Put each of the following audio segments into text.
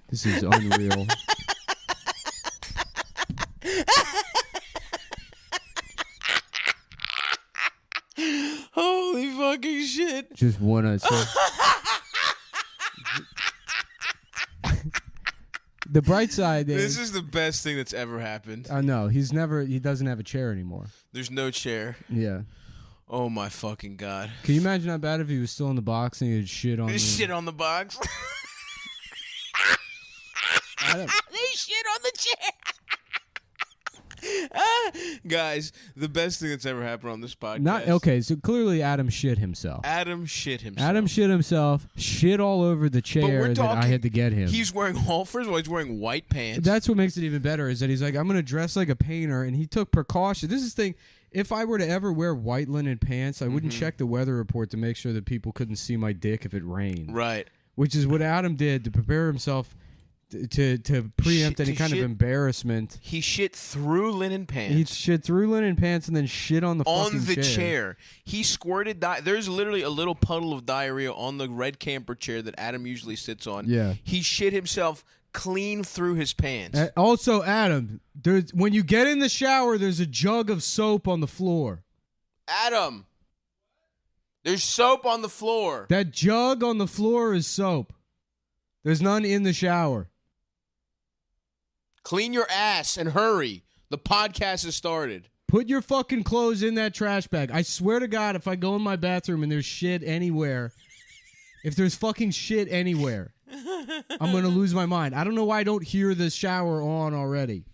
This is unreal. Holy fucking shit. Just wanna say. The bright side is... This is the best thing that's ever happened. I know. He doesn't have a chair anymore. There's no chair. Yeah. Oh my fucking God. Can you imagine how bad if he was still in the box and he had shit on There's shit on the box. There's shit on the chair. Guys, the best thing that's ever happened on this podcast. Okay, so clearly Adam shit himself. Adam shit all over the chair that I had to get him. He's wearing first of all, he's wearing white pants. That's what makes it even better, is that he's like, I'm going to dress like a painter, and he took precaution. This is the thing. If I were to ever wear white linen pants, I wouldn't check the weather report to make sure that people couldn't see my dick if it rained. Right. Which is what Adam did to prepare himself to preempt any kind of embarrassment. He shit through linen pants. He shit through linen pants and then shit on the fucking chair. He squirted there's literally a little puddle of diarrhea on the red camper chair that Adam usually sits on. Yeah. He shit himself clean through his pants. Also, Adam, when you get in the shower, there's a jug of soap on the floor. Adam, there's soap on the floor. That jug on the floor is soap. There's none in the shower. Clean your ass and hurry. The podcast has started. Put your fucking clothes in that trash bag. I swear to God, if I go in my bathroom and there's shit anywhere, if there's fucking shit anywhere, I'm going to lose my mind. I don't know why I don't hear the shower on already.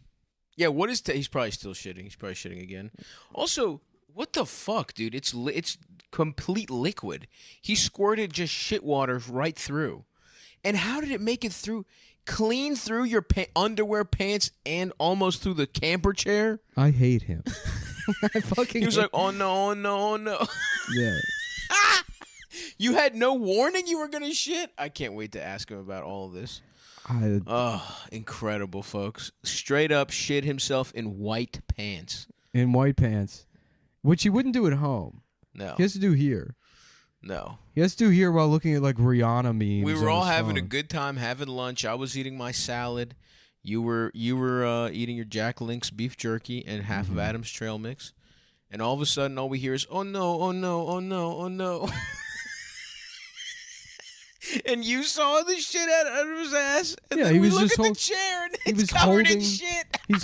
Yeah, what is... he's probably still shitting. He's probably shitting again. Also, what the fuck, dude? It's complete liquid. He squirted just shit water right through. And how did it make it through... Clean through your underwear, pants, and almost through the camper chair? I hate him. He was like, oh no, oh no, oh no. Yeah. You had no warning you were going to shit? I can't wait to ask him about all of this. Incredible, folks. Straight up shit himself in white pants. In white pants. Which he wouldn't do at home. No. He has to do here. No. He has to do here while looking at like Rihanna memes. We were all having a good time having lunch. I was eating my salad. You were eating your Jack Link's beef jerky and half of Adam's trail mix. And all of a sudden all we hear is, oh no, oh no, oh no, oh no. And you saw the shit out of his ass. And yeah, then he we was look just at the chair and it's covered in shit. He's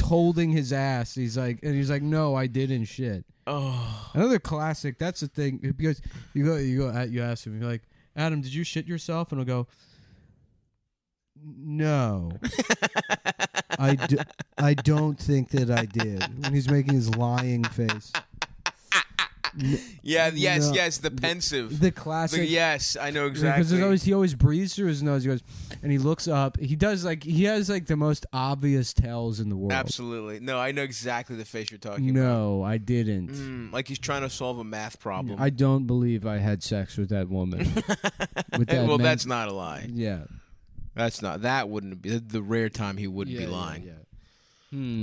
holding his ass. He's like, no, I didn't shit. Oh, another classic. That's the thing, because you ask him, you're like, Adam, did you shit yourself? And he'll go, no, I don't think that I did. When he's making his lying face. Yes, the pensive, the classic. Yes, I know exactly. Because he always breathes through his nose. He goes, and he looks up. He has the most obvious tells in the world. Absolutely, no, I know exactly the face you're talking about. No, I didn't. Like he's trying to solve a math problem. I don't believe I had sex with that woman. Well, that's not a lie. Yeah, that's not. That wouldn't be the rare time he wouldn't be lying. Yeah.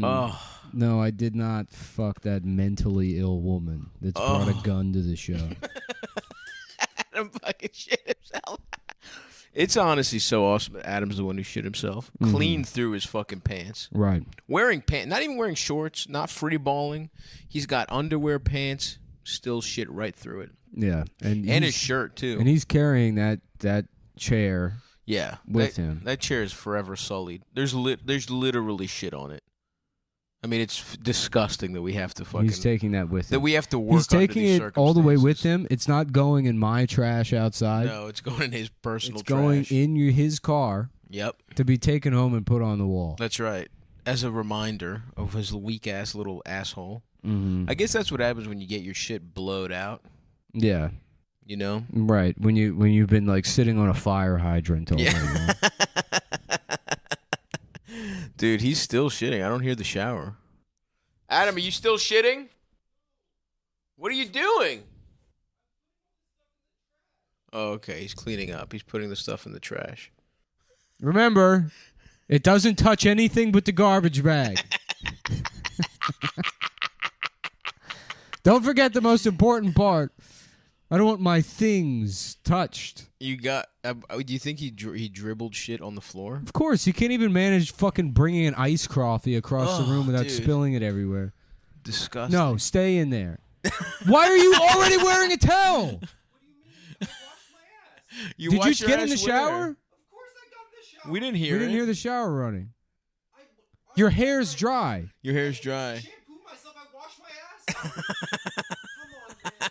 Oh. No, I did not fuck that mentally ill woman that's brought a gun to the show. Adam fucking shit himself. It's honestly so awesome that Adam's the one who shit himself. Clean through his fucking pants. Right. Wearing pants, not even wearing shorts, not free balling. He's got underwear, pants, still shit right through it. Yeah. And his shirt, too. And he's carrying that chair with him. That chair is forever sullied. There's literally shit on it. I mean, it's disgusting that we have to fucking... He's taking that with him. That we have to work He's taking it all the way with him. It's not going in my trash outside. No, it's going in his personal trash. It's going in his car. Yep. To be taken home and put on the wall. That's right. As a reminder of his weak-ass little asshole. Mm-hmm. I guess that's what happens when you get your shit blowed out. Yeah. You know? Right. When you've been like sitting on a fire hydrant all night. Dude, he's still shitting. I don't hear the shower. Adam, are you still shitting? What are you doing? Oh, okay. He's cleaning up. He's putting the stuff in the trash. Remember, it doesn't touch anything but the garbage bag. Don't forget the most important part. I don't want my things touched. You got? Do you think he dribbled shit on the floor? Of course, you can't even manage fucking bringing an iced coffee across the room without spilling it everywhere. Disgusting. No, stay in there. Why are you already wearing a towel? What do you mean? I washed my ass. Did you just get in the shower? Of course I got in the shower. We didn't hear the shower running. Your hair's dry. Your hair's dry. I shampoo myself. I wash my ass. Come on, man.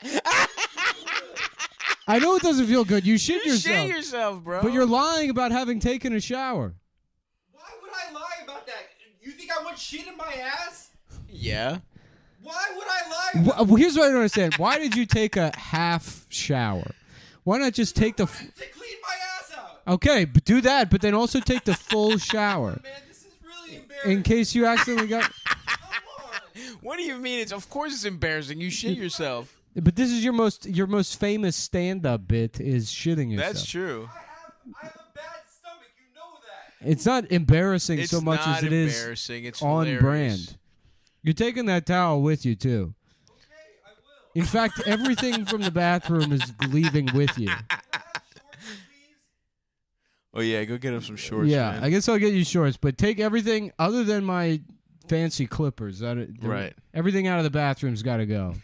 This is really embarrassing. I know it doesn't feel good. You shit yourself. Shit yourself, bro. But you're lying about having taken a shower. Why would I lie about that? You think I want shit in my ass? Yeah. Why would I lie? Well, here's what I don't understand. Why did you take a half shower? Why not just take the... To clean my ass out. Okay, but do that, but then also take the full shower. Man, this is really embarrassing. In case you accidentally got... Come on. What do you mean? Of course it's embarrassing. You shit yourself. But this is your most famous stand-up bit is shitting yourself. That's true. I have a bad stomach. You know that. It's not embarrassing It's so much not as it is embarrassing. It's on hilarious. brand. You're taking that towel with you, too. Okay, I will. In fact, everything from the bathroom is leaving with you. Can I have shorts, please? Oh yeah, go get him some shorts. Yeah, man. I guess I'll get you shorts, but take everything other than my fancy clippers. Right. Everything out of the bathroom's got to go.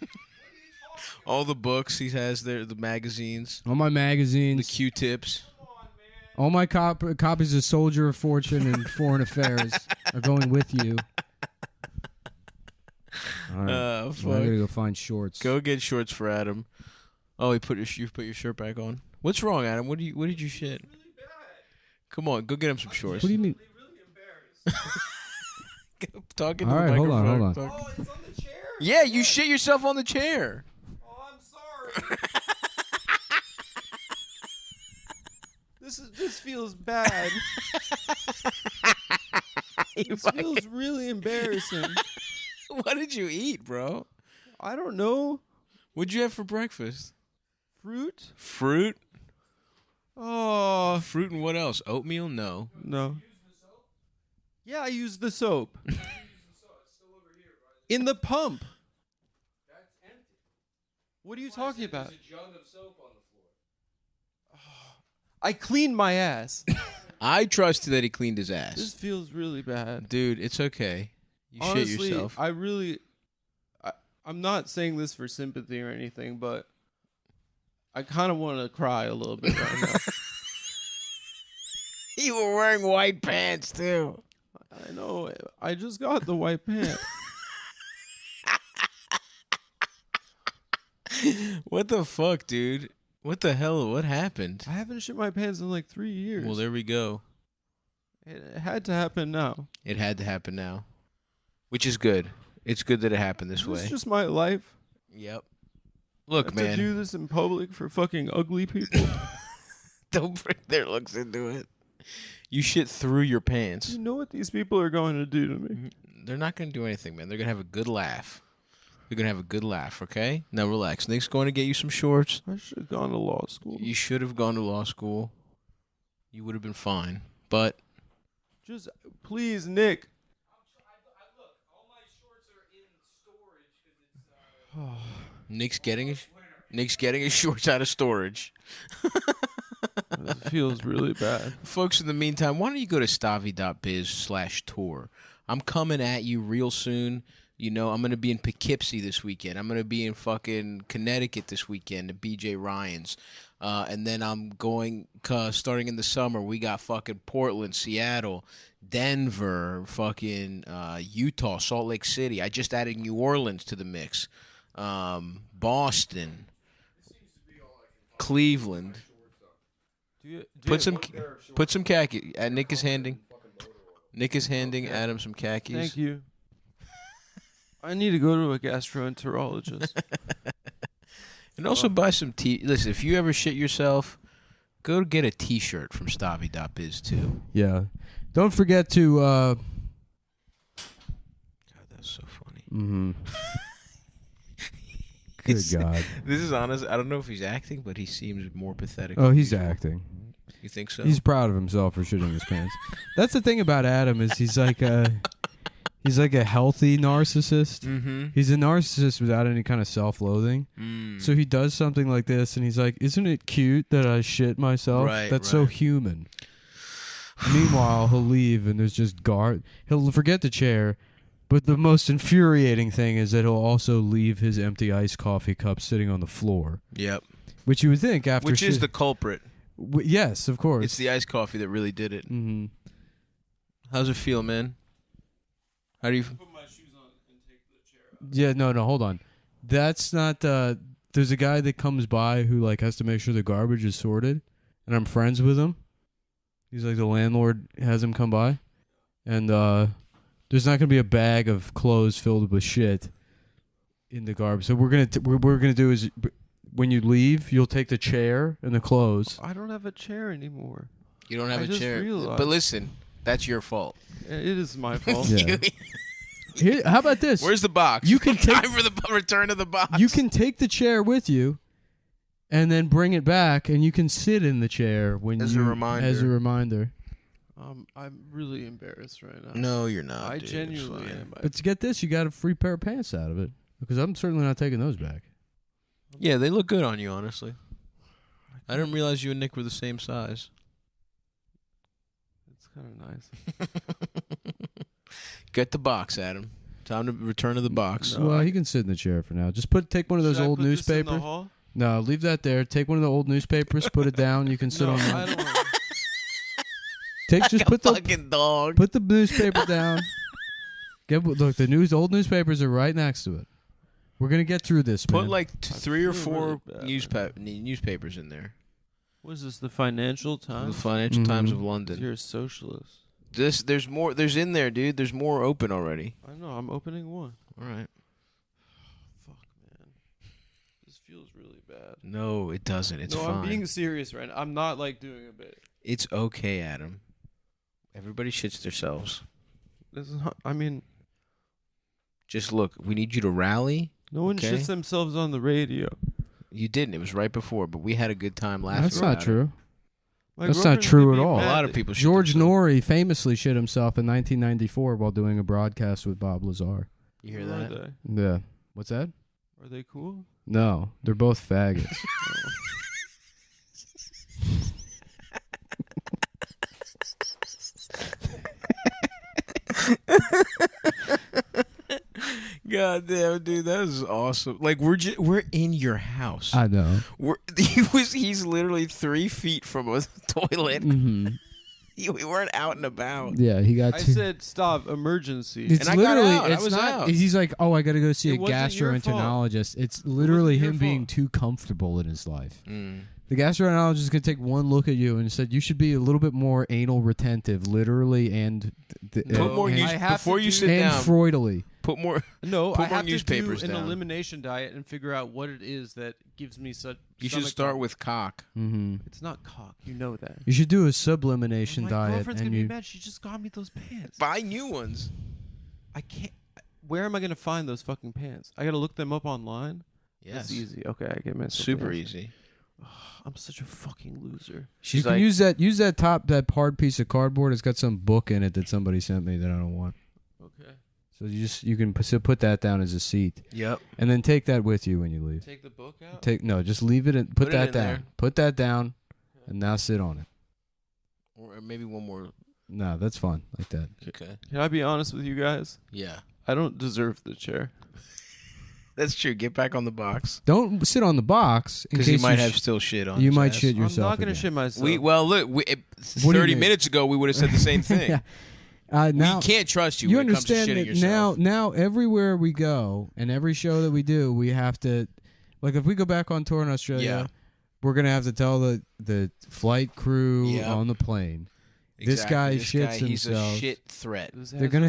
All the books he has there, the magazines, All my the magazines, Q-tips. Come on, man. all my copies of Soldier of Fortune and Foreign Affairs are going with you. All right. Fuck. I gotta go find shorts. Go get shorts for Adam. Oh, you put your shirt back on. What's wrong, Adam? What did you shit? Really bad. Come on, go get him some shorts. What do you mean? Really embarrassed. Talking to All the right, hold on, microphone. hold on. Oh, it's on the chair. Yeah, you shit yourself on the chair. Oh, I'm sorry. This feels bad. This feels really embarrassing. What did you eat, bro? I don't know. What'd you have for breakfast? Fruit? Fruit? Oh, Fruit and what else? Oatmeal? No. no. Yeah, I used the soap. In the pump. That's empty. What are you talking about? There's a jug of soap on the floor. I cleaned my ass. I trust that he cleaned his This ass. feels really bad. Dude, it's okay. You Honestly, shit yourself. I'm not saying this for sympathy or anything, but I kind of want to cry a little bit right now. You were wearing white pants, too. I know. I just got the white pants. What the fuck, dude? What the hell? What happened? I haven't shit my pants in like 3 years. Well, there we go. It had to happen now. It had to happen now. Which is good. It's good that it happened this This way. is just my life. Yep. I Look, have man. to do this in public for fucking ugly people. Don't bring their looks into it. You shit through your pants. You know what these people are going to do to me? They're not going to do anything, man. They're going to have a good laugh. They're going to have a good laugh, okay? Now relax. Nick's going to get you some shorts. I should have gone to law school. You should have gone to law school. You would have been fine. But Just, please, Nick. Look, all my shorts are in storage because Nick's getting his shorts out of storage. This feels really bad. Folks, in the meantime, why don't you go to stavi.biz/tour? I'm coming at you real soon. You know, I'm going to be in Poughkeepsie this weekend. I'm going to be in fucking Connecticut this weekend at BJ Ryan's. And then I'm going, starting in the summer, we got fucking Portland, Seattle, Denver, fucking Utah, Salt Lake City. I just added New Orleans to the mix. Boston, Cleveland. Put some khaki. Nick is handing Adam some khakis. Thank you. I need to go to a gastroenterologist. And also buy some Listen, if you ever shit yourself, go get a T-shirt from Stavi.biz too. Yeah. Don't forget to... God, that's so funny. Mm-hmm. Good God. This is honest. I don't know if he's acting, but he seems more pathetic. Oh, he's acting. You think so? He's proud of himself for shitting his pants. That's the thing about Adam is he's like He's like a healthy narcissist. Mm-hmm. He's a narcissist without any kind of self-loathing. Mm. So he does something like this, and he's like, "Isn't it cute that I shit myself? Right, That's so right. human." Meanwhile, he'll leave, and there's just guard. He'll forget the chair, but the most infuriating thing is that he'll also leave his empty iced coffee cup sitting on the floor. Yep. Which you would think after Which is the culprit. yes, of course. It's the iced coffee that really did it. Mm-hmm. How's it feel, man? How do you? Put my shoes on and take the chair out. Yeah, no, hold on. That's not. There's a guy that comes by who like has to make sure the garbage is sorted, and I'm friends with him. He's like the landlord has him come by, and there's not gonna be a bag of clothes filled with shit in the garbage. So what we're gonna do is when you leave, you'll take the chair and the clothes. I don't have a chair anymore. You don't have I a just chair. realized. But listen, that's your fault. It is my fault. Yeah. Here, how about this? Where's the box? You can take- time for the return of the box. You can take the chair with you, and then bring it back, and you can sit in the chair when As a you reminder. As a reminder. I'm really embarrassed right now. No, you're not. I dude. It's genuinely fine. am. But to get this, you got a free pair of pants out of it, because I'm certainly not taking those back. Yeah, they look good on you, honestly. I didn't realize you and Nick were the same size. It's kind of nice. Get the box, Adam. Time to return to the box. No. Well, he can sit in the chair for now. Just take one of those Should I old put this in the newspapers. hall? No, leave that there. Take one of the old newspapers, put it down. You can sit No, on I it. don't. Just Like put a the fucking dog. put the newspaper down. Look, the old newspapers are right next to it. We're gonna get through this, man. Put like I 3 or feel 4 really bad. newspapers in there. What is this? The Financial The Times? Financial Times Mhm. of London. You're a socialist. There's more. There's in there, dude. There's more open already. I know. I'm opening one. All right. Fuck, man. This feels really bad. No, it doesn't. It's no, fine. I'm being serious right now. I'm not like doing a bit. It's okay, Adam. Everybody shits themselves. This is. I mean, Just look. We need you to rally. no one Okay. shits themselves on the radio. You didn't. It was right before, but we had a good time laughing. That's not about it. true. My That's not girlfriend's true gonna at be all. A mad lot of that- people. Shit George themselves. Norrie famously shit himself in 1994 while doing a broadcast with Bob Lazar. You hear Who are that? they? Yeah. What's that? Are they cool? No, they're both faggots. God damn, dude, that was awesome. Like we're in your house. I know. He's literally 3 feet from a toilet. Mm-hmm. We weren't out and about. Yeah, he got. I to, said stop. Emergency. it's And I got literally. out. I It's was not. out. He's like, oh, I got to go see It a wasn't your fault. gastroenterologist. It's literally your him being fault. too comfortable in his life. Mm. The gastroenterologist is going to take one look at you and said you should be a little bit more anal retentive, lliterally and Put more and, news I have before to you do- sit and down. Freudally. Put more. No, Put I more have to do newspapers an down. elimination diet and figure out what it is that gives me such. You should stomach start trouble. with cock. Mm-hmm. It's not cock. You know that. You should do a sublimination My diet, girlfriend's and gonna you. be mad. She just got me those pants. Buy new ones. I can't. Where am I gonna find those fucking pants? I gotta look them up online. Yes. It's easy. Okay, I get myself. Super the answer. easy. I'm such a fucking loser. You She's can like, use that hard piece of cardboard. It's got some book in it that somebody sent me that I don't want. Okay. So you can put that down as a seat, yep. and then take that with you when you leave. Take the book out. Just leave it and put Put it that in down. there. Put that down, and now sit on it. Or maybe one more. No, that's fine like that. Okay. Can I be honest with you guys? Yeah. I don't deserve the chair. That's true. Get back on the box. Don't sit on the box in Because case you might sh- have still shit on you his might ass. shit yourself. I'm not gonna again. shit myself. Well, look. What do you 30 mean? minutes ago, we would have said the same thing. Yeah. Now We can't trust you, you when it comes to understand shitting that yourself. now everywhere we go and every show that we do, we have to, like, if we go back on tour in Australia, Yeah. we're gonna have to tell the flight crew Yeah. on the plane. This guy shits He's himself. a shit threat. This They're gonna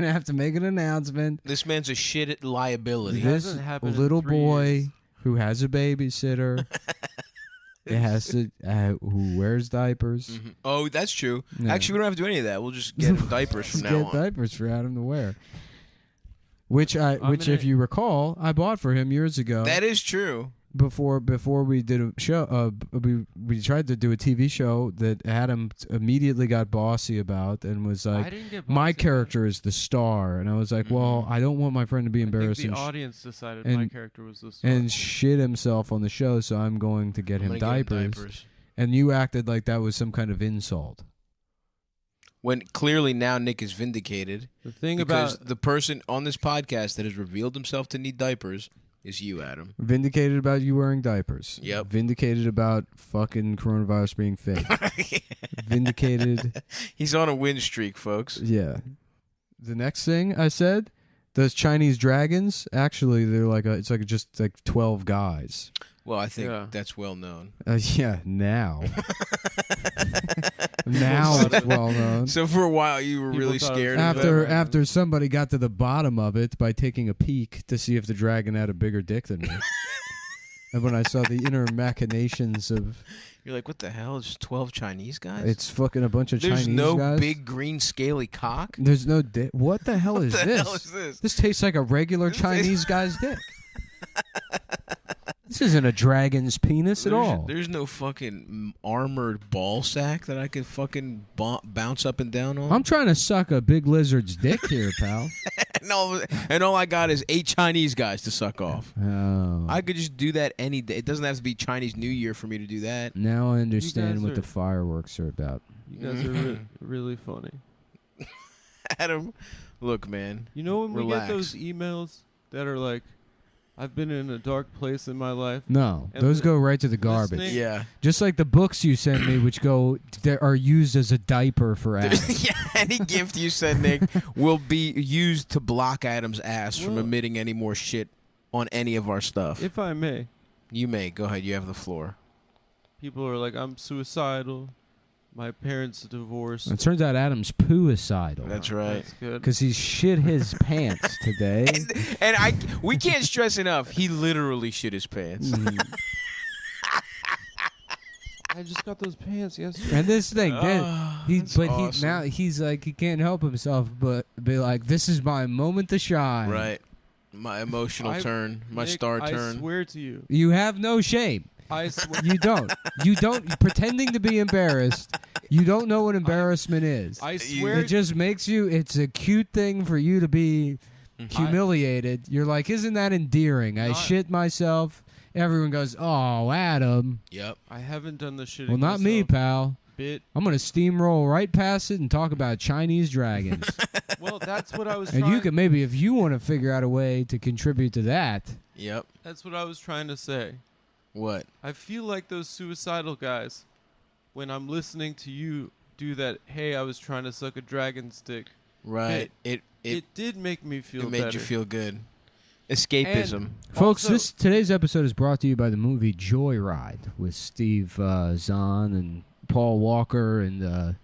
have to make an announcement. This man's a shit liability. Yeah. This hasn't happened in little 3 boy years. who has a babysitter, it has to who wears diapers. Mhm. Oh, that's true. Yeah. Actually, we don't have to do any of that. We'll just get him diapers from Just now get on. diapers for Adam to wear. Which if gonna- you recall, I bought for him years ago. That is true. before we did a show. We tried to do a TV show that Adam immediately got bossy about and was I like, didn't get "My bossy. character is the star," and I was like, "Well, I don't want my friend to be I think embarrassed the and audience decided and- my character was the star. and shit himself on the show, so I'm going to get I'm him gonna get diapers." And you acted like that was some kind of insult. When clearly now Nick is vindicated The thing because about the person on this podcast that has revealed himself to need diapers is you, Adam. Vindicated about you wearing diapers. Yep. Vindicated about fucking coronavirus being fake. Vindicated. He's on a win streak, folks. Yeah. The next thing I said, those Chinese dragons, actually, they're like it's like just like 12 guys. Well, I think Yeah. that's well known. Yeah, now. Now it's well known. So for a while you were People really thought it was scared of that. After somebody got to the bottom of it by taking a peek to see if the dragon had a bigger dick than me. And when I saw the inner machinations of You're like, what the hell? It's 12 Chinese guys? it's fucking a bunch of There's Chinese no guys. big green scaly cock? There's no dick. What the hell is What the this? hell is this? This tastes like a regular This Chinese guy's dick. This isn't a dragon's penis at all. There's no fucking armored ball sack that I could fucking bounce up and down on. I'm trying to suck a big lizard's dick here, pal. and all I got is 8 Chinese guys to suck off. Oh. I could just do that any day. It doesn't have to be Chinese New Year for me to do that. Now I understand guys what are- the fireworks are about. you guys are really funny. Adam, look, man. You know when we Relax. get those emails that are like, I've been in a dark place in my life. No, And those go right to the garbage. listening- Yeah. Just like the books you sent me, which are used as a diaper for Adam. Yeah, any gift you send Nick will be used to block Adam's ass from Well- emitting any more shit on any of our stuff. If I may, You may. Go ahead. You have the floor. people are like, I'm suicidal. My parents divorced. It turns out Adam's pooicidal. That's right. That's good. Because he shit his pants today. And we can't stress enough, he literally shit his pants. Mm. I just got those pants yesterday. And this thing, That's awesome. he's like he can't help himself but be like, this is my moment to shine. Right. My emotional turn. My Nick, star I turn. swear to you. You have no shame. I swear. You don't. You don't. Pretending to be embarrassed. You don't know what embarrassment is. I swear. It just makes you. It's a cute thing for you to be Mm-hmm. humiliated. You're like, isn't that endearing? I Not- shit myself. Everyone goes, oh, Adam. Yep. I haven't done the shitting Well, not me, myself pal. bit. I'm gonna steamroll right past it and talk about Chinese dragons. Well, that's what I was And trying. you can maybe, if you want to figure out a way to contribute to that. Yep. That's what I was trying to say. What? I feel like those suicidal guys when I'm listening to you do that. Hey, I was trying to suck a dragon's dick. Right. It did make me feel made better. you feel good. Escapism. And Folks, also- today's episode is brought to you by the movie Joyride with Steve Zahn and Paul Walker and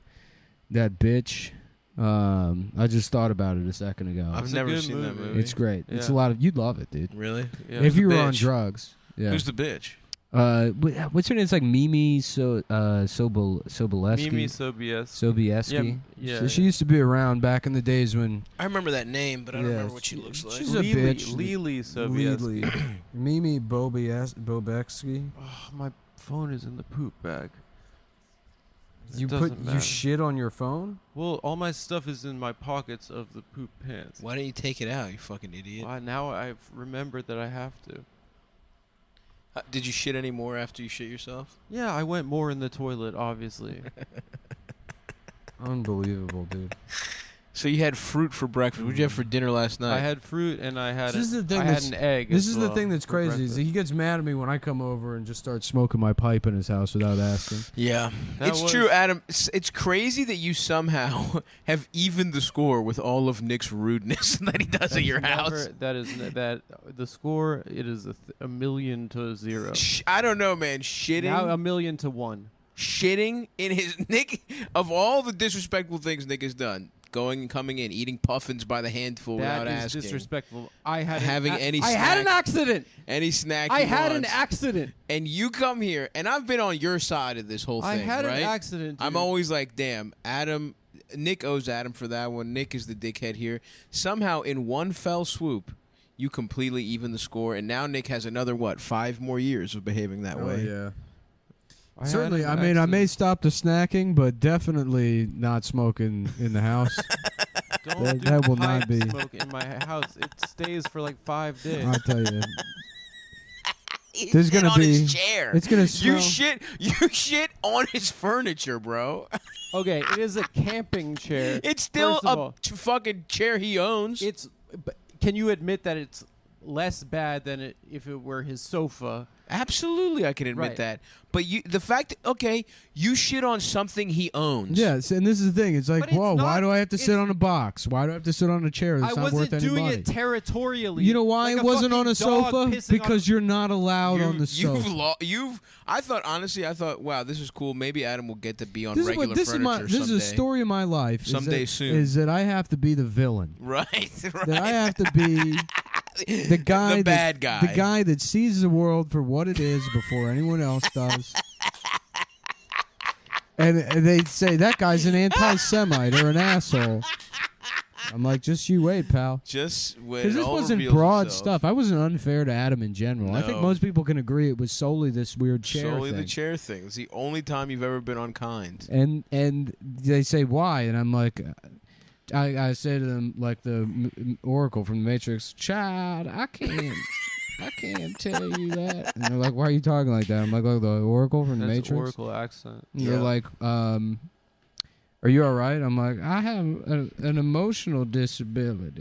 that bitch. I just thought about it a second ago. I've It's a never good seen that movie. movie. It's great. It's a Yeah. lot of. You'd love it, dude. Really? Yeah. If the you were on bitch? drugs. Yeah. Who's the bitch? What's her name? It's like Mimi Soboleski. Mimi Sobieski. Sobieski. Yeah, So she used to be around back in the days when I remember that name, but I don't Yeah, remember what she looks like. she's a Lily, bitch. Lily Sobieski. Mimi Bobexky. Oh, my phone is in the poop bag. It You doesn't matter. shit on your phone? Well, all my stuff is in my pockets of the poop pants. Why don't you take it out, you fucking idiot? Now I've remembered that I have to. Did you shit any more after you shit yourself? Yeah, I went more in the toilet, obviously. Unbelievable, dude. So you had fruit for breakfast. What did you have for dinner last night? I had fruit and I had This is the thing I had that's- an egg. This as is the well thing that's for crazy. Is breakfast. that he gets mad at me when I come over and just start smoking my pipe in his house without asking. Yeah, That it's was- true, Adam. It's crazy that you somehow have evened the score with all of Nick's rudeness that he does at your house. That the score. It is a million to 0. I don't know, man. Shitting, Now 1,000,000 to 1. shitting in his Nick. Of all the disrespectful things Nick has done, going and coming in, eating puffins by the handful That without is asking, disrespectful. I had Having any I had an snack. accident. any snack. I he had an wants, accident. and you come here, and I've been on your side of this whole thing. I had right? an accident. I'm dude. always like, damn, Adam. Nick owes Adam for that one. Nick is the dickhead here. Somehow, in one fell swoop, You completely even the score, and now Nick has another 5 more years of behaving that way. Yeah. I had Certainly, an I mean, I may accident. stop the snacking, but definitely not smoking in the house. Don't that- do that will pipe not be- smoke in my house. It stays for like 5 days. I'll tell you. He There's shit gonna on be- his chair. It's gonna smell. You shit on his furniture, bro. Okay, it is a camping chair. It's still First of a all, fucking chair he owns. It's. But can you admit that it's less bad than if it were his sofa? Absolutely, I can admit Right. that. But the fact, you shit on something he owns. Yes, and this is the thing. It's like, But it's whoa, why not- do I have to sit it's- on a box? Why do I have to sit on a chair that's I not wasn't worth any doing money? it territorially. You know why like it wasn't on a fucking dog sofa? pissing Because you're not allowed on the sofa. I thought, wow, this is cool. Maybe Adam will get to be on This is regular what this is furniture this is a someday. story of my life. Someday soon. Is that I have to be the villain. Right, right. That I have to be the guy, the bad guy, the guy that sees the world for what it is before anyone else does. And they say that guy's an anti-Semite or an asshole. I'm like, just you wait, pal. Just when Because it this all wasn't reveals broad itself. stuff. I wasn't unfair to Adam in general. I think No. most people can agree it was solely this weird chair Solely thing. the chair thing. It's the only time you've ever been unkind. And they say why, and I'm like, I say to them like the Oracle from the Matrix, child, I can't tell you that. And they're like, why are you talking like that? I'm like, oh, the Oracle from the That's Matrix. Oracle accent. And they're Yeah. like, are you all right? I'm like, I have an emotional disability.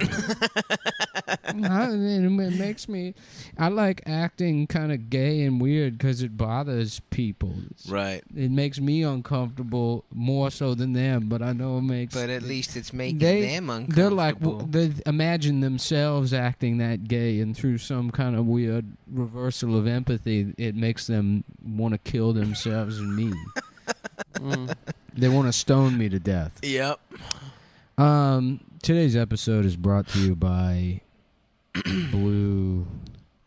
It makes me, I like acting kind of gay and weird because it bothers people. Right. It makes me uncomfortable more so than them, but I know it makes. But at least it's making They- them uncomfortable. They're like, they imagine themselves acting that gay, and through some kind of weird reversal of empathy, it makes them want to kill themselves and me. They want to stone me to death. Yep. Today's episode is brought to you by Blue.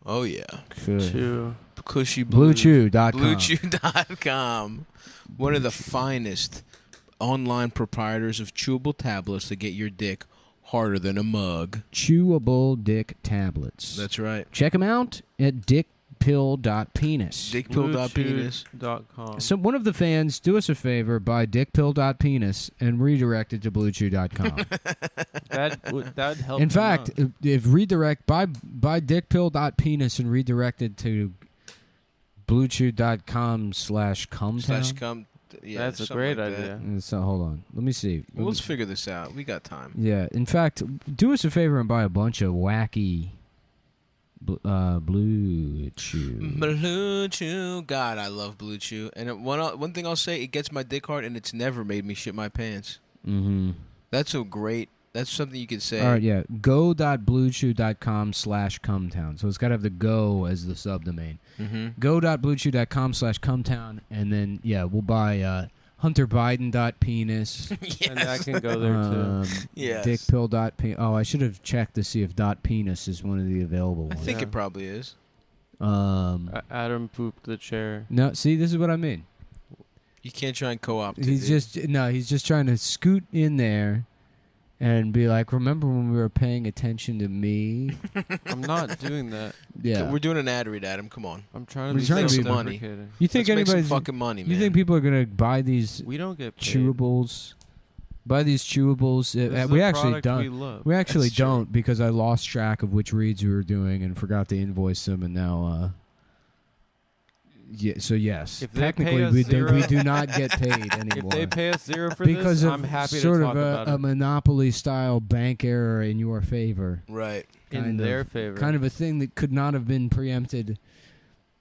Oh, yeah. Chew. Cushy Blue. BlueChew.com. BlueChew.com. One of the finest online proprietors of chewable tablets to get your dick harder than a mug. Chewable dick tablets. That's right. Check them out at dickpill.penis. Dickpill.penis. BlueChew.com. So one of the fans, do us a favor, buy dickpill.penis and redirect it to bluechew.com. That'd help. In them fact, out. if redirect, buy dickpill.penis and redirect it to bluechew.com/cumtown. Slash cum. Yeah, That's a something great like that. idea. So hold on. Let me see. Well, let's figure this out. We got time. Yeah. In fact, do us a favor and buy a bunch of wacky Blue Chew. Blue Chew. God, I love Blue Chew. And one thing I'll say, it gets my dick hard, and it's never made me shit my pants. Mm-hmm. That's so great. That's something you could say. All right, yeah. Go.bluechew.com/Cumtown. So it's got to have the go as the subdomain. Mm-hmm. Go.bluechew.com/Cumtown. And then, yeah, we'll buy HunterBiden.penis. And that can go there too. Yes. Dickpill.penis. Oh, I should have checked to see if .penis is one of the available I ones. think Yeah. it probably is. Adam pooped the chair. No, see, this is what I mean. You can't try and co-opt it. He's just trying to scoot in there and be like, remember when we were paying attention to me? I'm not doing that. Yeah. We're doing an ad read, Adam. Come on. I'm trying to We're be trying to be- self-deprecating. You think Let's make some anybody's fucking money, man. You think people are gonna buy these We don't get paid. chewables? Buy these chewables? This is We a actually product don't. We love. We actually That's true. don't because I lost track of which reads we were doing and forgot to invoice them, and now. Yeah. So yes, If they technically pay us we zero- do not get paid If anymore. they pay us zero for because this, of I'm happy sort to talk of about a it. monopoly style bank error in your favor. Right. In kind their of- favor. Kind of a thing that could not have been preempted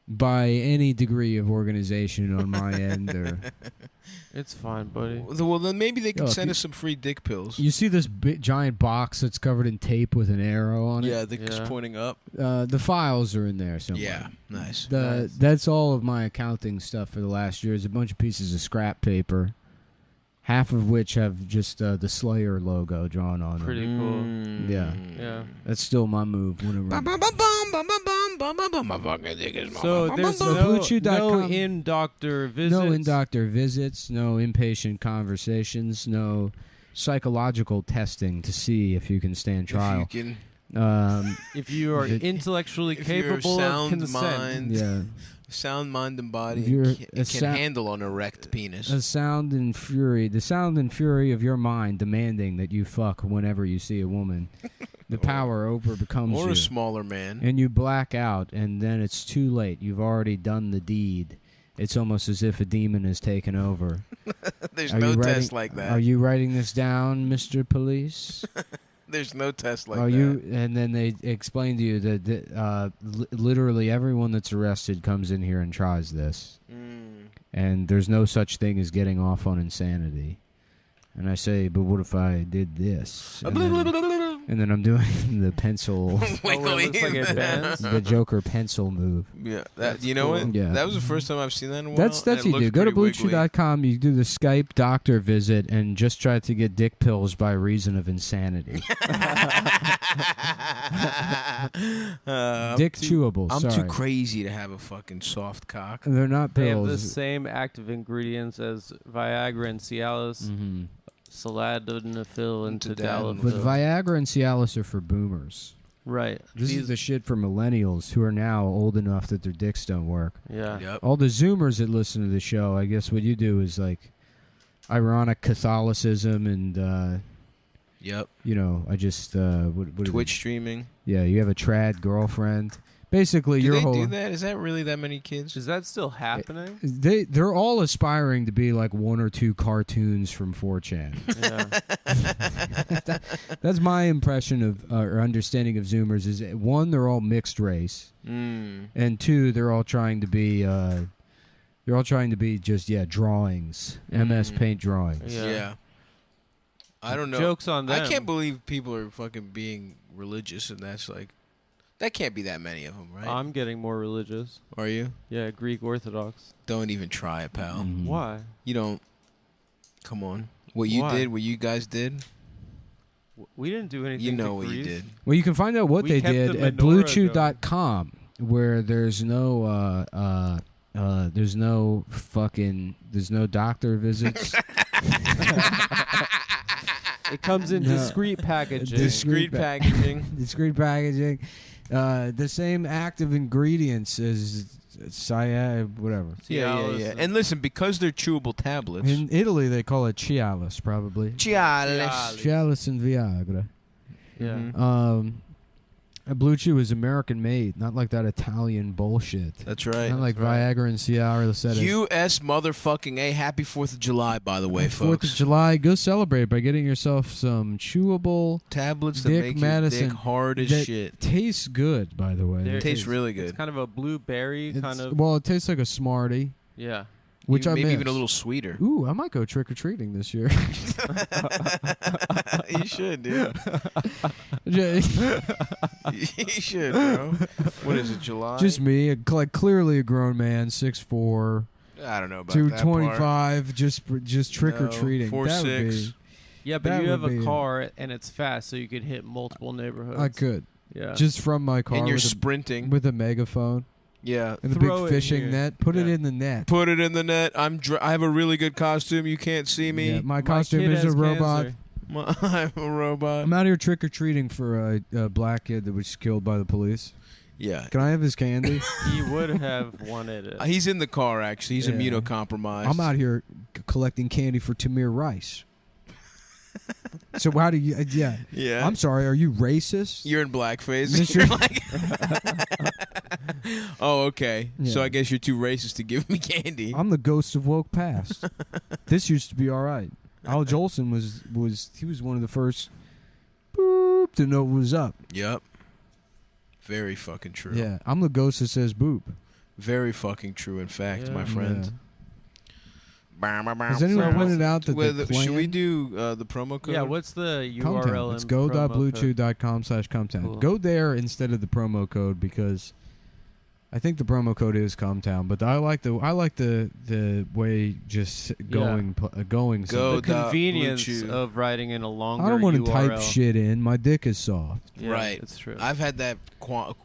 by any degree of organization on my end. Or It's fine, buddy. Well, then maybe they can Yo, if send you- us some free dick pills. you see this giant box that's covered in tape with an arrow on it? Yeah, it's Yeah. pointing up. The files are in there somewhere. Yeah, nice. Nice. That's all of my accounting stuff for the last year. Is a bunch of pieces of scrap paper, half of which have just the Slayer logo drawn on Pretty them. cool. Yeah. Yeah. That's still my move. Whenever My fucking dick is So there's So no BlueChew.com. in-doctor visits. no in-doctor visits, no inpatient conversations, no psychological testing to see if you can stand trial. If you can, If you are If intellectually if you're capable of sound consent. mind, Yeah. sound mind and body, If you're and can a handle an erect penis. the sound and fury of your mind demanding that you fuck whenever you see a woman. The power overcomes Or you. a smaller man. And you black out, and then it's too late. You've already done the deed. It's almost as if a demon has taken over. There's Are no you test writing- like that. Are you writing this down, Mr. Police? There's no test like Are that. you? And then they explain to you that literally everyone that's arrested comes in here and tries this, and there's no such thing as getting off on insanity. And I say, but what if I did this? And then I'm doing the pencil, Wiggly. looks like it bends. the Joker pencil move. Yeah, That's you know cool. what? Yeah. That was the first time I've seen that in a while. That's and it you looked do. Go to pretty wiggly. BlueChew.com. You do the Skype doctor visit and just try to get dick pills by reason of insanity. Dick chewables. I'm sorry. too crazy to have a fucking soft cock. They're not They have the pills. same active ingredients as Viagra and Cialis, Mhm. Sildenafil and Tadalafil. Tadalafil. But Viagra and Cialis are for boomers. Right. This is the shit for millennials who are now old enough that their dicks don't work. Yeah. Yep. All the Zoomers that listen to the show, I guess what you do is like ironic Catholicism and, Yep. I just... what Twitch streaming. Yeah, you have a trad girlfriend. Basically, Do your they whole... do that? Is that really that many kids? Is that still happening? They're all aspiring to be like one or two cartoons from 4chan. Yeah. That's my impression of or understanding of Zoomers. Is one, they're all mixed race, and two, they're all trying to be just drawings, MS Paint drawings. Yeah. I don't know. Joke's on them. I can't believe people are fucking being religious, and that's like, that can't be that many of them, right? I'm getting more religious. Are you? Yeah, Greek Orthodox. Don't even try it, pal. Mhm. Why? You don't. Come on. What you Why? did, what you guys did, We didn't do anything. you to know what you Greece. did. Well, you can find out what We they kept did the at menorah BlueChew.com, where there's no doctor visits. It comes in No. discrete packaging. Discreet packaging. Discreet packaging. The same active ingredients as whatever. Yeah. And listen, because they're chewable tablets. In Italy, they call it Cialis, probably. Cialis. Cialis and Viagra. Yeah. Mhm. Blue Chew is American made, not like that Italian bullshit. That's right. Not like Viagra and Cialis said it. U.S. motherfucking A. Happy 4th of July, by the way, 4th folks. of July, go celebrate by getting yourself some chewable Tablets that Dick make Madison your dick hard as that shit. tastes good, by the way. There- It tastes really It's good. kind of a blueberry kind of. Well, it tastes like a Smartie, Yeah. which I Maybe miss. even a little sweeter. Ooh, I might go trick-or-treating this year. You should, dude. Just You should, bro. What is it, July? me, like clearly a grown man, 6'4", I don't know about that part. 225, just trick-or-treating. No, That would 4'6". be... Yeah, but That you have would a be- car and it's fast, so you could hit multiple neighborhoods. I could. Yeah. Just from my car And you're with, sprinting. with a megaphone Yeah. and a Throw big it fishing here. net. Put it Yeah. in the net. Put it in the net. I have a really good costume. You can't see me. Yeah, my My costume kid is a has robot. cancer. I'm a robot. I'm out here trick-or-treating for a black kid that was killed by the police. Yeah. Can I have his candy? He would have wanted it. He's in the car, actually. He's Yeah. immunocompromised. I'm out here collecting candy for Tamir Rice. So how do you... yeah. Yeah. I'm sorry, are you racist? You're in blackface. Mr. You're like, oh, okay. Yeah. So I guess you're too racist to give me candy. I'm the ghost of woke past. This used to be all right. Al Jolson was one of the first boop to know what was up. Yep. Very fucking true. Yeah, I'm the ghost that says boop. Very fucking true, in fact, Yeah. my friend. Has anyone pointed out that the plan... Should we do the promo code? Yeah, what's the URL? Cumtown. It's and promo code? go.bluechew.com/Cumtown. Cool. Go there instead of the promo code because I think the promo code is Cumtown, but I like the way just going. Go. The dot convenience Blue Chew. of writing in a longer I don't want to URL. type shit in. My dick is soft. Yeah, Right. It's true. I've had that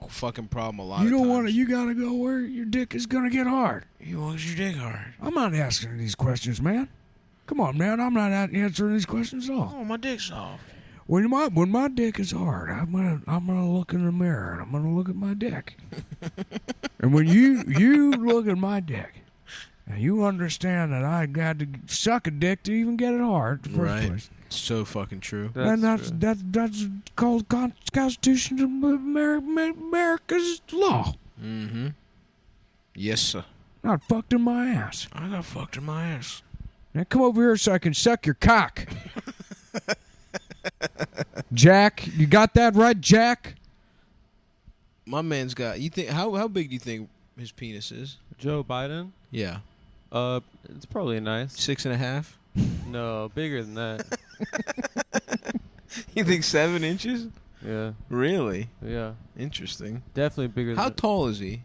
fucking problem a lot You of don't times. want to. You gotta go where your dick is gonna get hard. You want your dick hard. I'm not asking these questions, man. Come on, man. I'm not answering these questions at all. Oh, my dick's soft. when my dick is hard, I'm gonna look in the mirror and I'm gonna look at my dick. And when you look at my dick, and you understand that I got to suck a dick to even get it hard in the first place. So fucking true. That's called Constitution of America's law. Mm-hmm. Yes, sir. Not fucked in my ass. I got fucked in my ass. Now come over here so I can suck your cock. Jack, you got that right, Jack? My man's got. You think how big do you think his penis is? Joe Biden? Yeah. It's probably nice. 6.5. No, bigger than that. You think 7 inches? Yeah. Really? Yeah. Interesting. Definitely bigger than How tall is he?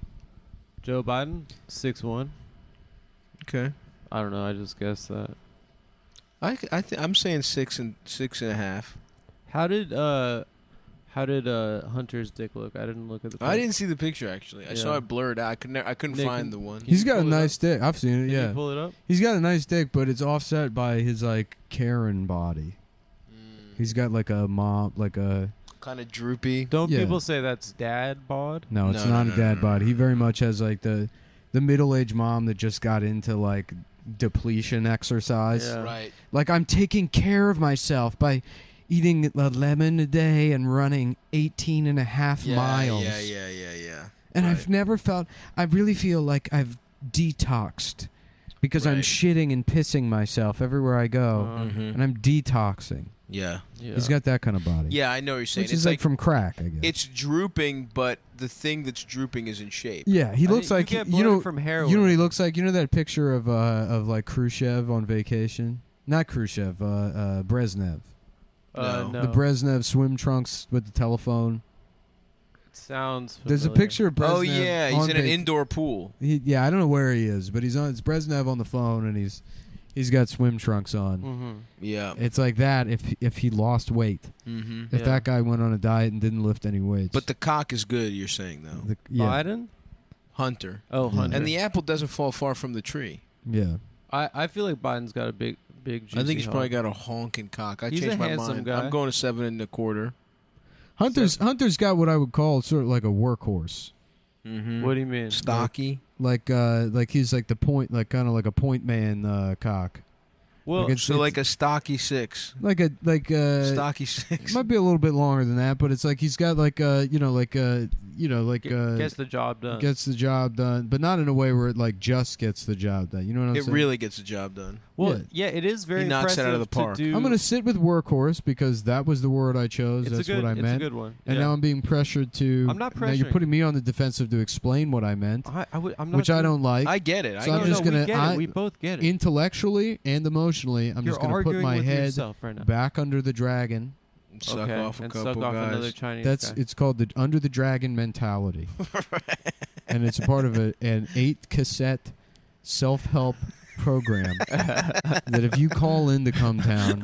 Joe Biden? 6'1". Okay. I don't know. I just guessed that. I'm saying 6.5. How did Hunter's dick look? I didn't look at the picture. I didn't see the picture actually. I saw Yeah. it blurred out. I couldn't Nick, find the one. He's got a pull it nice dick. I've seen it, Can yeah. you pull it up? He's got a nice dick, but it's offset by his, like, Karen body. He's got, like, a mom, like a... Kind of droopy. Don't Yeah. people say that's dad bod? No, it's No, not no, a dad no, bod. no. He very much has, like, the middle-aged mom that just got into, like, depletion exercise. Yeah. Right. Like, I'm taking care of myself by eating a lemon a day and running 18 and a half miles. Yeah. And Right. I've never felt... I really feel like I've detoxed because I'm Right. shitting and pissing myself everywhere I go. Mhm. And I'm detoxing. Yeah. Yeah. He's got that kind of body. Yeah, I know what you're saying. Which It's is like from crack, I guess. it's drooping, but the thing that's drooping is in shape. Yeah, he looks like... you get you know, bloated from heroin. you know what he looks like? You know that picture of like Khrushchev on vacation? Not Khrushchev, Brezhnev. No. No. The Brezhnev swim trunks with the telephone. Sounds familiar. There's a picture of Brezhnev. Oh yeah, he's on in an vac- indoor pool. Yeah, I don't know where he is, but he's on. It's Brezhnev on the phone, and he's got swim trunks on. Mm-hmm. Yeah. It's like that if he lost weight. Mm-hmm. If Yeah. that guy went on a diet and didn't lift any weights. But the cock is good. You're saying though, yeah, Biden? Hunter. Oh, Yeah. Hunter. And the apple doesn't fall far from the tree. yeah. I feel like Biden's got a big juicy I think he's probably hog. got a honking cock. I He's changed a my handsome mind. guy. I'm going to 7.25. Hunter's got what I would call sort of like a workhorse. Mm-hmm. What do you mean? Stocky. Like he's like the point, like kind of like a point man cock. Well, Like it's- So like a stocky 6. Like Stocky 6. it might be a little bit longer than that, but it's like he's got like gets the job done. gets the job done, but not in a way where it like just gets the job done. You know what I'm It saying? really gets the job done. Well, yeah, it is very He knocks it impressive out of the park. to do. I'm gonna sit with workhorse because that was the word I chose. It's That's a good, what I it's meant. a good one. And yeah. now I'm being pressured to. I'm not Now you're pressuring. putting me on the defensive to explain what I meant, I'm not which I doing- don't like. I get it. So I'm get just it. gonna- We get I- it. We both get it. Intellectually and emotionally, I'm You're just gonna put arguing my with head yourself right now. back under the dragon. Suck Okay, off a and couple suck off guys. another Chinese That's guy. it's called the under the dragon mentality, and it's a part of an 8-cassette self-help program that if you call into Cumtown,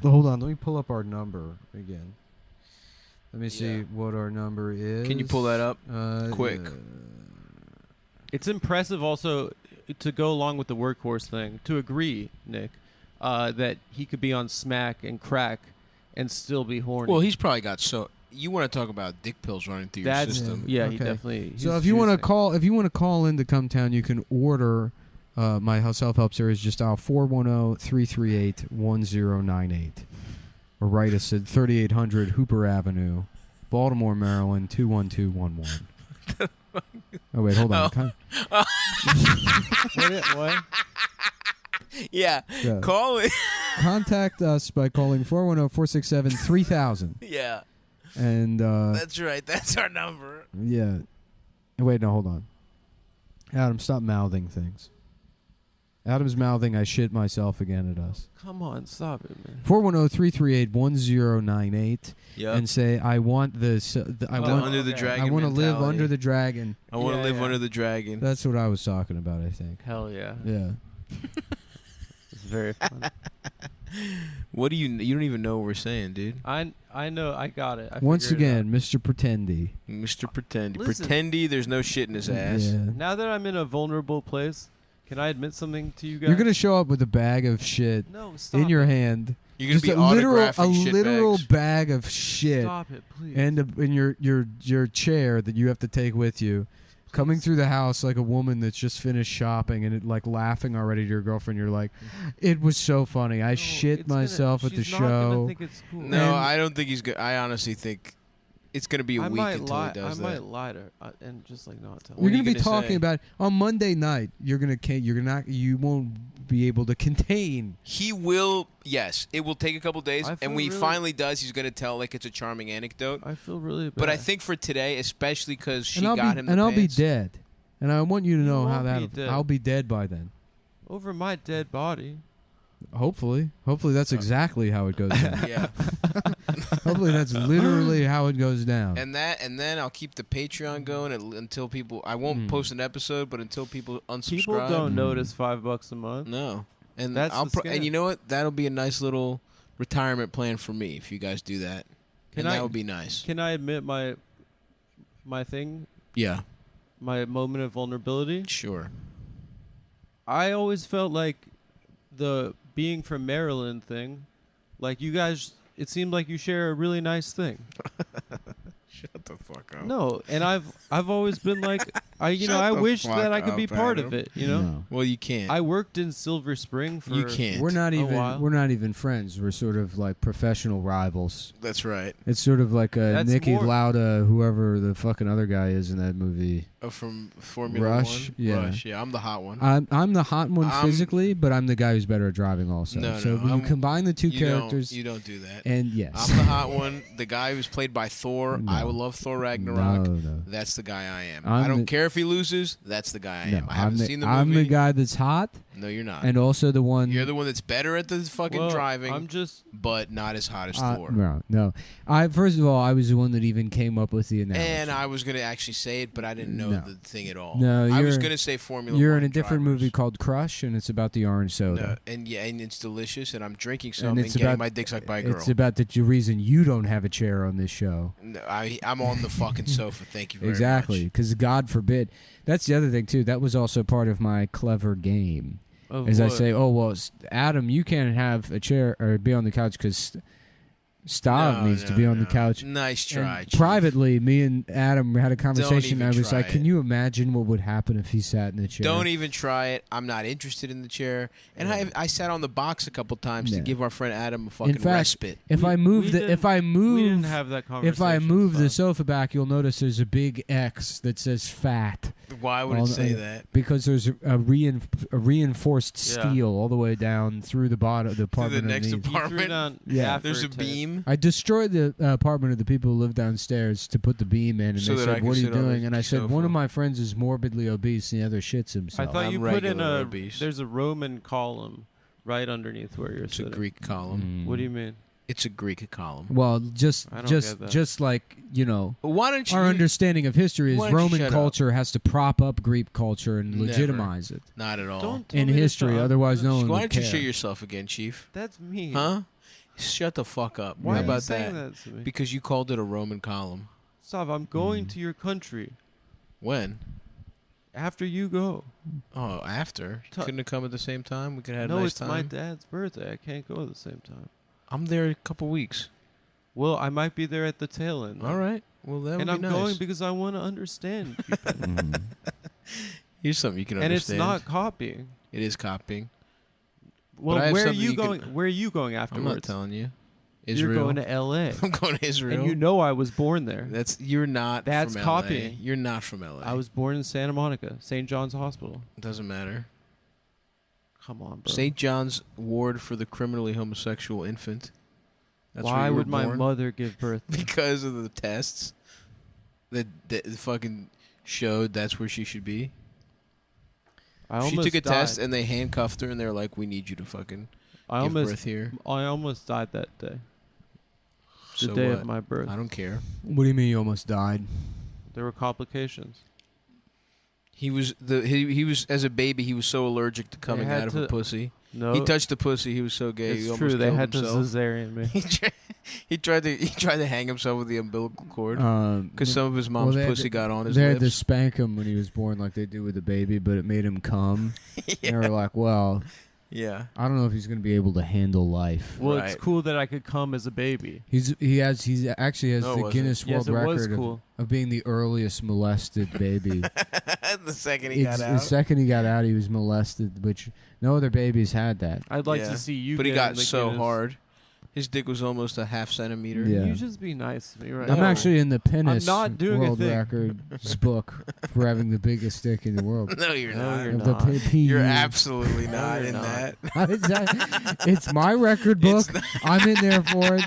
hold on, let me pull up our number again. Let me see Yeah. what our number is. Can you pull that up? Quick. It's impressive also to go along with the workhorse thing, to agree, Nick, that he could be on smack and crack and still be horny. Well, he's probably got so. You want to talk about dick pills running through your That's system? yeah, he Okay. definitely. So he's if you want to juicing. call, into Cumtown, you can order my self-help series. Just dial 410-338-1098, or write us at 3800 Hooper Avenue, Baltimore, Maryland 21211. Oh wait, hold on. What? Yeah. Yeah. Call it. Contact us by calling 410-467-3000. Yeah. And That's right. That's our number. yeah. Wait, no, hold on. Adam, stop mouthing things. Adam's mouthing I shit myself again at us. Come on, stop it, man. 410-338-1098 Yeah. and say I want this I want under the okay. dragon. I want to live mentality. under the dragon. I want to Yeah, live yeah. under the dragon. That's what I was talking about, I think. Hell yeah, Yeah. it's very fun. What do you? You don't even know what we're saying, dude. I know, I got it. I Once figured it again, Mr. Pretendy. Mr. Pretendy. Listen. Pretendy. There's no shit in his ass. Yeah. out. Now that I'm in a vulnerable place, can I admit something to you guys? You're going to show up with a bag of shit no stop in your it. hand You're gonna just be a literal autographing shit bags. bag of shit, Stop it, please. and in your chair that you have to take with you. Coming through the house like a woman that's just finished shopping and like laughing already to your girlfriend. You're like, it was so funny. I shit myself at the she's not gonna show. think it's cool. No, I don't think he's good. I honestly think it's gonna be a week until he does that. I might lie to her and just like not tell her. You're What are gonna you be gonna talking say? about it. On Monday night. You won't be able to contain. He will. Yes, it will take a couple days, I feel and when he really- finally does, he's gonna tell like it's a charming anecdote. I feel really bad. But I think for today, especially because she and got him the I'll be pants, dead. And I want you to know You how won't that. be dead. I'll be dead by then. over my dead body. Hopefully that's exactly how it goes down. Yeah, Hopefully that's literally how it goes down. and then I'll keep the Patreon going until people. I won't post an episode, but until people unsubscribe. People don't notice $5 a month. No, and That's I'll the and scam. you know what? That'll be a nice little retirement plan for me if you guys do that. Can and I- that would be nice. Can I admit my thing, Yeah, my moment of vulnerability? sure. I always felt like the being from Maryland thing, like you guys, it seemed like you share a really nice thing. Shut the fuck up. No, and I've always been like, I Shut the wish fuck that I could be up, part Adam. of it. You know, No. Well, you can't. I worked in Silver Spring for. You can't. We're not a while. even friends. We're sort of like professional rivals. That's right. It's sort of like That's Nicky more- Lauda, whoever the fucking other guy is in that movie. Oh, from Formula Rush, One. yeah. Rush, yeah. I'm the hot one. I'm the hot one I'm- physically, but I'm the guy who's better at driving also. No, so no, when I'm- you combine the two you characters, you don't do that. and yes, I'm the hot one. The guy who's played by Thor. No. I would love Thor Ragnarok. No. That's the guy I am. I'm I don't the- care if he loses. That's the guy I No, am. I haven't seen the movie. I'm the guy that's hot, No, you're not. and also the one. You're the one that's better at the fucking Well, driving, I'm just. but not as hot as Thor. No. First of all, I was the one that even came up with the analogy. And I was gonna actually say it, but I didn't know No. the thing at all. No, I was you're- gonna say Formula You're One in a different drivers. movie called Crush, and it's about the orange soda. No, and it's delicious, and I'm drinking some and, it's getting about- my dick sucked by a girl. It's about the reason you don't have a chair on this show. No, I'm on the fucking sofa. Thank you very Exactly, much. because God forbid. That's the other thing too. That was also part of my clever game. Of As I what? say, oh well, Adam, you can't have a chair or be on the couch because Stav needs to be on the couch. Nice try. And Chief. privately, me and Adam had a conversation. even I was try like, "Can it. you imagine what would happen if he sat in the chair?" Don't even try it. I'm not interested in the chair. And I sat on the box a couple times Yeah. to give our friend Adam a fucking In fact, respite. if We- I move we the, didn't- if I We move, didn't have that conversation. if I move the Bob. sofa back, you'll notice there's a big X that says "fat" Why would all it the- say that? because there's a reinforced Yeah. steel all the way down through the bottom, the To the apartment next underneath. You threw apartment. down Yeah. gaffer There's a tape. beam. I destroyed the apartment of the people who live downstairs to put the beam in, and So they that I said, can "What are you sit on the doing?" And I said, sofa. "One of my friends is morbidly obese, and the other shits I himself." thought I'm you put in regular a. obese. There's a Roman column right underneath where you're It's a sitting. Greek column. What do you mean? It's a Greek column. Well, just I don't just get that. just like But why don't you? our understanding of history is Why don't you Roman shut up? culture has to prop up Greek culture and Never. legitimize it Not at all. Don't tell in me to history. shut up. Otherwise, no one Why would don't you care. shit yourself again, Chief? That's me. Huh? Shut the fuck up. Why How are you about saying that? that to me? Because you called it a Roman column. Stop. I'm going to your country When? after you go. Oh, after. Tu- Couldn't have come at the same time. We could have had No, a nice it's time. my dad's birthday. I can't go at the same time. I'm there a couple weeks. Well, I might be there at the tail end. All right. Well, that would And be I'm nice. going because I want to understand people. Mhm. Here's something you can and it's understand. not copying. It is copying. Well, I have where are something you you can- going? Where are you going I'm afterwards? not telling you. Israel. You're going to L.A. I'm going to Israel. and you know I was born there. You're not. That's from copying. LA. You're not from LA. I was born in Santa Monica, St. John's Hospital. It doesn't matter. Come on, bro. St. John's ward for the criminally homosexual infant. That's where Why you were would my born. mother give birth? Because of the tests that fucking showed that's where she should be. I She almost took a died. test and they handcuffed her and they were like, "We need you to fucking I give almost, birth here." I almost died that day. The So day what? of my birth. I don't care. What do you mean you almost died? There were complications. He was he was as a baby. He was so allergic to coming had out of to- a pussy. No, He touched the pussy. He was so gay. it's he almost true. They killed had himself. to cesarean me. He tried to hang himself with the umbilical cord Because because some of his mom's they had pussy to- got on his they had to lips. spank him when he was born, like they do with the baby, but it made him come. Yeah. And they were like, "Well, Yeah. I don't know if he's going to be able to handle life. Well, Right. it's cool that I could come as a baby. He actually has No, the was Guinness Yes, World it was Record cool. of being the earliest molested baby. The second he got The out. second he got out, he was molested, which no other babies had that. I'd like Yeah. to see you. But he get got in the so Guinness. hard. His dick was almost a half centimeter. Yeah. You just be nice to me right I'm now. actually in the Guinness not doing a World thing. Records book for having the biggest dick in the world. No, you're No, not. you're Of the not. You're PU. absolutely not you're in not. that. It's my record book. It's I'm in there for it.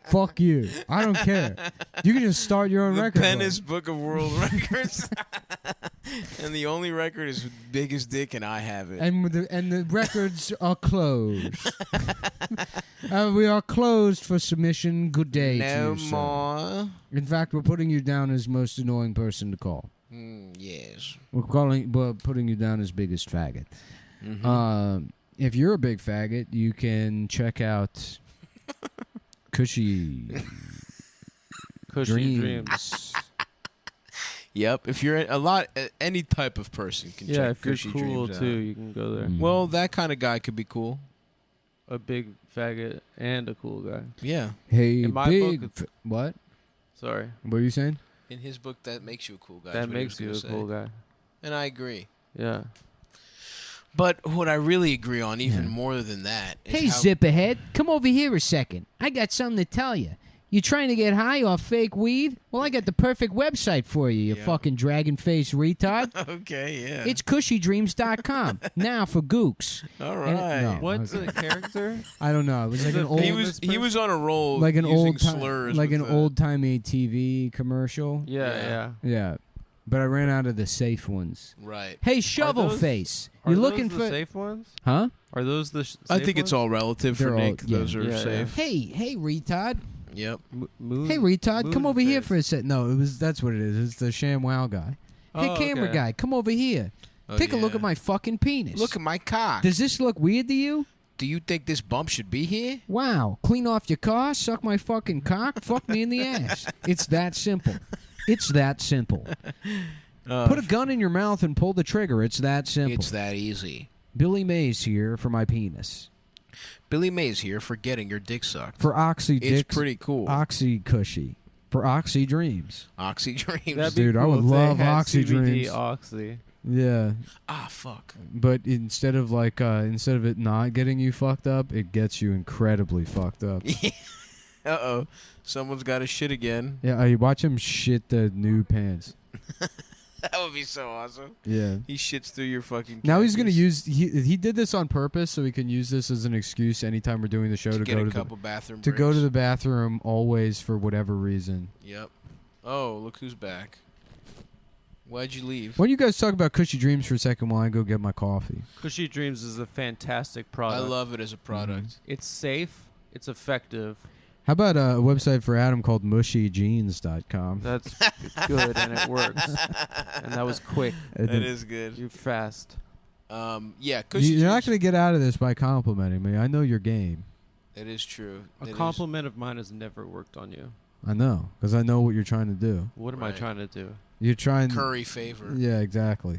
Fuck you. I don't care. You can just start your own The record book. Guinness Book of World Records. And the only record is biggest dick, and I have it. And the records are closed. We are closed for submission. Good day to No you, sir. more. In fact, we're putting you down as most annoying person to call. Yes. We're putting you down as biggest faggot. Mm-hmm. If you're a big faggot, you can check out Cushy Cushy dreams. Dreams. Yep. If you're any type of person can Yeah, check if you're Cushy cool Dreams too, out. you can go there. Mm. Well, that kind of guy could be cool. A big faggot and a cool guy. Yeah. Hey, In my big. book, What? Sorry, What are you saying? In his book, that makes you a cool guy. that is what he makes was you a gonna say. cool guy. And I agree. Yeah. But what I really agree on, even Yeah. more than that, is Hey, how Zipperhead, come over here a second. I got something to tell you. You trying to get high off fake weed? Well, I got the perfect website for you, you Yeah. fucking dragon-faced retard. Okay, yeah. It's cushydreams.com. Now for gooks. all and- right. no. What's Okay. the character? I don't know. It was like an old, He was on a roll, like an using old, slurs, like with an the- old timey TV commercial. Yeah, Yeah. yeah. Yeah, but I ran out of the safe ones. Right. Hey, shovel those- face. Are You those looking the for? safe ones? Huh? Are those the? I Safe think it's ones? all relative for They're all- Nick. yeah. Those are Yeah, safe. Hey, retard. Yep. Moon. Hey, retard, come Moon over here face. for a second. No, that's what it is. It's the ShamWow guy. Hey, Oh, camera okay. guy, come over here. Oh, Take a look yeah. at my fucking penis. Look at my cock. Does this look weird to you? Do you think this bump should be here? Wow, clean off your car, suck my fucking cock, fuck me in the ass. It's that simple. It's that simple. Put a gun in your mouth and pull the trigger. It's that simple. It's that easy. Billy Mays here for my penis. Billy Mays here for getting your dick sucked. For Oxy It's Dicks, pretty cool. Oxy Cushy. For Oxy Dreams. Oxy Dreams. That'd be Dude, I cool would if they love had Oxy CBD Dreams. Oxy. Yeah, Ah, fuck. but instead of it not getting you fucked up, it gets you incredibly fucked up. Uh-oh. Someone's got to shit again. Yeah, you watch him shit the new pants. That would be so awesome. Yeah. He shits through your fucking Now he's gonna khakis use. He did this on purpose so he can use this as an excuse anytime we're doing the show to to get go a to couple bathroom to go to breaks. the bathroom always for whatever reason. Yep. Oh, look who's back. Why'd you leave? Why don't you guys talk about Cushy Dreams for a second while I go get my coffee? Cushy Dreams is a fantastic I product. love it as a product. It's safe. It's effective. How about a website for Adam called mushyjeans.com? That's good and it works. And that was quick. That is good. You're fast. Yeah, Cushy You're not Dreams- going to get out of this by complimenting me. I know your game. It is true. A It is. compliment of mine has never worked on you. I know because I know what you're trying to do. What am I Right. trying to do? You're trying. Curry favor. Yeah, exactly.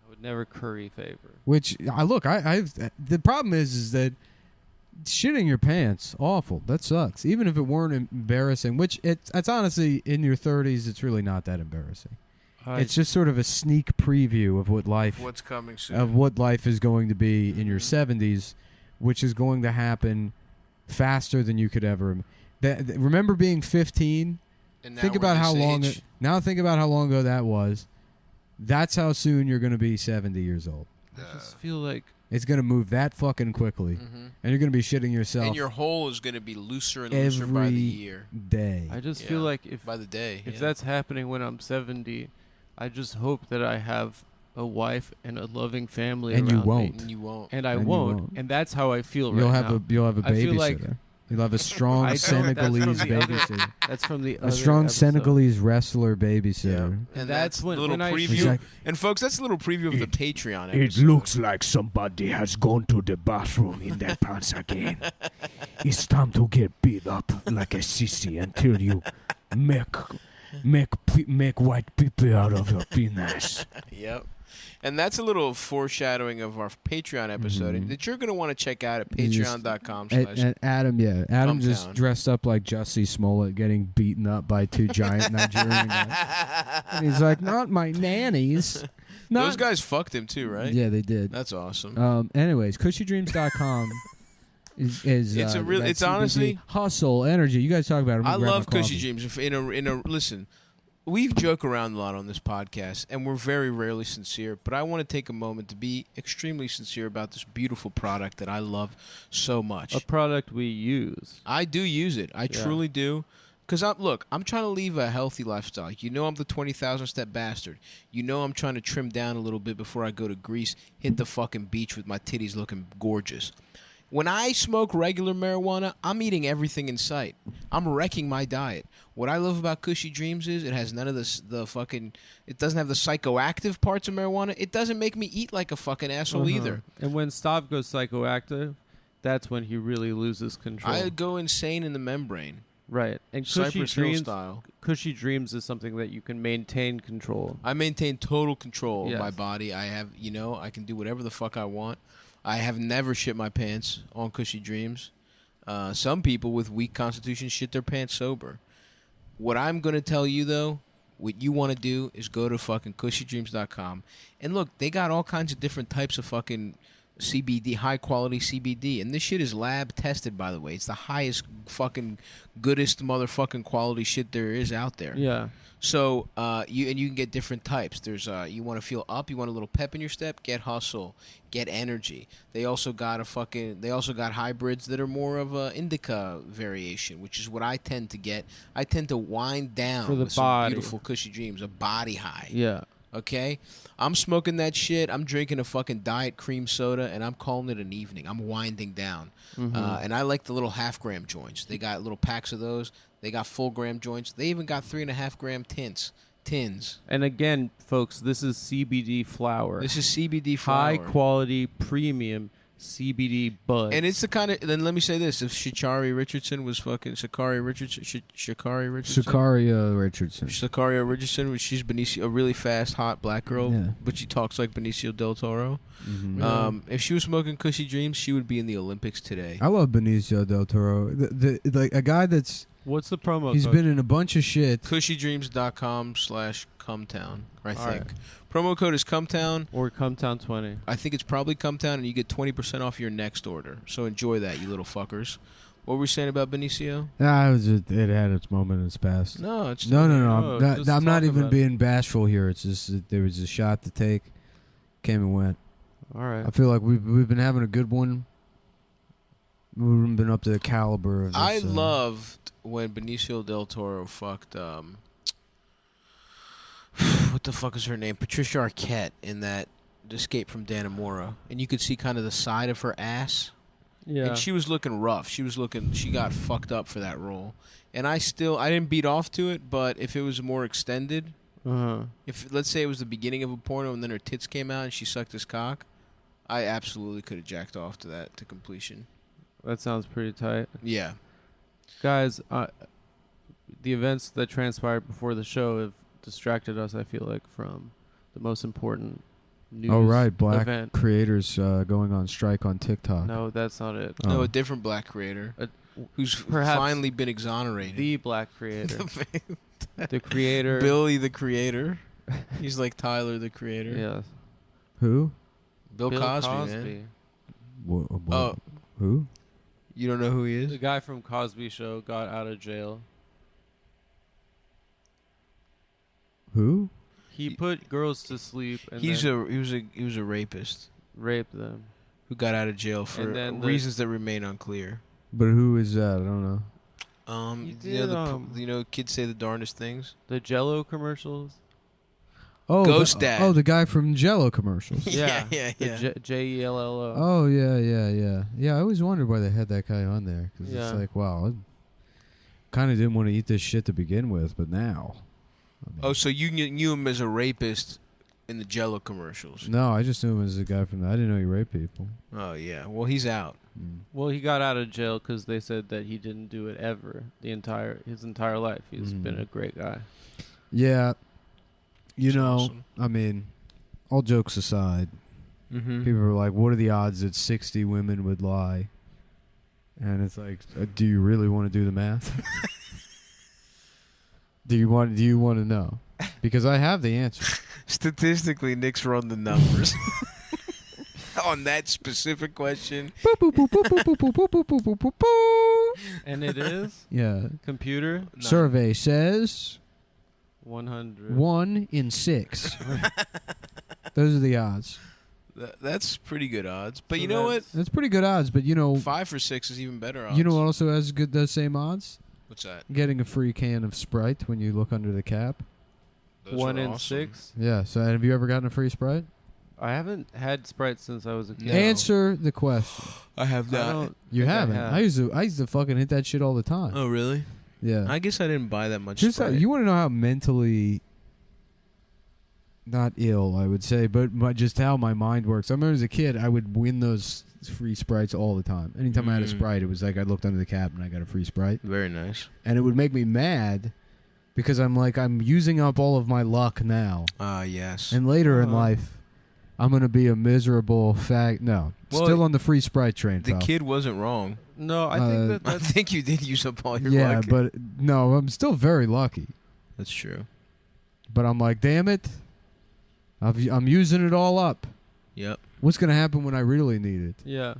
I would never curry favor. Which the problem is that shitting your pants awful. That sucks. Even if it weren't embarrassing, which it's honestly in your 30s, it's really not that embarrassing. It's just sort of a sneak preview of what What's coming soon? life is going to be in your 70s, which is going to happen faster than you could ever. Remember being 15? And now Think we're about how this long. age. Now think about how long ago that was. That's how soon you're going to be 70 years old. I just feel like It's going to move that fucking quickly, Mhm. and you're going to be shitting yourself And your hole is going to be looser and looser by the every year, day. I just Yeah. feel like if by the day. if yeah. that's happening when I'm 70, I just hope that I have a wife and a loving family And you around me. won't. And you won't. And I And you won't. won't. And that's how I feel You'll right have now. you'll have a I feel babysitter. like- You'll have a strong I don't- that's from Senegalese the other- babysitter. That's from the A other strong episode. Senegalese wrestler babysitter. Yeah. And that's that's when- a little when I- preview. He's like- And folks, that's a little preview of the Patreon It episode. looks like somebody has gone to the bathroom in their pants again. It's time to get beat up like a sissy until you make white people out of your penis. Yep. And that's a little foreshadowing of our Patreon episode that you're going to want to check out at patreon.com/. And Adam, Adam just Cumtown. dressed up like Jussie Smollett getting beaten up by two giant Nigerian guys. And he's like, not my nannies. Those guys fucked him too, right? Yeah, they did. That's awesome. Anyways, cushydreams.com is It's a real. that It's CBD honestly hustle, energy. You guys talk about it. I love Cushy Dreams. Listen, we joke around a lot on this podcast, and we're very rarely sincere. But I want to take a moment to be extremely sincere about this beautiful product that I love so much. A product we use. I do use it. I truly do. Because I'm trying to leave a healthy lifestyle. You know I'm the 20,000 step bastard. You know I'm trying to trim down a little bit before I go to Greece, hit the fucking beach with my titties looking gorgeous. When I smoke regular marijuana, I'm eating everything in sight. I'm wrecking my diet. What I love about Cushy Dreams is it has none of it doesn't have the psychoactive parts of marijuana. It doesn't make me eat like a fucking asshole either. And when Stav goes psychoactive, that's when he really loses control. I go insane in the membrane. Right. And Cushy Cypress Hill Dreams, style. Cushy Dreams is something that you can maintain control. I maintain total control Yes. of my body. I have, I can do whatever the fuck I want. I have never shit my pants on Cushy Dreams. Some people with weak constitution shit their pants sober. What I'm going to tell you, though, what you want to do is go to fucking cushydreams.com. And look, they got all kinds of different types of fucking CBD, high quality CBD. And this shit is lab tested, by the way. It's the highest fucking goodest motherfucking quality shit there is out there. Yeah. So you can get different types. There's you want to feel up, you want a little pep in your step, get hustle, get energy. They also got hybrids that are more of a indica variation, which is what I tend to get. I tend to wind down For the with body. some beautiful Cushy Dreams, a body high. Yeah. Okay? I'm smoking that shit. I'm drinking a fucking diet cream soda, and I'm calling it an evening. I'm winding down. And I like the little half-gram joints. They got little packs of those. They got full-gram joints. They even got 3.5-gram tins. And again, folks, this is CBD flower. This is CBD flower. High quality, premium CBD bud. And it's the kind of... Then let me say this. If Sha'Carri Richardson was fucking... Sha'Carri Richardson? Sicario Richardson. Sicario Richardson, she's Benicio, a really fast, hot black girl, Yeah. but she talks like Benicio del Toro. Mm-hmm. If she was smoking Cushy Dreams, she would be in the Olympics today. I love Benicio del Toro. Like a guy that's... What's the promo He's code? been in a bunch of shit. cushydreams.com/Cumtown, I think. All right. Promo code is Cumtown. Or Cumtown 20. I think it's probably Cumtown, and you get 20% off your next order. So enjoy that, you little fuckers. What were we saying about Benicio? It had its moment in its past. No, it's No. No, just I'm not talk even about being bashful here. It's just that there was a shot to take. Came and went. All right. I feel like we've been having a good one. We haven't been up to the caliber of this. I loved when Benicio del Toro fucked what the fuck is her name? Patricia Arquette in that Escape from Dannemora, and you could see kind of the side of her ass. Yeah. And she was looking rough. She got fucked up for that role. And I didn't beat off to it, but if it was more extended, if let's say it was the beginning of a porno and then her tits came out and she sucked his cock, I absolutely could have jacked off to that to completion. That sounds pretty tight. Yeah. Guys, the events that transpired before the show have distracted us, I feel like, from the most important news Oh right, black event. creators going on strike on TikTok. No, that's not it. No, Oh. a different black creator who's perhaps finally been exonerated. The black creator. The creator. Billy the creator. He's like Tyler the creator. Yes. Who? Bill Cosby, man. Oh. Who? You don't know who he The is? guy from Cosby Show got out of jail. Who? He put girls to sleep and He then was a rapist raped them. who got out of jail for And then reasons that remain unclear. But who is that? I don't know. Kids say the darndest things. The Jello commercials. Oh, Ghost Dad. Oh, the guy from Jello commercials. Yeah. The Jello. Oh yeah. Yeah, I always wondered why they had that guy on there because Yeah. it's like, wow, I kind of didn't want to eat this shit to begin with, but now. I mean, Oh, so you knew him as a rapist in the Jello commercials? no, I just knew him as a guy from. I didn't know he raped people. Oh yeah. Well, he's out. Well, he got out of jail because they said that he didn't do it ever his entire life. He's been a great guy. Yeah, you That's know, awesome. I mean, all jokes aside, people are like, what are the odds that 60 women would lie? And it's like, do you really want to do the math? Do you want to know? Because I have the answer. Statistically, Nick's run the numbers on that specific question. And it is? Yeah. Computer? Survey says 100. 1 in 6. Those are the odds. That's pretty good odds. But So you know what? That's pretty good odds, but 5 for 6 is even better odds. You know what also has the same odds? What's that? Getting a free can of Sprite when you look under the cap. Those 1 are in awesome. 6? Yeah, so have you ever gotten a free Sprite? I haven't had Sprite since I was a kid. No. Answer the question. I have I not. don't You think I haven't. have. I used to fucking hit that shit all the time. Oh, really? Yeah. I guess I didn't buy that much Just Sprite. you want to know how mentally not ill, I would say, but just how my mind works. I remember as a kid, I would win those free Sprites all the time. Anytime I had a Sprite, it was like I looked under the cap and I got a free Sprite. Very nice. And it would make me mad because I'm like, I'm using up all of my luck now. Ah, yes. And later in life, I'm going to be a miserable No. Well, Still on the free Sprite train, the pal. kid wasn't wrong. No, I think I that's... think you did use up all your Yeah, luck. but no, I'm still very lucky. That's true. But I'm like, damn it. I'm using it all up. Yep. What's going to happen when I really need it? Yeah.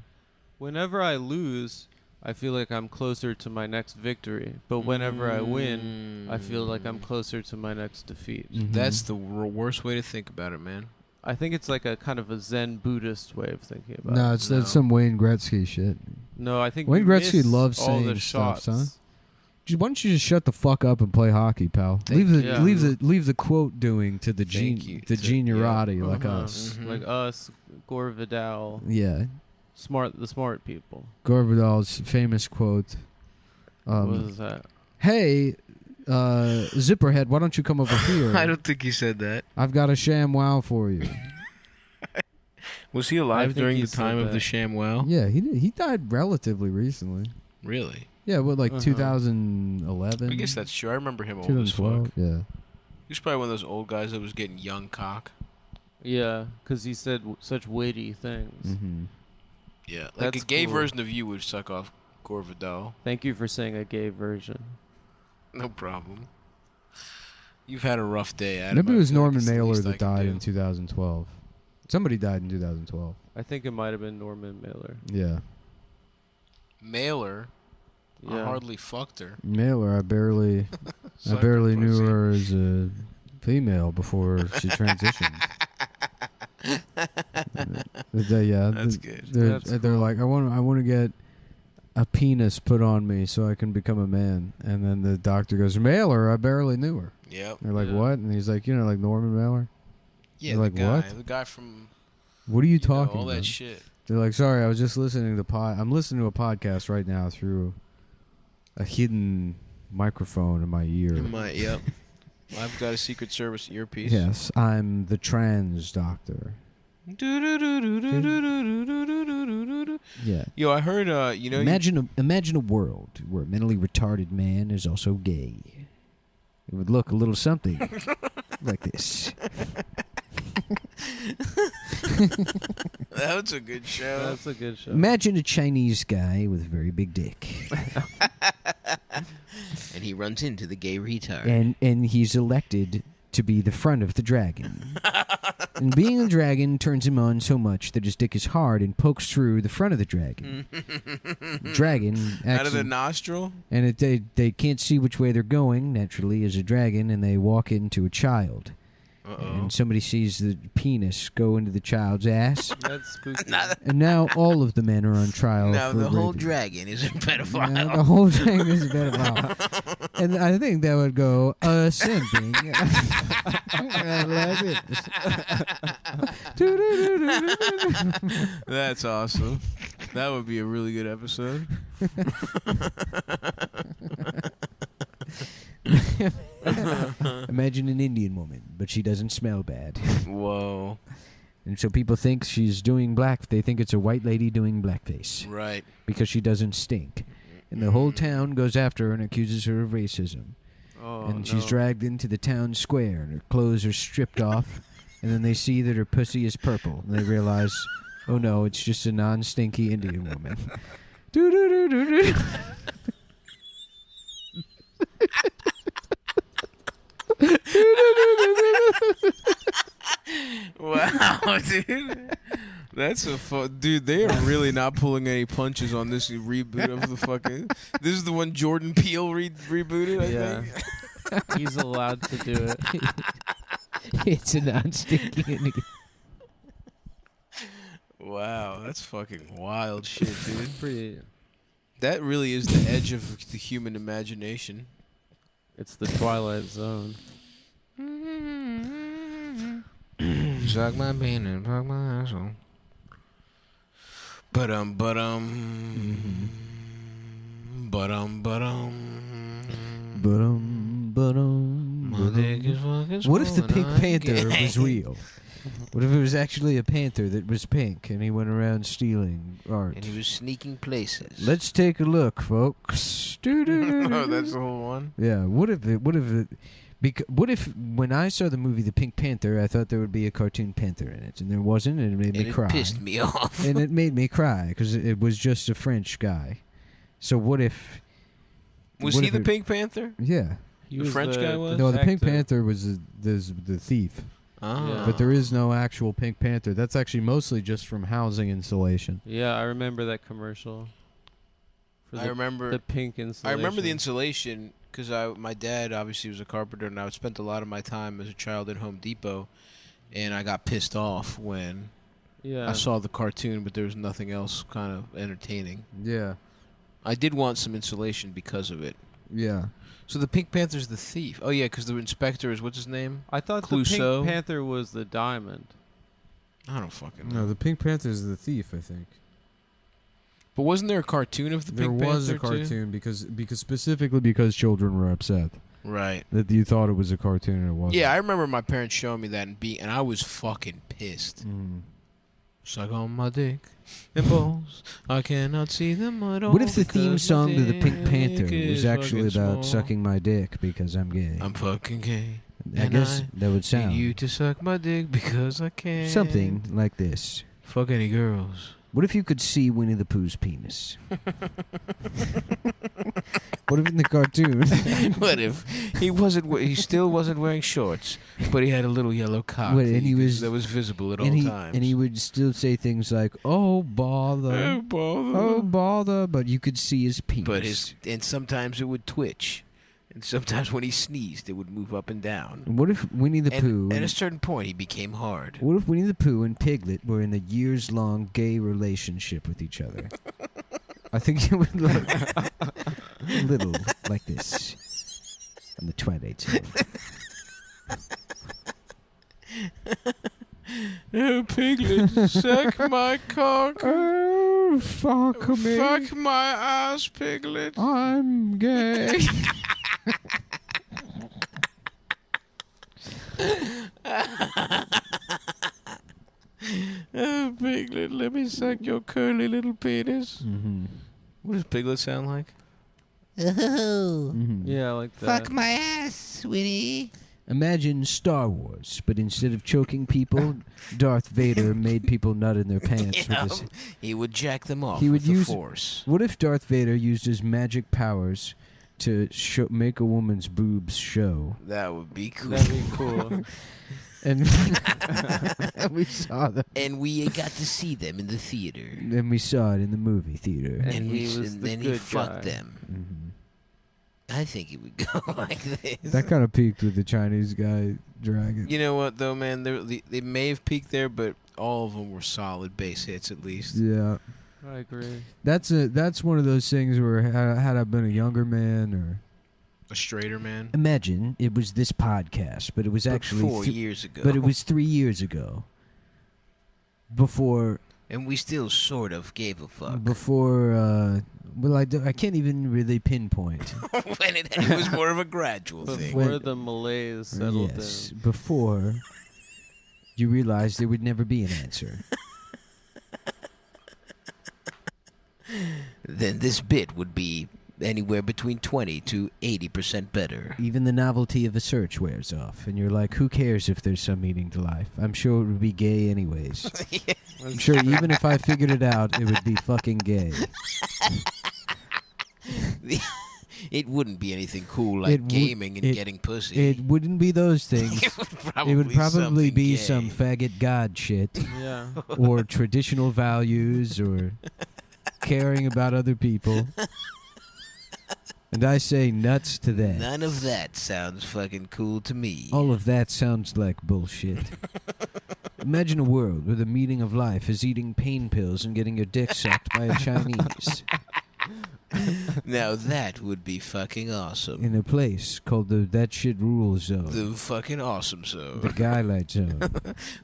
Whenever I lose, I feel like I'm closer to my next victory. But whenever I win, I feel like I'm closer to my next defeat. Mhm. That's the worst way to think about it, man. I think it's like a kind of a Zen Buddhist way of thinking about No, it. it's that's some Wayne Gretzky shit. No, I think Wayne we Gretzky miss loves all the saying stuff, shots. son. Why don't you just shut the fuck up and play hockey, pal? Thank Leave the quote doing to the Thank you. geniurati like Uh-huh. us. Mhm. Like us, Gore Vidal, Yeah, the smart people. Gore Vidal's famous quote. What was that? Hey, Zipperhead, why don't you come over here? I don't think he said that. I've got a sham wow for you. Was he I alive think during he the said time of that. the ShamWow? Yeah, he died relatively recently. Really? Yeah, what, like Uh-huh. 2011? I guess that's true. I remember him old as 2012. fuck. Yeah. He was probably one of those old guys that was getting young cock. Yeah, because he said such witty things. Mm-hmm. Yeah. Like That's a gay cool. version of you would suck off Gore Vidal. Thank you for saying a gay version. No problem. You've had a rough day, Adam. Maybe it I was feel like Norman it's the Mailer least I that can died do. in 2012. Somebody died in 2012. I think it might have been Norman Mailer. Yeah. Mailer? I Yeah. hardly fucked her. Mailer, I barely Sucked her knew pussy. her as a female before she transitioned. That's good. They're like, I want to get a penis put on me so I can become a man. And then the doctor goes, Mailer, I barely knew her. Yep. They're like, Yeah. what? And he's like, like Norman Mailer? Yeah, You're like, the guy. what? The guy from What are you you know, talking all about? that shit. They're like, sorry, I was just listening to I'm listening to a podcast right now through a hidden microphone in my ear. Yep. I've got a Secret Service earpiece. Yes, I'm the trans doctor. Yeah. Yo, I heard, Imagine a world where a mentally retarded man is also gay. It would look a little something like this. that was a good show. That's a good show. Imagine a Chinese guy with a very big dick, And he runs into the gay retard. and he's elected to be the front of the dragon. And being a dragon turns him on so much that his dick is hard and pokes through the front of the dragon. Dragon Out of the actually, nostril? and they can't see which way they're going naturally as a dragon, and they walk into a child. Uh-oh. And somebody sees the penis go into the child's ass, That's spooky. and now all of the men are on trial. Now for the whole raping. dragon is a pedophile. Now the whole thing is a pedophile. And I think that would go ascending. That's awesome. That would be a really good episode. Imagine an Indian woman, but she doesn't smell bad. Whoa. And so people think she's doing black. They think it's a white lady doing blackface Right. because she doesn't stink. And the whole town goes after her and accuses her of racism. Oh, And she's no. dragged into the town square, and her clothes are stripped off, and then they see that her pussy is purple, and they realize, oh no, it's just a non-stinky Indian woman. Do-do-do-do-do. Wow, dude. That's dude. They are really not pulling any punches on this reboot of the fucking. This is the one Jordan Peele rebooted. I think. He's allowed to do it. It's a non-stinky Indian. Wow, that's fucking wild shit, dude. Pretty. That really is the edge of the human imagination. It's the Twilight Zone. Suck my bean and fuck my asshole. But my dick is fucking What if the swollen, Pink I'm Panther gay. was real? What if it was actually a panther that was pink and he went around stealing art? And he was sneaking places. Let's take a look, folks. Oh, that's the whole one. Yeah. What if when I saw the movie The Pink Panther, I thought there would be a cartoon panther in it, and there wasn't, and it made me And cry. it pissed me off. And it made me cry because it was just a French guy. So what if? Was what he if the it- Pink Panther? Yeah. He The was French guy was? No, the Pink actor. Panther was the thief. Oh. Yeah. But there is no actual Pink Panther. That's actually mostly just from housing insulation. Yeah, I remember that commercial. For I remember. the pink insulation. I remember the insulation because my dad obviously was a carpenter, and I spent a lot of my time as a child at Home Depot, and I got pissed off when Yeah. I saw the cartoon, but there was nothing else kind of entertaining. Yeah. I did want some insulation because of it. Yeah. So the Pink Panther's the thief. Oh yeah, because the inspector is what's his name? I thought the Clouseau. Pink Panther was the diamond. I don't fucking know. No, the Pink Panther is the thief, I think. But wasn't there a cartoon of the There Pink was a Panther too? cartoon because specifically because children were upset Right. that you thought it was a cartoon and it wasn't. Yeah, I remember my parents showing me that and I was fucking pissed. Mm. Suck on my dick and balls. I cannot see them at all. What if the theme because my song to the Pink dick Panther was is actually fucking about small. sucking my dick because I'm gay? I'm fucking gay. I and guess I that would Need sound you to suck my dick because I can. something like this. Fuck any girls. What if you could see Winnie the Pooh's penis? What if in the cartoon? What if he still wasn't wearing shorts, but he had a little yellow cock Wait, and he was- that was visible at all and times. he would still say things like, "Oh bother, Oh, bother. oh bother," but you could see his penis. And sometimes it would twitch, and sometimes when he sneezed, it would move up and down. What if Winnie the Pooh? And at a certain point, he became hard. What if Winnie the Pooh and Piglet were in a years-long gay relationship with each other? I think it would look a little like this on the Twilight Zone. Oh, Piglet, suck my cock. Oh, fuck me. Fuck my ass, Piglet. I'm gay. Oh, Piglet, let me suck your curly little penis. Mm-hmm. What does Piglet sound like? Mm-hmm. Yeah, like that. my ass, Winnie. Imagine Star Wars, but instead of choking people, Darth Vader made people nut in their pants with his. He would jack them off He would with the use- force. What if Darth Vader used his magic powers to make a woman's boobs show? That would be cool. That'd be cool. And we saw them. And we got to see them in the theater. And we saw it in the movie theater. And he was the then he good fucked guy. them. Mhm. I think it would go like this. That kind of peaked with the Chinese guy dragging. You know what, though, man? They may have peaked there, but all of them were solid base hits, at least. Yeah, I agree. that's one of those things where had I been a younger man or A straighter man. Imagine it was this podcast, but it was actually 4 years ago. but it was 3 years ago. Before And we still sort of gave a fuck. well, I can't even really pinpoint. When it was more of a gradual thing. Before the malaise settled Yes, in. before you realized there would never be an answer. Then this bit would be anywhere between 20 to 80% better. Even the novelty of a search wears off, and you're like, who cares if there's some meaning to life? I'm sure it would be gay anyways. I'm sure even if I figured it out, it would be fucking gay. It wouldn't be anything cool like gaming and getting pussy. It wouldn't be those things. It would probably be gay. some faggot god shit. Yeah. Or traditional values, or caring about other people. And I say nuts to that. None of that sounds fucking cool to me. All of that sounds like bullshit. Imagine a world where the meaning of life is eating pain pills and getting your dick sucked by a Chinese. Now that would be fucking awesome. In a place called the That Shit Rules Zone. The fucking awesome zone. The Guy-Light Zone.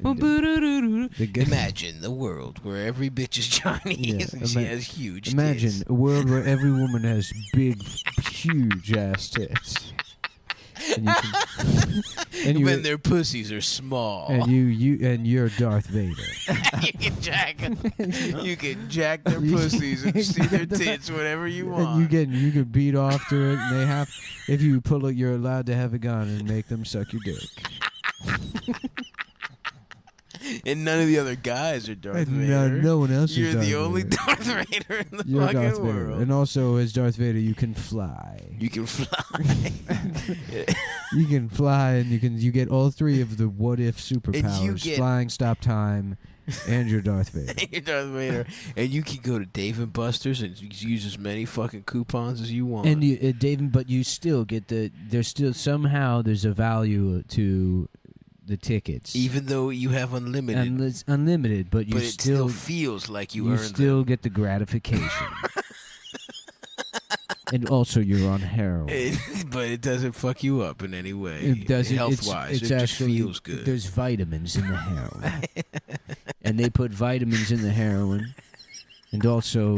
Imagine the world where every bitch is Chinese and she has huge Imagine tits. a world where every woman has big, huge ass tits. And you can, when their pussies are small. and you're Darth Vader. you can jack their pussies and see their tits whenever you want. And you can beat off to it, and they have, if you pull it, you're allowed to have a gun and make them suck your dick. And none of the other guys are Darth And Vader. no one else You're is Darth the only Vader. Darth Vader in the You're fucking Darth Vader. world. And also, as Darth Vader, you can fly. You can fly. You can fly, and you get all three of the what if superpowers: get- flying, stop time, and you're Darth Vader. You're Darth Vader. And you can go to Dave & Buster's and use as many fucking coupons as you want. And you, Dave, but you still get there's a value to the tickets, even though you have unlimited. and it's unlimited, but you but it still feels like you earned still get the gratification. And also, you're on heroin. but it doesn't fuck you up in any way. It doesn't. Health-wise, it's it just actually, feels good. There's vitamins in the heroin, and they put vitamins in the heroin, and also,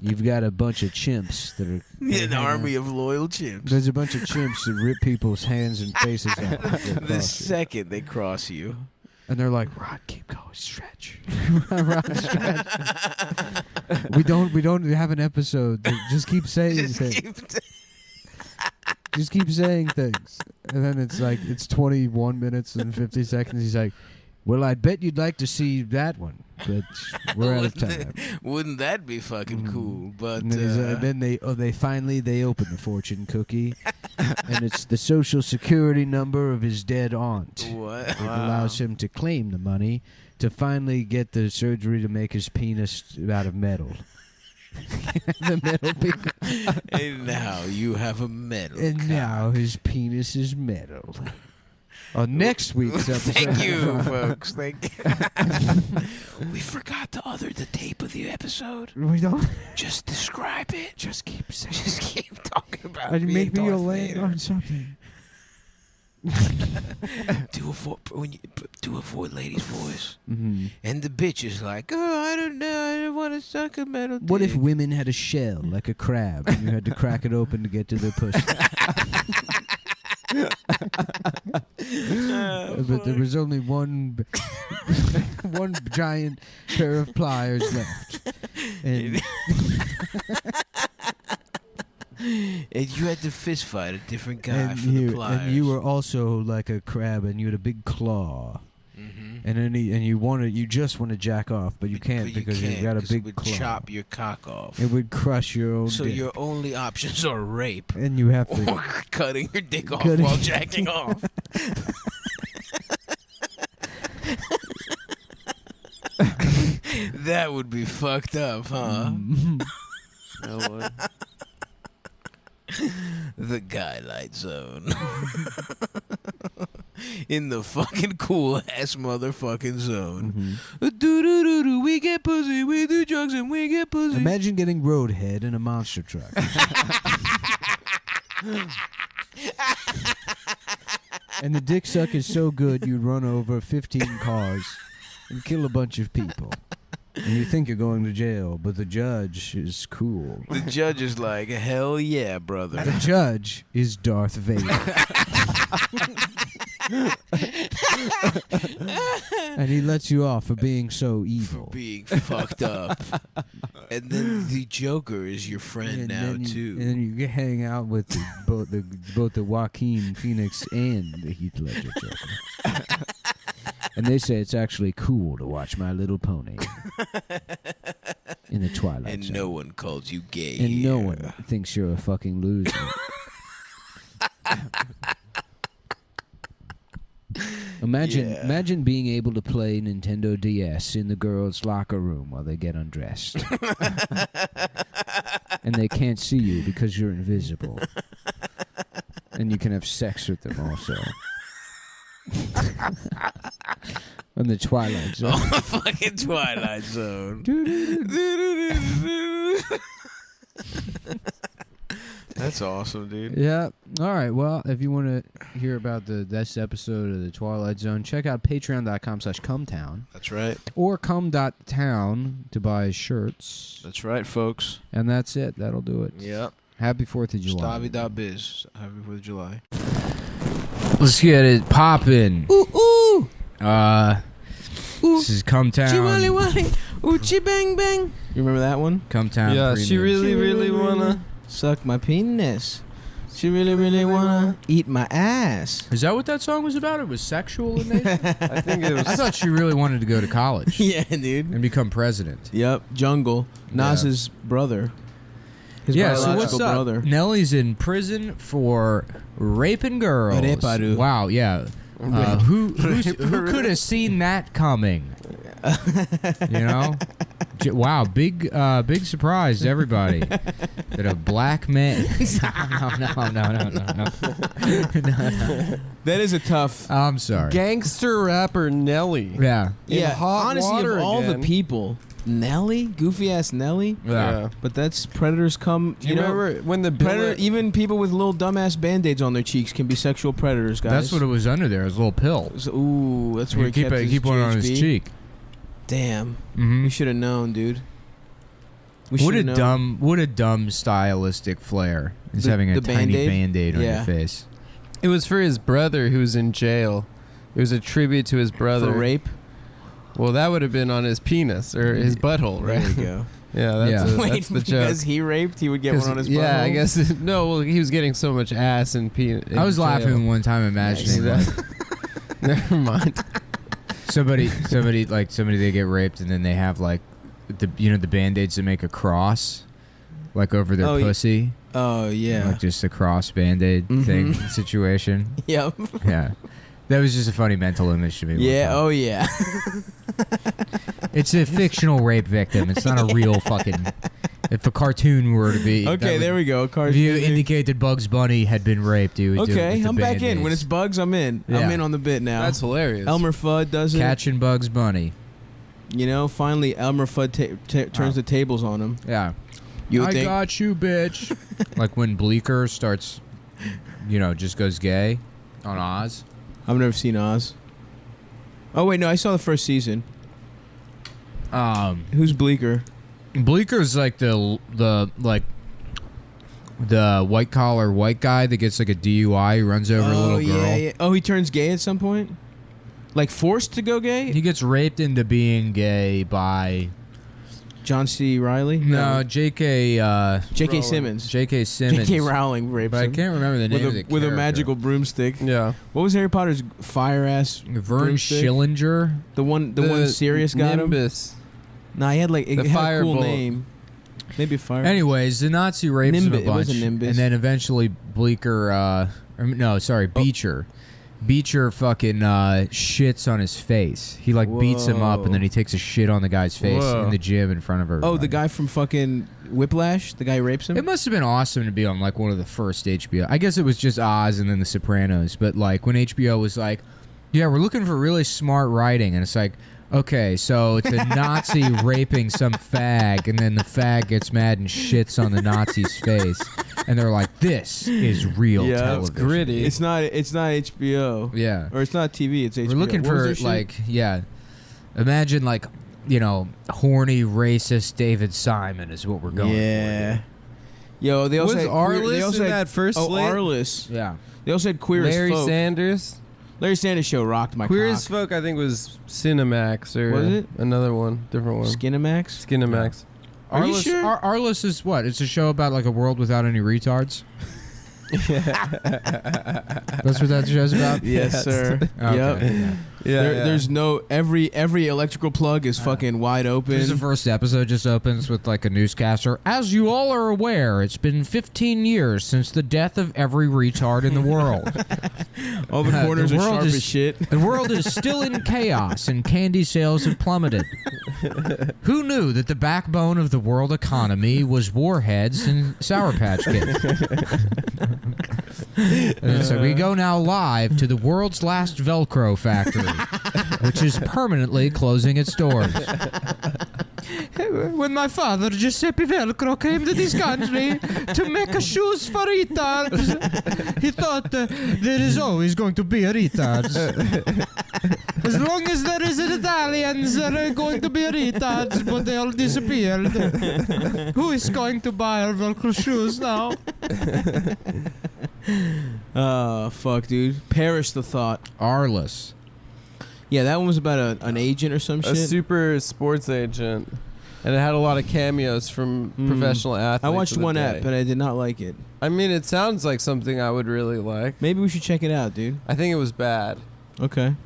you've got a bunch of chimps that are An army of loyal chimps. There's a bunch of chimps that rip people's hands and faces off. The second they cross you. And they're like, Rod, keep going, stretch. Rod, stretch. we don't have an episode. Just keep saying things. Just keep saying things. And then it's like, it's 21 minutes and 50 seconds. He's like, well, I bet you'd like to see that one, but we're out of time. Wouldn't that be fucking cool? But And then they finally open the fortune cookie, and it's the social security number of his dead aunt. what? It allows him to claim the money to finally get the surgery to make his penis out of metal. The metal penis. And now you have a medal. And now his penis is metal. On next week's episode. Thank you, folks. Thank you. We forgot to other the tape of the episode. We don't. Just describe it. Just keep saying. Just keep talking about And being maybe Darth you'll land Vader. on something. Do a lady's voice. Mm-hmm. And the bitch is like, oh, I don't know. I don't want to suck a metal dick. What if women had a shell like a crab and you had to crack it open to get to their pussy? But there was only one giant pair of pliers left, and And you had to fist fight a different guy for the pliers. and you were also like a crab, and you had a big claw, and you just want to jack off, but you can't because you've got a big it would claw. chop your cock off. It would crush your own. So dick. your only options are rape and you have to. or cutting your dick off Cutting- while jacking off. That would be fucked up, huh? That would. The Guy-Light Zone. In the fucking cool ass motherfucking zone. Do-do-do-do, we get pussy, we do drugs and we get pussy. Imagine getting roadhead in a monster truck. And the dick suck is so good you'd run over 15 cars and kill a bunch of people. And you think you're going to jail, but the judge is cool. The judge is like, hell yeah, brother. The judge is Darth Vader. And he lets you off for being so evil. Being fucked up. And then the Joker is your friend now too. And then you hang out with both the Joaquin Phoenix and the Heath Ledger Joker. And they say it's actually cool to watch My Little Pony in the Twilight And Zone. no one calls you gay. And here. no one thinks you're a fucking loser. Imagine being able to play Nintendo DS in the girls' locker room while they get undressed. And they can't see you because you're invisible. And you can have sex with them also. On the Twilight Zone. Oh, the fucking Twilight Zone. That's awesome, dude. Yeah. All right. Well, if you want to hear about this episode of the Twilight Zone, check out patreon.com/Cumtown. That's right. Or cum.town to buy shirts. That's right, folks. And that's it. That'll do it. Yep. Happy 4th of July. Stavi.biz. Happy 4th of July. Let's get it poppin'. Ooh, ooh. This is Cumtown. Chiwali wali. Oochie bang bang. You remember that one? Cumtown. Yeah, she Premium. really wanna. Suck my penis. She really wanna eat my ass. Is that what that song was about? It was sexual in nature? I think it was. I thought she really wanted to go to college Yeah, dude. and become president. Yep. Jungle. Nas's brother. His Yeah, so biological what's up? brother. Nellie's in prison for raping girls. Reparu. Wow, yeah. Who could have seen that coming? You know? Wow, big surprise to everybody that a black man. No. That is a tough. I'm sorry. Gangster rapper Nelly. Yeah. In hot honestly, water of all again. the people, Nelly, goofy ass Nelly. Yeah. But that's predators come. Do you know, remember when the predator? billet- Even people with little dumbass band-aids on their cheeks can be sexual predators, guys. That's what it was under there. It was a little pill. So, ooh, that's where he keep kept his keep one on his GHB. cheek. Damn, Mm-hmm. we should have known, dude. We What a shoulda known. dumb stylistic flair is The- having a the tiny Band-Aid? Band-Aid on Yeah. your face. It was for his brother who was in jail. It was a tribute to his brother. For rape. Well, that would have been on his penis or his butthole, right? There you go. Yeah, that's, Yeah. that's Wait, the joke. because he raped, he would get 'Cause- one on his yeah, butthole? I guess. No, well, he was getting so much ass and penis. I was laughing one time imagining Nice. like, Never mind. somebody they get raped and then they have like the Band-Aids that make a cross like over their Oh, pussy. Oh, yeah. Like just a cross Band-Aid thing situation. Yep. Yeah. That was just a funny mental image to me. one Yeah, time. oh, yeah. It's a fictional rape victim. It's not a real fucking. If a cartoon were to be. Okay, there we go. If you indicate that Bugs Bunny had been raped, you would do it Okay, with the I'm back in. Band-Aids. When it's bugs, I'm in. Yeah. I'm in on the bit now. That's hilarious. Elmer Fudd does it. Catching Bugs Bunny. You know, finally Elmer Fudd turns the tables on him. Yeah. You would I think. got you, bitch. Like when Bleecker starts, just goes gay on Oz. I've never seen Oz. Oh wait, no, I saw the first season. Who's Bleecker? Bleeker's like the white collar white guy that gets like a DUI, who runs over a little girl. Yeah. Oh, he turns gay at some point? Like forced to go gay? He gets raped into being gay by John C. Riley? no J.K. J.K. Simmons. J.K. Simmons. J.K. Rowling rapes But I him. can't remember the name of the with a character. magical broomstick. Yeah. What was Harry Potter's fire ass Vern broomstick? Schillinger. The one Sirius got him? Nimbus. Nah, he had like The it had a fire cool bullet. name. Maybe a fire. Anyways, the Nazi rapes him a It was bunch, a Nimbus. and then eventually Beecher fucking shits on his face. He like beats him up, and then he takes a shit on the guy's face Whoa. in the gym in front of everybody. Oh, the guy from fucking Whiplash? The guy who rapes him? It must have been awesome to be on like one of the first HBO. I guess it was just Oz and then The Sopranos, but like when HBO was like, "Yeah, we're looking for really smart writing," and it's like, okay, so it's a Nazi raping some fag, and then the fag gets mad and shits on the Nazi's face, and they're like, "This is real Yeah, it's television." Gritty. It's not HBO. Yeah, Or it's not TV, it's HBO. we're looking What was for their shit? like, yeah. Imagine like, horny racist David Simon is what we're going Yeah. Yo, they also Was had queer, Arliss they also in had, that first Oh, slate? Arliss. for. Yeah. They also had Queer Larry as Folk. Sanders. Larry Sanders show rocked my Queer cock. as Folk, I think, was Cinemax or Was it? another one, different one. Skinamax? Skinemax. Are you Arliss, sure? Arliss is what? It's a show about like a world without any retards. That's what that show's about. Yes, sir. Okay. Yep. Yeah, There's no every electrical plug is fucking wide open. The first episode just opens with like a newscaster. As you all are aware, it's been 15 years since the death of every retard in the world. All the corners the are world sharp is- as shit. The world is still in chaos and candy sales have plummeted. Who knew that the backbone of the world economy was warheads and Sour Patch Kids? And so we go now live to the world's last Velcro factory, which is permanently closing its doors. When my father, Giuseppe Velcro, came to this country to make shoes for retards, he thought there is always going to be a retards. As long as there is an Italians, there are going to be a retards, but they all disappeared. Who is going to buy our Velcro shoes now? Oh, fuck, dude. Perish the thought. Arliss. Yeah, that one was about an agent or some A shit. super sports agent, and it had a lot of cameos from professional athletes. I watched of the one day. app, but I did not like it. I mean, it sounds like something I would really like. Maybe we should check it out, dude. I think it was bad. Okay.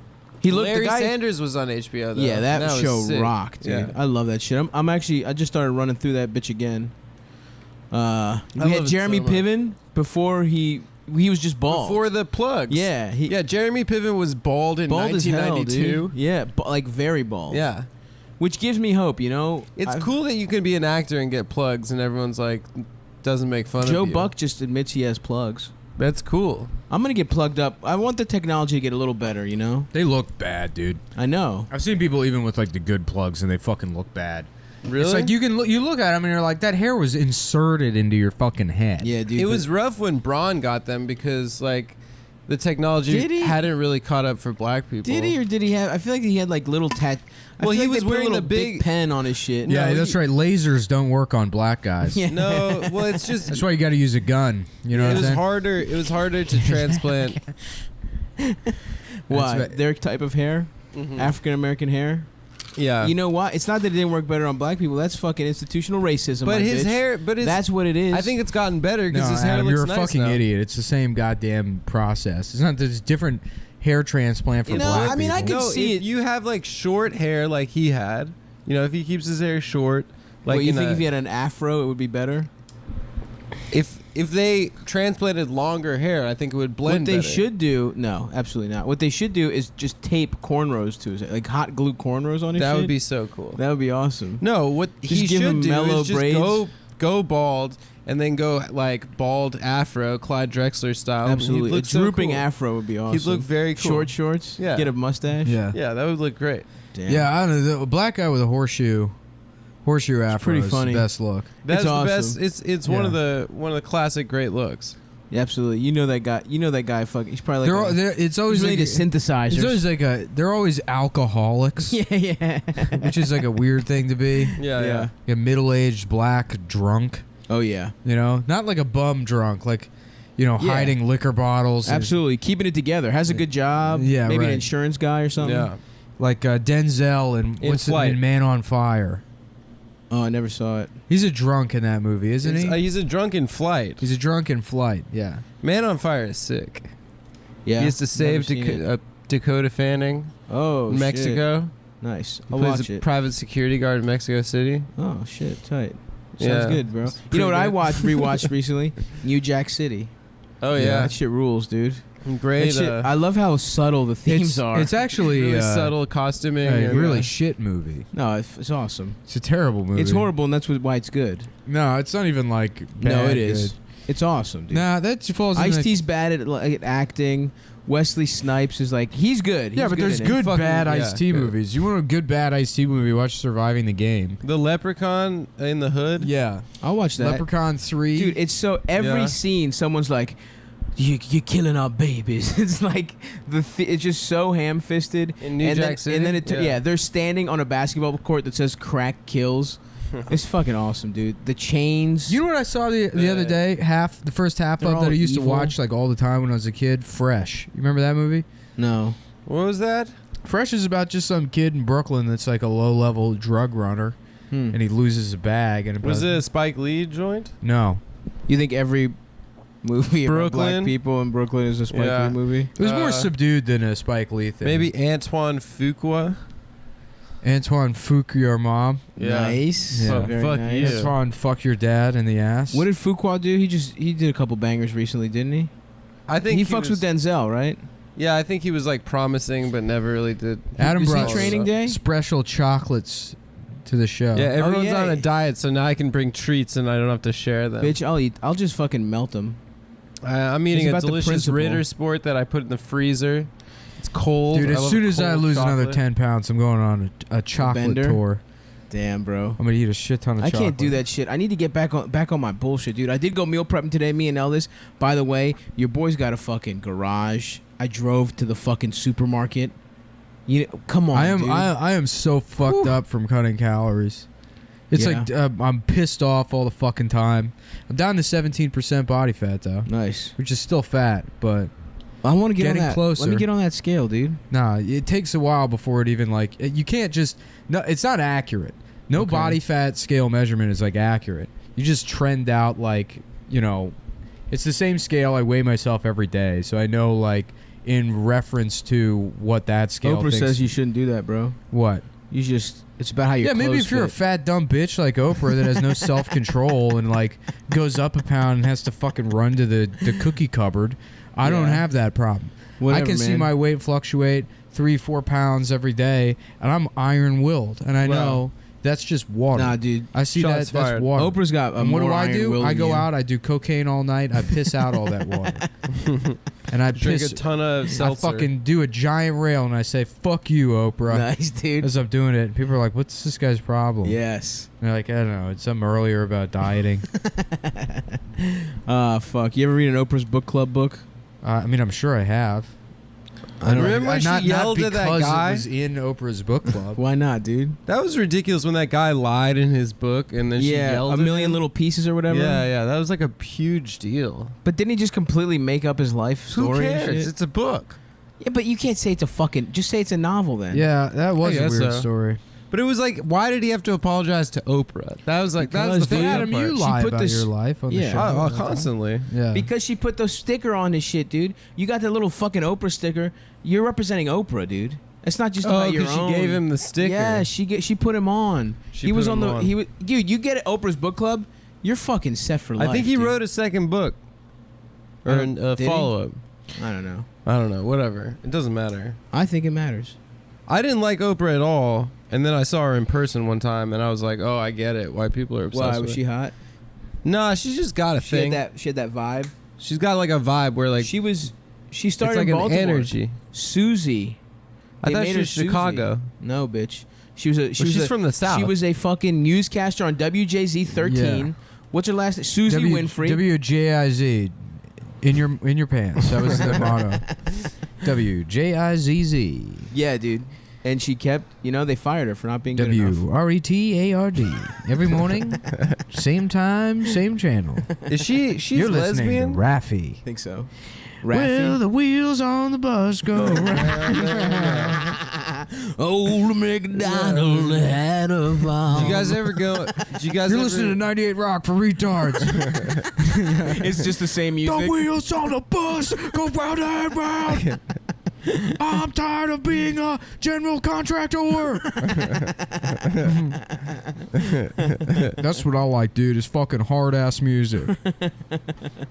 He looked. Larry the guy, Sanders was on HBO though. Yeah, that was show sick. rocked, dude. Yeah. I love that shit. I'm actually. I just started running through that bitch again. We love had it Jeremy so much. Piven before he was just bald. Before the plugs. yeah, Jeremy Piven was bald in bald as hell, 1992. dude. Yeah, like very bald. Yeah. Which gives me hope, you know. It's cool that you can be an actor and get plugs, and everyone's like, doesn't make fun of you. Joe Buck just admits he has plugs. That's cool. I'm gonna get plugged up. I want the technology to get a little better, you know. They look bad, dude. I know. I've seen people even with like the good plugs, and they fucking look bad. Really? It's like you look at them and you're like, that hair was inserted into your fucking head. Yeah, dude. It was rough when Braun got them because like the Did technology he? hadn't really caught up for black people. Did he or did he have? I feel like he had like little tat. Well, I feel he like was they put wearing a little the big- pen on his shit. Yeah, No, that's he- right. Lasers don't work on black guys. Yeah. No, well, it's just That's why you got to use a gun. You know it what I'm was saying? harder. It was harder to transplant. Why? right. Their type of hair, African American hair. Yeah, You know what? It's not that it didn't work better on black people. That's fucking institutional racism. but my his bitch. hair. But his, That's what it is. I think it's gotten better because No, his hair Adam, looks you're a nice fucking now. idiot. It's the same goddamn process. It's not there's different hair transplant for You know, black I mean, I people. could No, see if it. you have like short hair like he had, you know, if he keeps his hair short, like What, you in think a- if he had an afro, it would be better? if they transplanted longer hair, I think it would blend. What they better. should do, no, absolutely not. What they should do is just tape cornrows to his head, like hot glue cornrows on his That shit. would be so cool. That would be awesome. No, what Just he give him should do mellow is just braids. go bald and then go like bald afro, Clyde Drexler style. Absolutely, He'd a look so drooping cool. afro would be awesome. He'd look very cool. Short shorts. Yeah. Get a mustache. Yeah. Yeah, that would look great. Damn. Yeah, I don't know. The black guy with a horseshoe afro pretty is funny. the best look. That's It's the awesome. best. It's one of the classic great looks. Yeah, absolutely. You know that guy. You know that guy. Fuck. He's probably They're, like. all, they're, it's He's always really like into synthesizers. it's always like they're always alcoholics, yeah, yeah. which is like a weird thing to be. Yeah. A middle-aged black drunk, Oh yeah. you know, not like a bum drunk, like Yeah. hiding liquor bottles. Absolutely. Keeping it together. Has a good job. Yeah, Maybe an right. insurance guy or something. Yeah. Like Denzel and In what's Flight. in Man on Fire. Oh, I never saw it. He's a drunk in that movie, isn't he? He's a drunken flight. He's a drunk in Flight. Yeah. Man on Fire is sick. Yeah. He has to save never seen it. Dakota Fanning Oh, in shit. Mexico. Nice. He I'll plays watch a it. private security guard in Mexico City. Oh shit, tight. Sounds Yeah. good, bro. It's You know pretty what I good. rewatched recently? New Jack City. Oh yeah, That shit rules, dude. great. That shit, I love how subtle the themes It's, are. it's actually really uh, subtle costuming. a and, really shit movie. no, it's awesome. It's a terrible movie. It's horrible, and that's why it's good. No, it's not even like No, bad it is. good. It's awesome, dude. Nah, that falls in Ice the- T's bad at acting. Wesley Snipes is like he's good. Yeah, He's but there's in it. good Fucking- bad yeah, Ice-T yeah. movies. You want a good bad Ice-T movie, watch Surviving the Game. The Leprechaun in the Hood. Yeah. I'll watch that. Leprechaun 3. Dude, it's so every Yeah. scene someone's like you're killing our babies. It's like it's just so ham-fisted. In New and Jack then, City? And then it Yeah. yeah, they're standing on a basketball court that says "crack kills." It's fucking awesome, dude. The chains. You know what I saw the other day? The first half They're of that all I used evil. to watch like all the time when I was a kid. Fresh. You remember that movie? no. What was that? Fresh is about just some kid in Brooklyn that's like a low-level drug runner, and he loses a bag. And Was it a Spike Lee joint? No. You think every movie about black Brooklyn? people in Brooklyn is a Spike Lee movie? It was more subdued than a Spike Lee thing. Maybe Antoine Fuqua. Antoine Fuqua your mom. Yeah. Nice. Yeah. Very Fuck nice. you. Antoine fuck your dad in the ass. What did Fuqua do? He did a couple bangers recently, didn't he? I think he fucks with Denzel, right? Yeah, I think he was like promising, but never really did. Adam Was he brought Training Day? special chocolates to the show. Yeah, everyone's yeah. on a diet, so now I can bring treats and I don't have to share them. Bitch, I'll just fucking melt them. I'm eating It's a about the delicious principle. Ritter Sport that I put in the freezer. It's cold. Dude, I as love soon as I cold lose another chocolate. 10 pounds, I'm going on a chocolate bender? tour. Damn, bro. I'm gonna eat a shit ton of I chocolate. can't do that shit. I need to get back on my bullshit, dude. I did go meal prepping today, me and Elvis. By the way, your boy's got a fucking garage. I drove to the fucking supermarket. Come on, dude. I am so fucked up from cutting calories. It's Yeah. like I'm pissed off all the fucking time. I'm down to 17% body fat though, Nice. which is still fat, but I want to get Getting on that. closer. Let me get on that scale, dude. nah, it takes a while before it even like you can't just no. It's not accurate. No Okay. body fat scale measurement is like accurate. You just trend out like it's the same scale. I weigh myself every day, so I know like in reference to what that scale. Oprah thinks. says you shouldn't do that, bro. What? It's about how you. Yeah, maybe if you're a fat dumb bitch like Oprah that has no self control and like goes up a pound and has to fucking run to the cookie cupboard, I don't Yeah. have that problem. Whatever, I can see man. my weight fluctuate 3-4 pounds every day, and I'm iron willed, and I Wow. know that's just water. Nah, dude. I see Shots that's fired. water. Oprah's got a And what more do I iron do? will I than go you. out, I do cocaine all night, I piss out all that water, and I Drink piss. a ton of I seltzer. fucking do a giant rail, and I say "fuck you, Oprah." Nice, dude. As I'm doing it, people are like, "What's this guy's problem?" Yes. And they're like, I don't know. It's something earlier about dieting. Fuck. You ever read an Oprah's book club book? I mean, I'm sure I have. I remember when she not yelled at that because guy? it was in Oprah's book club. Why not, dude? That was ridiculous when that guy lied in his book and then she Yeah, yelled a at million him. little pieces or whatever. Yeah, that was like a huge deal. But didn't he just completely make up his life Who story? and cares? shit? It's a book. Yeah, but you can't say it's a fucking. Just say it's a novel then. Yeah, that was I a guess weird so. story. But it was like, why did he have to apologize to Oprah? That was like, that was the Because, dude, fucked up Adam, part. you She lie put about this- your life on Yeah. the show. Oh, all the time. constantly. Yeah. Because she put the sticker on his shit, dude. You got that little fucking Oprah sticker. You're representing Oprah, dude. It's not just Oh, about your because she own. gave him the sticker. Yeah, she put him on. She he was put on him the. on. He was, dude. You get Oprah's book club. You're fucking set for life. I think he dude. wrote a second book. Or a Did he? follow-up. I don't know. I don't know. Whatever. It doesn't matter. I think it matters. I didn't like Oprah at all. And then I saw her in person one time, and I was like, "Oh, I get it. Why people are obsessed Why with was her." she hot? Nah, she's just got a She thing. had that vibe. She's got like a vibe where like She it's started like in an Baltimore. energy. Susie. I They thought made she her was Susie. Chicago. No, bitch. She was She's from the South. She was a fucking newscaster on WJZ 13. Yeah. What's her last name? Susie Winfrey. WJIZ. In your pants. That was the motto. WJIZZ. Yeah, dude. And she kept, they fired her for not being good enough. WRETARD. Every morning, same time, same channel. Is she? She's You're listening lesbian. to Raffy. I think so. Well, Raffy. the wheels on the bus go round. Old McDonald had a farm. Did you guys ever go? Did you guys You're ever? listening to 98 Rock for retards. It's just the same The music. wheels on the bus go round and round. I'm tired of being a general contractor. That's what I like, dude. Is fucking hard ass music.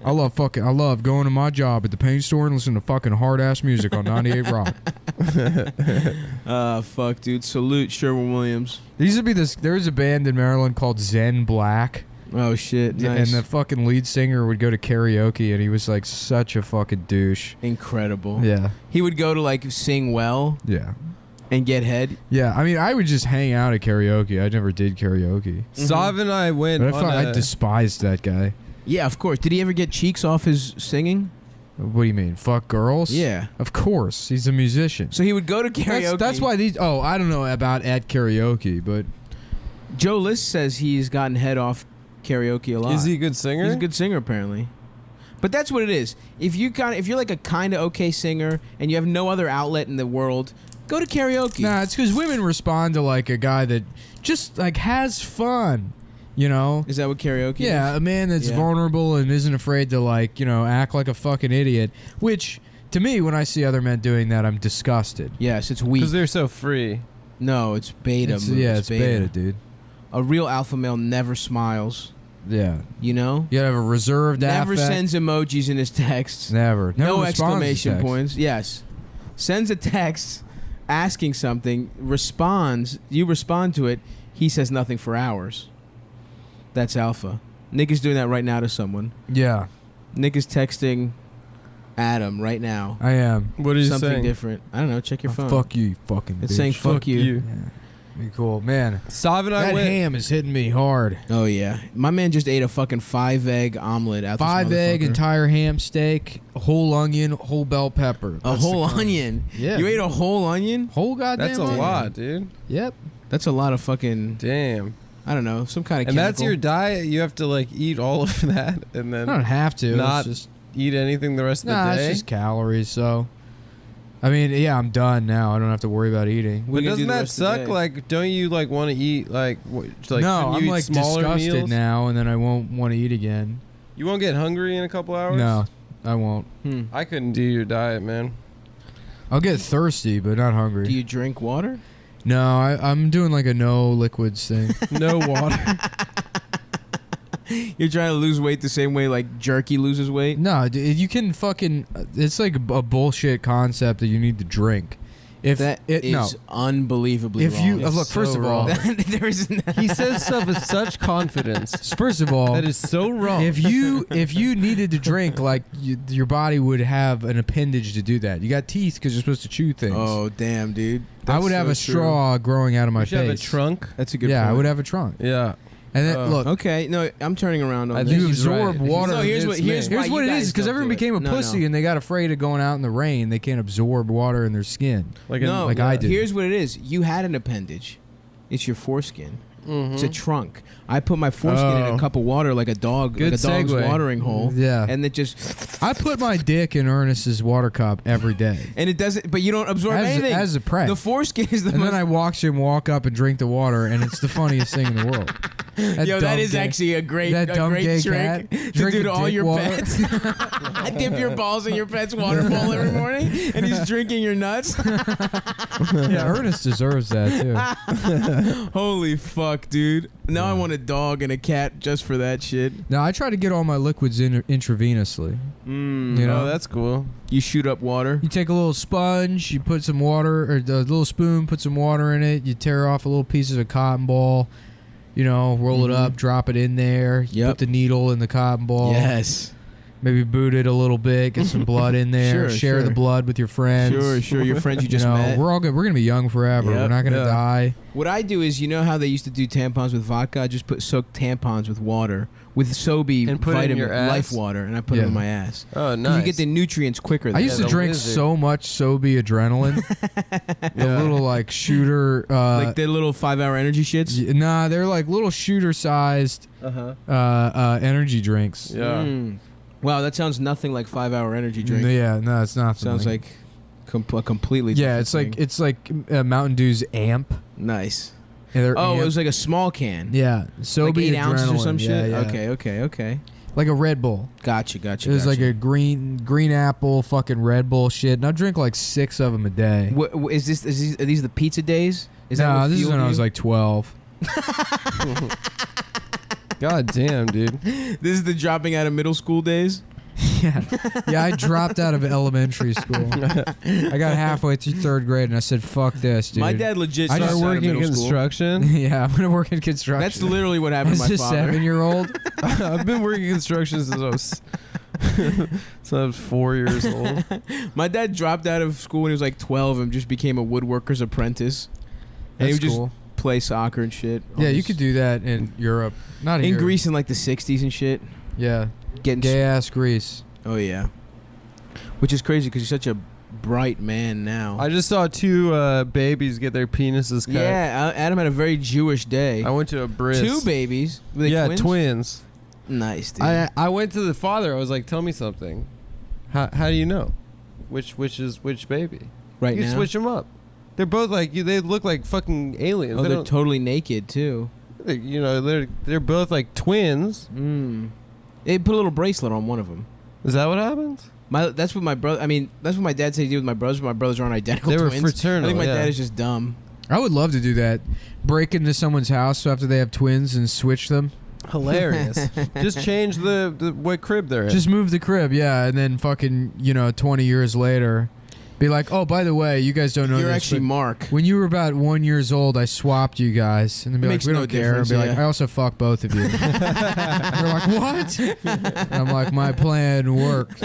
I love going to my job at the paint store and listening to fucking hard ass music on 98 Rock. Fuck, dude. Salute Sherwin-Williams. There used to be there's a band in Maryland called Zen Black. Oh, shit. Nice. And the fucking lead singer would go to karaoke, and he was like such a fucking douche. Incredible. Yeah, He would go to, sing well yeah, and get head. yeah. I mean, I would just hang out at karaoke. I never did karaoke, Sav and I went. but I on a- despised that guy. Yeah, of course. Did he ever get cheeks off his singing? What do you mean, fuck girls? Yeah. of course. He's a musician. So he would go to karaoke. That's why these. Oh, I don't know about at karaoke, but Joe List says he's gotten head off karaoke a lot. Is he a good singer? He's a good singer, apparently. But that's what it is. If you're like a kind of okay singer and you have no other outlet in the world, Go to karaoke. Nah, it's because women respond to like a guy that just like has fun. You know? Is that what karaoke is? Yeah, a man that's Yeah. vulnerable and isn't afraid to like, act like a fucking idiot. Which, to me, when I see other men doing that, I'm disgusted. Yes, it's weak. Because they're so free. No, it's beta. It's, move. yeah, it's beta, dude. A real alpha male never smiles. Yeah. You know? You gotta have a reserved Never affect. sends emojis in his texts. Never No responds to exclamation text. points. Yes. Sends a text asking something, responds, you respond to it, he says nothing for hours. That's alpha. Nick is doing that right now to someone. Yeah, Nick is texting Adam right now. I am. What is Something saying? different. I don't know. Check your phone. Fuck you, you fucking It's bitch. saying fuck you. Yeah. Be cool. Man, Sav and I that went. ham is hitting me hard. Oh, yeah. My man just ate a fucking 5-egg omelet out 5 this egg, motherfucker. entire ham steak, a whole onion, whole bell pepper. A That's whole the- onion. Yeah. You ate a whole onion? Whole goddamn That's a onion. lot, dude. Yep. That's a lot of fucking, Damn. I don't know, some kind of And chemical. that's your diet? You have to like eat all of that and I then don't have to. not it's just, eat anything the rest of nah, the day? it's just calories. So, I mean, yeah, I'm done now. I don't have to worry about eating. What But do you do doesn't the that rest of the suck? day? Like, don't you like want to eat like no, couldn't I'm you eat like smaller disgusted meals? now, and then I won't want to eat again. You won't get hungry in a couple hours? No, I won't. I couldn't do your diet, man. I'll get thirsty, but not hungry. Do you drink water? No, I'm doing like a no liquids thing. No water. You're trying to lose weight the same way like jerky loses weight? No, dude, you can fucking. It's like a bullshit concept that you need to drink. If That it, is no, unbelievably if you wrong. look, first so of all, wrong. There is He says stuff with such confidence. first of all, That is so wrong. if you needed to drink, like your body would have an appendage to do that. You got teeth because you're supposed to chew things. Oh, damn, dude. I would That's have so a true. straw growing out of my you should face. have a trunk. That's a good Yeah, point. I would have a trunk. Yeah. And then look, Okay, no, I'm turning around on I this. think you he's absorb right. water. No, here's what- here's Here's why what you it guys is because don't everyone do it. became a No, pussy no. and they got afraid of going out in the rain. They can't absorb water in their skin. Like No, like I did. Here's what it is. You had an appendage. It's your foreskin. It's a trunk. I put my foreskin in Oh. a cup of water like a dog, Good like a dog's segue. watering hole. Yeah. And it just, I put my dick in Ernest's water cup every day and it doesn't, but you don't absorb anything. as a prep. The foreskin is the And most. then I watch him walk up and drink the water, and it's the funniest thing in the world. That Yo, dumb that is gay- actually a great that dumb trick gay to cat do drinking to all dick your water. pets. Dip your balls in your pet's water bowl every morning, and he's drinking your nuts. Yeah, Ernest deserves that too. Holy fuck, dude! Now I want a dog and a cat just for that shit. Now I try to get all my liquids in intravenously. You know, Oh, that's cool. You shoot up water. you take a little sponge, you put some water, or a little spoon, put some water in it. You tear off a little pieces of cotton ball. You know, roll it up, drop it in there. You Yep. put the needle in the cotton ball. Yes. Maybe boot it a little bit, get some blood in there. Sure, share the sure. blood with your friends. Sure. Your friends you just you know, met. we're all good. We're gonna be young forever. Yep. We're not gonna Yeah. die. What I do is, you know how they used to do tampons with vodka? I just soak tampons with water, with Sobe And put it in vitamin your ass? life water, and I put Yeah. them in my ass. Oh, 'Cause nice. You get the nutrients quicker. I Than used to the drink lizard. so much Sobe adrenaline. The little like shooter. like the little 5-hour energy shits. Nah, they're like little shooter-sized energy drinks. Yeah. Wow, that sounds nothing like 5-hour energy drink. Yeah, no, it's not. Sounds like a completely. Yeah, different it's thing. like Mountain Dew's Amp. Nice. And they're Oh, Amp. it was like a small can. Yeah, Sobe like 8 ounces or adrenaline. some shit. Yeah, yeah. Okay. Like a Red Bull. Gotcha. It was like a green apple fucking Red Bull shit. And I drink like 6 of them a day. What is this? Are these the pizza days? Is that No, what this is fueled when I you? was like 12. God damn, dude. This is the dropping out of middle school days. Yeah, I dropped out of elementary school. I got halfway through 3rd grade and I said, "Fuck this, dude." My dad legit I dropped just out of Working in middle school. construction. Yeah, I'm gonna work in construction. That's literally what happened to As my a father. 7-year-old. I've been working in construction since I was since I was 4 years old. My dad dropped out of school when he was like 12 and just became a woodworker's apprentice. And he That's would just cool. play soccer and shit. Yeah, you Always- could do that in Europe. Not in here. Greece in like the 60s and shit. Yeah, Getting gay ass Greece. Oh yeah, which is crazy because he's such a bright man now. I just saw 2 babies get their penises cut. Yeah, Adam had a very Jewish day. I went to a bris. 2 babies. Were they Yeah, twins? twins. Nice, dude. I went to the father. I was like, "Tell me something. How do you know which is which baby? right You now. switch them up." They're both like they look like fucking aliens. Oh, They they're don't- totally naked too. you know, they're both like twins. They put a little bracelet on one of them. Is that what happens? That's what my brother. I mean, that's what my dad said he did with my brothers. But my brothers aren't identical They were twins. fraternal. I think my yeah. dad is just dumb. I would love to do that. Break into someone's house after they have twins and switch them. hilarious. Just change the what crib they're in. Just move the crib, yeah, and then fucking 20 years later, be like, oh, by the way, you guys don't know You're this, actually but Mark. when you were about 1 year old, I swapped you guys, and then be Makes like, we no don't care, and difference, be like, yeah. I also fuck both of you. They're like, what? And I'm like, my plan worked.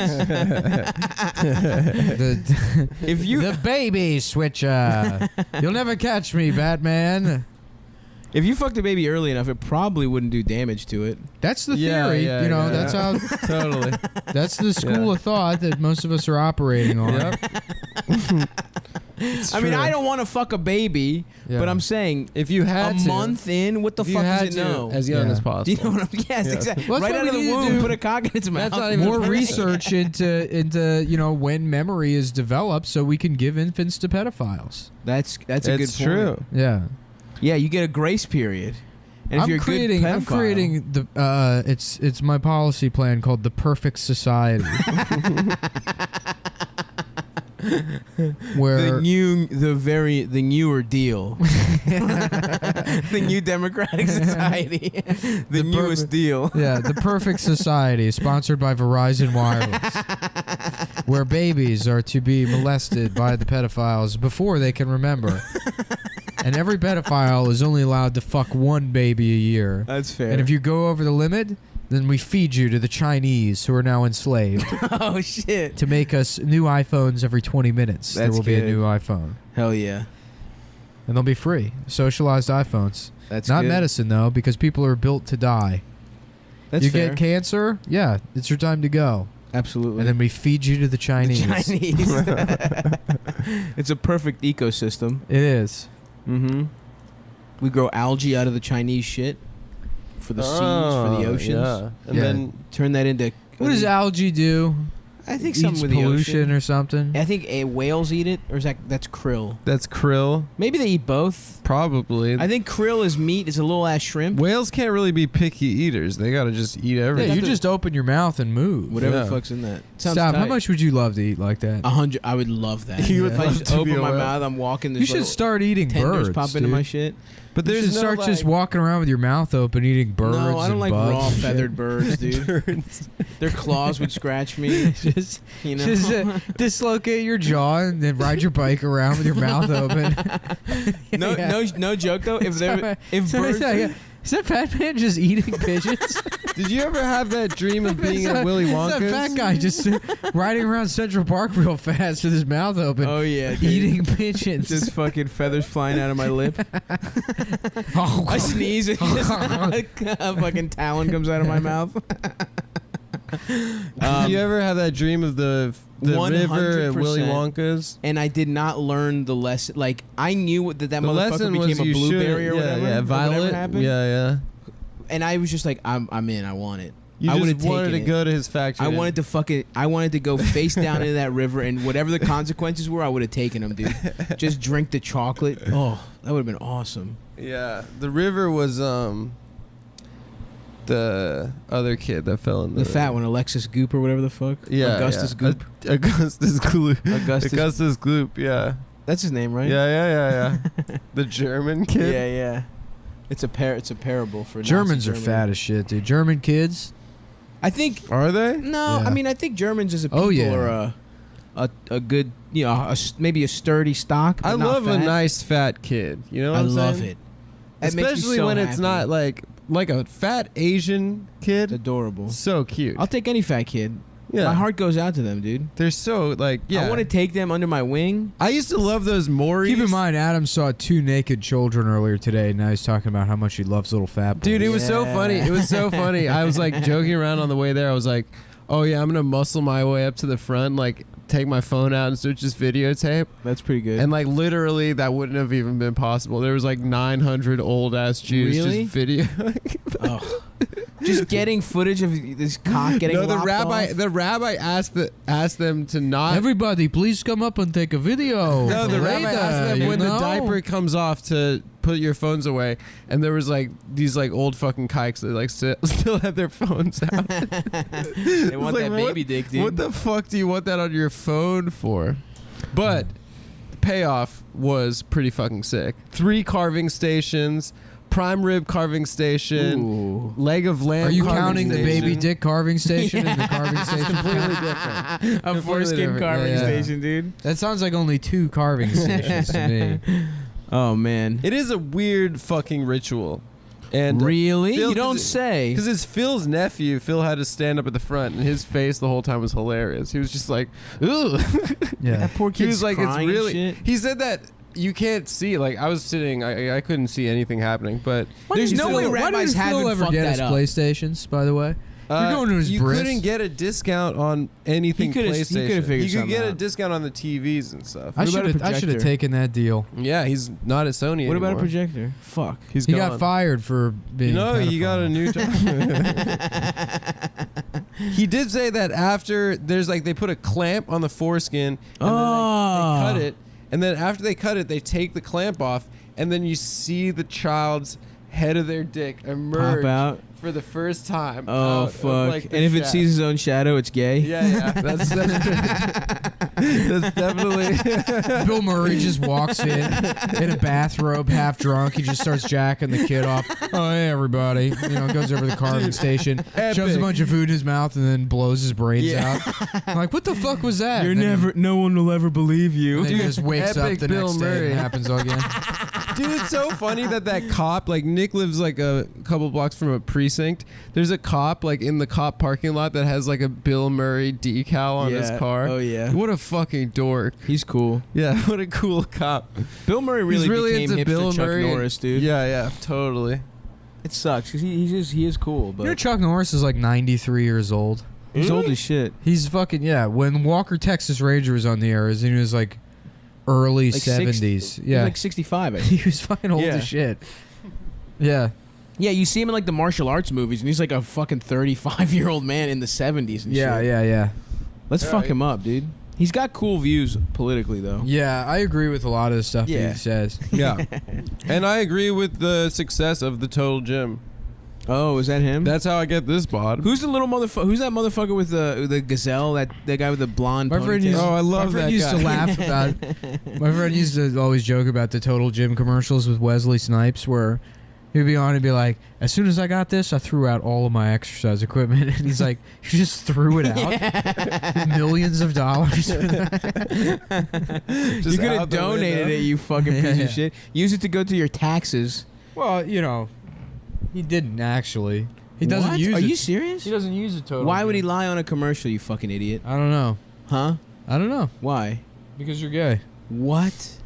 If you the baby switcher, you'll never catch me, Batman. if you fucked a baby early enough, it probably wouldn't do damage to it. That's the Yeah, theory, yeah, yeah. That's how. totally. That's the school Yeah. of thought that most of us are operating on. Yep. I mean, I don't want to fuck a baby, Yeah. but I'm saying If you a had to, month in, what the if you fuck had does it to, know? as young Yeah. as Do possible. you know what I'm? Yes, Yeah. exactly. Well, that's right what out of we the need to womb, do. put a cock in its mouth. That's not even More the first research into when memory is developed, so we can give infants to pedophiles. That's a good It's point. true. Yeah, Yeah, you get a grace period. And if you're a good I'm pedophile- creating the it's my policy plan called the perfect society. Where the newer deal, the new democratic society, the newest deal. yeah, the perfect society sponsored by Verizon Wireless, where babies are to be molested by the pedophiles before they can remember. And every pedophile is only allowed to fuck one baby a year. That's fair. And if you go over the limit, then we feed you to the Chinese who are now enslaved oh shit, to make us new iPhones every 20 minutes. There That's will be a good. new iPhone. hell yeah, And they'll be free. Socialized iPhones. that's Not good. medicine, though, because people are built to die. That's you fair. get cancer? Yeah, it's your time to go. Absolutely. And then we feed you to the The Chinese. Chinese. It's a perfect ecosystem. It is. Mm-hmm. We grow algae out of the Chinese shit for the seas, for the oceans. Yeah. And Yeah. then Turn that into. What does algae do? I think Eats something with the pollution ocean. or something? I think whales eat it, or is that's krill? that's krill. Maybe they eat both. Probably. I think krill is meat. It's a little ass shrimp. Whales can't really be picky eaters. They gotta just eat Yeah, everything. you just open your mouth and move. Whatever Yeah. the fuck's in that. Sounds Stop. How tight. much would you love to eat like that? 100. I would love that. You would if I love just to be open a my whale. mouth, I'm walking. You This should little start eating tenders birds, pop into dude. my shit. but You there's should no start just like- walking around with your mouth open eating birds. No, I don't and like bugs raw and shit. feathered birds, dude. Their claws would scratch me. Just, You know. just dislocate your jaw and then ride your bike around with your mouth open. no, Yeah. no joke though. If Sorry. birds, Is that Batman just eating pigeons? Did you ever have that dream of being It's at Willy It's Wonka's? that fat guy just riding around Central Park real fast with his mouth open, oh yeah, dude. eating pigeons. just fucking feathers flying out of my lip. Oh, I sneeze and just a fucking talon comes out of my mouth. Did you ever have that dream of the river at Willy 100%. Wonka's? And I did not learn the lesson. Like I knew that The motherfucker lesson was became a you blueberry should, or whatever. yeah, or violet, whatever happened. yeah. And I was just like, I'm in. I want it. You I would've just wanted to taken it. go to his factory. I wanted to go face down into that river, and whatever the consequences were, I would have taken them, dude. Just drink the chocolate. Oh, that would have been awesome. Yeah, the river was the other kid that fell in The fat one, Alexis Goop or whatever the fuck. Yeah, Augustus yeah. Goop. Augustus Gloop. Augustus. Augustus Gloop. Yeah. That's his name, right? Yeah. The German kid. Yeah, yeah. It's a parable for Germans Nazi are Germany. fat as shit, dude. German kids. I think Are they? no. Yeah. I mean, I think Germans as a people Oh, yeah. are a good, maybe a sturdy stock. I but not love a fat. nice fat kid. You know what I I'm love saying? it. That makes me Especially so when it's happy. not like a fat Asian It's kid. adorable. So cute. I'll take any fat kid. Yeah. My heart goes out to them, dude. They're so like yeah. I want to take them under my wing. I used to love those Maury's. Keep in mind, Adam saw 2 naked children earlier today. Now he's talking about how much he loves little fat boys. Dude, it was so Yeah. funny. It was so funny. I was like joking around on the way there. I was like, "Oh yeah, I'm gonna muscle my way up to the front, like take my phone out and start just videotape." That's pretty good. And like literally, that wouldn't have even been possible. There was like 900 old ass Jews Really? just video. oh, Just getting footage of this cock getting No, the lopped rabbi asked them to not. Everybody, please come up and take a video. No, the rabbi later, asked them you when the know? diaper comes off to put your phones away, and there was like these like old fucking kikes that like still had their phones out. They want like, that baby dick, dude. What the fuck do you want that on your phone for? But the payoff was pretty fucking sick. 3 carving stations, prime rib carving station, Ooh. leg of lamb. Are you carving counting the station. baby dick carving station and the carving station? Completely different. A Completely foreskin different. carving Yeah. station, dude. That sounds like only 2 carving stations to me. Oh man. It is a weird fucking ritual. And Really? Phil, You don't 'cause say. Because it's Phil's nephew. Phil had to stand up at the front, and his face the whole time was hilarious. He was just like, "Ooh." Yeah. That poor He kid's was like, "It's crying and really." shit. He said that you can't see. Like I was sitting, I couldn't see anything happening. But There's Did no Phil- way why rabbis did Phil haven't ever fucked get that his up. PlayStations, by the way? You're going to his you bris. couldn't get a discount on anything He could've- he PlayStation. could've figured you could something get a out. discount on the TVs and stuff. I What about a should have projector? taken that deal. Yeah, he's not at Sony What about a anymore. projector? Fuck. He's He gone. got fired for being. No, he got a new job. He did say that after there's like they put a clamp on the foreskin and then they cut it, and then after they cut it, they take the clamp off, and then you see the child's head of their dick emerge Pop out. for the first time. Oh out of, fuck! like, the And if it shaft. sees his own shadow, it's gay. Yeah, that's definitely. Bill Murray just walks in a bathrobe, half drunk. He just starts jacking the kid off. Oh, hey, everybody. Goes over to the carving station, shoves a Epic. bunch of food in his mouth, and then blows his brains Yeah. out. I'm like, what the fuck was that? You're And then never. No one will ever believe you. He just wakes up Epic the Bill next day Murray. and it happens again. Dude, it's so funny that cop, like Nick lives like a couple blocks from a precinct. There's a cop like in the cop parking lot that has like a Bill Murray decal on his car. Oh yeah. What a fucking dork. He's cool. Yeah, what a cool cop. Bill Murray really, He's really became into hipster Bill Chuck Murray. Norris, dude. Yeah, totally. It sucks because he is cool, but Chuck Norris is like 93 years old. he's old as shit. He's fucking, yeah. When Walker Texas Ranger was on the air, he was like early Like 70s. He's Yeah. like 65. I think. He was fucking old Yeah. as shit. Yeah. Yeah, you see him in like the martial arts movies, and he's like a fucking 35-year-old man in the 70s and Yeah, shit. yeah. Let's Yeah, fuck he- him up, dude. He's got cool views politically, though. Yeah, I agree with a lot of the stuff Yeah. he says. Yeah. And I agree with the success of the Total Gym. Oh, is that him? That's how I get this bod. Who's the little motherfucker? Who's that motherfucker with the gazelle? That guy with the blonde. My friend ponytail? used, Oh, I love my friend that used guy. to laugh about. My friend used to always joke about the Total Gym commercials with Wesley Snipes, where he'd be on and be like, "As soon as I got this, I threw out all of my exercise equipment," and he's like, "You just threw it out, millions of dollars." You could have out the donated window. it, you fucking piece Yeah. of shit. Use it to go to your taxes. Well, he didn't actually. He doesn't What? use Are it. you serious? He doesn't use it Total. Why would he Gym. lie on a commercial? You fucking idiot. I don't know. Huh? I don't know. Why? Because you're gay. What?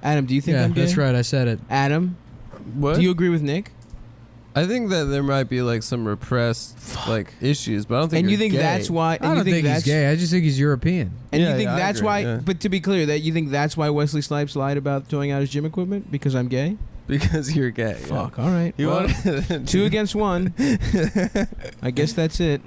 Adam, do you think Yeah, I'm gay? that's right. I said it. Adam, What? do you agree with Nick? I think that there might be like some repressed like issues, but I don't think. And you you're think gay. that's why? And I you don't think he's that's, gay. I just think he's European. And Yeah, you think yeah, I that's agree, why? yeah. But to be clear, that you think that's why Wesley Snipes lied about throwing out his gym equipment because I'm gay? because you're gay. yeah. Fuck. All right. You Well, wanted 2 against 1. I guess that's it.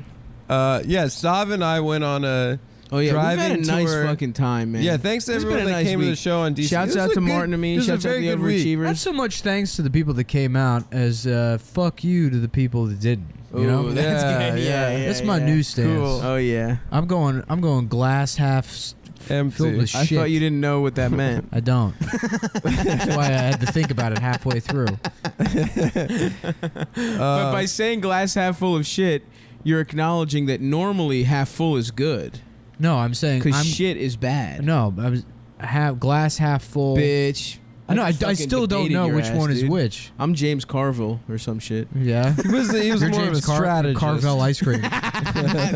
Yeah, Stav and I went on a. Oh yeah, we've had a Driving nice tour. fucking time, man. Yeah, thanks to It's been everyone a that nice came to the week. show on DC. Shouts It was out a to good- Martin and me. it was a Shouts out to very the good week. overachievers. Not so much thanks to the people that came out as fuck you to the people that didn't. You know, Ooh, that's Yeah, good. yeah. Yeah, that's my yeah. new stance. Cool. Oh yeah. I'm going glass half Empty. filled with I shit. thought you didn't know what that meant. I don't. That's why I had to think about it halfway through. But by saying glass half full of shit, you're acknowledging that normally half full is good No, I'm saying because I'm shit is bad. no. I was glass half full. Bitch. I know. I fucking still don't debated know your which ass, one is dude. which. I'm James Carville or some shit. Yeah. he was You're more James of a strategist. Carvel ice cream.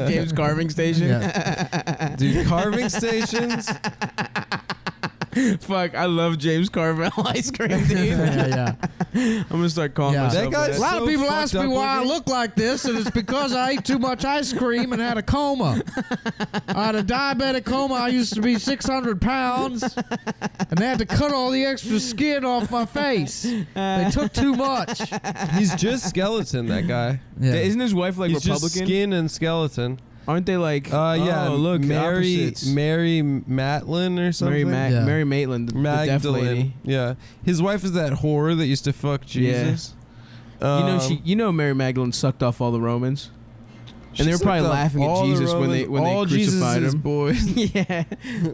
James Carving Station. Yeah. Dude, carving stations. Fuck, I love James Carvel ice cream, dude. yeah. I'm gonna start calling Yeah. myself That guy's A lot so of people fucked ask me up why I looking. look like this, and it's because I ate too much ice cream and had a coma. I had a diabetic coma. I used to be 600 pounds, and they had to cut all the extra skin off my face. They took too much. He's just skeleton, that guy. Yeah. Isn't his wife like He's just Republican? skin and skeleton. Aren't they like? Yeah. Oh, look, Mary opposites. Matlin or something. Yeah. Mary Maitland, the deaf Magdalene. lady. Yeah. His wife is that whore that used to fuck Jesus. You know Mary Magdalene sucked off all the Romans. She And they were probably sucked up laughing at all the Jesus when Romans- they all crucified Jesus's him. boys. Yeah,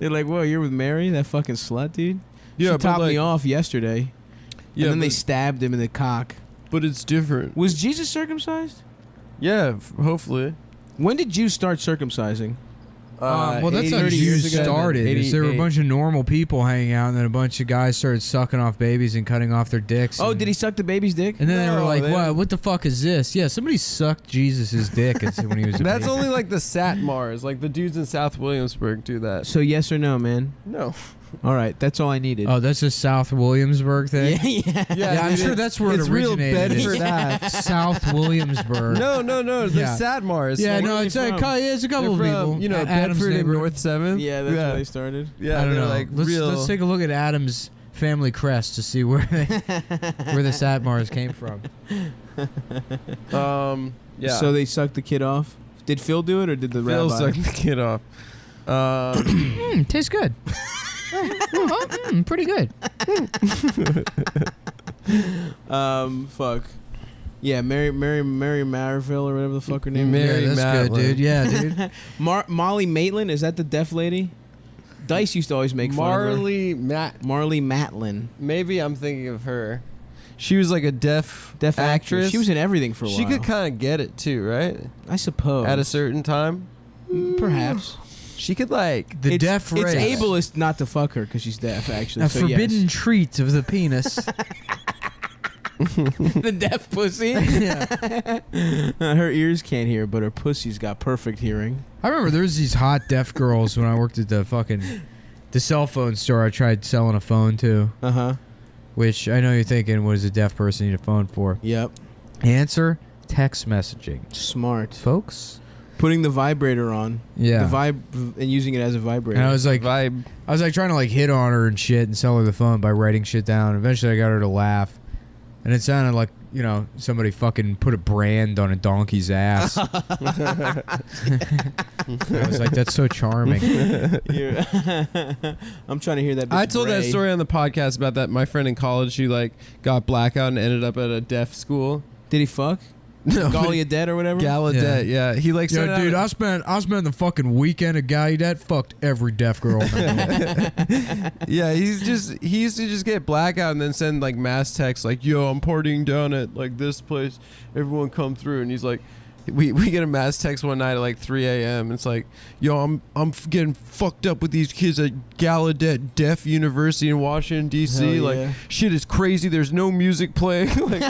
they're like, "Whoa, you're with Mary, that fucking slut, dude." Yeah, She but topped me like- off yesterday. Yeah, and then they but- stabbed him in the cock. But it's different. Was Jesus circumcised? Yeah, hopefully. When did Jews start circumcising? Well, that's how 30 Jews years ago. started. Is there were a 88. bunch of normal people hanging out, and then a bunch of guys started sucking off babies and cutting off their dicks. Oh, and, did he suck the baby's dick? And then they were No, like, they- "What the fuck is this?" Yeah, somebody sucked Jesus' dick when he was a That's baby. only like the Satmars. Like the dudes in South Williamsburg do that. So yes or no, man? No. All right, that's all I needed. Oh, that's a South Williamsburg thing? yeah. Yeah, I'm dude, sure that's where it it's real originated. Bedford Ave. South Williamsburg. No. The Yeah. Satmars. Yeah, Like, no, are it's they a, from? it's a couple they're of from, people. you know, Adam's Bedford and neighborhood. North 7th. Yeah, that's where they started. Yeah, I don't they're know. like let's, real. let's take a look at Adam's family crest to see where where the Satmars came from. Yeah. So they sucked the kid off. Did Phil do it or did the Phil rabbi? sucked the kid off. Tastes good. Pretty good. Fuck. Yeah, Mary Marville or whatever the fuck her name is. Mary yeah, that's good, Matlin. dude. Yeah, dude. Molly Maitland, is that the deaf lady? Dice used to always make fun of her. Marley Matlin. Maybe I'm thinking of her. She was like a deaf Actress. She was in everything for a while. She could kind of get it too, right? I suppose. At a certain time, perhaps. she could like. The It's deaf race. It's ableist not to fuck her because she's deaf, actually. A so forbidden yes. treat of the penis. The deaf pussy. Her ears can't hear, but her pussy's got perfect hearing. I remember there was these hot deaf girls when I worked at the cell phone store I tried selling a phone to, Uh-huh. which I know you're thinking, what does a deaf person need a phone for? Yep. Answer, text messaging. Smart. Folks? Putting the vibrator on. Yeah. The and using it as a vibrator. And I was like Vibe. trying to like hit on her and shit and sell her the phone by writing shit down. Eventually I got her to laugh. And it sounded like, you know, somebody fucking put a brand on a donkey's ass. I was like, that's so charming. I'm trying to hear that. Bitch I told that bray. story on the podcast about that. My friend in college, she like got blackout and ended up at a deaf school. Did he fuck? No, Gallaudet or whatever? Gallaudet. Yeah, he like. Yo, started dude, out- I spent the fucking weekend at Gallaudet, fucked every deaf girl. Yeah, he used to just get blackout and then send like mass texts like, "Yo, I'm partying down at like this place. Everyone come through." And he's like, we get a mass text one night at like 3 a.m. It's like, "Yo, I'm getting fucked up with these kids at Gallaudet Deaf University in Washington D.C. Hell Like, yeah. shit is crazy. There's no music playing." Like,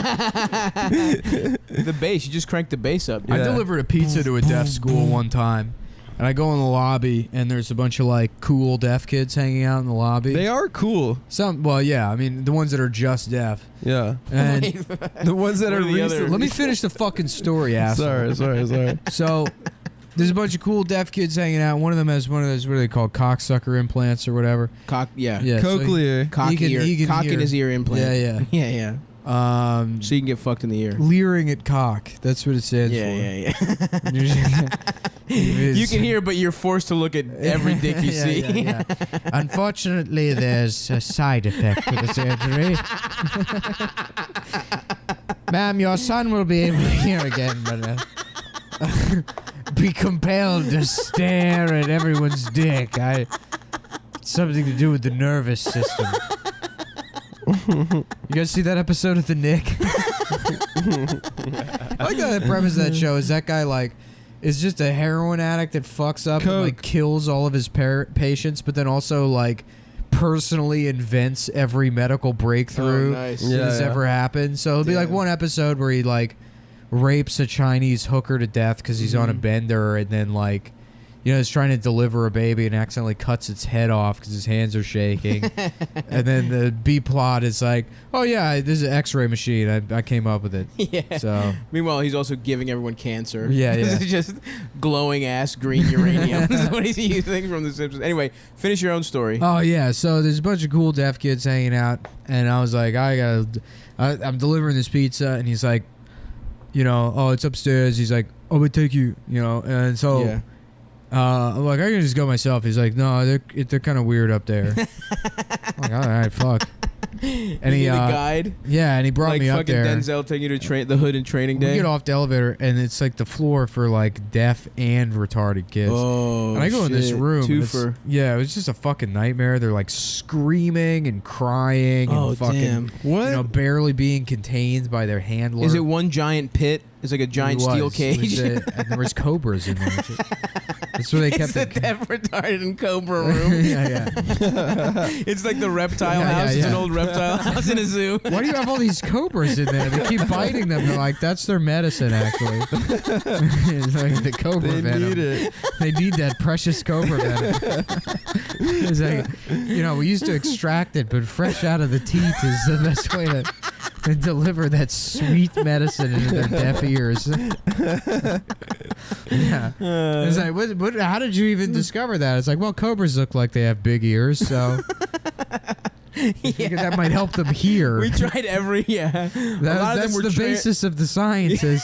The bass. You just cranked the bass up, dude. I delivered a pizza to a deaf school one time. And I go in the lobby, and there's a bunch of like cool deaf kids hanging out in the lobby. they are cool. Well, yeah. I mean, the ones that are just deaf. Yeah, And the ones that What are are the other- recent. let me finish the fucking story, asshole. Sorry. So there's a bunch of cool deaf kids hanging out. One of them has one of those, what are they called, cocksucker implants or whatever. Cock. Yeah. Yeah, so he- Cochlear. Cock He can- ear. he can cock hear. in his ear implant. Yeah, Yeah, yeah. So you can get fucked in the ear. leering at cock. That's what it stands Yeah, for. yeah, yeah. You can hear, but you're forced to look at every dick you Yeah, see. yeah, yeah. Unfortunately, there's a side effect to the surgery. Ma'am, your son will be able to hear again, but be compelled to stare at everyone's dick. It's something to do with the nervous system. You guys see that episode of The Nick? I like how the premise of that show is that guy like is just a heroin addict that fucks up and like kills all of his patients, but then also like personally invents every medical breakthrough Oh, nice. that has ever happened. So it'll be like one episode where he like rapes a Chinese hooker to death because he's on a bender, and then like is trying to deliver a baby and accidentally cuts its head off because his hands are shaking. And then the B plot is like, oh yeah, this is an X-ray machine. I came up with it. Yeah. So meanwhile, he's also giving everyone cancer. Yeah, This yeah. is just glowing ass green uranium. This is what he's using from The Simpsons. Anyway, finish your own story. oh yeah, so there's a bunch of cool deaf kids hanging out, and I was like, I'm delivering this pizza, and he's like, oh, it's upstairs. He's like, oh, but take you, and so. Yeah. I'm like, I can just go myself. He's like, no, they're kind of weird up there. I'm like, all right, fuck. And he the guide. Yeah, and he brought Like me up fucking there. Denzel taking you to the hood in Training We Day. get off the elevator, and it's like the floor for like deaf and retarded kids. Oh, and I go in this shit. room. and it's- Twofer. Yeah, it was just a fucking nightmare. They're like screaming and crying Oh, and fucking, damn. What? barely being contained by their handler. Is it one giant pit? It's like a giant It steel was. cage. And there was cobras in there. That's where they kept It's the it. deaf retarded and cobra room. yeah. It's like the reptile Yeah, house. yeah, It's an yeah. old reptile house in a zoo. Why do you have all these cobras in there? They keep biting them. They're like, that's their medicine, actually. It's like the cobra They venom. need it. They need that precious cobra venom. It's like, we used to extract it, but fresh out of the teeth is the best way to deliver that sweet medicine into their deaf ears. Yeah. It's like, what, how did you even discover that? It's like, well, cobras look like they have big ears, so that might help them hear. We tried every a lot of That's them were the basis of the science. Is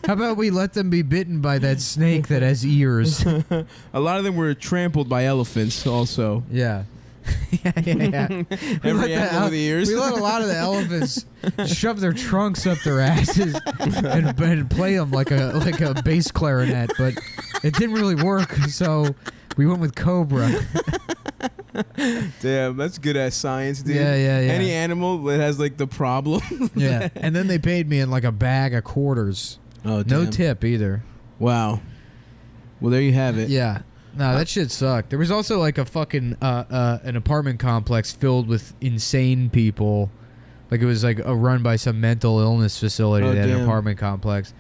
how about we let them be bitten by that snake that has ears? A lot of them were trampled by elephants. Also, Yeah. yeah. We every let animal with ears. We let a lot of the elephants shove their trunks up their asses and play them like a bass clarinet, but it didn't really work. So we went with cobra. Damn, that's good ass science, dude. Yeah. Any animal that has like the problem. Yeah, and then they paid me in like a bag of quarters. Oh, No damn. tip either. Wow. Well, there you have it. Yeah. No, that shit sucked. There was also like a fucking an apartment complex filled with insane people. Like it was like run by some mental illness facility. Oh, They had an damn. apartment complex.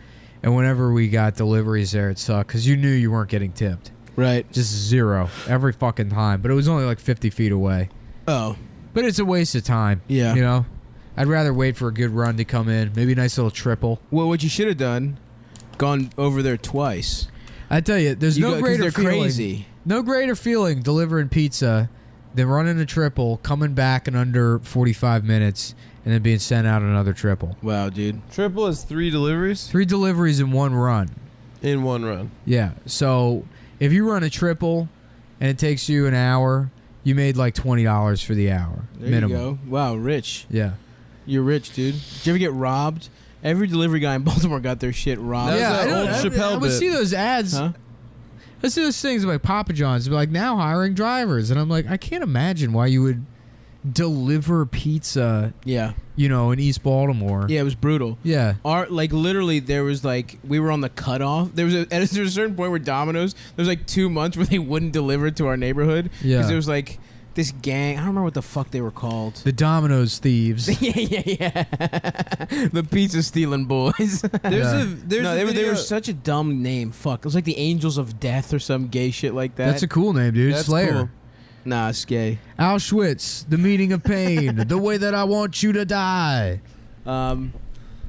And whenever we got deliveries there, it sucked because you knew you weren't getting tipped. Right. Just zero every fucking time. But it was only like 50 feet away. Oh. But it's a waste of time. Yeah. I'd rather wait for a good run to come in. Maybe a nice little triple. Well, what you should have done, gone over there twice. I tell you, there's no 'cause greater they're feeling. crazy. No greater feeling delivering pizza than running a triple, coming back in under 45 minutes, and then being sent out another triple. Wow, dude. Triple is 3 deliveries 3 deliveries in one run. in one run. Yeah. So if you run a triple and it takes you an hour, you made like $20 for the hour. There minimum. you go. Wow, rich. Yeah. You're rich, dude. Did you ever get robbed? Every delivery guy in Baltimore got their shit robbed. That was yeah, that I old know. Chappelle I would bit. see those ads. Huh? I see those things like Papa John's, be like now hiring drivers, and I'm like, I can't imagine why you would deliver pizza, Yeah. in East Baltimore. Yeah, it was brutal. Yeah. Literally, there was we were on the cutoff. There was a certain point where Domino's, there was like 2 months where they wouldn't deliver to our neighborhood. Yeah. Because there was like this gang. I don't remember what the fuck they were called. The Domino's thieves. yeah. The pizza stealing boys. Yeah. They were such a dumb name. Fuck. It was like the Angels of Death or some gay shit like that. That's a cool name, dude. That's Slayer. cool. Nah, it's gay. Auschwitz, the meaning of pain, the way that I want you to die.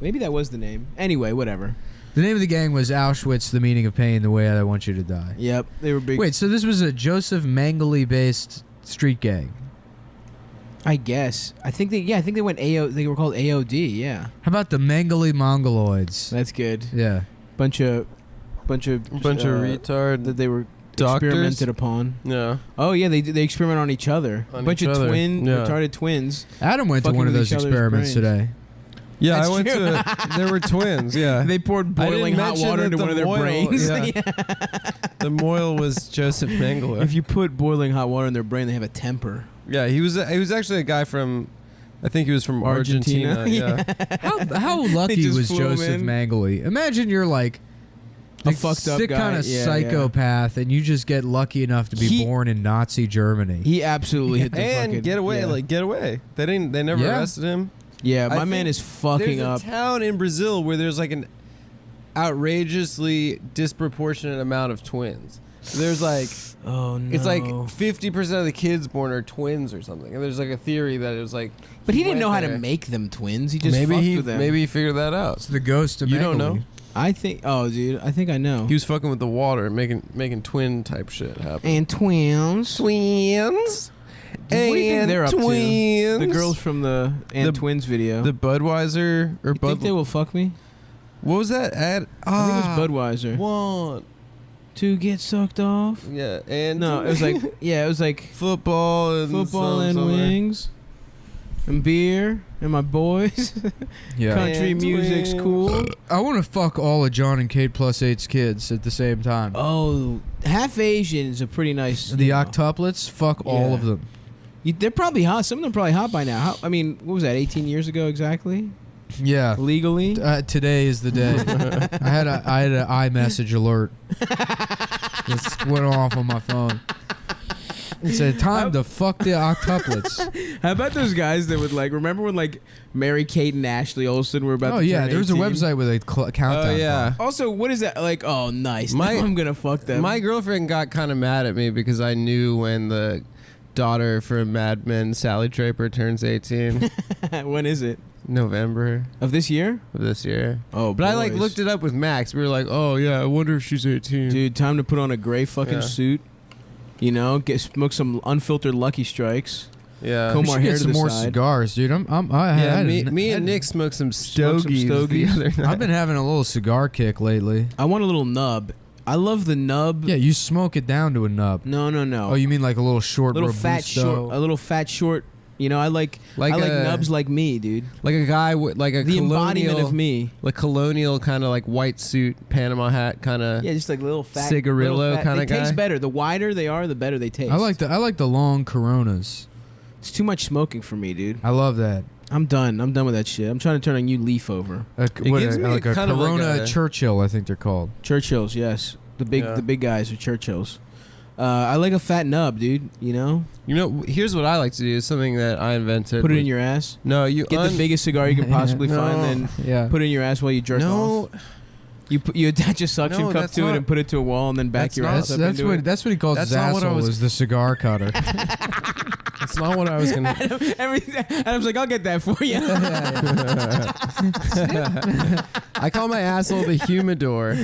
Maybe that was the name. Anyway, whatever. The name of the gang was Auschwitz, the meaning of pain, the way that I want you to die. Yep, they were big. Wait, so this was a Joseph Mengele-based street gang. I guess. I think they went AO. They were called AOD. Yeah, How about the Mengele Mongoloids? that's good. Yeah. Bunch of retard that they were doctors. experimented upon. Yeah. Oh yeah, they experiment on each other. On Bunch each of other. Yeah. retarded twins. Adam went to Fucking one of with those each other's experiments brains. today. Yeah, That's I went true. to. There were twins. Yeah. They poured I didn't boiling hot mention water that into the one of their moil- brains. yeah. The moil was Joseph Mengele. If you put boiling hot water in their brain, they have a temper. Yeah, he was actually a guy from. I think he was from Argentina. Argentina. Yeah. How lucky just was flew him Joseph in. Mengele? Imagine you're like A fucked up sick guy. kind of Yeah, psychopath, and you just get lucky enough to be He- born in Nazi Germany. He absolutely hit the And fucking get away, Yeah, get away. They never Yeah. arrested him. yeah I my man think is fucking There's up. a town in Brazil where there's like an outrageously disproportionate amount of twins. there's like Oh no. it's like 50% of the kids born are twins or something, and there's like a theory that it was like. But he didn't know how to there. make them twins. He just Maybe fucked he with them. maybe he figured that out. It's the ghost of You don't know. Megalene. I think. Oh, dude. I think I know. He was fucking with the water, making twin type shit happen. And twins. Twins. What do you think they're up to? twins. The girls from the Twins video. The Budweiser or you think they will fuck me? What was that ad? I think it was Budweiser. Want To get sucked off. yeah, and No, it was like it was like football and wings, and beer, and my boys. Yeah. Country And music's twins. cool. I want to fuck all of John and Kate plus 8's kids at the same time. Oh, half Asian is a pretty nice. The octuplets, fuck all Yeah. of them. They're probably hot. Some of them are probably hot by now. I mean, what was that? 18 years ago exactly? Yeah. Legally. Today is the day. I had an iMessage alert. Just went off on my phone. It said, time to fuck the octuplets. How about those guys that would like? Remember when like Mary Kate and Ashley Olsen were about? Oh, to yeah. turn There was a 18? website with a countdown. Oh yeah. clock. Also, what is that like? Oh, nice. My- Now I'm gonna fuck them. My girlfriend got kind of mad at me because I knew when the daughter from Mad Men, Sally Draper, turns 18. When is it? November Of this year? of this year. Oh, But I like looked it up with Max. We were like, oh yeah, I wonder if she's 18. Dude, time to put on a gray fucking Yeah. suit. You know, smoke some unfiltered Lucky Strikes. Yeah. Comb We our should hair get to some the more side. cigars, dude. Yeah, me and Nick smoked some stogies, the stogies. other night. I've been having a little cigar kick lately. I want a little nub. I love the nub. Yeah, you smoke it down to a nub. No. Oh, you mean like a little short, little fat Robusto? short. A little fat short. You know, I like a- nubs like me, dude. like a guy with like a The embodiment colonial, of me. like colonial kind of like white suit, Panama hat kind of. Yeah, just like little fat Cigarillo little fat- kinda They taste guy? better. The wider they are, the better they taste. I like the long Coronas. It's too much smoking for me, dude. I love that. I'm done. I'm done with that shit. I'm trying to turn a new leaf over. gives me like a kind of like Corona a- Churchill, I think they're called. Churchills, yes. The Yeah. big guys are Churchills. I like a fat nub, dude. You know, You know, here's what I like to do. It's something that I invented. put it in your ass. No, you Get the biggest cigar you can possibly No. find, then Yeah. put it in your ass while you jerk No, off. You attach a suction No, cup that's to it not- and put it to a wall, and then back that's your not- ass up That's into what it. that's what he calls That's his not what I asshole was- is the cigar cutter. that's not what I was gonna. Adam's like, I'll get that for you. I call my asshole the humidor.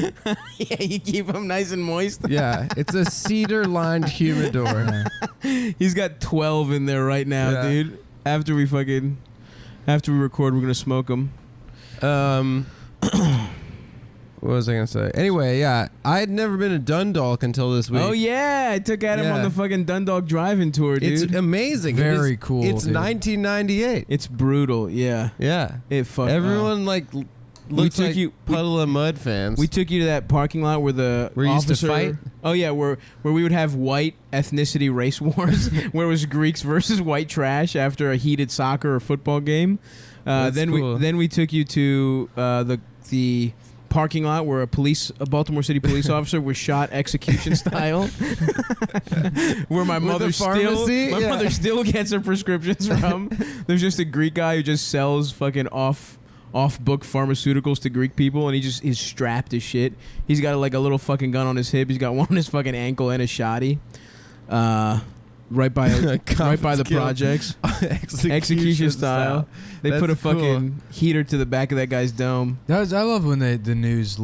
Yeah, you keep them nice and moist. Yeah, it's a cedar lined humidor. He's got 12 in there right now, Yeah. dude. After we record, we're gonna smoke them. What was I gonna say? Anyway, yeah, I had never been to Dundalk until this week. Oh yeah, I took Adam on Yeah. the fucking Dundalk driving tour, dude. It's amazing. Very It is- cool, It's dude. 1998. It's brutal. Yeah, Yeah, it fucked. everyone like looks took like you- Puddle of Mud fans. We took you to that parking lot where the Where you used to officer, fight? Oh yeah, where we would have white ethnicity race wars, where it was Greeks versus white trash after a heated soccer or football game. That's Then cool. we took you to the parking lot where a Baltimore City police officer was shot execution style. Where my With mother the pharmacy? my Yeah. mother still gets her prescriptions from. There's just a Greek guy who just sells fucking off book pharmaceuticals to Greek people, and he's strapped as shit. He's got like a little fucking gun on his hip. He's got one on his fucking ankle and a shotty. Right by the Killed. projects. Execution style. They put a That's cool. fucking heater to the back of that guy's dome. I love when the news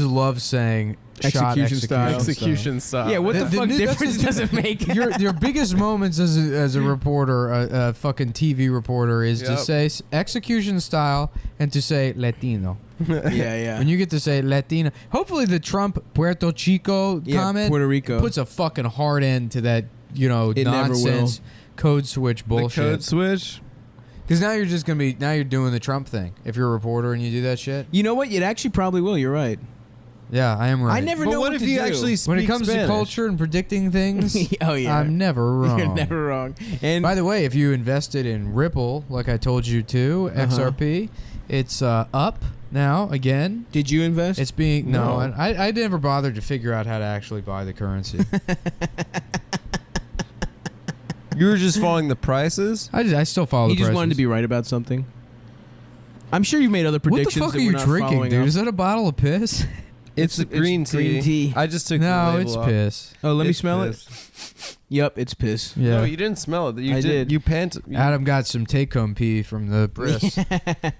loves saying shot Execution style. execution style. Yeah, what the The fuck new- that's difference the- does it make? Your biggest moments as a reporter, a fucking TV reporter, is to Yep. say execution style and to say Latino. yeah. When you get to say Latino, hopefully the Trump Puerto Chico comment Puerto Rico. puts a fucking hard end to that, It never nonsense code switch The bullshit. code switch. Because now you're doing the Trump thing. If you're a reporter and you do that shit, You know what? It actually probably will. You're right. yeah, I am right. I never But know what what if to you do. actually speak When it comes Spanish? to culture and predicting things, Oh yeah. I'm never wrong. You're never wrong. And By the way, if you invested in Ripple, like I told you to, XRP, it's up now again. did you invest? It's being no, No. and I never bothered to figure out how to actually buy the currency. You were just following the prices. I still follow he the just prices. wanted to be right about something. I'm sure you made other What the predictions fuck that are we're you not drinking, following dude? up. Is that a bottle of piss? It's green tea. I just took the No, label it's off. piss. Oh, let me It's smell piss. it. Yep, it's piss. Yeah. No, you didn't smell it. You I did. You pant. Adam got some take-home pee from the bris.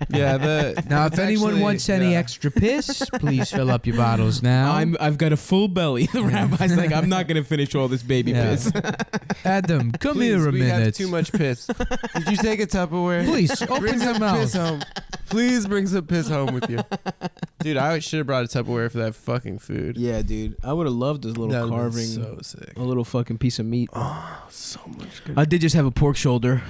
Yeah. The Now, if it's anyone actually- wants any yeah. extra piss, please fill up your bottles now. I've got a full belly. The rabbi's like, I'm not gonna finish all this baby Yeah. piss. Adam, come Please, here a we minute. have too much piss. Did you take a Tupperware? Please open Bring your some mouth. piss home. Please bring some piss home with you. Dude, I should have brought a Tupperware for that fucking food. Yeah, dude. I would have loved this little That would've been carving, so sick. a little fucking piece of meat. Oh, so much good. I did just have a pork shoulder.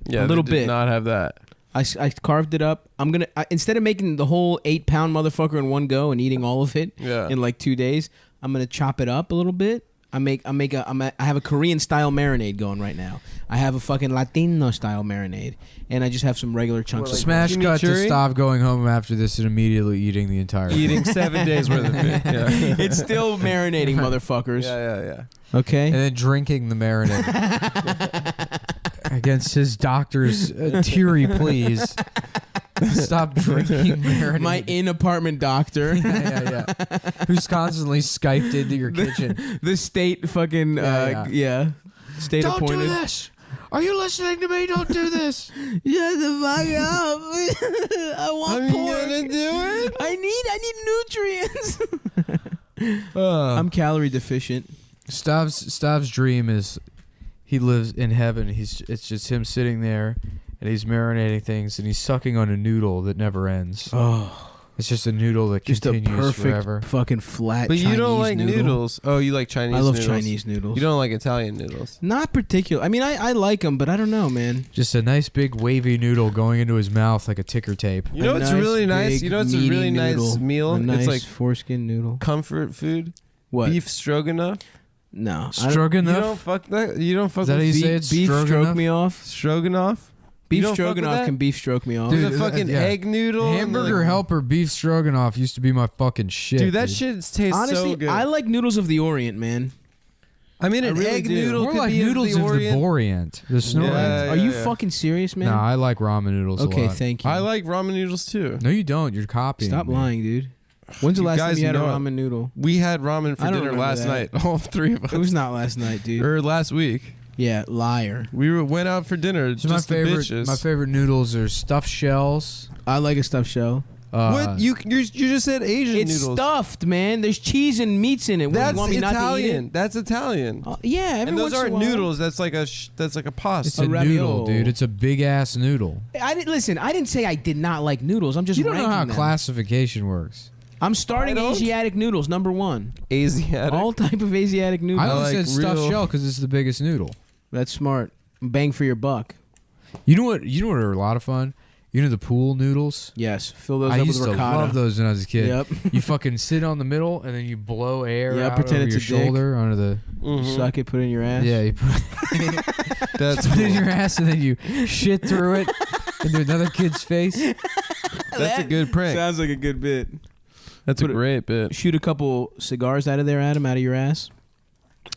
Yeah, a little they bit. did not have that. I carved it up. I'm gonna instead of making the whole 8-pound motherfucker in one go and eating all of it Yeah. in like 2 days, I'm gonna chop it up a little bit. I have a Korean style marinade going right now. I have a fucking Latino style marinade, and I just have some regular chunks of Smash cut to chimichurri? stop going home after this and immediately eating the entire thing. Eating 7 days worth of it. Yeah. It's still marinating, motherfuckers. Yeah. Okay. And then drinking the marinade. Against his doctor's teary pleas. Stop drinking marinade. My in-apartment doctor. yeah. Who's constantly Skyped into your kitchen. The state fucking state Don't appointed. do this. Are you listening to me? Don't do this. Shut the fuck up. I want pork. gonna do it? I need nutrients. I'm calorie deficient. Stav's dream is he lives in heaven. It's just him sitting there and he's marinating things and he's sucking on a noodle that never ends. Oh, It's just a noodle that just a continues perfect forever. fucking flat. But you Chinese don't like noodle. noodles. Oh, you like Chinese I love noodles. Chinese noodles. You don't like Italian noodles. Not particular. I mean, I like them, but I don't know, man. Just a nice big wavy noodle going into his mouth like a ticker tape. You know A what's nice, really nice? big, You know what's a meaty really nice noodle. meal? A nice It's like foreskin noodle. comfort food. What? Beef stroganoff. No. I don't- You Stroganoff? don't fuck that. You don't fuck Is that with how you beef, say it? beef stroke Stroganoff? me off. stroganoff. Beef don't fuck with stroganoff that? can beef stroke me off. Dude, There's a fucking yeah. egg noodle. and Hamburger like- helper beef stroganoff used to be my fucking shit. Dude, that shit tastes Honestly, so good. I like noodles of the Orient, man. I mean, I an really egg do. noodle More could like be noodles of the of the Orient. Orient. The Snorient. Yeah, Are you yeah. fucking serious, man? No, I like ramen noodles a Okay, lot. thank you. I like ramen noodles too. No, you don't. You're copying. Stop me. lying, dude. When's the You last time guys you had a know it. ramen noodle? We had ramen for I don't dinner remember last that. night. All three of us. It was not last night, dude. Or last week. Yeah, liar. We went out for dinner. So just my the favorite, bitches. my favorite noodles are stuffed shells. I like a stuffed shell. What you just said Asian It's noodles. stuffed, man. There's cheese and meats in it. What, That's you want me not to eat Italian. it? That's Italian. Yeah, every And those once in a aren't while. noodles. That's like a pasta. It's A a noodle, ravioli. dude. It's a big ass noodle. I didn't listen. I didn't say I did not like noodles. I'm just You don't know ranking how them. classification works. I'm starting I don't. Asiatic noodles, number 1. Asiatic. All type of Asiatic I noodles. only like said stuffed real- shell because it's the biggest noodle. That's smart. Bang for your buck. You know what? You know what are a lot of fun. You know the pool noodles. Yes, fill those I up used with to ricotta. love those when I was a kid. Yep. You fucking sit on the middle and then you blow air Yeah, out pretend over it's your a dick. shoulder onto the. Mhm. Suck it, put it in your ass. Yeah, you put, That's put it in cool. your ass and then you shit through it into another kid's face. That's a good prank. Sounds like a good bit. That's a put it- great bit. Shoot a couple cigars out of there, Adam, out of your ass.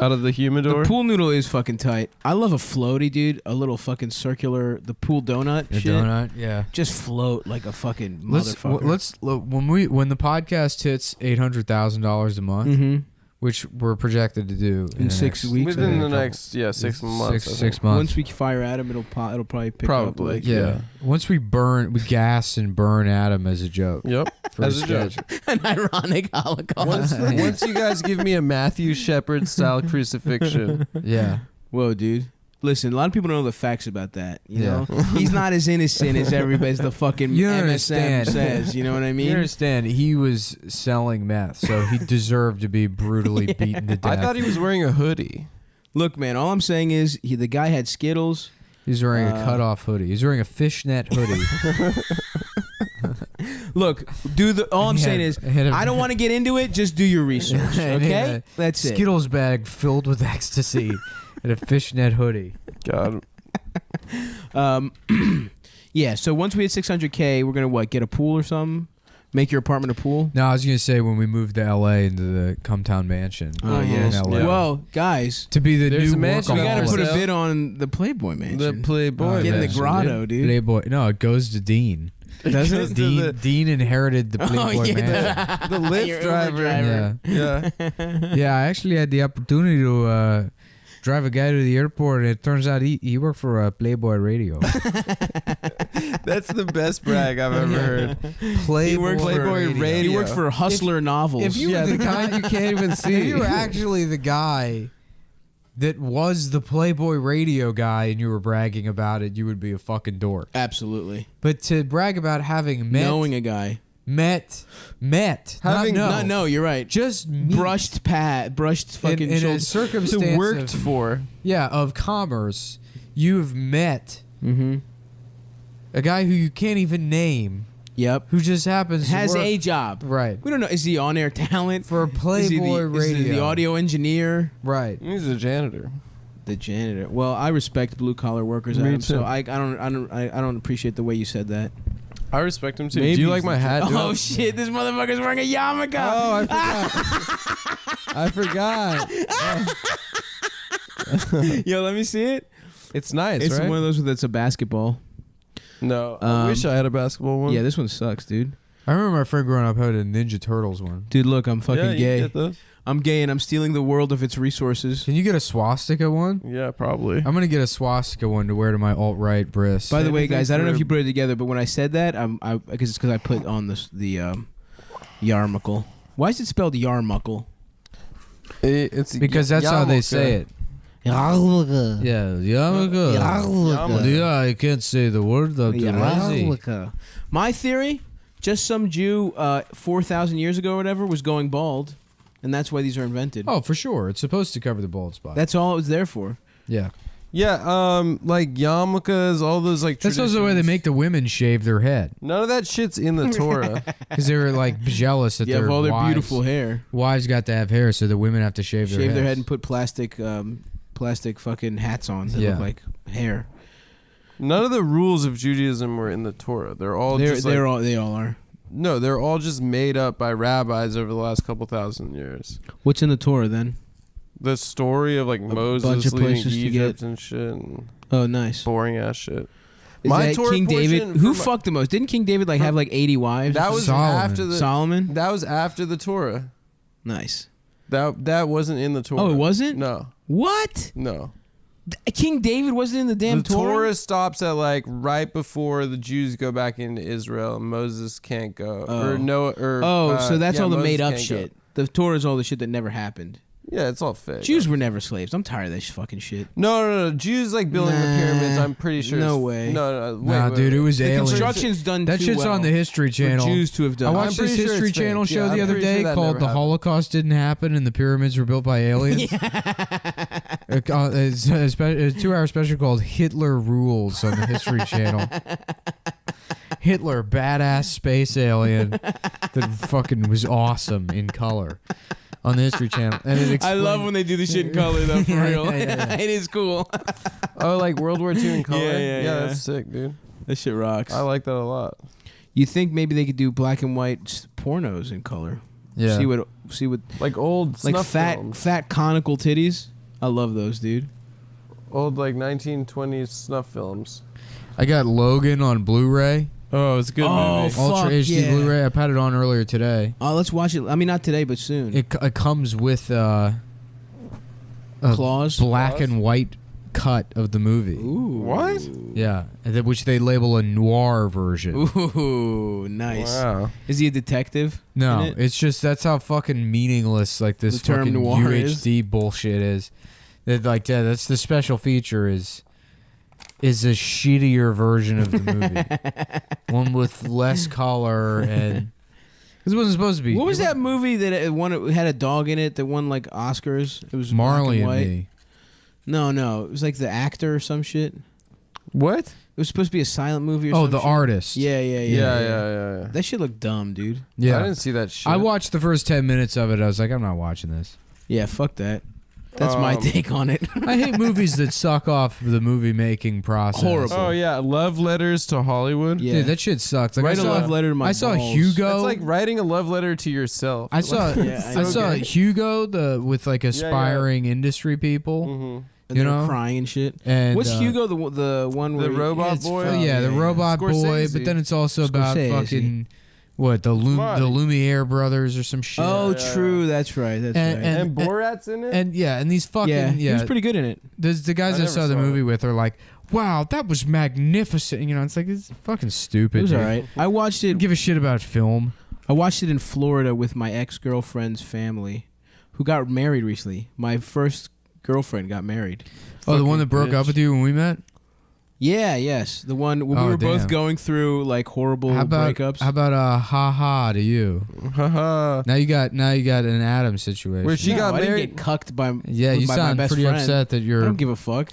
Out of the humidor. The pool noodle is fucking tight. I love a floaty, dude. A little fucking circular, the pool donut A shit. donut, yeah. Just float like a fucking Let's motherfucker. when the podcast hits $800,000 a month, Mm-hmm. which we're projected to do In the 6 next- weeks. Within I the think. next 6 months. I think. 6 months. Once we fire Adam, it'll probably pick Probably. up. Like, yeah. Once we gas and burn Adam as a joke. Yep. For As a a joke. sketch. an ironic holocaust. Once you guys give me a Matthew Shepard style crucifixion. Yeah. Whoa, dude. Listen, a lot of people don't know the facts about that. You Yeah. know, he's not as innocent as everybody's the fucking You MSM understand. says. You know what I You mean? understand? He was selling meth, so he deserved to be brutally beaten to death. I thought he was wearing a hoodie. Look, man. All I'm saying is the guy had Skittles. He's wearing a cutoff hoodie. He's wearing a fishnet hoodie. Look, all I'm He saying had- is, he had a- I don't want to get into it. Just do your research, And he had okay? a That's it. Skittles bag filled with ecstasy and a fishnet hoodie. God. Yeah. So once we hit 600K, we're gonna get a pool or something? Make your apartment a pool? No, I was gonna say when we moved to LA into the Cumtown mansion. Oh, in yes. LA. Well, guys, To be the There's new a mansion we on gotta for put a sale. bid on the Playboy mansion. The Playboy. Oh, Get in the mansion, grotto, dude. Playboy. No, it goes to Dean. Does goes it? to Dean inherited the Playboy Mansion. the Lyft Your Uber driver. Yeah. Yeah. Yeah, I actually had the opportunity to drive a guy to the airport. It turns out he worked for Playboy Radio. That's the best brag I've ever heard. Playboy Radio. He worked for Hustler Novels. If you Yeah, were the kind you can't even if see. you were actually the guy that was the Playboy Radio guy and you were bragging about it, you would be a fucking dork. Absolutely. But to brag about having Knowing a guy. met, Having- No, you're right. just Brushed fucking in a shoulders. circumstance Who worked of, for. of commerce. You've met Mm-hmm. a guy who you can't even name, Yep. who just happens Has to work, a job. right We don't know. Is he on-air talent? for Is he Playboy the, Radio. Is he the audio engineer? Right. He's a janitor. The janitor. Well, I respect blue collar workers, Me Adam, so too. I don't appreciate the way you said that. I respect him too. Maybe Do you he's like my hat? Oh shit! This motherfucker's wearing a yarmulke. Oh, I forgot. I forgot. Yo, let me see it. It's nice, It's right? one of those that's a basketball. No, I wish I had a basketball one. Yeah, this one sucks, dude. I remember my friend growing up had a Ninja Turtles one. Dude, look, I'm fucking yeah, you gay. Get those? I'm gay and I'm stealing the world of its resources. Can you get a swastika one? Yeah, probably. I'm gonna get a swastika one to wear to my alt-right bris. By the way, Anything guys, I don't know for- if you put it together, but when I said that, because it's because I put on the yarmulke. Why is it spelled yarmulke? It's because that's how they yarmulke. say it. Yarmulke. Yeah, yarmulke. Yarmulke. Yeah, I can't say the word. I'm too lazy. Yarmulke. My theory, just some Jew 4,000 years ago or whatever was going bald, and that's why these are invented. Oh, for sure. It's supposed to cover the bald spot. That's all it was there for. Yeah. Yeah, like yarmulkes, all those like. That's also the way they traditions. make the women shave their head. None of that shit's in the Torah. Because they were like jealous that You have their all their wives, beautiful hair. wives got to have hair, so the women have to shave their Shave their heads. head and put plastic fucking hats on that Yeah. look like hair. None of the rules of Judaism were in the Torah. They're all They just like, all are. no, they're all just made up by rabbis over the last couple thousand years. What's in the Torah then? The story of like bunch Moses of leaving places to Egypt get- and shit, and Oh, nice. boring ass shit. Is My that Torah King David? portion Who from- fucked the most? Didn't King David have like 80 wives? That was Solomon. after the Solomon. That was after the Torah. Nice. That wasn't in the Torah. Oh, it wasn't? No, What? no. King David wasn't in the damn The Torah stops at like right before the Jews go back into Israel. Moses can't go, Oh. or no, or So that's yeah, all the Moses made up can't shit. The Torah is all the shit that never happened. Yeah, it's all fake. Jews were never slaves. I'm tired of this fucking shit. No. Jews like building the Nah, pyramids. I'm pretty sure. no it's- way. No. Wait, Nah, wait, dude, wait. it was The aliens. construction's done That too shit's well on the History for Channel. Jews to have done. I I'm watched pretty this sure History it's fake. Channel show Yeah, the I'm other pretty sure day that called never "The happened. Holocaust Didn't Happen and the Pyramids Were Built by Aliens." It's a 2-hour special called "Hitler Rules" on the History Channel. Hitler, badass space alien that fucking was awesome in color on the History Channel. And it I love explained- when they do this shit in color though, for Yeah, real. yeah. It is cool. Oh, like World War II in color. Yeah. That's sick, dude. That shit rocks. I like that a lot. You think maybe they could do black and white pornos in color? Yeah. See what Like old like snuff fat films. fat conical titties. I love those, dude. Old like 1920s snuff films. I got Logan on Blu-ray. Oh, it's a good Oh, movie. fuck Ultra HD yeah. Blu-ray. I had it on earlier today. Oh, let's watch it. I mean, not today, but soon. It comes with a Claws. black and white cut of the movie. Ooh. What? Yeah, which they label a noir version. Ooh, nice. Wow. Is he a detective? No, in it? it's just that's how fucking meaningless like this The term fucking noir UHD bullshit is. That like yeah, that's the special feature is a shittier version of the movie, one with less color and this wasn't supposed to be. What was that movie that it had a dog in it that won like Oscars? It was Marley black and and white. Me. No, it was like The Actor or some shit. It What? was supposed to be a silent movie. Or Oh, some The shit. Artist. Yeah. Yeah. That shit looked dumb, dude. Yeah. I didn't see that shit. I watched the first 10 minutes of it. I was like, I'm not watching this. Yeah, fuck that. That's my take on it. I hate movies that suck off the movie making process. Horrible. Oh yeah, love letters to Hollywood. Yeah. Dude, that shit sucks. Like, Write I a saw, love letter to my I saw balls. Hugo. It's like writing a love letter to yourself. I saw Yeah, I saw okay. Hugo with like aspiring industry people. Mm-hmm. And You they were know? crying and shit. And What's Hugo? The one where The robot it's boy? from- the robot boy, Scorsese. but then it's also about Scorsese. fucking what the Marty. Lumiere brothers or some shit. Oh, Yeah. true. That's right. That's And- right. And Borat's in it. and these fucking yeah, he was pretty good in it. the guys I I never saw the saw movie it. with are like, wow, that was magnificent. You know, it's like it's fucking stupid. It was dude. alright. I watched Don't it. give a shit about film. I watched it in Florida with my ex-girlfriend's family, who got married recently. My first girlfriend got married. Oh, the one Fucking that broke up bitch. with you when we met. Yeah, yes, the one when Oh, we were both damn. going through like horrible How about breakups. how about ha ha to you? Haha. Now you got an Adam situation. Where she No, got I didn't married. get cucked by. yeah, by you my sound best pretty friend. upset that I you're. don't give a fuck.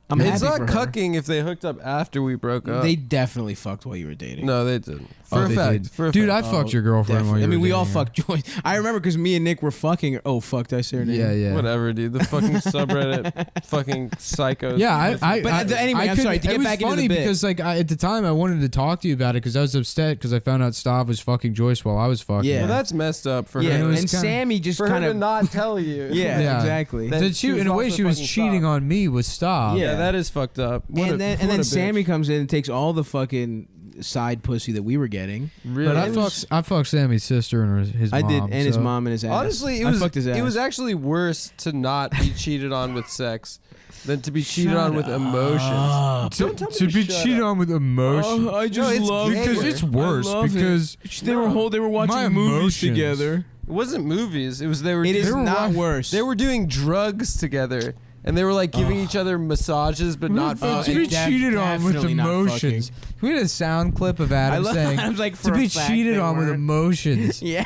I'm It's happy not for her. cucking if they hooked up after we broke up. They definitely fucked while you were dating. no, they didn't. Oh, For a they fact. did. For a Dude, fact. I fucked your girlfriend while Definitely. you I mean, were we all dating her. fucked Joy. I remember because me and Nick were fucking. Oh fuck, did I say her name? Yeah, yeah. Whatever, dude. The fucking subreddit, fucking psychos. Yeah, I But anyway, I'm couldn't- sorry, to it get was back into funny the bit. because like at the time I wanted to talk to you about it because I was upset because I found out Stav was fucking Joyce while I was fucking. Yeah. her. Well, that's messed up for Yeah, And it her. was and kinda- Sammy just For her kind to of. not tell you. Yeah, Yeah. exactly. That- That she, was in a way, also she was fucking cheating Stav. on me with Stav. Yeah, that is fucked up. What and then what a bitch. Sammy comes in and takes all the fucking side pussy that we were getting. Really? But I fucked Sammy's sister and his I mom. did, and his so- mom and his ass. Honestly, I fucked his ass. it was actually worse to not be cheated on with sex than to be cheated on with emotions. Don't tell me to be shut cheated up. on with emotion. I just it's love gay. because it's worse. Because they were my watching movies emotions. together. It wasn't movies. It was they were. It is they were not wa- worse. They were doing drugs together, and they were like giving each other massages, but not. Oh, to fucking. be cheated on with definitely not emotions. We had a sound clip of Adam saying I was like, to for be a fact cheated they on with weren't. emotions. Yeah,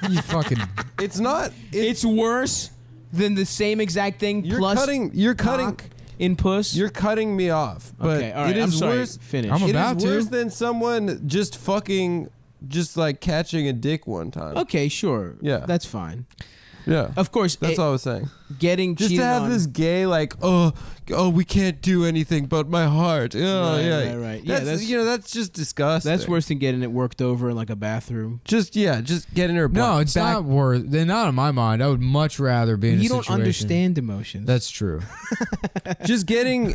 You fucking. It's not. it's worse than the same exact thing You're plus cutting. You're cutting. cock in puss. You're cutting me off. But okay, all right. it is I'm sorry. worse. Finish. I'm It about is to. worse than someone just fucking, just like catching a dick one time. Okay, sure. Yeah. that's fine. Yeah. Of course, That's all I was saying. getting Just to cheated have on. this gay like, oh, we can't do anything but my heart. Oh, Right, yeah, right. Yeah, That's, that's just disgusting. That's worse than getting it worked over in like a bathroom. Just getting her. No, it's back- not worth. They're not in my mind. I would much rather be in a You situation. don't understand emotions. That's true. just getting,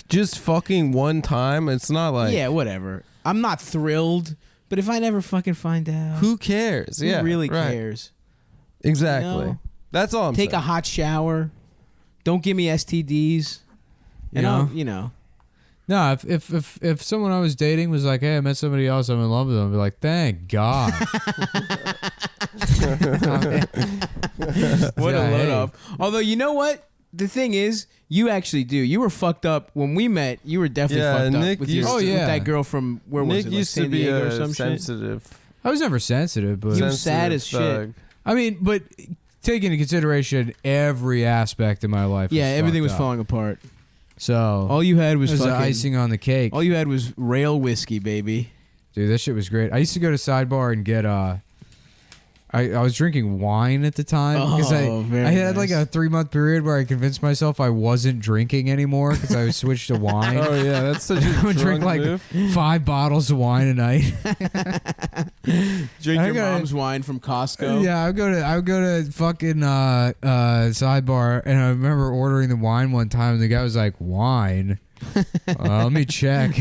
just fucking one time. It's not like yeah, whatever. I'm not thrilled, but if I never fucking find out, who cares? who Yeah, really right. cares? Exactly. You know? That's all I'm Take saying. a hot shower. Don't give me STDs. You And know? I'll, you know. No, if someone I was dating was like, "Hey, I met somebody else, I'm in love with them," I'd be like, "Thank God." What Yeah, a load hey. off. Although you know what? The thing is, you actually do. You were fucked up when we met. You were definitely Yeah, fucked Nick up with, used your, to- with Oh, yeah. that girl from where was Nick it? Like used San to be Diego or a some shit. sensitive. I was never sensitive, but You was sad as shit. thug. I mean, but take into consideration every aspect of my life. Yeah, everything was fucked up. falling apart. So All you had was it was the fucking icing on the cake. All you had was rail whiskey, baby. Dude, that shit was great. I used to go to Sidebar and get I was drinking wine at the time because Oh, very I had like nice. a 3-month period where I convinced myself I wasn't drinking anymore because I switched to wine. Oh yeah, that's such a I would drink drunk like move. 5 bottles of wine a night. Drink I your gotta- mom's wine from Costco. Yeah, I would go to fucking Sidebar, and I remember ordering the wine one time, and the guy was like, "Wine? Let me check."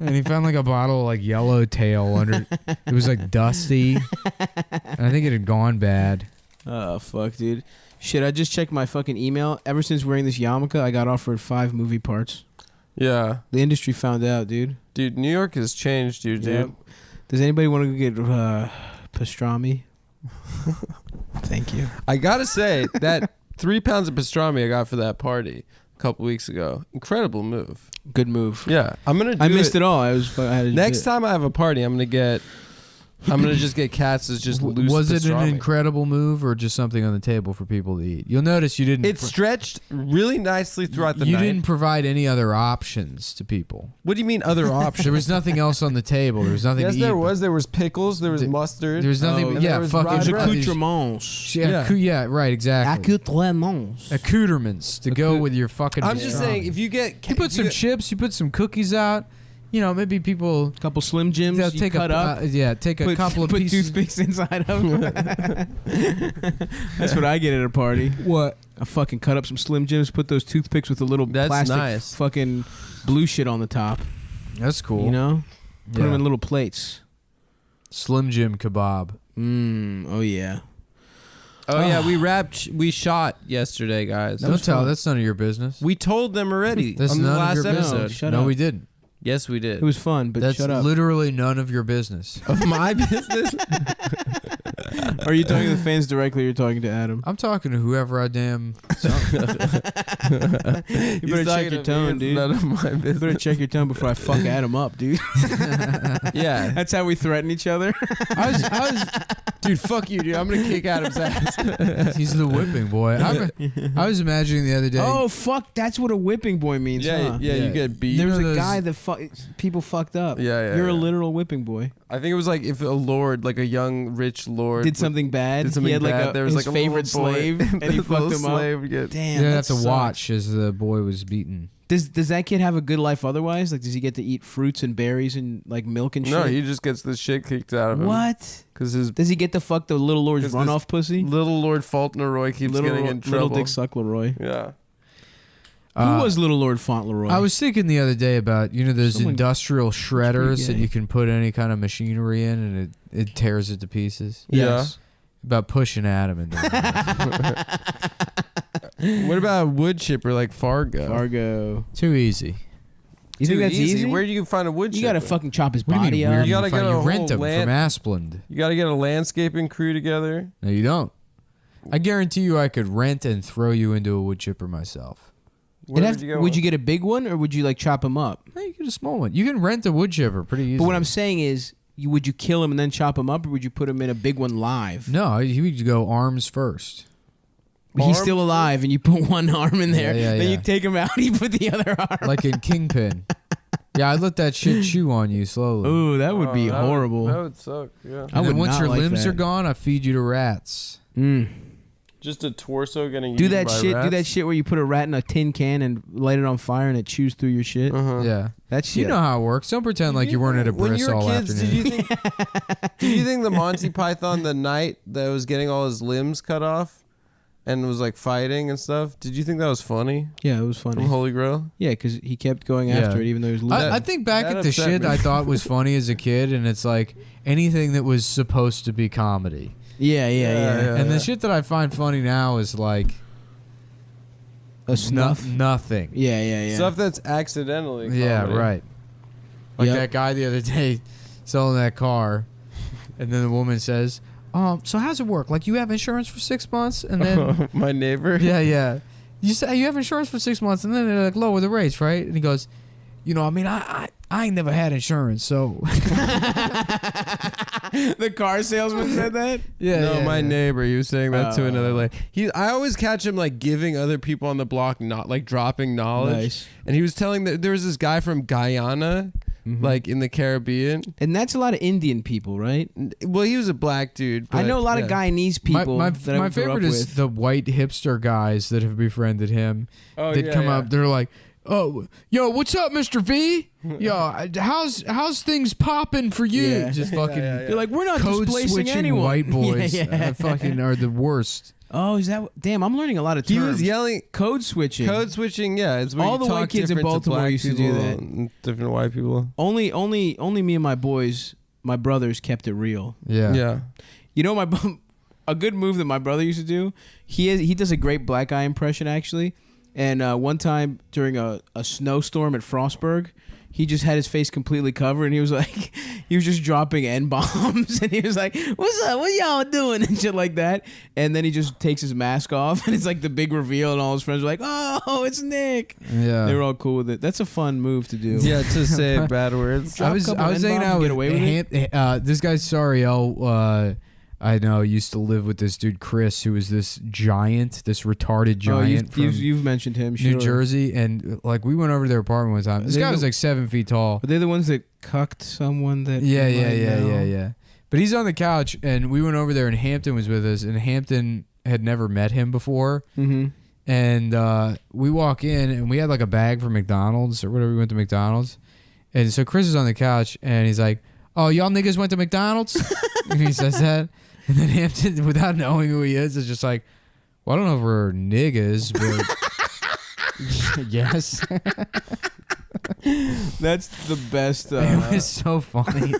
And he found like a bottle of like Yellowtail under. It was like dusty, and I think it had gone bad. Oh fuck, dude. Shit, I just checked my fucking email. Ever since wearing this yarmulke, I got offered 5 movie parts. Yeah, The industry found out, dude. dude, New York has changed you, dude. Yep. Does anybody want to get pastrami? Thank you. I gotta say that 3 pounds of pastrami I got for that party a couple weeks ago. Incredible move. Good move. Yeah, I'm gonna. Do I missed it it all. I had to next do it. time I have a party. I'm gonna just get cats to just loose Was it an pastrami. incredible move or just something on the table for people to eat? You'll notice you didn't. It stretched really nicely throughout the you night. didn't provide any other options to people. What do you mean other options? There was nothing else on the table. There was nothing. Yes, to there eat. was. There was pickles. There was mustard. There was nothing. Oh, but, and yeah, there was fucking rye bread. Accoutrements. Yeah, right, exactly. Accoutrements. Accoutrements to go with your fucking. I'm just pastrami. saying, if you get You put some chips. You put some cookies out. maybe people couple Slim Jims. they'll You take cut up. take a couple of put pieces. toothpicks inside of. That's what I get at a party. What? I fucking cut up some Slim Jims. Put those toothpicks with a little That's plastic nice. fucking blue shit on the top. That's cool. You know, put them Yeah. in little plates. Slim Jim kebab. Oh yeah. Oh yeah, we shot yesterday, guys. Don't tell. That's none of your business. We told them already That's on the none of last your business. episode. Shut no, up. we didn't. Yes, we did. It was fun, but That's shut up. literally none of your business. Of my business. Are you talking to the fans directly or you're talking to Adam? I'm talking to whoever I damn. You better check your tone, dude. None of my You business. better check your tone before I fuck Adam up, dude. Yeah. That's how we threaten each other. I was, dude. Fuck you, dude. I'm gonna kick Adam's ass. He's the whipping boy. I was imagining the other day. Oh fuck! That's what a whipping boy means. Yeah, huh? yeah. You get beat. There was know a those- guy that people fucked up. Yeah, You're a yeah. literal whipping boy. I think it was like if a lord, like a young rich lord, Did something bad. did something he had like bad. a There was his like a favorite little boy, slave, and he the fucked little him up. slave would get- Damn, you that have to sucks. watch as the boy was beaten. Does that kid have a good life otherwise? Like, does he get to eat fruits and berries and like milk and shit? No, he just gets the shit kicked out of him. What? Because his Does he get to fuck the little lord's 'Cause this runoff pussy? little Lord Fauntleroy keeps getting in trouble. Little Dick Suckleroy. Yeah. Who was Little Lord Fauntleroy? I was thinking the other day about those Someone- industrial shredders that gay. you can put any kind of machinery in and it tears it to pieces. Yes. About pushing Adam in there. What about a wood chipper like Fargo? Fargo. Too easy. You think Too that's easy? Where do you find a wood You chipper? gotta fucking chop his What do you body mean up. weird? You gotta find- get a you rent whole them from land- Asplund. You got to get a landscaping crew together. No, you don't. I guarantee you, I could rent and throw you into a wood chipper myself. Where Would you get a big one or would you like chop him up? No, you get a small one. You can rent a wood chipper pretty easily. But what I'm saying is, would you kill him and then chop him up, or would you put him in a big one live? No, he would go arms first. He's Arms? still alive, and you put one arm in there. Yeah, then yeah. you take him out, you put the other arm. Like in Kingpin. Yeah, I'd let that shit chew on you slowly. Ooh, that would be that horrible. That would suck. Yeah. I And would then once not your like limbs that. are gone, I feed you to rats. Just a torso getting Do eaten that by shit. Rats? Do that shit where you put a rat in a tin can and light it on fire and it chews through your shit. Uh-huh. Yeah. That shit. You know how it works. Don't pretend like you weren't at a When bris you were all kids, afternoon. did you think the Monty Python the night that was getting all his limbs cut off and was like fighting and stuff? Did you think that was funny Yeah, it was funny. from Holy Grail? Yeah, because he kept going Yeah. after it even though he was losing. I think back that at the upset shit me. I thought was funny as a kid, and it's like anything that was supposed to be comedy. yeah. And the shit that I find funny now is like A snuff. nothing. Yeah. Stuff that's accidentally Yeah, comedy. right. Like Yep. that guy the other day selling that car, and then the woman says, so how's it work? Like you have insurance for 6 months, and then My neighbor. yeah. You say you have insurance for 6 months, and then they're like lower the rates, right? And he goes, I ain't never had insurance, so The car salesman said that. yeah. No, yeah, my yeah. neighbor. He was saying that to another Oh. lady. I always catch him like giving other people on the block not like dropping knowledge. Nice. And he was telling that there was this guy from Guyana, like in the Caribbean. And that's a lot of Indian people, right? Well, he was a black dude. I but, know a lot yeah. of Guyanese people. My that I grew favorite up is with. the white hipster guys that have befriended him. Oh, They'd yeah, come yeah. up. They're like, "Oh, yo, what's up, Mr. V? Yo, how's things popping for you?" Yeah. Just fucking They're like, we're not code displacing switching anyone. white boys. Yeah. Fucking are the worst. Oh, is that? Damn, I'm learning a lot of terms. He was yelling. Code switching. Code switching, yeah. It's where All you the talk white kids in different to Baltimore black used to do people that. and different white people. Only me and my boys, my brothers, kept it real. Yeah. Yeah. You know, a good move that my brother used to do. He does a great black guy impression actually. And one time during a snowstorm at Frostburg, he just had his face completely covered, and he was like, he was just dropping N-bombs, and he was like, "What's up? What y'all doing?" and shit like that. And then he just takes his mask off, and it's like the big reveal, and all his friends are like, "Oh, it's Nick." Yeah. They were all cool with it. That's a fun move to do. Yeah, to say bad words. Drop I a was couple hanging N-bombs out and with get away with this guy Sariel. I know used to live with this dude Chris, who was this giant, this retarded Oh, giant from you've mentioned him. New Sure. Jersey, and like we went over to their apartment one time. This They're guy was the- like 7 feet tall. Are they the ones that cucked someone that? Yeah. you might know? But he's on the couch, and we went over there, and Hampton was with us, and Hampton had never met him before. Mm-hmm. And we walk in, and we had like a bag from McDonald's or whatever. We went to McDonald's, And so Chris is on the couch, and he's like, "Oh, y'all niggas went to McDonald's?" And he says that. And then Hampton, without knowing who he is just like, "Well, I don't know if we're niggas, but yes." That's the best. It was so funny.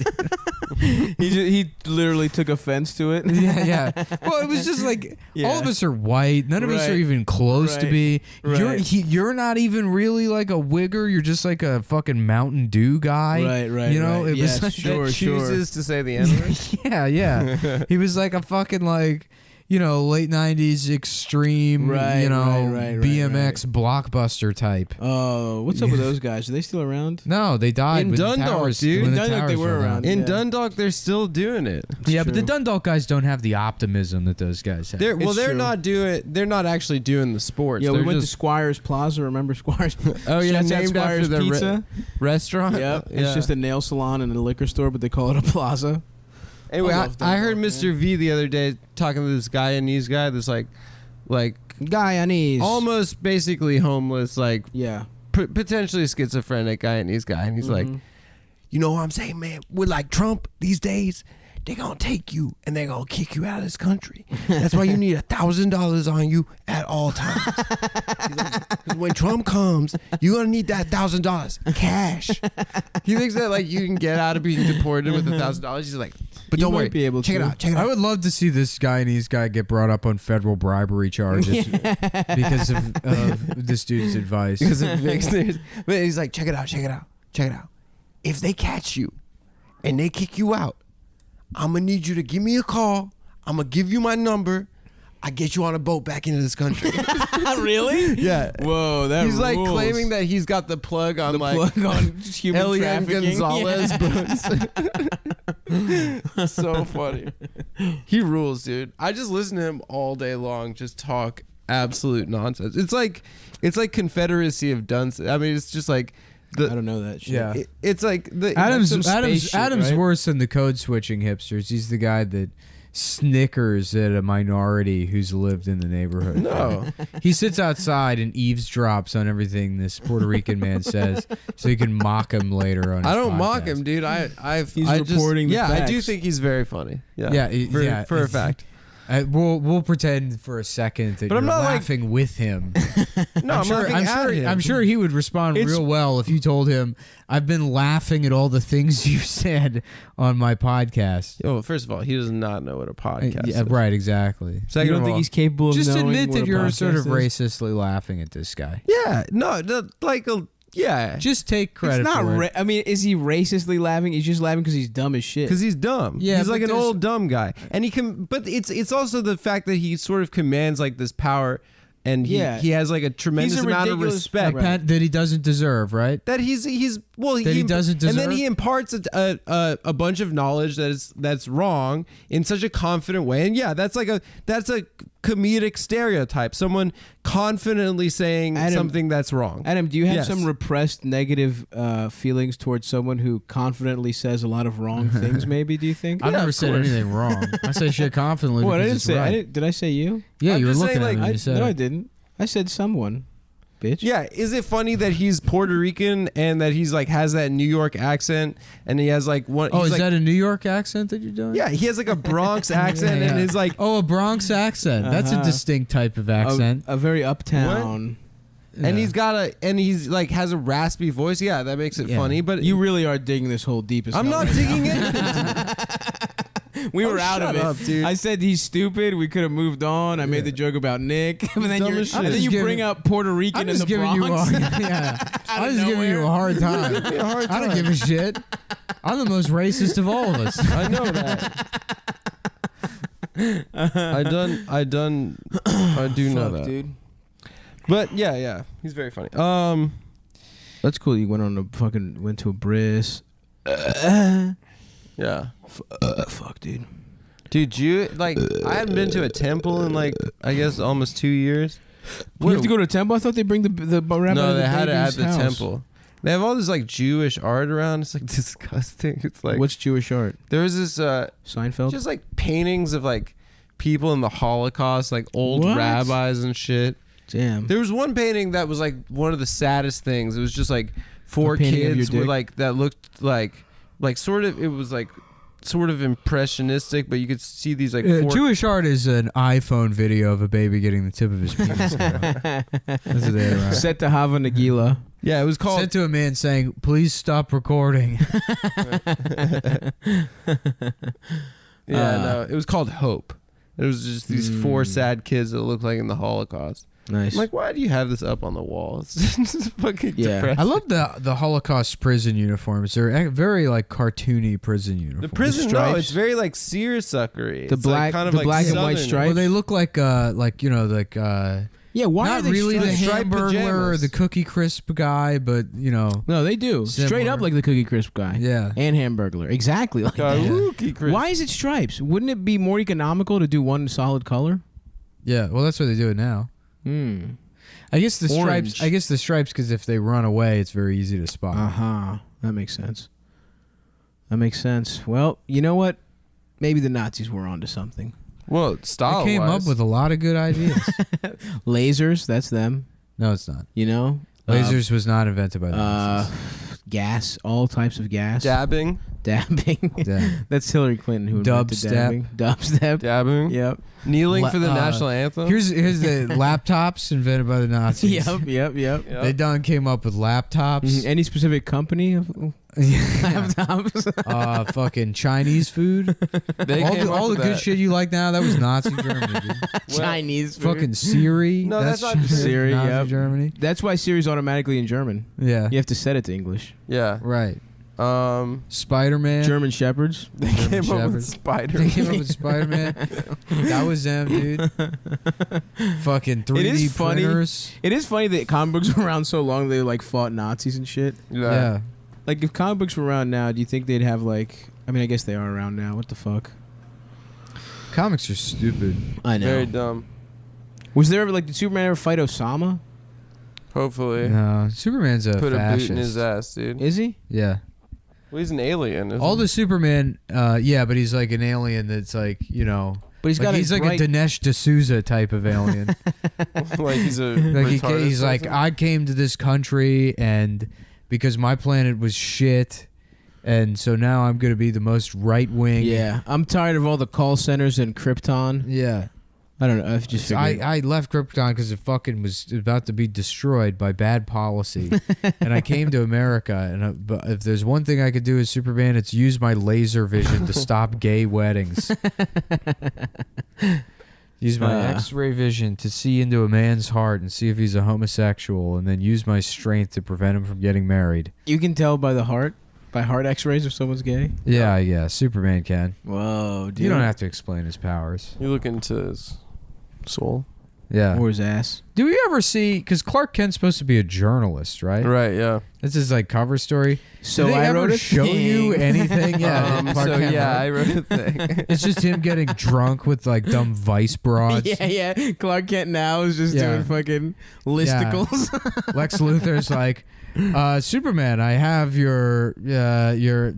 He literally took offense to it. Yeah. Well, it was just like all of us are white. None of us are Right. even close to be. Right. You're not even really like a wigger. You're just like a fucking Mountain Dew guy. Right. You know, right. it Yes, was like, sure, that sure. chooses to say the N-word. yeah. He was like a fucking like, late 90s extreme, Right, right, BMX blockbuster type. Oh, what's up with those guys? Are they still around? No, they died In when Dundalk, the towers, dude. when In the Dundalk, they towers were fell down. around. In Yeah. Dundalk, they're still doing it. Yeah, but the true. Dundalk guys don't have the optimism that those guys have. They're true. They're not actually doing the sports. Yeah, we They're went to just, Squires Plaza. Remember Squires? Oh yeah, Shouts out named after Squires the Pizza. restaurant. Yep, Yeah. it's just a nail salon and a liquor store, but they call it a plaza. Anyway, I I, love I heard Dundalk, Mr. V the other day talking to this Guyanese guy that's like Guyanese. almost basically homeless, like Yeah. potentially schizophrenic Guyanese guy, and he's like, You know what I'm saying, man? With like Trump these days, they're gonna take you and they're gonna kick you out of this country. That's why you need $1,000 on you at all times. He's like, 'cause when Trump comes, you're gonna need that $1,000 cash. he thinks that like you can get out of being deported with $1,000. He's like, But You don't might worry, be able check it to. out. Check it I out. would love to see this Guyanese guy get brought up on federal bribery charges because of this dude's advice. because of Vixners. But he's like, check it out, check it out, check it out. If they catch you and they kick you out, I'm gonna need you to give me a call. I'm gonna give you my number. I get you on a boat back into this country. Really? Yeah. Whoa, that He's like rules. claiming that he's got the plug on the like plug on human Elian trafficking. Gonzalez Yeah. books. So funny. He rules, dude. I just listen to him all day long, just talk absolute nonsense. It's like Confederacy of dunce. I mean, it's just like I don't know that shit. Yeah. it's like the Adam's some space shit, Adam's right? worse than the code switching hipsters. He's the guy that snickers at a minority who's lived in the neighborhood. No. He sits outside and eavesdrops on everything this Puerto Rican man says, so he can mock him later on. I his don't mock podcast. him, dude. He's I reporting the yeah, I do facts. think he's very funny. Yeah, Yeah, for a fact. We'll pretend for a second that But you're I'm not, like- laughing with him. No, I'm laughing at him. I'm sure he would respond real well if you told him, "I've been laughing at all the things you said on my podcast." Oh, first of all, he does not know what a podcast Yeah, is. right, exactly. You Second don't of think all, he's capable of Just knowing admit what that a you're sort of podcast is? racistly laughing at this guy. yeah, no, yeah, Just take credit It's not. for it. I mean, is he racistly laughing? He's just laughing because he's dumb as shit. because he's dumb. Yeah, he's but like an there's- old dumb guy, and he can. But it's also the fact that he sort of commands like this power, and he has like a tremendous He's a amount of ridiculous- respect. That he doesn't deserve, right? That he's well That he doesn't and then deserve? he imparts a bunch of knowledge that's wrong in such a confident way, and yeah, that's a comedic stereotype. Someone confidently saying Adam- something that's wrong. Adam, do you have Yes. some repressed negative feelings towards someone who confidently says a lot of wrong things? Maybe do you think? I've Yeah, never of said course. anything wrong. I say shit confidently. What I because didn't it's say. right. Did I say you? Yeah, I'm you were just looking saying, at like, me when I, you said no, it. I didn't. I said someone, bitch. Yeah, is it funny that he's Puerto Rican and that he's like has that New York accent and he has like one? Oh, he's is like, that a New York accent that you're doing? Yeah, he has like a Bronx accent Yeah. and is like Oh, a Bronx accent. That's a Uh-huh. distinct type of accent. A very uptown. and he's like has a raspy voice. Yeah, that makes it Yeah. funny. But You really are digging this whole deepest. I'm hell not right digging now. it. We Oh, were out of shut it. up, dude. I said he's stupid. We could have moved on. I made the joke about Nick, but then dumb you as shit. and then I'm you just bring giving- up Puerto Rican I'm in just the giving Bronx. you I Out was of giving you a nowhere. hard time. I don't give a shit. I'm the most racist of all of us. I know that. I do know Fuck, that. dude. But yeah, he's very funny. That's cool. You went to a bris. Yeah. Fuck, dude. Dude, I hadn't been to a temple in like I guess almost 2 years. You have to go to a temple. I thought they bring the rabbi. No, to they the had it at baby's the house. temple. They have all this like Jewish art around. It's like disgusting. It's like What's Jewish art? there was this Seinfeld. just like paintings of like people in the Holocaust, like old What? rabbis and shit. Damn. There was one painting that was like one of the saddest things. It was just like four painting of your kids with dick? like that looked like sort of, it was like sort of impressionistic, but you could see these like four. Jewish art is an iPhone video of a baby getting the tip of his penis. That's what they are. Set to Hava Nagila. Yeah, it was called. Sent to a man saying, "Please stop recording." No, it was called Hope. It was just these four sad kids that looked like in the Holocaust. Nice. I'm like, why do you have this up on the wall? It's just fucking Yeah. depressing. I love the Holocaust prison uniforms. They're very like cartoony prison uniforms. The prison, no, stripes. it's very like seersuckery. The It's, like, black- kind of the like black and white Southern. stripes. Well, they look like yeah, why are not they really the striped Hamburglar or pajamas? the Cookie Crisp guy, but No, they do. Straight Similar. up like the Cookie Crisp guy. yeah. And Hamburglar. Exactly like that. Karaoke Chris. Why is it stripes? Wouldn't it be more economical to do one solid color? Yeah, well, that's what they do it now. I guess the stripes. Orange. I guess the stripes because if they run away, it's very easy to spot. That makes sense. That makes sense. Well, you know what? Maybe the Nazis were onto something. Well, style They came up with a lot of good ideas. Lasers, that's them. No, it's not. You know, Lasers was not invented by the Nazis. gas, all types of gas. dabbing. Dabbing. Yeah. That's Hillary Clinton who invented Dubstep. dabbing. Dubstep. Dabbing. Yep. Kneeling La- for the national anthem. Here's the laptops invented by the Nazis. Yep. Yep. They done came up with laptops. Mhm. Any specific company of laptops? Fucking Chinese food. They all came the, up all the with good that. shit you like now, that was Nazi Germany. Dude. Chinese. food. Fucking Siri. No, that's not Siri, Nazi yep. Germany. That's why Siri's automatically in German. Yeah. You have to set it to English. Yeah. Right. Um, Spider-Man. German shepherds. they German came up with Shepherds. Spider. They came up with Spider-Man. That was them, dude. Fucking 3D is funny. printers. It is funny that comic books were around so long they like fought Nazis and shit. Yeah. Like if comic books were around now, do you think they'd have like? I mean, I guess they are around now. What the fuck? Comics are stupid. I Very dumb. Was there ever like did Superman ever fight Osama? Hopefully. No, Superman's a Put fascist. a boot in his ass, dude. Is he? Yeah. Well, he's an alien. Isn't All he? the Superman, yeah, but he's like an alien that's like, But he's like got he's like bright, a Dinesh D'Souza type of alien. like he's a Like retarded he's like, person? I came to this country and because my planet was shit, and so now I'm gonna be the most right wing. Yeah, I'm tired of all the call centers in Ctown. Yeah. I don't know. I've just figured. I left Crypton because it fucking was about to be destroyed by bad policy, and I came to America. And but if there's one thing I could do as Superman, it's use my laser vision to stop gay weddings. Use my X-ray vision to see into a man's heart and see if he's a homosexual, and then use my strength to prevent him from getting married. You can tell by heart X-rays if someone's gay. Yeah, Superman can. Whoa, dude. You don't have to explain his powers. You look into his soul. Yeah. Or his ass. Do we ever see? Because Clark Kent's supposed to be a journalist, right? Right. Yeah. This is like cover story. So Did they I ever wrote a show you thing. anything? Yeah. Clark So Kent yeah, wrote? I wrote a thing. It's just him getting drunk with like dumb vice broads. Yeah. Clark Kent now is just Yeah. doing fucking listicles. Lex Luthor's like, Superman, I have your you're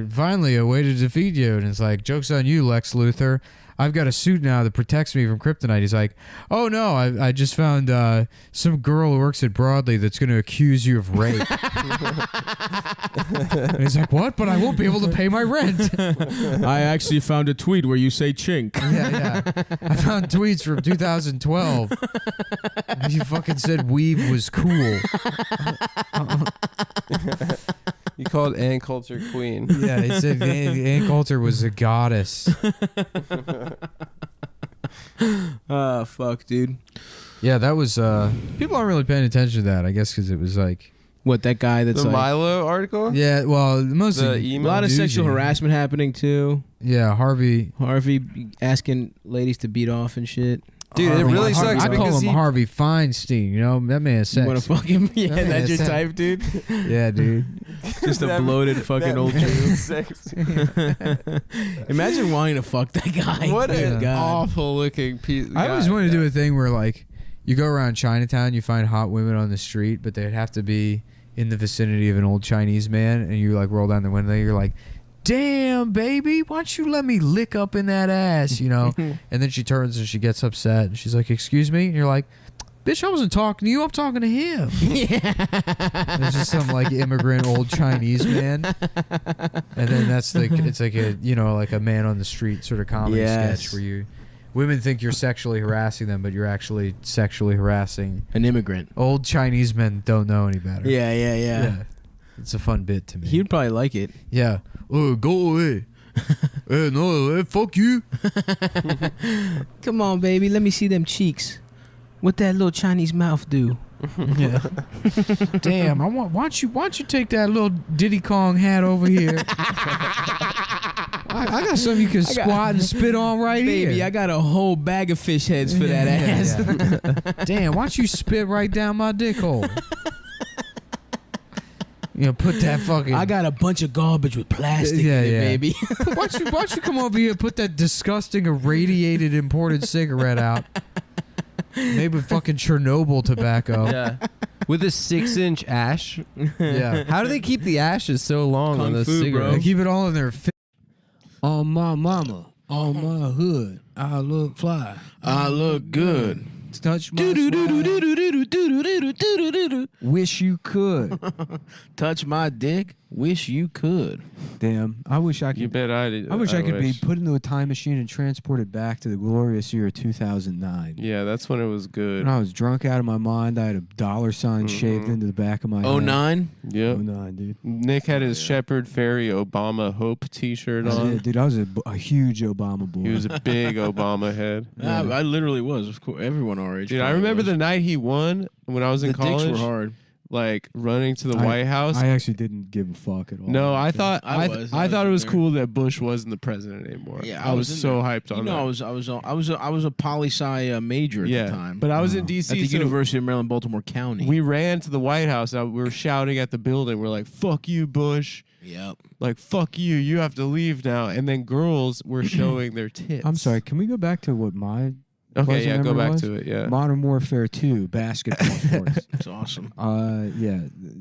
finally a way to defeat you, and it's like, joke's on you, Lex Luthor. I've got a suit now that protects me from kryptonite. He's like, oh no, I just found some girl who works at Broadly that's going to accuse you of rape. And he's like, what? But I won't be able to pay my rent. I actually found a tweet where you say chink. Yeah. I found tweets from 2012. You fucking said weave was cool. You called Ann Coulter queen. Yeah, they said Ann Coulter was a goddess. Oh, fuck, dude. Yeah, that was. People aren't really paying attention to that, I guess, because it was like. What, that guy that's The like... Milo article. Yeah, well, mostly. The A email. lot of Doozy. sexual harassment happening, too. Yeah, Harvey. Harvey asking ladies to beat off and shit. Dude, it Harvey- really Harvey- sucks I call because him he- Harvey Feinstein. You know, that man is You want sex. to fuck him? Yeah, Yeah, that's your sex. type, dude. Yeah, dude. Just a That- bloated fucking that old man Jew. is sexy. Imagine wanting to fuck that guy. What Good an God. awful looking piece. I always wanted to do a thing where, like, you go around Chinatown, you find hot women on the street, but they'd have to be in the vicinity of an old Chinese man, and you, like, roll down the window, you're like, damn, baby, why don't you let me lick up in that ass, you know? And then she turns and she gets upset, and she's like, excuse me? And you're like, Bitch, I wasn't talking to you. I'm talking to him. There's just some like immigrant old Chinese man, and then it's like a like a man on the street sort of comedy sketch where women think you're sexually harassing them, but you're actually sexually harassing An immigrant. old Chinese men. Don't know any better. Yeah. It's a fun bit to me. He would probably like it. Yeah. Oh, go away. Hey, no, hey, fuck you. Come on, baby. Let me see them cheeks. What that little Chinese mouth do? Yeah. Damn. Why don't you take that little Diddy Kong hat over here? I got something you can squat and spit on right here. Baby, I got a whole bag of fish heads for that ass. Yeah. Damn, why don't you spit right down my dick hole? Put that fucking... I got a bunch of garbage with plastic in it, baby. Why don't you come over here and put that disgusting irradiated imported cigarette out? Maybe with fucking Chernobyl tobacco. Yeah. With a 6-inch ash. Yeah. How do they keep the ashes so long Kung on those fu, bro. cigarettes? They keep it all in their... On my mama, on my hood, I look fly. I look good. Touch my Wish you could. Touch my dick. Wish you could. Damn. I wish I could. You bet I did. I wish I could be put into a time machine and transported back to the glorious year of 2009. Yeah, that's when it was good. When I was drunk out of my mind, I had a dollar sign shaved into the back of my head. 09? Yep. 09, dude. Nick had his Shepherd Ferry Obama Hope T-shirt I on. did, dude. I was a huge Obama boy. He was a big Obama head. I literally was. Of course, everyone our age. Dude, I probably remember was. the night he won when I was in the college. dicks were hard. Like running to the White House. I actually didn't give a fuck at all. No, I thought I I thought it was there. cool that Bush wasn't the president anymore. Yeah, I was in so there. hyped on You know, that. I was a poli sci major at Yeah, the time. but I was in at DC. the so University of Maryland, Baltimore County. we ran to the White House. And we were shouting at the building. We're like, "Fuck you, Bush!" Yep. Like, "Fuck you! You have to leave now." And then girls were showing their tits. I'm sorry. Can we go back to what my Okay, pleasant yeah, go memory back was? to it. Yeah. Modern Warfare 2 basketball courts? It's awesome. Yeah,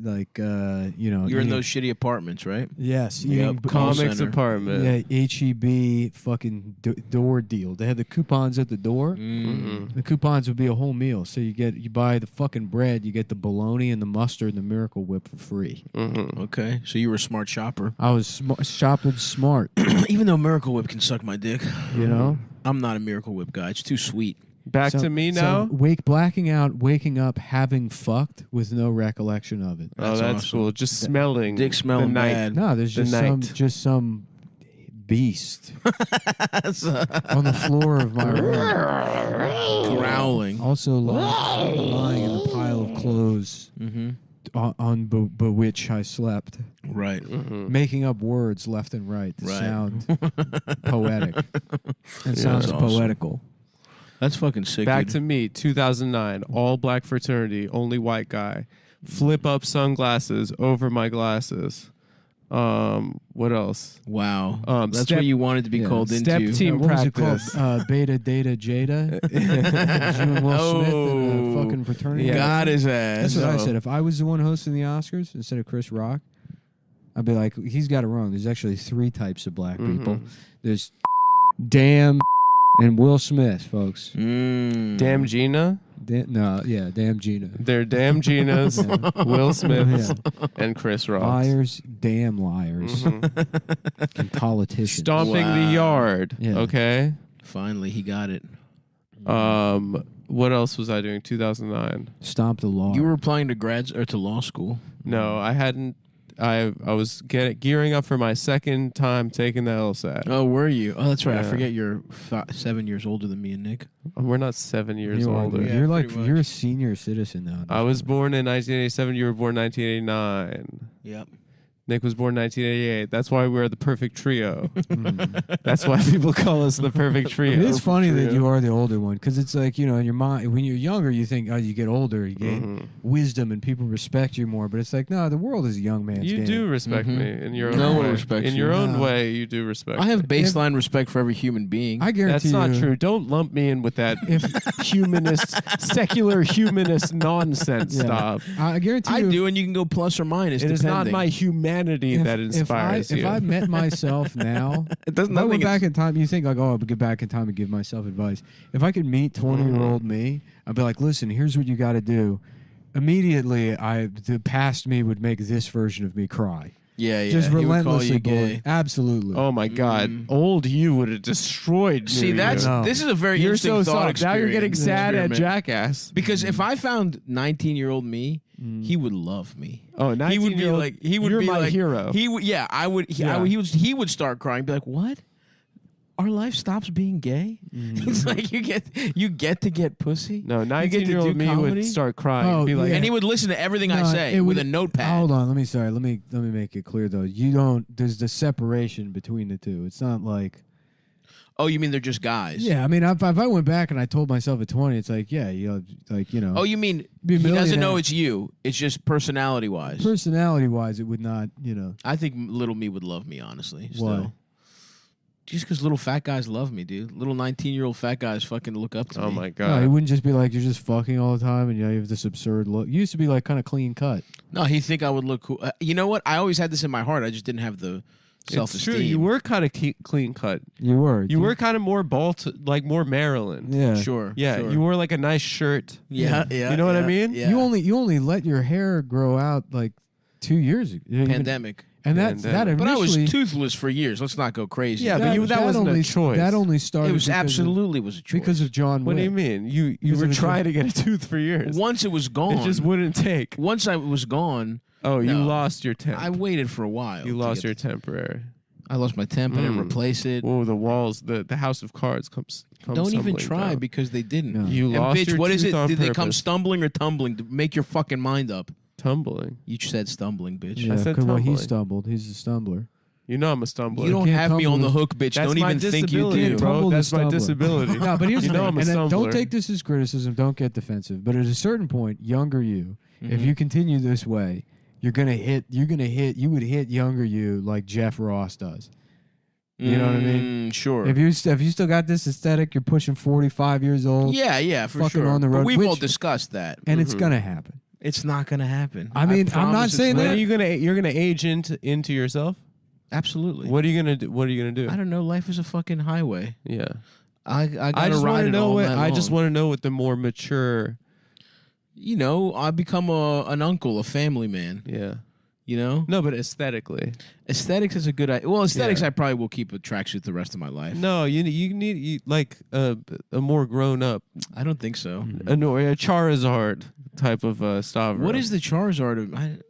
like You're in eating- those shitty apartments, right? Yes, Yep, eating call Comics center. apartment. Yeah, HEB fucking door deal. They had the coupons at the door. Mm-hmm. The coupons would be a whole meal. So you buy the fucking bread, you get the bologna and the mustard and the Miracle Whip for free. Mm-hmm. Okay, so you were a smart shopper. I was shopping smart, Even though Miracle Whip can suck my dick, you know. I'm not a Miracle Whip guy. It's too sweet. Back to me now. Blacking out, waking up, having fucked with no recollection of it. Oh, that's awesome. cool. Just smelling. Dick smelling the night. bad. No, there's The just some beast That's, on the floor of my room. growling. Also lying in a pile of clothes Mm-hmm. on which I slept, Right. Mm-hmm. making up words left and right that Right. sound poetic. It sounds that's awesome. poetical. That's fucking sick. Back dude. to me, 2009, all black fraternity, only white guy. Flip up sunglasses over my glasses. What else? Wow. That's step- what you wanted to be yeah, called step into. team What was it practice. called? Beta, Data, Jada. You and Will Smith in a fucking fraternity. Yeah. Got his ass. That's what I So- said. If I was the one hosting the Oscars instead of Chris Rock, I'd be like, he's got it wrong. There's actually 3 types of black people. There's Damn and Will Smith, folks. Damn Gina. Damn Gina. They're Damn Ginas, Will Smith, and Chris Rock. Liars, damn liars, and politicians. Stomping Wow. the yard. Yeah. Okay. Finally, he got it. What else was I doing? 2009. Stomp the law. You were applying to to law school. No, I hadn't. I was gearing up for my second time taking the LSAT. Oh, were you? Oh, that's right. I Yeah. forget you're 7 years older than me and Nick. We're not 7 years You are, older. dude. Yeah, You're like pretty much. you're a senior citizen now. I was born in 1987. You were born 1989. Yep. Nick was born 1988. That's why we're the perfect trio. Mm. That's why people call us the perfect trio. It is funny that Trio. you are the older one because it's like, in your mind, when you're younger, you think, oh, you get older, you gain wisdom and people respect you more. But it's like, no, the world is a young man's You game. do respect Mhm. me in your own No way. one respects in you. your own No. way, you do respect. I have me. baseline respect for every human being. I guarantee That's not you, true. Don't lump me in with that humanist, secular humanist nonsense. Yeah. Stop. I guarantee I you. do, and you can go plus or minus. It is not depending. my humanity that inspires you. If I met myself now, It doesn't. if I went Nothing back in time, you think like, oh, I would get back in time and give myself advice. If I could meet 20-year-old me, I'd be like, listen, here's what you got to do. Immediately, the past me would make this version of me cry. Yeah, yeah. Just He would call relentlessly you bullying. gay. Absolutely. Oh my God, old you would have destroyed. See, new that's you. No. this is a very You're interesting so thought soft. Now experience. you're getting sad at experiment. Jackass. Because if I found 19-year-old me, he would love me. Oh, 19 He would be like, you're be my like, hero. He would, yeah, I would. He would start crying, be like, "What? Our life stops being gay?" He's like, "You get to get pussy." No, You get to 19-year-old do me comedy? would start crying. Oh, be like, yeah. And he would listen to everything I No, say it with would- a notepad. Hold on, let me make it clear though. You don't. There's the separation between the two. It's not like. Oh, you mean they're just guys? Yeah, I mean, if I went back and I told myself at 20, it's like, yeah, you know. Oh, you mean Be a he doesn't millionaire. know it's you? It's just personality wise. Personality wise, it would not, I think little me would love me, honestly. Still. Why? Just because little fat guys love me, dude. Little 19-year-old fat guys fucking look up to me. oh my No, God. he wouldn't just be like, you're just fucking all the time and you have this absurd look. You used to be like kind of clean cut. No, he'd think I would look cool. You know what? I always had this in my heart. I just didn't have the It's self-esteem. true. You were kind of clean cut. You were. You were kind of more like more Maryland. Yeah. Sure. Yeah, sure. you wore like a nice shirt. Yeah, yeah. You know what I yeah, mean? Yeah. You only let your hair grow out like 2 years ago. Pandemic. And that Pandemic. But I was initially- toothless for years. Let's not go crazy. Yeah, but that wasn't only, a choice. That only started It was because absolutely was a choice. because of John What do Wick. you mean? You Because were of the- trying to get a tooth for years. Once it was gone. It just wouldn't take. Once I was gone, Oh, you No. lost your temp. I waited for a while. You to lost get your temporary. I lost my temp. I didn't replace it. Whoa, the walls, the house of cards comes Don't even tumbling try down. because they didn't. No. You And lost bitch, your what is tooth it? on Did they come purpose. stumbling or tumbling? Make your fucking mind up. Tumbling. You said stumbling, bitch. Yeah, I said 'cause, well, he tumbling. stumbled. He's a stumbler. You know I'm a stumbler. You don't can't have me on the tumble. hook, bitch. That's Don't my even think you disability, do. Tumble bro. the That's my stumbler. disability. No, but here's You the know thing. I'm a And then don't stumbler. take this as criticism. Don't get defensive. But at a certain point, younger you, if Mhm. you continue this way, you would hit younger you like Jeff Ross does. You know what I mean? Sure. If you still got this aesthetic, you're pushing 45 years old, yeah, for fucking sure. on the But road, we've all which- discussed that. and it's gonna happen. It's not gonna happen. I mean, I'm not promise it's saying When that. are you you're gonna age into yourself? Absolutely. What are you gonna do? What are you gonna do? I don't know. Life is a fucking highway. Yeah. I gotta I just ride want to it know all what night I just long. want to know what the more mature. You know, I become an uncle, a family man. Yeah. You know, No, but aesthetically. aesthetics is a good idea. Well, aesthetics, Yeah. I probably will keep a tracksuit the rest of my life. No, you need like a more grown up, I don't think so. a Charizard type of style. What is the Charizard?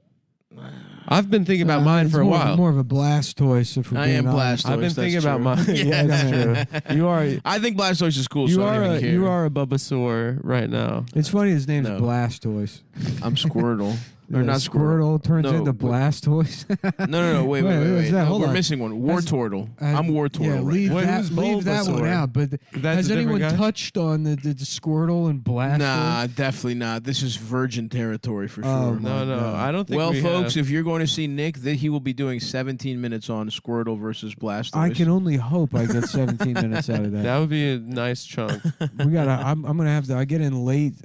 I've been thinking about mine It's for a more- while. More of a Blastoise. If we're I being am honest. Blastoise. I've been that's thinking about true. mine. Yeah, that's true. You are I think Blastoise is cool. So I don't even care. you are a Bulbasaur right now. It's funny. His name's No. Blastoise. I'm Squirtle. Or Yeah, not Squirtle. turns No, into but- Blastoise. No. Wait. Wait, what's that? No, Hold we're on. missing one. Wartortle. I'm Wartortle. Yeah, right leave now. Wait, that, who's leave that one Bulbasaur? out. But That's has a different anyone guy? touched on the Squirtle and Blastoise? Nah, definitely not. This is virgin territory for Oh, sure. my No, God. I don't think. Well, we folks, have. if you're going to see Nick, he will be doing 17 minutes on Squirtle versus Blastoise. I can only hope I get 17 minutes out of that. that would be a nice chunk. We gotta. I'm gonna have to. I get in late,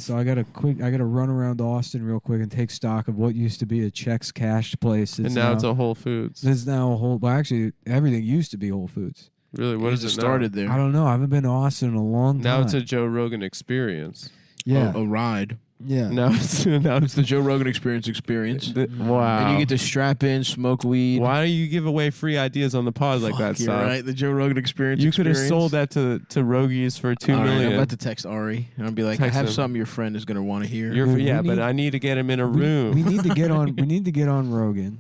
so I gotta run around Austin real quick and take stock of what used to be a Chex Cash place. And now it's a Whole Foods. There's now a whole. Well, actually, everything used to be Whole Foods. Really, what is it started now? there? I don't know. I haven't been to Austin in a long time. Now it's a Joe Rogan experience. yeah, a ride. yeah. Now it's It's the Joe Rogan experience. wow. And you get to strap in, smoke weed. Why do you give away free ideas on the pod like that, You're Sal? right. The Joe Rogan experience. You could have sold that to Rogies for $2 All right, million. I'm about to text Ari and I'll be like, Text I have him. something your friend is going to want to hear. We but need- I need to get him in a We- room. We need to get on. We need to get on Rogan,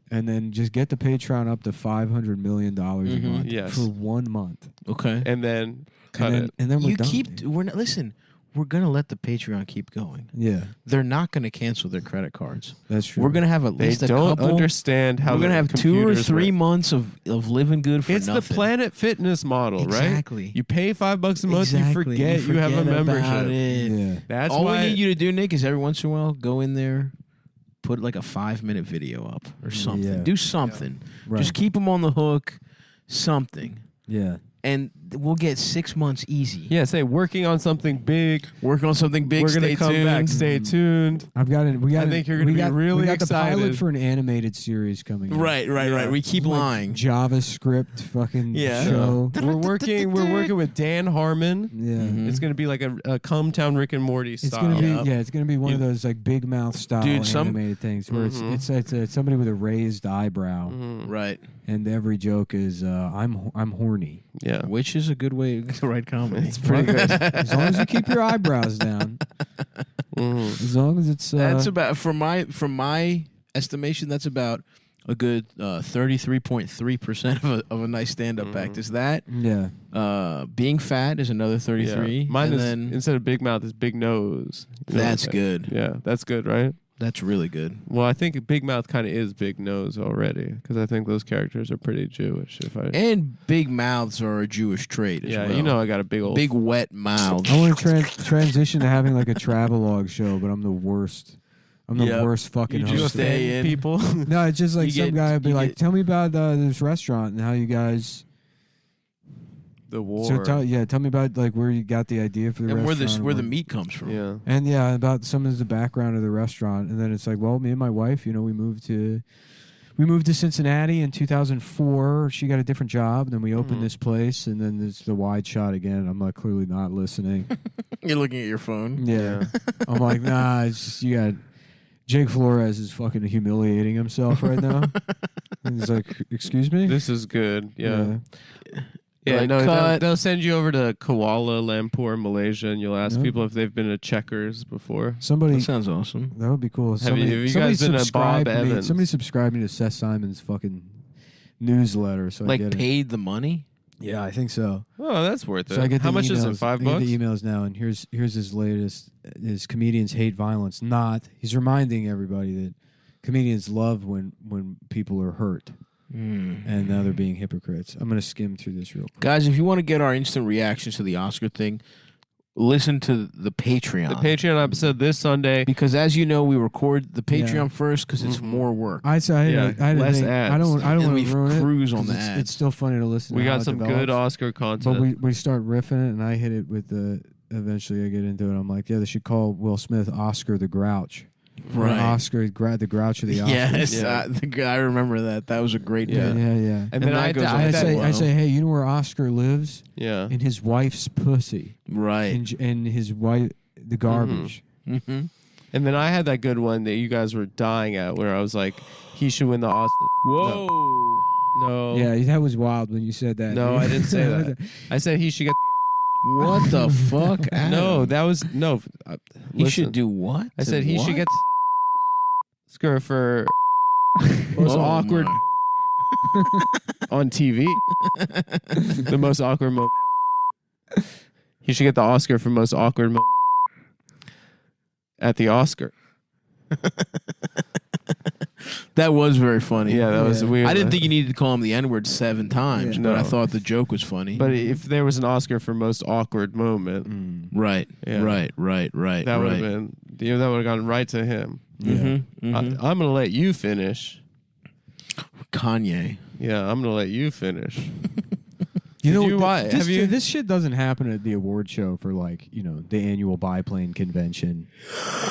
and then just get the Patreon up to $500 million a Mhm. month Yes. for 1 month, Okay. and then cut it. and then we're You done. keep. We're not. Listen. We're gonna let the Patreon keep going. Yeah, They're not gonna cancel their credit cards. that's true. We're gonna have at They least a don't couple. understand how We're gonna the have 2 or computers 3 work. months of living good for It's nothing. the Planet Fitness model, Exactly. right? You pay $5 a month, Exactly. you forget you have a forget about membership. it. Yeah. That's All why we need you to do, Nick, is every once in a while go in there, put like a 5-minute video up or something. Yeah. Do something. Right. Just keep them on the hook. Something. Yeah. and we'll get 6 months easy. Yeah, say working on something big. Working on something big. We're gonna Stay come tuned. back. Stay tuned. I've got it. I think you're gonna be really we got the pilot excited. for an animated series coming. in. Right. We keep lying. JavaScript fucking Yeah. show. We're working with Dan Harmon. Yeah. It's gonna be like a Cumtown Rick and Morty It's style. gonna be Yep. It's gonna be one of those like big mouth style Dude, some- animated things where it's somebody with a raised eyebrow, Right. and every joke is I'm horny. Yeah. Which is a good way to write comedy. It's pretty good. As long as you keep your eyebrows down, as long as it's That's about from my estimation. That's about a good 33.3% of a nice stand-up act. Is that being fat is another 33. Yeah. Mine and is then instead of big mouth is big nose. You know that's what I'm saying? good. Yeah, that's good, right? That's really good. Well, I think big mouth kind of is big nose already because I think those characters are pretty Jewish. And big mouths are a Jewish trait as well. you know, I got a big wet mouth. I want to transition to having like a travelogue show, but I'm the worst. I'm the worst fucking You host. just of it. stay in. people. No, it's just like You some get- guy would be you like, get- "Tell me about this restaurant and how you guys." The war. So tell me about like where you got the idea for the and restaurant. where the meat comes from. Yeah. And about some of the background of the restaurant, and then it's like, well, me and my wife, we moved to Cincinnati in 2004. She got a different job, and then we opened this place, and then there's the wide shot again. I'm like clearly not listening. You're looking at your phone. Yeah, I'm like, nah, it's just you got. Jake Flores is fucking humiliating himself right now. And he's like, excuse me? This is good. Yeah. Yeah, Like, no, cut. they'll send you over to Kuala Lumpur, Malaysia, and you'll ask Yeah. people if they've been to Checkers before. Somebody, That sounds awesome. that would be cool. Have you guys been to Bob Evans? Somebody subscribed me to Seth Simon's fucking newsletter. So I Like get it. paid the money? Yeah, I think so. Oh, that's worth it. So I get How the much is it? emails- $5? I get the emails now, and here's his latest. His comedians hate violence. He's reminding everybody that comedians love when people are hurt, and now they're being hypocrites. I'm gonna skim through this real quick. Guys, if you want to get our instant reactions to the Oscar thing, listen to the Patreon. The Patreon episode this Sunday. Because as you know, we record the Patreon Yeah. first because it's more work. I had less think, ads. I don't And want we to ruin it. cruise on 'cause the ads. It's still funny to listen. We to how got it some develops. good Oscar content. But we start riffing it, and I hit it with the. Eventually, I get into it. I'm like, yeah, they should call Will Smith Oscar the Grouch. Or Right. Oscar, the Grouch of the Oscars. Yes, Yeah. I remember that. That was a great Yeah. bit. Yeah. and then that I goes on I that say, well. I say, hey, you know where Oscar lives? yeah. In his wife's pussy. Right. In his wife, the garbage. Mm-hmm. And then I had that good one that you guys were dying at where I was like, he should win the Oscar. Whoa. No. Yeah, that was wild when you said that. No, I didn't say that. I said he should get. What the fuck? No, Adam? that was no. He listen. should do what? I said he what? should get Oscar for most Oh, awkward my. on TV. The most awkward moment. He should get the Oscar for most awkward moment at the Oscar. That was very funny. Yeah, that was weird. I didn't think you needed to call him the N-word 7 times, Yeah. but I No. thought the joke was funny. But if there was an Oscar for most awkward moment, right, Yeah. right. that would have been. That would have gone right to him. Mm-hmm, I'm gonna let you finish. Kanye. Yeah, I'm gonna let you finish. You know, you watch- have you- this shit doesn't happen at the award show for like, the annual biplane convention.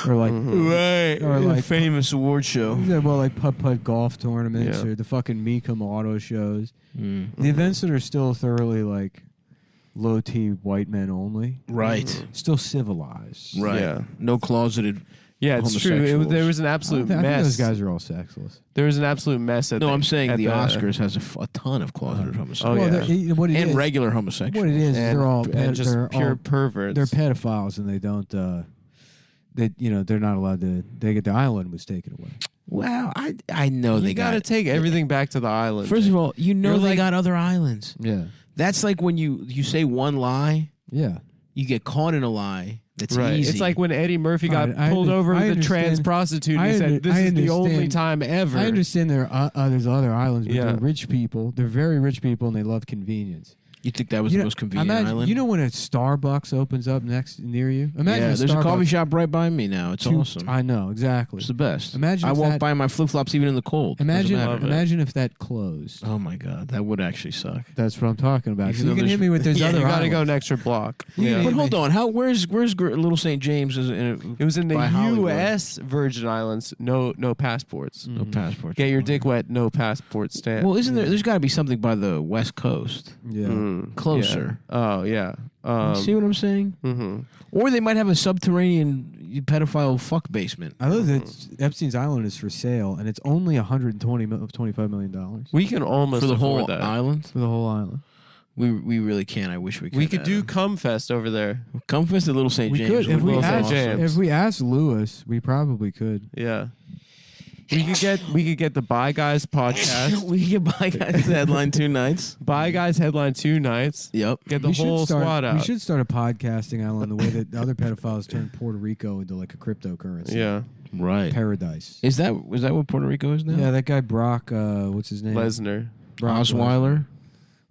Or like Right. Or like- famous award show. yeah, well, like putt-putt golf tournaments Yeah. or the fucking Mecum auto shows. Mm. The events that are still thoroughly like low T white men only. Right. Still civilized. Right. Yeah. No closeted. Yeah, it's true. Homosexuals. There was an I absolute think mess. those guys are all sexless. There was an absolute mess at No, the, I'm saying at the Oscars has a ton of closeted Oh, homosexuals. Well, yeah. what it And is- regular homosexuals. What it is, and, they're all and just they're pure all, perverts. they're pedophiles, and they don't. They're not allowed to. They get their island was taken away. Well, I know they you got to take everything back to the island. First of all, you know You're they like- got other islands. Yeah, That's like when you say one lie, yeah. you get caught in a lie. That's right. easy. It's like when Eddie Murphy got I pulled over I the trans understand- prostitute. I And he under- said, "This I is the only understand- time ever." I understand there's other islands, but Yeah. they're rich people. They're very rich people, and they love convenience. You think that was the most convenient imagine, island? You know when a Starbucks opens up next near you? Imagine yeah, a there's a coffee Starbucks- shop right by me now. It's awesome. I know exactly. It's the best. Imagine I if walk that- by in my flip flops even in the cold. Imagine, Doesn't matter. imagine if that closed. Oh my god, that would actually suck. That's what I'm talking about. Even So though you can there's- hit me with this Yeah, other you gotta island. go an extra block. You Yeah. can But hit hold me- on, where's Little St. James? It was in the By Hollywood. U.S. Virgin Islands. No passports. No passport. Get your dick wet. No passport stamp. Well, isn't there? There's got to be something by the West Coast, Yeah. closer. Yeah. Oh yeah. You see what I'm saying? Mm-hmm. Or they might have a subterranean pedophile fuck basement. I love that Epstein's Island is for sale, and it's only $125 million We can almost For the whole afford that. island, for the whole island. we really can. I wish we could. We could do Cumfest over there. Comfest at Little St. We James. could if would we be Little St. asked. James. If we asked Lewis, we probably could. Yeah. We could get the Bye Guys podcast. we could buy guys headline 2 nights. Bye Guys headline 2 nights. Yep. Get the We should whole start- squad out. We should start a podcasting island the way that other pedophiles turned Puerto Rico into like a cryptocurrency. Yeah. Right. Paradise. Is that what Puerto Rico is now? Yeah, that guy Brock, what's his name? Lesnar. Brock Osweiler.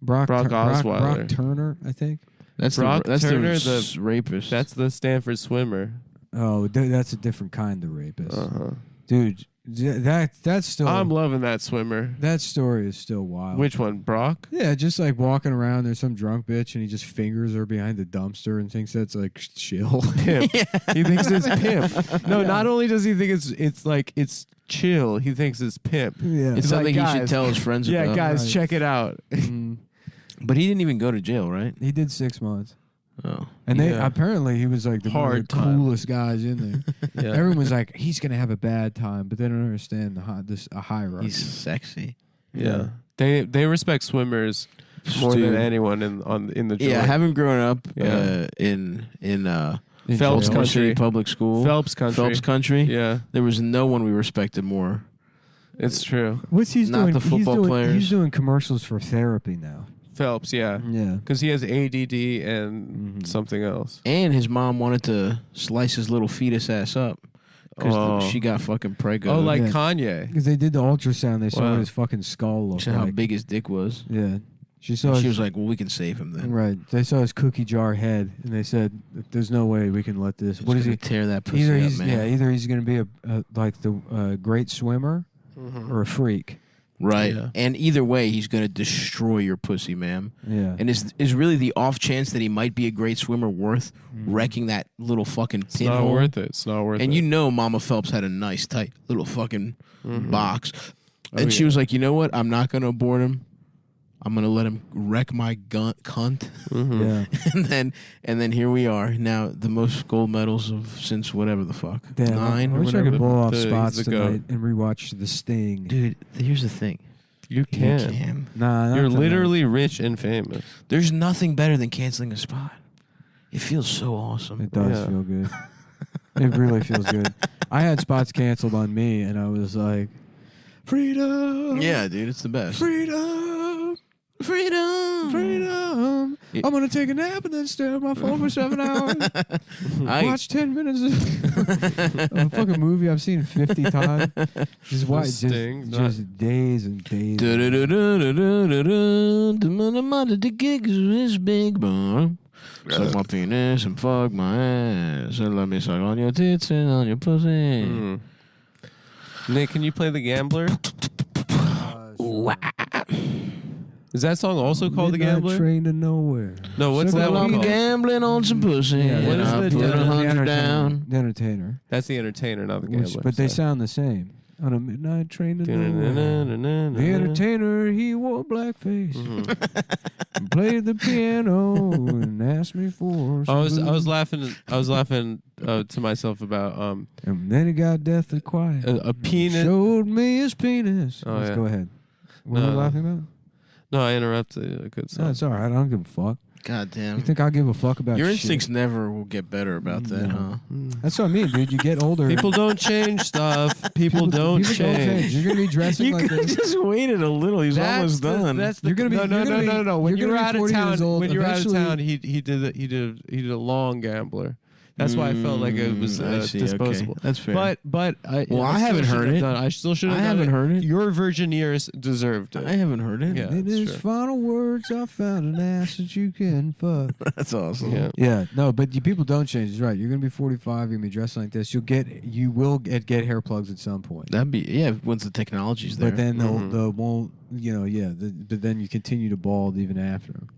Brock Osweiler. Brock Turner, I think. That's Brock that's Turner, the rapist. That's the Stanford swimmer. Oh, that's a different kind of rapist. Uh-huh. Dude, that's still I'm loving that swimmer. that story is still wild. Which one? Brock? Yeah, just like walking around, there's some drunk bitch, and he just fingers her behind the dumpster and thinks that's like chill. Pimp. He thinks it's pimp. No, not only does he think it's chill, he thinks it's pimp. Yeah, it's It's something like, he should guys- tell his friends Yeah, about. guys, Right. check it out. Mhm. But he didn't even go to jail, right? He did 6 months, Oh. and they Yeah. apparently he was like the one of Hard the time. coolest guys in there. Yeah. Everyone was like, he's gonna have a bad time, but they don't understand this hierarchy. He's sexy. Yeah. They respect swimmers more Dude. than anyone in the joint. Yeah, having grown up Yeah. in In Phelps jail. Baltimore City Country. Public School, Phelps country. Yeah, there was no one we respected more. it's true. What's he's Not doing? the football players. He's doing commercials for therapy now. Phelps, yeah. Yeah. Because he has ADD and something else. And his mom wanted to slice his little fetus ass up because Oh. she got fucking pregnant. Oh, like Yeah. Kanye. Because they did the ultrasound, they saw Wow. what his fucking skull looked She said how like. big his dick was. Yeah. She And saw she his, was like, "Well, we can save him then." right. They saw his cookie jar head, and they said, "There's no way we can let this." It's What is gonna he? tear that pussy Either up, he's man. either he's going to be a like the great swimmer or a freak. Right. Yeah. And either way, he's gonna destroy your pussy, ma'am. Yeah. And is really the off chance that he might be a great swimmer worth wrecking that little fucking It's not pinhole? worth it. It's not worth And it. you know Mama Phelps had a nice tight little fucking box. Oh, And she yeah. was like, "You know what? I'm not gonna abort him. I'm gonna let him wreck my cunt." Yeah. and then here we are now, the most gold medals of since whatever the fuck, Damn, 9 I or wish I whatever. could blow off He's spots the goat. tonight and rewatch The Sting. Dude, here's the thing. You You can. can. Nah, not You're tonight. literally rich and famous. There's nothing better than canceling a spot. It feels so awesome. It does Yeah. feel good. It really feels good. I had spots canceled on me, and I was like, "Freedom, Yeah, dude, it's the best. freedom, Freedom. freedom." I'm gonna take a nap and then stare at my phone for 7 hours. Watch 10 minutes of a fucking movie I've seen 50 times. Just watch, Sting, just days and days. The gig is big, bro. Suck my penis and fuck my ass. And let me suck on your tits and on your pussy. Mm. Nick, can you play The Gambler? Is that song also called The Midnight Gambler? Train to nowhere. No, what's Suck that on one I'm called? gambling on some pussy. Yeah, and what is I the- put the 100 down. The Entertainer. That's The Entertainer, not The Which, Gambler. but they so. sound the same. On a midnight train to nowhere. The Entertainer, he wore blackface, and played the piano, and asked me for some I was booze. laughing to myself about And then he got deathly quiet. a penis. Showed me his penis. Oh, Let's yeah. go ahead. What are No. we laughing about? No, I interrupted a good No, song. it's all right. I don't give a fuck. God You damn. think I'll give a fuck about Your shit? instincts never will get better about that, No. huh? That's what I mean, dude. You get older. People don't change stuff. People don't change. You're gonna be dressing like this. just waited a little. He's That's the You're gonna be- no. you're gonna be- When you're you were gonna be out of 40 town, years old. when you were out of Eventually- town, he did a long gambler. That's why I felt like it was I see, disposable. okay. That's fair. But I haven't heard it. I still should have I done haven't heard it. Your virgin years deserved it. I haven't heard it. Yeah. In that's his true. final words, I found an ass that you can fuck. That's awesome. Yeah. Yeah, no, but you people don't change. It's right. You're gonna be 45. You're gonna be dressed like this. You will get hair plugs at some point. That'd be once the technology's there. But then they'll won't. But then you continue to bald even after them.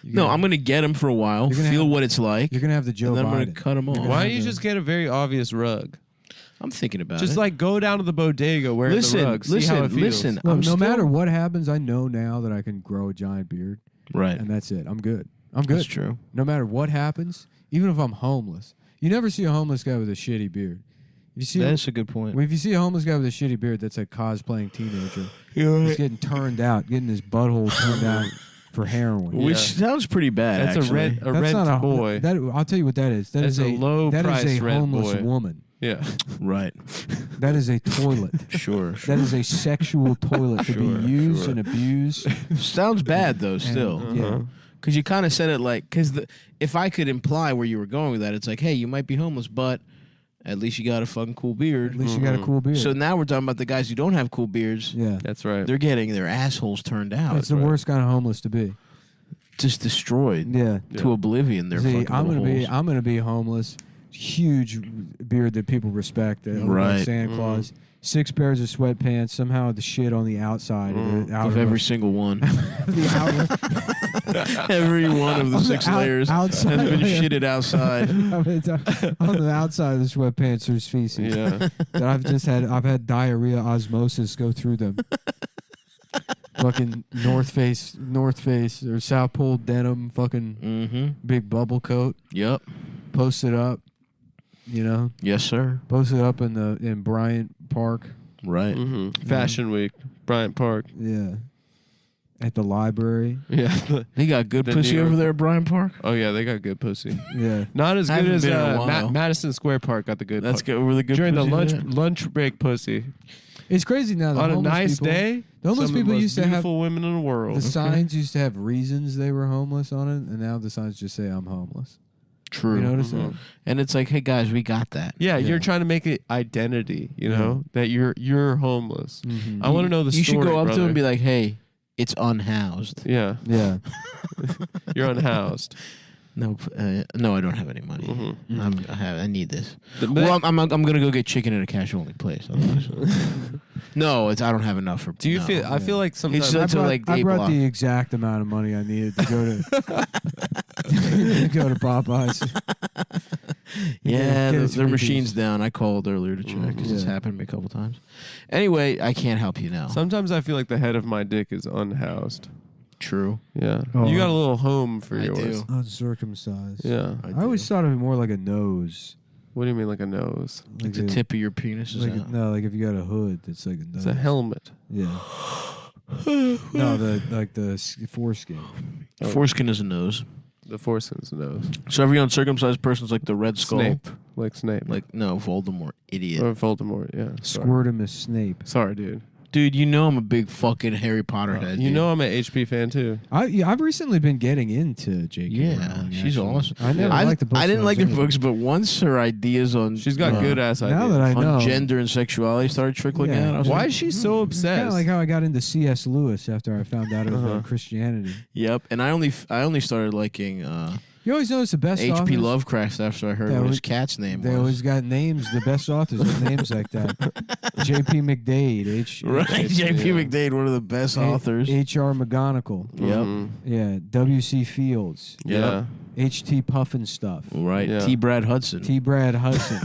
no, I'm gonna get them for a while. You're gonna Feel have- what it's like. You're gonna have the Joe and then I'm Biden. gonna cut them off. Why don't you just get a very obvious rug? I'm thinking about Just it. like go down to the bodega wearing listen, the rug. See how it feels. listen. Look, I'm no still- matter what happens, I know now that I can grow a giant beard, Right. and that's it. I'm good. I'm good. That's true. No matter what happens, even if I'm homeless, you never see a homeless guy with a shitty beard. You see, That's a good point. if you see a homeless guy with a shitty beard, that's a cosplaying teenager. He's getting turned out, getting his butthole turned out for heroin. Which sounds pretty bad. That's actually. a That's red not a boy. I'll tell you what that is. That That's is a low That is price a red homeless boy. woman. Yeah. Right. That is a toilet. Sure. That is a sexual toilet to be used and abused. Sounds bad though. Still. And, yeah. Because you kind of said it like, if I could imply where you were going with that, it's like, hey, you might be homeless, but at least you got a fucking cool beard. At least you got a cool beard. So now we're talking about the guys who don't have cool beards. yeah, That's right. They're getting their assholes turned out. that's the worst kind of homeless to be. Just destroyed Yeah. to oblivion. They're See, fucking I'm little holes. gonna be homeless. Huge beard that people respect. Like Right. Santa Claus. 6 pairs of sweatpants. Somehow the shit on the outside of the outer of every single one. the outer, Every one of the 6 layers has outside been layer. shitted outside. on the outside of the sweatpants, there's feces. Yeah. that I've had diarrhea osmosis go through them. Fucking North Face or South Pole denim, fucking Mm-hmm. big bubble coat. Yep. Post it up, Yes, sir. post it up in Bryant Park. Right. Fashion Week, Bryant Park. Yeah, at the library. Yeah. They got good The pussy New over York- there at Bryan Park. Oh yeah, they got good pussy. Yeah, Not as I good haven't as been in a while. Madison Square Park got the good. That's pu- good. Were the good during the pussy there? lunch break pussy it's crazy now. The on a homeless nice people, day. the homeless some of the people most used to have beautiful women in the world. the signs used to have reasons they were homeless on it, and now the signs just say I'm homeless. True. You notice that? And it's like, hey guys, we got that. Yeah, Yeah. you're trying to make it identity. You know that you're homeless. Mhm. I want to know the You story. should go up to brother. them and be like, hey, it's unhoused. Yeah, Yeah. you're unhoused. No, no, I don't have any money. I need this. The- Well, I'm gonna go get chicken at a cash only place. Otherwise. No, I don't have enough for. Do you no. feel? I feel like sometimes. It's just- like I A brought block. the exact amount of money I needed to go to go to Popeyes. Yeah, Get a their sweet machine's piece. down. I called earlier to check because it's Yeah. happened to me a couple times. Anyway, I can't help you now. sometimes I feel like the head of my dick is unhoused. True. Yeah, Oh. you got a little home for I yours. do. Uncircumcised. Yeah. I always thought of it more like a nose. What do you mean, like a nose? Like the tip of your penis is out. No, like if you got a hood that's like a nose. It's a helmet. Yeah. No, the foreskin. Foreskin is a nose. The foreskin's a nose. So every uncircumcised person's like the Red Skull. Snape, like Snape, Like, no, Voldemort. Idiot. or Voldemort. Yeah. Sorry. Squirt him as Snape. Sorry, dude. Dude, you know I'm a big fucking Harry Potter head. You dude. know I'm an HP fan too. I've recently been getting into J.K. Yeah, Rowling, she's actually. awesome. I never I liked the books. I didn't when like was their younger. books, but once her ideas on She's got good ass ideas. Now that I know, on gender and sexuality started trickling Yeah. out, I was Why like, is she so Kind obsessed? of like how I got into C.S. Lewis after I found out it was about Christianity. yep. And I only started liking You always notice the best H.P. authors, Lovecraft after I heard That what was- his cat's name They was. always got names. The best authors with names like that. J.P. McDade, Right, J.P. McDade, one of the best authors. H.R. McGonagall, Yep. Mhm. yeah, W.C. Fields, Yeah. H.T. Puffin stuff, Right. Yeah. T. Brad Hudson. T. Brad Hudson,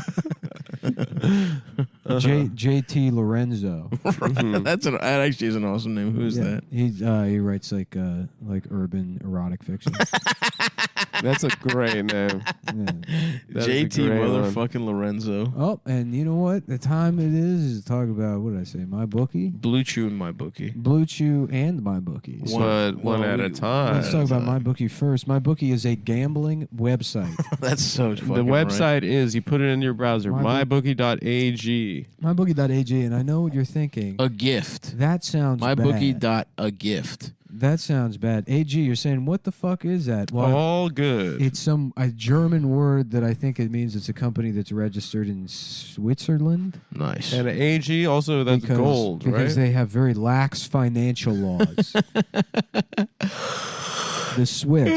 J.T. Lorenzo. That actually is an awesome name. Who's Yeah, that? he writes like urban erotic fiction. That's a great name. Yeah. That is a JT great one. motherfucking Lorenzo. Oh, and you know what? The time it is to talk about, what did I say? My Bookie, Blue Chew in my bookie. Blue Chew, and My Bookie. So One at a time. let's talk about My Bookie first. My Bookie is a gambling website. That's so fucking The right. website is, you put it in your browser, mybookie.ag. MyBookie.ag, and I know what you're thinking. A gift. That sounds bad. MyBookie.a gift. That sounds bad. AG, you're saying what the fuck is that? Well, All good. it's a German word that I think it means it's a company that's registered in Switzerland. Nice. And AG also that's gold, right? Because they have very lax financial laws. The Swiss.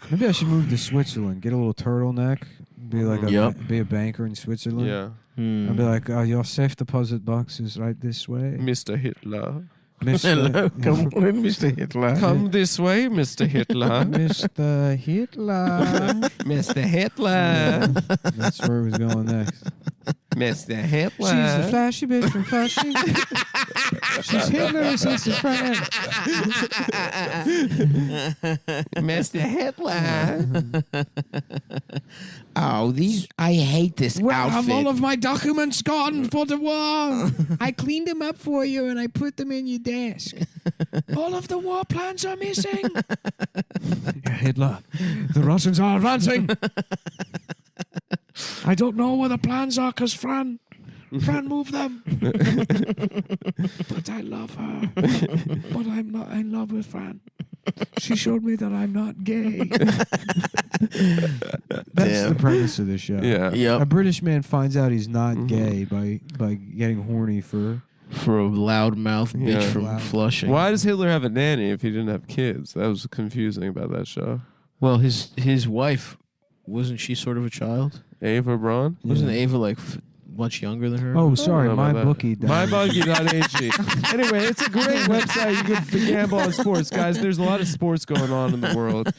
Maybe I should move to Switzerland. Get a little turtleneck. Be like be a banker in Switzerland. Yeah. I'll be like, your safe deposit box is right this way. Mr. Hitler. Hello, come in, Mr. Hitler. Come this way, Mr. Hitler. Mr. Hitler. Mr. Hitler. That's where it was going next. Mr. Hitler. She's the flashy bitch from Flushing. She's Hitler's sister friend. Mr. Hitler. Oh, I hate this outfit. of my documents gone for the war? I cleaned them up for you and I put them in your desk. All of the war plans are missing. Hitler, the Russians are advancing. I don't know where the plans are because Fran moved them. But I love her. But I'm not in love with Fran. She showed me that I'm not gay. That's the premise of this show. Yeah. Yep. A British man finds out he's not gay by getting horny for For a loudmouth bitch Yeah. from Flushing. Why does Hitler have a nanny if he didn't have kids? That was confusing about that show. Well, his wife, wasn't she sort of a child? Ava Braun? Wasn't Ava like much younger than her? Oh, sorry, I don't know my about bookie. that. MyBookie.ag. Anyway, it's a great website. You can gamble on sports, guys. There's a lot of sports going on in the world.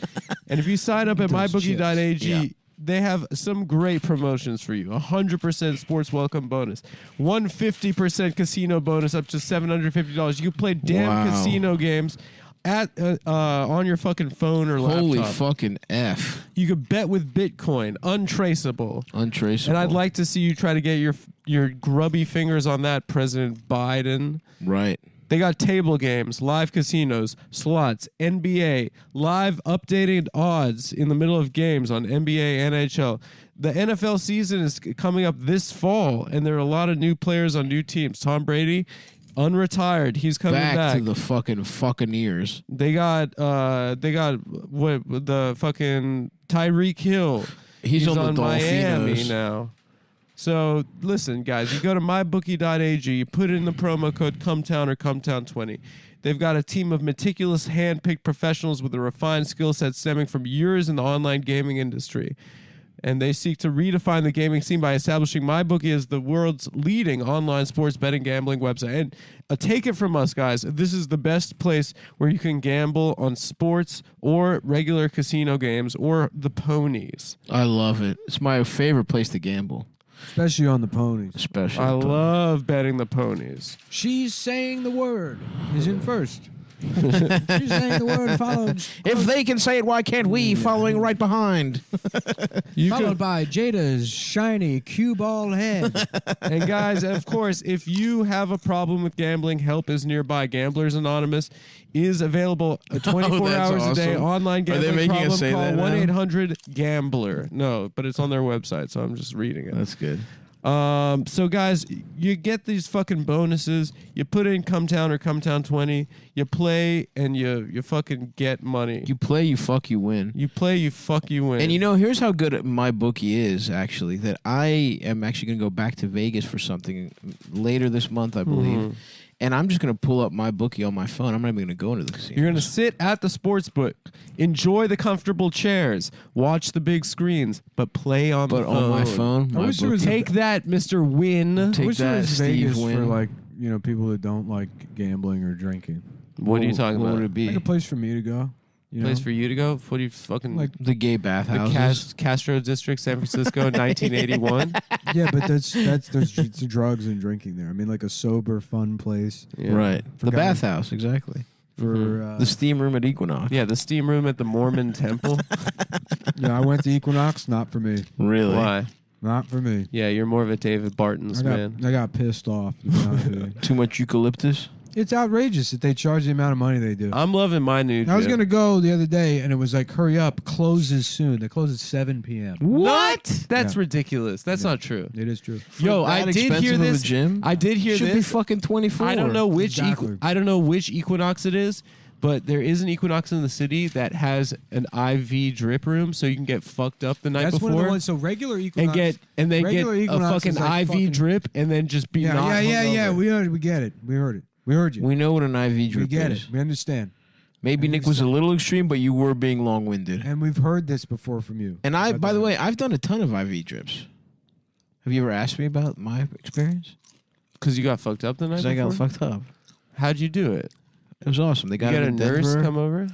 And if you sign up at MyBookie.ag, Yeah. they have some great promotions for you. 100% sports welcome bonus. 150% casino bonus up to $750. You can play damn Wow. casino games at on your fucking phone or laptop. Holy fucking F. You could bet with Bitcoin, untraceable. Untraceable. And I'd like to see you try to get your grubby fingers on that, President Biden. Right. They got table games, live casinos, slots, NBA, live updated odds in the middle of games on NBA, NHL. The NFL season is coming up this fall, and there are a lot of new players on new teams. Tom Brady, unretired, he's coming back. to the fucking ears. They got what the fucking Tyreek Hill. He's on the Miami Dolphinos. now. So listen, guys, you go to mybookie.ag, you put in the promo code Cumtown or Cumtown20. They've got a team of meticulous, hand-picked professionals with a refined skill set stemming from years in the online gaming industry. And they seek to redefine the gaming scene by establishing MyBookie as the world's leading online sports betting gambling website. And take it from us, guys, this is the best place where you can gamble on sports or regular casino games or the ponies. I love it. It's my favorite place to gamble. Especially on the ponies. Especially. I love betting the ponies. She's saying the word. Is in first. She's saying the word followed. If they can say it, why can't we? Following right behind. Followed by Jada's shiny cue ball head. And guys, of course, if you have a problem with gambling, help is nearby. Gamblers Anonymous is available 24 that's hours a day. awesome. Online Are they gambling making problem, us say call that now? 1-800-GAMBLER. No, but it's on their website, so I'm just reading it. That's good. So guys, you get these fucking bonuses. You put in Cumtown or Cumtown20. You play and you fucking get money. You play, you fuck, you win. You play, you fuck, you win. And you know, here's how good MyBookie is, actually, that I am actually going to go back to Vegas for something later this month, I believe. Mm-hmm. And I'm just going to pull up MyBookie on my phone. I'm not even going to go into the casino. You're going to sit at the sports book, enjoy the comfortable chairs, watch the big screens, but play on the But phone. on my phone, I wish there was MyBookie. Take that, Mr. Win. Take I wish there that, was Steve Vegas Wynn. for like people that don't like gambling or drinking. What are you talking What about? would it be? Like a place for me to go. Place for you to go? What do you fucking Like- The gay the bathhouses. Castro District, San Francisco, 1981? Yeah, but there's drugs and drinking there. I mean, like a sober, fun place Yeah. Right. For The guys. bathhouse, exactly. for. The steam room at Equinox. Yeah, the steam room at the Mormon temple. I went to Equinox. Not for me. Really? Why? Not for me. Yeah, you're more of a David Barton's man. I got pissed off. to be honest with you. Too much eucalyptus? It's outrageous that they charge the amount of money they do. I'm loving my new I was gym. gonna go the other day, and it was like, "Hurry up! Closes soon." They close at 7 p.m. What? That's Yeah. ridiculous. That's not true. It is true. Yo, that I did expensive hear of a this. gym? I did hear Should be this. fucking 24. I don't know which Exactly. I don't know which Equinox it is, but there is an Equinox in the city that has an IV drip room, so you can get fucked up the night That's before. one of the ones. So regular Equinox and they get regular a Equinox fucking is like IV fucking- drip and then just be Yeah, not yeah. hungover. We get it. We heard it. We heard you. We know what an IV drip We get is. it. We understand. Maybe Nick was a little extreme, but you were being long-winded. And we've heard this before from you. And by the way, I've done a ton of IV drips. Have you ever asked me about my experience? Because you got fucked up the night Because I before? got fucked up. How'd you do it? It was awesome. They You got got it a in nurse Denver. come over?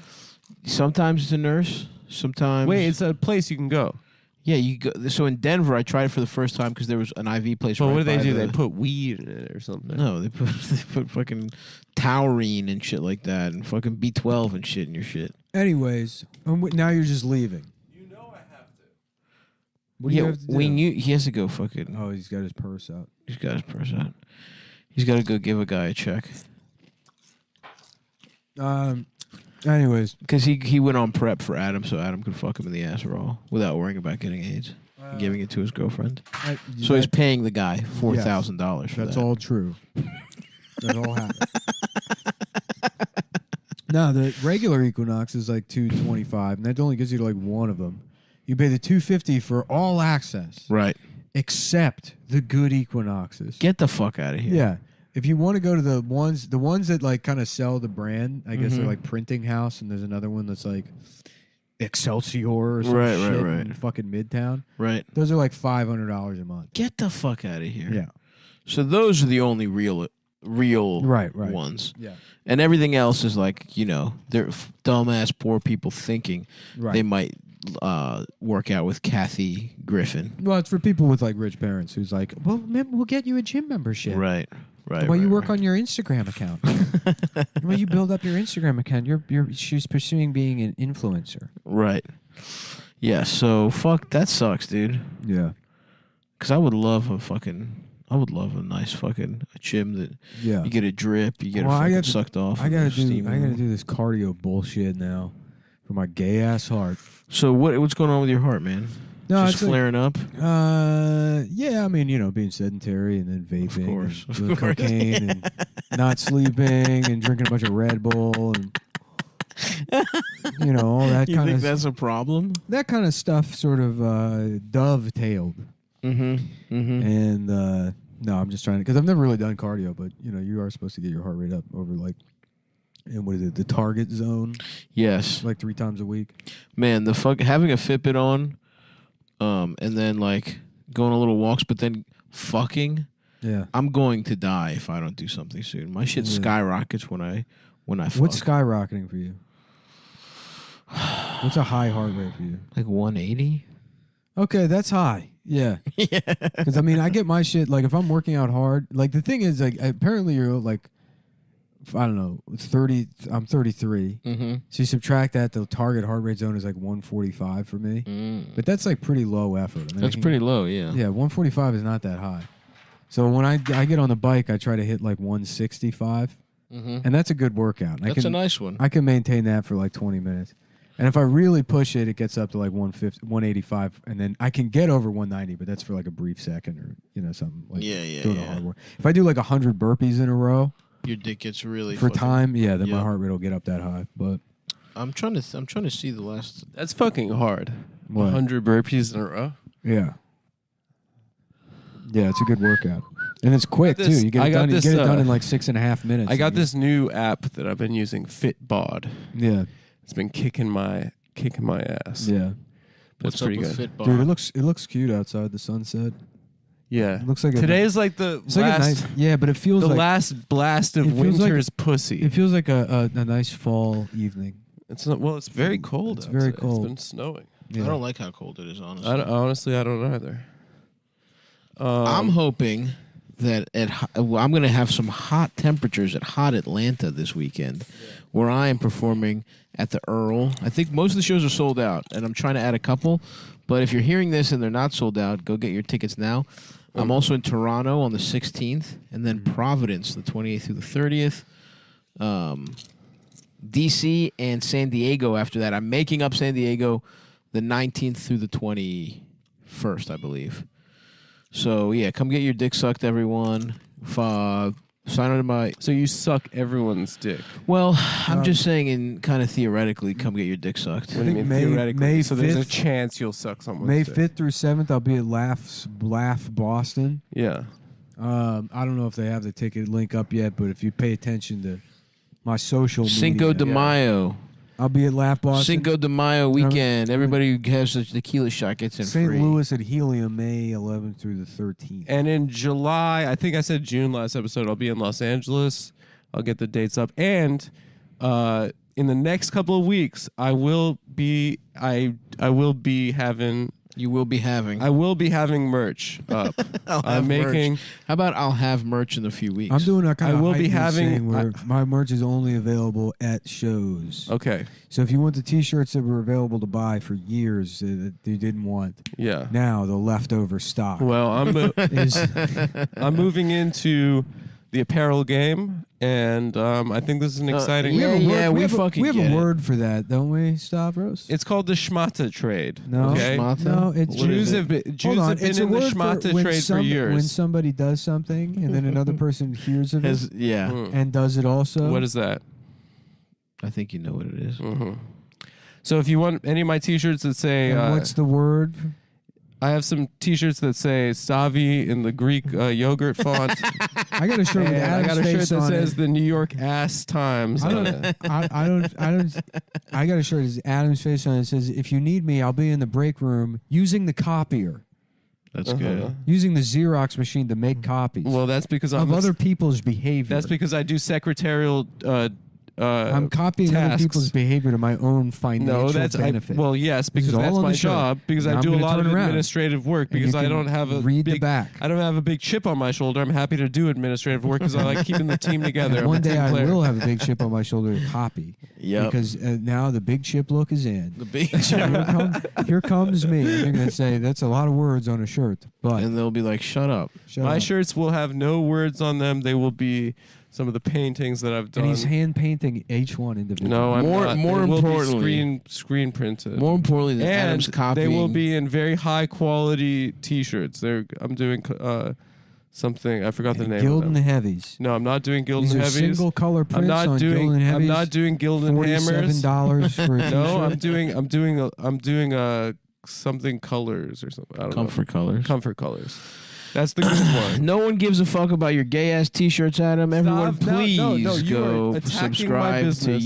Sometimes it's a nurse. Sometimes. Wait, it's a place you can go. Yeah, you go. So in Denver, I tried it for the first time because there was an IV place. But right what do they by do? the- They put weed in it or something. No, they put fucking taurine and shit like that, and fucking B12 and shit in your shit. Anyways, now you're just leaving. You know I have to. What do you have to do? we knew he has to go. Fucking. Oh, he's got his purse out. He's got his purse out. He's got to go give a guy a check Anyways, because he went on prep for Adam, so Adam could fuck him in the ass raw without worrying about getting AIDS. And giving it to his girlfriend. So he's paying the guy $4,000 for that. That's all true. That all happened. No, the regular Equinox is like $225, and that only gives you like one of them. You pay the $250 for all access, Right. except the good Equinoxes. Get the fuck out of here. Yeah. If you want to go to the ones that like kind of sell the brand, I guess they're like Printing House, and there's another one that's like Excelsior or some Right, shit right. in fucking Midtown. Right. Those are like $500 a month. Get the fuck out of here. Yeah. So those are the only real Right. ones. Yeah. And everything else is like, they're dumbass poor people thinking Right. they might work out with Kathy Griffin. Well, it's for people with like rich parents who's like, well, we'll get you a gym membership. Right. Right. While you right, work right. on your Instagram account. While you build up your Instagram account, she's pursuing being an influencer. Right. Yeah, so fuck, that sucks, dude. Yeah. Because I would love a nice fucking gym that Yeah. you get a drip, you get Well, it I fucking got to- sucked off. I and gotta there's steam in it. do this cardio bullshit now for my gay ass heart. So what's going on with your heart, man? No, Just it's like- flaring up? Yeah, I mean, being sedentary and then vaping, course, and of doing course. cocaine, and not sleeping, and drinking a bunch of Red Bull, and all that You kind think of that's a problem? that kind of stuff. Sort of dovetailed, Mm-hmm. Mm-hmm. and no, I'm just trying to because I've never really done cardio, but you are supposed to get your heart rate up over like, and what is it, the target zone, Yes. like 3 times a week. Man, having a Fitbit on, and then like going on little walks, but then fucking, Yeah. I'm going to die if I don't do something soon. My shit Yeah. skyrockets when I fuck. What's skyrocketing for you? What's a high heart rate for you? Like 180? Okay, that's high. Yeah. Yeah. Because I mean, I get my shit like if I'm working out hard. Like the thing is, like apparently you're like, I don't know, 30. I'm 33. Mm-hmm. So you subtract that, the target heart rate zone is like 145 for me. But that's like pretty low effort. I mean, That's pretty low, yeah. Yeah, 145 is not that high. So when I get on the bike, I try to hit like 165, Mm-hmm. and that's a good workout. That's a nice one. I can maintain that for like 20 minutes. And if I really push it, it gets up to like 150, 185, and then I can get over 190, but that's for like a brief second or something like doing a hard work. If I do like 100 burpees in a row Your dick gets really for fucking- time, then my yeah. heart rate will get up that high. But I'm trying to see the last. That's fucking hard. What? 100 burpees in a row. yeah, it's a good workout, and it's quick this- too. You get I it got done. this, You get it done in like 6.5 minutes. I got this new app that I've been using, Fitbod. Yeah, It's been kicking my ass. yeah, That's What's up pretty with good. Fitbod? dude. It looks cute outside the sunset. Yeah. It looks like Today's like the It's like a last nice, yeah, but it feels the like last blast it of feels like- winter's pussy. it feels like a nice fall evening. It's not well. It's very cold. It's very outside. cold. It's been snowing. Yeah. I don't like how cold it is, honestly. Honestly, I don't either. I'm hoping that I'm going to have some hot temperatures at Hot Atlanta this weekend, where I am performing at the Earl. I think most of the shows are sold out, and I'm trying to add a couple. But if you're hearing this and they're not sold out, go get your tickets now. I'm also in Toronto on the 16th, and then Providence the 28th through the 30th. DC and San Diego after that. I'm making up San Diego the 19th through the 21st, I believe. So, yeah, come get your dick sucked, everyone. Sign on to my. So you suck everyone's dick. Well, I'm just saying, in kind of theoretically, come get your dick sucked. What do you mean May- theoretically? May so there's a 5th chance you'll suck someone's May dick. 5th through 7th, I'll be at Laugh Boston. Yeah. I don't know if they have the ticket link up yet, but if you pay attention to my social Cinco de media, Mayo. I'll be at Laugh Boston. Cinco de Mayo weekend. Everybody who has a tequila shot gets in St. free. Louis at Helium, May 11th through the 13th. And in July, I think I said June last episode, I'll be in Los Angeles. I'll get the dates up. And in the next couple of weeks, I will be having merch up. I'm making merch. How about I'll have merch in a few weeks? I'm doing a kind of I will be hype having- thing where my merch is only available at shows. Okay. So if you want the T-shirts that were available to buy for years that you didn't want, Yeah. now the leftover stock Well, is I'm moving into the apparel game, and I think this is an exciting. yeah, we we have fucking we have get a it. word for that, don't we, Stavros? It's called the schmata trade. No. Okay. Schmata? No, it's What is Jews it? have been Hold on, in it's a the word for schmata when trade for years. When somebody does something and then another person hears of it Yeah, Mm. and does it also. What is that? I think you know what it is. Mm-hmm. So if you want any of my T-shirts that say, And what's the word? I have some T-shirts that say Stavi in the Greek yogurt font. I got a shirt with And I Adam's got a shirt face that on says it. the New York Ass Times. I on don't, it. I don't. I got a shirt with Adam's face on it. It says, "If you need me, I'll be in the break room using the copier, That's good. using the Xerox machine to make copies Well, that's because of other people's behavior." That's because I do secretarial. I'm copying other tasks. people's behavior to my own financial No, that's benefit. well, yes, This because is all that's on my the shirt. job. Because And I I'm do a gonna lot of turn around. administrative work. And Because you I can don't have a read the big, back. I don't have a big chip on my shoulder. I'm happy to do administrative work because I like keeping the team together. And I'm one a day team I player. will have a big chip on my shoulder to copy. Yep. Because now the big chip look is in. The big Here comes me. They're going to say, that's a lot of words on a shirt. But and they'll be like, "Shut up." shut My up. shirts will have no words on them. They will be some of the paintings that I've done. And he's hand painting each one individually. no, I'm More- not. more They will be importantly- screen printed. More importantly than and Adam's copying, they will be in very high quality T-shirts. I'm doing something. I forgot the name. Gildan of them. Heavies. No, I'm not doing Gildan These are Heavies. single color I'm prints not on doing. Gildan I'm Heavies. not doing Gildan Hammers. $47 for a No, t-shirt. I'm doing something colors or something. I don't comfort colors. know. Comfort colors. That's the good one. No one gives a fuck about your gay ass T-shirts, Adam. Everyone, Stop. No, please no, you go are attacking my subscribe to business.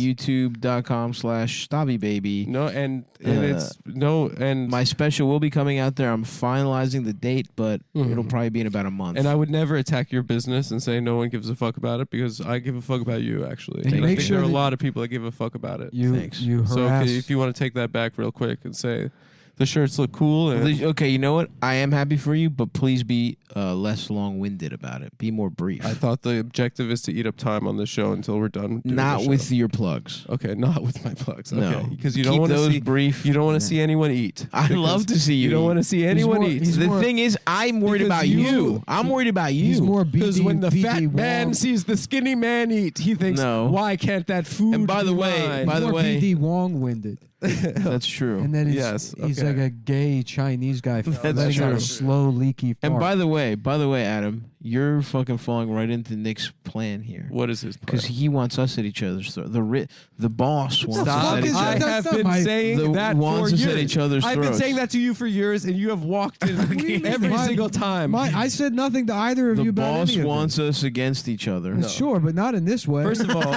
YouTube.com/StabbyBaby. No, and it's no, and My special will be coming out there. I'm finalizing the date, but it'll probably be in about a month. and I would never attack your business and say no one gives a fuck about it because I give a fuck about you actually. And And I make think sure there are a that lot of people that give a fuck about it. You Thanks. harass. So if you want to take that back real quick and say the shirts look cool and Okay, you know what? I am happy for you, but please be less long-winded about it. Be more brief. I thought the objective is to eat up time on this show until we're done. doing Not the show. with your plugs. Okay, not with my plugs. Okay, No, because you Keep don't want to those see brief. you don't want to see anyone eat. I Because love to see you. You don't eat. want to see anyone more- eat. he's The more- thing is, I'm worried Because about you- you. I'm worried about you. He's more Because BD when the BD fat man Wong. sees the skinny man eat, he thinks, No. "Why can't that food?" And by the be way- mine?" by the more way- BD Wong-winded. That's true. And then he's, Yes, he's okay. like a gay Chinese guy letting out true. a slow, leaky fart. And by the way, Adam, you're fucking falling right into Nick's plan here. What is his plan? Because he wants us at each other's throat. The boss wants us Stop. at each is that? I other's That's have not been my- saying The that ones for that said years. each other's I've been throats. saying that to you for years, and you have walked in every My- single time. I said nothing to either of The you about boss any of wants this. us against each other. No. Sure, but not in this way. First of all,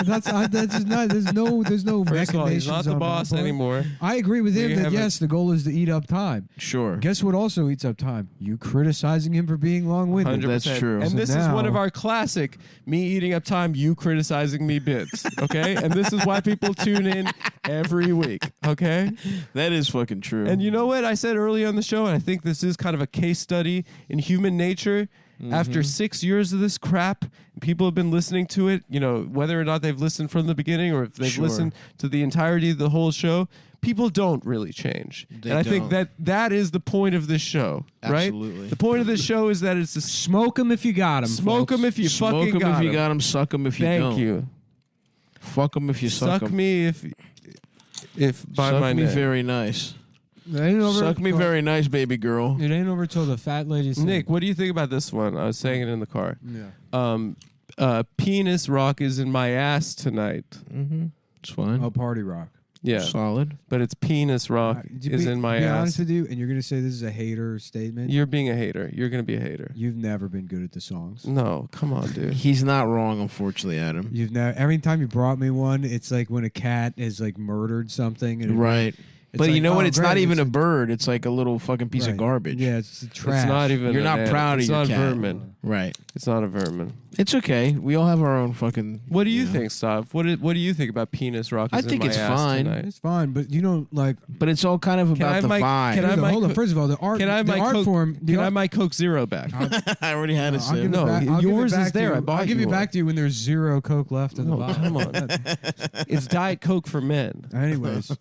that's just not. There's no first of all, machinations. he's not the on my boss part. anymore. I agree with We him that have a- yes, the goal is to eat up time. Sure. Guess what also eats up time? You criticizing him for being long-winded. 100%. That's true. And So this is one now- of our classic me eating up time, you criticizing me bits. Okay? And this is why people tune in every week. Okay? That is fucking true. And you know what I said early on the show? And I think this is kind of a case study in human nature. After 6 years of this crap, people have been listening to it, whether or not they've listened from the beginning or if they've Sure. listened to the entirety of the whole show, people don't really change. They and I think don't. that is the point of this show, right? Absolutely. The point of this show is that it's a Smoke him if you got him. smoke them if you Smoke fucking him got if you 'em. got him. Suck him if you Thank don't. you. Fuck him if you suck Suck him. me if by Suck my me name. very nice. It ain't over, Suck me very nice, baby girl. It ain't over till the fat lady. said- Nick, what do you think about this one? I was saying it in the car. Yeah. Penis rock is in my ass tonight. Mm-hmm. It's fine. Oh, party rock. Yeah, Solid. but it's penis rock is in my be ass. honest with you, and you're gonna say this is a hater statement. You're being a hater. You're gonna be a hater. You've never been good at the songs. No, come on, dude. He's not wrong, unfortunately, Adam. You've never. Every time you brought me one, it's like when a cat has like murdered something. And Right. it's But you like, know what? oh, It's great, not even it's a bird. It's like a little fucking piece of right. garbage. Yeah, it's trash. It's not even. You're not proud of it's your not cat. vermin. Right. It's not a vermin. It's okay. We all have our own fucking. What do you know. think, Stav? What do you think about penis rock? I is in think my it's ass fine. tonight? It's fine, but you know, like. But it's all kind of Can I about the have my- vibe. can I have my hold on. co- First of all, the art. Can I have the my art Coke? form? Can I have my Coke Zero back? I already had a I'll give sip. it No, back- I'll give it yours is back to there. you. I bought I'll give you it back to you when there's 0 Coke left in the No, bottle. come on. It's Diet Coke for men. Anyways,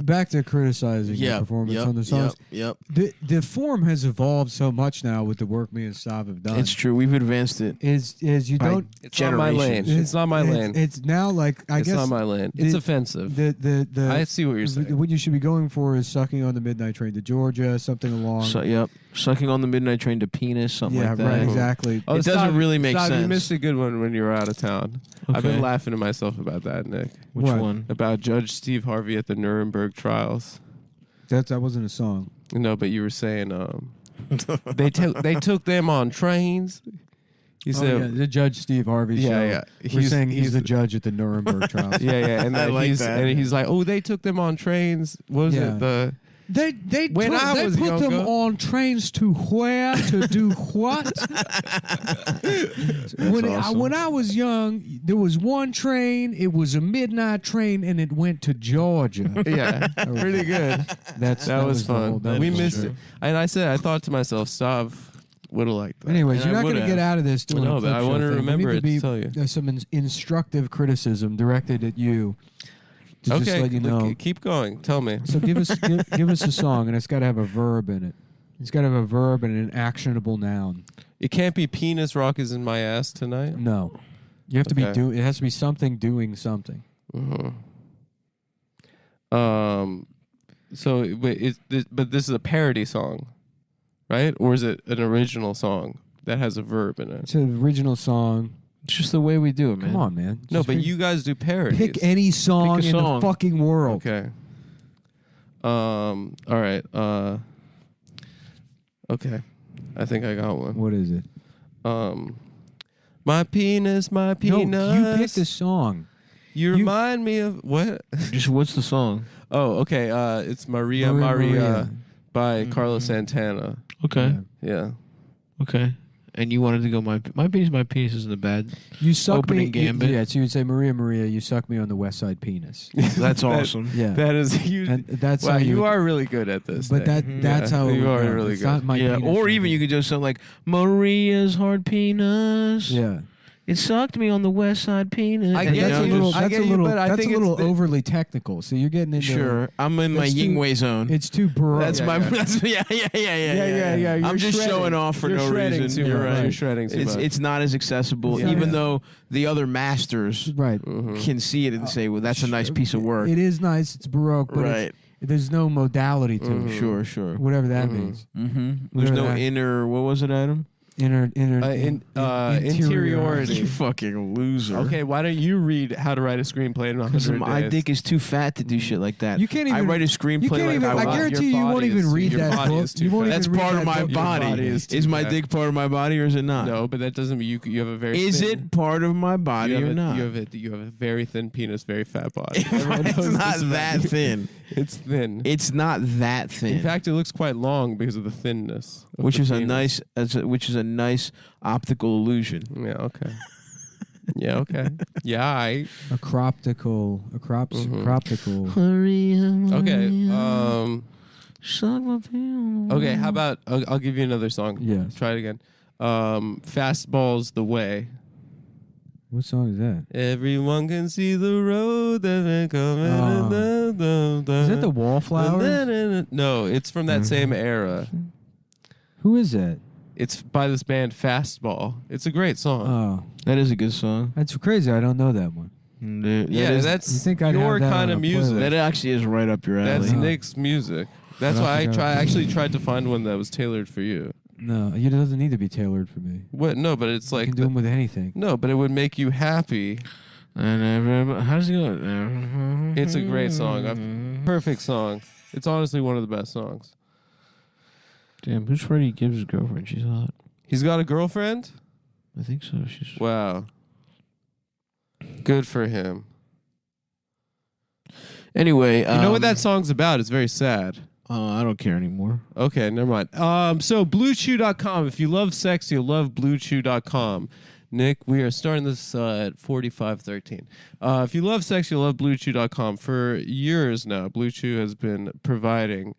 back to criticizing your performance on the songs. Yep. The form has evolved so much now with the work me and Stav have done. It's true. We've advanced it. Is you By don't. It's not my lane. It's not my lane. It's now like I It's guess not my lane. It's offensive. the I see what you're saying. What you should be going for is sucking on the midnight train to Georgia, something along. Yep. Sucking on the midnight train to penis, something yeah, like that. right, exactly. It doesn't really make You sense. missed a good one when you were out of town. I've been Okay. laughing to myself about that, Nick. Which What? one? About Judge Steve Harvey at the Nuremberg trials. That wasn't a song. No, but you were saying they took them on trains. You Oh, said yeah, the Judge Steve Harvey show. yeah. We're saying he's the judge at the Nuremberg trials. yeah, and I then like he's that. and he's like, oh, they took them on trains. What was Yeah. it the? They When I was put them younger- on trains to where to do what? awesome. When I was young, there was one train. It was a midnight train, and it went to Georgia. Yeah, pretty good. That was the fun. whole- that We was missed true. it, and I thought to myself, Stav would have liked that. Anyways, And you're I not going to would've. get out of this doing No, a but clip I show wanna thing. remember We need it to tell you. There's some instructive criticism directed at you. To just Okay, let you know. keep going. Tell me. So give us give us a song, and it's got to have a verb in it. It's got to have a verb and an actionable noun. It can't be penis rock is in my ass tonight. No, you have to Okay. be doing. It has to be something doing something. So wait, but this is a parody song, right? Or is it an original song that has a verb in it? It's an original song. It's just the way we do it, man. Come on, man. No, Just but pick- you guys do parodies. pick any song Pick a in song. the fucking world. Okay. All right. Okay. I think I got one. What is it? My penis, my penis. No, you picked a song. You remind me of what? Just what's the song? Oh, okay. It's Maria Maria. by Carlos Santana. Okay. Yeah. Okay. And you wanted to go my penis isn't a bad. You suck Opening me. gambit. Yeah, so you would say Maria, you suck me on the West Side penis. That's awesome. Yeah, That is huge. and that's Wow, how you would- are really good at this. But Nick. that's Yeah, how it you would are go. really It's good. not my Yeah, penis or or even you anything. could do something like Maria's hard penis. Yeah. It sucked me on the West Side penis. I And, get that's you. a little. I That's get a you, little. but I That's think a little it's the- overly technical. So you're getting into. Sure, I'm in my That's too- Yingwei zone. It's too broad. That's Yeah, my. yeah. That's, yeah. You're I'm just shredding. showing off for You're no shredding reason. too You're much. right. You're shredding too much. It's not as accessible, Yeah. even Yeah. though the other masters right. can see it and say, "Well, that's a nice piece of work." It is nice. It's baroque, but Right. there's no modality to it. Sure. Whatever that means. Mm-hmm. There's Whatever no that- inner. What was it, Adam? Interiority. You fucking loser. Okay, why don't you read How to Write a Screenplay in 100 My Days? dick is too fat to do shit like that. You can't I even- write a You screenplay can't like even. I I want. guarantee Your you won't body even is- read your that body book. is too You won't fat. even That's read part that of my book. body. body is too Is my fat. dick part of my body or is it not? No, but that doesn't mean you have a very Is thin, it part of my body you have or a, not? You have a very thin penis, very fat body. Everyone It's knows not this about that you. thin. It's thin. It's not that thin. In fact, it looks quite long because of the thinness. Of which the is a penis. nice optical illusion. Yeah. Okay. Yeah. Okay. Yeah. A croptical. Croptical. Okay. Okay. How about I'll give you another song. Yes. Try it again. Fastball's the way. What song is that? Everyone can see the road that they're coming. Is that the Wallflowers? No, it's from that same era. Who is that? It's by this band Fastball. It's a great song. Oh, That is a good song. that's crazy. I don't know that one. Yeah, that's You think I'd your have that kind on of a music. playlist? That actually is right up your alley. That's Oh. Nick's music. That's I why forgot. I actually tried to find one that was tailored for you. No, it doesn't need to be tailored for me. What? No, but it's You like can do them with anything. no, but it would make you happy. And how does it go? It's a great song. Perfect song. It's honestly one of the best songs. Damn, who's Freddie Gibbs' girlfriend? She's hot. He's got a girlfriend? I think so. She's Wow. Good for him. anyway. You know what that song's about? It's very sad. I don't care anymore. Okay, never mind. So BlueChew.com. If you love sex, you'll love BlueChew.com. Nick, we are starting this at 45:13. If you love sex, you'll love BlueChew.com. For years now, Blue Chew has been providing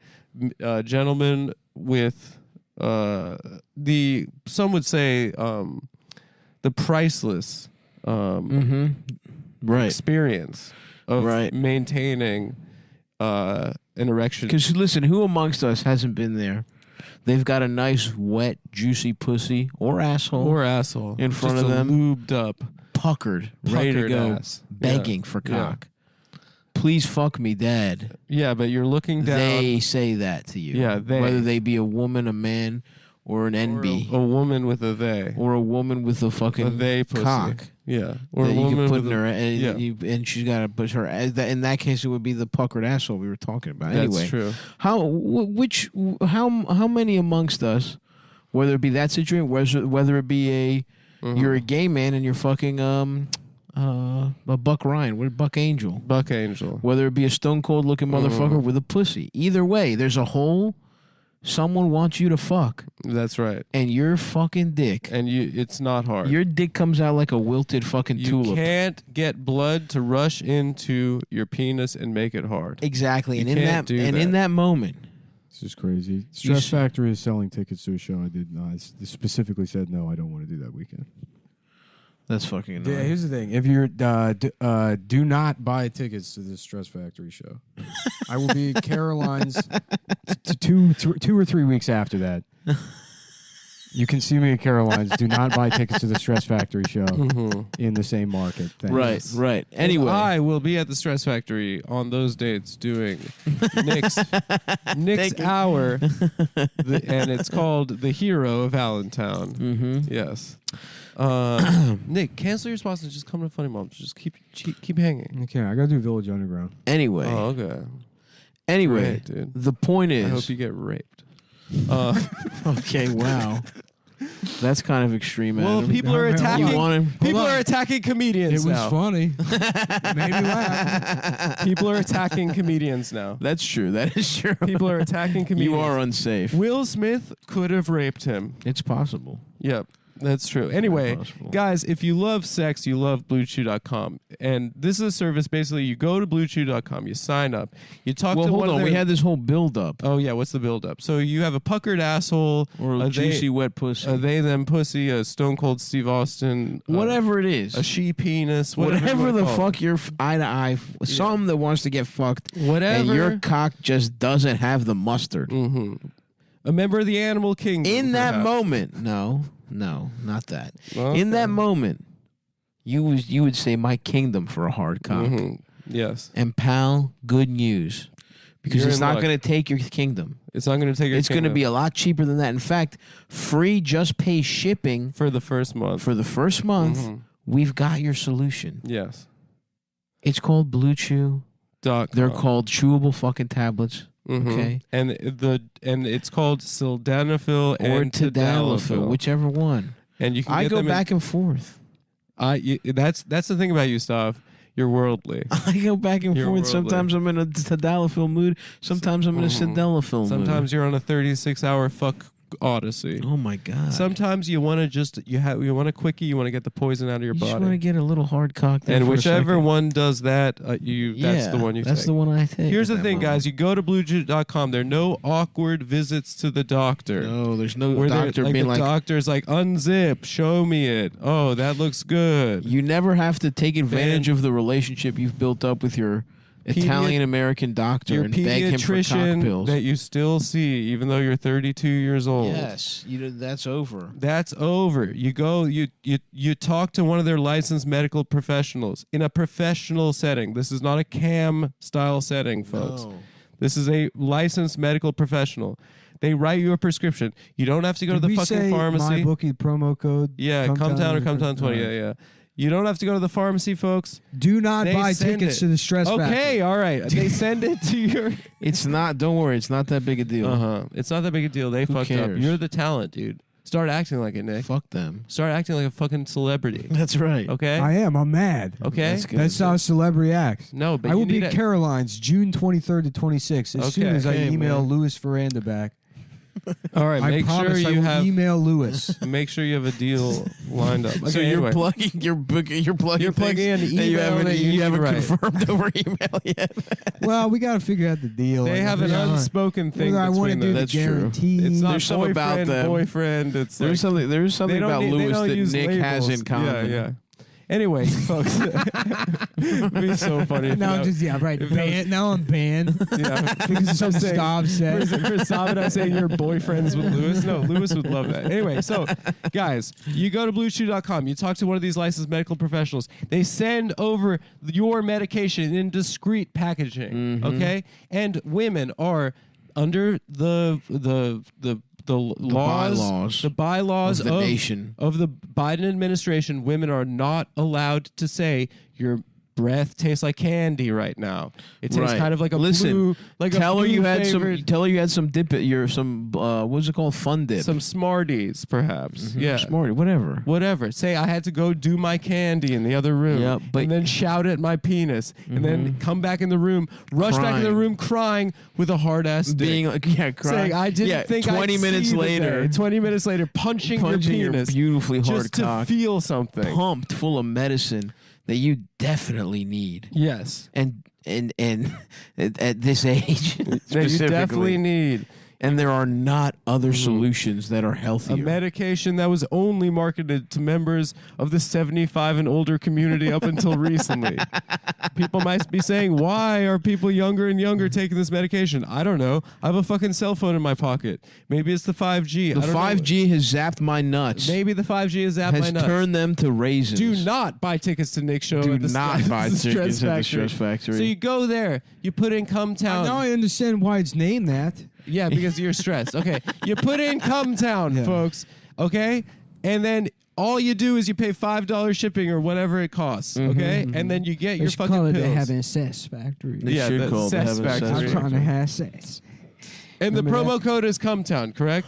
gentlemen with some would say the priceless Right. experience of Right. maintaining an erection. Because listen, who amongst us hasn't been there? They've got a nice, wet, juicy pussy or asshole Or asshole in front Just of a them, lubed up, puckered, ready to puckered go, ass. begging for cock. Please fuck me, Dad. Yeah, but you're looking down. They say that to you. Yeah, they. Whether they be a woman, a man, or an NB, a woman with a they, or a woman with a fucking a they pussy. cock. Yeah, or That a you woman can put with in her, yeah. and she's got to put her. In that case, it would be the puckered asshole we were talking about. That's Anyway, true. How many amongst us, whether it be that situation, whether it be you're a gay man and you're fucking a Buck Ryan, what Buck Angel, Buck Angel, whether it be a stone cold looking motherfucker with a pussy, either way, there's a hole. Someone wants you to fuck. That's right. And your fucking dick. And it's not hard. Your dick comes out like a wilted fucking tulip. You can't get blood to rush into your penis and make it hard. Exactly. You And in that moment. It's just crazy. Stress Factory is selling tickets to a show. I did not. I specifically said no. I don't want to do that weekend. That's fucking annoying. Yeah, here's the thing. If you're do not buy tickets to this Stress Factory show. I will be at Caroline's 2 or 3 weeks after that. You can see me at Caroline's. Do not buy tickets to the Stress Factory show in the same market. Thanks. Right. Anyway, I will be at the Stress Factory on those dates doing Nick's hour, and it's called The Hero of Allentown. Mm-hmm. Yes. Nick, cancel your spots and just come to Funny Moms. Just keep hanging. Okay, I gotta do Village Underground. Anyway. Oh, okay. Anyway, Great, dude. the point is. I hope you get raped. Okay, wow. That's kind of extreme. Well, Adam. people are attacking. People Hold are on. attacking comedians. It was now. funny. It made me laugh. People are attacking comedians now. That's true. That is true. People are attacking comedians. You are unsafe. Will Smith could have raped him. It's possible. Yep. That's true. Anyway, possible. guys, if you love sex, you love BlueChew.com. And this is a service, basically, you go to BlueChew.com, you sign up, you talk Well, to hold one on. of their... We had this whole build-up. Oh, yeah, what's the build-up? So you have a puckered asshole, Or a juicy wet pussy. a they, them pussy, a Stone Cold Steve Austin. Whatever it is. A she penis. Whatever Whatever you the wanna call it. fuck you're eye-to-eye. Something that wants to get fucked. Whatever. And your cock just doesn't have the mustard. A member of the animal kingdom. In that perhaps. moment. No, not that. Okay. In that moment, you would say my kingdom for a hard cock. Yes. And pal, good news. Because You're it's in not luck. going to take your kingdom. It's not going to take your It's going to kingdom be a lot cheaper than that. In fact, free just pay shipping for the first month. for the first month. We've got your solution. Yes. It's called Blue Chew. They're called chewable fucking tablets. Okay. And it's called sildenafil Or and tadalafil, whichever one. And you can I get go them back and forth. that's the thing about you, Stav. You're worldly. I go back and You're forth. worldly. Sometimes I'm in a tadalafil mood. Sometimes I'm in a sildenafil mood. Sometimes you're on a 36-hour fuck odyssey. Oh my god. Sometimes you want to you want a quickie. You want to get the poison out of your You just body. want to get a little hard cock there And for a whichever second. one does that, that's the one you take. That's the one I take. Here's at the that thing, moment. guys. You go to BlueChew.com. There are no awkward visits to the doctor. No, there's no Where doctor like being the like, doctor's like, unzip, show me it. Oh, that looks good. you never have to take advantage of the relationship you've built up with your Italian-American doctor Your and beg him for cock pediatrician pills. that you still see, even though you're 32 years old. Yes, that's over. That's over. You go, you talk to one of their licensed medical professionals in a professional setting. This is not a cam style setting, folks. No. This is a licensed medical professional. They write you a prescription. You don't have to go to the fucking pharmacy. My bookie promo code. Yeah, Cumtown or Cumtown 20. Yeah. You don't have to go to the pharmacy, folks. Do not They buy send tickets it. to the Stress Factory. Okay, all right. They send it to your. It's not. Don't worry. It's not that big a deal. It's not that big a deal. They fucked up. cares? You're the talent, dude. Start acting like it, Nick. Fuck them. Start acting like a fucking celebrity. That's right. Okay. I am. I'm mad. Okay. That's good. That's how a celebrity acts. No, but I will you be need at a- Caroline's June 23rd to 26th as soon Okay. as I Okay, email man. Louis Ferranda back. All right. I Make promise sure I you will have. email Louis. Make sure you have a deal lined up. Okay, So you're anyway. plugging. You're plugging. You're plugging things in the that you email haven't, that you you need haven't to write. confirmed over email yet. Well, we got to figure out the deal. They have an unspoken thing Whether I want to between do them. the That's true. guarantee. It's not There's something about boyfriend, them. boyfriend. It's like, There's something. There's they something don't about need- they Lewis don't that use Nick has labels. in common. Yeah. Anyway, folks, it'd be so funny. If Now that- I'm just right. if that Banned. Now I'm banned yeah, because of something saying- Stav said. For Sav and I saying you're boyfriends with Lewis. No, Lewis would love that. Anyway, so guys, you go to bluechew.com. You talk to one of these licensed medical professionals. They send over your medication in discreet packaging. Okay, and women are under the laws, the bylaws of the nation. of the Biden administration. Women are not allowed to say your breath tastes like candy right now. It tastes Right. kind of like a Listen, blue, like tell a her blue you had flavored- some. Tell her you had some dip. What's it called? Fun dip. some Smarties, perhaps. Yeah, Smarty. Whatever. whatever. Say I had to go do my candy in the other room, Yep, but- and then shout at my penis, and then come back in the room, rush back in the Crying. room, crying with a hard ass dick. Being like, yeah, crying. Saying I didn't yeah, think 20 I'd minutes see the later, day." 20 minutes later, punching your penis, beautifully hard just to cock, feel something. pumped full of medicine that you definitely need, Yes, and at this age that you specifically, definitely need. and there are not other solutions that are A healthier. medication that was only marketed to members of the 75 and older community up until recently. People might be saying, why are people younger and younger taking this medication? I don't know. I have a fucking cell phone in my pocket. Maybe it's the 5G. The I don't know. 5G has zapped my nuts. Maybe the 5G is at my has nuts. turned them to raisins. Do not buy tickets to Nick's show. Do at the not buy Stress tickets at the Factory. Stress Factory. So you go there. You put in Cumtown. Now I understand why it's named that. Yeah, because you're stressed. Okay. You put in Cumtown, Yeah. folks. Okay? And then all you do is you pay $5 shipping or whatever it costs. Okay? And then you get your fucking call it pills. the Heaven Sex Factory. They Yeah, should the call it the Cess Heaven Factory. Sex I'm trying to have sex. And the Remember promo code is Cumtown, correct?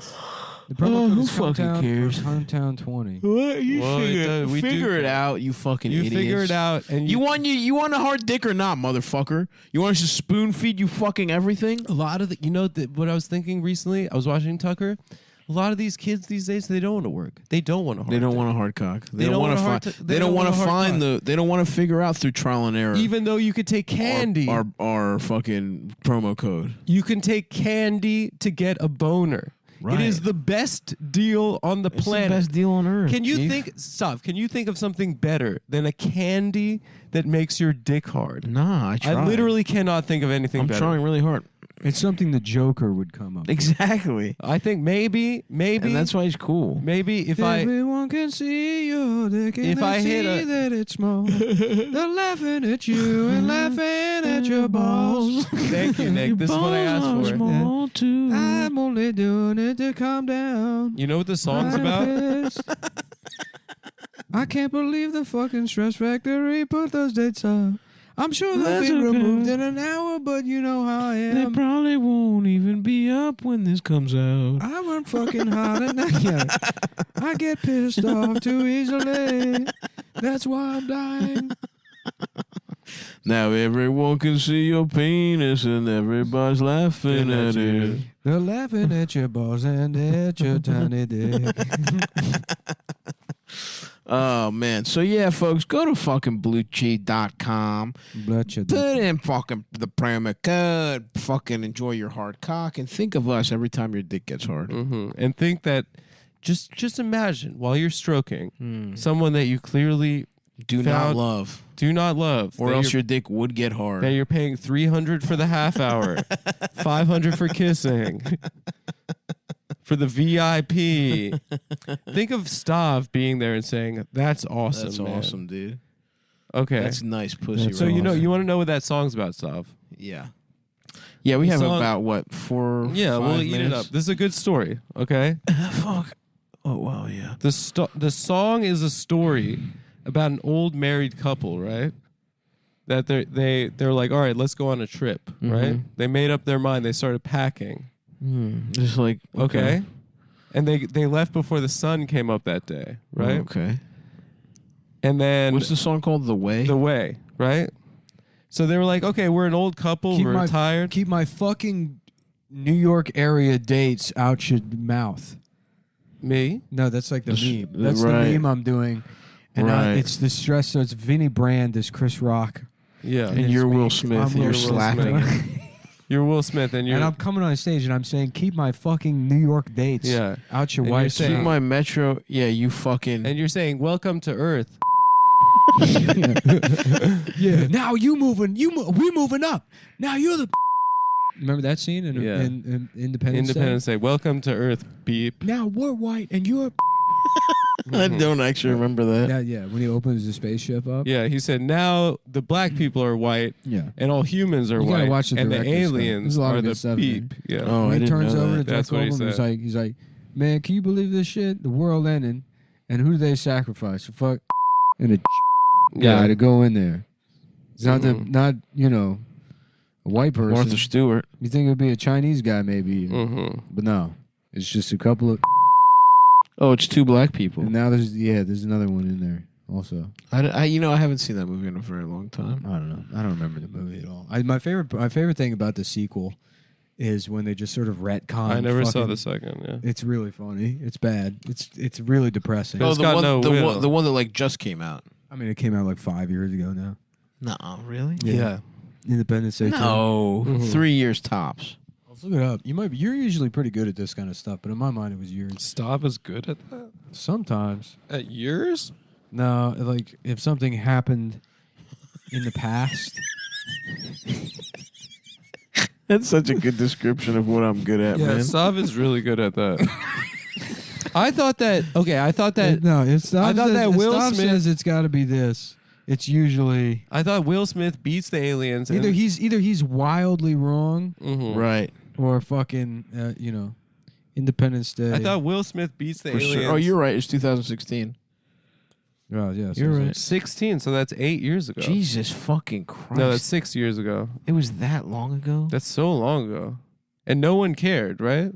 The promo code who is fucking Cumtown cares? or Cumtown 20. What? You Well, we do figure it care. out, you fucking You idiots. figure it out and You want a hard dick or not, motherfucker? You want us to spoon feed you fucking everything? a lot of the, what I was thinking recently, I was watching Tucker. A lot of these kids these days, they don't want to work. They don't want to hard They don't dick. want a hard cock. They don't want want a to hard find. t- They don't want to hard find cock. the. They don't want to figure out through trial and error. Even though you could take candy. Our fucking promo code. You can take candy to get a boner. Right. It is the best deal on the It's planet. the best deal on earth. Can you Chief. Can you think of something better than a candy that makes your dick hard? Nah, I tried. I literally cannot think of anything I'm better. trying really hard. It's something the Joker would come up with. Exactly. I think maybe, And that's why he's cool. maybe if I Everyone can see your dick and If they I see hit a- that it's small. They're laughing at you and laughing at your balls. thank you, Nick. This is what I asked for. I'm only doing it to calm down. You know what the song's I'm about? pissed. I can't believe the fucking Stress Factory put those dates up. I'm sure they'll That's be okay. removed in an hour, but you know how I am. probably won't even be up when this comes out. I run fucking hard at night. I get pissed off too easily. That's why I'm dying. Now everyone can see your penis and everybody's laughing at it. They're laughing at your balls and at your tiny dick. Oh man. So yeah, folks, go to fucking bluechew.com. Bloodshot. Put in fucking the promo code. Fucking enjoy your hard cock and think of us every time your dick gets hard. And think that just imagine while you're stroking someone that you clearly Do not Found- love, do not love, or that else you're- your dick would get hard. that you're paying $300 for the half hour, $500 for kissing, for the VIP. Think of Stav being there and saying, "That's awesome. That's man." awesome, dude. Okay, That's nice pussy. so right you there. want to know what that song's about, Stav? Yeah. Yeah, we The have song- about what 4. Yeah, 5 we'll eat it minutes? up. This is a good story. Okay. Fuck. Oh wow, yeah. The song is a story about an old married couple, right? That they're like, all right, let's go on a trip, right? They made up their mind. They started packing. Just like Okay. And they left before the sun came up that day, right? Okay. And then What's the song called? The Way. The Way, right? So they were like, okay, we're an old couple, we're tired. Keep my fucking New York area dates out your mouth. Me? No, that's like the This- meme. That's right. the meme I'm doing. And Right. it's the stress. So it's Vinny Brand as Chris Rock. Yeah. and you're Will Smith. I'm And you're Will Smith. slapping it. You're Will Smith, and you're And I'm coming on stage and I'm saying, keep my fucking New York dates Yeah. out your And you're wife's saying- Keep mouth. my Metro. Yeah, you fucking. and you're saying, "Welcome to Earth." Yeah. Now we moving up. Now you're the. Remember that scene in, Yeah. in Independence Day? Independence Day. Welcome to Earth. Beep. Now we're white and you're. I don't actually remember that. Yeah, when he opens the spaceship up. Yeah, he said now the black people are white Yeah. and all humans are You gotta white, watch the and the director's cut. aliens There's a lot are of the good stuff, beep. Yeah. Oh, I When he didn't turns know over that. to That's Jeff what he Goldblum, said. he's like, man, can you believe this shit? The world ending, and who do they sacrifice? A fuck and a guy Yeah. to go in there. It's not Mhm. not a white person. Martha Stewart. You think it would be a Chinese guy maybe, even. Mm-hmm. But no, it's just a couple of. Oh, it's 2 black people. And now there's another one in there also. I haven't seen that movie in a very long time. I don't know. I don't remember the movie at all. My favorite thing about the sequel is when they just sort of retcon. I never saw fucking- the second. Yeah. It's really funny. It's bad. It's really depressing. It's got no will. the one that like just came out. I mean, it came out like 5 years ago now. No, really? Yeah. Independence Day. No, Mhm. 3 years tops. Let's look it up. You're usually pretty good at this kind of stuff, but in my mind, it was yours. Stav is good at that. Sometimes. At yours? No, like if something happened in the past. That's such a good description of what I'm good at, Yeah, man. Stav is really good at that. I thought that. Okay, I thought that. No, it's I thought that Will Stav Smith- says it's got to be this. It's usually I thought Will Smith beats the aliens. either he's wildly wrong Mhm. Right. or fucking Independence Day. I thought Will Smith beats the For aliens. sure. Oh, you're right. It's 2016. Oh yeah, You're right. 16, so that's 8 years ago. Jesus fucking Christ. No, that's 6 years ago. it was that long ago? That's so long ago, and no one cared, right?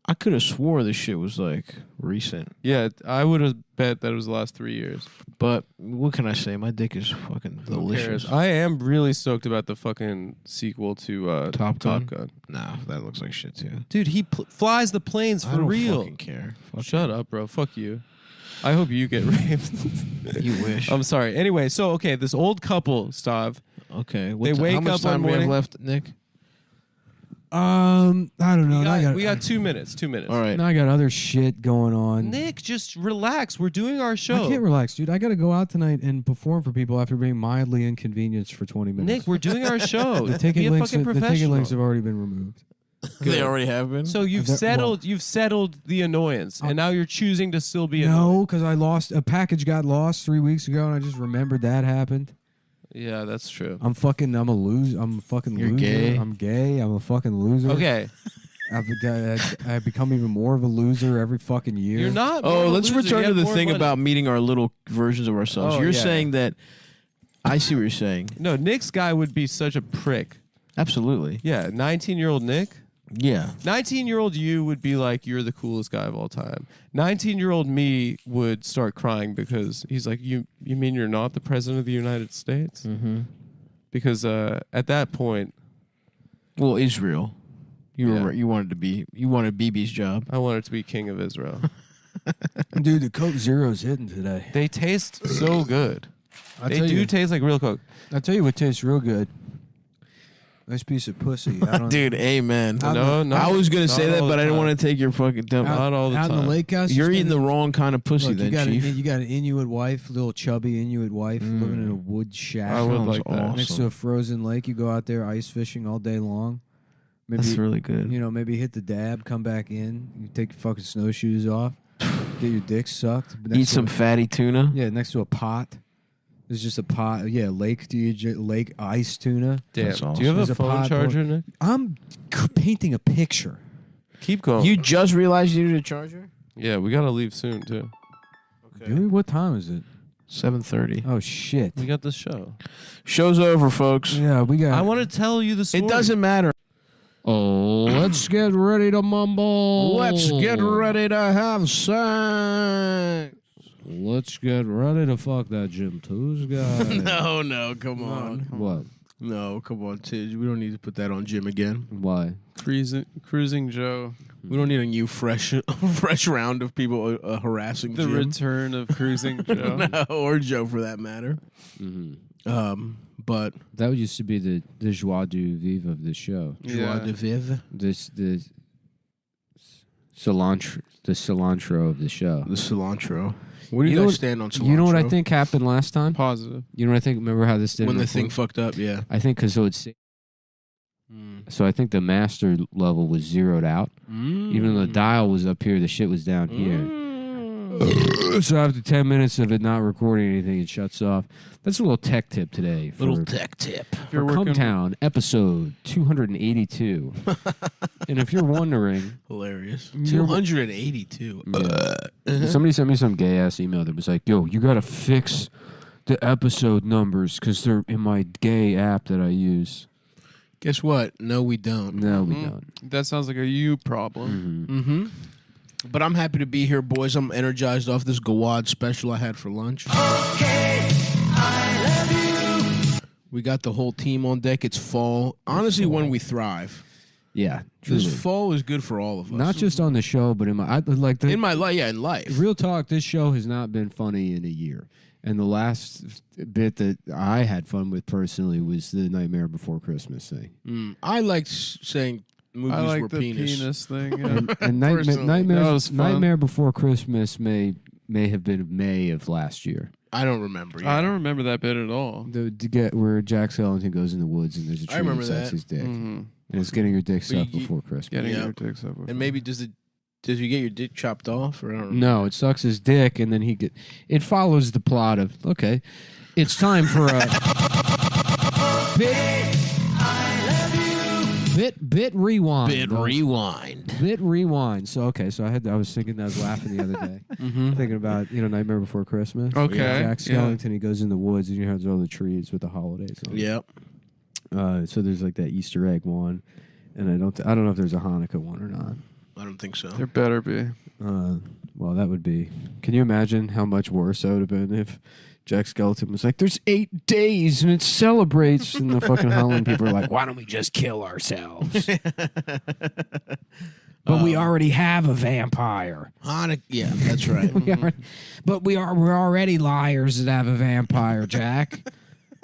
I could have swore this shit was like recent. Yeah, I would have bet that it was the last 3 years. But what can I say? My dick is fucking Who delicious. cares? I am really stoked about the fucking sequel to Top Gun? Gun. Nah, that looks like shit too. Dude, he flies the planes I for don't real. fucking care. Fuck Shut up, bro. Fuck you. I hope you get raped. You wish. I'm sorry. Anyway, so okay, this old couple, Stav. Okay. They wake how much up time one we have morning- left, Nick? I don't know. We got 2 minutes. 2 minutes. All right. Now I got other shit going on. Nick, just relax. We're doing our I show. can't relax, dude. I got to go out tonight and perform for people after being mildly inconvenienced for 20 minutes. Nick, we're doing our show. the Be ticket a links. fucking The ticket professional. links have already been removed. They already have been. So you've Well- settled the annoyance, and now you're choosing to still be annoyed. No, because I lost a package. Got lost 3 weeks ago, and I just remembered that happened. Yeah, that's true. I'm a loser. I'm a fucking You're loser. gay. I'm gay. I'm a fucking loser. Okay, I've become even more of a loser every fucking year. you're not. more of Oh, a let's loser. return You to have the more thing money. about meeting our little versions of ourselves. Oh, You're yeah. saying that. I see what you're saying. No, Nick's guy would be such a prick. Absolutely. Yeah, 19-year-old Nick. Yeah. 19-year-old you would be like, you're the coolest guy of all time. 19-year-old me would start crying because he's like, you mean you're not the president of the United States? Mm-hmm. Because at that point, Well, Israel. You Yeah. were you wanted to be you wanted BB's job. I wanted to be king of Israel. Dude, the Coke Zero's hitting today. They taste so good. I They do taste like real Coke. I'll tell you what tastes real good. Nice piece of pussy. I don't, Dude, amen. Out No, in no. I was gonna not say that, all but the I didn't time. want to take your fucking dumb. Not all the out in time. the lake house. You're just eating the gonna- wrong kind of pussy, Look, then, you got Chief. you got an Inuit wife, little chubby Inuit wife, living in a wood shack I would Sounds like that. awesome. next to a frozen lake. You go out there ice fishing all day long. Maybe That's really good. maybe hit the dab, come back in. You take your fucking snowshoes off, get your dick sucked. next Eat to some a- fatty tuna. yeah, next to a pot. There's just a pot. Yeah, lake lake ice tuna. Damn. That's awesome. Do you have There's a a phone pod- charger, Nick? I'm painting a picture. Keep going. You just realized you needed a charger? Yeah, we gotta leave soon too. Really? What time is it? 7:30. Oh shit. We got this show. Show's over, folks. Yeah, we got. I want to tell you the story. It doesn't matter. Oh, let's get ready to mumble. Let's get ready to have sex. Let's get ready to fuck that Jim Two's guy. No, come on. What? No, come on, Tidge. We don't need to put that on Jim again. Why? Cruising Joe. We don't need a new fresh round of people harassing The Jim. return of Cruising Joe. No, or Joe for that matter. Mm-hmm. But That used to be the joie de vivre of the show. joie de vivre, The cilantro of the show. the cilantro. What do You you know guys what- stand on cilantro? You know what I think happened last time? Positive. You know what I think? Remember how this did When the thing fucked up, yeah. I think because so I think the master level was zeroed out. Even though the dial was up here, the shit was down here. So after 10 minutes of it not recording anything, it shuts off. That's a little tech tip today. For, Little tech tip. for Cumtown, episode 282. And if you're wondering, Hilarious. You're- 282. somebody sent me some gay ass email that was like, "Yo, you gotta fix the episode numbers because they're in my gay app that I use." Guess what? No, we don't. No, we don't. That sounds like a you problem. Mhm. Mm-hmm. But I'm happy to be here, boys. I'm energized off this Gawad special I had for lunch. We got the whole team on deck. It's fall. Honestly, when we thrive. Yeah, Because truly. fall is good for all of us. Not just on the show, but in my in my life, yeah, in life. real talk. This show has not been funny in a year, and the last bit that I had fun with personally was the Nightmare Before Christmas thing. I liked saying movies I like were the penis thing. Yeah. And Personally. That was fun. Nightmare Before Christmas may have been May of last year. I don't remember. I don't remember that bit at all. To get where Jack Skellington goes in the woods and there's a tree I remember and sucks that. his dick, Mm-hmm. and it's getting your dick But sucked you- before Christmas. Getting Yeah. your dicks up. And maybe does you get your dick chopped off? Or I don't remember. No, it sucks his dick, and then it follows the plot of okay, it's time for a bit rewind. Bit rewind. So I was thinking, I was laughing the other day, thinking about Nightmare Before Christmas. Okay. Jack Yeah. Skellington, he goes in the woods and you have all the trees with the holidays on. Yep. So there's like that Easter egg one, and I don't know if there's a Hanukkah one or not. I don't think so. There better be. Well, that would be. Can you imagine how much worse that would have been if Jack Skellington was like, "There's 8 days and it celebrates," and the fucking Halloween people are like, "Why don't we just kill ourselves?" But we already have a vampire. Hanukkah. Yeah, that's right. We're already liars that have a vampire, Jack.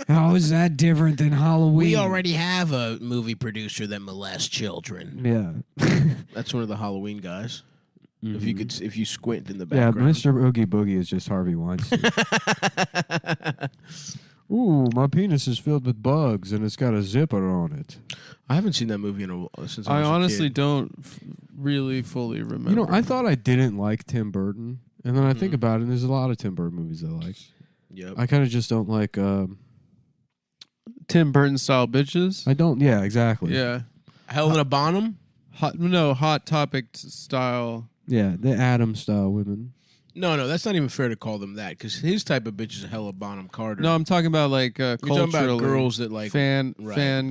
How is that different than Halloween? We already have a movie producer that molests children. Yeah. That's one of the Halloween guys. If you squint in the Yeah, background. Mr. Oogie Boogie is just Harvey Weinstein. Ooh, my penis is filled with bugs and it's got a zipper on it. I haven't seen that movie since I I was a honestly kid. don't really fully remember. I thought I didn't like Tim Burton, and then I think about it, and there's a lot of Tim Burton movies I like. Yep. I kind of just don't like. Tim Burton style bitches. I don't. Yeah, exactly. Yeah. Helena Bonham. Hot Topic style. Yeah, the Adam style women. No, that's not even fair to call them that because his type of bitch is Helena Bonham Carter. No, I'm talking about like You're talking culturally about girls that like fan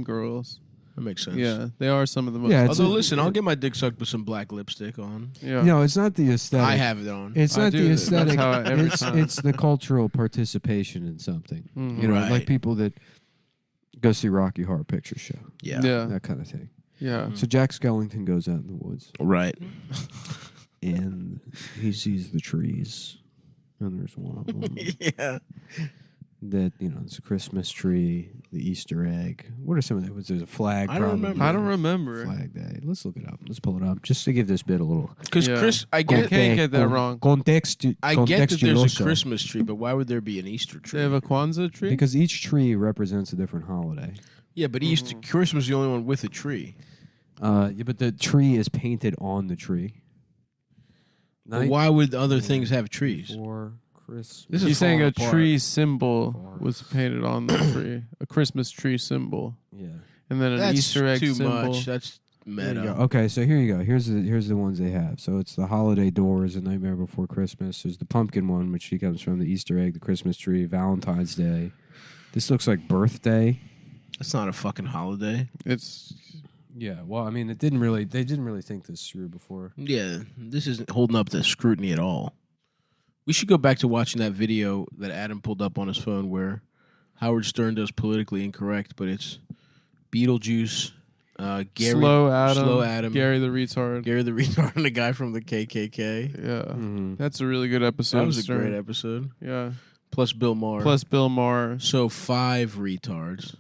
girls. That makes sense. Yeah, they are some of the most. Yeah, it's Although, listen, I'll get my dick sucked with some black lipstick on. Yeah. No, it's not the aesthetic. I have it on. It's I not do. the That's aesthetic. how every time. It's the cultural participation in something. Mhm. You know, Right. like people that go see Rocky Horror Picture Show. Yeah. Yeah. That kind of thing. Yeah. So Jack Skellington goes out in the woods Right. and he sees the trees, and there's one of them Yeah. that it's a Christmas tree, the Easter egg. What are some of those? There's a flag. I don't probably. remember. I don't remember. Flag Day. Let's look it up. Let's pull it up just to give this bit a little Because Yeah. Chris, I You get, can't get that wrong. Context. I get that there's a contextuoso. Christmas tree, but why would there be an Easter tree? They have a Kwanzaa tree. Because each tree represents a different holiday. Yeah, but Easter Christmas is the only one with a tree. Yeah, but the tree is painted on the tree. But why would other things have trees? For Chris. This He's is saying a falling apart. tree symbol was painted on the tree, a Christmas tree symbol, Yeah. and then an That's Easter egg too symbol. much. That's There you meta. go. Okay, so here you go. Here's the ones they have. So it's the holiday doors, A Nightmare Before Christmas. There's the pumpkin one, which she comes from, the Easter egg, the Christmas tree, Valentine's Day. This looks like birthday. That's not a fucking holiday. It's Yeah. Well, I mean, they didn't really think this through before. Yeah, this isn't holding up to scrutiny at all. We should go back to watching that video that Adam pulled up on his phone where Howard Stern does politically incorrect, but it's Beetlejuice, Gary, Slow Adam, Gary Gary the retard. the retard, and the guy from the KKK. Yeah, Mm-hmm. that's a really good episode. That was a Stern. great episode. Yeah, Plus Bill Maher. plus Bill Maher. So 5 retards.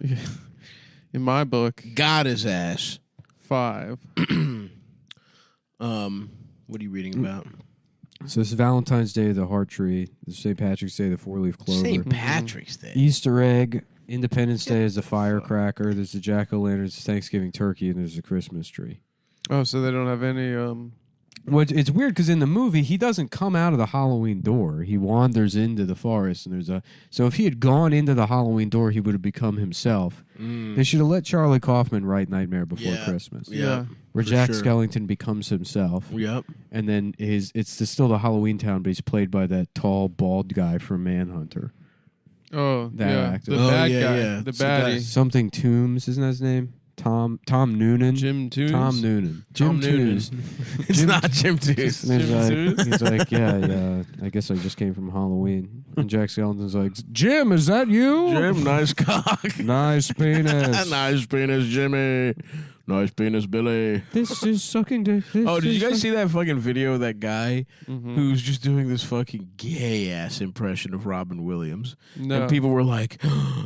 In my book, Got his ass. 5. What are you reading about? So this is Valentine's Day, the heart tree. This is St. Patrick's Day, the 4-leaf clover. St. Patrick's Day. Easter egg. Independence Day is the firecracker. There's the jack-o'-lanterns, Thanksgiving turkey, and there's the Christmas tree. Oh, so they don't have any. Well, it's weird because in the movie he doesn't come out of the Halloween door. He wanders into the forest, and there's a. So if he had gone into the Halloween door, he would have become himself. They should have let Charlie Kaufman write Nightmare Before Christmas, Yeah. where for Jack sure. Skellington becomes himself, Yep. and then still the Halloween Town, but he's played by that tall bald guy from Manhunter. Oh, That yeah, actor. the Oh, bad yeah, guy, yeah. the So that- baddie, Something Toombs, isn't that his name? Tom Noonan. Jim Toons. Tom Noonan. Tom Jim Noonan. Toons. It's not Jim Tooth. And he's Jim like, Toons? he's like, yeah. I guess I just came from Halloween. And Jack Skellington's like, Jim, is that you? Jim, nice cock. Nice penis. Nice penis, Jimmy. Nice penis, Billy. This is sucking dick. Oh, did you guys see that fucking video of that guy Mhm. who's just doing this fucking gay ass impression of Robin Williams? No, And people were like,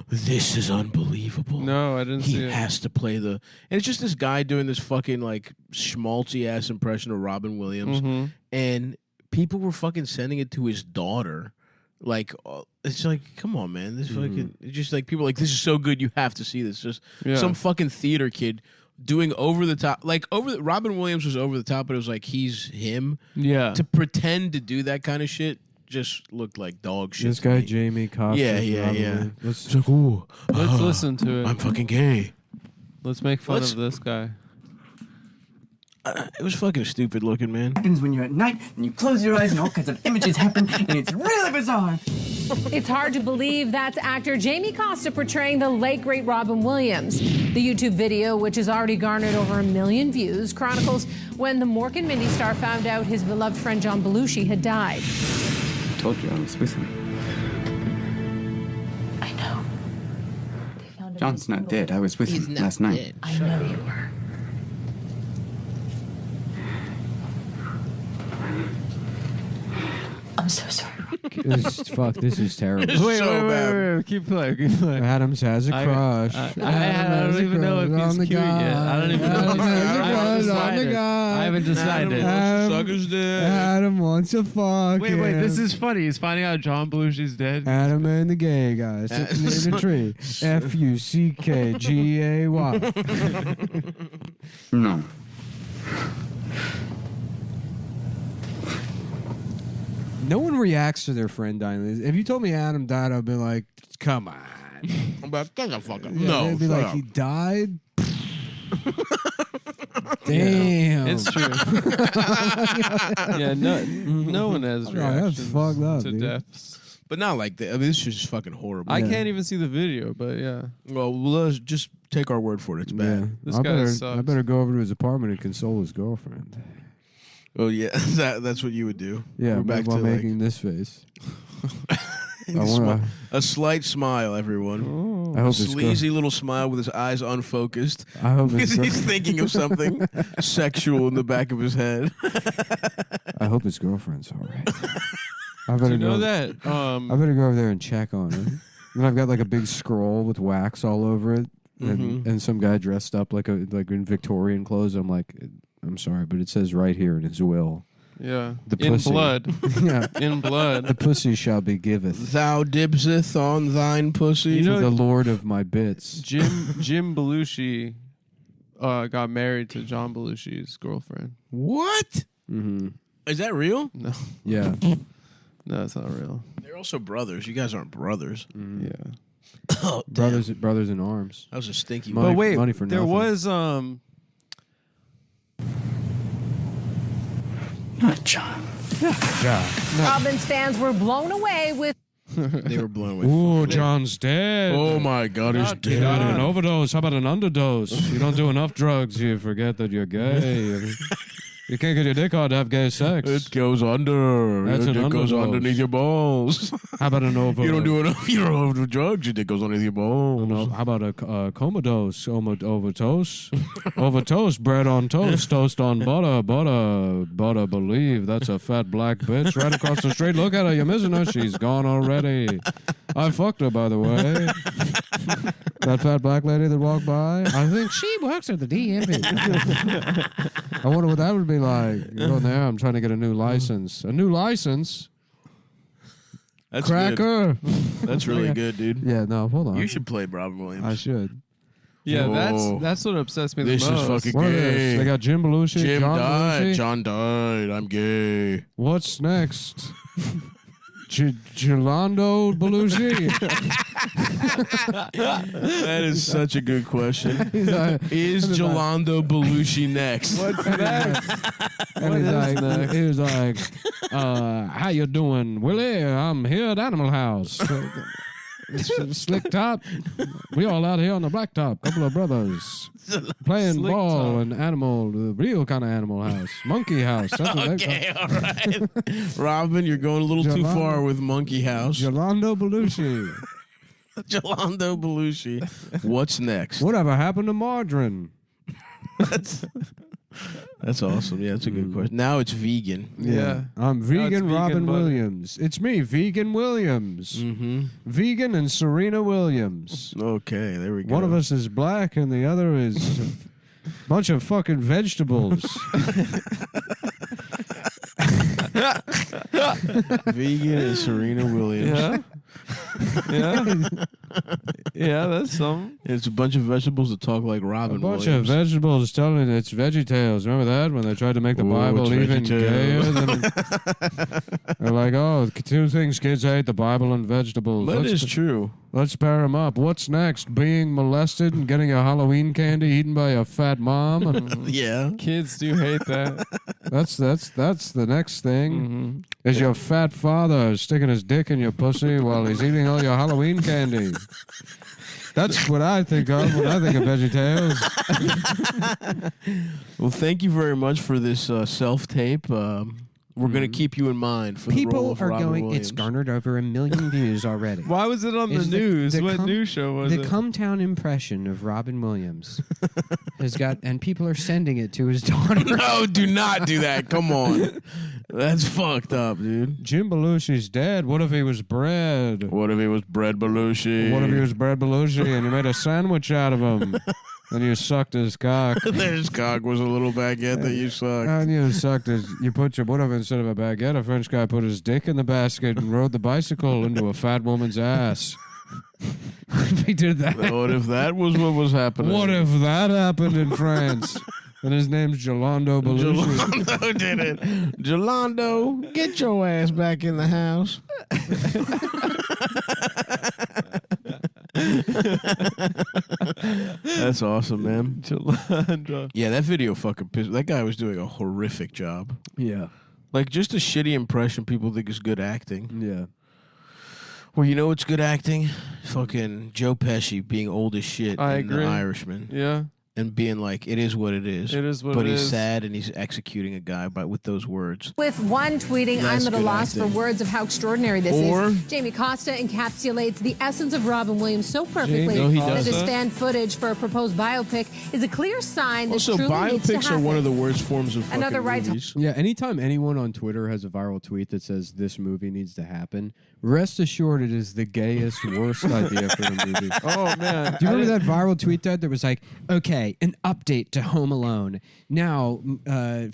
this is unbelievable. no, I didn't He see it. has to play the. And it's just this guy doing this fucking like schmaltzy ass impression of Robin Williams. Mhm. And people were fucking sending it to his daughter. Like, it's like, come on, man. This fucking. It's just like, people are like, this is so good, you have to see this. Just Yeah. some fucking theater kid doing over the top. Like, Robin Williams was over the top, but it was like, he's him. Yeah. To pretend to do that kind of shit just looked like dog shit. This to guy, me. Jamie Cox. Yeah. Let's, It's like, ooh, Let's listen to it. I'm fucking gay. Let's make fun Let's- of this guy. It was fucking stupid looking, man. happens when you're at night and you close your eyes and all kinds of images happen and it's really bizarre. It's hard to believe that's actor Jamie Costa portraying the late great Robin Williams. The YouTube video, which has already garnered over 1 million views, chronicles when the Mork and Mindy star found out his beloved friend John Belushi had died. I told you I was with him. I know. John's not dead. I was with him last night. I know you were. I'm so sorry. this is terrible. Wait, so bad. wait. Keep playing. Adams has a crush. I don't even know if he's cute yet. I don't even know. I haven't decided. Suck his dick. Adam wants to fuck. Wait, this is funny. He's finding out John Belushi's dead. Adam and the gay guy sitting in a tree. FUCKGAY. No. No one reacts to their friend dying. If you told me Adam died, I'd be like, come on. I'm like, get the fuck up. Yeah, No, they'd be shut like, up. he died? Damn. It's true. Yeah, no one has Oh, that's reactions fucked up, to dude. deaths. But not like that. I mean, this is just fucking horrible. I can't even see the video, but yeah. Well, let's just take our word for it. It's bad. Yeah. This I guy better, sucks. I better go over to his apartment and console his girlfriend. Oh yeah, that's what you would do. Yeah, We're back while to making this face. like, I wanna- a slight smile, everyone. I hope A his girl- sleazy little smile with his eyes unfocused. I hope Because his, he's thinking of something sexual in the back of his head. I hope his girlfriend's all right. I Do better you know go. that? I better go over there and check on her. And I've got like a big scroll with wax all over it, and some guy dressed up like in Victorian clothes. I'm like, I'm sorry, but it says right here in his will, Yeah. the In pussy. blood. Yeah, In the blood. pussy shall be giveth. Thou dibseth on thine pussy. You know- the Lord of my bits. Jim Belushi got married to John Belushi's girlfriend. what? Mm-hmm. Is that real? No. Yeah, No, it's not real. They're also brothers. You guys aren't brothers. Yeah. Oh, Brothers in arms. That was a stinky Money- one. But wait, money for there nothing. was Not John. Robin's fans were blown away with They were blown away. Ooh, John's dead. Oh my God, he's He got an dead. overdose. How about an underdose? You don't do enough drugs, you forget that you're gay. You can't get your dick hard to have gay sex. It goes under. That's It an goes underdose. underneath your balls. How about an overdose? You don't do enough. You don't have enough drugs. Your dick goes underneath your balls. No, how about a comatose? Overtoast? Overtoast, bread on toast, toast on butter, believe. That's a fat black bitch right across the street. Look at her, you're missing her. She's gone already. I fucked her, by the way. That fat black lady that walked by. I think she works at the DMV. I wonder what that would be like. You go in there, I'm trying to get a new license. A new license? That's Cracker? Good. That's really good, dude. Yeah, no, hold on. You should play Robin Williams. I should. Yeah, Whoa. that's what obsessed me the This is most. fucking What are gay. this? They got Jim Belushi, Jim John died. Belushi. John died. I'm gay. What's next? Gelando Belushi. That is such a good question. He's like, Is Jolando Belushi next? What's next? and he was like, how you doing, Willie? I'm here at Animal House. Slick top. We all out here on the blacktop. Couple of brothers playing Slick ball top. and animal, the real kind of Animal House, Monkey House. That's what they Okay, all right. Robin, you're going a little too Jolando- far with Monkey House. Gelando Belushi. Jolando Belushi. What's next? Whatever happened to margarine? That's awesome. Yeah, that's a good question. Now it's vegan. Yeah. I'm it's vegan vegan Robin butter. Williams. It's me, Vegan Williams. Mm-hmm. Vegan and Serena Williams. Okay, there we go. One of us is black and the other is a bunch of fucking vegetables. Vegan and Serena Williams. Yeah. Yeah. Yeah, that's some. It's a bunch of vegetables that talk like A Robin bunch Williams. of vegetables telling it's Veggie Tales. Remember that when they tried to make the Ooh, Bible it's even gayer? VeggieTales. They're like, oh, two things kids hate: the Bible and vegetables. That is true. Let's pair them up. What's next? Being molested and getting a Halloween candy eaten by a fat mom? And Yeah. Kids do hate that. that's the next thing. Mhm. Is your fat father sticking his dick in your pussy while he's eating all your Halloween candy? That's what I think of when I think of Veggie Tales. Well, thank you very much for this self-tape. We're going to keep you in mind for the role People of are Robin going. Williams. It's garnered over 1 million views already. Why was it on the Is the- news? the What cum- news show was The it? Cumtown impression of Robin Williams has got, and people are sending it to his daughter. No, do not do that. Come on. That's fucked up, dude. Jim Belushi's dead. What if he was bread? What if he was Bread Belushi? What if he was Bread Belushi and you made a sandwich out of him? And you sucked his cock. His cock was a little baguette that you sucked. And you sucked his. You put your. What if instead of a baguette, a French guy put his dick in the basket and rode the bicycle into a fat woman's ass? If he did that. What if that was what was happening? What if that happened in France? And his name's Jolando Belushi. Jolando did it. Jolando, get your ass back in the house. That's awesome, man. Jolando. Yeah, that video fucking pissed. That guy was doing a horrific job. Yeah. Like, just a shitty impression people think is good acting. Yeah. Well, you know what's good acting? Fucking Joe Pesci being old as shit I in agree. The Irishman. Yeah. And being like, it is what it is. It is what but it he's is. sad and he's executing a guy with those words. With one tweeting, That's I'm at a good loss acting. for words of how extraordinary this Or- is. Jamie Costa encapsulates the essence of Robin Williams so perfectly No, he that does this that. fan footage for a proposed biopic is a clear sign that Also, truly needs to biopics are happen. one of the worst forms of fucking Another right to- movies. Yeah, anytime anyone on Twitter has a viral tweet that says this movie needs to happen, rest assured it is the gayest, worst idea for a movie. Oh man. Do you remember that viral tweet that was like, okay, an update to Home Alone. Now,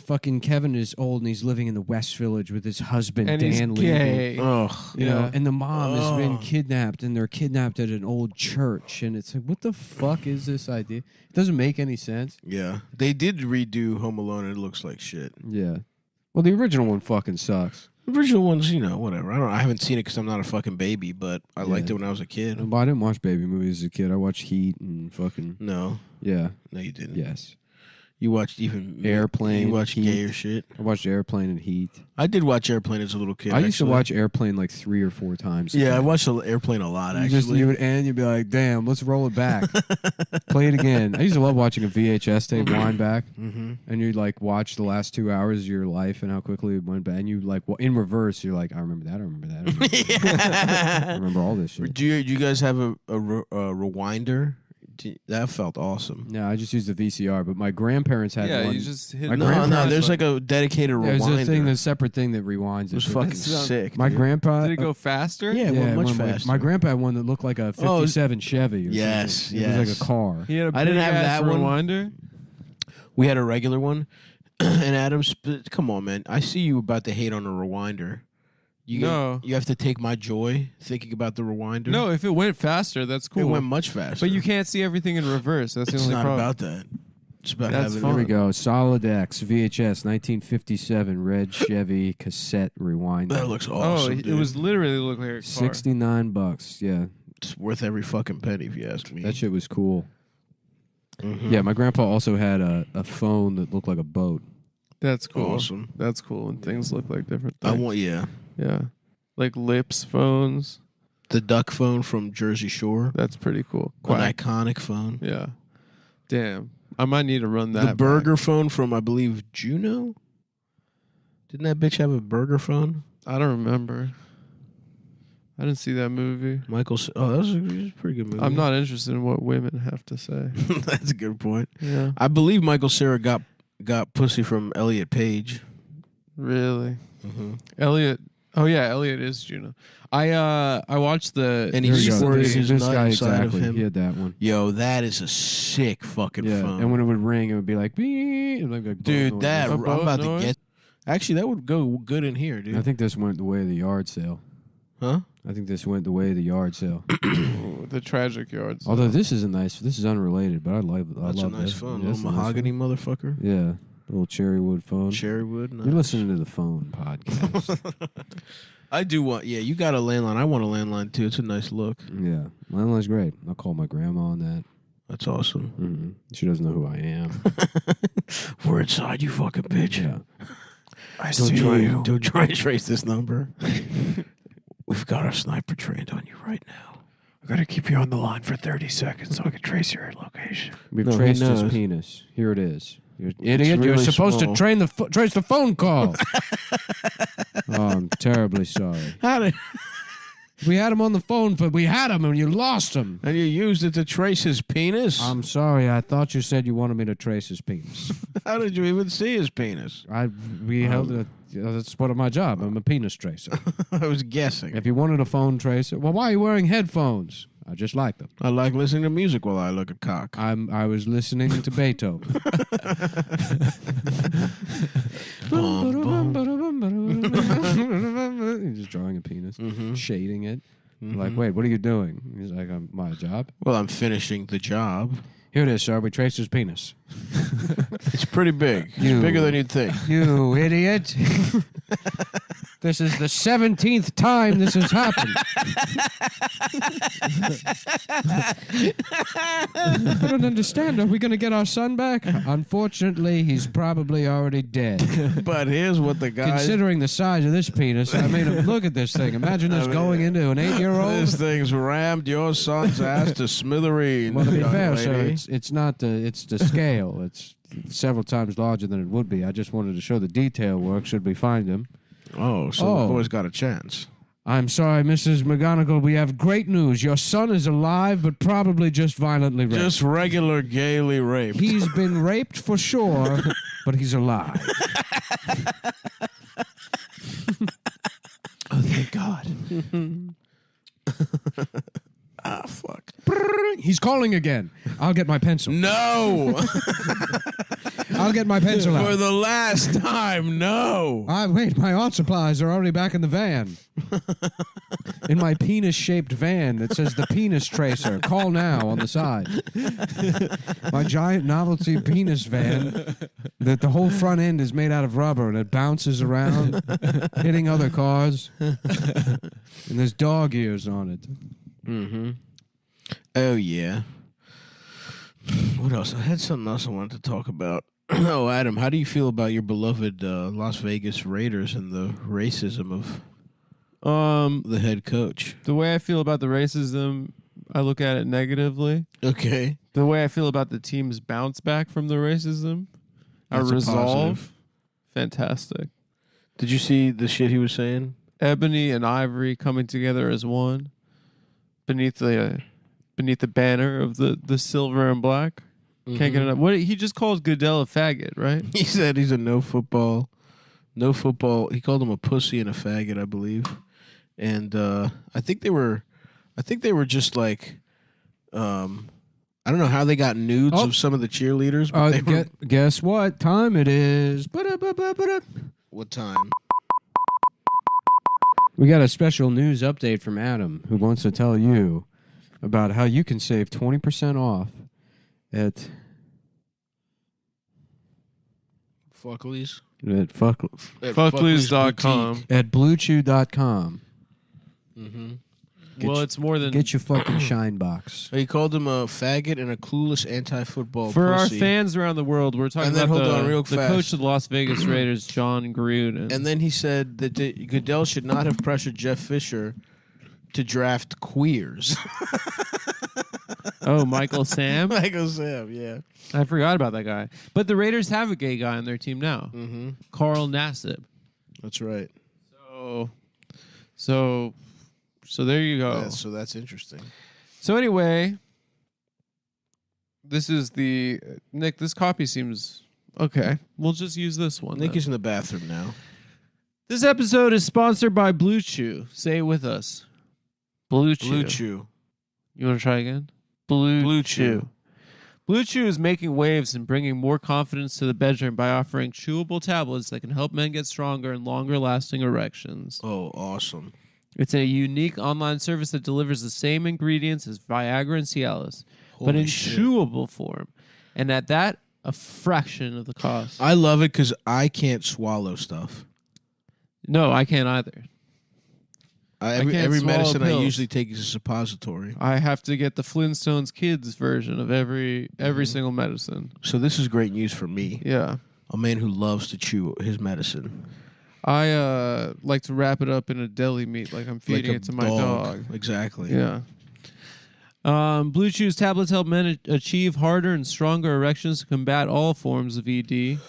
fucking Kevin is old and he's living in the West Village with his husband, And he's Dan gay. Levy. Ugh. You know, Yeah. and the mom has been Oh. kidnapped, and they're kidnapped at an old church, and it's like, what the fuck is this idea? It doesn't make any sense. Yeah. They did redo Home Alone and it looks like shit. Yeah. Well, the original one fucking sucks. Original ones, whatever. I haven't seen it because I'm not a fucking baby, but I liked it when I was a kid. Well, I didn't watch baby movies as a kid. I watched Heat and fucking. No. Yeah. No, you didn't. Yes. You watched even Airplane. You watched Heat. gayer shit. I watched Airplane and Heat. I did watch Airplane as a little kid. I used to actually. watch Airplane like 3 or 4 times. Yeah, I watched Airplane a lot. You Actually, you would end. You'd be like, "Damn, let's roll it back, play it again." I used to love watching a VHS tape wind back, and you'd like watch the last 2 hours of your life and how quickly it went back. And you like in reverse, you're like, "I remember that. I remember that. I remember, that. I remember all this shit." Do you guys have a rewinder? That felt awesome. Yeah, I just used the VCR, but my grandparents had one. you just hit. My No, grandparents there's like a dedicated There's rewinder. a separate thing that rewinds It was it. fucking That's- sick. My dude. grandpa. Did it go faster? Yeah, it went much one went- faster. My grandpa had one that looked like a 57 Chevy. Or Yes, something. It was like yes. a car. He had a I didn't have big-ass that one. rewinder. We had a regular one, and Adam, come on, man. I see you about to hate on a rewinder. No. You have to take my joy thinking about the rewinder. No, if it went faster, that's cool. it went much faster. But you can't see everything in reverse. That's the It's only not problem. about that. It's about That's having. fun. Here we go. Solid X VHS 1957 red Chevy cassette rewinder. That looks Oh, awesome. it dude. was literally look like a car. $69. Yeah, It's worth every fucking penny if you ask me. that shit was cool. Mhm. Yeah, my grandpa also had a phone that looked like a boat. That's cool. Awesome. That's cool. And things look like different I things. want, yeah, Yeah. Like Lips phones. the duck phone from Jersey Shore, That's pretty cool. an Quack. iconic phone. Yeah. Damn. I might need to run that. The back. burger phone from, I believe, Juno. Didn't that bitch have a burger phone? I don't remember. I didn't see that movie. Oh, that was a pretty good movie. I'm not interested in what women have to say. That's a good point. Yeah. I believe Michael Cera got pussy from Elliot Page. Really? Mm-hmm. Elliot. Oh yeah, Elliot is Juno. I watched the. And he There you go. squirted This- his this nut guy inside of exactly. him. He had that one. Yo, that is a sick fucking Yeah, phone. and when it would ring, it would be like, beep, and like a boat Dude, noise. that A I'm boat about noise? to get. Actually, that would go good in here, dude. I think this went the way of the yard sale. Huh? I think this went the way of the yard sale. the tragic yards. Although this isn't nice. This is unrelated, but I love That's a love nice this. phone. Yeah, Little that's a nice mahogany motherfucker. phone. Yeah, little cherry wood phone. Cherry wood. Nice. You're listening to the phone podcast. I do want. Yeah, you got a landline. I want a landline too. It's a nice look. Yeah, landline's great. I'll call my grandma on that. That's awesome. Mm-hmm. She doesn't know who I am. We're inside, you fucking bitch. Yeah. I see you. Don't try and trace this number. We've got our sniper trained on you right now. I gotta keep you on the line for 30 seconds so I can trace your location. We've No, he traced his knows. penis. Here it is. You're idiot. You're really supposed small. to trace the phone call. Oh, I'm terribly sorry. How did? We had him on the phone, but we had him and you lost him. And you used it to trace his penis? I'm sorry. I thought you said you wanted me to trace his penis. How did you even see his penis? We held it. That's part of my job. I'm a penis tracer. I was guessing. If you wanted a phone tracer, well, why are you wearing headphones? I just like them. I like listening to music while I look at cock. I was listening to Beethoven. He's just drawing a penis, shading it. Like, wait, what are you doing? He's like, my job. Well, I'm finishing the job. Here it is, sir. We traced his penis. It's pretty big. It's You- bigger than you'd think. You idiot. This is the 17th time this has happened. I don't understand. Are we going to get our son back? Unfortunately, he's probably already dead. But here's what the guy. Considering the size of this penis, I mean, look at this thing. Imagine this going into an 8-year-old. This thing's rammed your son's ass to smithereens. Well, to be young fair, sir, lady. it's not it's the scale. It's several times larger than it would be. I just wanted to show the detail work should we find him. Oh, so Oh. the boy's got a chance. I'm sorry, Mrs. McGonagall. We have great news. Your son is alive, but probably just violently raped. Just regular gaily raped. He's been raped for sure, but he's alive. Oh, thank God. Ah, fuck. He's calling again. I'll get my pencil. No! I'll get my pencil out. For the last time, no. Wait, my art supplies are already back in the van. In my penis-shaped van that says the penis tracer. Call now on the side. My giant novelty penis van that the whole front end is made out of rubber and it bounces around, hitting other cars. And there's dog ears on it. Mm-hmm. Oh, yeah. What else? I had something else I wanted to talk about. Oh, Adam, how do you feel about your beloved Las Vegas Raiders and the racism of the head coach? The way I feel about the racism, I look at it negatively. Okay. The way I feel about the team's bounce back from the racism, That's our a resolve, positive. fantastic. Did you see the shit he was saying? Ebony and Ivory coming together as one beneath the banner of the silver and black. Can't get enough. What he just called Goodell a faggot, right? He said he's a no football. He called him a pussy and a faggot, I believe. And I think they were just like, I don't know how they got nudes of some of the cheerleaders. But Guess what time it is? What time? We got a special news update from Adam, who wants to tell you about how you can save 20% off at Fuckleys? Fuckleys.com. At BlueChew.com. Mm-hmm. Well, it's more than Get your fucking shine box. He called him a faggot and a clueless anti-football for pussy. our fans around the world. We're talking And then, about hold on, real the fast. coach of the Las Vegas Raiders, John Gruden. And then he said that Goodell should not have pressured Jeff Fisher to draft queers. Oh, Michael Sam? Michael Sam, yeah. I forgot about that guy. But the Raiders have a gay guy on their team now. Mm-hmm. Carl Nassib. That's right. So there you go. Yeah, so that's interesting. So anyway, this is the Nick. This copy seems okay. We'll just use this one. Nick then. is in the bathroom now. This episode is sponsored by Blue Chew. Say it with us. Blue Chew. Blue Chew. You want to try again? Blue Chew. Blue Chew is making waves and bringing more confidence to the bedroom by offering chewable tablets that can help men get stronger and longer-lasting erections. Oh, awesome. It's a unique online service that delivers the same ingredients as Viagra and Cialis, but in chewable form. And at that, a fraction of the cost. I love it because I can't swallow stuff. No, I can't either. Every can't swallow medicine pills. I usually take is a suppository. I have to get the Flintstones Kids version of every single medicine. So this is great news for me, Yeah. a man who loves to chew his medicine. I like to wrap it up in a deli meat like I'm feeding Like a it to my dog. Exactly. Yeah. Blue Chew's tablets help men achieve harder and stronger erections to combat all forms of ED,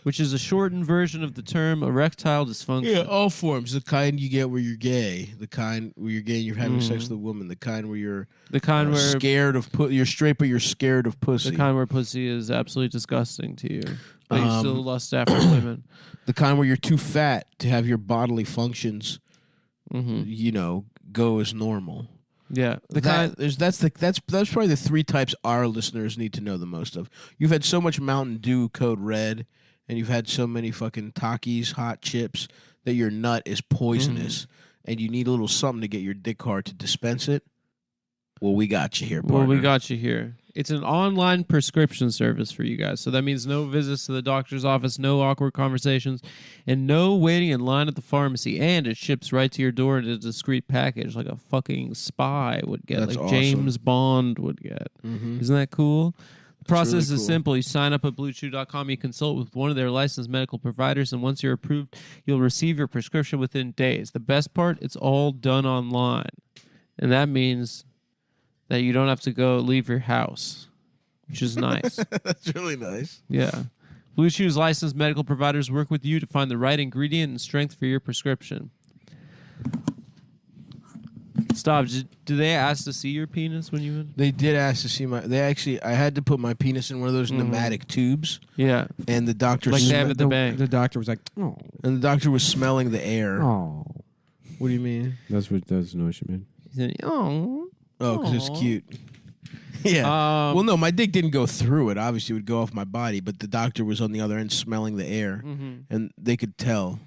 which is a shortened version of the term erectile dysfunction. Yeah, all forms. The kind you get where you're gay, the kind where you're gay and you're having sex with a woman, the kind where you're The kind where scared of you're straight but you're scared of pussy. the kind where pussy is absolutely disgusting to you, but you still lust after women. The kind where you're too fat to have your bodily functions, go as normal. Yeah, That's probably the three types our listeners need to know the most of. You've had so much Mountain Dew Code Red, and you've had so many fucking Takis, hot chips, that your nut is poisonous, and you need a little something to get your dick hard to dispense it. Well, we got you here, partner. Well, we got you here. It's an online prescription service for you guys. So that means no visits to the doctor's office, no awkward conversations, and no waiting in line at the pharmacy. And it ships right to your door in a discreet package like a fucking spy would get, That's like awesome. James Bond would get. Mhm. Isn't that cool? The process really is cool. simple. You sign up at BlueChew.com. You consult with one of their licensed medical providers, and once you're approved, you'll receive your prescription within days. The best part, it's all done online. And that means that you don't have to leave your house, which is nice. That's really nice. Yeah. Blue Chew's licensed medical providers work with you to find the right ingredient and strength for your prescription. Stop. Did they ask to see your penis when you went? They did ask to see I had to put my penis in one of those pneumatic tubes, Yeah. and the doctor Like they have at the bank. The doctor was like, oh, and the doctor was smelling the air. oh. What do you mean? That's the noise you made. He said, oh. Oh, because it's cute. Yeah. Well, no, my dick didn't go through it. Obviously, it would go off my body, but the doctor was on the other end smelling the air, and they could tell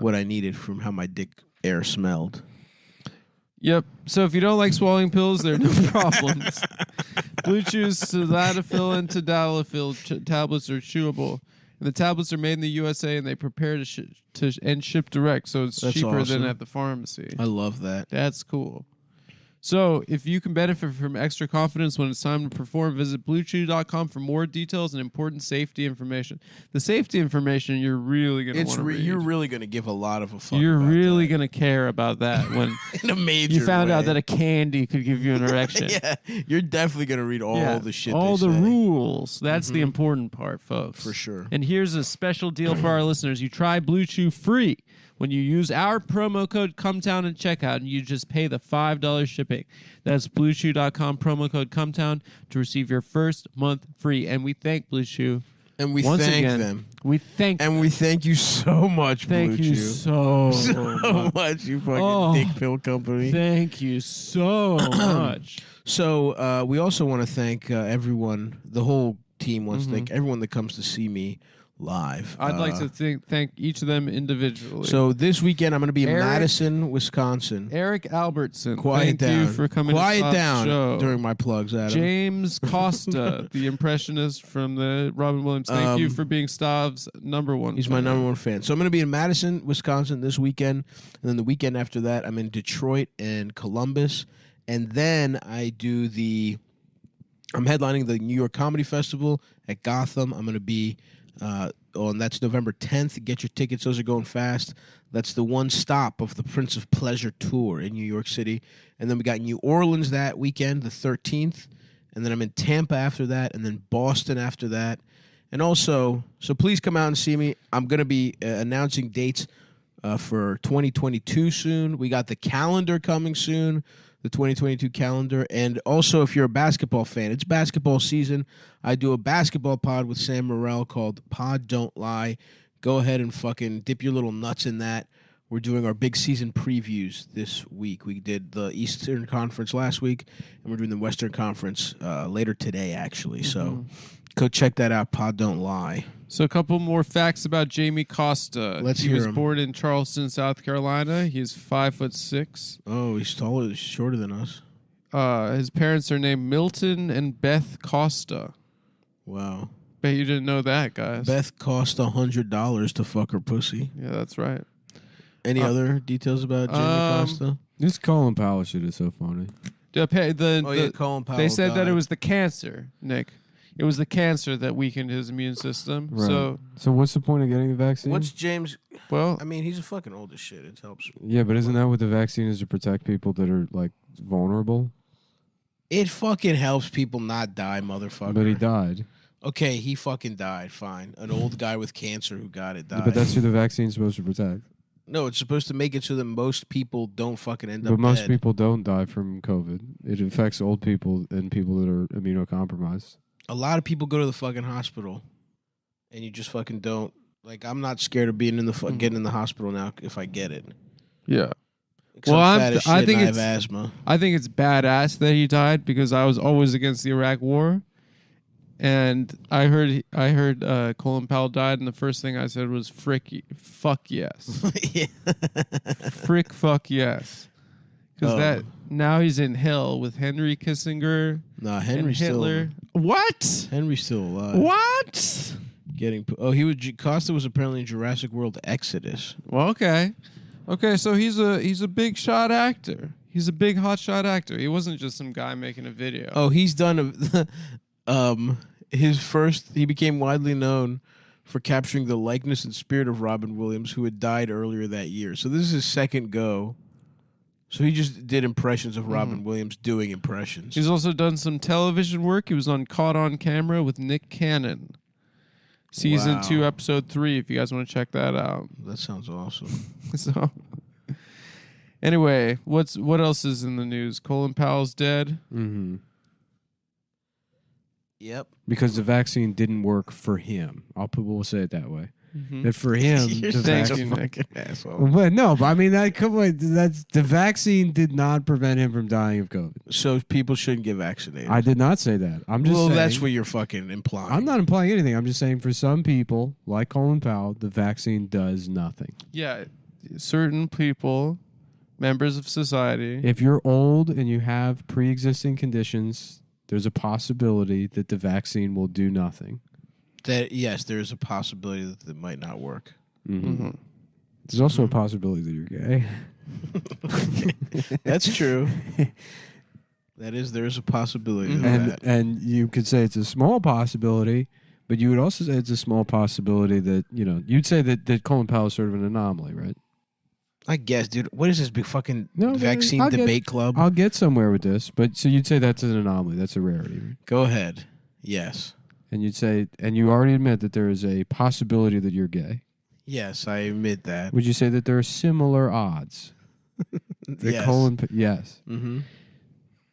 what I needed from how my dick air smelled. Yep. So if you don't like swallowing pills, there are no problems. Blue Chew's Sildenafil and Tadalafil tablets are chewable. And the tablets are made in the USA, and they prepare and ship direct, so it's cheaper than at the pharmacy. I love that. That's cool. So, if you can benefit from extra confidence when it's time to perform, visit BlueChew.com for more details and important safety information. The safety information you're really going to want to read. You're really going to give a lot of a fuck. You're about really that. going to care about that when in a major you found way. out that a candy could give you an erection. Yeah, you're definitely going to read all the shit. All they the say. rules. That's the important part, folks. For sure. And here's a special deal for our listeners. You try Blue Chew free when you use our promo code Cumtown and checkout, and you just pay the $5 shipping. That's BlueChew.com, promo code Cumtown, to receive your first month free. And we thank Blue Chew. And we once thank again. them. We thank And we thank you so much, Thank Blue you Chew. so much, you fucking dick pill company. Thank you so much. So we also want to thank everyone, the whole team wants to thank everyone that comes to see me live. I'd like to thank each of them individually. So this weekend I'm going to be in Eric- Madison, Wisconsin. Eric Albertson, Quiet thank down. you for coming Quiet to Scott's down show. during my plugs, Adam. James Costa, the impressionist from the Robin Williams. Thank you for being Stav's number one. He's my number one fan. So I'm going to be in Madison, Wisconsin this weekend. And then the weekend after that, I'm in Detroit and Columbus. And then I'm headlining the New York Comedy Festival at Gotham. I'm going to be and that's November 10th. Get your tickets. Those are going fast. That's the one stop of the Prince of Pleasure tour in New York City. And then we got New Orleans that weekend, the 13th. And then I'm in Tampa after that, and then Boston after that. And also, so please come out and see me. I'm going to be announcing dates for 2022 soon. We got the calendar coming soon, the 2022 calendar. And also, if you're a basketball fan, it's basketball season. I do a basketball pod with Sam Morrell called Pod Don't Lie. Go ahead and fucking dip your little nuts in that. We're doing our big season previews this week. We did the Eastern Conference last week, and we're doing the Western Conference later today, actually. So go check that out, Pod Don't Lie. So a couple more facts about Jamie Costa. Let's he hear was him. born in Charleston, South Carolina. He's 5'6". Oh, he's taller, shorter than us. His parents are named Milton and Beth Costa. Wow. Bet you didn't know that, guys. Beth cost $100 to fuck her pussy. Yeah, that's right. Any other details about Jamie Costa? This Colin Powell shit is so funny. Colin Powell They said that died. it was the cancer, Nick. It was the cancer that weakened his immune system. Right. So what's the point of getting the vaccine? What's James? Well, I mean, he's a fucking old as shit. It helps. Yeah, but isn't that what the vaccine is, to protect people that are like vulnerable? It fucking helps people not die, motherfucker. But he died. Okay, he fucking died. Fine. An old guy with cancer who got it died. But that's who the vaccine's supposed to protect. No, it's supposed to make it so that most people don't fucking end up But most dead. people don't die from COVID. It affects old people and people that are immunocompromised. A lot of people go to the fucking hospital, and you just fucking don't. Like, I'm not scared of being in the getting in the hospital now if I get it. yeah. Well, Well, fat as shit I think and I it's have asthma. I think it's badass that he died because I was always against the Iraq War, and I heard Colin Powell died, and the first thing I said was fuck yes, Yeah. frick fuck yes, because Oh. that now he's in hell with Henry Kissinger Nah, and Henry's Hitler. What? Henry's still alive. What? Costa was apparently in Jurassic World Exodus. Well, okay. So he's a big shot actor. He's a big hot shot actor. He wasn't just some guy making a video. Oh, he's done he became widely known for capturing the likeness and spirit of Robin Williams, who had died earlier that year. So this is his second go. So he just did impressions of Robin Williams doing impressions. He's also done some television work. He was on Caught on Camera with Nick Cannon. Season Wow. 2, Episode 3, if you guys want to check that out. That sounds awesome. So, anyway, what else is in the news? Colin Powell's dead. Mm-hmm. Yep. Because the vaccine didn't work for him. We'll say it that way. that for him, You're the such a vaccine. fucking asshole. But no, but I mean, that's the vaccine did not prevent him from dying of COVID. So people shouldn't get vaccinated. I did not say that. I'm just saying. that's what you're fucking implying. I'm not implying anything. I'm just saying for some people, like Colin Powell, the vaccine does nothing. Yeah, certain people, members of society. If you're old and you have pre-existing conditions, there's a possibility that the vaccine will do nothing. That yes, there is a possibility that it might not work. Mm-hmm. There's also a possibility that you're gay. That's true. There is a possibility of that. And you could say it's a small possibility, but you would also say it's a small possibility that, you'd say that Colin Powell is sort of an anomaly, right? I guess, dude. What is this big fucking No, vaccine I'll debate club? I'll get somewhere with this, but so you'd say that's an anomaly. That's a rarity. Right? Go ahead. Yes. And you'd say, and you already admit that there is a possibility that you're gay. Yes, I admit that. Would you say that there are similar odds? Yes. Yes. Mm-hmm.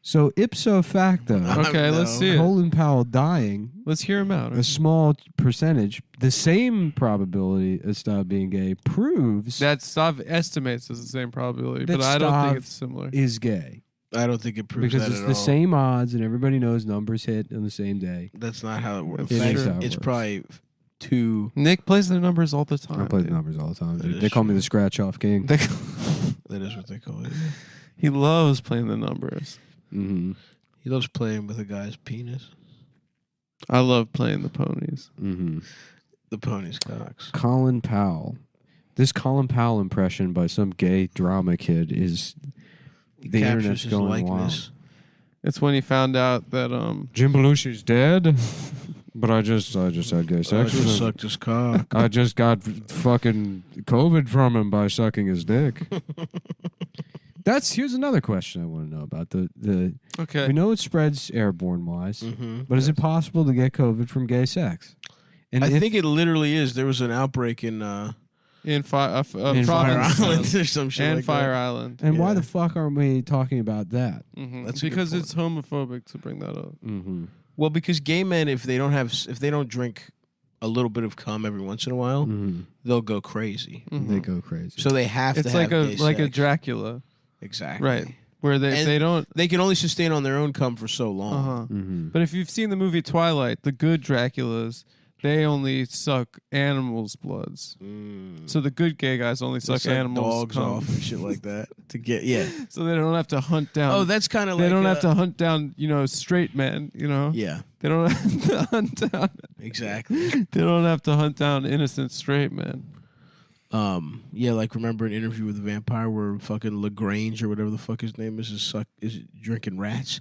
So ipso facto, Okay, let's see it. Colin Powell dying, Let's hear him out. a small percentage, the same probability as Stav being gay proves That Stav estimates is the same probability, That but I don't Stav think it's similar. is gay. I don't think it proves Because that it's at the all. same odds and everybody knows numbers hit on the same day. That's not how it works. It In is fact, how it it's works. probably two. Nick plays the numbers all the time. I play the dude. numbers all the time. That Dude. is They call me true. the scratch-off king. That is what they call it. He loves playing the numbers. Mm-hmm. He loves playing with a guy's penis. I love playing the ponies. Mm-hmm. The pony's cocks. Colin Powell. This Colin Powell impression by some gay drama kid is the Captures internet's his going likeness. It's when he found out that Jim Belushi's dead, but I just had gay I sex with just him. sucked his cock. I just got fucking COVID from him by sucking his dick. Here's another question I want to know about the. okay. We know it spreads airborne wise, Mm-hmm. but is it possible to get COVID from gay sex? And I if- think it literally is. There was an outbreak in In Fire Providence. Island or some shit and like Fire that. Island. And why Yeah. the fuck aren't we talking about that? Mhm. That's a good because point. it's homophobic to bring that up. Mm-hmm. Well, because gay men, if they don't drink a little bit of cum every once in a while, Mm-hmm. they'll go crazy. Mhm. They go crazy. So they have It's to like have a gay like a sex. Dracula, Exactly. right? Where they And they don't. They can only sustain on their own cum for so long. Uh-huh. Mm-hmm. But if you've seen the movie Twilight, the good Draculas, they only suck animals' bloods. So the good gay guys only They suck animals' dogs cum. off and shit like that to get So they don't have to hunt down. Oh, that's kind of they like don't have to hunt down, straight men. Yeah, They don't have to hunt down. exactly. They don't have to hunt down innocent straight men. Yeah, like remember an interview with a vampire where fucking Lagrange or whatever the fuck his name is drinking rats,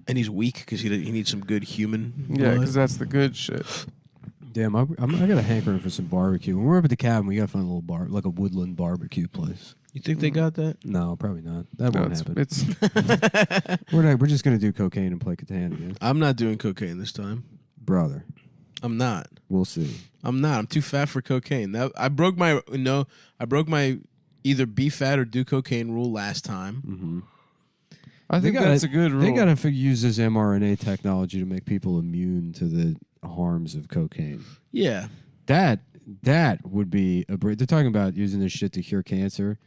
and he's weak because he needs some good human. Yeah, blood. because that's the good shit. Damn, I got a hankering for some barbecue. When we're up at the cabin, we got to find a little bar, like a woodland barbecue place. You think they got that? No, probably not. That No, won't it's, happen. it's We're just gonna do cocaine and play Ctown again, I'm not doing cocaine this time. brother. I'm not. We'll see. I'm not. I'm too fat for cocaine. I broke my either be fat or do cocaine rule last time. Mm-hmm. I think that's a good rule. They got to use this mRNA technology to make people immune to the harms of cocaine. Yeah. That would be they're talking about using this shit to cure cancer.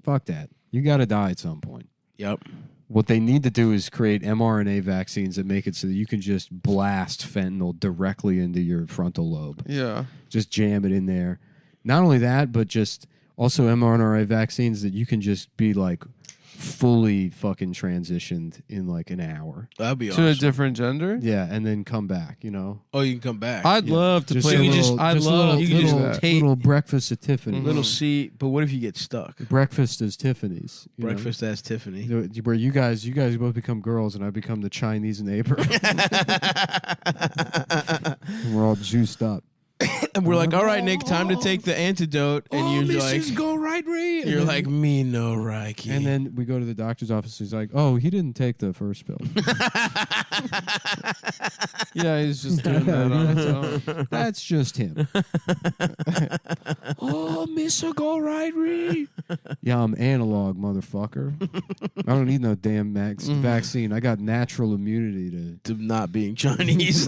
Fuck that. You got to die at some point. Yep. What they need to do is create mRNA vaccines that make it so that you can just blast fentanyl directly into your frontal lobe. Yeah. Just jam it in there. Not only that, but just also mRNA vaccines that you can just be like fully fucking transitioned in like an hour. That'd be To awesome. a different gender? Yeah, and then come back, Oh, you can come back. I'd Yeah. love to Just play a a little- little, I'd just a love little- to you can do just that. little breakfast at Tiffany's. Little C, but what if you get stuck? Breakfast is Tiffany's. you know? Breakfast as Tiffany. Where you guys both become girls and I become the Chinese neighbor. And we're all juiced up. And we're like, all right, Nick, time to take the antidote. And you're like, go right, Ray. you're like, me no Reiki. And then we go to the doctor's office. He's like, "Oh, he didn't take the first pill. Yeah, he's just doing that on his own. That's just him." Oh, Mr. Go right, Ray. Yeah, I'm analog, motherfucker. I don't need no damn vaccine. I got natural immunity to. to not being Chinese.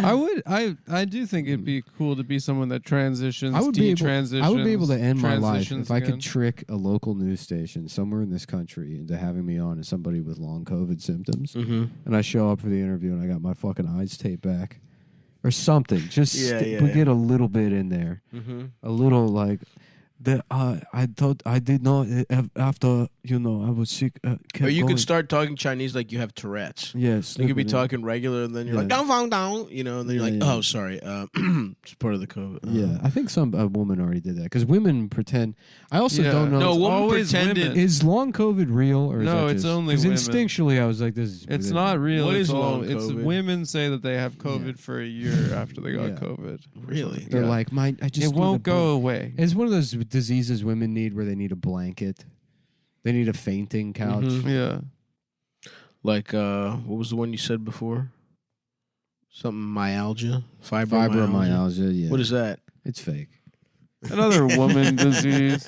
I do think it'd be cool to be someone that transitions, I would be able to end my life transitions if I could again. trick a local news station somewhere in this country into having me on as somebody with long COVID symptoms, Mm-hmm. and I show up for the interview and I got my fucking eyes taped back, or something. Just Yeah, get a little bit in there, Mm-hmm. a little like that. I thought I did not after I was sick. Or you could start talking Chinese like you have Tourette's. Yes, You could be talking regular, and then you're like down, and then you're like, yeah. oh, sorry, it's part of the COVID. Yeah, I think a woman already did that because women pretend. I also Yeah. don't know. No, It's woman always pretended. women. Is long COVID real or is No, that it's just, only 'cause women. instinctually I was like, this is It's not real. What it's is all, long it's COVID? women say that they have COVID for a year after they got Yeah. COVID. Really? They're Yeah. like, I just It won't go away. It's one of those diseases women need where they need a blanket, they need a fainting couch. Mhm. Yeah. Like, what was the one you said before? Something myalgia, fibromyalgia. Fibromyalgia. Yeah, What is that? It's fake. Another woman disease.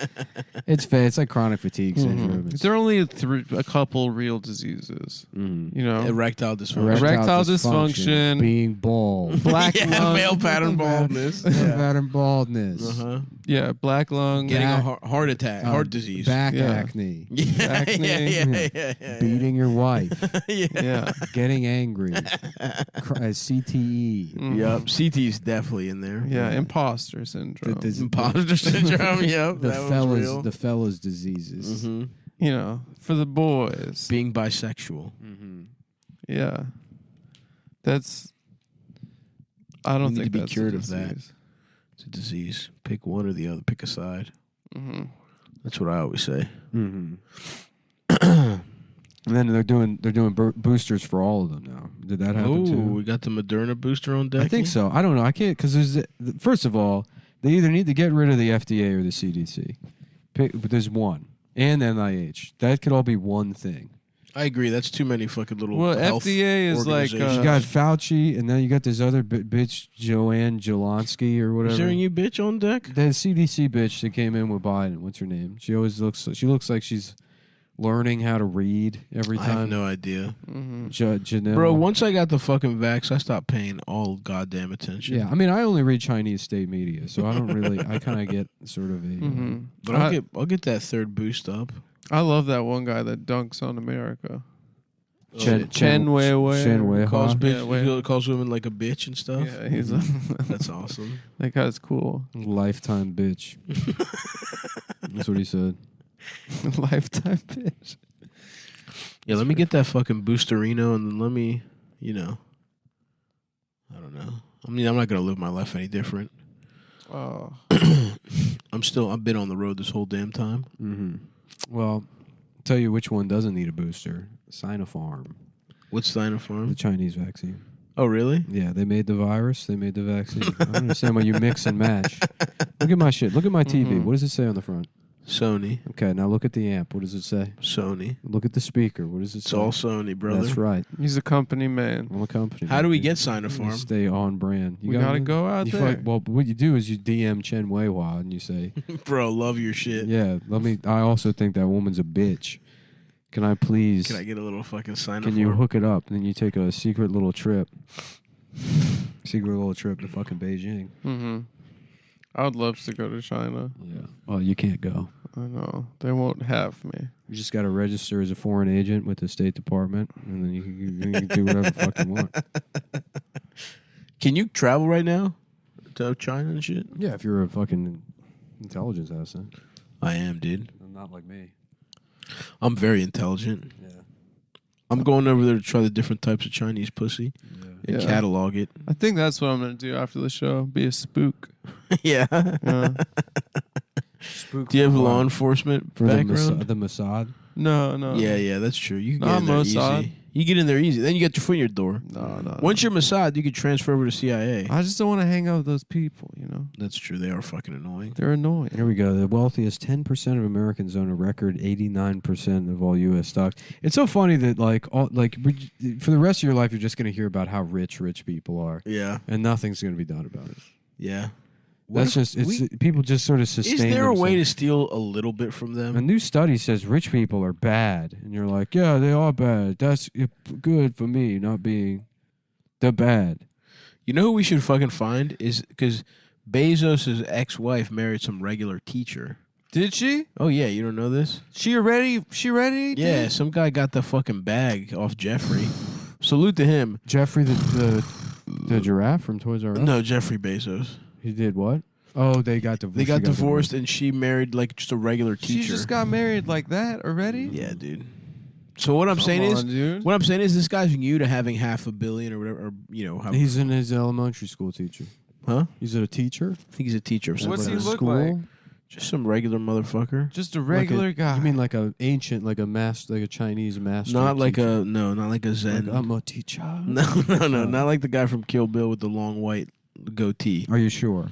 It's fake. It's like chronic fatigue syndrome. Mhm. There are only a couple real diseases. Mhm. You know, Erectile dysfunction. Erectile dysfunction. being bald, black Yeah, lung, male pattern baldness. pattern baldness, Uh-huh. yeah, black lung, Getting a Back- heart attack, heart disease. back Yeah. yeah, acne, yeah, acne. yeah. beating your wife, Yeah. yeah, getting angry, CTE. Mhm. Yep. CT is definitely in there. yeah, imposter syndrome. Imposter syndrome. Yep. The that was fellas, real. the fellas diseases. hmm You know, for the boys. Being bisexual. Yeah, that's. I don't You need think to be that's cured a of that. disease. It's a disease. Pick one or the other. Pick a side. Mm-hmm. That's what I always say. Mm-hmm. And then they're doing boosters for all of them now. Did that happen Oh, too? we got the Moderna booster on deck. I think so. I don't know. I can't because first of all, they either need to get rid of the FDA or the CDC. But there's one and NIH. That could all be one thing. I agree. That's too many fucking little. Well, health FDA is like, organizations. You got Fauci, and then you got this other bitch, Joanne Jelonsky or whatever. Is there a new bitch on deck? The CDC bitch that came in with Biden. What's her name? She looks like she's learning how to read every I have time. no idea, Mm-hmm. Janelle. bro. Once I got the fucking vax, I stopped paying all goddamn attention. Yeah, I mean, I only read Chinese state media, so I don't really. I kind of get sort of a. Mm-hmm. But I'll get that third boost up. I love that one guy that dunks on America. Chen Wei. Calls, Yeah, he calls women like a bitch and stuff. Yeah, he's That's awesome. that guy's cool. Lifetime bitch. That's what he said. Lifetime bitch. Yeah, let me get that fucking boosterino, and then let me, I don't know. I mean, I'm not gonna live my life any different. Oh, I've been on the road this whole damn time. Mm-hmm. Well, I'll tell you which one doesn't need a booster. Sinopharm, What's the Sinopharm? Chinese vaccine. Oh, really? Yeah, they made the virus. They made the vaccine. I don't understand why you mix and match. Look at my shit. Look at my TV. Mhm. What does it say on the front? Sony. Okay, now look at the amp. What does it say? Sony. Look at the speaker. What does it It's say? all Sony, brother. That's right. he's a company man. I'm a company. How do we man. get You Sinopharm? stay on brand. You We gotta it? go out You there. well, what you do is you DM Chen Weihua and you say, Bro, love your shit. "Yeah, I also think that woman's a bitch. Can I please? Can I get a little fucking Sinopharm? Can you hook it up?" And then you take a secret little trip to fucking Beijing. Mm-hmm. I would love to go to China. Yeah. Well, you can't go. I know they won't have me. You just got to register as a foreign agent with the State Department, and then you can do whatever the fuck you want. Can you travel right now to China and shit? Yeah, if you're a fucking intelligence asset. I am, dude. Not like me. I'm very intelligent. Yeah. I'm going over there to try the different types of Chinese pussy and Yeah. catalog it. I think that's what I'm gonna do after the show. Be a spook. Yeah. Yeah. Do you have law enforcement For background? the Mossad? No. Yeah, that's true. You can Nah, get in there Mossad. easy. You get in there easy. Then you get your foot in your door. No. Once you're Mossad, you can transfer over to CIA. I just don't want to hang out with those people. That's true. They are fucking annoying. They're annoying. Here we go. The wealthiest 10% of Americans own a record 89% of all U.S. stocks. It's so funny that for the rest of your life, you're just going to hear about how rich people are, Yeah. and nothing's going to be done about it. Yeah. People just sort of sustain. Is there a way to themselves. steal a little bit from them? A new study says rich people are bad, and you're like, yeah, they are bad. That's good for me not being the bad. You know who we should fucking find is because Bezos' ex-wife married some regular teacher. Did she? Oh yeah, you don't know this? She ready? Yeah, some guy got the fucking bag off Jeffrey. Salute to him. Jeffrey the giraffe from Toys R Us. No, Jeffrey Bezos. He did what? Oh, they got divorced. They got divorced, and she married like just a regular teacher. She just got married like that already? Yeah, dude. So what I'm saying is, this guy's new to having $500 million or whatever, or how, He's in his elementary school teacher. huh? He's a teacher. I think he's a teacher of some What's he kind. look School? like? Just some regular motherfucker. Just a regular guy. You mean like a ancient, like a Chinese master? Not like teacher? not like a Zen. Like, I'm a teacher. No, not like the guy from Kill Bill with the long white goatee. Are you sure?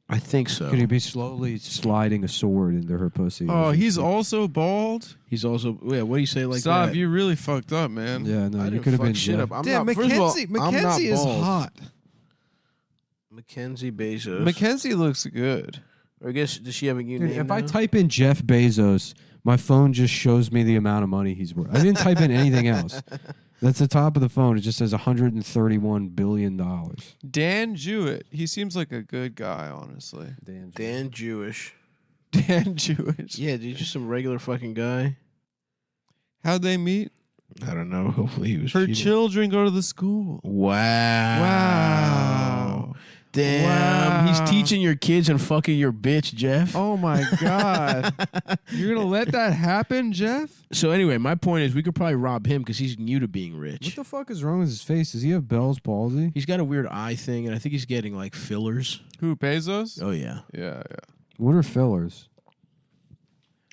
I think so. Could he be slowly sliding a sword into her pussy? Oh, he's also bald? He's also what do you say like Stop, that? you really fucked up, man. Yeah, no, I you didn't could have fuck been shit Jeff. up. I'm Damn, not, first of all, I'm not Mackenzie is bald. hot. Mackenzie Bezos. Mackenzie looks good. Or I guess does she have a new Dude, name if I now? type in Jeff Bezos, my phone just shows me the amount of money he's worth. I didn't type in anything else. That's the top of the phone. It just says $131 billion. Dan Jewett. He seems like a good guy, honestly. Dan Jewish. Dan Jewish. Yeah, dude, just some regular fucking guy. How'd they meet? I don't know. Hopefully he was. Her cheating. children go to the school. Wow. Wow. Damn. Wow. He's teaching your kids and fucking your bitch, Jeff. Oh my God. You're going to let that happen, Jeff? So anyway, my point is we could probably rob him because he's new to being rich. What the fuck is wrong with his face? Does he have Bell's palsy? He's got a weird eye thing, and I think he's getting like fillers. Who, Bezos? Oh yeah. Yeah. What are fillers?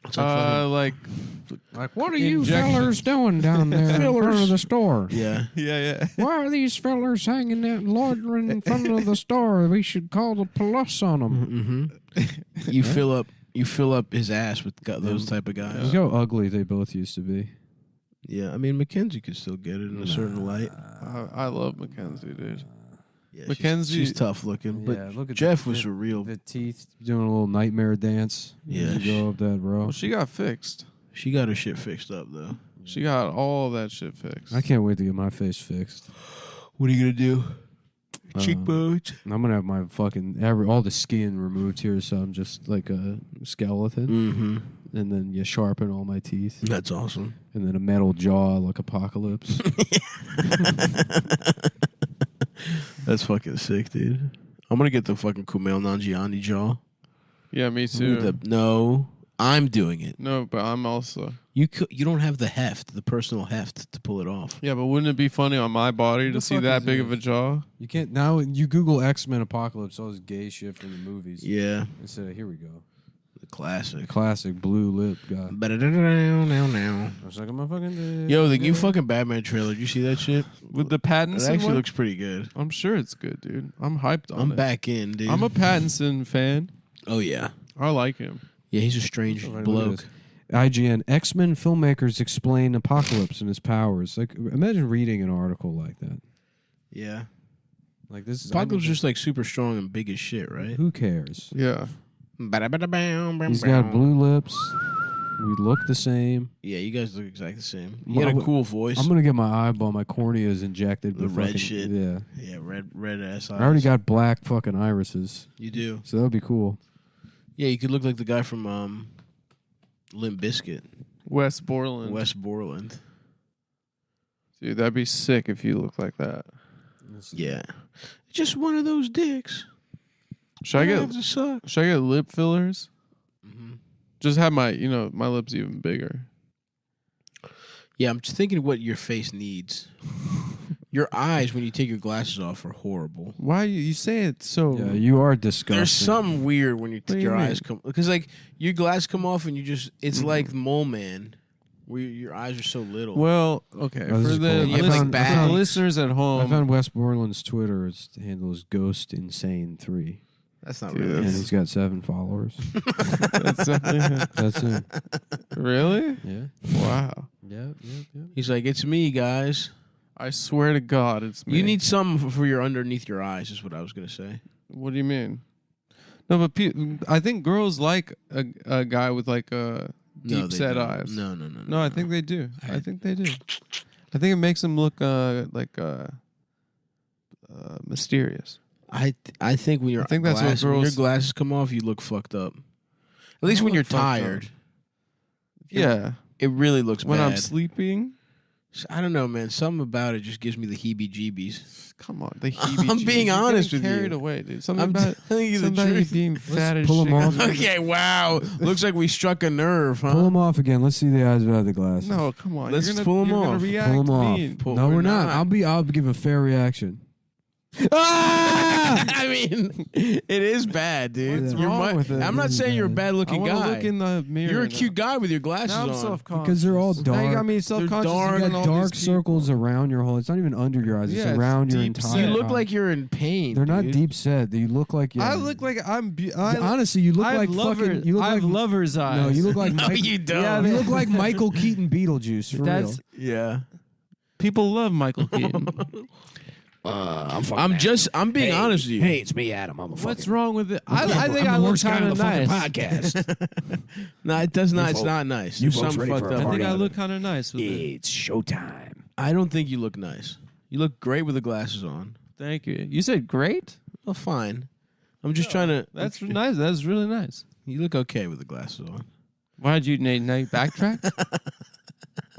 It's like fucking- Like, What are you fellers doing down there in front of the store? yeah. yeah. Why are these fellers hanging out loitering in front of the store? We should call the police on them. Mm-hmm. You fill up his ass with those type of guys. Look how ugly they both used to be. Yeah, I mean Mackenzie could still get it in a certain light. I love Mackenzie, dude. Yeah, Mackenzie- she's tough looking, but Yeah, look at Jeff the- was a real. The teeth doing a little nightmare dance. Yeah, As you go up that row. Well, she got fixed. She got her shit fixed up though. She got all that shit fixed. I can't wait to get my face fixed. What are you gonna do? Uh, Cheekbones. I'm gonna have my fucking all the skin removed here, so I'm just like a skeleton. Mm-hmm. And then you sharpen all my teeth, That's awesome. and then a metal jaw like Apocalypse. That's fucking sick, dude. I'm gonna get the fucking Kumail Nanjiani jaw. Yeah, me too. No, I'm doing it. No, but I'm also. You don't have the heft, the personal heft to pull it off. Yeah, but wouldn't it be funny on my body What to the see fuck that is big it? of a jaw? You can't now. You Google X-Men Apocalypse, all this gay shit from the movies. Yeah, Instead of here we go, the classic. classic blue lip guy. Now. I was like, I'm a fucking. Yo, the new fucking Batman trailer. Did you see that shit? With the It Pattinson actually one? looks pretty good. I'm sure it's good, dude. I'm hyped on I'm it. back in, dude. I'm a Pattinson fan. Oh yeah, I like him. yeah. He's a strange Alright, look at bloke. this. IGN X-Men filmmakers explain Apocalypse and his powers. Like, imagine reading an article like that. Yeah, Like this is Apocalypse is just like super strong and big as shit, right? Who cares? Yeah. He's got blue lips. We look the same. Yeah, you guys look exactly the same. I'm- You got a I'm- cool voice. I'm gonna get my eyeball, my corneas injected. The with red fucking- shit. Yeah, Yeah, red ass eyes. I already got black fucking irises, You do. so that would be cool. Yeah, you could look like the guy from Limp Bizkit, West Borland. West Borland. Dude, that'd be sick if you look like that. Yeah, just one of those dicks. Should I have get to suck. should I get lip fillers? Mm-hmm. Just have my my lips even bigger. Yeah, I'm just thinking what your face needs. Your eyes, when you take your glasses off, are horrible. Why you say it so? Yeah, you are disgusting. There's something weird when What do you your mean? eyes come, because like your glasses come off and you just it's like Mole Man, where your eyes are so little. Well, okay. Oh, this For is the, cool. You have, like, for the bags. listeners at I home, found West Borland's Twitter. Its handle is Ghost Insane 3, That's not Dude, really. and Yes. he's got 7 followers. that's definitely him. That's it. Really? Yeah. Wow. Yep. He's like, it's me, guys. I swear to God, it's me. You need something for your underneath your eyes, is what I was gonna say. What do you mean? No, but I think girls like a guy with like No, deep they set don't. eyes. No, I think they do. I think they do. I think it makes them look like mysterious. I think when I think that's what when your girls- glasses come off, you look fucked up. At least I when look you're fucked up. tired, Yeah, it really looks when bad. I'm sleeping. I don't know, man. Something about it just gives me the heebie-jeebies. Come on, the I'm being honest with you. Carried away, dude. Something I'm about telling you the something about you truth. being fat as pull 'em shit. off. Okay, wow. Looks like we struck a nerve, huh? Pull them off again. Let's see the eyes without the glasses. No, come on. Let's you're gonna, pull 'em you're gonna off. React Pull them off. mean. No, we're we're not. not. I'll give a fair reaction. I mean, it is bad, dude. What's You're wrong with it? I'm not saying you're a I bad-looking want to guy. look in the mirror. You're a now. cute guy with your glasses Now I'm on. self-conscious. Because they're all Now you got dark. me self-conscious. dark. You again, got all dark these people. circles around your whole. It's not even under your eyes. Yeah, It's it's around your deep entire. set. You look eye. like you're in pain. They're not dude. deep set. You look like I look like honestly, you look I like have lover, fucking. You look I like have lover's eyes. No, you look like No, you don't. Yeah, you look like Michael Keaton Beetlejuice for real. That's Yeah. people love Michael Keaton. I'm being honest with you. Hey, it's me, Adam. I'm a What's fucking. wrong with it? I think I'm I the look worst guy kind on of the fucking nice. podcast. No, it does not. It's not nice. you There's folks something ready fucked for a up. I think party? I look kind of nice with it. It's showtime. I don't think you look nice. You look great with the glasses on. Thank you. You said great. Well, fine. I'm just trying to. That's nice. That's really nice. You look okay with the glasses on. Why'd you now you backtrack?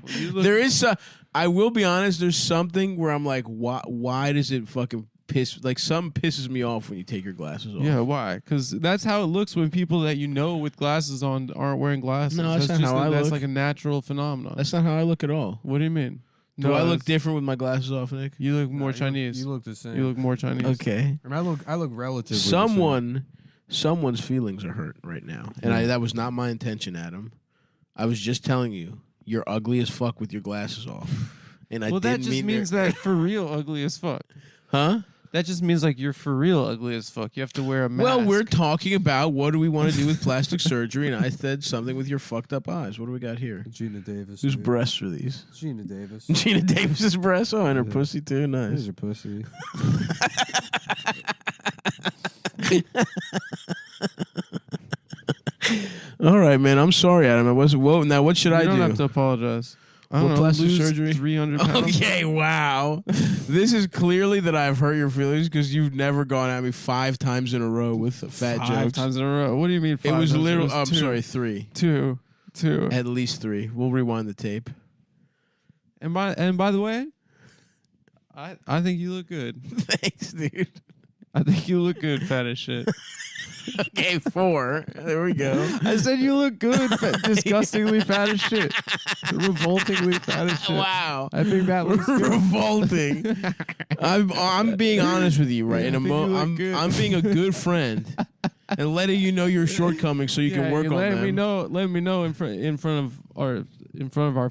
You look- There is. I will be honest. There's something where I'm like, why does it fucking piss? Like, something pisses me off when you take your glasses off. Yeah, why? Because that's how it looks when people that you know with glasses on aren't wearing glasses. No, that's not just how I that's look. like a natural phenomenon. That's not how I look at all. What do you mean? Do I look that's- different with my glasses off, Nick? You look more Chinese. You look the same. You look more Chinese. Okay. I mean, I look relatively. the same. Someone's feelings are hurt right now, and that was not my intention, Adam. I was just telling you, you're ugly as fuck with your glasses off, and I Well, that didn't just mean means that for real ugly as fuck. huh? That just means like you're for real ugly as fuck. You have to wear a mask. Well, we're talking about what do we want to do with plastic surgery, and I said something with your fucked up eyes. What do we got here? Gina Davis. Whose dude. breasts are these? Gina Davis. Gina Davis's breasts. Oh, and her Yeah. pussy too. Nice. Here's your pussy. All right, man. I'm sorry, Adam. I wasn't. Whoa. Now, what should you I don't do? have to apologize. I What, don't know, plastic lose surgery? 300 pounds. Okay, wow. This is clearly that I've hurt your feelings because you've never gone at me 5 times in a row with fat Five jokes. times in a row. What do you mean? It Five was times? literally. It was I'm two. sorry, 3. Two. At least 3. We'll rewind the tape. And by the way, I think you look good. Thanks, dude. I think you look good, fat as shit. Okay, 4. There we go. I said you look good, disgustingly fat as shit, revoltingly fat as shit. Wow. I think that looks good. Revolting. I'm being honest with you, right? Yeah, I think you look good. I'm being a good friend and letting you know your shortcomings so you can work on let them. Let me know in front of our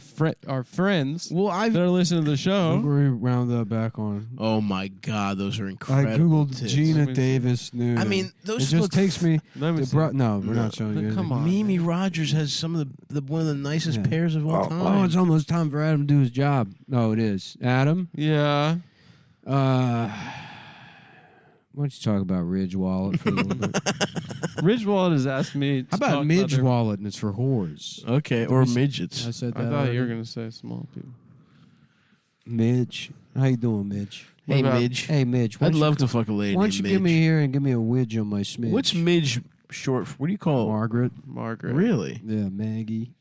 friends Well, that are listening to the show. Look where we round that back on. Oh my God, those are I incredible. googled tits. Gina Let me see. Davis nude. I mean, those it just look takes me. Let me to see. no, we're not showing you. anything. Come on. Mimi Rogers has some of the one of the nicest Yeah. pairs of all time. Oh, it's almost time for Adam to do his job. No, it is. Adam, Yeah. why don't you talk about Ridge Wallet for a little bit? Rich Wallet has asked me. How about Midge Wallet and it's for whores? Okay, or midgets. I said that. I thought already. you were gonna say small people. Midge. How you doing, Midge? Hey, about- Midge. Hey, Midge. I'd love to fuck a lady. Why don't you named give me Midge. here and give me a widge on my smidge? What's Midge short for? What do you call it? Margaret? Margaret. Really? Yeah, Maggie.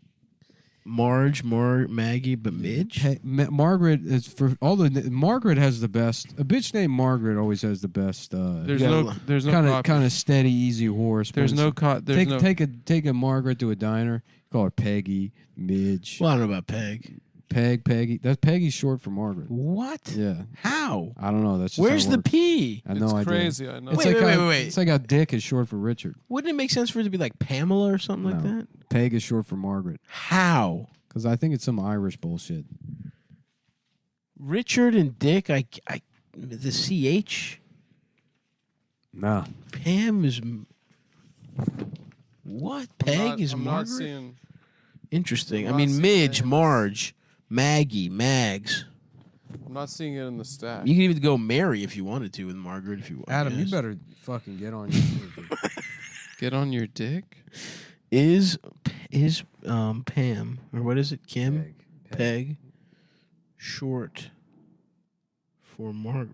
Maggie, but Midge? Hey, Margaret is for all the. Margaret has the best. A bitch named Margaret always has the best. There's Yeah, no. There's no. kind copy. of steady, easy horse. There's no. There's no. Take a Margaret to a diner. Call her Peggy, Midge, Well, I don't know about Peg. Peggy. That's Peggy's short for Margaret. What? Yeah, How? I don't know. That's just Where's how it the works. P? I know. It's I do. crazy. I know. It's Wait, like wait, how, wait, wait. It's like how Dick is short for Richard. Wouldn't it make sense for it to be like Pamela or something like No. that? Peg is short for Margaret How? because I think it's some Irish bullshit. Richard and Dick, the CH? Nah, Pam is. What? Peg is I'm not Margaret? seeing. Interesting. I'm I not mean, seeing Midge, names. Marge, Maggie, Mags. I'm not seeing it in the stat. You can even go Mary if you wanted to with Margaret if you want. Adam, you better fucking get on your. Get on your dick. Is Pam or what is it? Kim? Peg. Short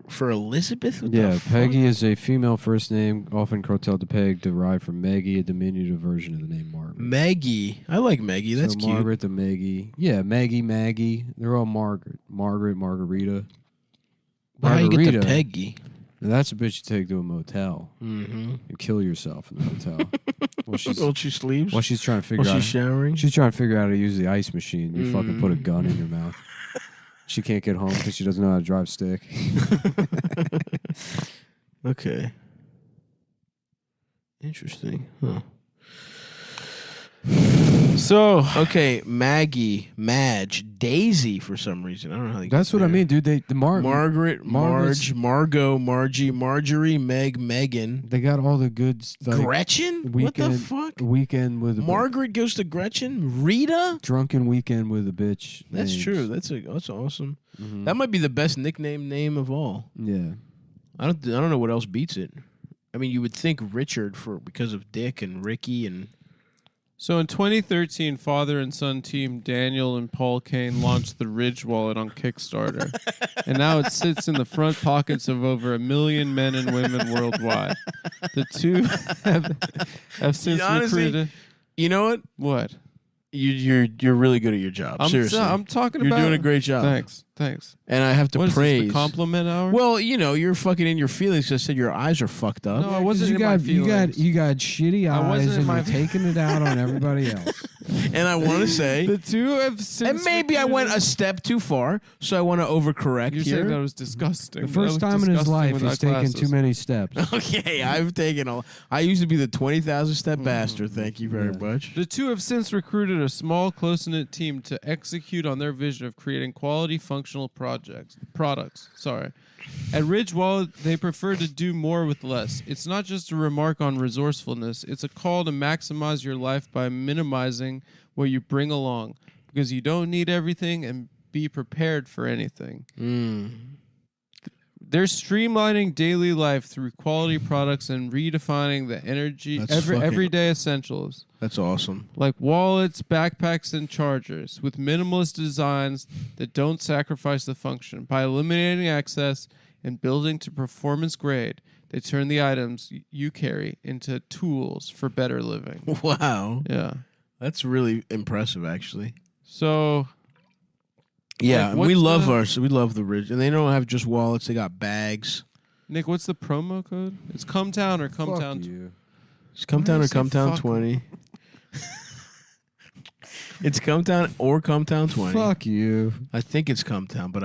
For Elizabeth? What Yeah, the fuck? Peggy is a female first name, often curtailed to Peg, derived from Maggie, a diminutive version of the name Margaret. Maggie. I like Maggie. That's so cute. Margaret to Maggie. Yeah, Maggie. They're all Margaret. Margarita. But how you get Margarita. to Peggy? Now, that's a bitch you take to a motel Mm-hmm. and kill yourself in the hotel. While she's she sleeps? while she's trying to figure While out she's showering? she's trying to figure out how to use the ice machine. You fucking put a gun in your mouth. She can't get home because she doesn't know how to drive stick. Okay. Interesting. Huh. So, okay, Maggie, Madge, Daisy for some reason. I don't know how they That's get what I there. mean, dude. Margaret, Margaret's- Marge, Margot, Margie, Marjorie, Meg, Megan. They got all the good stuff. Gretchen? What the fuck? Weekend with a Margaret goes to Gretchen? Rita? drunken weekend with a bitch. That's names. true. That's awesome. Mhm. That might be the best nickname name of all. Yeah. I don't know what else beats it. I mean, you would think Richard because of Dick and Ricky and So in 2013, father and son team Daniel and Paul Kane launched the Ridge Wallet on Kickstarter. And now it sits in the front pockets of over 1 million men and women worldwide. The two have since honestly, recruited... you know what? What? You're really good at your job. Seriously, I'm talking you're about... doing a great job. Thanks. And I have to What is praise. this, the compliment hour? Well, you're fucking in your feelings. I said your eyes are fucked up. No, I wasn't you in my got feelings. you got shitty I wasn't eyes in and my you're taking it out on everybody else. And I want to say, The two have since... and maybe I went a step too far, so I want to overcorrect You're saying that here. was disgusting. The That first was time in his disgusting life without he's taken glasses. too many steps. Okay, I've taken I used to be the 20,000 step bastard. Thank you very much. The two have since recruited a small, close-knit team to execute on their vision of creating quality, functional products. At Ridge Wallet, they prefer to do more with less. It's not just a remark on resourcefulness. It's a call to maximize your life by minimizing what you bring along, because you don't need everything and be prepared for anything. They're streamlining daily life through quality products and redefining the everyday essentials. That's awesome. Like wallets, backpacks, and chargers with minimalist designs that don't sacrifice the function. By eliminating excess and building to performance grade, they turn the items you carry into tools for better living. Wow, Yeah. that's really impressive, actually. So, Yeah, Like, we love what's we love the Ridge, and they don't have just wallets; they got bags. Nick, what's the promo code? It's Cumtown or Cumtown? Fuck you. It's Cumtown or say Cumtown fuck? 20. It's Cumtown or Cumtown 20. Fuck you. I think it's Cumtown, but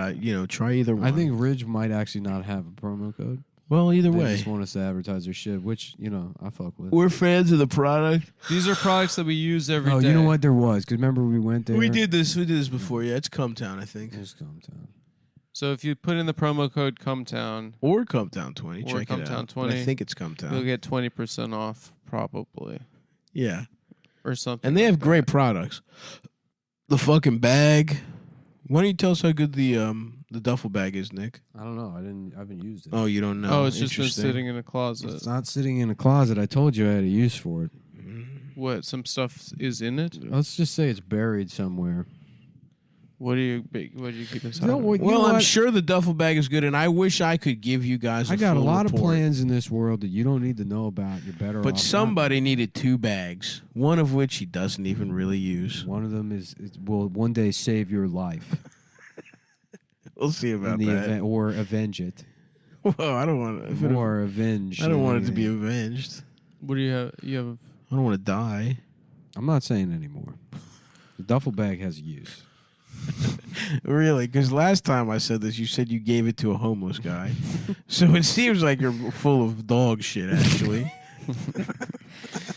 try either one. I think Ridge might actually not have a promo code. well, either They way, just want us to advertise their shit, which, I fuck with. we're fans of the product. These are products that we use every day. Oh, you know what there was? Because remember we went there? We did this before. Yeah, it's Cumtown, I think, It's Cumtown. So if you put in the promo code Cumtown, or Cumtown 20. Or Check it Cumtown out. 20. I think it's you'll Cumtown. get 20% off, probably, Yeah, or something. and they have like great that. products. The fucking bag. Why don't you tell us how good the duffel bag is, Nick? I don't know. I haven't used it. Oh, you don't know? Oh, it's just been Interesting. sitting in a closet. It's not sitting in a closet. I told you I had a use for it. What? Some stuff is in it? Let's just say it's buried somewhere. What do you keep inside? No, of it? what- you Well, know I'm what? sure the duffel bag is good, and I wish I could give you guys. I got a full lot of report. plans in this world that you don't need to know about. You're better off. But not- somebody needed 2 bags, one of which he doesn't even really use. One of them will one day save your life. We'll see in about the that. event, or avenge it. Well, I don't want to. Or avenge. I don't want it to be avenged. What do you have? You have. I don't want to die. I'm not saying anymore. The duffel bag has a use. Really? Because last time I said this, you said you gave it to a homeless guy. So it seems like you're full of dog shit, actually. I'm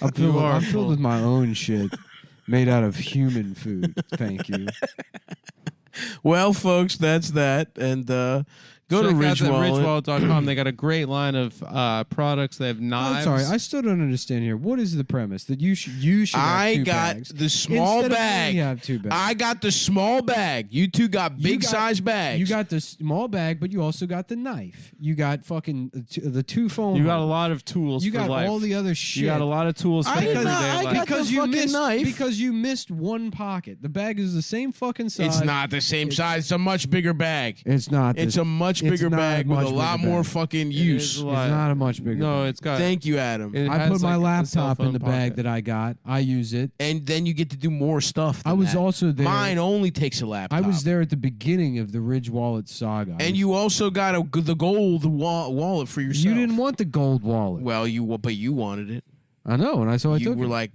You filled, are I'm full. filled with my own shit made out of human food. Thank you. Well, folks, that's that. And go to Check Ridge out Wallet. ridgewallet.com. They got a great line of products. They have I'm knives. sorry, I still don't understand here. What is the premise that you should have I two got bags the small instead of bag. me have two bags? I got the small bag. You two got You big got- size bags. You got the small bag, but you also got the knife. You got fucking the 2 phone. You got a holders. lot of tools. You for got life. all the other shit. You got a lot of tools for I did everyday not- I life. got because the you fucking missed knife. because you missed one pocket. The bag is the same fucking size. It's not the same size. It's a much bigger bag. It's not. It's the- a much much It's bigger not a bag with much a bigger lot bag. more fucking It use. is a It's lot. not a much bigger. No, bag. it's got. Thank you, Adam. It I has, put my like, a cell laptop in phone the bag pocket. that I got. I use it. And then you get to do more stuff. I than was that. also there. Mine only takes a laptop. I was there at the beginning of the Ridge Wallet saga. And you also got the gold wallet for yourself. You didn't want the gold wallet. Well, but you wanted it. I know, and I You took were it. like,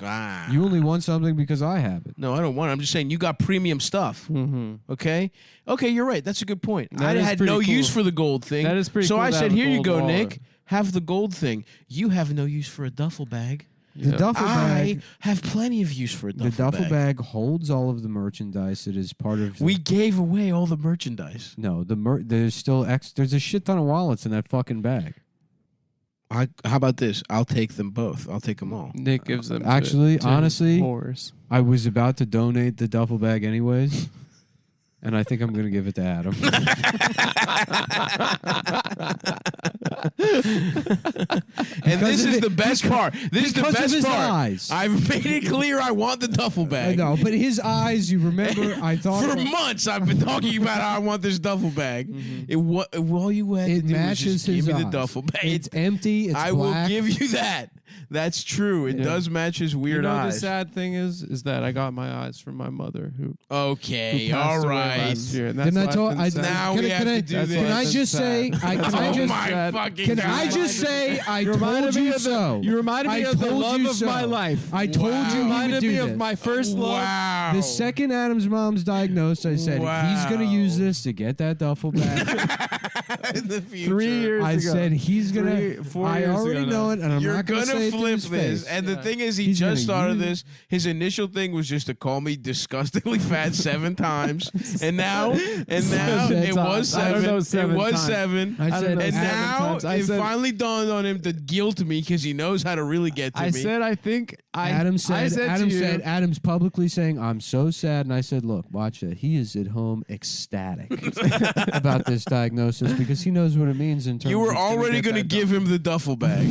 You only want something because I have it. No, I don't want it. I'm just saying you got premium stuff. Mm-hmm. Okay? Okay, you're right. That's a good point. That I is had pretty no cool. use for the gold thing. That is pretty So cool I to said, have a here you gold go, wallet. Nick. Have the gold thing. You have no use for a duffel bag. The duffel bag. I have plenty of use for a The duffel duffel bag holds all of the merchandise. It is part of. We gave away all the merchandise. No, there's still there's a shit ton of wallets in that fucking bag. How about this? I'll take them both. I'll take them all. Nick gives them. Actually, to honestly, whores. I was about to donate the duffel bag anyways, and I think I'm going to give it to Adam. And this is the best part. This is the because of best his part. eyes. I've made it clear I want the duffel I bag. know, but his eyes. You remember? I thought For months, I've been talking about how I want this duffel bag. All you had to it do was matches just his give me eyes. the duffel bag. It's empty. It's I black. will give you that. That's true. It does match his weird You know eyes. the sad thing is that I got my eyes from my mother who Okay, passed all away right. last year. And that's Didn't I why told? I've been sad. Now can we I- have can I- to do That's this. why Can I I've just been say? sad. Can Oh I just? my sad. fucking Can God. I just say? I You reminded told me you of the- so. you reminded me I of the told love you of so. my life. I told Wow. you he reminded would do me this. of my first love. Wow. The second Adam's mom's diagnosed, I said he's going to use this to get that duffel bag. In the future. 3 years I ago. said he's going to. 4 I years already ago know now. it, and I'm You're not going to gonna say it to flip his this, face. and the thing is, he He's just gonna started use- this. His initial thing was just to call me disgustingly fat 7 times, and now it was I don't know, 7. It was times. 7. I don't said, know, And 7 now times. I it said- finally dawned on him to guilt me because he knows how to really get to I me. said I think Adam said, to Adam you- said, Adam's publicly saying, I'm so sad. And I said, look, watch it. He is at home ecstatic about this diagnosis because he knows what it means in terms You were of already going to give him the duffel bag.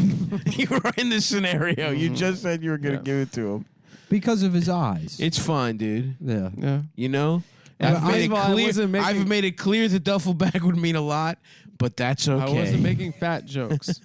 You were in this scenario. You just said you were going to give it to him. because of his eyes. It's fine, dude. Yeah. Yeah. You know? Well, I've made, first of all, I it wasn't clear, making- I've made it clear the duffel bag would mean a lot, but that's okay. I wasn't making fat jokes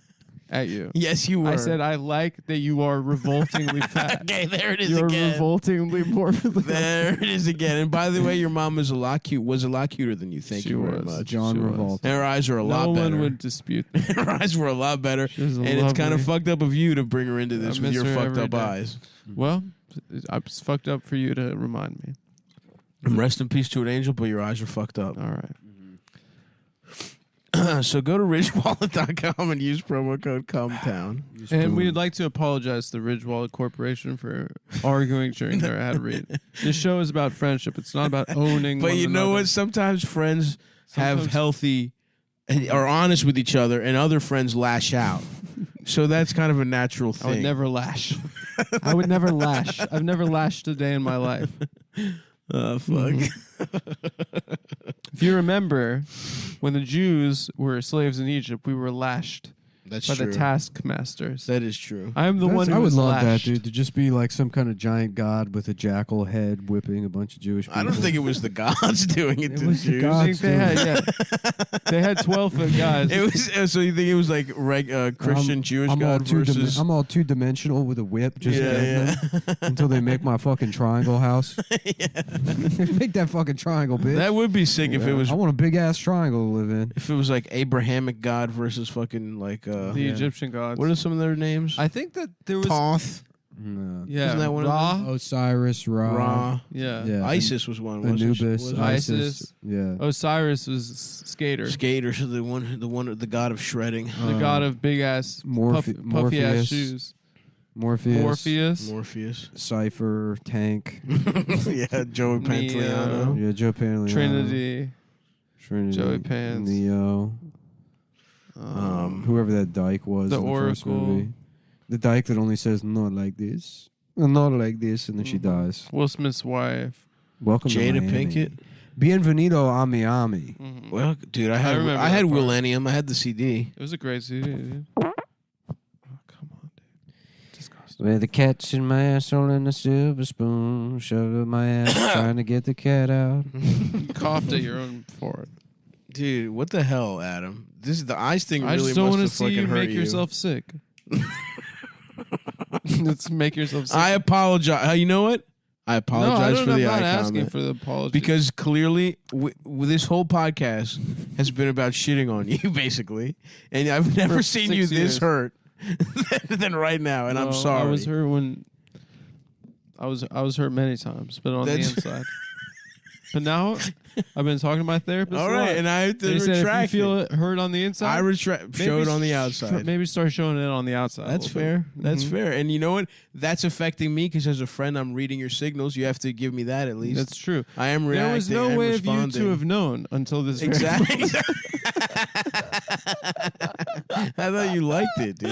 at you. Yes, you were. I said I like that you are revoltingly fat. okay, there it is You're again. revoltingly morbidly. There it is again. And by the way, your mom was a lot cuter than you. Thank She you very was. much. John She was. Revolt. And her eyes are a lot No better. one would dispute. Her eyes were a lot better. She was And it's kind of lovely. fucked up of you to bring her into this I with miss your her fucked every up day. eyes. Well, it's fucked up for you to remind me. And rest in peace to an angel, but your eyes are fucked up. All right. So go to ridgewallet.com and use promo code Cumtown. And we'd like to apologize to the Ridge Wallet Corporation for arguing during their ad read. This show is about friendship. It's not about owning. But one you know another. what? Sometimes friends have Sometimes- healthy and are honest with each other, and other friends lash out. So that's kind of a natural I would thing. never lash. I would never lash. I've never lashed a day in my life. Oh, fuck. If you remember, when the Jews were slaves in Egypt, we were lashed That's by true. the taskmasters. That is true. I am the one who I would was love lashed. that, dude, to just be like some kind of giant god with a jackal head whipping a bunch of Jewish people. I don't think it was the gods doing it, It to was the the Jews. gods. I think they had, they had 12-foot guys. It was so you think it was like Christian Jewish I'm God versus I'm all two-dimensional with a whip, just Yeah, getting them until they make my fucking triangle house. Make that fucking triangle, bitch. That would be sick if it was I want a big ass triangle to live in. if it was like Abrahamic God versus fucking like the Egyptian gods. what are some of their names? I think that there was Thoth, No. yeah, Isn't that one of Ra. Osiris, Ra, Ra, Yeah. yeah, Isis was one. wasn't she? Anubis, Was it? Isis, yeah. Osiris was Skater, Skater, so the god of shredding. the god of big ass puffy ass Morpheus. shoes. Morpheus, Morpheus. Cypher, Tank, Yeah, Joey Pantoliano. yeah, Joe Pantoliano, Trinity, Joey Pants. Neo, whoever that dyke was The in the first Oracle. movie. The dyke that only says not like this, not like this, and then she dies. Will Smith's wife. Welcome Jada to Miami. Pinkett. Bienvenido a Miami. Well, dude, I remember had that part. Willennium. I had the CD. It was a great CD, dude. Oh, come on, dude. Disgusting. With the cat's in my asshole and a silver spoon, shoved up my ass trying to get the cat out. You coughed at your own fart. Dude, what the hell, Adam? This is the eyes thing. I Really just don't want want to to see you hurt make yourself sick. Let's make yourself sick. I apologize. You know what? I apologize for the I'm not eye asking comment. for the apology. Because clearly, this whole podcast has been about shitting on you, basically. And I've never For seen 6 you this years. hurt than right now. And I'm Well, sorry. I was hurt when I was hurt many times, but on That's- the inside. But now I've been talking to my therapist. All a right, lot. and I have to They said if you retract feel it. it hurt on the inside, I retract. Show it on the outside. Maybe start showing it on the outside. That's a little bit. fair. That's Mhm. fair. And you know what? That's affecting me because as a friend, I'm reading your signals. You have to give me that at least. That's true. I am reacting. There was no I'm way responding. of you to have known until this. very Exactly. moment. I thought you liked it, dude.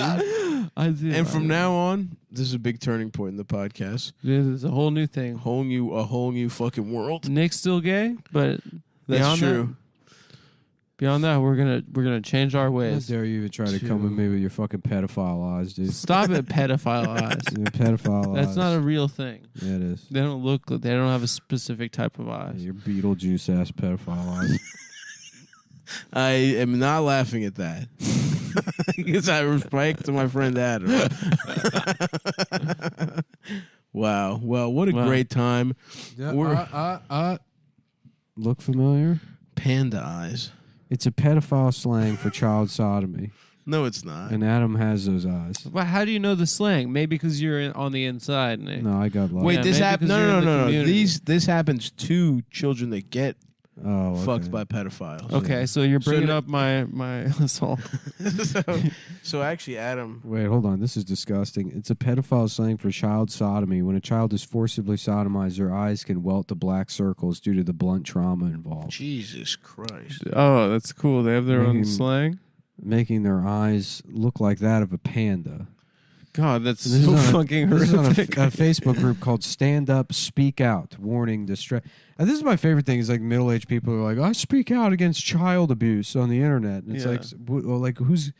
I did. And from now on, this is a big turning point in the podcast. There's a whole new thing. A whole new fucking world. Nick's still gay, but That's beyond true. Beyond that, we're gonna change our How ways. dare you even try to come at me with your fucking pedophile eyes, dude? Stop it, pedophile eyes. Your pedophile eyes. That's not a real thing. Yeah, it is. They don't look. They don't have a specific type of eyes. Your Beetlejuice ass pedophile eyes. I am not laughing at that. Because I respect to my friend Adam. Wow. Well, what a Wow. great time. Look familiar? Panda eyes. It's a pedophile slang for child sodomy, No, it's not. and Adam has those eyes. But how do you know the slang? Maybe because you're on the inside, Nick. No, I got lost. Wait, Yeah, this maybe happens. because you're in the No. community. This happens to children that get Oh, okay. fucked by pedophiles. Okay, so you're So bringing no- up my assault. so actually, Adam. Wait, hold on. This is disgusting. It's a pedophile slang for child sodomy. When a child is forcibly sodomized, their eyes can welt to black circles due to the blunt trauma involved, Jesus Christ. Oh, that's cool. They have their own Making- slang. making their eyes look like that of a panda. God, that's This is so on a- fucking This is on horrific. a Facebook group called Stand Up, Speak Out, Warning Distress. And this is my favorite thing is like middle-aged people are like, I speak out against child abuse on the internet. And it's Yeah. like who's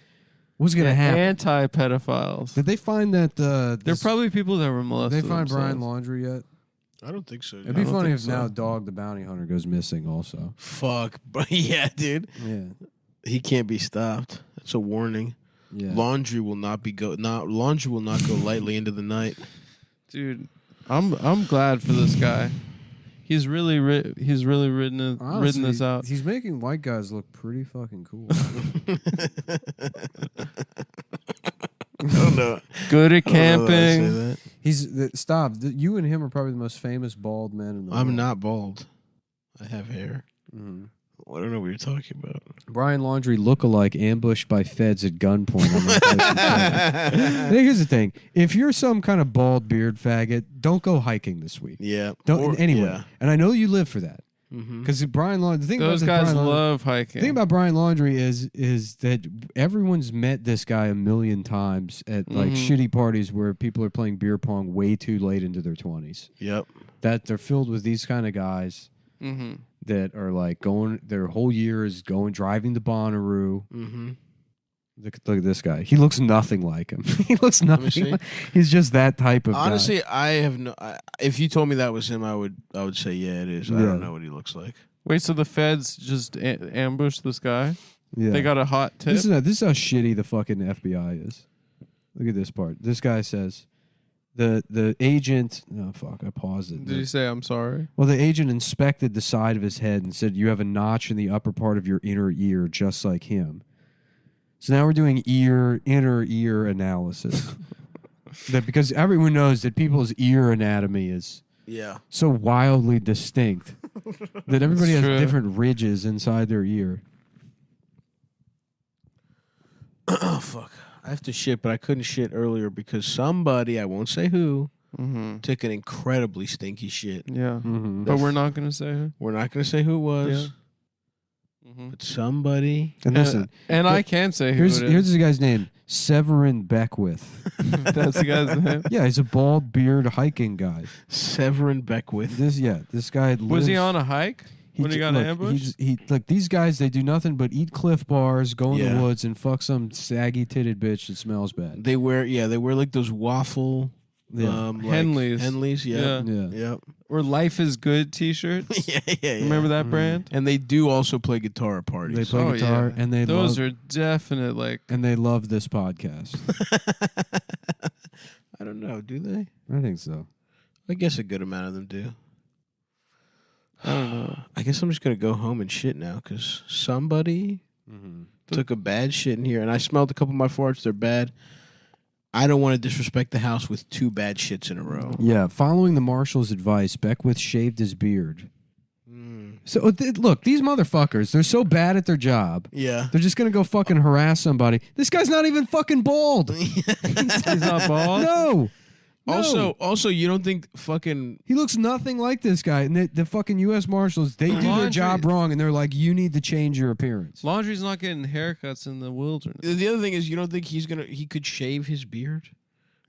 going to happen? Anti-pedophiles. Did they find that They're probably people that were molested. Did they find Brian themselves. Laundry yet? I don't think so. It'd be don't funny think if so. now Dog the Bounty Hunter goes missing also. Fuck. But yeah, dude. Yeah. He can't be stopped. That's a warning. Yeah. Laundry will not go lightly into the night. Dude, I'm glad for this guy. He's really ridden Honestly, this out. He's making white guys look pretty fucking cool. I don't know. Good at I don't know why I say camping. that. Stop. You and him are probably the most famous bald men in the world. I'm not bald. I have hair. Mhm. I don't know what you're talking about. Brian Laundry look-alike ambushed by feds at gunpoint. On that Here's the thing: if you're some kind of bald beard faggot, don't go hiking this week. Yeah. Don't anyway. Yeah. And I know you live for that Mm-hmm. because Brian Laundry. The thing Those about guys Brian Laundry, love the hiking. thing about Brian Laundry is that everyone's met this guy a million times at like Mhm. shitty parties where people are playing beer pong way too late into their 20s. Yep. That they're filled with these kind of guys Mm-hmm. that are like going. Their whole year is driving to Bonnaroo. Mm-hmm. Look at this guy. He looks nothing like him. He looks see. nothing. He's just that type of Honestly, guy. I have no. If you told me that was him, I would say yeah, it is. I Yeah. don't know what he looks like. Wait, so the feds just ambushed this guy? Yeah. They got a hot tip? This is how shitty the fucking FBI is. Look at this part. This guy says the agent. Oh fuck! I paused it. Did he say, I'm sorry? Well, the agent inspected the side of his head and said, "You have a notch in the upper part of your inner ear, just like him." So now we're doing inner ear analysis. That because everyone knows that people's ear anatomy is Yeah. so wildly distinct that everybody has true. different ridges inside their ear. Oh fuck! I have to shit, but I couldn't shit earlier because somebody, I won't say who, Mm-hmm. took an incredibly stinky shit. Yeah. Mm-hmm. But we're not going to say who. We're not going to say who it was, Mm-hmm. but somebody. And listen, And I can say who here's it is. here's the guy's name, Severin Beckwith. That's the guy's name. Yeah, he's a bald beard hiking guy. Severin Beckwith. This guy Was he lives- on a hike when he got look, ambushed? Look, these guys, they do nothing but eat Cliff Bars, go in Yeah. the woods, and fuck some saggy titted bitch that smells bad. They wear like those waffle Henleys, yeah. Yep. Or Life is Good T-shirts. yeah. Remember that brand? And they do also play guitar at parties. They play guitar, and they those are definite and they love this podcast. I don't know. Do they? I think so. I guess a good amount of them do. I don't know. I guess I'm just gonna go home and shit now because somebody took a bad shit in here, and I smelled a couple of my farts. They're bad. I don't want to disrespect the house with 2 bad shits in a row. Yeah, following the marshal's advice, Beckwith shaved his beard. So look, these motherfuckers, they're so bad at their job. Yeah. They're just going to go fucking harass somebody. This guy's not even fucking bald. He's not bald? No. Also, you don't think fucking... He looks nothing like this guy. And the fucking U.S. Marshals, they do their job wrong, and they're like, you need to change your appearance. Laundry's not getting haircuts in the wilderness. The other thing is, you don't think he could shave his beard?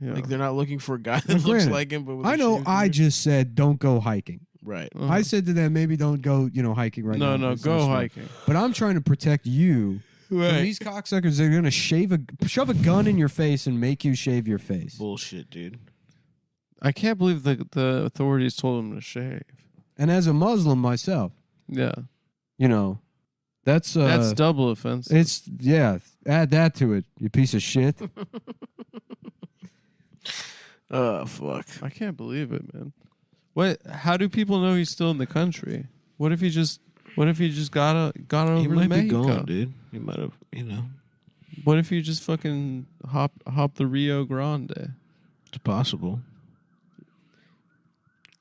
Yeah. Like, they're not looking for a guy that looks like him. But with I know I just said don't go hiking. Right. I said to them, maybe don't go, hiking right now. No, go hiking. But I'm trying to protect you. Right. From these cocksuckers, they're going to shove a gun in your face and make you shave your face. Bullshit, dude. I can't believe the authorities told him to shave. And as a Muslim myself, yeah, that's double offensive. Add that to it, you piece of shit. Oh fuck! I can't believe it, man. What? How do people know he's still in the country? What if he just got over He to might Mexico? be gone, dude. He might have, What if you just fucking hop the Rio Grande? It's possible.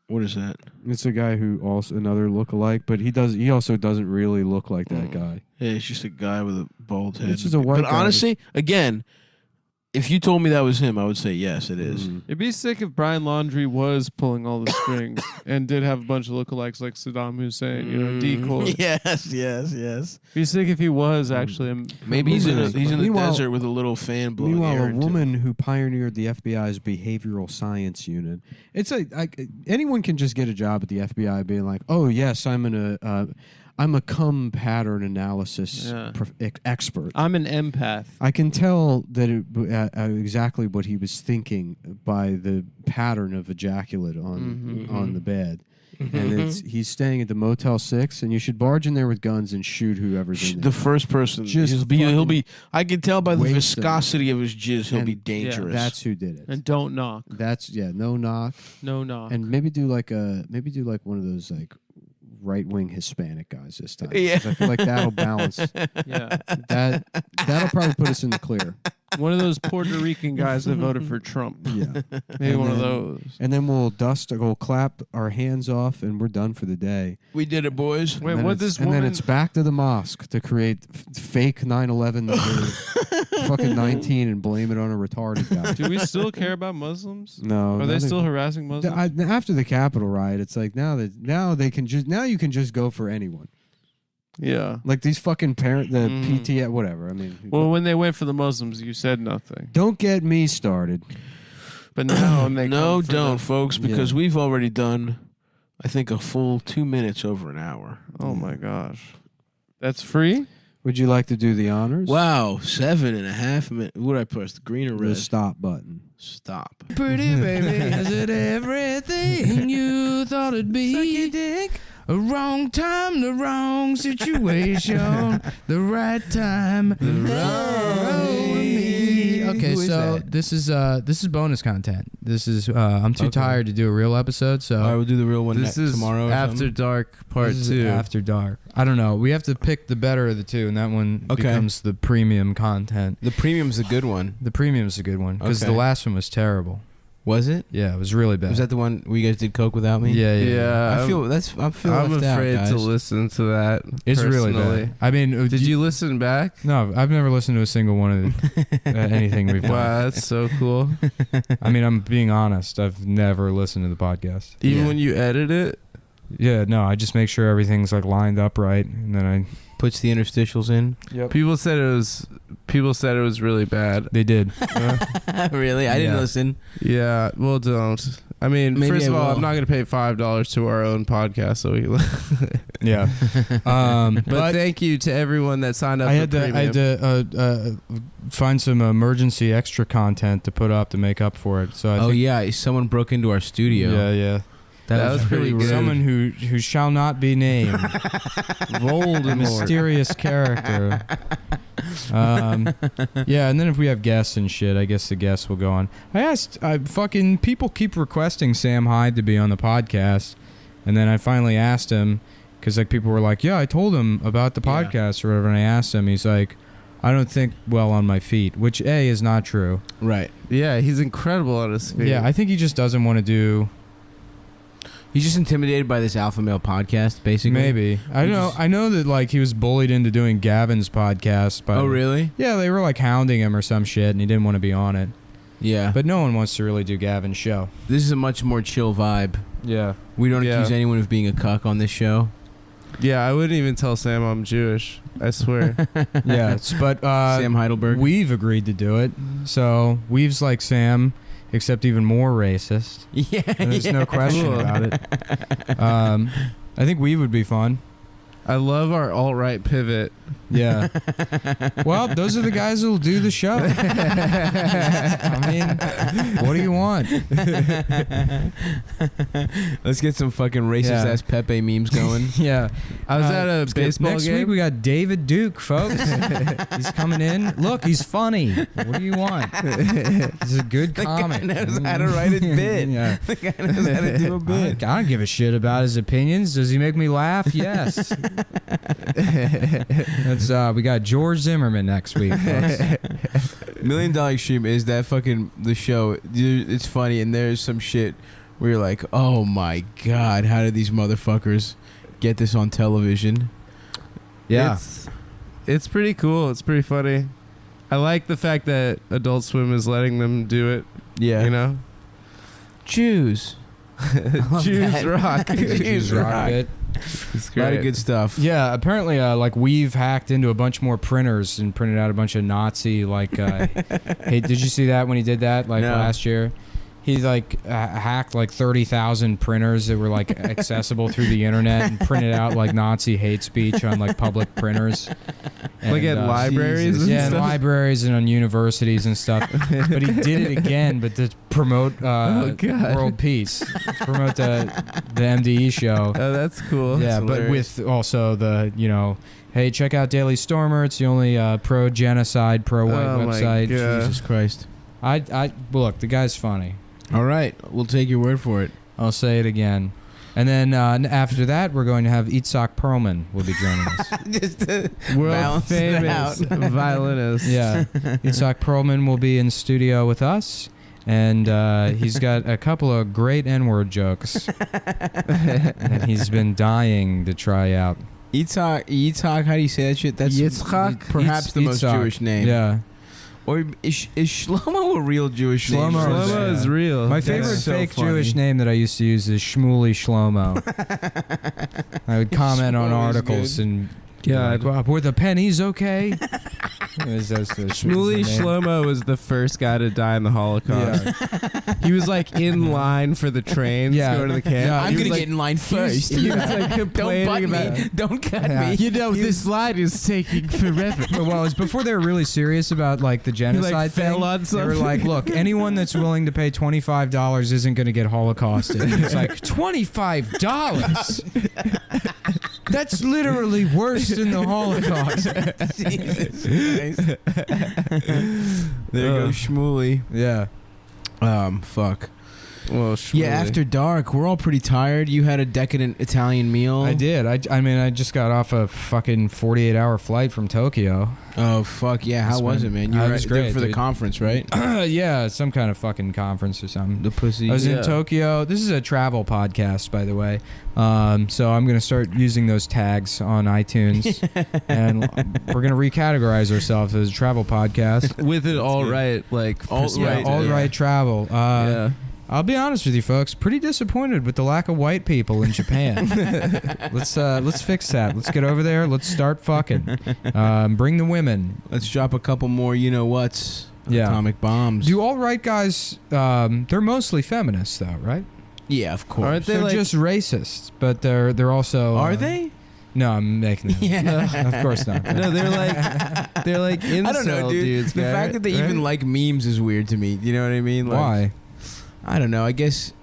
What is that? It's a guy who also another lookalike, but he also doesn't really look like that guy. Yeah, he's just a guy with a bald head. It's just a white But guy. honestly, again, if you told me that was him, I would say yes, it is. It'd be sick if Brian Laundrie was pulling all the strings and did have a bunch of lookalikes like Saddam Hussein, decoy. Yes. It'd be sick if he was actually. Maybe he's in the Meanwhile- desert with a little fan blowing air Meanwhile, a into woman who pioneered the FBI's behavioral science unit. It's anyone can just get a job at the FBI, being like, "Oh yes, I'm a cum pattern analysis expert. I'm an empath. I can tell that exactly what he was thinking by the pattern of ejaculate on the bed." And he's staying at the Motel 6, and you should barge in there with guns and shoot whoever's in there. The first person. Just he'll be. I can tell by the waste viscosity of his jizz, he'll be dangerous. That's who did it. And don't knock. No knock. No knock. And maybe do like one of those like right-wing Hispanic guys this time. Yeah. 'Cause I feel like that'll balance. Yeah. That'll probably put us in the clear. One of those Puerto Rican guys that voted for Trump. Yeah. Maybe one of those. And then we'll clap our hands off, and we're done for the day. We did it, boys. Wait, And what then this and woman... then it's back to the mosque to create fake 9/11 fucking 19 and blame it on a retarded guy. Do we still care about Muslims? No. Are they still harassing Muslims? After the Capitol riot, it's like now you can just go for anyone. Yeah. Like these fucking PT, whatever. I mean, Well, when they went for the Muslims, you said nothing. don't get me started. But now when they No, come for don't, the- folks, because we've already done, I think, a full 2 minutes over an hour. Oh my gosh. That's free? Would you like to do the honors? Wow, 7.5 minutes. What did I press? The green or The red? stop button. Stop. Pretty baby, is it everything you thought it'd be? A wrong time, the wrong situation, the right time, the wrong me. Okay, so this is bonus content. This is I'm too tired to do a real episode, so All right, we'll do the real one This is tomorrow. or After something. Dark Part this is 2. After Dark. I don't know. We have to pick the better of the two, and that one becomes the premium content. The premium's a good one. The premium's a good one because Okay. the last one was terrible. Was it? Yeah, it was really bad. Was that the one where you guys did Coke without me? Yeah. I feel I'm left afraid out, to guys. listen to that. It's really bad. I mean, Did you listen back? No, I've never listened to a single one of anything we've done. Wow, that's so cool. I mean, I'm being honest. I've never listened to the podcast. Even when you edit it, Yeah, no, I just make sure everything's like lined up right, and then I. puts the interstitials in. People said it was really bad. They did. Really? I didn't Yeah. listen. Yeah. Well, don't. I mean, Maybe first of I all, will. I'm not going to pay $5 to our own podcast. So we, Yeah. but thank you to everyone that signed up. I for had to premium. find some emergency extra content to put up to make up for it. So I think, yeah, someone broke into our studio. yeah. That was pretty good. Someone who shall not be named. Voldemort. A mysterious character. Yeah, and then if we have guests and shit, I guess the guests will go on. I asked, fucking people keep requesting Sam Hyde to be on the podcast, and then I finally asked him, because like people were like, yeah, I told him about the podcast or whatever, and I asked him, he's like, I don't think well on my feet, which A, is not true. Right. Yeah, he's incredible on his feet. Yeah, I think he just doesn't want to do... He's just intimidated by this alpha male podcast, basically. Maybe. I know that like he was bullied into doing Gavin's podcast. By, Oh, really? Yeah, they were like hounding him or some shit, and he didn't want to be on it. Yeah. But no one wants to really do Gavin's show. This is a much more chill vibe. Yeah. We don't Yeah. accuse anyone of being a cuck on this show. Yeah, I wouldn't even tell Sam I'm Jewish. I swear. Yeah, but Sam Heidelberg. We've agreed to do it. So Weave's like Sam, except even more racist. Yeah. And there's no question Cool. about it. I think Weave would be fun. I love our alt-right pivot. Yeah. Well, those are the guys who'll do the show. I mean, what do you want? Let's get some fucking racist ass Pepe memes going. Yeah. I was at a baseball Next game. week we got David Duke, folks. He's coming in. Look, he's funny. What do you want? He's a good comic. The guy knows how to write a bit. Yeah. The guy knows how to do a bit. I don't give a shit about his opinions. Does he make me laugh? Yes. That's we got George Zimmerman next week, folks. $1 Million Extreme is that fucking the show. Dude, it's funny, and there's some shit where you're like, oh my god, how did these motherfuckers get this on television? Yeah. It's pretty cool. It's pretty funny. I like the fact that Adult Swim is letting them do it. Yeah. You know? Jews. Jews that. rock. Jews rock. It. It's A lot great. of good stuff. Yeah, apparently, like We've hacked into a bunch more printers and printed out a bunch of Nazi like. Hey, did you see that when he did that like No. last year? He like hacked like 30,000 printers that were like accessible through the internet and printed out like Nazi hate speech on like public printers. Like at libraries and yeah, in stuff? libraries and on universities and stuff. But he did it again, but to promote God. world peace, to promote the MDE show. Oh, that's cool. Yeah, That's but hilarious. with also the, hey, check out Daily Stormer. It's the only pro-genocide, pro-white Oh my website. God. Jesus Christ. Well, look, the guy's funny. All right, we'll take your word for it. I'll say it again. And then after that, we're going to have Itzhak Perlman will be joining us. Just to World balance it famous out. violinist. Yeah, Itzhak Perlman will be in studio with us. And he's got a couple of great N-word jokes that he's been dying to try out. Yitzhak, how do you say that shit? That's Yitzhak? perhaps the most Yitzhak. Jewish name. Yeah. Or is Shlomo a real Jewish name? Shlomo is- Shlomo is real. My Yeah. favorite so fake funny. Jewish name that I used to use is Shmuley Shlomo. I would comment on Shmuel is articles good. and God. like, were the pennies okay? Shmuley Shlomo was the first guy to die in the Holocaust. He was like in line for the trains Yeah. to go to the camp. Yeah, I'm He gonna was, get in line first. He was like Don't complaining butt about me. Don't cut Yeah. me. You know, this slide is taking forever. Well, it was before they were really serious about like the genocide fell thing. on They were something. like, "Look, anyone that's willing to pay $25 isn't going to get Holocausted." It's like $25. That's literally worse than the Holocaust. Jesus Christ. There goes Shmuley. Yeah. Fuck. Well, Yeah, after dark, we're all pretty tired. You had a decadent Italian meal. I did. I mean, I just got off a fucking 48-hour flight from Tokyo. Oh fuck yeah! How It's was been- it, man? You it were was there great, for the dude. conference, right? Yeah, some kind of fucking conference or something. The pussy. I was in Yeah. Tokyo. This is a travel podcast, by the way. So I'm going to start using those tags on iTunes. And we're going to recategorize ourselves as a travel podcast. with it all right, like Alt-right, All yeah. right travel. yeah. I'll be honest with you, folks. Pretty disappointed with the lack of white people in Japan. Let's fix that. Let's get over there. Let's start fucking. Bring the women. Let's drop a couple more. You know what's? atomic bombs. Do alt-right guys, they're mostly feminists though, right? Yeah, of course. Aren't they They're like just racists, but they're also... Are they? No, I'm making that. Yeah. Of course not. No, they're like incel I don't know, dude. dudes. The fact that they even like memes is weird to me. You know what I mean? Like, Why? I don't know. I guess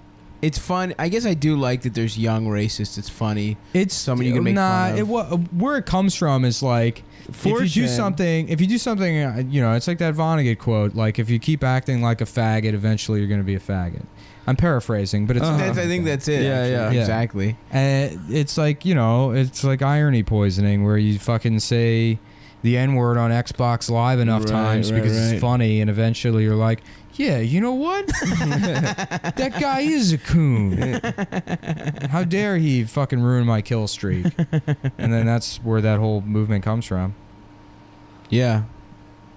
it's fun. I guess I do like that there's young racists. It's funny. It's someone you can make fun of. Where it comes from is like... If you do something, it's like that Vonnegut quote, like, if you keep acting like a faggot, eventually you're going to be a faggot. I'm paraphrasing, but it's I think that's it. Yeah, exactly. And it's like, it's like irony poisoning where you fucking say the N-word on Xbox Live enough times because it's funny, and eventually you're like, yeah, you know what? That guy is a coon. How dare he fucking ruin my kill streak? And then that's where that whole movement comes from. Yeah.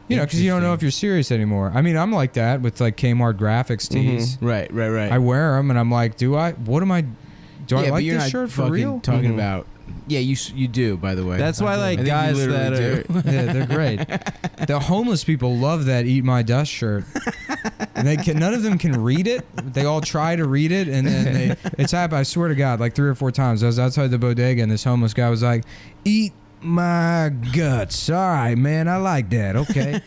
Because you don't know if you're serious anymore. I mean, I'm like that with like Kmart graphics tees. Right. I wear them and I'm like, do I like this shirt for real? Talking about. Yeah, you do, by the way. That's why, like, guys that are... Yeah, they're great. The homeless people love that Eat My Dust shirt. And none of them can read it. They all try to read it, and then it's happened, I swear to God, like 3 or 4 times. I was outside the bodega, and this homeless guy was like, eat my guts. All right, man, I like that. Okay.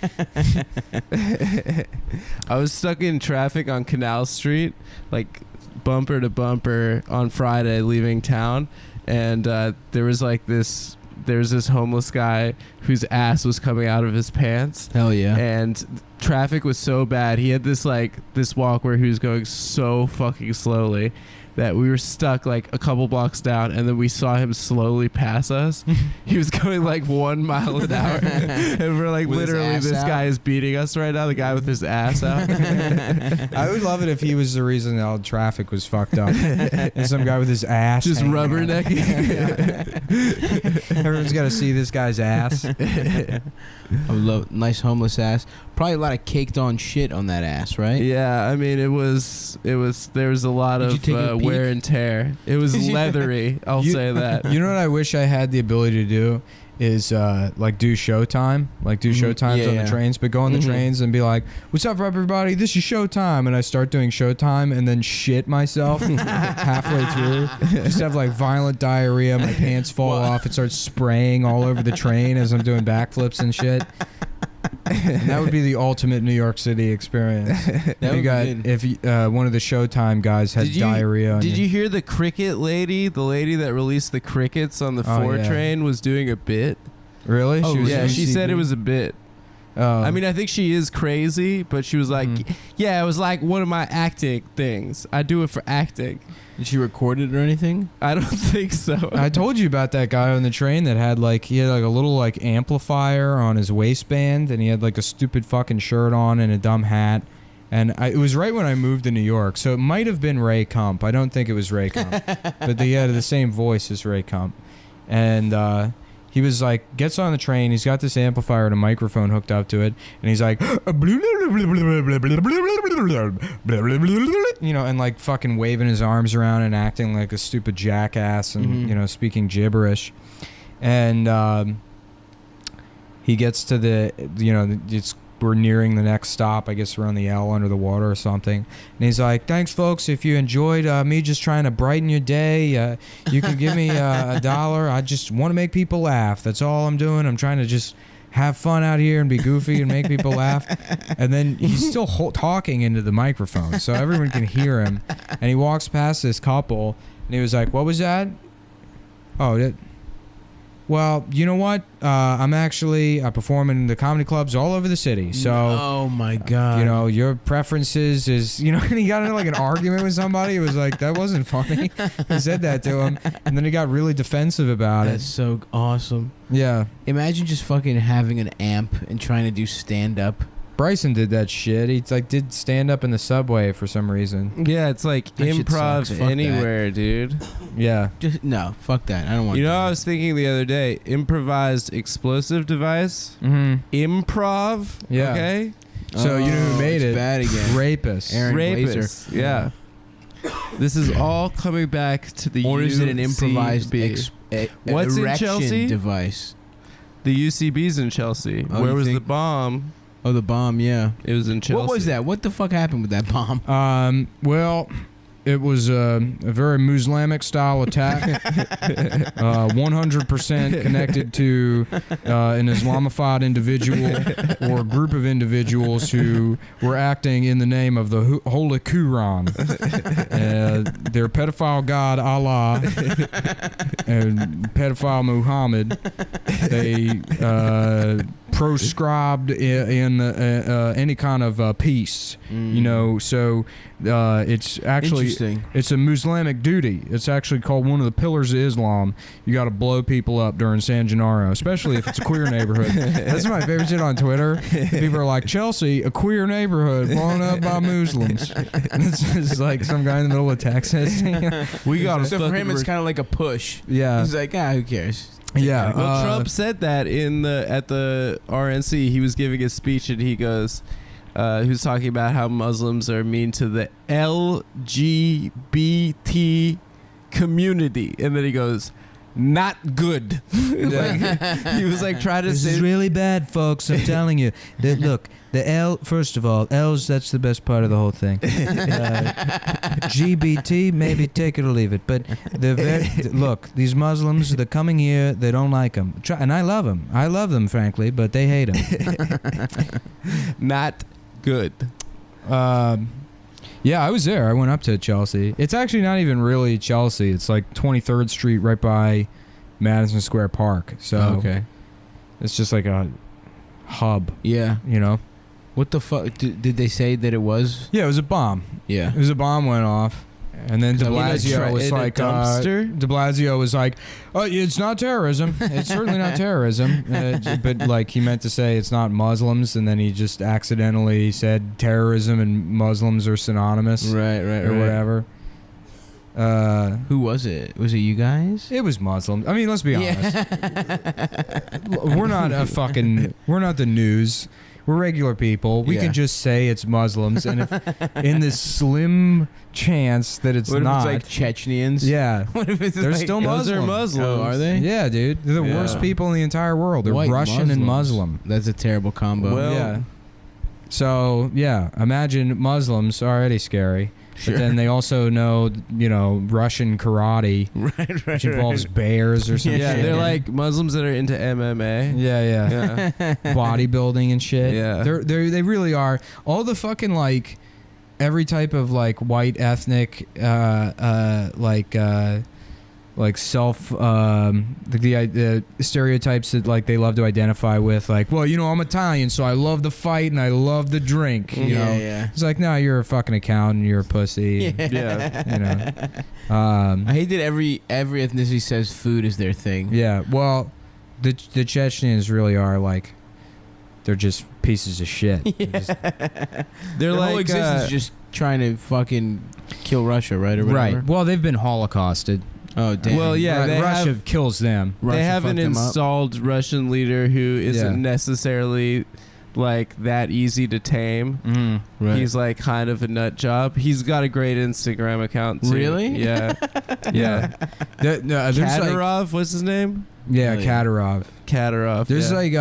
I was stuck in traffic on Canal Street, like bumper to bumper on Friday leaving town. And there was this homeless guy whose ass was coming out of his pants. Hell yeah. And traffic was so bad. He had this walk where he was going so fucking slowly that we were stuck like a couple blocks down, and then we saw him slowly pass us. He was going like 1 mile an hour. And we're like, literally, this guy is beating us right now, the guy with his ass out. I would love it if he was the reason all traffic was fucked up. And some guy with his ass just rubbernecking. Everyone's got to see this guy's ass. I love nice homeless ass. Probably a lot of caked on shit on that ass, right? Yeah, I mean, there was a lot of wear and tear. It was leathery, I'll say that. You know what I wish I had the ability to do is like do showtime, showtimes on the trains, but go on the trains and be like, what's up everybody, this is showtime, and I start doing showtime and then shit myself halfway through. Just have like violent diarrhea, my pants fall off, it starts spraying all over the train as I'm doing backflips and shit. And that would be the ultimate New York City experience. If one of the Showtime guys had diarrhea. Did you hear the cricket lady? The lady that released the crickets on the 4 train was doing a bit. Really? She said it was a bit. I mean, I think she is crazy, but she was like, yeah, it was like one of my acting things. I do it for acting. Did she record it or anything? I don't think so. I told you about that guy on the train that had he had a little amplifier on his waistband, and he had a stupid fucking shirt on and a dumb hat. And it was right when I moved to New York, so it might have been Ray Kump. I don't think it was Ray Kump, but he had the same voice as Ray Kump. And he was gets on the train, he's got this amplifier and a microphone hooked up to it, and he's like, and fucking waving his arms around and acting like a stupid jackass and, speaking gibberish. And he gets to we're nearing the next stop. I guess we're on the L under the water or something. And he's like, thanks, folks. If you enjoyed me just trying to brighten your day, you can give me $1. I just want to make people laugh. That's all I'm doing. I'm trying to just have fun out here and be goofy and make people laugh. And then he's still talking into the microphone so everyone can hear him. And he walks past this couple, and he was like, what was that? Oh, well, you know what? I'm actually performing the comedy clubs all over the city. So, oh my god, your preferences is, and he got into an argument with somebody. It was like, that wasn't funny. He said that to him, and then he got really defensive about it. That's so awesome. Yeah. Imagine just fucking having an amp and trying to do stand up. Bryson did that shit. He did stand up in the subway for some reason. Yeah, it's like that improv anywhere, dude. Yeah. No, fuck that. I don't want. I was thinking the other day, improvised explosive device. Improv. Yeah. Okay. So you know who made it? Bad again. Rapists. Aaron Rapists. Glazer. Yeah. This is all coming back to the Or is it an UCB. improvised What's in erection Chelsea? device? The UCB's in Chelsea. Oh, Where you was the think? bomb? Oh, the bomb. Yeah. It was in Chelsea. What was that? What the fuck happened with that bomb? Well, it was a very Muslimic style attack, 100% connected to an Islamified individual or a group of individuals who were acting in the name of the Holy Quran. Their pedophile god Allah and pedophile Muhammad. They proscribed in any kind of peace, you know. So it's actually it's a Muslimic duty. It's actually called one of the pillars of Islam. You got to blow people up during San Gennaro, especially if it's a queer neighborhood. That's my favorite shit on Twitter. People are like, Chelsea, a queer neighborhood blown up by Muslims. And it's just like some guy in the middle of Texas. We got So for him, it's kind of like a push. Yeah. He's like, who cares? Yeah. Well, Trump said that at the RNC. He was giving a speech, and he goes, he was talking about how Muslims are mean to the LGBT community, and then he goes, not good. Like, he was like trying to say, this is really bad, folks. I'm telling you. Look, the L. First of all, L's. That's the best part of the whole thing. GBT, maybe take it or leave it. But look, these Muslims, they're coming here. They don't like them, and I love them. I love them, frankly, but they hate them. not good. Yeah, I was there. I went up to Chelsea. It's actually not even really Chelsea. It's like 23rd Street right by Madison Square Park. So okay. It's just like a hub. Yeah. You know? What the fuck? Did they say that it was? Yeah, it was a bomb. Yeah. It was a bomb went off. And then de Blasio was like, de Blasio was like, oh, it's not terrorism. It's certainly not terrorism. But like he meant to say it's not Muslims, and then he just accidentally said terrorism and Muslims are synonymous. Right. Or whatever. Who was it? Was it you guys? It was Muslims. I mean, let's be honest. We're not we're not the news. We're regular people. We can just say it's Muslims, and if in this slim chance that it's what not, if it's like Chechens? Yeah, What if it's they're like, still Muslims. Those are Muslims. Oh, are they? Yeah, dude, they're the worst people in the entire world. They're White Russian and Muslims. Muslim. That's a terrible combo. Well, Yeah. So yeah, imagine Muslims already scary. Sure. But then they also know, you know, Russian karate, which involves bears or something. yeah, they're like Muslims that are into MMA. Yeah. Bodybuilding and shit. Yeah. They really are. All the fucking like every type of like white ethnic like self the stereotypes that like they love to identify with, like, well, you know, I'm Italian, so I love the fight and I love the drink. You know, it's like, no, you're a fucking accountant, you're a pussy. Yeah. You know. I hate that every ethnicity says food is their thing. Yeah. Well, the Chechens really are like, they're just pieces of shit. They're Their like whole existence is just trying to fucking kill Russia, right? Or whatever. Right. Well, they've been holocausted. Oh, damn. Well, yeah, they Russia kills them. They have an installed Russian leader who isn't necessarily like that easy to tame. Right. He's like kind of a nut job. He's got a great Instagram account too. Really? Yeah. Yeah. Kadyrov, what's his name? Yeah, Kadyrov. Kadyrov. There's like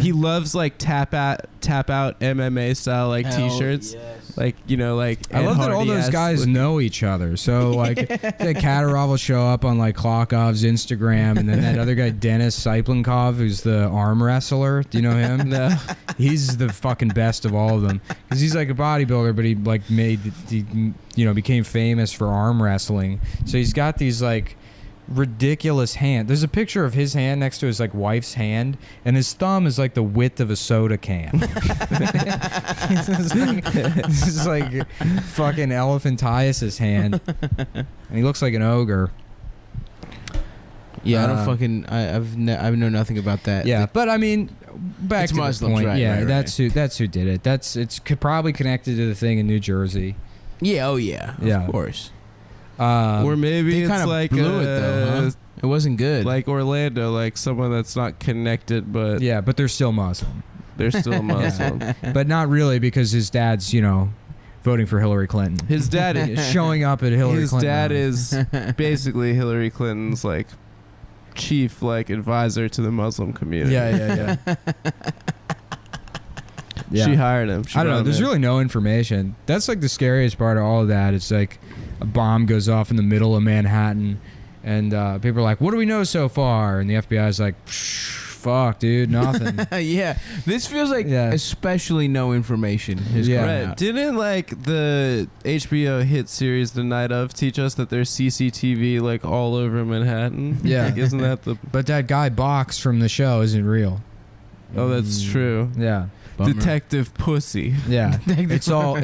he loves like tap out MMA style like t-shirts. Yes. Like, you know, like I love that all those guys know each other. So like Kadyrov will show up on like Klokov's Instagram, and then that other guy Denis Siplenkov, who's the arm wrestler. Do you know him? No. He's the fucking best of all of them, because he's like a bodybuilder, but he like became famous for arm wrestling. So he's got these like ridiculous hand. There's a picture of his hand next to his like wife's hand, and his thumb is like the width of a soda can. This is like fucking elephantias's hand, and he looks like an ogre. Yeah, I don't fucking. I know nothing about that. Yeah, but I mean, back It's to Muslims, the point. right, Yeah, right. that's who did it. It's probably connected to the thing in New Jersey. Yeah. Oh yeah. Yeah. Of course. Or maybe They it's kind of like blew it though. Huh? It wasn't good. like Orlando, like someone that's not connected, but Yeah, but they're still Muslim. they're still Muslim. But not really, because his dad's, voting for Hillary Clinton. His dad is Showing up at Hillary his Clinton. dad is basically Hillary Clinton's like chief like advisor to the Muslim community. Yeah. Yeah. She hired him. She I don't know. brought him There's in. really no information. That's like the scariest part of all of that. It's like a bomb goes off in the middle of Manhattan, and people are like, "What do we know so far?" And the FBI's like, "Fuck, dude, nothing." Yeah, this feels like Yeah. especially no information. Is Yeah. coming Right. out. Didn't like the HBO hit series The Night of teach us that there's CCTV like all over Manhattan? Yeah. Like, isn't that the? But that guy Box from the show isn't real. Oh, that's true. Yeah, Bummer. Detective Pussy. yeah. It's all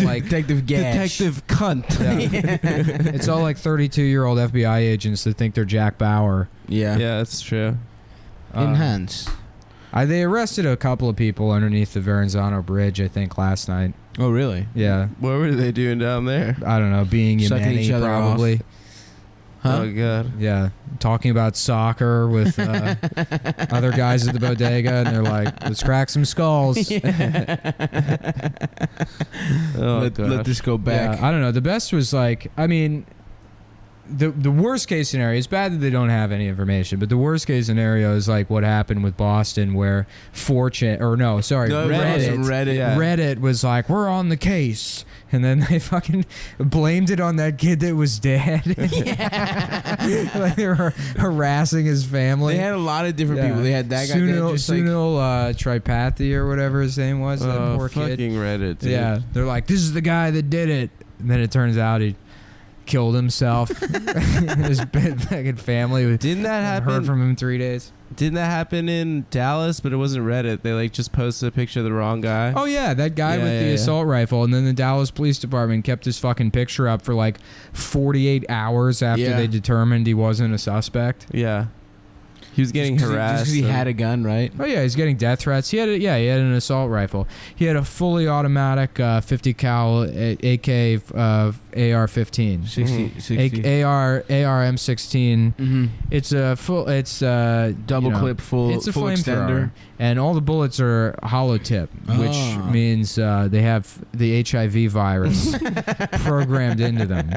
like Detective Gash. Detective Cunt. yeah. It's all like 32-year-old FBI agents that think they're Jack Bauer. Yeah. Yeah, that's true. Enhance. They arrested a couple of people underneath the Verrazano Bridge, I think, last night. Oh, really? Yeah, What were they doing down there? I don't know, being Sucking Yemeni each other probably. Huh? Oh god. Yeah, talking about soccer with other guys at the bodega, and they're like, "Let's crack some skulls." Oh let gosh. this go back. Yeah, I don't know. The best was like, I mean, the worst case scenario. It's bad that they don't have any information, but the worst case scenario is like what happened with Boston, where Reddit. Reddit. Yeah. Reddit was like, "We're on the case," and then they fucking blamed it on that kid that was dead. Like they were harassing his family. They had a lot of different people. They had that guy. Sunil, Just like, Sunil Tripathi or whatever his name was. That Oh, poor kid. fucking Reddit, dude. Yeah, they're like, "This is the guy that did it," and then it turns out he killed himself. His fucking family Didn't that heard happen? from him in 3 days. Didn't that happen in Dallas? But it wasn't Reddit. They like just posted a picture of the wrong guy. Oh yeah, that guy Yeah, with yeah, the yeah. assault rifle, and then the Dallas Police Department kept his fucking picture up for like 48 hours after Yeah. they determined he wasn't a suspect. Yeah. He was getting just harassed. because he and- had a gun, right? Oh yeah, he's getting death threats. He had an assault rifle. He had a fully automatic 50 cal AK AR-15. 60. AR M16. Mm-hmm. It's a full. It's Double clip, full. It's a full flamethrower, extender. and all the bullets are hollow tip, which Ah. means they have the HIV virus programmed into them,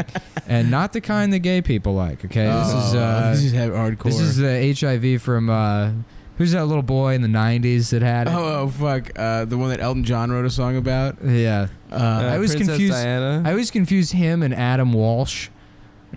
and not the kind that gay people like. Okay, this is hardcore. this is the HIV from who's that little boy in the '90s that had it? Oh fuck! The one that Elton John wrote a song about. Yeah, I was Princess confused. Diana. I always confuse him and Adam Walsh,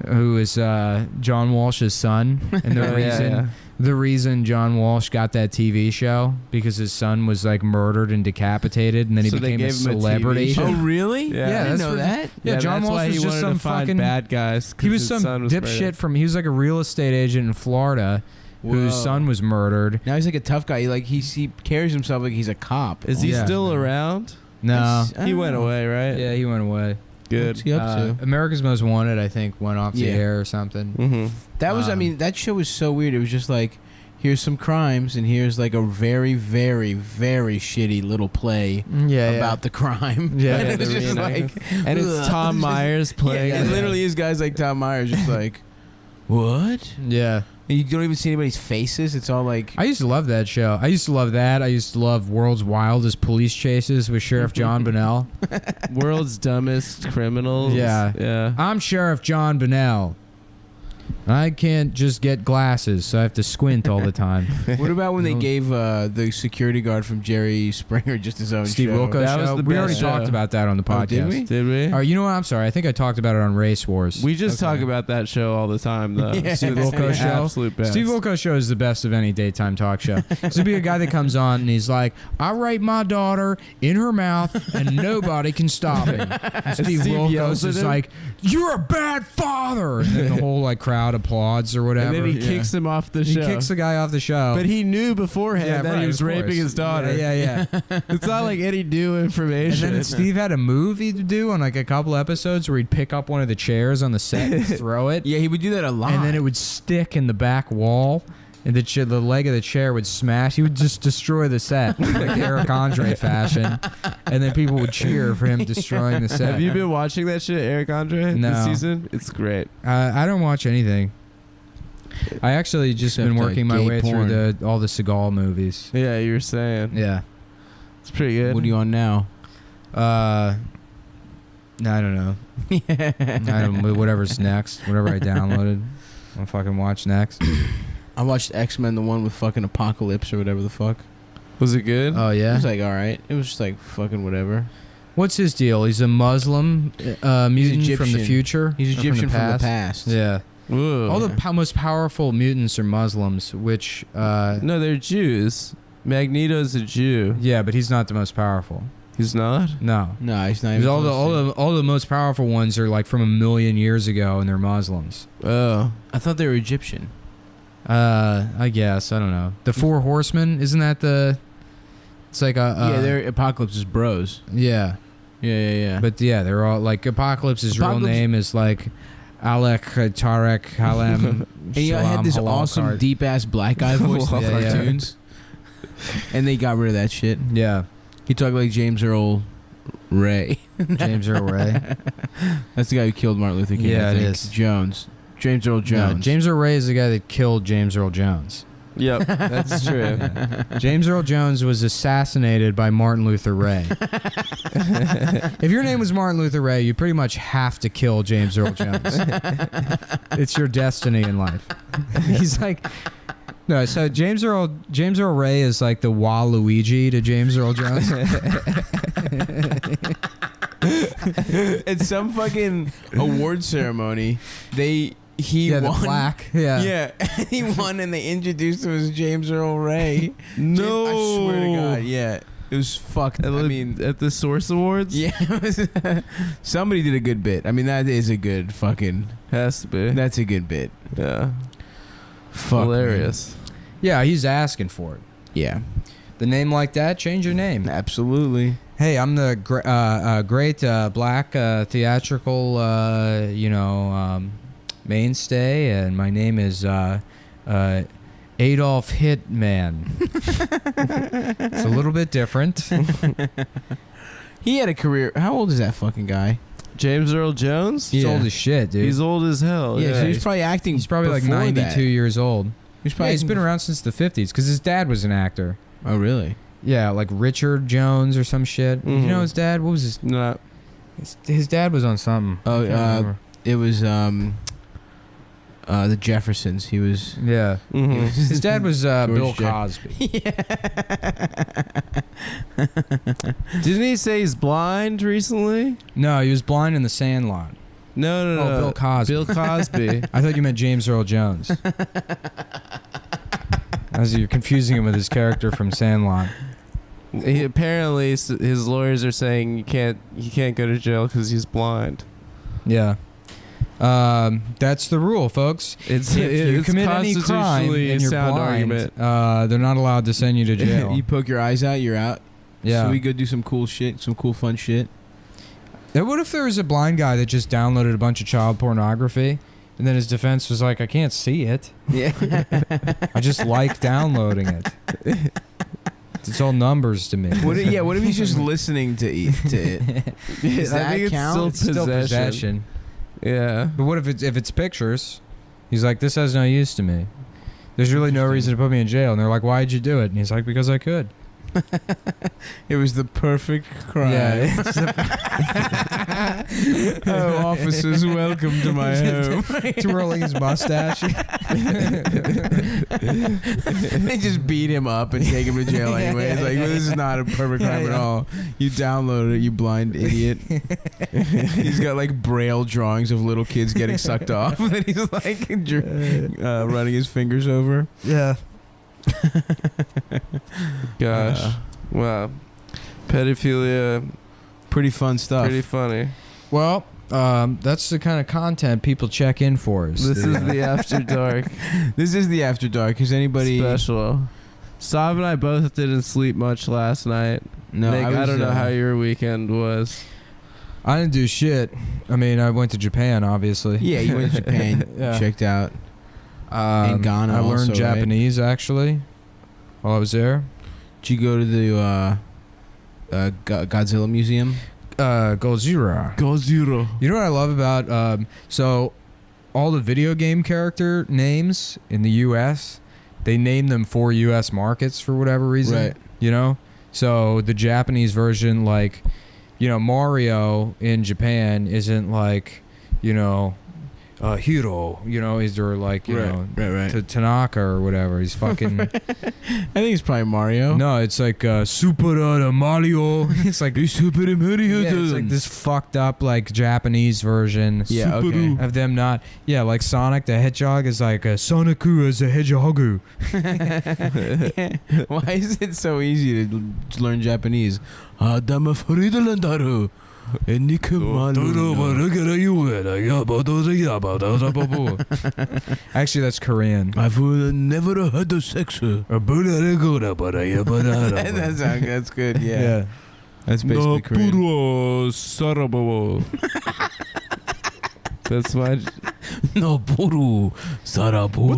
who is John Walsh's son, and the Oh, yeah, reason yeah. the reason John Walsh got that TV show because his son was like murdered and decapitated, and then he So they became a gave him a TV celebrity. show? Oh really? Yeah. I didn't that's know what- that. Yeah, John that's Walsh why was he just wanted some to find fucking bad guys. 'cause He was his some son was dipshit murdered. from. He was like a real estate agent in Florida whose Whoa. son was murdered. Now he's like a tough guy. He carries himself like he's a cop. Is he Yeah. still around? No, He went away, right? yeah, he went away. Good. What's he up to? America's Most Wanted, I think, went off the Yeah. air or something. Mm-hmm. That was. I mean, that show was so weird. It was just like, here's some crimes, and here's like a very, very, very shitty little play Yeah, about the crime. Yeah, and yeah, it was the just reenactment. like, And it's ugh. Tom Myers playing. Yeah, it. it literally is guys like Tom Myers, just like, what? yeah. And you don't even see anybody's faces. It's all like, I used to love that show. I used to love that. I used to love World's Wildest Police Chases with Sheriff John Bonnell. World's Dumbest Criminals. Yeah. Yeah. I'm Sheriff John Bonnell. I can't just get glasses, so I have to squint all the time. what about when they No. gave the security guard from Jerry Springer just his own Steve show? Wilkos That was show. the We already best talked show. about that on the podcast. Oh, did we? Did we? Oh, you know what? I'm sorry. I think I talked about it on Race Wars. We just Okay. talk about that show all the time, though. Yeah. Steve It's the Wilkos show. Absolute best. Steve Wilkos show is the best of any daytime talk show. There'll be a guy that comes on and he's like, "I rape my daughter in her mouth and nobody can stop me." And Steve Steve Wilkos yells at is him. like, "You're a bad father," and then the whole like crowd applauds or whatever. And then he kicks him off the He show. kicks the guy off the show. But he knew beforehand Yeah, that right, he was of raping course. his daughter. Yeah. It's not like any new And information. then Steve had a move he'd do on like a couple episodes where he'd pick up one of the chairs on the set and throw it, Yeah, he would do that a lot. and then it would stick in the back wall, and the leg of the chair would smash. He would just destroy the set, like Eric Andre fashion, and then people would cheer for him destroying the set. Have you been watching that shit, Eric Andre, No. this season? It's great. I don't watch anything. I actually just Except, been working my gay way porn. through all the Seagal movies. Yeah, you were saying. Yeah. It's pretty good. What are you on now? I don't know. Whatever's next. Whatever I downloaded. I'll fucking watch next. I watched X-Men, the one with fucking Apocalypse or whatever the fuck. Was it good? Oh It yeah. was like all right. It was just like fucking whatever. What's his deal? He's a Muslim mutant from the Egyptian. future. He's Or Egyptian from the past. Yeah. Ooh. All the most powerful mutants are Muslims, which No, they're Jews. Magneto's a Jew. yeah, but he's not the most powerful. He's not? No. No, he's not. Because Even all the most powerful ones are like from 1,000,000 years ago, and they're Muslims. Oh. I thought they were Egyptian. I guess I don't know. The Four Horsemen, isn't that the? It's like a Yeah, they're Apocalypse's bros. yeah, Yeah. but yeah, they're all like Apocalypse's real Apocalypse- name is like Alec Tarek Halem. And he had this Halal awesome Card. deep ass black guy voice in the Yeah, yeah. cartoons. And they got rid of that shit. Yeah, He talked like James Earl Ray. James Earl Ray. That's the guy who killed Martin Luther King. Yeah, I it think. is. Jones. James Earl No, Jones. James Earl Ray is the guy that killed James Earl Jones. Yep, that's true. James Earl Jones was assassinated by Martin Luther Ray. If your name was Martin Luther Ray, you pretty much have to kill James Earl Jones. It's your destiny in life. He's like, no. So James Earl Ray is like the Waluigi to James Earl Jones. At some fucking award ceremony, he yeah, the won. plaque. Yeah. Yeah, he won, and they introduced him as James Earl Ray. No. I swear to God, yeah, it was fucked. I mean, at the Source Awards? yeah, it was, somebody did a good bit. I mean, that is a good fucking. Has to be. That's a good bit. Yeah. Fuck, Hilarious. Yeah, he's asking for it. Yeah, The name like that, change your name. absolutely. Hey, I'm the great black theatrical, mainstay, and my name is Adolf Hitman. It's a little bit different. He had a career. How old is that fucking guy? James Earl Jones? He's Yeah. old as shit, dude. He's old as hell. Yeah, Yeah, so he's probably acting. He's probably like before 92 that. years old. He's Yeah, probably. he's been around since the 50s because his dad was an actor. Oh, really? Yeah, like Richard Jones or some shit. You know his dad? What was his? Not. His dad was on something. Oh, I can't remember. it was the Jeffersons. He was. Yeah. Mhm. His dad was Bill Jeff- Cosby. Didn't he say he's blind recently? No, he was blind in the Sandlot. No. Oh, Bill Cosby. Bill Cosby. I thought you meant James Earl Jones. As you're confusing him with his character from Sandlot. He apparently his lawyers are saying he can't go to jail because he's blind. Yeah. That's the rule, folks. It's If you it's commit any crime constitutionally and a you're sound blind, argument. they're not allowed to send you to jail. You poke your eyes out, you're out. Yeah. So we go do some cool shit, some cool fun shit. And what if there was a blind guy that just downloaded a bunch of child pornography, and then his defense was like, I can't see it. Yeah. I just like downloading it. It's all numbers to me. What if he's just listening to it? Does I that think it's count? still possession. Yeah. But what if it's pictures? He's like, this has no use to me. There's really no reason to put me in jail. And they're like, why'd you do it? And he's like, because I could. It was the perfect crime. Yeah. Oh, officers, welcome to my home. Twirling his mustache. They just beat him up and take him to jail anyway. It's like, well, this is not a perfect crime at all. You downloaded it, you blind idiot. He's got like braille drawings of little kids getting sucked off that he's like running his fingers over. Yeah. Gosh. Wow. Pedophilia. Pretty fun stuff. Pretty funny. Well, that's the kind of content people check in for. This is the After Dark This is the After Dark. Is anybody special. Saab and I both didn't sleep much last night. No, Nick, I was, don't know how your weekend was. I didn't do shit. I mean, I went to Japan, obviously. Yeah, you went to Japan. Yeah. Checked out. In Ghana I learned also, right? Japanese actually while I was there. Did you go to the Godzilla Museum? Gojira. Gojira. You know what I love about so all the video game character names in the U.S. they name them for U.S. markets for whatever reason. Right. You know, so the Japanese version, like, you know, Mario in Japan isn't like, you know, hero, you know, he's or like you know right. Tanaka or whatever. He's fucking. I think it's probably Mario. No, it's like Super Mario. It's like Super Mario. yeah, it's like this fucked up like Japanese version. Yeah, okay. Of them not. Yeah, like Sonic the Hedgehog is like Sonic-u as a hedgehog. Why is it so easy to learn Japanese? Adama Friedlandaru. Actually, that's Korean. I've never had a sex. That's good. Yeah. That's basically Korean. That's why. What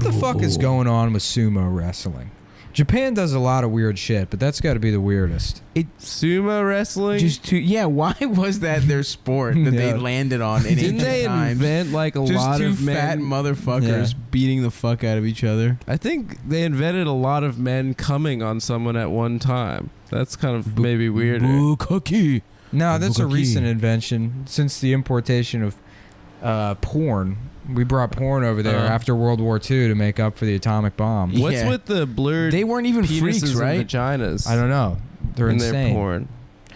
the fuck is going on with sumo wrestling? Japan does a lot of weird shit, but that's got to be the weirdest. Sumo wrestling? Why was that their sport that they landed on in Didn't they ancient times? invent like a Just lot two of fat men motherfuckers beating the fuck out of each other? I think they invented a lot of men coming on someone at one time. That's kind of maybe weirder. No, that's a recent invention since the importation of porn. We brought porn over there after World War II to make up for the atomic bomb. What's with the blurred They weren't even freaks, penises right? and vaginas? I don't know. They're in insane. their porn.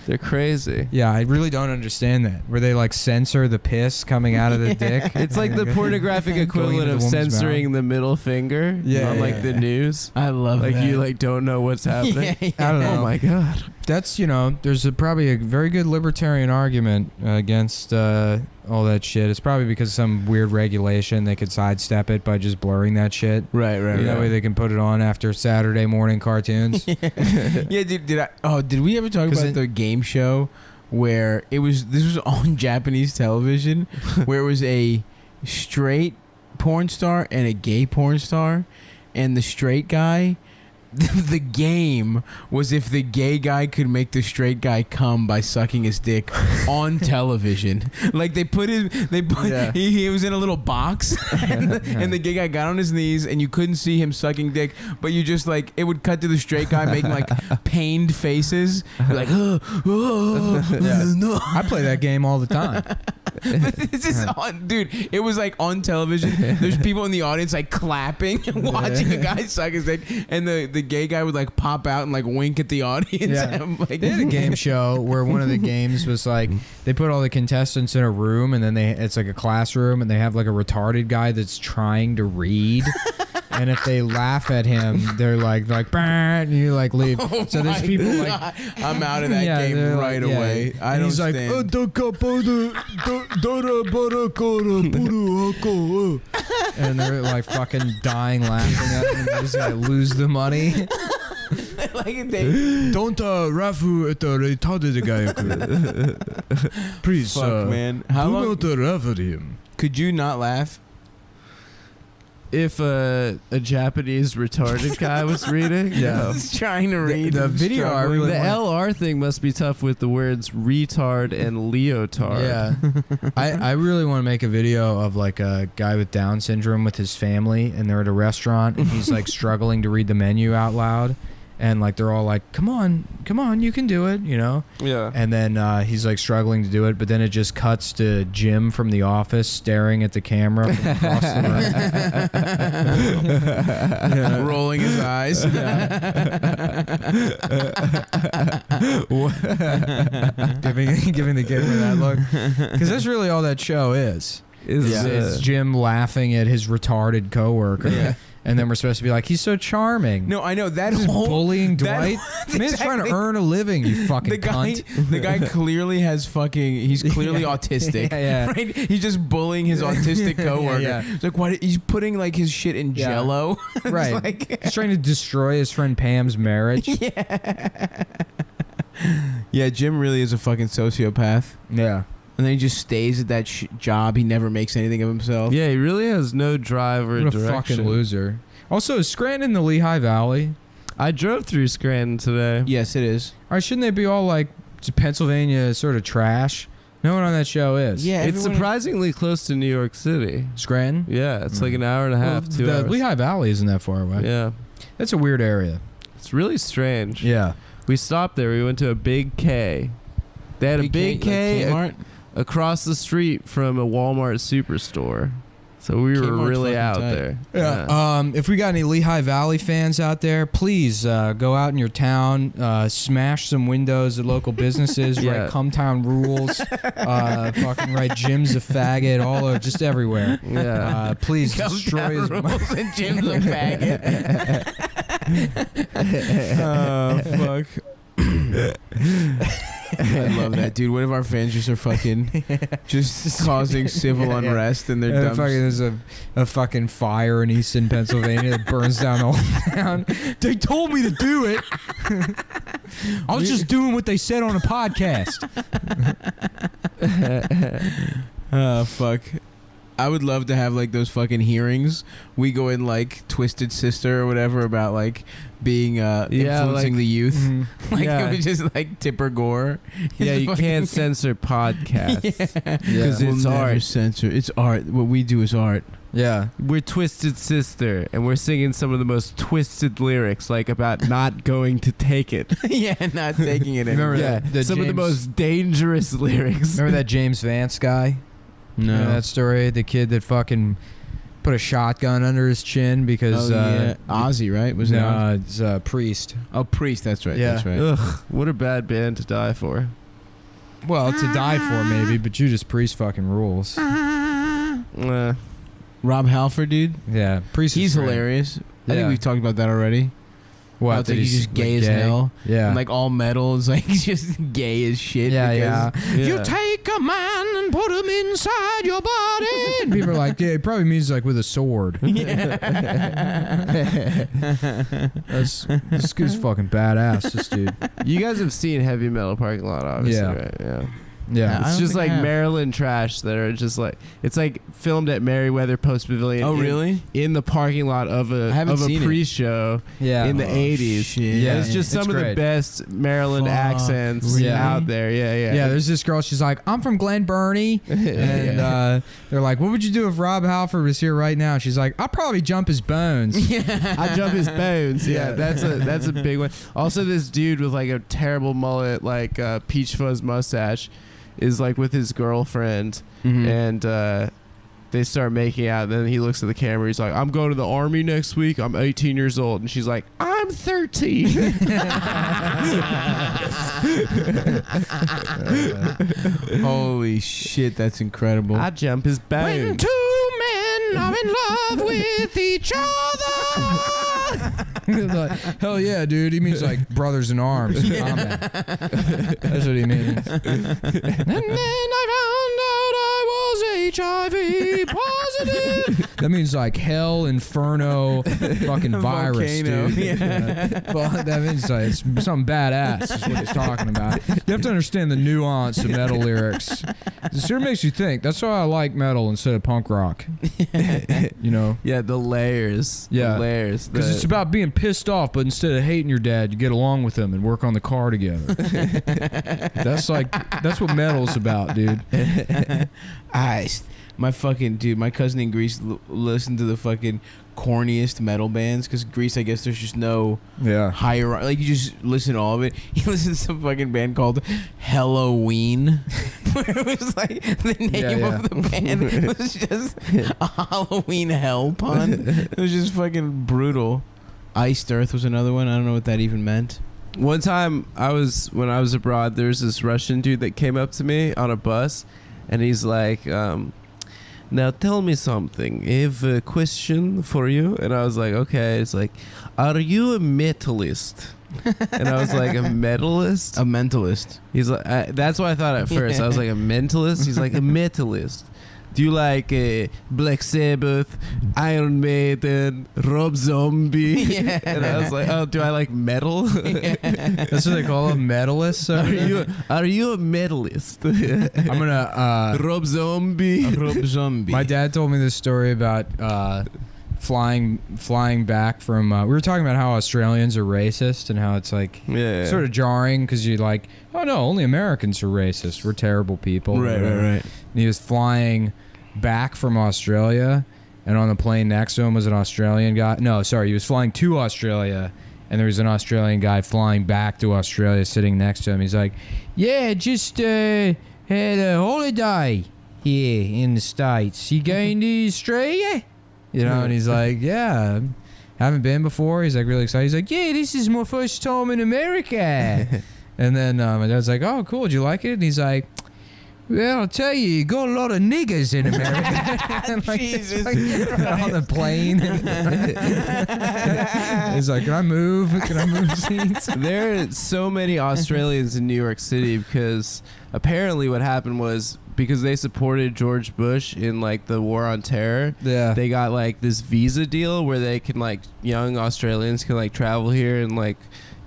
They're crazy. Yeah, I really don't understand that. Where they like censor the piss coming out of the dick. It's like the pornographic equivalent into of the woman's censoring the middle finger on like the news. I love like that. you like don't know what's happening. Yeah. I don't know. Oh my god. That's there's probably a very good libertarian argument against all that shit. It's probably because of some weird regulation they could sidestep it by just blurring that shit. Right. That way they can put it on after Saturday morning cartoons. Yeah, did we ever talk about the game show where this was on Japanese television where it was a straight porn star and a gay porn star, and the straight guy, the game was if the gay guy could make the straight guy come by sucking his dick on television. Like he was in a little box and the gay guy got on his knees and you couldn't see him sucking dick, but you just like it would cut to the straight guy making like pained faces. You're like, no. I play that game all the time. This is on, dude. It was like on television. There's people in the audience like clapping and watching a guy suck his dick, and the gay guy would like pop out and like wink at the audience. Yeah. And I'm like, They had a game show where one of the games was like they put all the contestants in a room and then it's like a classroom and they have like a retarded guy that's trying to read. And if they laugh at him, they're like, bah, and you like leave. oh So there's my people God. like, I'm out of that game they're right like, away. I and don't he's like, stand. and they're like fucking dying laughing at him. They just gotta lose the money. Like they, Don't rafu at the retarded guy. Please, fuck, man. How do long not laugh at him. could you not laugh? If a Japanese retarded guy was reading, He's trying to read the and video I struggling. really The want- LR thing must be tough with the words retard and leotard. Yeah, I really want to make a video of like a guy with Down syndrome with his family, and they're at a restaurant, and he's like struggling to read the menu out loud, and like they're all like, "Come on, you can do it," you know. Yeah. And then he's like struggling to do it, but then it just cuts to Jim from The Office staring at the camera from across the room. rolling his eyes. giving the camera that look, because that's really all that show is. It's Jim laughing at his retarded coworker. Yeah. And then we're supposed to be like, he's so charming. No, I know that He's whole bullying that- Dwight. The man's trying to earn a living, you fucking the guy, cunt. the guy clearly has fucking. He's clearly autistic. Yeah. Right? He's just bullying his autistic coworker. Yeah. It's like, why? He's putting like his shit in Yeah. Jello. It's Right. like- He's trying to destroy his friend Pam's marriage. yeah, Jim really is a fucking sociopath. Yeah. And then he just stays at that job. He never makes anything of himself. Yeah, he really has no drive or What a direction. fucking loser. Also, is Scranton in the Lehigh Valley? I drove through Scranton today. Yes, it is. Or shouldn't they be all like Pennsylvania sort of trash? No one on that show is. Yeah, It's everyone- surprisingly close to New York City. Scranton? Yeah, it's like an hour and a half, 2 the hours. Lehigh Valley isn't that far away. Yeah, That's a weird area. it's really strange. Yeah. We stopped there. We went to a Big K. They had a Big K like Kmart? across the street from a Walmart superstore. So we were Kmart's really fucking out tight. there. Yeah. If we got any Lehigh Valley fans out there, please go out in your town, smash some windows at local businesses, Yeah. write Cumtown rules, fucking write Jim's a faggot, all over, just everywhere. Yeah. Please destroy his rules and Jim's a faggot. Fuck. I love that, dude. What if our fans just are fucking just causing civil unrest and they're dumb? There's a fucking fire in Easton, Pennsylvania that burns down the whole town. They told me to do it. I was just doing what they said on a podcast. Oh, fuck. I would love to have like those fucking hearings. We go in like Twisted Sister or whatever about like being influencing like- the youth. Like Yeah. it was just like Tipper Gore. Yeah, His you fucking- can't censor podcasts. Because It's art. Censor. It's art. What we do is art. Yeah. We're Twisted Sister, and we're singing some of the most twisted lyrics, like about not going to take it. Yeah, not taking it Remember anymore. that? Some of the most dangerous lyrics. Remember that James Vance guy? No. Remember that story? The kid that fucking put a shotgun under his chin because Ozzy, right? Was no, it's Priest. Oh, Priest. That's right. Yeah. That's right. Ugh, what a bad band to die for. Well, to die for maybe, but Judas Priest fucking rules. Rob Halford, dude. Yeah, Priest. He's is great. hilarious. I Yeah. think we've talked about that already. What? I that think he's just gay like, as hell. Yeah. And like all metal is like just gay as shit. Yeah, because You take a man and put him inside your body. And people are like, yeah, it probably means like with a sword. This dude's fucking badass, this dude. You guys have seen Heavy Metal Parking Lot, obviously, Yeah. right? Yeah. Yeah. I It's don't just think I like have. Maryland trash that are just like, it's like filmed at Merriweather Post Pavilion. Oh, in- really? In the parking lot of I haven't a seen it. pre-show Yeah. in the 80s. shit. Yeah, Yeah, it's just it's some of the great. best Maryland Fuck, accents really? out there. Yeah, yeah. Yeah, there's this girl. She's like, I'm from Glen Burnie, and they're like, what would you do if Rob Halford was here right now? She's like, I'd probably jump his bones. I jump his bones. Yeah, that's a big one. Also, this dude with like a terrible mullet, like peach fuzz mustache, is like with his girlfriend, and they start making out. And then he looks at the camera. He's like, "I'm going to the army next week. I'm 18 years old," and she's like, "I'm 13." Holy shit, that's incredible. I jump his When bones. two men are in love with each other. Like, hell yeah, dude. He means like brothers in arms. Combat. That's what he means. And then I found out I was HIV positive. That means like hell, inferno, fucking virus, Volcano. dude. Yeah. Well, that means like it's something badass is what he's talking about. You have to understand the nuance of metal lyrics. It sure makes you think. That's why I like metal instead of punk rock. You know? Yeah, the layers. Yeah. The layers. Because it's about being pissed off, but instead of hating your dad, you get along with him and work on the car together. That's what metal's about, dude. My fucking dude, my cousin in Greece listened to the fucking corniest metal bands because Greece, I guess there's just no Yeah. higher, like you just listen to all of it. He listened to some fucking band called Halloween, where it was like the name of the band was just a Halloween hell pun. It was just fucking brutal. Iced Earth was another one. I don't know what that even meant. One time when I was abroad, there's this Russian dude that came up to me on a bus, and he's like, now tell me something. I have a question for you. And I was like, okay. It's like, are you a metalist? And I was like, a metalist? A mentalist. He's like, that's what I thought at first. I was like, a mentalist? He's like, a metalist. Do you like Black Sabbath, Iron Maiden, Rob Zombie? Yeah. And I was like, oh, do I like metal? That's what they call them, medalists. Are you a medalist? I'm gonna. Rob Zombie. Rob Zombie. My dad told me this story about flying back from. We were talking about how Australians are racist and how it's like Yeah. sort of jarring because you're like, oh no, only Americans are racist. We're terrible people. Right. And he was flying back from Australia, and on the plane next to him was an Australian guy. No, sorry, he was flying to Australia, and there was an Australian guy flying back to Australia sitting next to him. He's like, yeah, just had a holiday. here in the States. You going to Australia? You know, and he's like, yeah, haven't been before. He's like really excited. He's like, yeah, this is my first time in America. And then my dad's like, oh, cool. Did you like it? And he's like, well, I'll tell you, you got a lot of niggers in America. Like, Jesus. on the plane. He's like, can I move? Can I move seats? There are so many Australians in New York City because apparently what happened was because they supported George Bush in like the war on terror. Yeah. They got like this visa deal where they can like young Australians can like travel here and like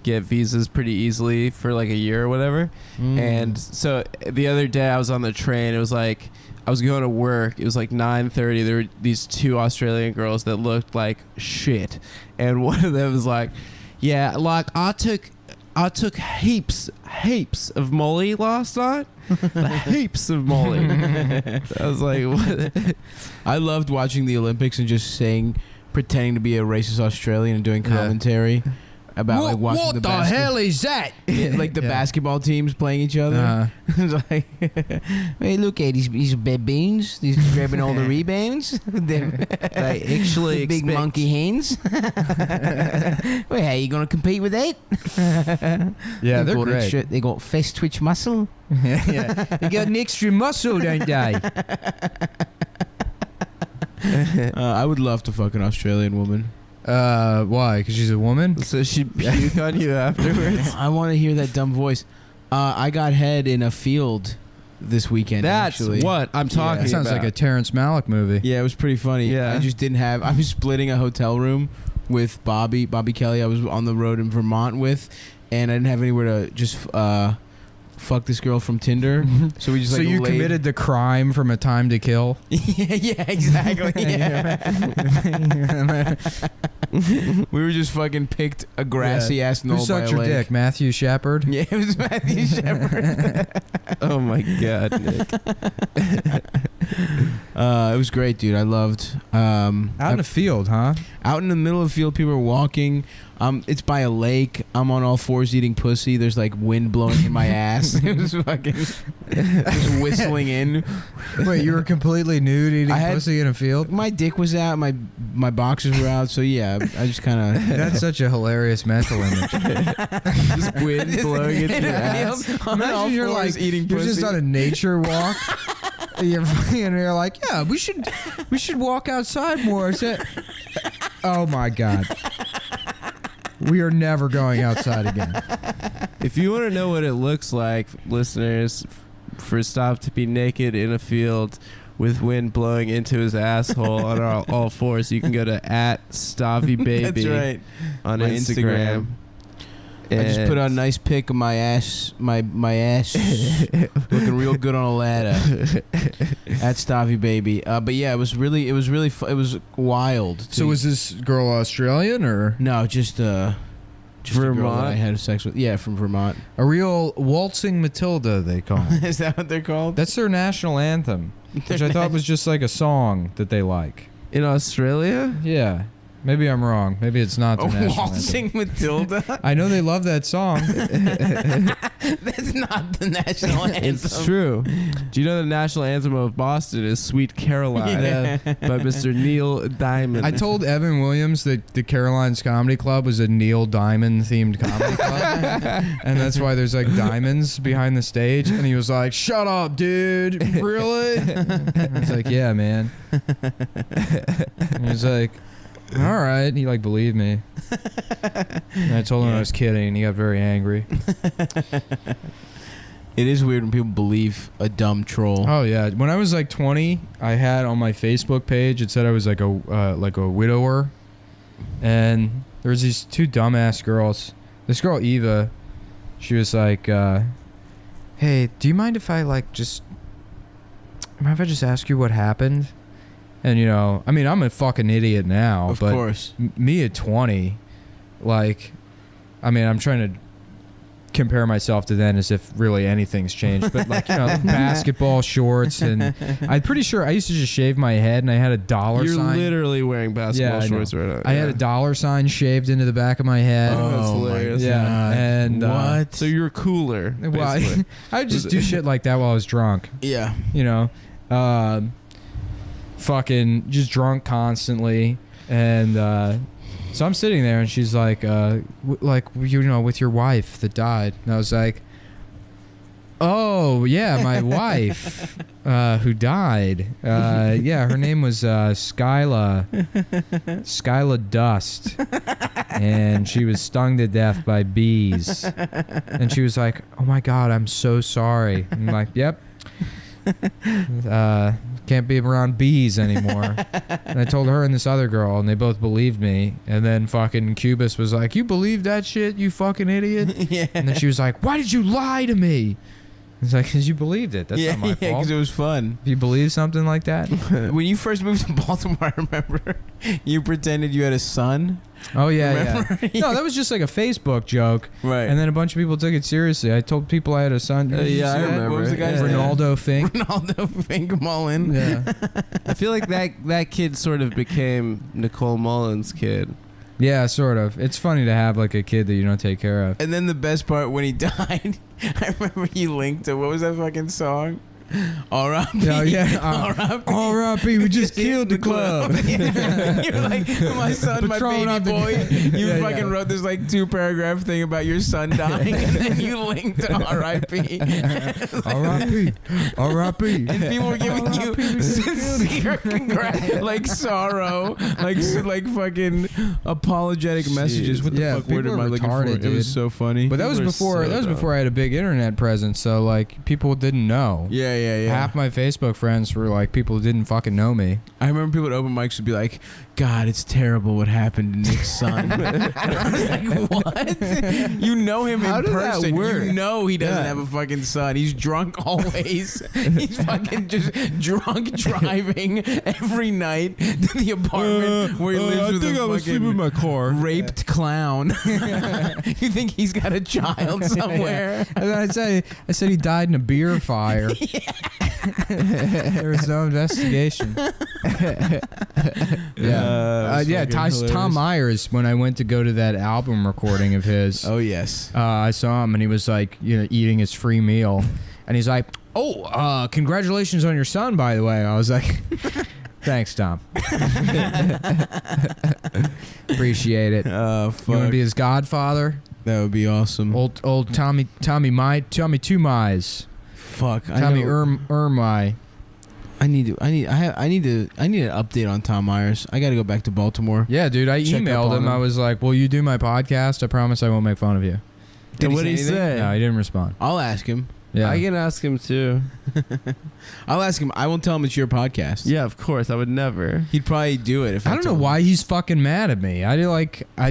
get visas pretty easily for like a year or whatever. And so the other day I was on the train. It was like I was going to work. It was like 9:30. There were these two Australian girls that looked like shit, and one of them was like, "Yeah, like I took heaps of Molly last night. Heaps of Molly." I was like, "What?" I loved watching the Olympics and just pretending to be a racist Australian and doing commentary about like watching the hell is that? like the basketball teams playing each other. It's like, Hey, look at these baboons. These grabbing all the rebounds. They're actually big monkey hands. Well, how you gonna compete with that? Yeah, they're got great. They got fast twitch muscle. Yeah. They got an extra muscle, don't they? I would love to fuck an Australian woman. Why? Because she's a woman? So she puke on you afterwards. I want to hear that dumb voice. I got head in a field this weekend. That's actually. what I'm talking That sounds about. like a Terrence Malick movie. Yeah, it was pretty funny. Yeah. I just didn't have. I was splitting a hotel room with Bobby Kelly. I was on the road in Vermont with, and I didn't have anywhere to just fuck this girl from Tinder. So we just So like you laid. committed the crime from A Time to Kill? yeah, exactly. Yeah. We were just fucking picked a grassy ass Who knoll by sucked a your lake. dick? Matthew Shepard? Yeah, it was Matthew Shepard. Oh my god, Nick. It was great, dude. I loved. Out in the field, huh? Out in the middle of the field, people are walking. It's by a lake. I'm on all fours eating pussy. There's like wind blowing in my ass. It was fucking just whistling in. Wait, you were completely nude eating I had- pussy in a field? My dick was out. My boxers were out. So yeah, I just kind of. That's such a hilarious mental image. Just wind blowing into your ass. Imagine you're like eating you're pussy. just on a nature walk. and you're like, yeah, we should walk outside more. Oh my god. We are never going outside again. If you want to know what it looks like, listeners, for Stop to be naked in a field with wind blowing into his asshole on all fours, you can go to @StaviBaby That's right. on My Instagram. I just put out a nice pic of my ass, my ass, looking real good on a ladder. @StaviBaby. But yeah, it was really it was wild. So was this girl Australian or no, just a girl that Vermont? I had sex with. Yeah, from Vermont. a real waltzing Matilda? They call it. Is that what they're called? That's their national anthem, which I thought was just like a song that they like. In Australia? Yeah, maybe I'm wrong. Maybe it's not their national anthem. Waltzing Matilda. I know they love that song. That's not the national anthem. It's true. Do you know the national anthem of Boston is Sweet Caroline by Mr. Neil Diamond? I told Evan Williams that the Caroline's Comedy Club was a Neil Diamond themed comedy club, and that's why there's like diamonds behind the stage. And he was like, "Shut up, dude! Really?" I was like, "Yeah, man." And he was like, "All right." He like believed me. And I told him I was kidding, and he got very angry. It is weird when people believe a dumb troll. Oh yeah, when I was like 20, I had on my Facebook page, it said I was like a widower, and there was these two dumbass girls. This girl Eva, she was like, "Hey, do you mind if I just ask you what happened?" And you know, I mean, I'm a fucking idiot now, Of but course. me at 20, like, I mean, I'm trying to compare myself to then as if really anything's changed, but like, you know, basketball shorts, and I'm pretty sure I used to just shave my head, and I had a dollar You're sign. literally wearing basketball I know. shorts right now. I had a dollar sign shaved into the back of my head. That's Oh, my hilarious. yeah, God. and What? So you're cooler. well, basically. I would just do shit like that while I was drunk, Yeah. you know. fucking just drunk constantly, and so I'm sitting there, and she's like, with your wife that died, and I was like, oh yeah, my wife who died. Yeah, her name was Skyla Dust, and she was stung to death by bees. And she was like, "Oh my God, I'm so sorry." I'm like, "Yep, can't be around bees anymore." And I told her and this other girl, and they both believed me. And then fucking Cubis was like, "You believe that shit, you fucking idiot?" Yeah. And then she was like, "Why did you lie to me?" It's like, because you believed it. That's not my fault. because it was fun. If you believe something like that. When you first moved to Baltimore, I remember you pretended you had a son. Oh, yeah, Remember? yeah. No, that was just like a Facebook joke. Right. And then a bunch of people took it seriously. I told people I had a son. Did you yeah, see I that? remember. What was the guy's name? Ronaldo Fink. Ronaldo Fink Mullen. Yeah. I feel like that kid sort of became Nicole Mullen's kid. Yeah, sort of. It's funny to have like a kid that you don't take care of. And then the best part, when he died, I remember you linked to, what was that fucking song? R.I.P. Oh, yeah. R.I.P. R.I.P. We just killed the club. Yeah. You're like, my son, my Patron baby on the- boy. You Yeah, fucking yeah. wrote this like 2-paragraph thing about your son dying, and then you linked to R.I.P. R.I.P. R.I.P. And people were giving you sincere like sorrow, like fucking apologetic messages. What the Yeah, fuck word people am I are looking for? retarded, It dude. was so funny. But that was People are before. so That was dumb. before I had a big internet presence. So like people didn't know. yeah. Half my Facebook friends were like people who didn't fucking know me. I remember people at open mics would be like, "God, it's terrible what happened to Nick's son." And I was like, "What? You know him How in does that person. work? You know he doesn't Yeah. have a fucking son. He's drunk always. He's fucking just drunk driving every night to the apartment where he lives with a fucking my car. raped clown. You think he's got a child somewhere?" And then I said he died in a beer fire. There was no investigation. Yeah, Tom Myers. When I went to go to that album recording of his, Oh yes. I saw him and he was like, eating his free meal, and he's like, "Oh, congratulations on your son, by the way." I was like, "Thanks, Tom. Appreciate it." Oh You want to fuck. be his godfather? That would be awesome. Old Tommy Two Mize. Fuck. Tommy Ermai. I need an update on Tom Myers. I got to go back to Baltimore. Yeah, dude, I Check up emailed on him. him. I was like, "Will you do my podcast? I promise I won't make fun of you." Did What he did he say anything? say? No, he didn't respond. I'll ask him. Yeah. I can ask him too. I'll ask him. I won't tell him it's your podcast. Yeah, of course. I would never. He'd probably do it if I don't know told him. why he's fucking mad at me. I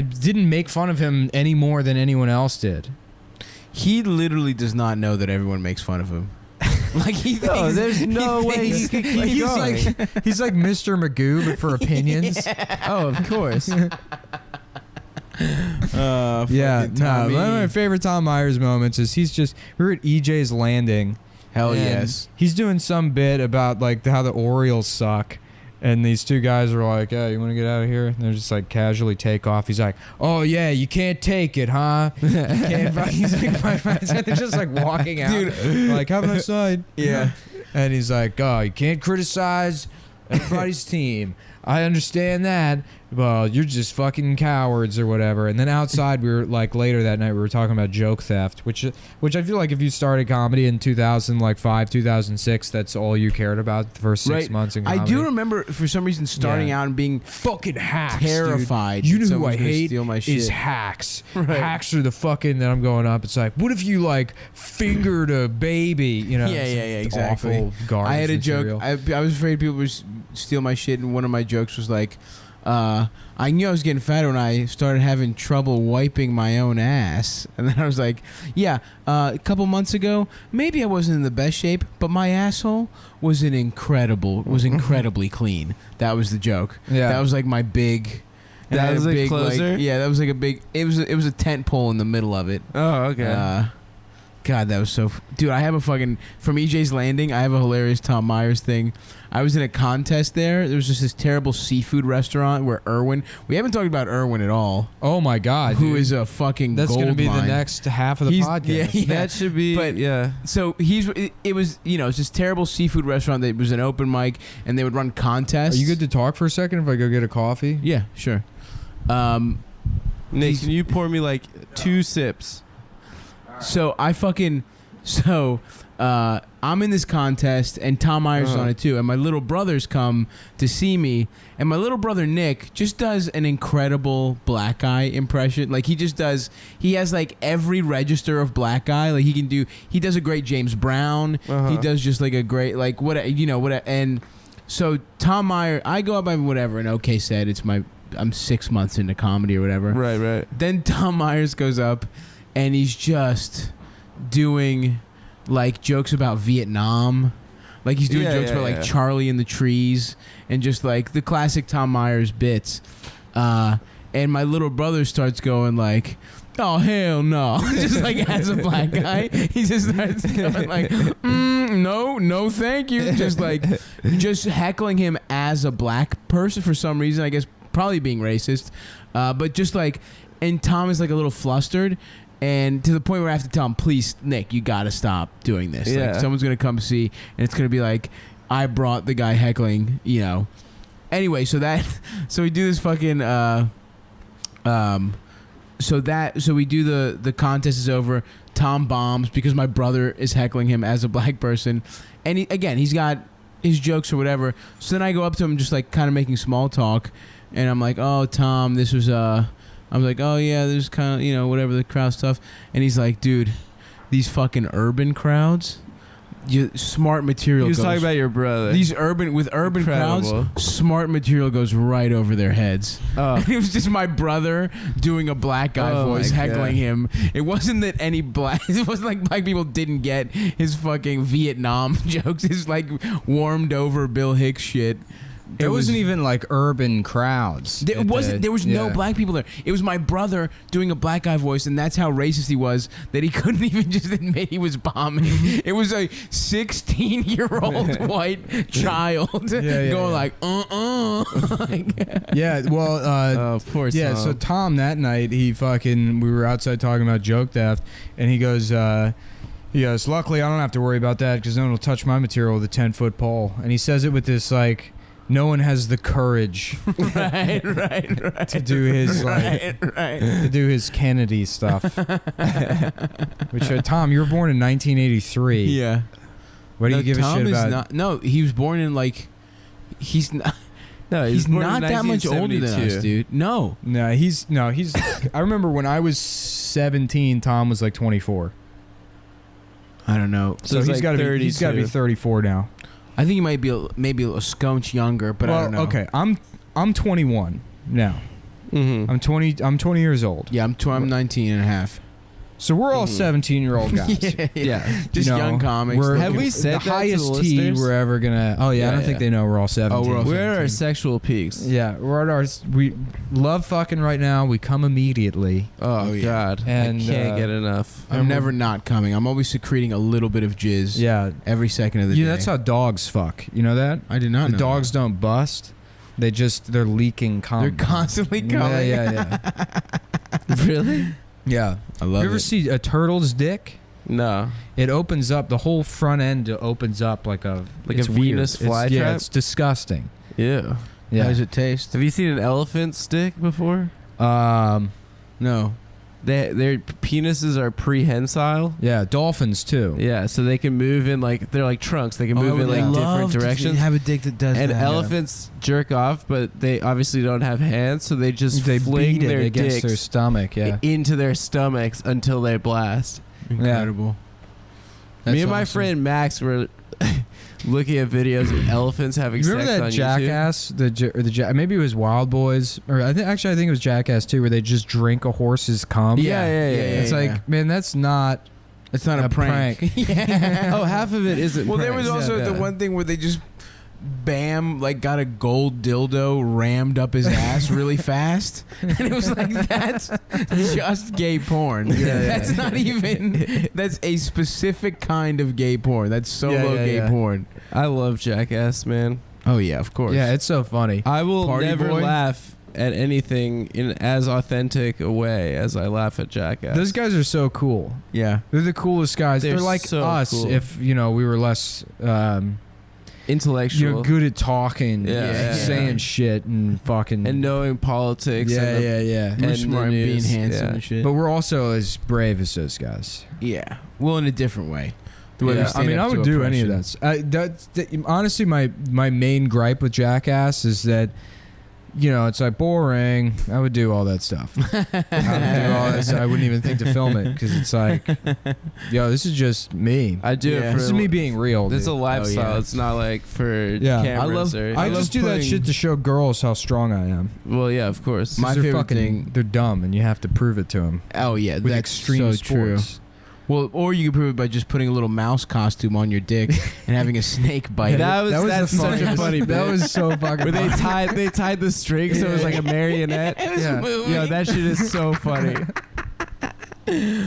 didn't make fun of him any more than anyone else did. He literally does not know that everyone makes fun of him. Like he thinks, No, there's no way he could keep He's going. he's like Mr. Magoo, but for opinions. Oh, of course. Yeah, fucking no. Tommy. One of my favorite Tom Myers moments is we were at EJ's Landing. Hell and yes. He's doing some bit about like how the Orioles suck. And these two guys are like, "Yeah, you want to get out of here?" And they're just like casually take off. He's like, "Oh yeah, you can't take it, huh?" You can't. He's like, they're just like walking out, Dude. like, "Have a nice night." Yeah. And he's like, "Oh, you can't criticize everybody's team. I understand that. Well, you're just fucking cowards or whatever." And then outside, we were like later that night, we were talking about joke theft, which I feel like if you started comedy in 2005, 2006, that's all you cared about the first 6 Right. months in I comedy. do remember for some reason starting Yeah. out and being Fucking hacks, dude. terrified. You that know who I someone's gonna hate steal my is shit. hacks. Right. Hacks are the fucking that I'm going up. It's like, what if you like fingered a baby? You know? Yeah, it's yeah, like yeah, exactly. Awful garbage I had a material. joke. I was afraid people would steal my shit, and one of my jokes was like, I knew I was getting fatter when I started having trouble wiping my own ass. And then I was like, yeah, a couple months ago, maybe I wasn't in the best shape, but my asshole was incredibly clean. That was the joke. Yeah. That was like my big... and I That had was a a big, closer? Like, yeah, that was like a big... It was a tent pole in the middle of it. Oh, okay. God, that was so... Dude, I have a fucking... From EJ's Landing, I have a hilarious Tom Myers thing. I was in a contest there. There was just this terrible seafood restaurant where Irwin... We haven't talked about Irwin at all. Oh, my God. Who dude. is a fucking That's gold going to be mine. the next half of the podcast. Yeah. That should be. But, yeah. So it was, it's this terrible seafood restaurant that was an open mic, and they would run contests. Are you good to talk for a second if I go get a coffee? Yeah, sure. Nick, can you pour me like 2 sips? So I'm in this contest, and Tom Myers is on it too, and my little brothers come to see me, and my little brother Nick just does an incredible black guy impression. Like he has like every register of black guy. Like he does a great James Brown. He does just like a great and so Tom Myers, I go up by whatever, and OK said I'm 6 months into comedy or whatever. Right. Then Tom Myers goes up, and he's just doing like jokes about Vietnam. Like he's doing jokes about like Charlie in the trees and just like the classic Tom Myers bits. And my little brother starts going like, oh hell no. Just like as a black guy. He just starts going like, no, thank you. Just heckling him as a black person for some reason, I guess probably being racist. But just like, and Tom is like a little flustered. And to the point where I have to tell him, please, Nick, you got to stop doing this. Yeah. Like, someone's going to come see, and it's going to be like, I brought the guy heckling, Anyway, so we do this fucking, so we do the contest is over. Tom bombs because my brother is heckling him as a black person. And he's got his jokes or whatever. So then I go up to him just like kind of making small talk. And I'm like, oh, Tom, this was, I was like, oh, yeah, there's kind of, whatever, the crowd stuff. And he's like, dude, these fucking urban crowds, smart material He was goes... talking about your brother. These urban crowds, smart material goes right over their heads. Oh. It was just my brother doing a black guy voice heckling him. It wasn't that it wasn't like black people didn't get his fucking Vietnam jokes. His like warmed over Bill Hicks shit. There wasn't even like urban crowds. There was no black people there. It was my brother doing a black guy voice, and that's how racist he was that he couldn't even just admit he was bombing. It was a 16-year-old white child going like, Yeah, well, poor Tom. Yeah, so Tom that night, we were outside talking about joke theft, and he goes, luckily I don't have to worry about that because no one will touch my material with a 10-foot pole. And he says it with this like, no one has the courage right. to do his to do his Kennedy stuff. Which Tom, you were born in 1983. Yeah. What do you give Tom a shit is about? no, he was born in like he's not. No, he's born not in that much older than us, 1972. dude. No. He's I remember when I was 17, Tom was like 24. I don't know. So he's got to be 34 now. I think he might be maybe a scunch younger, but I don't know. Okay, I'm 21 now. Mm-hmm. I'm 20 years old. Yeah, I'm 19 and a half. So we're all 17-year-old guys. Yeah. Just young comics. Have we said the that highest to the T listeners? we're ever gonna? Oh yeah, I don't think they know we're all 17. we're all We're at our 17. sexual peaks. Yeah, we're at our. We love fucking right now. We come immediately. Oh, God. And, I can't get enough. I'm never not coming. I'm always secreting a little bit of jizz. Yeah, every second of the day. that's how dogs fuck. You know that? I did not know. The dogs don't bust. They're leaking cum. They're constantly coming. Yeah. Really? Yeah. I love You ever it. see a turtle's dick? No. It opens up. The whole front end opens up like a Like a Venus flytrap? Yeah, it's disgusting. Yeah. Yeah. How does it taste? Have you seen an elephant's dick before? No. Their penises are prehensile. Yeah, dolphins too. Yeah, so they can move in they're like trunks. They can move in like different directions. Have a dick that does And that. elephants jerk off, but they obviously don't have hands, so they just They fling beat it their against dicks their stomach. Yeah. into their stomachs until they blast. Incredible. Me and my friend Max were looking at videos of elephants having You remember sex that on Jackass? Maybe it was Wild Boys, or I think it was Jackass too, where they just drink a horse's cum. Yeah. It's like, man, that's not. It's not a prank. YouTube. Oh, half of it isn't. Well, there was pranks. also the one thing where they just Bam like got a gold dildo rammed up his ass really fast, and it was like that's just gay porn. That's not even. That's a specific kind of gay porn. That's solo gay porn. I love Jackass, man. Oh yeah, of course. Yeah, it's so funny. I will Party never Boy? laugh at anything in as authentic a way as I laugh at Jackass. Those guys are so cool. Yeah. They're the coolest guys. They're They're like so us cool. if, we were less intellectual, good at talking, Yeah. saying shit and fucking and knowing politics. and the- yeah. We're and smart the and being news, handsome yeah. and shit. But we're also as brave as those guys. Yeah. Well, in a different way. The way we Yeah, stand I mean, up I to would do any of oppression. that. Honestly, my main gripe with Jackass is that, it's like boring. I would do all that stuff. I would do all this. I wouldn't even think to film it because it's like, this is just me. I do Yeah. it for This is me being real. This is a dude. lifestyle. yeah. It's not like for Yeah. cameras. I love just do that putting- shit to show girls how strong I am. Well, yeah, of course. My 'Cause they're favorite fucking, thing- they're dumb, and you have to prove it to them Oh yeah, with that's extreme so true. sports. Well, or you can prove it by just putting a little mouse costume on your dick and having a snake bite it. That's the such a funniest- funny That bit. was so fucking. Where they funny. tied the string so it was like a marionette. Yeah, that shit is so funny.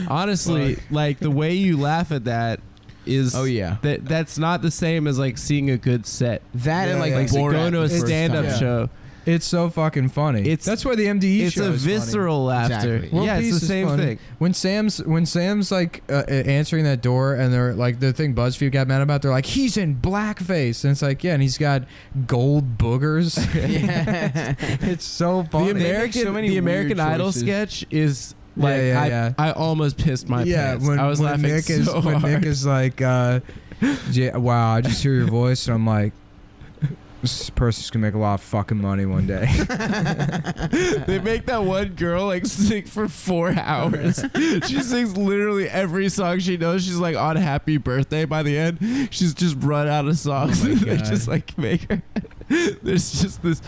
Honestly, like the way you laugh at that is Oh yeah, that's not the same as like seeing a good set. that and like yeah. Borat Going to a the first stand-up time. show. It's so fucking funny. That's why the MDE It's show a is funny. visceral laughter. Exactly. World Yeah, it's Peace the is same funny. thing. When Sam's like answering that door, and they're like the thing BuzzFeed got mad about, they're like, he's in blackface, and it's like, yeah, and he's got gold boogers. Yeah. It's so funny. so many The American weird Idol choices. sketch is Yeah, like yeah. I almost pissed my pants. when I was when laughing Nick is so when hard. Nick is like, wow, I just hear your voice, and I'm like, this person's gonna make a lot of fucking money one day. They make that one girl like sing for 4 hours. She sings literally every song she knows. She's like on Happy Birthday by the end. She's just run out of songs. Oh my They God. just like make her. There's just this.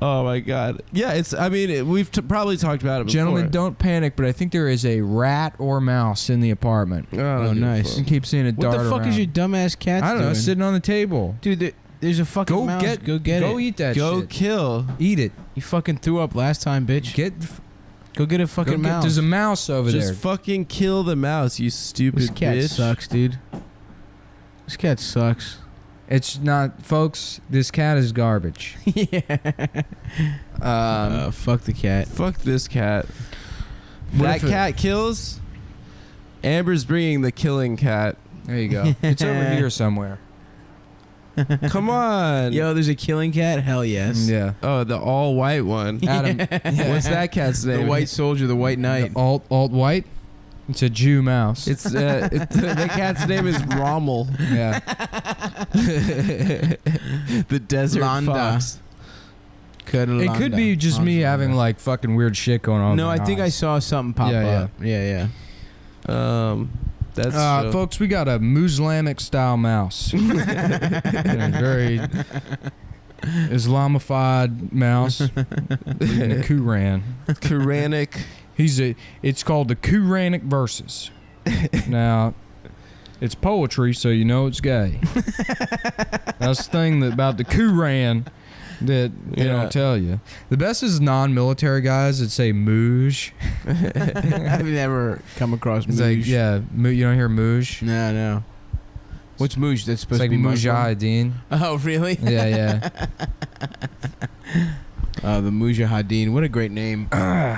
Oh my God. Yeah, it's. I mean, we've probably talked about it before. Gentlemen, don't panic, but I think there is a rat or mouse in the apartment. Oh, nice. I keep seeing it What dart the fuck around. is your dumbass cat I don't know, doing? sitting on the table. Dude, there's a fucking Go mouse. get, Go get go it. eat that Go shit. kill. Eat it. You fucking threw up last time, bitch. Go get a Go fucking get, mouse. there's a mouse over Just there. fucking kill the mouse, you stupid This cat bitch. sucks, dude. This cat sucks. It's not, folks. This cat is garbage. Yeah. Fuck the cat. Fuck this cat. What That if it- cat kills. Amber's bringing the killing cat. There you go. It's over here somewhere. Come on. Yo, there's a killing cat? Hell yes. Yeah. Oh, the all white one. Adam, What's that cat's name? The white soldier, the white knight. alt white. It's a Jew mouse. It's the cat's name is Rommel. yeah. The desert Londa. fox. It could be just me having like fucking weird shit going on. No, with I my think I eyes. saw something pop Yeah, up. Yeah. That's Folks, we got a Muslimic style mouse. A very Islamified mouse. In the Quran. Quranic. It's called the Quranic verses. Now, it's poetry, so you know it's gay. That's the thing about the Quran that they Yeah. don't tell you. The best is non-military guys that say "mooj." I've never come across It's Moosh. like, yeah, you don't hear "mooj." No. What's Moosh? That's It's supposed like to be Muslim? Mujahideen. Oh, really? Yeah. The Mujahideen. What a great name.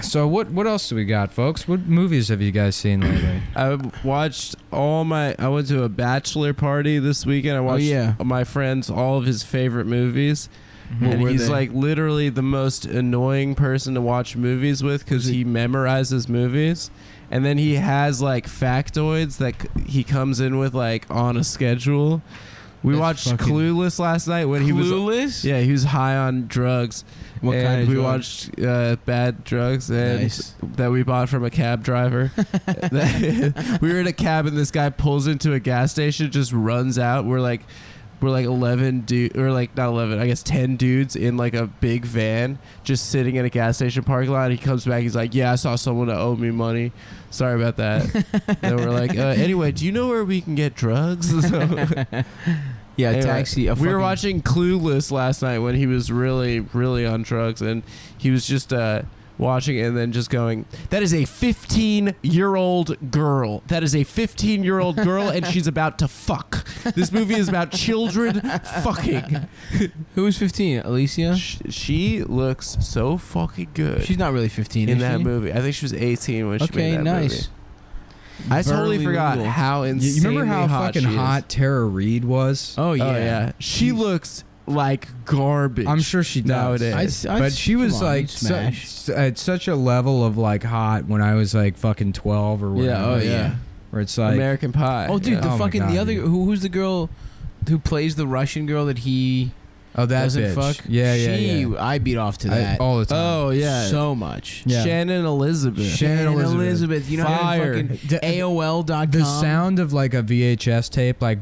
So what else do we got, folks? What movies have you guys seen lately? I watched I went to a bachelor party this weekend. I watched yeah. my friend's all of his favorite movies. What And were he's they? like literally the most annoying person to watch movies with because he memorizes movies. And then he has like factoids that he comes in with like on a schedule. We That's watched fucking- Clueless last night when he was Clueless? Yeah, he was high on drugs. What and kind of we drug? watched Bad Drugs and Nice. that we bought from a cab driver. We were in a cab and this guy pulls into a gas station, just runs out. We're like 11 dudes, or like not 11, I guess 10 dudes in like a big van just sitting in a gas station parking lot. He comes back, he's like, yeah, I saw someone that owed me money. Sorry about that. Then we're like, anyway, do you know where we can get drugs? Yeah, Anyway, Taxi. we were watching Clueless last night when he was really, really on drugs, and he was just watching it and then just going, that is a 15-year-old girl. That is a 15-year-old girl, and she's about to fuck. This movie is about children fucking. Who was 15? Alicia? She looks so fucking good. She's not really 15 in is that she? movie. I think she was 18 when she Okay, made that nice. movie. I totally Barely forgot legal. how insanely You remember how hot fucking she is. hot Tara Reid was? Oh yeah. Oh yeah, she looks like garbage. I'm sure she does. nowadays. But she was like at such a level of like hot when I was like fucking 12 or whatever. Yeah, oh yeah. Where it's like American Pie. Oh dude, yeah. the Oh my fucking God, the other dude. who's the girl who plays the Russian girl that he oh that doesn't bitch. fuck? Yeah, yeah, She, yeah. I beat off to that all the time. Oh yeah, so much. Yeah. Shannon Elizabeth. Shannon Elizabeth. You know Fire. fucking AOL.com. The sound of like a VHS tape, like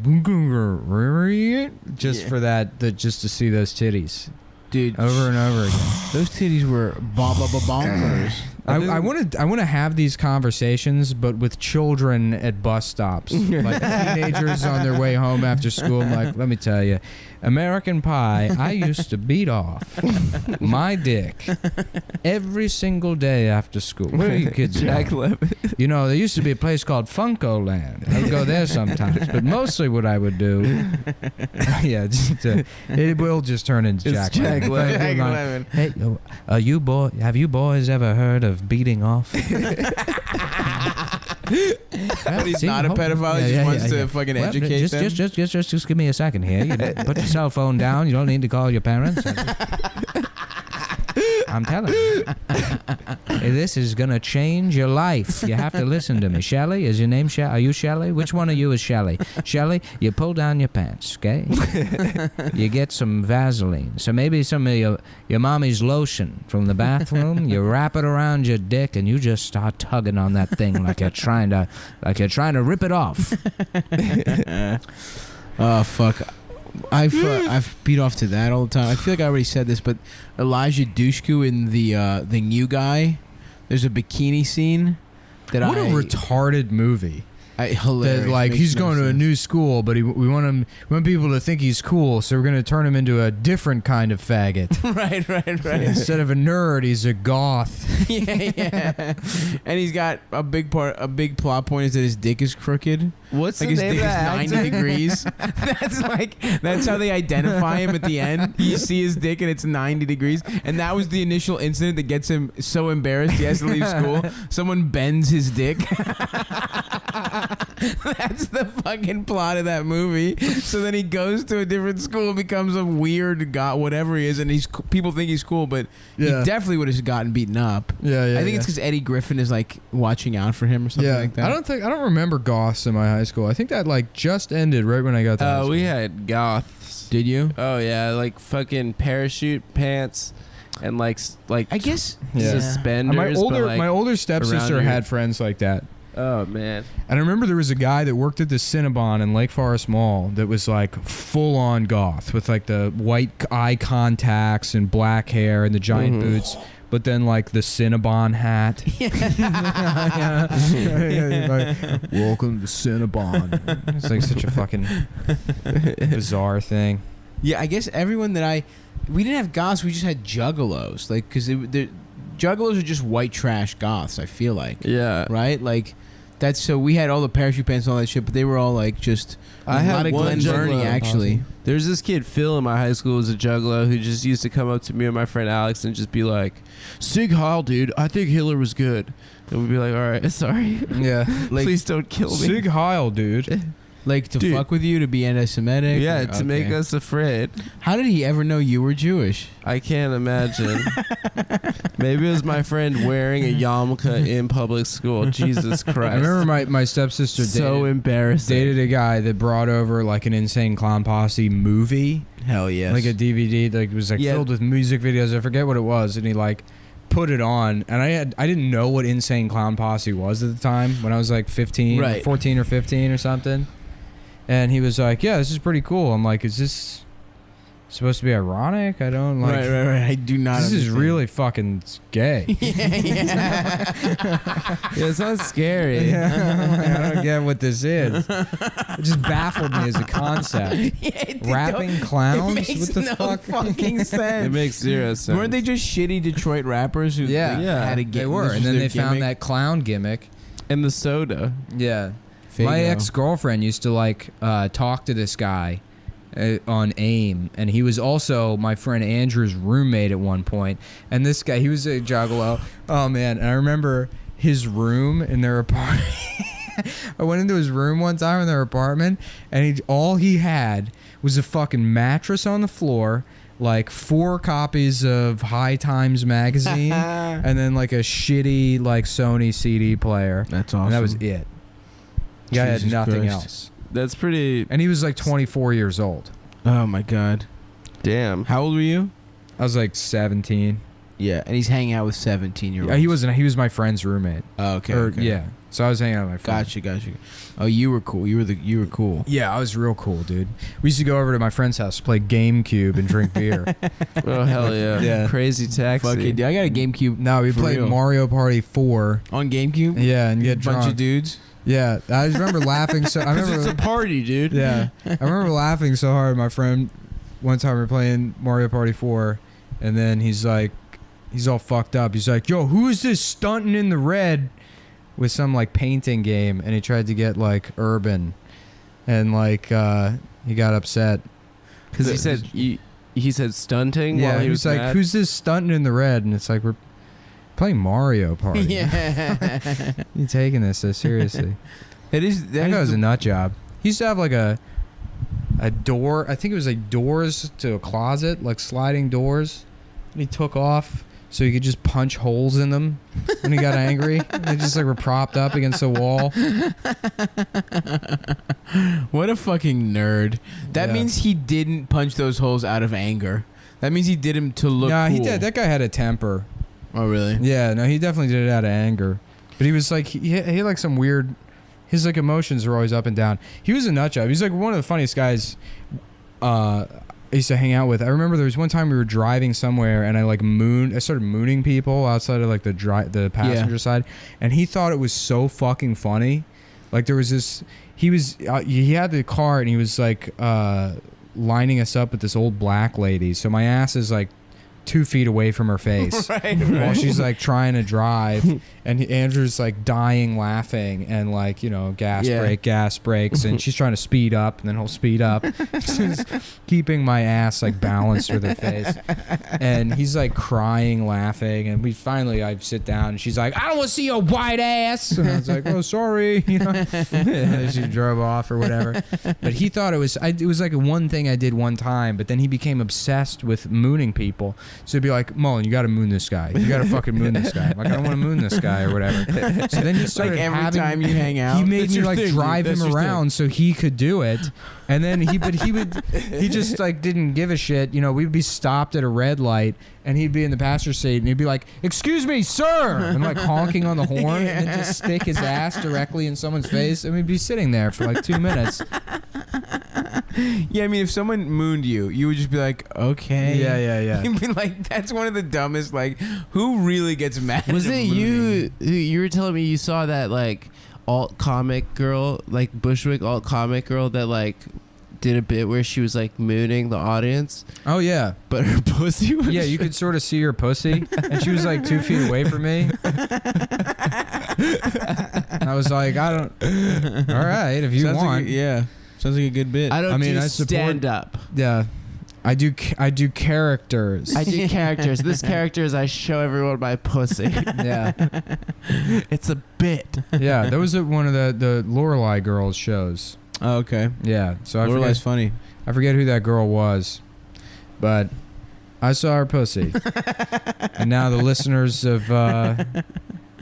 just for that, just to see those titties, dude, over and over again. those titties were bonkers. I want to have these conversations, but with children at bus stops, like teenagers on their way home after school. I'm like, let me tell you, American Pie. I used to beat off my dick every single day after school. Where are you kids Jack going? Lemmon. You know, there used to be a place called Funko Land. I would go there sometimes, but mostly what I would do, yeah, it will just turn into It's Jack Lemmon. Lemmon. Lemon. Hey, have you boys ever heard of beating off? But he's not a pedophile. He just wants to fucking educate them. Just give me a second here. You put your cell phone down. You don't need to call your parents. I'm telling you, this is gonna change your life. You have to listen to me. Shelly, is your name Shelly? Are you Shelly? Which one of you is Shelly? Shelly, you pull down your pants, okay? You get some Vaseline, so maybe some of your mommy's lotion from the bathroom. You wrap it around your dick, and you just start tugging on that thing like you're trying to rip it off. Oh fuck. I've beat off to that all the time. I feel like I already said this, but Elijah Dushku in the New Guy, there's a bikini scene that What a retarded movie. hilarious. That, like, Makes he's no going to a sense. new school, but we want people to think he's cool, so we're going to turn him into a different kind of faggot. right. Instead of a nerd, he's a goth. yeah. And he's got a big plot point is that his dick is crooked. What's Like the his name dick of is that 90 actor? degrees. That's how they identify him at the end. You see his dick and it's 90 degrees. And that was the initial incident that gets him so embarrassed he has to leave school. Someone bends his dick. That's the fucking plot of that movie. So then he goes to a different school, becomes a weird guy, whatever he is, and people think he's cool, but he definitely would have gotten beaten up. Yeah. I think it's because Eddie Griffin is like watching out for him or something like that. I don't remember goths in my high school. I think that like just ended right when I got to high school. We had goths. Did you? Oh yeah, like fucking parachute pants and like I guess suspenders. My older but, like, my older around stepsister your- had friends like that. Oh man. And I remember there was a guy that worked at the Cinnabon in Lake Forest Mall that was like full on goth with like the white eye contacts and black hair and the giant boots, but then like the Cinnabon hat. Like, welcome to Cinnabon. It's like such a fucking bizarre thing. Yeah, I guess everyone that we didn't have goths, we just had juggalos. Like, because juggalos are just white trash goths, I feel like. Yeah. Right? Like, so we had all the parachute pants and all that shit, but they were all like just I a had lot of one Glen Burnie, juggalo. actually. There's this kid Phil in my high school who was a juggalo who just used to come up to me and my friend Alex and just be like, "Sig Heil, dude. I think Hitler was good." And we'd be like, "All right, sorry. Yeah. Please don't kill me." Sig Heil, dude. Like, to Dude. fuck with you, to be anti-Semitic? Yeah, Or- to make okay. us afraid. How did he ever know you were Jewish? I can't imagine. Maybe it was my friend wearing a yarmulke in public school. Jesus Christ. I remember my stepsister so embarrassing. dated a guy that brought over like an Insane Clown Posse movie, Hell yes. like a DVD that was like Yeah. filled with music videos. I forget what it was, and he like put it on, and I didn't know what Insane Clown Posse was at the time when I was like 15, Right. 14 or 15 or something. And he was like, "Yeah, this is pretty cool." I'm like, "Is this supposed to be ironic. I don't like. Right. I do not. This is understand. really fucking gay. Yeah, it's not scary. I don't get what this is. It just baffled me as a concept. Rapping clowns? It makes What the no fuck? fucking sense. It makes zero sense. Weren't they just shitty Detroit rappers who had to get? They were, and then they found that clown gimmick. And the soda. Yeah. Fago. My ex-girlfriend used to like talk to this guy on AIM, and he was also my friend Andrew's roommate at one point. And this guy, he was a juggalo. Oh man, and I remember his room in their apartment. I went into his room one time in their apartment, and all he had was a fucking mattress on the floor, like 4 copies of High Times magazine, and then like a shitty like Sony CD player. That's awesome. And that was it. Guy had Jesus nothing Christ. else. That's pretty. And he was like 24 years old. Oh my god. Damn. How old were you? I was like 17. Yeah, and he's hanging out with 17-year-olds. Yeah, he wasn't. He was my friend's roommate. Oh, okay. Or, okay. Yeah. So I was hanging out with my friend. Gotcha. Oh, you were cool. You were cool. Yeah, I was real cool, dude. We used to go over to my friend's house, play GameCube, and drink beer. Oh hell yeah. Yeah. Crazy taxi. Fuck it, dude. I got a GameCube. No, we For played real. Mario Party 4. On GameCube. Yeah, and get Bunch drunk. of dudes. Yeah, I just remember laughing. So I remember It's a party, dude. Yeah, I remember laughing so hard. My friend, one time we were playing Mario Party 4, and then he's like, he's all fucked up. He's like, "Yo, who is this stunting in the red?" With some like painting game, and he tried to get like urban, and like he got upset Because he said stunting. Yeah, while he was like, mad. "Who's this stunting in the red?" And it's like, we're playing Mario Party. Yeah. You taking this so seriously? It is. That guy was a nut job. He used to have like a door. I think it was like doors to a closet, like sliding doors. And he took off so he could just punch holes in them when he got angry. They just like were propped up against the wall. What a fucking nerd. That Yeah. means he didn't punch those holes out of anger. That means he did him to look Nah, cool. he did. That guy had a temper. Oh, really? Yeah, no, he definitely did it out of anger. But he was like, he had like some weird, his like emotions were always up and down. He was a nut job. He's like one of the funniest guys I used to hang out with. I remember there was one time we were driving somewhere, and I started mooning people outside of like the passenger side, and he thought it was so fucking funny. Like there was this, he had the car, and he was like lining us up with this old black lady. So my ass is like 2 feet away from her face while she's like trying to drive, and Andrew's like dying laughing, and like, you know, gas brakes, and she's trying to speed up, and then he'll speed up, just keeping my ass like balanced with her face, and he's like crying laughing, and I sit down, and she's like, "I don't want to see your white ass," and I was like, "Oh, sorry," you know. And then she drove off or whatever. But he thought it was like a one thing I did one time, but then he became obsessed with mooning people. So he'd be like, "Mullen, you got to moon this guy. You got to fucking moon this guy." I'm like, "I don't want to moon this guy," or whatever. So then he started Like every time you hang out, he made that's me your like thing, drive dude. That's him your around so he could do it. And then he just like didn't give a shit. You know, we'd be stopped at a red light, and he'd be in the passenger seat, and he'd be like, "Excuse me, sir," and like honking on the horn, and then just stick his ass directly in someone's face, and we'd be sitting there for like 2 minutes. Yeah, I mean, if someone mooned you, you would just be like, "Okay." Yeah. You'd be like, "That's one of the dumbest." Like, who really gets mad? Was at it mooning? you were telling me you saw that like alt comic girl, like Bushwick alt comic girl that like did a bit where she was like mooning the audience, Oh yeah. but her pussy was Yeah, you could sort of see her pussy, and she was like 2 feet away from me. And I was like, "I don't. All right, if you Sounds want." Like sounds like a good bit. I don't I mean, do I support- stand up. Yeah, I do characters. I do characters. This character is I show everyone my pussy. Yeah, It's a bit. yeah. That was at one of the Lorelai girls shows. Oh, okay. Yeah, so Lorelai's funny. I forget who that girl was, but I saw her pussy. And now the listeners of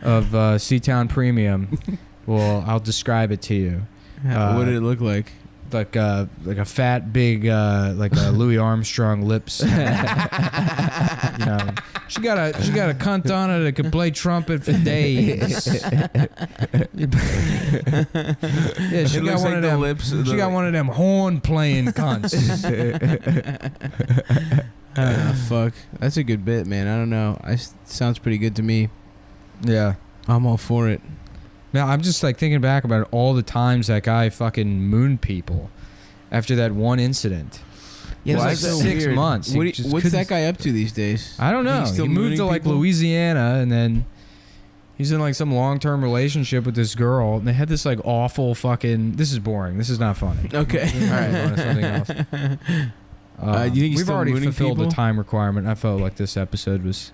Ctown Premium I'll describe it to you. What did it look like? like a fat big like a Louis Armstrong lips. You know, she got a cunt on it that could play trumpet for days. Yeah, she got one of them lips. She got one of them horn playing cunts. Fuck, that's a good bit, man. I don't know. Sounds pretty good to me. Yeah, I'm all for it. Now I'm just like thinking back about all the times that guy fucking mooned people after that one incident. Yeah, it was why like is that 6 weird? months. What's that guy up to these days? I don't know. He's still He moved mooning to like people? Louisiana, and then he's in like some long-term relationship with this girl, and they had this like awful fucking. This is boring. This is not funny. Okay. All right, on to something else. Do you think he's we've still already mooning fulfilled people? the time requirement. I felt like this episode was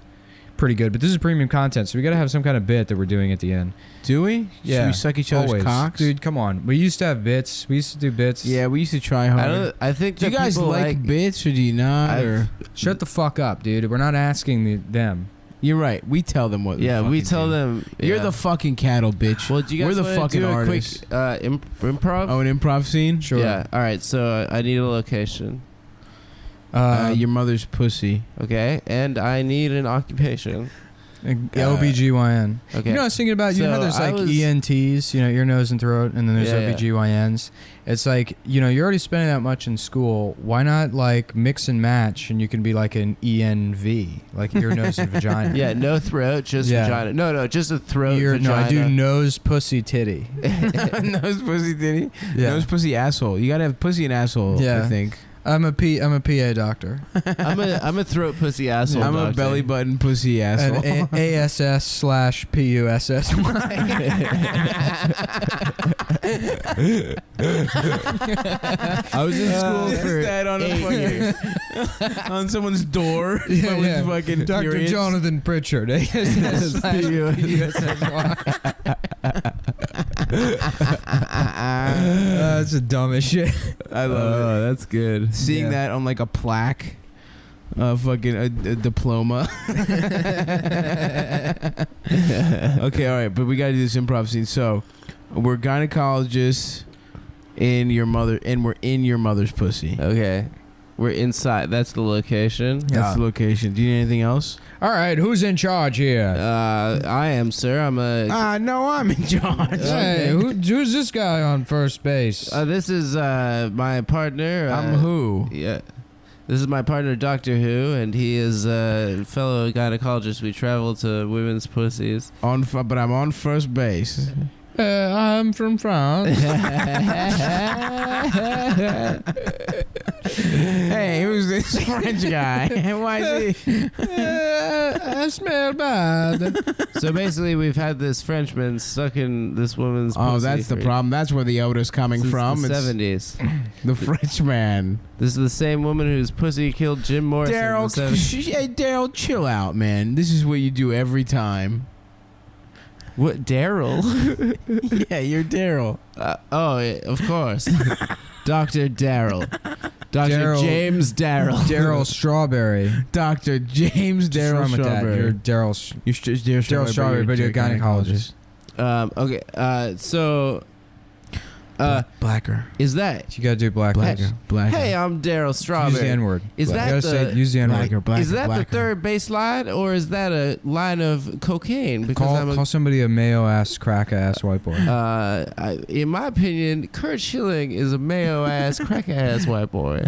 pretty good, but this is premium content, so we got to have some kind of bit that we're doing at the end. Do we? Yeah. Should we suck each other's Always. cocks? Dude, come on. We used to have bits. We used to do bits. Yeah, we used to try hard. I think Do you that guys people like bits or do you not? Or Shut the fuck up, dude. We're not asking them. you're right. We tell them what. Yeah, the we fucking tell do. them. You're yeah. the fucking cattle, bitch. Well, do you guys We're the wanna fucking do a artists. quick improv? Oh, an improv scene? Sure. Yeah. All right. So I need a location. Your mother's pussy. Okay, and I need an occupation. OBGYN. Okay. You know, I was thinking about, you know how So there's I like was- ENTs, you know, ear, nose, and throat, and then there's Yeah, yeah. OBGYNs. It's like, you know, you're already spending that much in school. Why not like mix and match, and you can be like an ENV, like ear, nose, and vagina. Yeah, no throat, just Yeah. vagina. No, just a throat, Ear, vagina. no, I do nose, pussy, titty. Nose, pussy, titty. Yeah. Nose, pussy, asshole. You gotta have pussy and asshole. Yeah. I think. I'm a PA doctor. I'm a throat pussy asshole. I'm a doctor. belly button pussy asshole. An ASS/PUSS. I was in school for that on 8 years. On someone's door. Yeah, I was yeah. fucking Dr. furious. Jonathan Pritchard. That's the dumbest shit. I love it. that's good. Seeing Yeah. that on like a plaque. Fucking a diploma. Okay, all right, but we gotta do this improv scene. So, we're gynecologists in your mother, and we're in your mother's pussy. Okay, we're inside. That's the location. That's the location. Do you need anything else? All right, who's in charge here? I am, sir. I'm a. No, I'm in charge. Hey, who's this guy on first base? This is my partner. I'm who? Yeah. This is my partner, Doctor Who, and he is a fellow gynecologist. We travel to women's pussies. But I'm on first base. I'm from France. Hey, who's this French guy? Why is he? I smell bad. So basically, we've had this Frenchman stuck in this woman's pussy. Oh, that's the for- problem. That's where the odor's coming since from. the It's 70s. the Frenchman. This is the same woman whose pussy killed Jim Morrison. in the 70s. Hey, Daryl, chill out, man. This is what you do every time. What, Daryl? Yeah, you're Daryl. Of course. Dr. Daryl. Dr. Daryl- James Daryl. Daryl Strawberry. Dr. James Just Daryl run with that. Strawberry. You're Daryl. You're Daryl Strawberry, but you're a gynecologist. Okay, so... Blacker. is that... You gotta do black. Blacker. Blacker. Hey, I'm Daryl Use Strawberry. the N word. Is You that gotta the- say, use the N word. Blacker, blacker, Is that blacker. the third base line, or is that a line of cocaine? Because I'm Call somebody a mayo ass, crack ass white boy. in my opinion, Kurt Schilling is a mayo ass, crack ass white boy.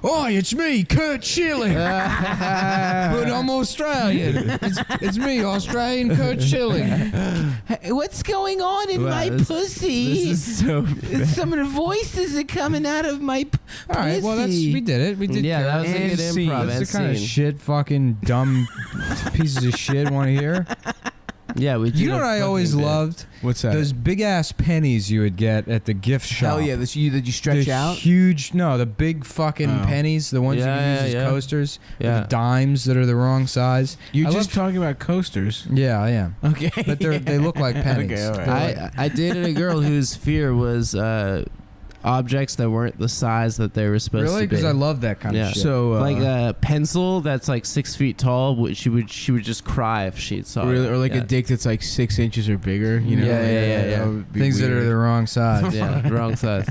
Oi, it's me, Kurt Schilling. But I'm Australian. It's me, Australian Kurt Schilling. Hey, what's going on in Wow, my this- pussy? This is so. Some of the voices are coming out of my pussy. All right, well, we did it. We did. Yeah, that was a And good scene. improv. That's and the kind of scene. shit, fucking dumb pieces of shit. Want to hear? Yeah, we. You know what I always loved? What's that? Those big ass pennies you would get at the gift shop. Hell yeah, that you stretch the out. huge, the big fucking Oh. pennies, the ones Yeah, you can use yeah, as yeah. coasters, Yeah. the dimes that are the wrong size. You're I just love- talking about coasters. Yeah, I am. Okay. But they look like pennies. Okay, all right. They're like- I dated a girl whose fear was objects that weren't the size that they were supposed really? to be. Because I love that kind Yeah. of shit. So like a pencil that's like 6 feet tall. She would just cry if she saw really, it. or like yeah. a dick that's like 6 inches or bigger. You know? Yeah. That would be things that are weird. the wrong size. Yeah, wrong size.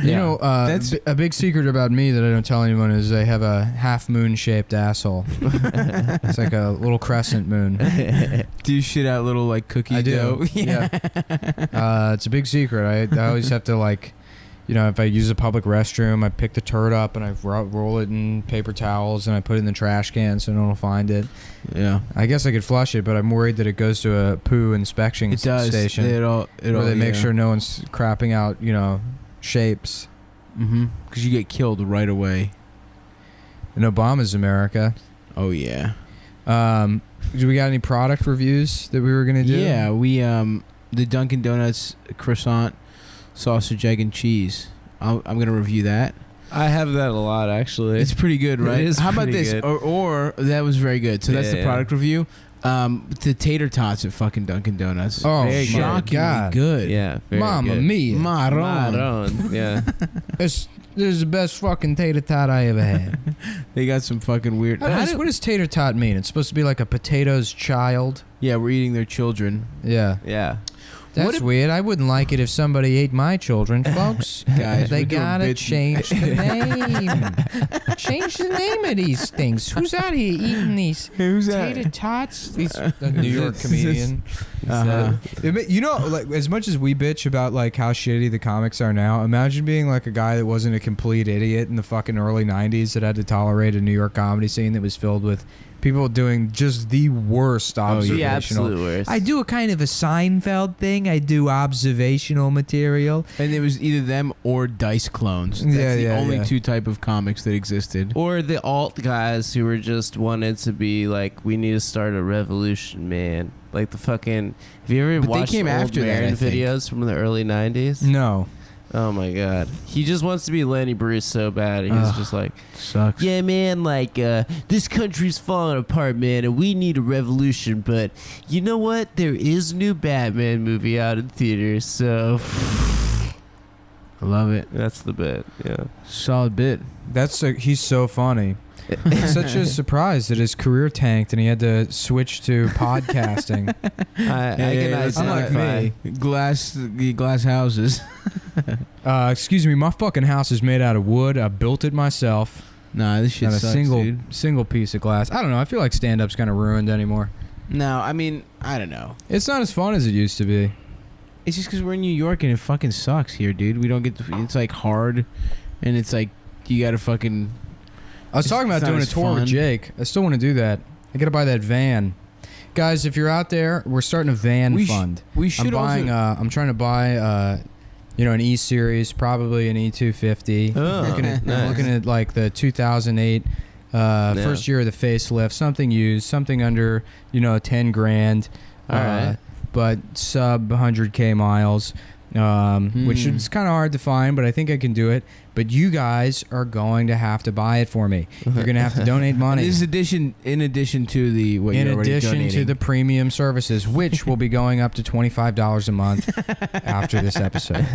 You know, That's- a big secret about me that I don't tell anyone is I have a half moon shaped asshole. It's like a little crescent moon. Do you shit out little like cookie I do. dough? Yeah. It's a big secret. I always have to like, you know, if I use a public restroom, I pick the turd up and I roll it in paper towels and I put it in the trash can so no one will find it. Yeah. I guess I could flush it, but I'm worried that it goes to a poo inspection It does. station It'll where they make sure no one's crapping out, you know, shapes. Mm-hmm. Because you get killed right away. In Obama's America. Oh yeah. Do we got any product reviews that we were gonna do? Yeah, we the Dunkin' Donuts croissant, sausage, egg, and cheese. I'm gonna review that. I have that a lot actually. It's pretty good, right? It is How about pretty this? good. Or that was very good. So that's the Yeah. product review. The tater tots at fucking Dunkin' Donuts. Oh, Very good. shockingly God. good. Yeah, very Mamma good. mia. Marron. Marron, yeah. This is the best fucking tater tot I ever had. They got some fucking weird. What does tater tot mean? It's supposed to be like a potato's child. Yeah, we're eating their children. Yeah. Yeah. That's weird. I wouldn't like it if somebody ate my children, folks. Guys, They we're doing gotta bits- change the name. Change the name of these things. Who's out here eating these tater tots? These the New York comedian. Uh-huh. You know, like as much as we bitch about like how shitty the comics are now, imagine being like a guy that wasn't a complete idiot in the fucking early '90s that had to tolerate a New York comedy scene that was filled with people doing just the worst observational. The absolute worst. I do a kind of a Seinfeld thing. I do observational material. And it was either them or Dice clones. That's the only two type of comics that existed. Or the alt guys who were just wanted to be like, we need to start a revolution, man. Like the fucking. Have you ever But they watched came old after that, Marin I think. videos from the early '90s? No. Oh my god, he just wants to be Lenny Bruce so bad. He's just like, Sucks. yeah, man. Like this country's falling apart, man, and we need a revolution. But you know what? There is a new Batman movie out in theaters, so I love it. that's the bit. Yeah. Solid bit. He's so funny. It's such a surprise that his career tanked and he had to switch to podcasting. I can unlike identify. me. Glass houses. Excuse me, my fucking house is made out of wood. I built it myself. Nah, this shit Not a sucks, single dude. single piece of glass. I don't know. I feel like stand-up's kind of ruined anymore. No, I mean, I don't know. It's not as fun as it used to be. It's just because we're in New York and it fucking sucks here, dude. We don't get to, it's like hard, and it's like you gotta fucking. I was talking about it's not doing a as tour fun. with Jake. I still want to do that. I gotta buy that van. Guys, if you're out there, we're starting a van We fund. We I'm should buying. also. I'm trying to buy. You know, an E series, probably an E250. Oh, nice. Looking at like the 2008 first year of the facelift, something used, something under 10 grand. All right. But sub 100K miles, which is kind of hard to find, but I think I can do it. But you guys are going to have to buy it for me. You're going to have to donate money. This is in addition to the what In you're already addition to donating. the premium services, which will be going up to $25 a month after this episode.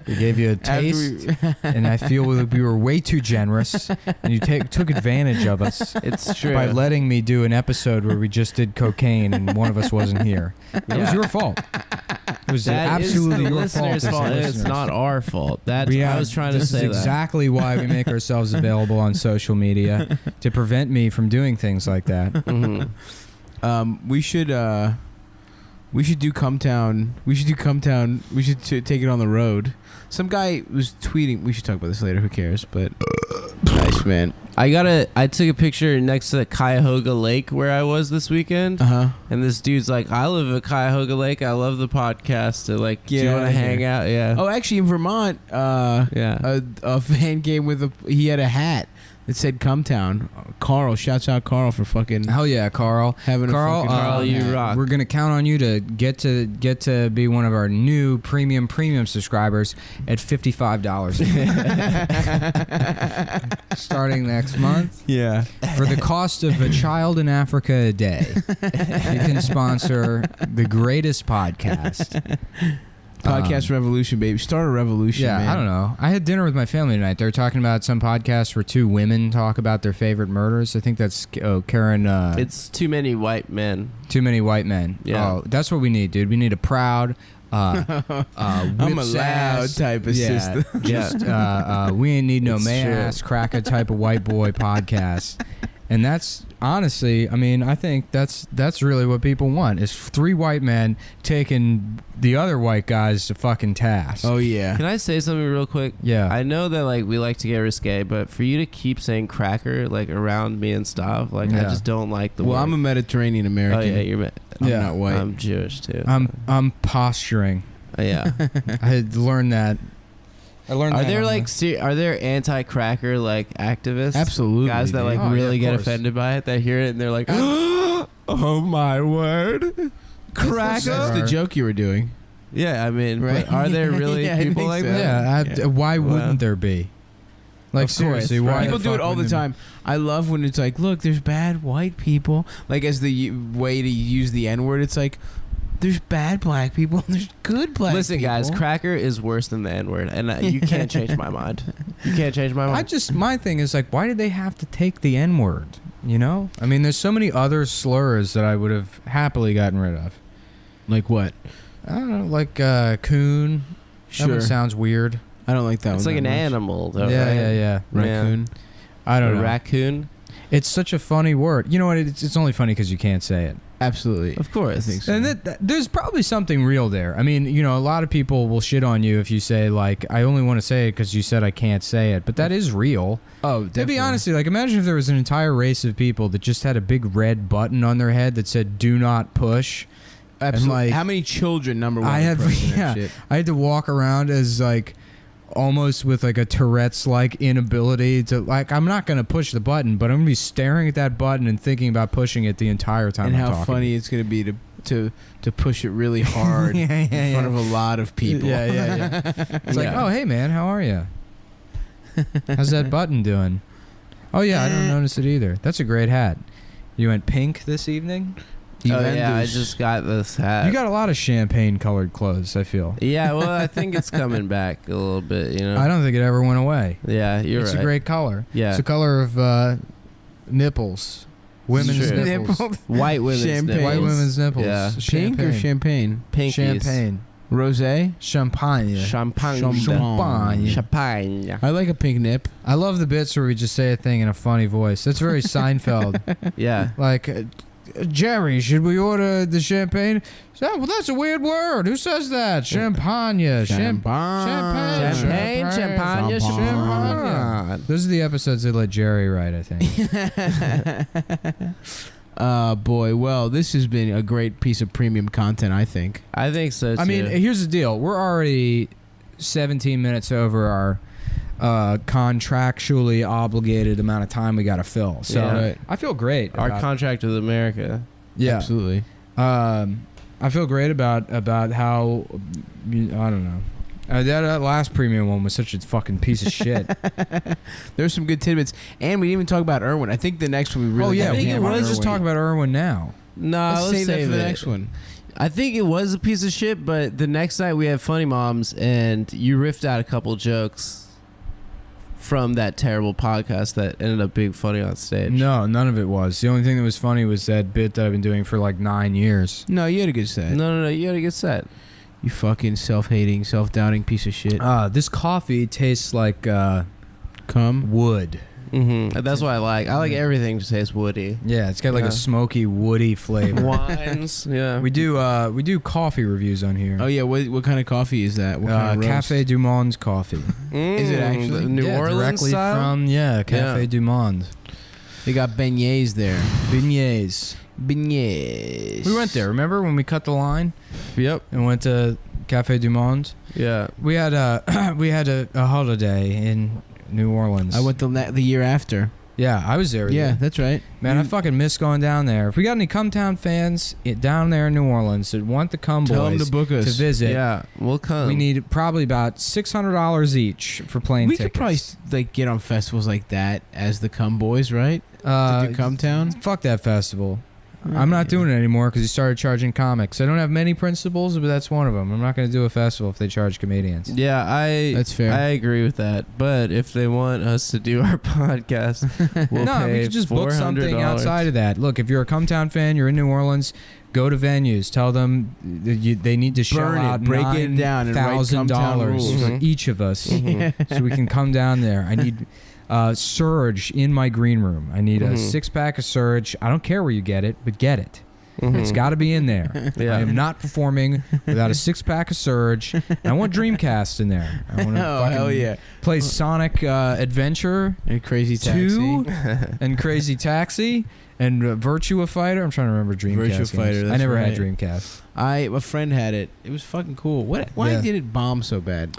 We gave you a taste, and I feel we were way too generous, and you took advantage of us It's true. by letting me do an episode where we just did cocaine and one of us wasn't here. It was your fault. It was That is absolutely the your listener's fault. fault. as the It's listeners. not our fault. That Yeah, I was trying to this say is that. exactly why we make ourselves available on social media to prevent me from doing things like that. Mhm. We should do Cumtown. We should do Cumtown. We should take it on the road. Some guy was tweeting. We should talk about this later. Who cares? But nice, man. I took a picture next to the Cuyahoga Lake where I was this weekend, and this dude's like, "I live at Cuyahoga Lake. I love the podcast. So, like, do you Get want to outta hang here." out?" Yeah. Oh, actually, in Vermont, Yeah. a fan came with he had a hat that said Cumtown. Carl, shouts out Carl for fucking Hell yeah, Carl. having Carl, a fucking Carl, you hat. rock. We're gonna count on you to get to be one of our new premium subscribers at $55 starting next month. Yeah. For the cost of a child in Africa a day, you can sponsor the greatest podcast. Podcast revolution, baby. Start a revolution, Yeah, man. I don't know. I had dinner with my family tonight. They were talking about some podcasts where two women talk about their favorite murders. I think that's Karen. It's too many white men. Too many white men. Yeah. Oh, that's what we need, dude. We need a proud I'm a whips loud ass. type of Yeah, sister. just we ain't need no It's man true. ass cracker type of white boy podcast. And that's honestly, I mean, I think that's really what people want is 3 white men taking the other white guys to fucking task. Oh yeah. Can I say something real quick? Yeah. I know that like we like to get risque, but for you to keep saying cracker like around me and stuff, like I Yeah. just don't like the Well, word. I'm a Mediterranean Oh American. yeah, you're. I'm Yeah. not white. I'm Jewish too. I'm posturing. Yeah. I had learned that. I learned Are that there on like are there anti-cracker like activists? Absolutely, Guys that dude. like Oh, yeah, really of get course. offended by it, that hear it and they're like, oh my word, That's cracker. the joke you were doing. Yeah, I mean, Right. but are there really Yeah, I people think like so. that? Yeah, why Well, wouldn't there be? Like of course, seriously, right. why People the do fuck it all the wouldn't there time. I love when it's like, look, there's bad white people. Like as the way to use the N word, it's like, there's bad black people and there's good black Listen, people. guys, cracker is worse than the N-word, and you can't change my mind. You can't change my mind. my thing is like, why did they have to take the N word? You know, I mean, there's so many other slurs that I would have happily gotten rid of. Like what? I don't know, like coon. That Sure. one sounds weird. I don't like that it's one. like that an much. animal, though. Yeah, right? yeah. Raccoon. I don't A know. raccoon. It's such a funny word. You know what? It's only funny because you can't say it. Absolutely. Of course. I think so. And there's probably something real there. I mean, you know, a lot of people will shit on you if you say like, "I only want to say it because you said I can't say it," but that is real. Oh, To definitely. be honest, like imagine if there was an entire race of people that just had a big red button on their head that said "Do not push." Absolutely. like, How many children? Number one. I have, impressing that yeah. shit? I had to walk around as like almost with like a Tourette's like inability to like. I'm not gonna push the button, but I'm gonna be staring at that button and thinking about pushing it the entire time. And I'm how talking. funny it's gonna be to push it really hard Yeah, in yeah, front yeah. of a lot of people. Yeah. It's like, Yeah. oh hey man, how are you? How's that button doing? Oh yeah, I don't notice it either. That's a great hat. You went pink this evening. Oh yeah, I Juventus. just got this hat. You got a lot of champagne colored clothes. I feel. Yeah, well, I think it's coming back a little bit. You know. I don't think it ever went away. Yeah, you're It's right. a great color. Yeah. It's the color of nipples, women's true. nipples, White women's Champagne. nipples. white women's nipples. Yeah. Pink or champagne? Pinkies. Champagne, Rosé? champagne, Champagne. champagne. Champagne. I like a pink nip. I love the bits where we just say a thing in a funny voice. That's very Seinfeld. Yeah. Like, Jerry, should we order the champagne? Oh, well, that's a weird word. Who says that? Champagne. Champagne. Champagne, champagne, champagne. Those are the episodes that let Jerry write, I think. Boy, well, this has been a great piece of premium content, I think. I think so too. I mean, here's the deal. We're already 17 minutes over our contractually obligated amount of time we got to fill. So Yeah. Right. I feel great. our about- contract with America. yeah. Absolutely. I feel great about how I don't know. That last premium one was such a fucking piece of shit. There's some good tidbits. And we didn't even talk about Irwin. I think the next one we really oh yeah, gotta we hammer let's just Irwin. talk about Irwin now. No, Let's save that for the it. next one. I think it was a piece of shit, but the next night we had Funny Moms, and you riffed out a couple jokes from that terrible podcast that ended up being funny on stage. No, none of it was. The only thing that was funny was that bit that I've been doing for like 9 years. No, you had a good set. No, you had a good set. You fucking self-hating, self-doubting piece of shit. This coffee tastes like Come. wood. Mm-hmm. That's what I like. I like everything to taste woody. Yeah, it's got like Yeah. a smoky, woody flavor. Wines, yeah. we do coffee reviews on here. Oh yeah, what kind of coffee is that? What kind of roast? Cafe Du Monde coffee. Is it actually? the New Yeah, Orleans directly style? from Cafe Yeah. Du Monde. They got beignets there. Beignets. Beignets. We went there. Remember when we cut the line Yep. and went to Cafe Du Monde? Yeah. We had a holiday in New Orleans. I went the year after. Yeah, I was there. With Yeah, you. that's right. Man, I fucking miss going down there. If we got any Cumtown fans down there in New Orleans that want the Cum Tell them Boys to book us. to visit, Yeah. We'll come. we need probably about $600 each for plane We tickets. could probably like get on festivals like that as the Cum Boys, right? To do Cumtown. Fuck that festival. I'm not doing it anymore because he started charging comics. I don't have many principles, but that's one of them. I'm not going to do a festival if they charge comedians. Yeah, That's fair. I agree with that. But if they want us to do our podcast, we'll No, pay we could just book something $400. outside of that. Look, if you're a Cumtown fan, you're in New Orleans, go to venues. Tell them they need to shell Burn it, out break it down, and write Cumtown $9,000 rules. for each of us, so we can come down there. I need Surge in my green room. I need a 6-pack of Surge. I don't care where you get it, but get it. It's got to be in there. Yeah. I am not performing without a 6-pack of Surge. And I want Dreamcast in there. I want to hell yeah. play Sonic Adventure And Crazy Taxi. 2 and Crazy Taxi and Virtua Fighter. I'm trying to remember Dreamcast Virtua games. Fighter, I that's never had right. Dreamcast. A friend had it. It was fucking cool. Why Yeah. did it bomb so bad?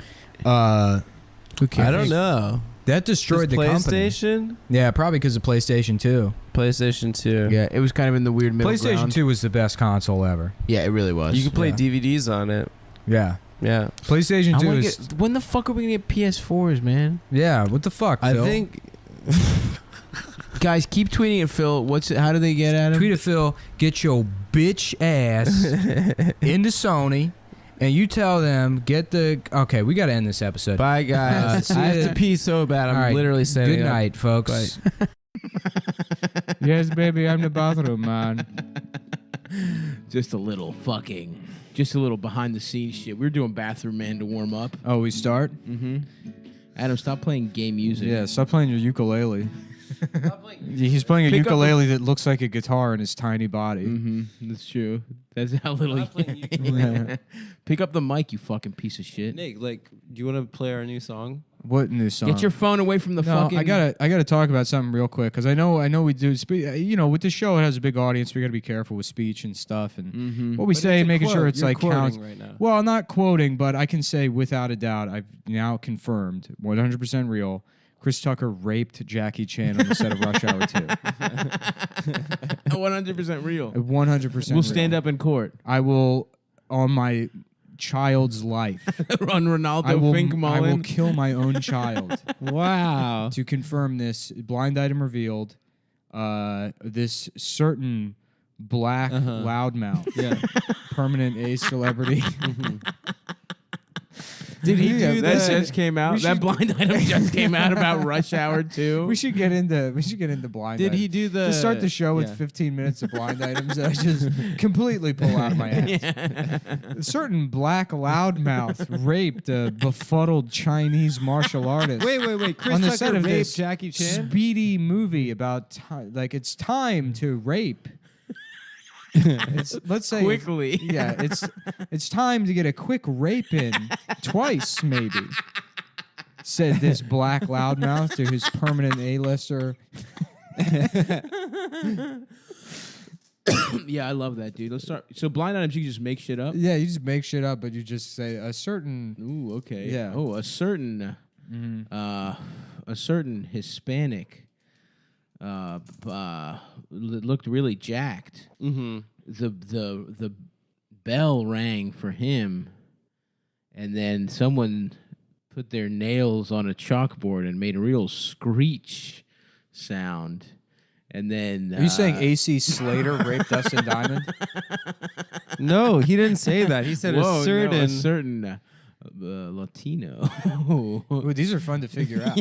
Who cares? I don't know. That destroyed the company. PlayStation? Yeah, probably because of PlayStation 2. PlayStation 2. Yeah, it was kind of in the weird middle PlayStation ground. 2 was the best console ever. Yeah, it really was. You could play Yeah. DVDs on it. Yeah. Yeah. PlayStation I 2 wanna is... when the fuck are we gonna get PS4s, man? Yeah, what the fuck, I Phil? think Guys, keep tweeting at Phil. How do they get at him? Tweet at Phil, get your bitch ass into Sony, and you tell them, get the... Okay, we got to end this episode. bye guys. See I have ya. to pee so bad. I'm All right, literally standing Good up. night, folks. Yes, baby, I'm the bathroom man. Just a little behind the scenes shit. We were doing Bathroom Man to warm up. Oh, we start? Mm-hmm. Adam, stop playing gay music. Yeah, stop playing your ukulele. He's playing a Pick up ukulele that looks like a guitar in his tiny body. Mm-hmm. That's true. That's how little. Pick up the mic, you fucking piece of shit. Nick, like, do you want to play our new song? What new song? Get your phone away from the No, fucking. I gotta talk about something real quick because I know we do. With this show, it has a big audience. We gotta be careful with speech and stuff and Mm-hmm. what we But say, it's a making quote. sure it's You're like quoting counts. right now. Well, not quoting, but I can say without a doubt, I've now confirmed 100% real. Chris Tucker raped Jackie Chan on the set of Rush Hour 2. 100% real. 100%. We'll stand up in court. I will, on my child's life, Run Ronaldo I will Finkmullen. kill my own child. Wow. To confirm this, blind item revealed. This certain black loudmouth, permanent A celebrity. Did he do That that? just came out. That blind item just came out about Rush Hour 2. We should get into blind. Did items. he do the? To start the show with yeah. 15 minutes of blind items that I just completely pull out of my ass. A certain black loudmouth raped a befuddled Chinese martial artist. Wait. Chris on the Tucker set of raped this Jackie Chan? speedy movie about it's time to rape. Let's say Quickly. it's time to get a quick rape in twice maybe. Said this black loudmouth to his permanent A-lister. Yeah, I love that, dude. Let's start. So blind items, you can just make shit up. Yeah, you just make shit up, but you just say a certain. Ooh, okay. Yeah. Oh, a certain Hispanic looked really jacked. Mm-hmm. The bell rang for him, and then someone put their nails on a chalkboard and made a real screech sound. And then Are you saying AC Slater raped Dustin Diamond? No, he didn't say that. He said Whoa, a certain. no, a certain Latino. Ooh, these are fun to figure out.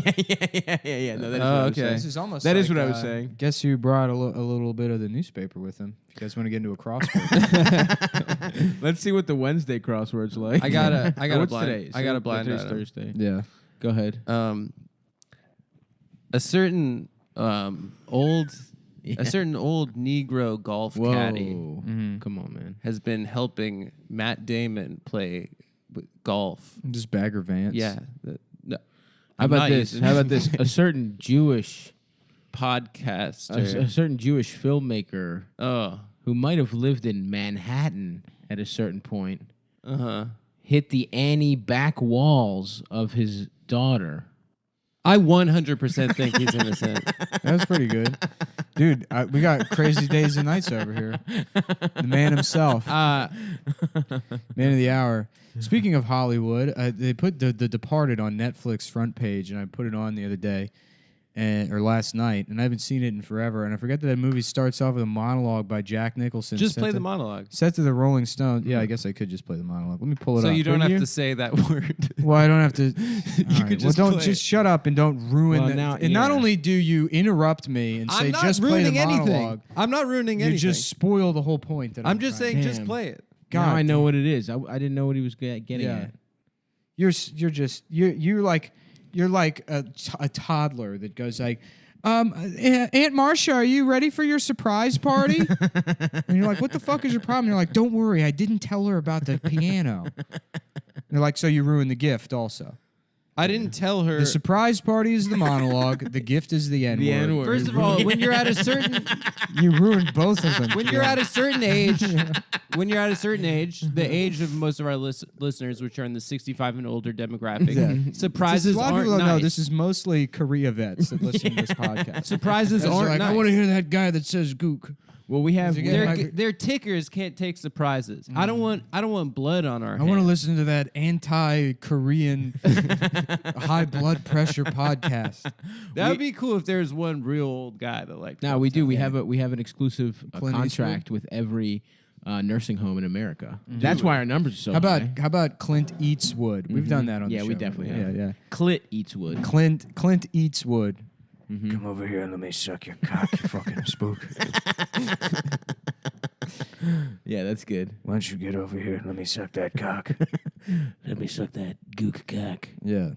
yeah. No, that is what I was okay. saying. This is almost. That like, is what I was saying. Guess who brought a little bit of the newspaper with him? If you guys want to get into a crossword. Let's see what the Wednesday crossword's like. I got a What's blind. today? I got a blind Today's item. Thursday. Yeah. Go ahead. A certain old Negro golf Whoa. caddy Come on, man. has been helping Matt Damon play golf. Just Bagger Vance. Yeah. No, How I'm about not this? using- How about this? A certain Jewish, podcaster. a certain Jewish filmmaker Oh. who might have lived in Manhattan at a certain point Uh-huh. hit the Annie back walls of his daughter. I 100% think he's innocent. That's pretty good. Dude, we got crazy days and nights over here. The man himself. Man of the hour. Speaking of Hollywood, they put the Departed on Netflix front page, and I put it on the other day. or last night, and I haven't seen it in forever. And I forget that movie starts off with a monologue by Jack Nicholson. Just set play to- the monologue. Set to the Rolling Stones. Yeah, I guess I could just play the monologue. Let me pull it So up. you don't Couldn't have to say that word. Well, I don't have to. You could just don't play just it. shut up and don't ruin. Well, the, now- and not yeah. only do you interrupt me and say I'm not just play the ruining monologue, anything. I'm not ruining you anything. just spoil the whole point. That I'm just trying saying, to- just Damn. play it. Now God I know what it is. I didn't know what he was getting Yeah. at. You're like a toddler that goes like, Aunt Marcia, are you ready for your surprise party? And you're like, what the fuck is your problem? You're like, don't worry, I didn't tell her about the piano. They're like, so you ruined the gift also. I didn't tell her. The surprise party is the monologue. The gift is the N-word. The N-word. First of all, when you're at a certain You ruined both of them. when you're at a certain age, the age of most of our listeners, which are in the 65 and older demographic, surprises a lot of aren't people don't know nice. this is mostly Korea vets that listen to this podcast. Surprises It's aren't like, nice. I want to hear that guy that says gook. Well, we have. Their tickers can't take surprises. I don't want blood on our I want to listen to that anti-Korean high blood pressure podcast. That would be cool if there was one real old guy that like. No, we do. We have an exclusive Clint contract with every nursing home in America. That's why our numbers are so How high. about Clint Eats Wood? We've done that on the Yeah, show. we definitely have. Yeah. Clit eats wood. Clint Eats Wood. Come over here and let me suck your cock, you fucking spook. Yeah, that's good. Why don't you get over here and let me suck that cock? Let me suck that gook cock. Yeah.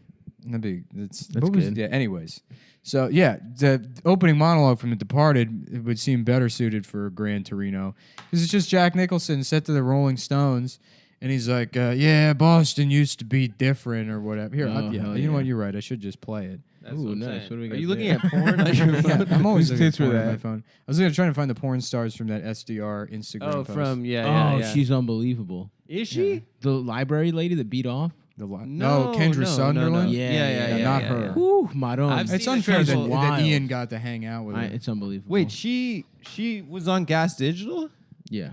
That's good. Yeah, anyways. So, yeah, the opening monologue from The Departed it would seem better suited for Gran Torino. Because it's just Jack Nicholson set to the Rolling Stones, and he's like, yeah, Boston used to be different or whatever. Here, Oh, you hell know yeah. what? You're right. I should just play it. That's Ooh, what I'm nice. saying. What do we Are got you looking there? at porn on your phone? I'm always Whose looking at tits were porn on that? my phone. I was trying to find the porn stars from that SDR Instagram Oh, post. from Oh, yeah. she's unbelievable. Is she? The library lady that beat off. No, Kendra no, Sunderland. no. Yeah, not her. yeah. Whew, Maron. I've It's seen unfair the that, triple that wild. Ian got to hang out with her. It's unbelievable. Wait, she was on Gas Digital? Yeah.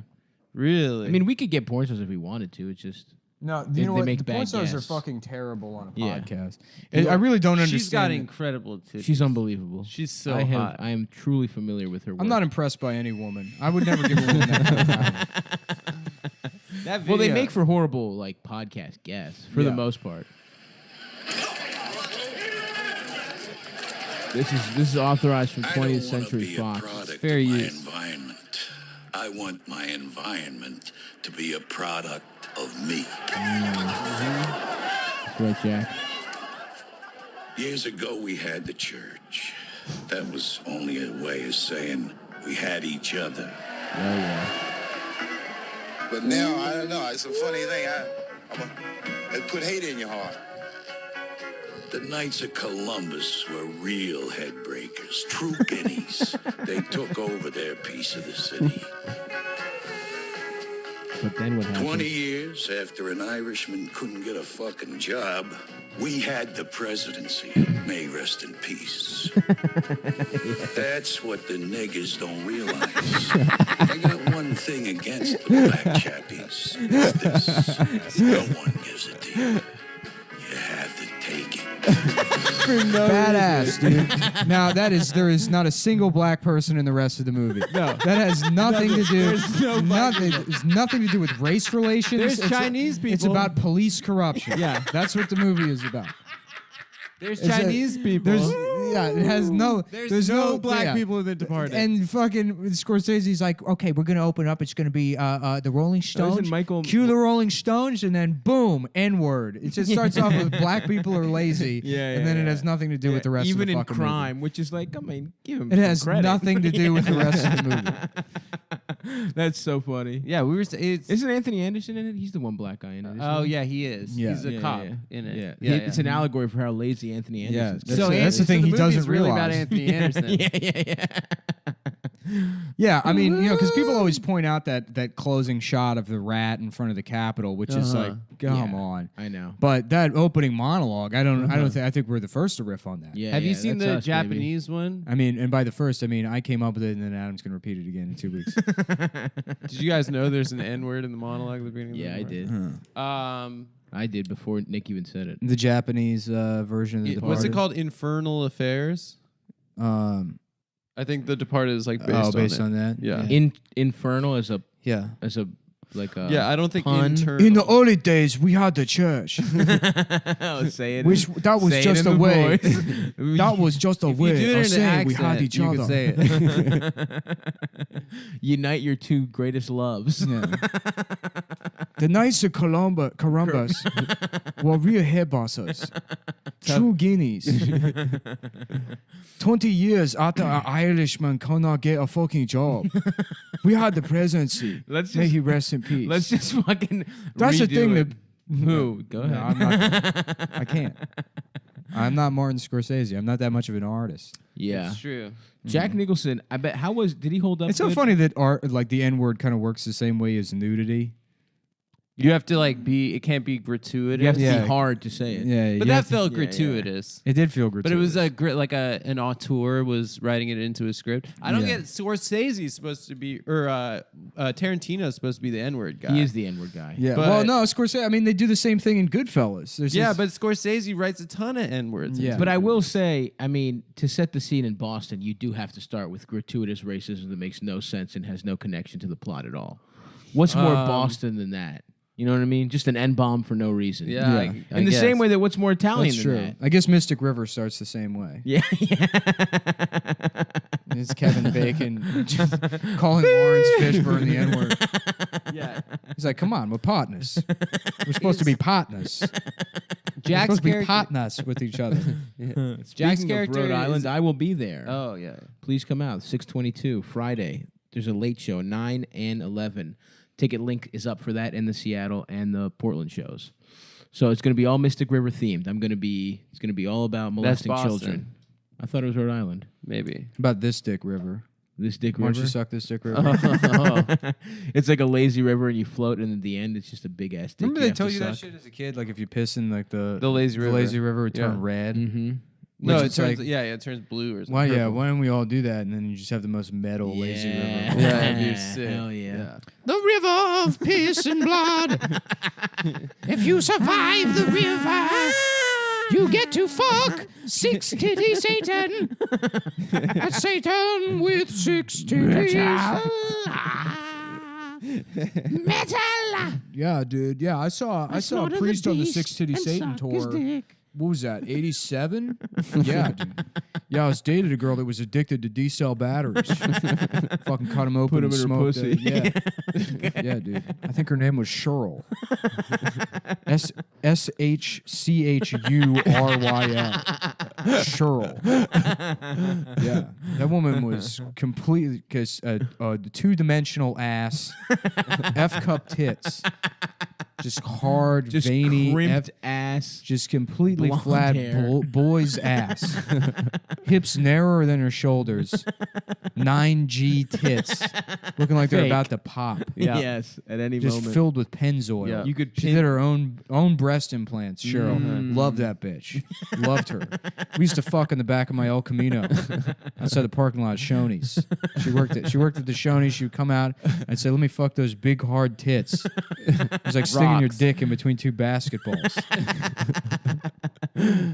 Really? I mean, we could get porn stars if we wanted to. It's just No, They- you know they what? make The porn bad stars are gas. fucking terrible on a Yeah. podcast. I really don't understand. she's got it. incredible titties. she's unbelievable. She's so I hot. am truly familiar with her work. I'm not impressed by any woman. I would never give a woman that kind of time. That video. Well, they make for horrible like podcast guests for the Yeah. most part. This is authorized from 20th Century Fox. fair use. Environment. I want my environment to be a product of me. That's right, Jack. Years ago, we had the church. That was only a way of saying we had each other. Oh yeah. But now, I don't know. It's a funny thing. It put hate in your heart. The Knights of Columbus were real headbreakers, true guineas. They took over their piece of the city. But then what happened? 20 years after an Irishman couldn't get a fucking job, we had the presidency. May rest in peace. That's what the niggers don't realize. I got one thing against the black chappies. It's this. No one gives it to you. You have to take it. Badass, dude. Now there is not a single black person in the rest of the movie. No, that has nothing to do. It's nothing to do with race relations. There's It's Chinese people. It's about police corruption. Yeah. That's what the movie is about. There's It's a- Chinese people. It has no. There's no black yeah. people in The Departed. And fucking Scorsese's like, okay, we're gonna open up. It's gonna be the Rolling Stones. Michael- Cue the Rolling Stones, and then boom, N-word. It just starts off with black people are lazy, and then it has nothing to do with the rest Even of the in fucking crime, which is like, I mean, give him movie. It some has credit. nothing to do with the rest of the movie. That's so funny. yeah, we were. Isn't Anthony Anderson in it? He's the one black guy in it. isn't Oh he? yeah, he is. Yeah. He's a Yeah, cop yeah. in it. Yeah, yeah. It's an allegory for how lazy Anthony Yeah, Anderson is. that's the thing he movie's doesn't really realize. about Anthony Anderson. yeah. Yeah, I mean, because people always point out that closing shot of the rat in front of the Capitol, which is like, come Yeah, on. I know. But that opening monologue, I think we're the first to riff on that. Yeah. Have you yeah, seen that's the us, baby. Japanese one? I mean, and by the first, I mean I came up with it, and then Adam's gonna repeat it again in 2 weeks. Did you guys know there's an N-word in the monologue at the beginning? Yeah, I of the did. did. I did before Nick even said it. The Japanese version of the What's it Departed. called? Infernal Affairs. I think The Departed is like based on that. Yeah. Infernal as a Yeah. like a Yeah, I don't think pun. internal. In the early days, we had the church, say it. which that was Say it just in a the way. voice. That was just a If you way do it in of an saying we accent, had each you other. can say it. Unite your two greatest loves. Yeah. The Knights of Columbus were real head bosses, true guineas. 20 years after an Irishman could not get a fucking job, we had the presidency. Let's May just- he rest in peace. Let's just fucking. That's the redo thing it. that. Who? Go ahead. No, I'm not. I can't. I'm not Martin Scorsese. I'm not that much of an artist. Yeah. It's true. Jack Nicholson. I bet. Did he hold up? It's so good? funny that art, like the N word, kind of works the same way as nudity. You have to like be. It can't be gratuitous. You have to Yeah. be hard to say it. Yeah, But you that have to- felt yeah. gratuitous. It did feel gratuitous. But it was an auteur was writing it into a script. I don't Yeah. get Scorsese's supposed to be Tarantino's supposed to be the N-word guy. He is the N-word guy. Yeah. But- Well, no, Scorsese. I mean, they do the same thing in Goodfellas. There's Yeah, this- but Scorsese writes a ton of N-words. Yeah. But I will say, I mean, to set the scene in Boston, you do have to start with gratuitous racism that makes no sense and has no connection to the plot at all. What's more Boston than that? You know what I mean? Just an N-bomb for no reason. Yeah, Yeah. I In the guess. same way that what's more Italian that's than true. that? I guess Mystic River starts the same way. Yeah. It's Kevin Bacon just calling Lawrence Fishburne the N word. Yeah. He's like, come on, we're partners. We're supposed to be partners. We're Jack's supposed to be character. partners with each other. Jack's Speaking character of Rhode Island, is- I will be there. Oh yeah. Please come out. 6/22 Friday. There's a late show, 9 and 11. Ticket link is up for that in the Seattle and the Portland shows. So it's going to be all Mystic River themed. It's going to be all about molesting Boston. children. I thought it was Rhode Island. Maybe. About this Dick River. This Dick Why River. don't you suck this Dick River? It's like a lazy river, and you float, and at the end, it's just a big ass dick. Remember they have to told you that suck. shit as a kid? Like if you piss in like the lazy river. lazy river would turn Yeah. red. Mm-hmm. No, Which it it's turns. like- It turns blue or something. Why? Yeah. purple. Why don't we all do that? And then you just have the most metal lazy river. Yeah, it'd be sick. Hell yeah. The river of piss and blood. If you survive the river, you get to fuck 6 titty Satan. That's Satan with 6 titties. Metal. Yeah, dude. Yeah, I saw a priest on the 6 titty Satan tour. What was that? 87? Yeah, dude. Yeah, I was dated a girl that was addicted to D-cell batteries. Fucking cut him open Put 'em and in her smoked pussy. it. Yeah. Yeah, dude. I think her name was Cheryl. SHCHURYL. Cheryl. Yeah. That woman was completely, because two-dimensional ass, F-cup tits. Just hard, Just veiny, crimped ass. just completely blonde flat hair. boy's ass. Hips narrower than her shoulders. 9G tits. Looking like they're Fake. about to pop. Yeah. Yes, at any Just moment. filled with Pennzoil. Yeah. You could She pin- did her own breast implants, Cheryl. Loved that bitch. Loved her. We used to fuck in the back of my El Camino outside the parking lot at Shoney's. She worked at the Shoney's. She would come out and say, "Let me fuck those big hard tits." It was like sticking your Rocks. dick in between two basketballs.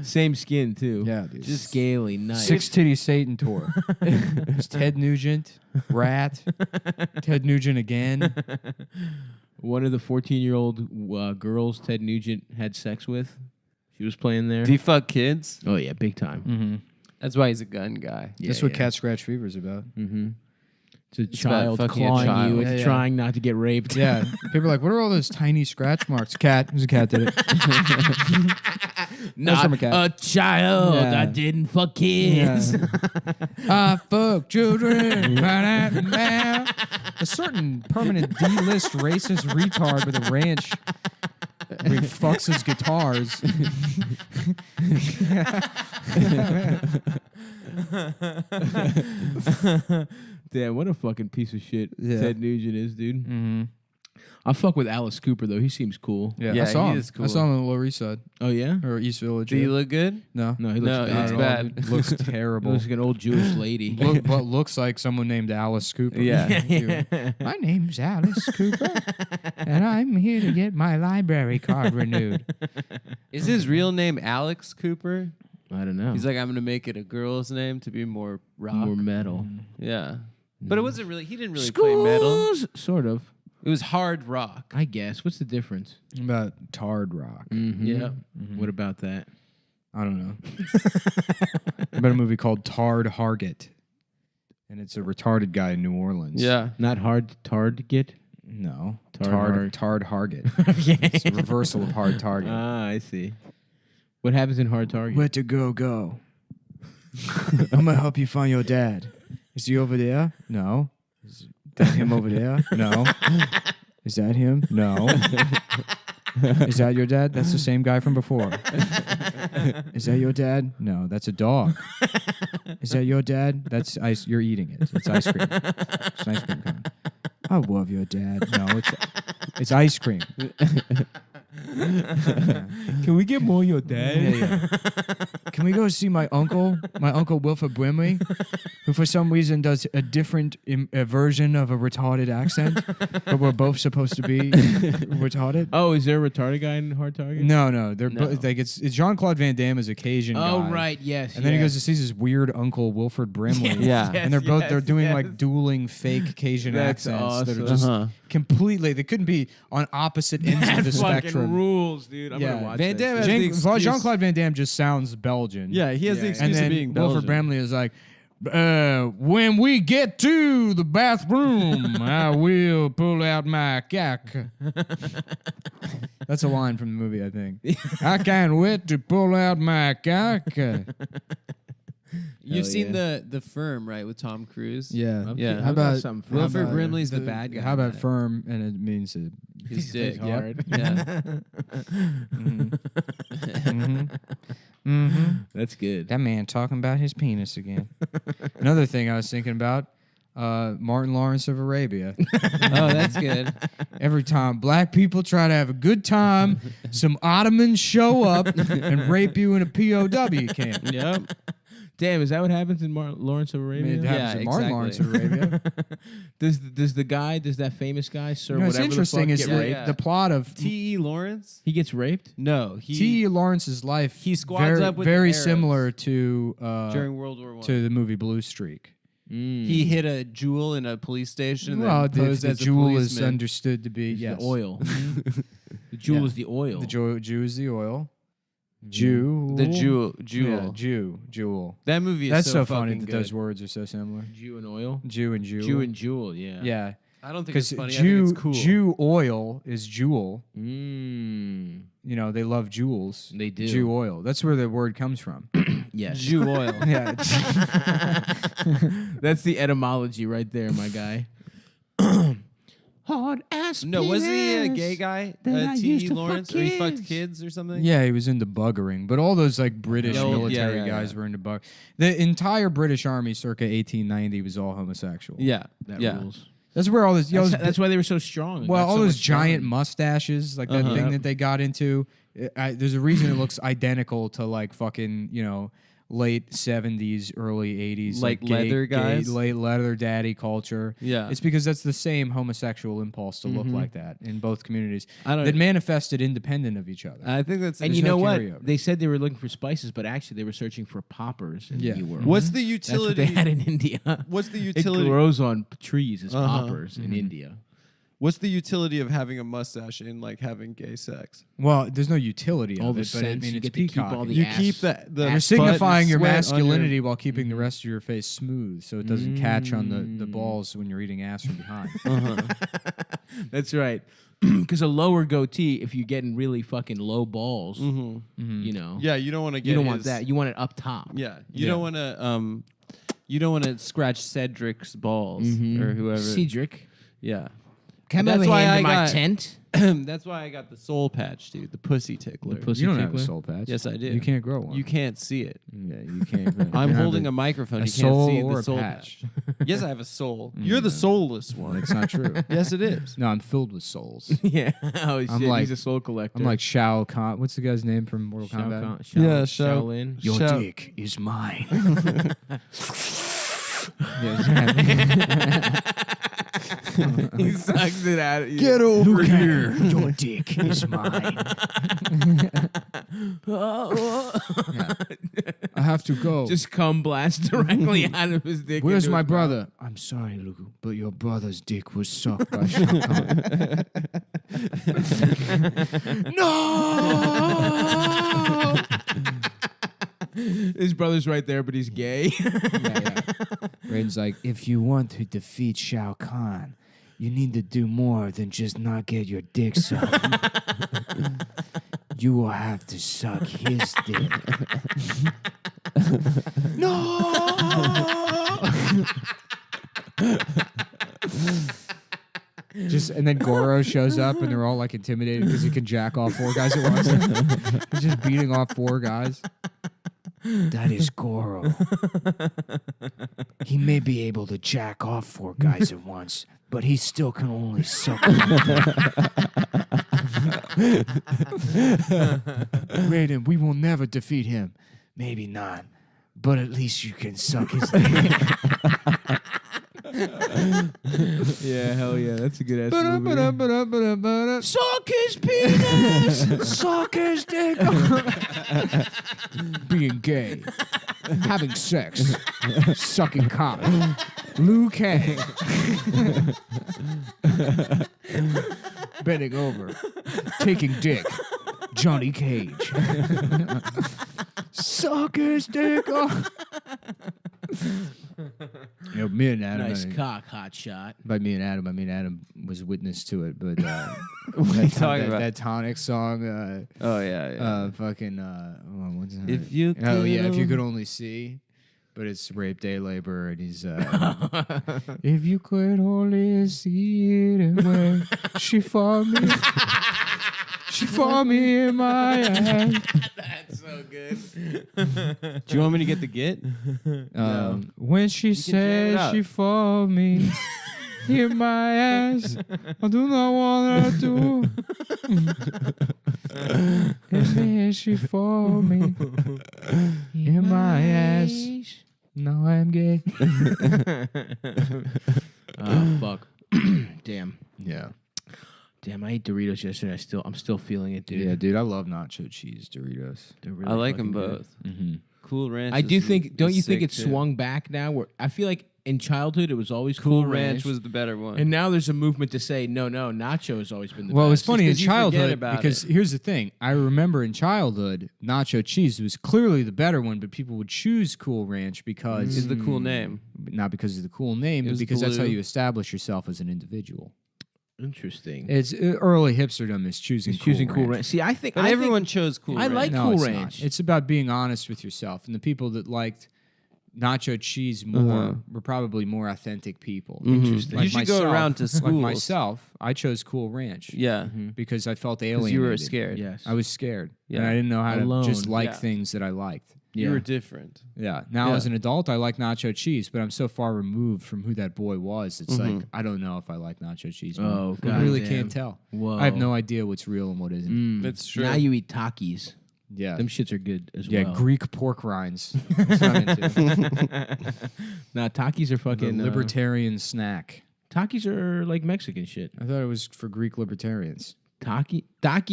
Same skin too. Yeah, dude. Just scaly, nice. 6 titty Satan tour. It's Ted Nugent, Rat, Ted Nugent again. One of the 14-year-old girls Ted Nugent had sex with. She was playing there. Do you fuck kids? Oh yeah, big time. Mm-hmm. That's why he's a gun guy. Yeah, That's what yeah. cat scratch fever is about. Mm-hmm. It's a about child fucking a clawing child. you and Yeah, yeah. trying not to get raped. Yeah, people are like, "What are all those tiny scratch marks?" Cat. It was a cat did it. Not from a cat. a child. Yeah. I didn't fuck kids. I fuck children. A certain permanent D-list racist retard with a ranch where he fucks his guitars. Damn, what a fucking piece of shit Yeah. Ted Nugent is, dude. Mm-hmm. I fuck with Alice Cooper though. He seems cool. Yeah, Yeah, I saw he him. is cool. I saw him on the Lower East Side Oh yeah. or East Village. Do yeah. you look good? No, No, he looks No, bad. it's Not bad. at all, dude. Looks He terrible. looks like an old Jewish lady. But looks like someone named Alice Cooper. Yeah. Dude. My name's Alice Cooper, and I'm here to get my library card renewed. Is his real name Alex Cooper? I don't know. He's like, I'm gonna make it a girl's name to be more rock, more metal. Yeah, but it wasn't really. He didn't really play metal. Sort of. It was hard rock. I guess. What's the difference? About Tarred Rock. Yeah. What about that? I don't know. About a movie called Tarred Hargett, and it's a retarded guy in New Orleans. Yeah. Not hard to get. No. Tarred Hargett. It's a reversal of Hard Target. Ah, I see. What happens in Hard Target? Where to go? I'm gonna help you find your dad. Is he over there? No. Is that him over there? No. Is that him? No. Is that your dad? That's the same guy from before. Is that your dad? No, that's a dog. Is that your dad? That's ice. You're eating it. It's ice cream. It's an ice cream cone. I love your dad. No, it's ice cream. Can we get more of your dad? Yeah. Can we go see my uncle Wilford Brimley, who for some reason does a different version of a retarded accent, but we're both supposed to be retarded? Oh, is there a retarded guy in Hard Target? No. They're like it's Jean-Claude Van Damme is a Cajun guy. Oh, right, yes. And then he goes to see his weird uncle Wilford Brimley. Yeah. And they're doing like dueling fake Cajun accents that are just completely. They couldn't be on opposite ends of the spectrum. Rules, dude. I'm gonna watch Van Damme that. has the Jean-Claude Van Damme just sounds Belgian. Yeah, he has the And excuse then of being Wilford Belgian. Brimley is like, when we get to the bathroom, I will pull out my cock. That's a line from the movie, I think. I can't wait to pull out my cock. You've seen the Firm, right, with Tom Cruise? Yeah. Yeah. How about Wilford Brimley's the bad guy. How about firm? And it means his dick? hard. Yeah. That's good. That man talking about his penis again. Another thing I was thinking about, Martin Lawrence of Arabia. Oh, that's good. Every time black people try to have a good time, some Ottomans show up and rape you in a POW camp. Yep. Damn, is that what happens in Lawrence of I Arabia? mean, it happens Yeah, in Martin Lawrence of Arabia. Does that famous guy, Sir, You know, what's whatever interesting the is fuck, Yeah, get that raped? yeah. the plot of T.E. Lawrence? He gets raped? No, T.E. Lawrence's life he squads very, up with the very Arabs similar to during World War I. to the movie Blue Streak. He hit a jewel in a police station. And Well, then posed the as a jewel is policeman. understood to be yes. The oil. The jewel Yeah. is the oil. The Jew is the oil. Jew. The jewel. Yeah, jewel. That movie is That's so fucking funny that good. those words are so similar. Jew and oil. Jew and jewel. Jew and jewel. Yeah. Yeah. I don't think Because it's funny. I think it's cool. Jew oil is jewel. Mm. You know, they love jewels. They do. Jew oil. That's where the word comes from. Yes. Jew oil. Yeah. That's the etymology right there, my guy. Hard ass. No, wasn't he a gay penis guy? that I used T.E. to Lawrence? fuck Or he fucked kids. kids or something? Yeah, he was into buggering, but all those like British Yeah, military yeah, guys yeah. were into bug. The entire British army, circa 1890, was all homosexual. Yeah. That yeah. rules. That's where all this. That's why they were so strong. and Well, got all so those much giant done. mustaches, like that thing that they got into. There's a reason it looks identical to like fucking late 70s, early 80s, Like leather guys? late leather daddy culture. Yeah. It's because that's the same homosexual impulse to look like that in both communities I don't that manifested independent of each other. I think that's. And There's you know no what? carryover. They said they were looking for spices, but actually they were searching for poppers in Yeah. the New World. What's the That's what utility? they had in India. What's the It utility? grows on trees as poppers in India. What's the utility of having a mustache in like having gay sex? Well, there's no utility All of the it, but I sense, mean you it's get to keep peacock. all the You ass- keep the You're butt signifying and your sweat on masculinity while keeping the rest of your face smooth, so it doesn't catch on the Mm. balls when you're eating ass from behind. That's right. Because a lower goatee, if you're getting really fucking low balls, you know, Yeah, you don't want to get. you don't want his- that. You want it up top. Yeah, you don't want to. You don't want to scratch Cedric's balls or whoever. Cedric, Yeah. come That's over why here I to my got- tent. That's why I got the soul patch, dude. The pussy tickler. pussy You don't have a tickler? soul patch. Yes, I do. You can't grow one. You can't see it. Yeah, you can't. I'm holding a microphone. a You can't soul see or the a soul patch. yes, I have a soul. You're the soulless one. It's not true. Yes, it is. No, I'm filled with souls. Yeah. Oh shit, like- he's a soul collector. I'm like Shao Kahn. What's the guy's name from Mortal Shao Kombat? Kahn, Yeah, Shaolin. Your Shao- dick is mine. He sucks it out. Get over Look here. Your dick is mine. I have to go. Just cum blast directly out of his dick. Where's into my his brother? I'm sorry, Luke, but your brother's dick was sucked by Shao Kahn. No! His brother's right there, but he's gay. Raiden's like, if you want to defeat Shao Kahn, you need to do more than just not get your dick sucked. You will have to suck his dick. Just and then Goro shows up and they're all like intimidated because he can jack off 4 guys at once. He's just beating off 4 guys. That is Goro. He may be able to jack off 4 guys at once, but he still can only suck. Raiden, we will never defeat him. Maybe not, but at least you can suck his dick. Yeah, hell yeah. That's a good ass movie. Suck his penis! Suck his dick! Being gay. Having sex. Sucking cock. Liu Kang. Bending over. Taking dick. Johnny Cage. Suck his dick off. You know, me and Adam. Nice cock, hot shot. By me and Adam, I mean Adam was witness to it, but What are you talking about? that Tonic song. Oh yeah. Fucking. What's that? If you Oh yeah, if you could- could only see. But it's rape day labor, and he's. If you could only see it when she fought me. She fought me in my ass. That's so good. Do you want me to get the git? When she said she fought me in my ass, I do not want her to. And then she fought me in my ass. Now I'm gay. Oh fuck. Damn. Yeah. Damn, I ate Doritos yesterday. I'm still feeling it, dude. Yeah, dude, I love nacho cheese Doritos. They're really I like them fucking good. both. Mm-hmm. Cool Ranch. I do is- think. Don't is you think sick, it's too. swung back now? Where I feel like in childhood it was always Cool Cool Ranch was the better one. and now there's a movement to say no, Nacho has always been the Well, it was best. funny in 'cause you forget childhood about because here's the thing. I remember in childhood, nacho cheese was clearly the better one, but people would choose Cool Ranch because is the cool name. not because of the cool name, It but was because that's how blue. you establish yourself as an individual. Interesting. It's early hipsterdom is choosing He's choosing Cool Ranch. See, I think But I everyone think, chose Cool I Ranch. like No, Cool it's Ranch. not. It's about being honest with yourself, and the people that liked nacho cheese more were probably more authentic people. Interesting. You should go around to Like schools. myself, I chose Cool Ranch. Yeah. Because I felt Because alienated. you were scared. Yes. I was scared. Yeah. And I didn't know how Alone. to just like Yeah. things that I liked. You were different. Yeah. Now Yeah. as an adult, I like nacho cheese, but I'm so far removed from who that boy was. It's like I don't know if I like nacho cheese. More. Oh, I really goddamn. can't tell. Whoa. I have no idea what's real and what isn't. That's true. Now you eat Takis. Yeah. Them shits are good as Yeah, well. Greek pork rinds. That's what I'm into. Nah, Takis are The fucking libertarian snack. Takis are like Mexican shit. I thought it was for Greek libertarians. Taki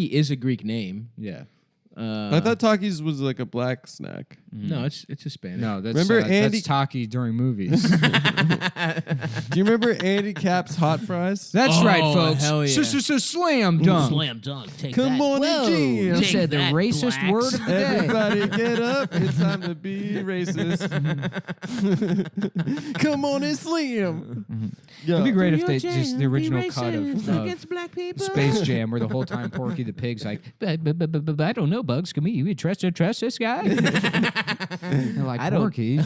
is a Greek name. Yeah. I thought Takis was like a black snack. No, it's a Spanish. No, that's Remember Andy- that's Taki during movies. Do you remember Andy Cap's hot fries? That's Oh, right, folks. hell yeah. Slam dunk. Slam dunk. Take Come that. on and You jam. said the that, racist blacks. word of the day. Everybody get up. It's time to be racist. Come on and slam. It'd be great if they just the original cut of black people. Space Jam, where the whole time Porky the Pig's like, but I don't know, Bugs. Can you trust this guy? They're like, I don't- Porky.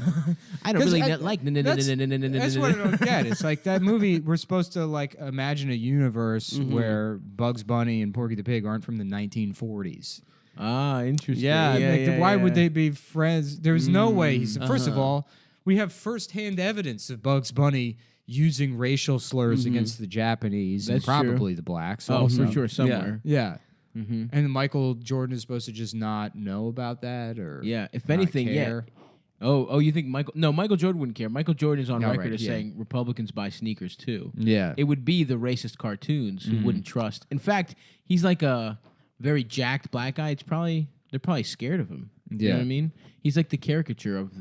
I don't really I- like. That's what I don't get. It's like that movie. We're supposed to like imagine a universe where Bugs Bunny and Porky the Pig aren't from the 1940s. Ah, interesting. Like, why would they be friends? There's no way. He's first of all, we have firsthand evidence of Bugs Bunny using racial slurs against the Japanese That's and probably the blacks. Oh, also. for sure, somewhere. Yeah. And Michael Jordan is supposed to just not know about that, or Yeah, if not anything, care. Oh, you think Michael? No, Michael Jordan wouldn't care. Michael Jordan is on No, record right, as yeah. saying Republicans buy sneakers too. Yeah. It would be the racist cartoons who wouldn't trust. In fact, he's like a very jacked black guy. It's probably They're probably scared of him. You know Yeah. what I mean? He's like the caricature of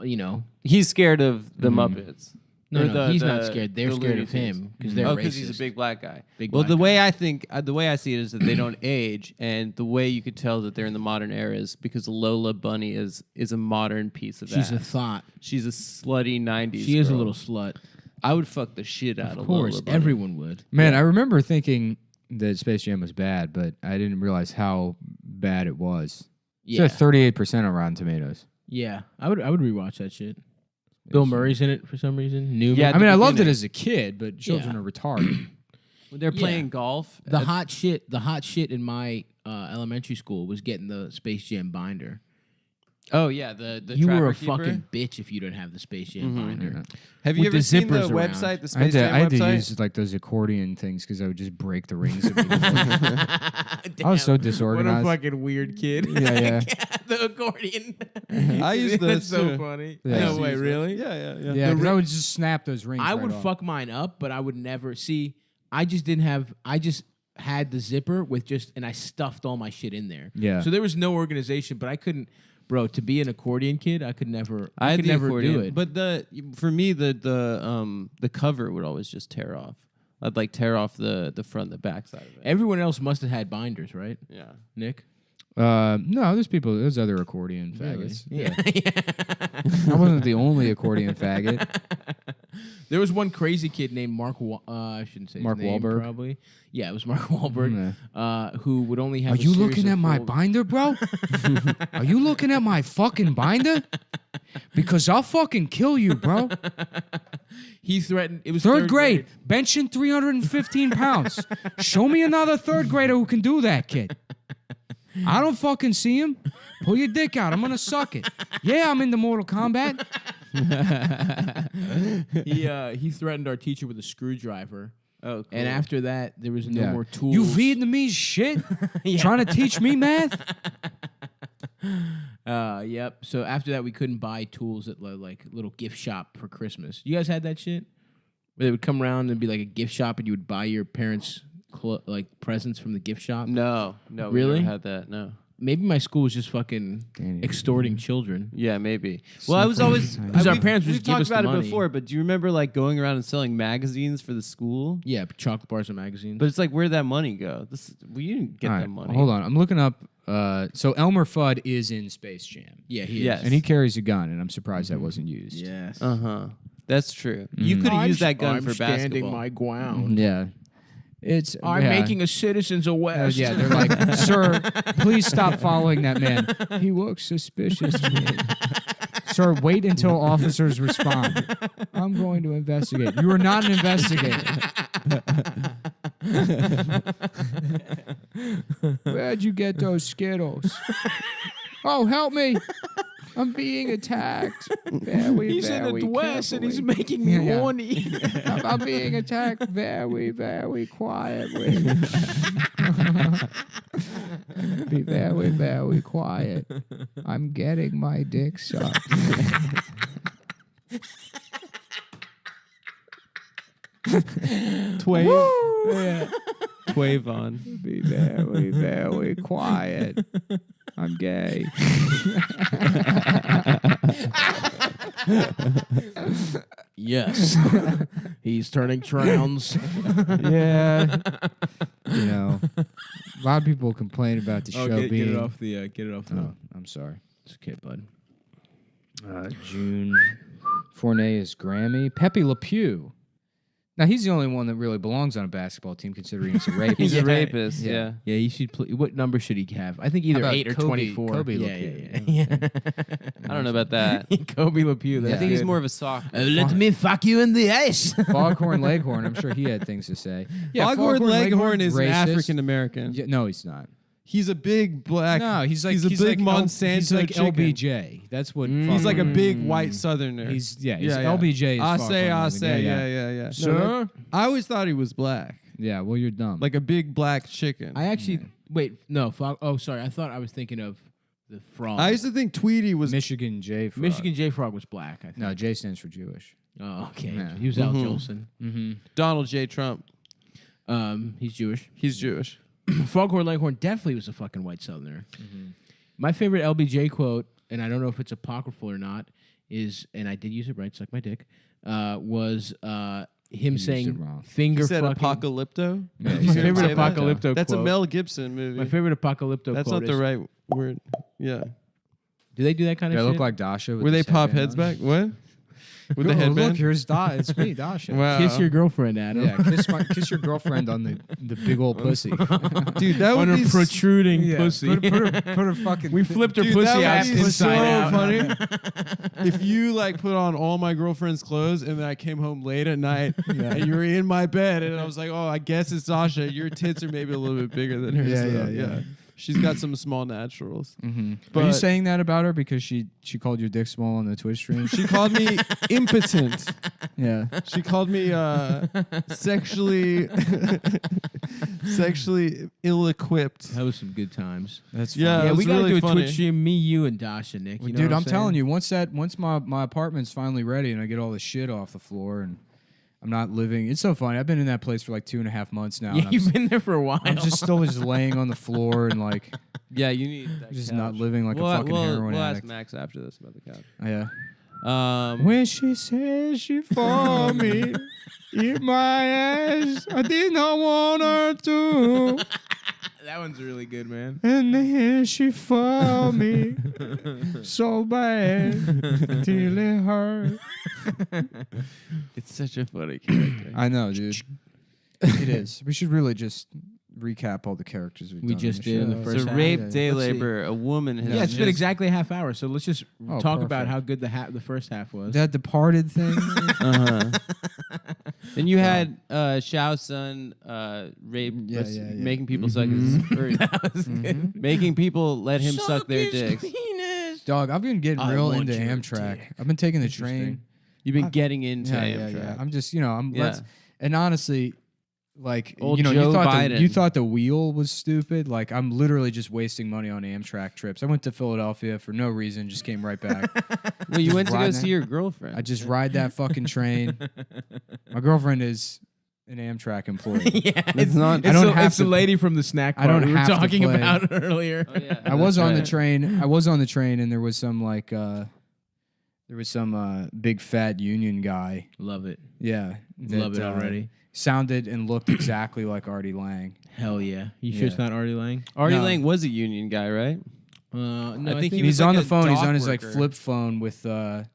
you know. He's scared of the Muppets. No, Or no, he's not scared. They're the scared Looney of Tunes. him because they're Oh, racist. because he's a big black guy. Big well, black the guy. way I think, the way I see it is that they don't age, and the way you could tell that they're in the modern era is because Lola Bunny is a modern piece of She's a ass. thought. She's a slutty '90s. She is a girl. little slut. I would fuck the shit out of Of course, Lola Bunny. everyone would. Man, I remember thinking that Space Jam was bad, but I didn't realize how bad it was. Yeah, It's at 38% on Rotten Tomatoes. yeah. I would rewatch that shit. Bill Murray's in it for some reason. Newman. Yeah, I mean, I loved it beginning. as a kid, but children are retarded. When they're Yeah. playing golf. The hot shit in my elementary school was getting the Space Jam binder. Oh yeah, the You were Trapper a Keeper. fucking bitch if you don't have the Space Jam binder. Have you With ever the seen the zippers around. website, the I Space had, Jam I had to website? use like those accordion things because I would just break the rings. Of I was so What a disorganized. fucking weird kid. Yeah. The accordion. I use those That's so too. funny. Yeah. No way, really? Yeah. Yeah, 'cause I would just snap those rings. I right would off. fuck mine up, but I would never see. I just didn't have. I just had the zipper with and I stuffed all my shit in there. Yeah. So there was no organization, but I couldn't, bro. To be an accordion kid, I could never. I had could the never accordion, do it. but for me the cover would always just tear off. I'd like tear off the front and the back side of it. Everyone else must have had binders, right? Yeah. Nick. No, there's other accordion faggots. Yeah. I wasn't the only accordion faggot. There was one crazy kid named Mark. I shouldn't say Mark his name, Wahlberg? Probably. Yeah, it was Mark Wahlberg. Who would only have. Are a you series looking of at my fold- binder, bro? Are you looking at my fucking binder? Because I'll fucking kill you, bro. He threatened. It was Third grade, benching 315 pounds. Show me another third grader who can do that, kid. I don't fucking see him. Pull your dick out. I'm gonna suck it. Yeah, I'm into Mortal Kombat. He threatened our teacher with a screwdriver. Oh, cool. And after that, there was no Yeah. more tools. You Vietnamese shit. Trying to teach me math? Yep. So after that, we couldn't buy tools at like little gift shop for Christmas. You guys had that shit? Where they would come around and be like a gift shop, and you would buy your parents like presents from the gift shop. No, we Really? never had that. No. Maybe my school was just fucking extorting children. Yeah, maybe. Well, I was always Because our we've- parents would we've just give talked us the about it money. before, but do you remember like going around and selling magazines for the school? Yeah, chocolate bars and magazines. But it's like, where'd that money go? We didn't get All that right, money. hold on. I'm looking up. So Elmer Fudd is in Space Jam. Yeah, he Yes. is. And he carries a gun, and I'm surprised that wasn't used. Yes. Uh huh. That's true. You could have used that gun for standing basketball. my ground. Yeah. It's I'm yeah. making a citizens arrest. Yeah, they're like, sir, please stop following that man. He looks suspicious to me. Sir, wait until officers respond. I'm going to investigate. You are not an investigator. Where'd you get those Skittles? Oh, help me. I'm being attacked. He's in the West and he's making me Yeah. horny. I'm being attacked very, very quietly. Be very, very quiet. I'm getting my dick sucked. Twavon. Be very, very quiet. I'm gay. Yes. He's turning trans. Yeah. You know, a lot of people complain about the show being. Get it off the. Oh, I'm sorry. It's okay, bud. June. Fournier is Grammy. Pepe Le Pew. Now, he's the only one that really belongs on a basketball team, considering he's a rapist. He's Yeah. a rapist. Yeah. Yeah, he should play. What number should he have? I think either How about 8 or Kobe- 24. Kobe Le yeah, Pew? yeah. I don't know about that. Kobe Le Pew. I That's think he's good. more of a sock. Let me fuck you in the ass. Foghorn Leghorn, I'm sure he had things to say. Yeah, Foghorn Leghorn is racist. African American. Yeah, no, he's not. He's a big black. No, he's like a big like Monsanto He's like chicken. LBJ. That's what. He's like a Foghorn- big white Southerner. He's yeah. LBJ. Is I Foghorn say, Leghorn. yeah. Sir? I always thought he was black, Yeah, well, you're dumb. like a big black chicken. I actually wait. No, oh, sorry. I thought I was thinking of the frog. I used to think Tweety was. Michigan J. Frog. Michigan J Frog was black. I think. No, J stands for Jewish. Oh, okay. Yeah. He was Al Jolson. Mm-hmm. Donald J. Trump. He's Jewish. He's Jewish. Foghorn Leghorn definitely was a fucking white Southerner. My favorite LBJ quote, and I don't know if it's apocryphal or not, is, and I did use it right, suck my dick, was him saying finger He said fucking. apocalypto? My favorite apocalypto quote. That's a Mel Gibson movie. My favorite apocalypto That's quote not the is, right word. Yeah. Do they do that kind of I shit? look like Dasha. Where they pop heads back? What? With the Oh, headband? look, here's it's me, Dasha. Wow. Kiss your girlfriend, Adam. Yeah, kiss your girlfriend on the big old pussy. Dude, that would On be a protruding Yeah, pussy. put her fucking. We flipped her Dude, pussy that out would be so inside out. funny. If you like put on all my girlfriend's clothes and then I came home late at night and you were in my bed and I was like, oh, I guess it's Sasha. Your tits are maybe a little bit bigger than hers. Yeah. She's got some small naturals. Are you saying that about her because she called your dick small on the Twitch stream? She called me impotent. Yeah. She called me sexually ill-equipped. That was some good times. That's Yeah, fun. it we was gotta really do a funny. Twitch stream, me, you, and Dasha, Nick. You know Dude, what I'm saying? telling you, once my apartment's finally ready and I get all the shit off the floor and I'm not living. It's so funny. I've been in that place for like 2.5 months now. Yeah, and you've been there for a while. I'm just still just laying on the floor and like Yeah, you need that just couch. not living like a fucking heroin We'll addict. ask Max after this about the couch. Yeah. When she says she for me, eat my ass. I did not want her to. That one's really good, man. And then she for me so bad till it hurt. It's such a funny character. I know, dude. It is. We should really just recap all the characters we just did in the first So half. rape, day Let's see. labor, a woman has Yeah, it's been just- exactly a half hour, so let's just Oh, talk about perfect. how good the first half was. That Departed thing. Then you had Xiao's son rape, Yeah, yeah, yeah. making people suck his, making people let him suck their dicks. Dog, I've been getting I real want into your Amtrak. dick. I've been taking the train. You've been getting into Yeah, Amtrak. yeah. I'm just, I'm. Yeah. And honestly, like, Old you Joe Biden. you thought the wheel was stupid. Like, I'm literally just wasting money on Amtrak trips. I went to Philadelphia for no reason, just came right back. Well, you went to go riding see it. your girlfriend. I just ride that fucking train. My girlfriend is an Amtrak employee. Yeah, It's not- I don't have it's the to- lady from the snack I bar don't we were have to talking play. about earlier. Oh, yeah, I was that's on the right. train. I was on the train, and there was some like there was some big fat union guy. Love it. Yeah, Love it already. Sounded and looked exactly like Artie Lang. Hell yeah. You sure it's Yeah. not Artie Lang? Artie No. Lang was a union guy, right? No, I think he He's was on like the a phone. He's dock on his like worker. flip phone with I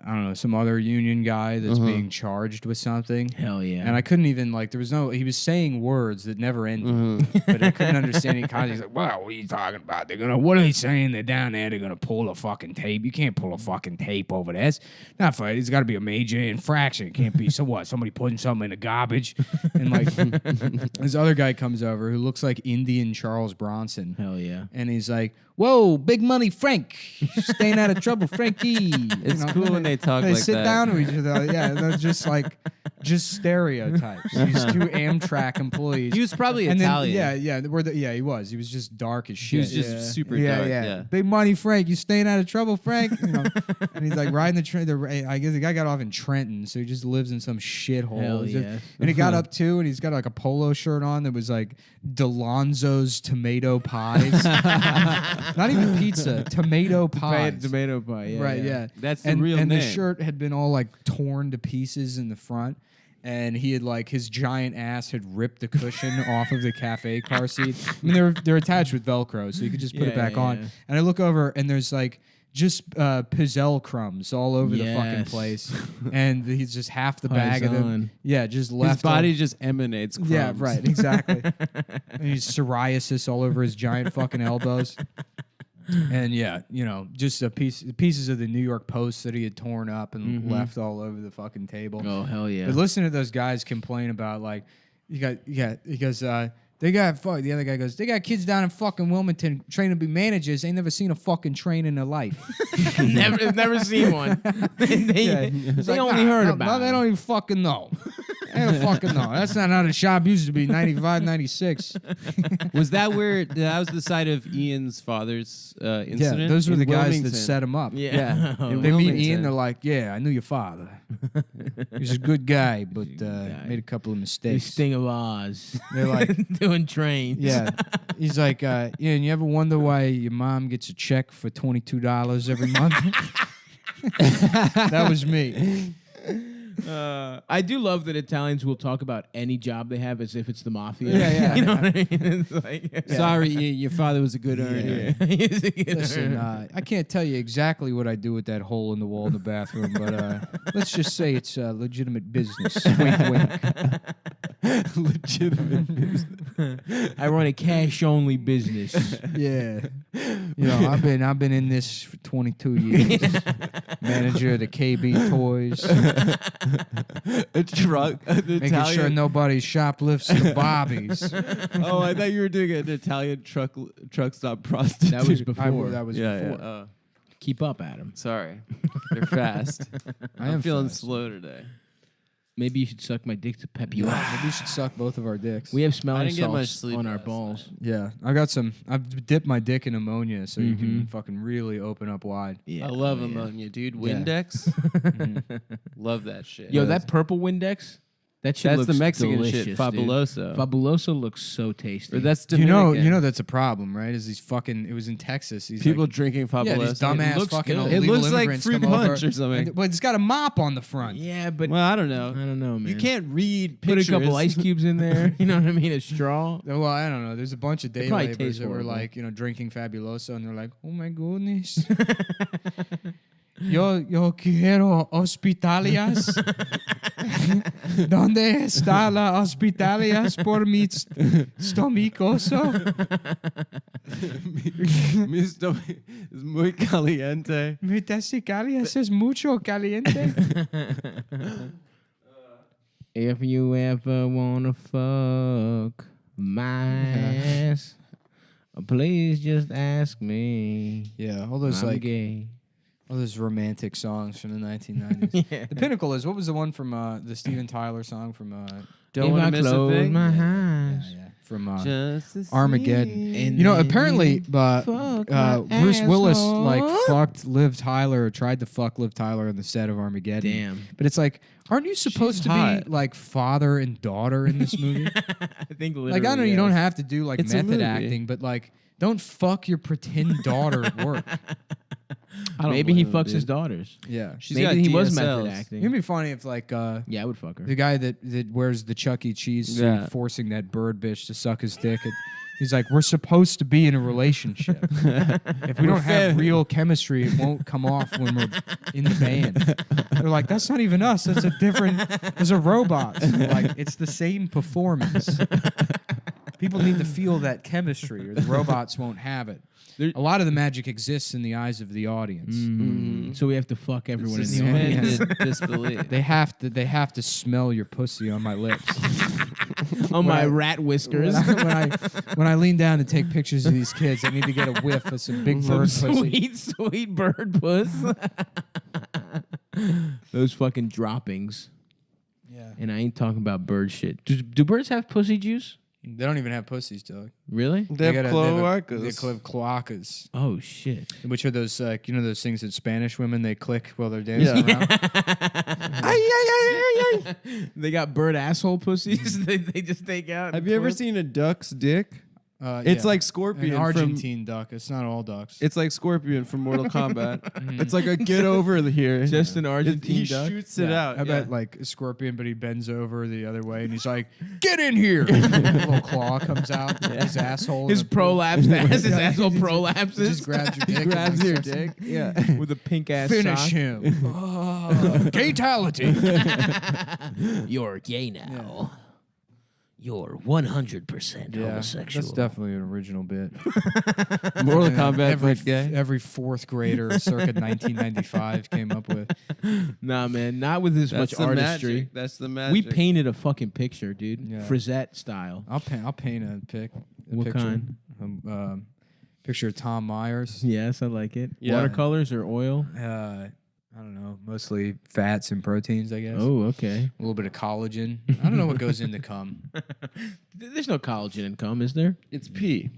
don't know, some other union guy that's being charged with something. Hell yeah. And I couldn't even like there was no he was saying words that never ended. But I couldn't understand any context. He's like, well, what are you talking about? What are they saying? They're down there, they're gonna pull a fucking tape. You can't pull a fucking tape over there. It's not for it's gotta be a major infraction. It can't be so what? Somebody putting something in the garbage. And like this other guy comes over who looks like Indian Charles Bronson. Hell yeah. And he's like, whoa, big money Frank. Staying out of trouble, Frankie. It's cool when they talk They like sit that. down to each other. Yeah, they're just like, just stereotypes. These two Amtrak employees. He was probably and then, Italian. yeah, he was. He was just dark as shit. He was just super yeah, dark. yeah, Yeah. Big money Frank, you staying out of trouble, Frank? And he's like riding the train. I guess the guy got off in Trenton, so he just lives in some shithole. Hell He's just- yes. And he got up too, and he's got like a polo shirt on that was like Delonzo's tomato pies. Not even pizza, tomato pies. Tomato pie. Yeah, Right, yeah. That's the and, real and name. the shirt had been all like torn to pieces in the front. And he had like his giant ass had ripped the cushion off of the cafe car seat. I mean, they're attached with Velcro, so you could just put it Yeah, back on. yeah. And I look over, and there's like just pizzelle crumbs all over the fucking Yes. place, and he's just half the bag of them. Paisan. Yeah, just His left. body just emanates crumbs. Yeah, right, exactly. And he's psoriasis all over his giant fucking elbows. And yeah, just pieces of the New York Post that he had torn up and left all over the fucking table. Oh hell yeah. But listen to those guys complain about like, he goes, they got the other guy goes, they got kids down in fucking Wilmington training to be managers. Ain't never seen a fucking train in their life. never seen one. They It's only like, heard no, about they it. don't even fucking know. Hell fucking no. That's not how the shop used to be, 95, 96. Was that where that was the site of Ian's father's incident? Yeah, those were in the guys Wilmington. that set him up. Yeah. In They meet Wilmington. Ian, they're like, yeah, I knew your father. He was a good guy, but made a couple of mistakes. Sting of Oz. They're like, doing trains. yeah. He's like, Ian, you ever wonder why your mom gets a check for $22 every month? That was me. I do love that Italians will talk about any job they have as if it's the mafia. Yeah. You know what I mean? It's like, Sorry, your father was a good earner. He's a good Listen, earner. I can't tell you exactly what I do with that hole in the wall in the bathroom, but let's just say it's legitimate business. Wink, wink. Legitimate business. I run a cash only business. Yeah. You know, I've been in this for 22 years. Manager of the KB Toys. A truck. Making sure nobody shoplifts the bobbies. Oh, I thought you were doing an Italian truck stop prostitute. That was before. That was Yeah, before. yeah. Keep up, Adam. Sorry, they're fast. I'm feeling slow today. Maybe you should suck my dick to pep you up. Maybe we should suck both of our dicks. We have I smelling didn't get much salts sleep on our last balls. Yeah, I got some. I've dipped my dick in ammonia, so you can fucking really open up wide. Yeah, I love yeah. ammonia, dude. Yeah. Windex. Love that shit. Yo, that purple Windex, that shit that's looks the Mexican delicious, shit. dude. Fabuloso. Fabuloso looks so tasty. Or that's You Dominican. know that's a problem, right? Is these fucking? It was in Texas. These people like, drinking Fabuloso. yeah, these dumbass it looks fucking good. illegal It looks like immigrants Fruit come over, Punch or something. But it's got a mop on the front. yeah, but Well, I don't know. I don't know, man. You can't read put pictures. a couple ice cubes in there. You know what I mean? A straw. Well, I don't know. There's a bunch of day probably laborers taste that were horrible. like, drinking Fabuloso, and they're like, "Oh my goodness, yo quiero hospitalias. ¿Dónde está la hospitalias por mi stomacoso?" Mi estómago es muy caliente. Mi testicalias es mucho caliente. If you ever wanna fuck my ass, please just ask me. Yeah, all those I'm gay. all those romantic songs from the 1990s. Yeah. The pinnacle is, what was the one from the Steven Tyler song from Don't If want I to miss a close thing. my yeah, eyes. from Just to Armageddon. see. And You know, then apparently, you fuck my Bruce Willis asshole. like fucked Liv Tyler, or tried to fuck Liv Tyler on the set of Armageddon. Damn. But it's like, aren't you supposed to hot. be like father and daughter in this movie? I think literally. Like, I know you don't have to do like It's a method movie. acting, but like, don't fuck your pretend daughter at work. Maybe he blame him, fucks his dude. daughters. Yeah, She's Maybe got he was DSLs. method it'd acting. be funny if like Yeah, I would fuck her. the guy that wears the Chuck E. Cheese suit Yeah. forcing that bird bitch to suck his dick. He's like, we're supposed to be in a relationship. If we don't have real chemistry, it won't come off when we're in the band. They're like, that's not even us. That's a different. Those are robots. We're like, it's the same performance. People need to feel that chemistry, or the robots won't have it. A lot of the magic exists in the eyes of the audience. So we have to fuck everyone in the Suspended audience. disbelief. They have to smell your pussy on my lips. On my rat whiskers. when I lean down to take pictures of these kids, I need to get a whiff of some big bird pussy. Sweet, sweet bird puss. Those fucking droppings. Yeah. And I ain't talking about bird shit. Do birds have pussy juice? They don't even have pussies, Doug. Really? They have cloacas. They have cloacas, Oh shit. which are those those things that Spanish women they click while they're dancing around. They got bird asshole pussies. they just take out. Have you ever seen a duck's dick? Yeah. It's like Scorpion An from Argentine duck. It's not all ducks. It's like Scorpion from Mortal Kombat. It's like a get over here. Just an Argentine He duck? shoots it out. I yeah. bet like a scorpion, but he bends over the other way and he's like, "Get in here!" And a little claw comes out his asshole. His and prolapsed ass. His Yeah. asshole Just prolapses. grabs your dick. grabs and your like, dick. Yeah. with a pink ass Finish sock. him. Fatality. You're gay now. You're 100% homosexual. That's definitely an original bit. Mortal Kombat every first guy. every fourth grader circa 1995 came up with. Nah, man, not with this That's much the artistry. magic. That's the magic. We painted a fucking picture, dude. Yeah. Frisette style. I'll paint a picture. What kind? Picture of Tom Myers. Yes, I like it. Yeah. Watercolors or oil? I I don't know, mostly fats and proteins, I guess. Oh, okay. A little bit of collagen. I don't know what goes into cum. There's no collagen in cum, is there? It's pee.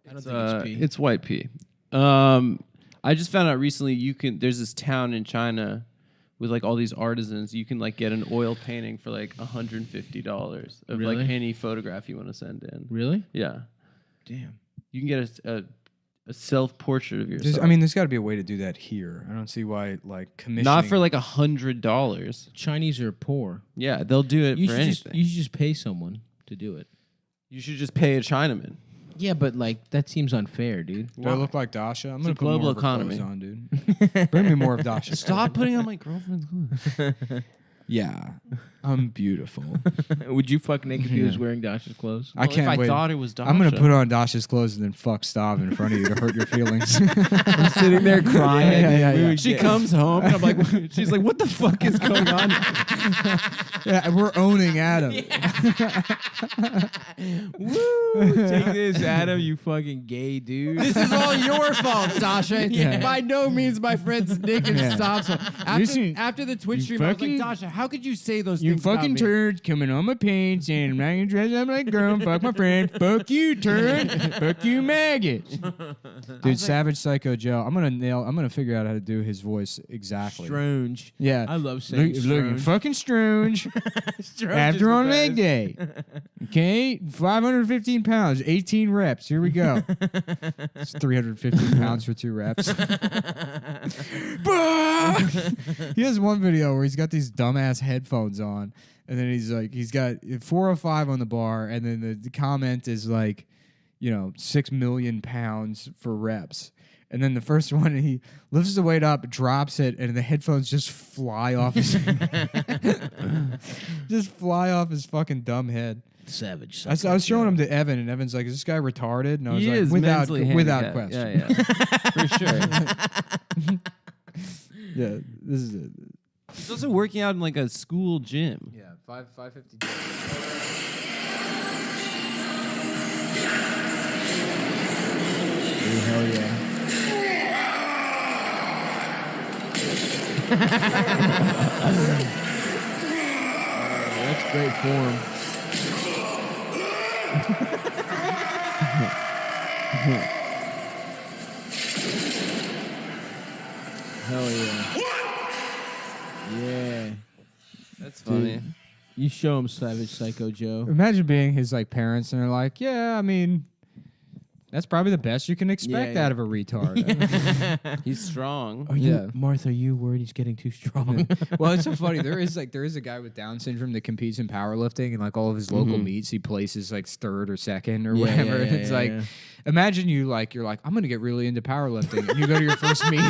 I don't think it's pee. It's white pea. I just found out recently there's this town in China with like all these artisans. You can like get an oil painting for like $150 of Really? like any photograph you want to send in. Really? Yeah. Damn. You can get a self portrait of yourself. There's got to be a way to do that here. I don't see why like commissioning. Not for like $100. Chinese are poor. Yeah, they'll do it You for should anything. you should just pay someone to do it. You should just pay a Chinaman. Yeah, but like that seems unfair, dude. Do I look like Dasha? I'm It's gonna a put more global of her economy. clothes on, dude. Bring me more of Dasha. Stop putting on my girlfriend's clothes. Yeah, I'm beautiful. Would you fuck Nick if he was wearing Dasha's clothes? I can't if wait. I thought it was Dasha. I'm gonna put on Dasha's clothes and then fuck Stav in front of you to hurt your feelings. I'm sitting there crying. Yeah. She comes home and I'm like, she's like, what the fuck is going on? Yeah, we're owning Adam. Woo! Take this, Adam, you fucking gay dude. This is all your fault, Dasha. It's by no means my friends Nick and Stav's fault. After the Twitch stream, I was like, Dasha, how could you say those You things fucking about me? turd coming on my pants saying I'm not gonna dress up like a girl. Fuck my friend. Fuck you, turd. Fuck you, maggot. Dude, Savage Psycho Joe. I'm gonna figure out how to do his voice exactly. Strange. Yeah. I love saying Look, strange. fucking strange. Strange After is on the leg best. day. Okay, 515 pounds, 18 reps. Here we go. It's 315 pounds for 2 reps. He has one video where he's got these dumbass headphones on, and then he's got 405 on the bar, and then the comment is like, 6 million pounds for reps. And then the first one, he lifts the weight up, drops it, and the headphones just fly off his fucking dumb head. Savage. I was showing him to Evan, and Evan's like, "Is this guy retarded?" And I was He like, is "Without mentally question, handicapped. Yeah, for sure. yeah, this is it." He's also working out in like a school gym. Yeah, 550. Hell yeah. That's great form. Hell yeah. Yeah. That's funny. You show him Savage Psycho Joe. Imagine being his parents, and they're like, "Yeah, I mean, that's probably the best you can expect out of a retard." He's strong. Martha, are you worried he's getting too strong? Well, it's so funny. There is a guy with Down syndrome that competes in powerlifting, and like all of his local meets, he places like third or second or whatever. It's like, imagine you're like, I'm gonna get really into powerlifting, and you go to your first meet,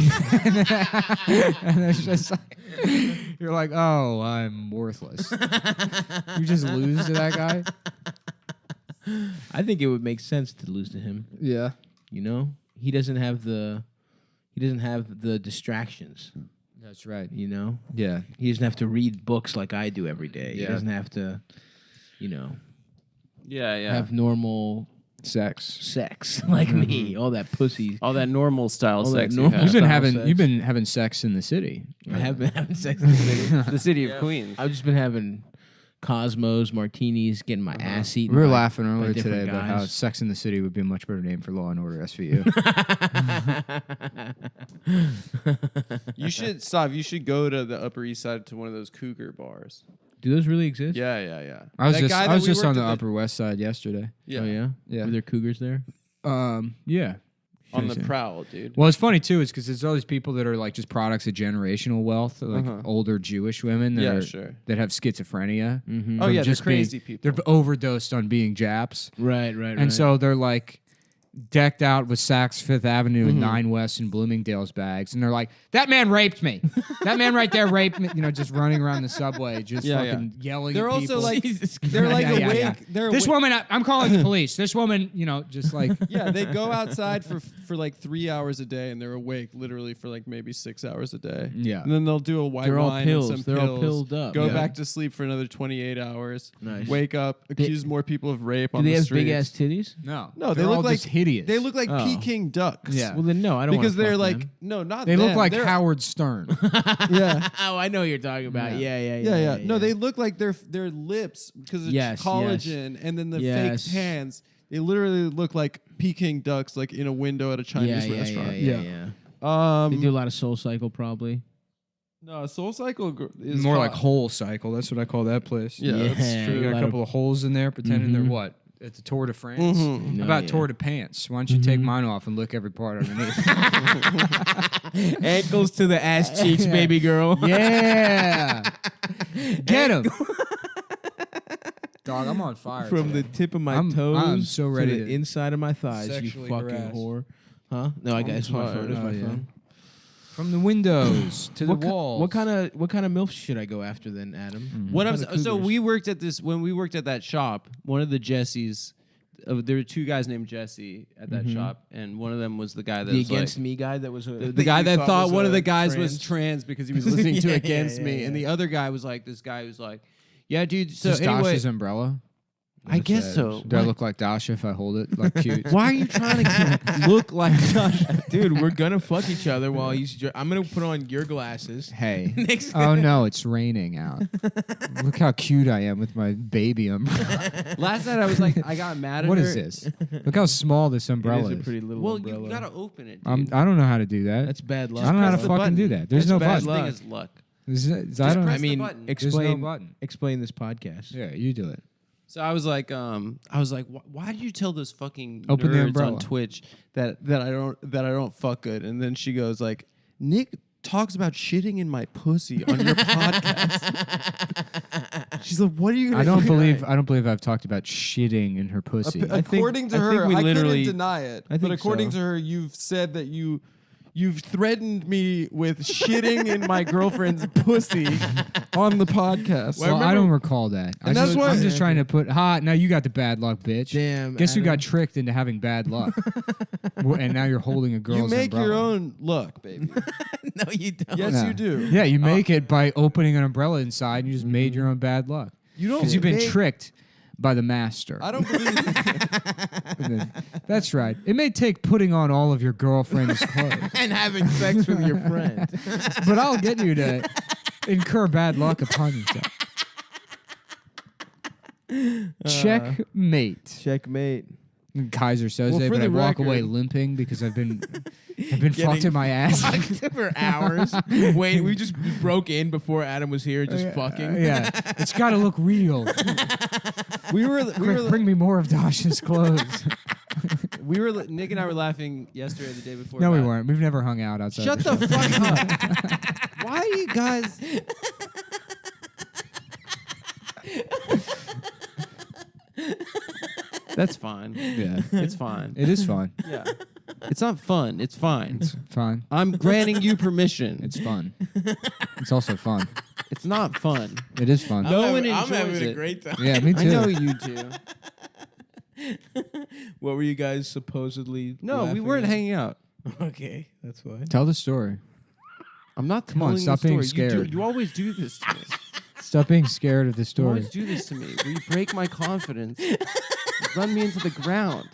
and it's just like, you're like, oh, I'm worthless. You just lose to that guy. I think it would make sense to lose to him. Yeah. He doesn't have the distractions. That's right. Yeah. He doesn't have to read books like I do every day. He Yeah. doesn't have to, Yeah. have normal sex like me. All that pussy. All that normal style All that sex. normal you have. You've been having sex in the city. I have been having sex in the city. The city of Queens. I've just been having Cosmos, martinis, getting my ass eaten. We were by- laughing by earlier different today about how guys. Sex in the City would be a much better name for Law and Order SVU. You should stop. You should go to the Upper East Side to one of those cougar bars. Do those really exist? Yeah. I was That just guy I that was we just on worked the at Upper West Side yesterday. Yeah. Oh yeah. Yeah. Were there cougars there? Yeah. On the Fancy. prowl, dude. Well, it's funny too, is because there's all these people that are like just products of generational wealth, like older Jewish women that Yeah, are, sure. that have schizophrenia. Mm-hmm. Oh from yeah, they're just being- crazy people. They're overdosed on being Japs, Right. and so they're like decked out with Saks Fifth Avenue and 9 West and Bloomingdale's bags, and they're like, "That man raped me." That man right there raped me. Just running around the subway, just Yeah, fucking yelling. They're at also people. like they're like Yeah, yeah, awake. yeah. They're This awake. woman, I'm calling the police. This woman, just like Yeah, they go outside for like 3 hours a day, and they're awake literally for like maybe 6 hours a day. Yeah. And then they'll do a white They're all wine pills. and some They're all pills. pilled up. Go Yeah. back to sleep for another 28 hours. Nice. Wake up, accuse more people of rape Do on they the have streets. big ass titties? no, No, they they're look all like just hideous. They look like Oh. Peking ducks. Yeah. Well, then no, I don't. Because wanna they're fuck like them. no, not They look them. like They're- Howard Stern. Yeah. Oh, I know what you're talking about. Yeah. No, they look like their lips because of Yes, collagen and then the Yes. fake hands. They literally look like Peking ducks, like in a window at a Chinese restaurant. Yeah. They do a lot of Soul Cycle, probably. No, Soul Cycle is More hot. like Whole Cycle. That's what I call that place. Yeah, that's Yeah, true. You got a couple of holes in there, pretending they're what? At the Tour de France. Mhm. How about yeah. Tour de Pants? Why don't you take mine off and lick every part underneath? Ankles to the ass cheeks, baby girl. Yeah. Get him. Dog, I'm on fire. From today. the tip of my I'm toes so ready to the to inside of my thighs, you sexually fucking harass. whore. Huh? No, I got it's my phone. It's Oh, my yeah. phone. From the windows to the What walls. what kind of MILF should I go after then, Adam? When What kind of so cougars? we worked at this when we worked at that shop. One of the Jessies, there were two guys named Jesse at that shop, and one of them was the guy that the was Against like, Me guy that was the guy you that thought was one of a the guys trans. was trans because he was listening to Yeah, Against yeah, Me, yeah. and the other guy was like this guy who's like, yeah, dude. So Is this anyway, Dasha's umbrella? I guess so. Do I look like Dasha if I hold it like cute? Why are you trying to look like Josh? Dude, we're gonna fuck each other while I'm gonna put on your glasses. Hey. Next Oh no, it's raining out. Look how cute I am with my baby umbrella. Last night I was like, I got mad at What her. is this? Look how small this umbrella It is. is a pretty little Well, umbrella. you gotta open it. Dude. I don't know how to do that. That's bad luck. I don't know how to press the fucking button. do that. There's That's no bad button. luck. Thing is luck. I don't. press I the mean, button. There's no explain button. explain this podcast. Yeah, you do it. So I was like, why did you tell those fucking Open the nerds umbrella. on Twitch that I don't fuck good? And then she goes like, Nick talks about shitting in my pussy on your podcast. She's like, what are you gonna I don't do? believe I've talked about shitting in her pussy. According to I her, think we I literally- couldn't deny it. I But think according so. to her, you've said that you've threatened me with shitting in my girlfriend's pussy on the podcast. Well, I don't recall that. that's why- I'm just trying to put now you got the bad luck, bitch. Damn, Guess who got Adam. tricked into having bad luck? And now you're holding a girl's You make umbrella. your own luck, baby. No, you don't. Yes, Yeah. you do. Yeah, you make it by opening an umbrella inside and you just made your own bad luck. You don't Because you've been make- tricked by the master. I don't believe. That's right. It may take putting on all of your girlfriend's clothes, And having sex with your friend. but I'll get you to incur bad luck upon yourself. Checkmate. Checkmate. And Kaiser says Well, it, for but the I walk away record- limping because I've been fucked in my ass. Fucked for hours. Wait, we just broke in before Adam was here, just fucking. Yeah, it's got to look real. we Bring me more of Dasha's clothes. Nick and I were laughing yesterday, the day before. No, we about- weren't. We've never hung out outside. Shut the the show. fuck up. Why are you guys? That's fine. Yeah, It's fine. it is fun. Yeah. It's not fun. It's fine. It's fine. I'm granting you permission. It's fun. It's also fun. It's not fun. It is fun. No one I'm enjoys having it. a great time. Yeah, me too. I know you do. What were you guys supposedly? No, we laughing weren't at? hanging out. Okay, that's why. Tell the story. I'm not Come on, telling stop the being story. scared. You always do this to me. Stop being scared of the You story. always do this to me. Where you break my confidence, you run me into the ground,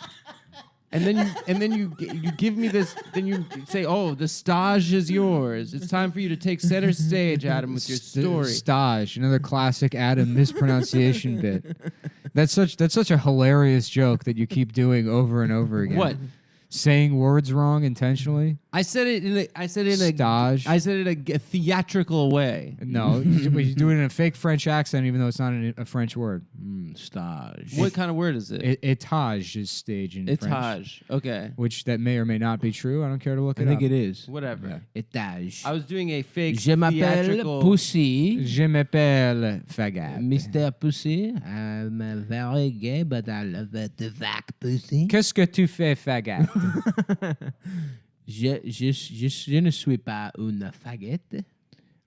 and then you give me this. Then you say, "Oh, the stage is yours. It's time for you to take center stage, Adam, with your story." Stage, another classic Adam mispronunciation bit. That's such a hilarious joke that you keep doing over and over again. What? Saying words wrong intentionally? I said it in a Stage. I said it in a theatrical way. No, you do it in a fake French accent, even though it's not a French word. Stage. What kind of word is it? Etage is stage in French, Etage. Okay. which that may or may not be true. I don't care to look I it think up. it is. Whatever. Etage. I was doing a fake Je m'appelle theatrical. Pussy. Je m'appelle Fagab. Mr. Pussy. I'm very gay, but I love the vac pussy. Qu'est-ce que tu fais, Fagab? Je ne suis pas une fagette.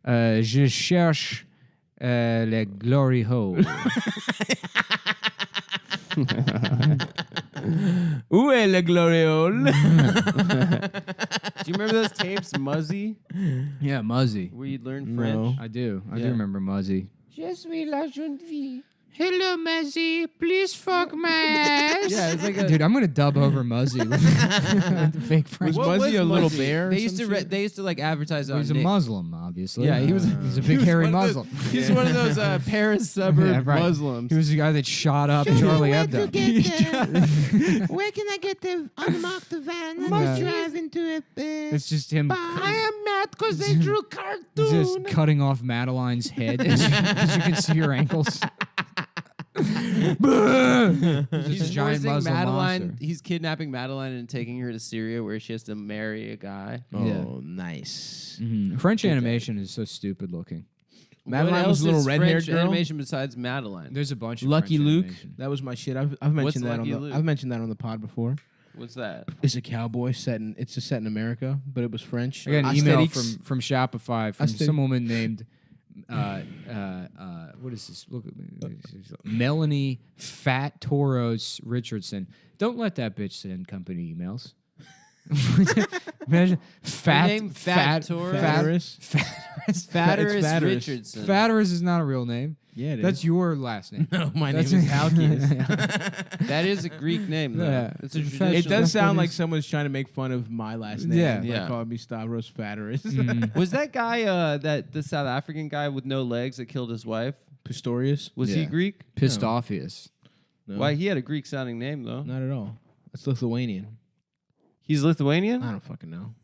Je cherche le glory hole. Où est le gloriole? Do you remember those tapes, Muzzy? Yeah, Muzzy. Where you learn No. French? I do. I do Yeah. remember Muzzy. Je suis la jeune fille. Hello, Muzzy. Please fuck my ass. Yeah, it's like a. Dude, I'm gonna dub over Muzzy with the fake French. Was Muzzy a little bear? or They used some to shit? they used to like advertise on. He's a Nick. Muslim, obviously. Yeah, he was. He's a big hairy one of those- Muslim. He's one of those Paris suburb Yeah, right. Muslims. He was the guy that shot up Charlie Hebdo. Where can I get the unmarked van? Yeah. drive into a. It's just him. I am mad because they drew cartoon. Just cutting off Madeline's head because you can see her ankles. He's Just a giant forcing Muslim Madeline. monster. He's kidnapping Madeline and taking her to Syria, where she has to marry a guy. Oh, Yeah. nice. French animation is so stupid looking. Madeline what was else a little is red-haired French girl. animation besides Madeline? There's a bunch of Lucky French Luke. animation. That was my shit. I've mentioned that on Lucky the. Luke? I've mentioned that on the pod before. What's that? It's a cowboy set in. It's just set in America, but it was French. I got an email Asterix. from Shopify from Asterix. some woman named what is this? Look at me. Melanie Fat Toros Richardson. Don't let that bitch send company emails. Imagine fat, name Fat Toros? Fatterus. Fatterus Fatterus. Richardson. Fatterus is not a real name. Yeah, it That's is. your last name. No, my That's name is it. Halkias. That is a Greek name, though. Yeah. It's a It traditional. It does sound what like is- someone's trying to make fun of my last name. Yeah. Like Yeah. calling me Stavros Fatterus. Mm. Was that guy, the South African guy with no legs that killed his wife? Pistorius? Was he Yeah. Greek? Pissed No. offius. No, Why, he had a Greek sounding name, though. not at all. That's Lithuanian. He's Lithuanian? I don't fucking know.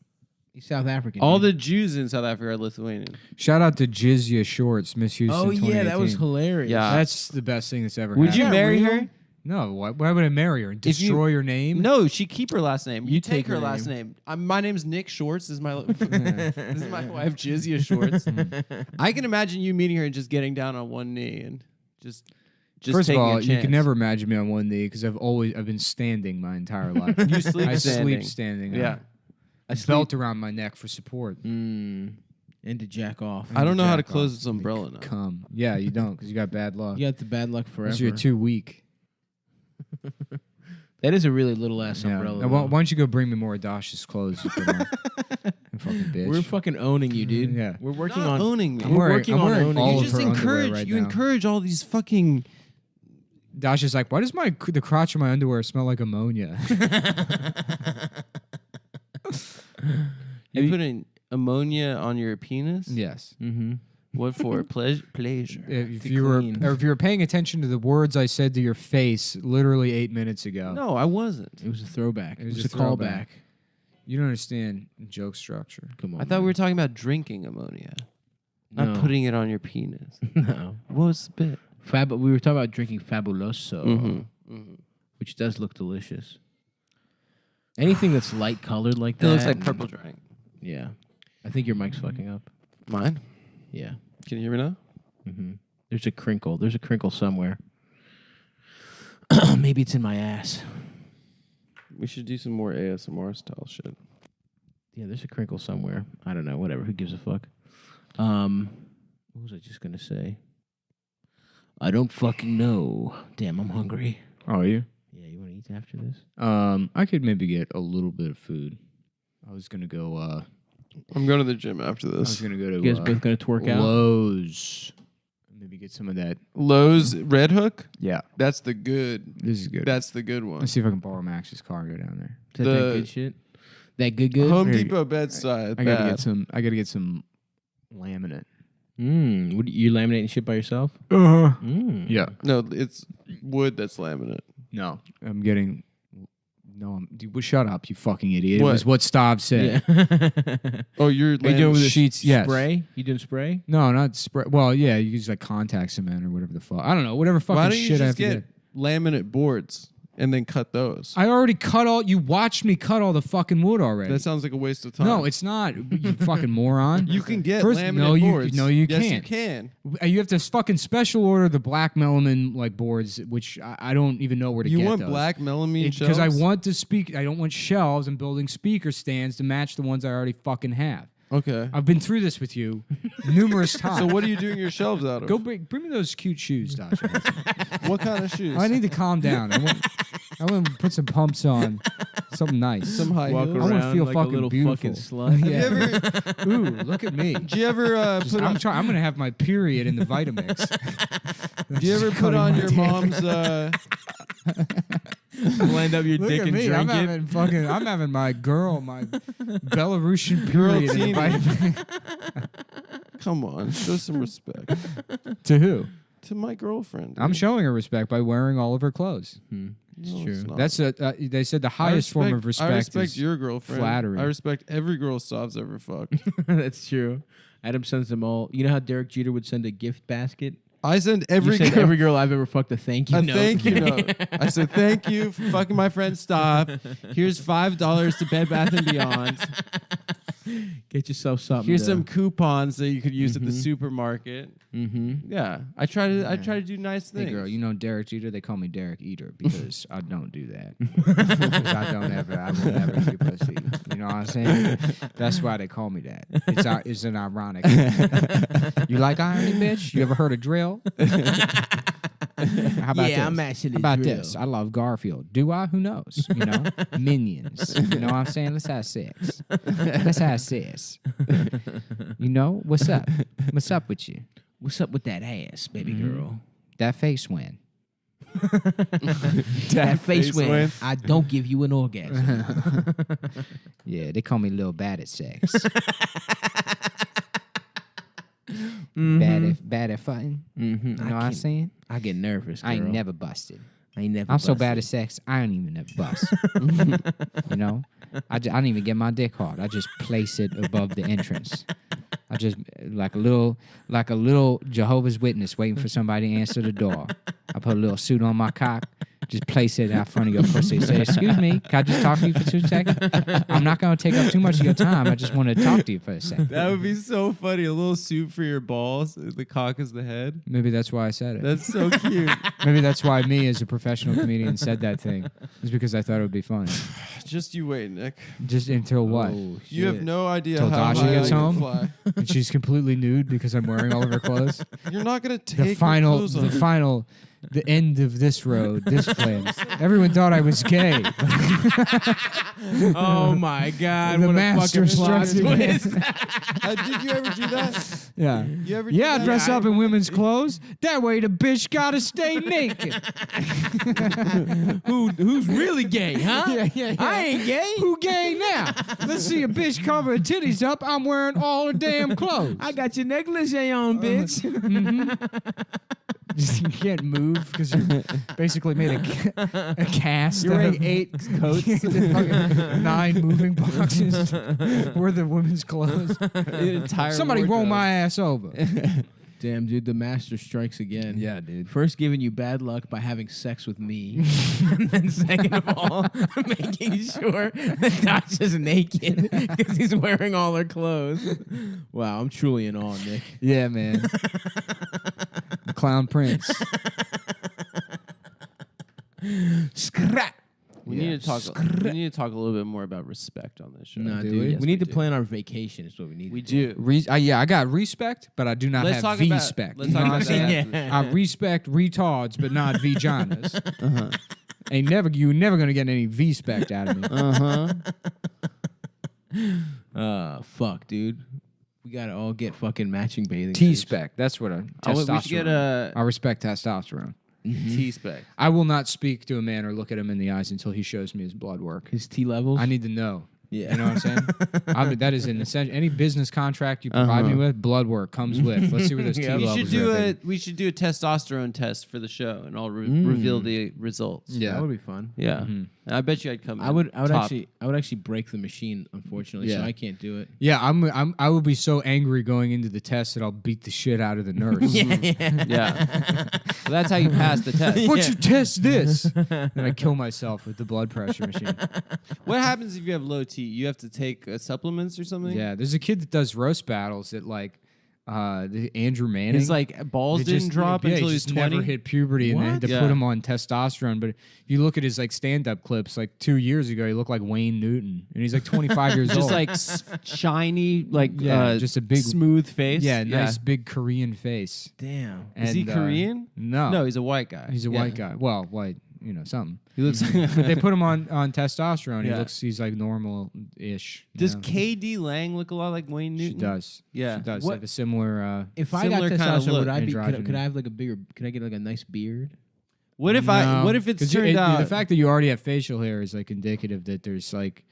He's South African. All dude. the Jews in South Africa are Lithuanian. Shout out to Jizya Shorts, Miss Houston. Oh yeah, that was 2018. hilarious. Yeah. That's the best thing that's ever Would happened. you that marry real? her? No, why would I marry her and If you- destroy your name? No, she keep her last name. You take take her her last name. My name's Nick Shorts. This is my this is my wife Jizya Shorts. I can imagine you meeting her and just getting down on one knee and just First of taking all, a you chance. can never imagine me on one knee because I've been standing my entire life. You sleep I standing. sleep standing. Yeah. I belt around my neck for support. And to jack off. I don't know how to Jack close off. this umbrella now. Come, yeah, you don't because you got bad luck. You got the bad luck forever. Because you're too weak. That is a really little ass Yeah. umbrella. Now, why though. don't you go bring me more Adash's clothes? You put on? You fucking bitch. We're fucking owning you, dude. Yeah. We're working Not on owning me. I'm We're wearing, working I'm on wearing owning all you. of You just her underwear encourage right you now. encourage all these fucking Dasha's like, why does the crotch of my underwear smell like ammonia? you putting ammonia on your penis? Yes. Mm-hmm. What for? Pleasure. If To you were clean. or if you were paying attention to the words I said to your face literally 8 minutes ago, No, I wasn't. It was a throwback. It was a a callback. throwback. you don't understand joke structure. Come on. I thought we were talking about drinking ammonia, not No. putting it on your penis. No. What was the bit? We were talking about drinking Fabuloso, Mm-hmm. which does look delicious. Anything that's light colored like It that. looks like purple drink. Yeah. I think your mic's fucking up. Mine? Yeah. Can you hear me now? Mm-hmm. There's a crinkle. There's a crinkle somewhere. Maybe it's in my ass. We should do some more ASMR style shit. Yeah, there's a crinkle somewhere. I don't know. Whatever. Who gives a fuck? What was I just gonna say? I don't fucking know. Damn, I'm hungry. Oh, you? Yeah, you want to eat after this? I could maybe get a little bit of food. I was gonna go. I'm going to the gym after I was this. gonna go to You guys both gonna twerk out? Lowe's. Maybe get some of that. Lowe's Red Hook? Yeah, That's the good. this is good. That's the good one. Let's see if I can borrow Max's car and go down there. Is that that The- good shit? That good? Home Here you Depot bedside. I gotta bad. get some. I gotta get some laminate. What, you laminating shit by yourself? Uh-huh. Yeah. No, it's wood that's laminate. No, I'm getting. No, dude, well, shut up, you fucking idiot. What? It was what Stav said. Yeah. Oh, you're Are you doing with sheets, yes. spray? You doing spray? No, not spray. Well, yeah, you use like contact cement or whatever the fuck. I don't know, whatever fucking Why don't you shit I just have to get get. laminate boards and then cut those? I already cut all. You watched me cut all the fucking wood already. That sounds like a waste of time. No, it's not. You fucking moron. You can get First, laminate no, boards. No, you yes, can't. you can. You have to fucking special order the black melamine like boards, which I don't even know where to You get. want those. black melamine Because I shelves? want to speak. I don't want shelves and building speaker stands to match the ones I already fucking have. Okay. I've been through this with you numerous times. So what are you doing your shelves out of? Go bring me those cute shoes, Dasha. What kind of shoes? I need to calm down. I want to put some pumps on, something nice. Some high Walk heels. I want to around feel like a fucking little beautiful. fucking slut. Yeah. Ooh, look at me. Do you ever put on? I'm gonna have my period in the Vitamix. Do you ever put on your mom's? Blend up your Look dick at and me. drink I'm having my Belarusian period in the teeny. Vitamix. Come on, show some respect To who? to my girlfriend. I'm showing her respect by wearing all of her clothes. It's No, true. it's not. That's they said the highest form of respect. I respect is your girlfriend. flattery. I respect every girl Stav's ever fucked. That's true. Adam sends them all. You know how Derek Jeter would send a gift basket? I send You every send girl every girl I've ever fucked a thank you a note. thank you note. I said thank you for fucking my friend Stav. Here's $5 to Bed Bath and Beyond. Get yourself something. Here's to- some coupons that you could use at the supermarket. Mm-hmm. Yeah, I try to do nice things. Hey girl, you know Derek Jeter? They call me Derek Eater because I don't do that. Because I will never eat pussy. You know what I'm saying? That's why they call me that. It's an ironic. You like irony, bitch? You ever heard of drill? How about this? I'm actually How about drill. this? I love Garfield. Do I? Who knows? You know? Minions. You know what I'm saying? Let's have sex. Let's have sex. You know? What's up? What's up with you? What's up with that ass, baby girl? That face win. That face when I don't give you an orgasm. Yeah, they call me Lil Bad at sex. Bad at fighting. Mm-hmm. You know what I'm saying? I get nervous, girl. I ain't never busted. I ain't never I'm so busted. bad at sex, I don't even never bust. You know? I don't even get my dick hard. I just place it above the entrance. I just like a little Jehovah's Witness waiting for somebody to answer the door. I put a little suit on my cock, just place it out front of your pussy. Say, excuse me, can I just talk to you for 2 seconds? I'm not going to take up too much of your time. I just want to talk to you for a second. That would be so funny. A little suit for your balls. The cock is the head. Maybe that's why I said it. That's so cute. Maybe that's why me, as a professional comedian, said that thing. Is because I thought it would be funny. Just you wait, Nick. Just until what? You have no idea Till how Dasha high gets I can home? fly. And she's completely nude because I'm wearing all of her clothes. You're not gonna take The your final, clothes off. the end of this road, this plan. Everyone thought I was gay. Oh my god! The what master a fucking plot strikes again. twist. Did you ever do that? Yeah. You ever? do Yeah, that? dress up in women's clothes. That way the bitch gotta stay naked. Who's really gay, huh? Yeah. I ain't gay. Who gay now? Let's see a bitch cover her titties up. I'm wearing all her damn clothes. I got your necklace on, bitch. You can't move because you're basically made a cast. You're out wearing of 8 coats. fucking 9 moving boxes worth of women's clothes. Somebody roll my ass over. Damn, dude, the master strikes again. Yeah, dude. First giving you bad luck by having sex with me. And then second of all, making sure that Dasha's naked because he's wearing all her clothes. Wow, I'm truly in awe, Nick. Yeah, man. Clown Prince. Scrap. We need to talk. We need to talk a little bit more about respect on this show. Nah, Do dude. we? We Yes, need to do. plan our vacation is what we need. We to do. Yeah, I got respect, but I do not Let's have talk about- V-spect. let's You know talk what I'm about saying? that. I respect retards, but not vaginas. You're never gonna get any V-spect out of me. Fuck, dude. We gotta all get fucking matching bathing suits. T-spec. That's what We should testosterone. get a I respect testosterone. T-spec. I will not speak to a man or look at him in the eyes until he shows me his blood work. His T levels. I need to know. Yeah. You know what I'm saying? That is an essential. Any business contract you provide me with, blood work comes with. Let's see where those T Yeah. levels You should do are. a. baby. We should do a testosterone test for the show, and I'll reveal the results. Yeah. That would be fun. Yeah. I bet you I'd come. I would top. actually break the machine, unfortunately, so Yeah. I can't do it. Yeah, I will be so angry going into the test that I'll beat the shit out of the nurse. Yeah. Well, that's how you pass the test. What'd you test this? And I kill myself with the blood pressure machine. What happens if you have low T? You have to take supplements or something? Yeah, there's a kid that does roast battles that like Andrew Manning. His like balls They didn't drop until he was 20. Never hit puberty, and they had to put him on testosterone. But if you look at his like stand-up clips, like 2 years ago, he looked like Wayne Newton, and he's like 25 years old. Just like shiny, like just a big smooth face. Yeah, nice big Korean face. Damn. Is he Korean? No, he's a white guy. He's a white guy. Well, white, something. He looks. But they put him on testosterone. Yeah. He's like normal-ish. Does KD Lang look a lot like Wayne Newton? She does. Yeah. She does. What- Like a similar. If I got Similar kind of testosterone, look. would I be? Androgyny. Could I have like a bigger? Could I get like a nice beard? What if No. What if it's 'Cause turned out the fact that you already have facial hair is like indicative that there's like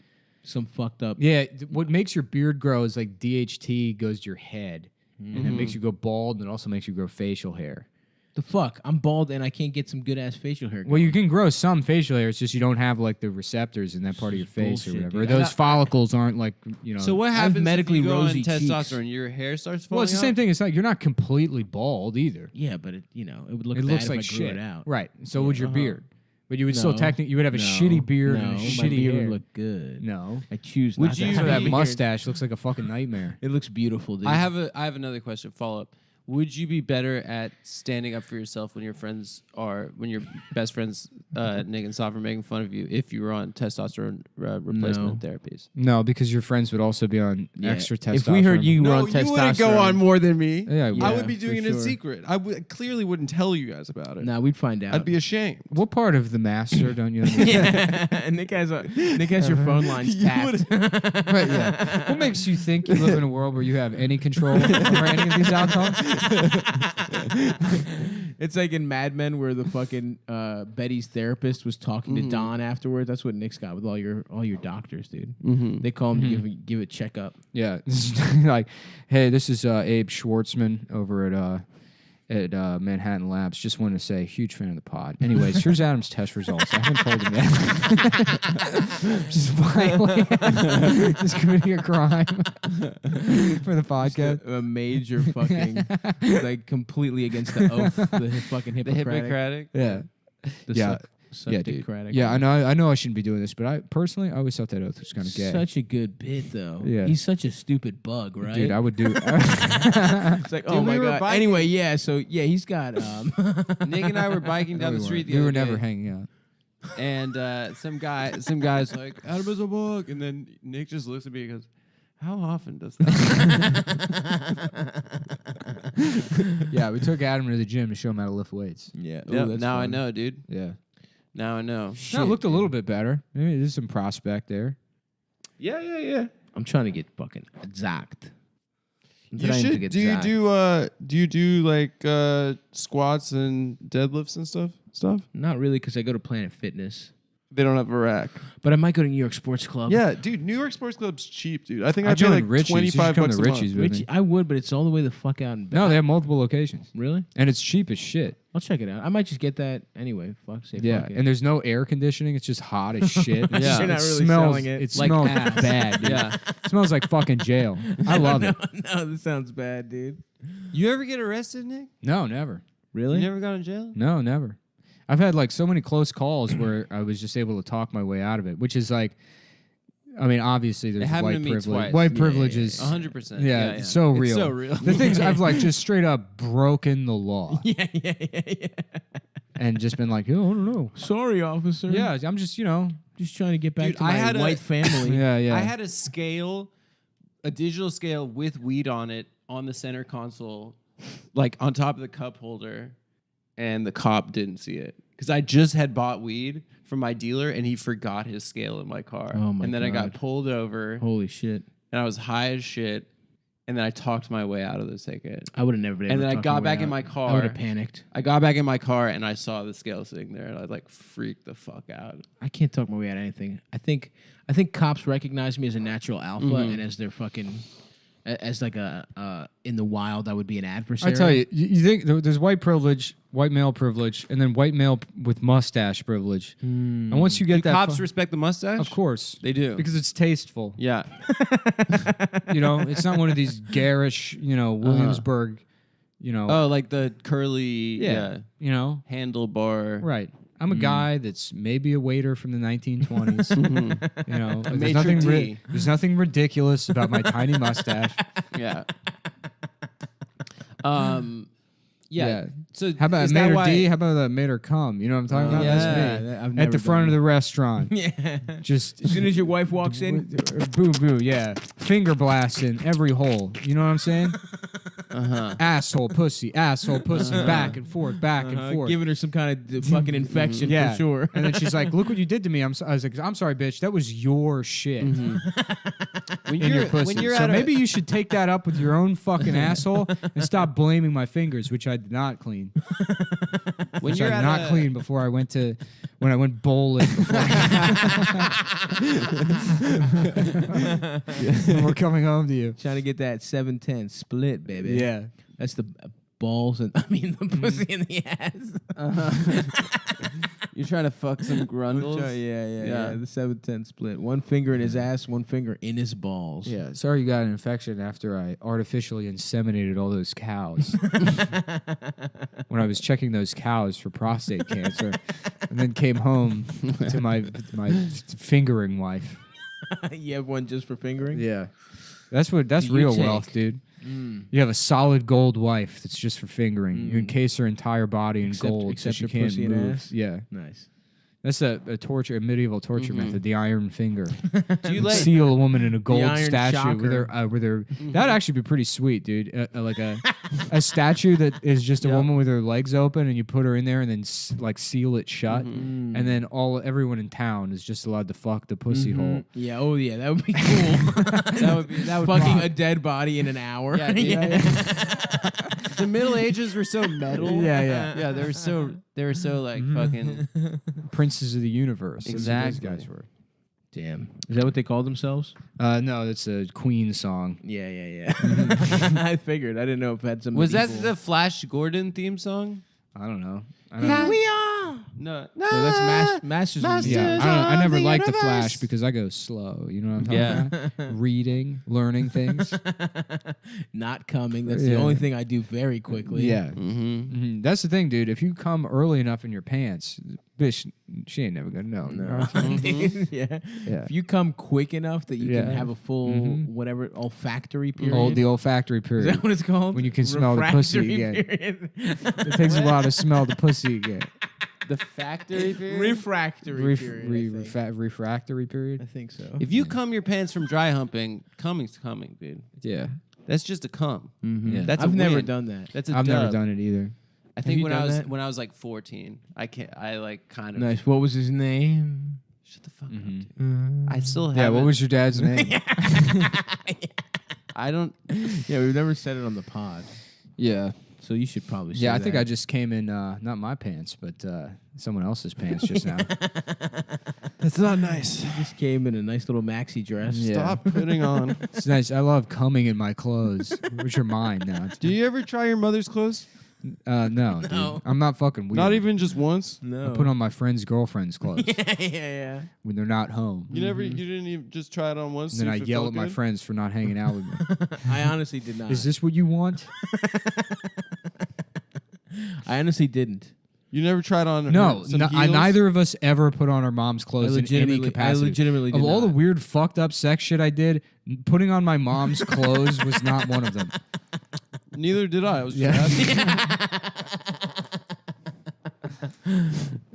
Some fucked up. Yeah, what makes your beard grow is like DHT goes to your head, and it makes you go bald, and it also makes you grow facial hair. The fuck? I'm bald and I can't get some good ass facial hair. Well, you can grow some facial hair. It's just you don't have like the receptors in that part of your face or bullshit, whatever. Or dude. those follicles aren't like So what happens medically if you go on rosy cheeks. testosterone? Your hair starts falling Well, it's the same out? thing. It's like you're not completely bald either. Yeah, but it would look It bad looks if like I grew shit. it out. Right. So would your beard. But you would still No. technically, you would have a No. shitty beard No, and a my shitty beard hair. would look good. No. I choose Would not to you- have So that a beard. mustache looks like a fucking nightmare. It looks beautiful, dude. I have another question. Follow up. Would you be better at standing up for yourself when your best friends Nick and Saf are making fun of you if you were on testosterone replacement therapies? No, because your friends would also be on extra testosterone. If we heard you were No, on you wouldn't go testosterone- on more than me. Yeah, I would be for doing it in sure. secret. I clearly wouldn't tell you guys about it. Nah, we'd find out. I'd be ashamed. What part of the master don't you understand? yeah. Nick has your phone lines tapped. Right, yeah. What makes you think you live in a world where you have any control over any of these outcomes? It's like in Mad Men where the fucking Betty's therapist was talking to Don afterwards. That's what Nick's got with all your doctors, dude. They call him to give a checkup. Yeah. Like, hey, this is Abe Schwartzman over at Manhattan Labs. Just wanted to say, huge fan of the pod. Anyways, here's Adam's test results. I haven't told him yet. Just violently, just committing a crime for the podcast. A major fucking, like completely against the oath, the fucking The Hippocratic. Hippocratic? Yeah. The Yeah. Yeah, dude. Socratic. Yeah, I know I shouldn't be doing this, but I personally always thought that oath was kind of gay. Such a good bit, though. Yeah. He's such a stupid bug, right? Dude, I would do. It's like, oh Dude, my we were god. biking- Anyway, yeah. So yeah, he's got. Nick and I were biking down No, the we street weren't. the We were other never day, hanging out. and some guy's like, Adam is a bug, and then Nick just looks at me and goes, how often does that? Yeah, we took Adam to the gym to show him how to lift weights. Yeah. Yeah, Ooh, that's now I fun. know, dude. Yeah. Now I know. No, it looked a little bit better. Maybe there's some prospect there. Yeah. I'm trying to get fucking exact. I'm You trying to should. get Do you exact. do like squats and deadlifts and stuff? Not really, because I go to Planet Fitness, They don't have a rack. but I might go to New York Sports Club. Yeah, dude. New York Sports Club's cheap, dude. I think I I pay joined like Richie's. You should $25 come bucks to a month. Richie's with Richie, me. I would, but it's all the way the fuck out. And back. No, they have multiple locations, Really? and it's cheap as shit. I'll check it out. I might just get that anyway. Fuck, say Yeah, fuck it. and there's no air conditioning. It's just hot as shit. Yeah. You're not it really smells, selling it. It Like smells ass. bad. Dude. Yeah. It smells like fucking jail. I love it. No, this sounds bad, dude. You ever get arrested, Nick? No, never. Really? You never got in jail? No, never. I've had like so many close calls where I was just able to talk my way out of it, which is like, I mean, obviously there's happened white to me privilege. twice. White Yeah, privilege yeah, is 100%. Yeah, it's so real. It's so real. The things I've like just straight up broken the law Yeah. and just been like, oh, I don't know. Sorry, officer. Yeah, I'm just just trying to get back Dude, to I my had a- white family. yeah. I had a scale, a digital scale with weed on it on the center console, like on top of the cup holder, and the cop didn't see it. Because I just had bought weed from my dealer, and he forgot his scale in my car. Oh, my and then I got God. pulled over, Holy shit! and I was high as shit, and then I talked my way out of the ticket. I would have never been. And able then to I talk got my way back in out. my I car. would have panicked. I got back in my car, and I saw the scale sitting there, and I like freaked the fuck out. I can't talk my way out of anything. I think cops recognize me as a natural alpha, and as their fucking, as like a in the wild, I would be an adversary. I tell you, you think there's white privilege, white male privilege, and then white male with mustache privilege. And once you get Do that, cops respect the mustache? of course, They do. because it's tasteful. Yeah. It's not one of these garish, Williamsburg, Oh, like the curly yeah, handlebar. right. I'm a guy that's maybe a waiter from the 1920s. maitre d'. There's nothing ridiculous about my tiny mustache. Yeah. Yeah. So how about is made that her why- D? How about that made her come? You know what I'm talking about? Yeah. That's me. I've At never the front done of the restaurant. Yeah. Just As soon as your wife walks in, boo boo, yeah. Finger blasting every hole. You know what I'm saying? Asshole, pussy, back and forth, back and forth. giving her some kind of fucking infection Yeah. for sure. And then she's like, "Look what you did to me." I was like, "I'm sorry, bitch. That was your shit When in your pussy." when you're So at maybe you should take that up with your own fucking asshole and stop blaming my fingers, which I did not clean. when Which you're I at did not a- clean before I went bowling. We're coming home to you. Trying to get that 7-10 split, baby. Yeah. That's the balls and the pussy in the ass. You're trying to fuck some grundles. Yeah. The 7-10 split. One finger in his ass, one finger in his balls. Yeah, sorry you got an infection after I artificially inseminated all those cows. When I was checking those cows for prostate cancer, and then came home to my fingering wife. You have one just for fingering? Yeah, that's Do you real take- wealth, dude. You have a solid gold wife that's just for fingering. You encase her entire body in gold so except she her can't pussy and move. ass? Yeah, Nice. that's a medieval torture method. The iron finger. Do you like? Seal a woman in a gold iron statue with her that'd actually be pretty sweet, dude. Like a statue that is just a woman with her legs open, and you put her in there and then seal it shut, and then everyone in town is just allowed to fuck the pussy hole. Yeah, oh yeah, that would be cool. that would fucking rock. a dead body in an hour. Yeah, dude. The Middle Ages were so metal. Yeah. They were so like fucking. Princes of the universe. That's what Exactly. those guys were. Damn. Is that what they call themselves? No, that's a Queen song. Yeah. I figured. I didn't know if it had some. Was that medieval- the Flash Gordon theme song? I don't know. we are? No. No, that's Masters of the Yeah, Universe. I never the liked the universe. Flash because I go slow. You know what I'm talking Yeah. about? Reading, learning things. Not coming. That's Yeah. the only thing I do very quickly. Yeah. Mm-hmm. That's the thing, dude. If you come early enough in your pants, bitch, she ain't never gonna know. You know what I'm saying? Yeah. Yeah. If you come quick enough that you can Yeah. have a full whatever olfactory period. The olfactory Is period. that what it's called? When you can smell the pussy Refractory again. period. It takes a while to smell the pussy again. The factory period. Refractory period. I think. Refractory I period. think so. If you cum your pants from dry humping, cumming's coming, dude. Yeah. That's just a cum. Yeah. That's I've a never win. done that. That's a I've never dub. done it either. I think you when done I was that? when I was like 14, I kind of Nice. What was his name? shut the fuck up. Dude. I still have. Yeah, what was your dad's name? I don't. Yeah, we've never said it on the pod, Yeah. so you should probably. Say Yeah, I think that. I just came in, not my pants, but someone else's pants just now. That's not nice. just came in a nice little maxi dress. Yeah. Stop putting on. It's nice. I love coming in my clothes, which are mine now. Do you ever try your mother's clothes? No, dude. I'm not fucking weird. Not even just once. No. I put on my friend's girlfriend's clothes yeah. when they're not home. You never. You didn't even just try it on once. And then see I if it yell felt at my good? friends for not hanging out with me. I honestly did not. Is this what you want? I honestly didn't. You never tried on. No, some heels? neither of us ever put on our mom's clothes in any capacity. I legitimately Of did all the not. weird fucked up sex shit I did, putting on my mom's clothes was not one of them. Neither did I. I was just asking.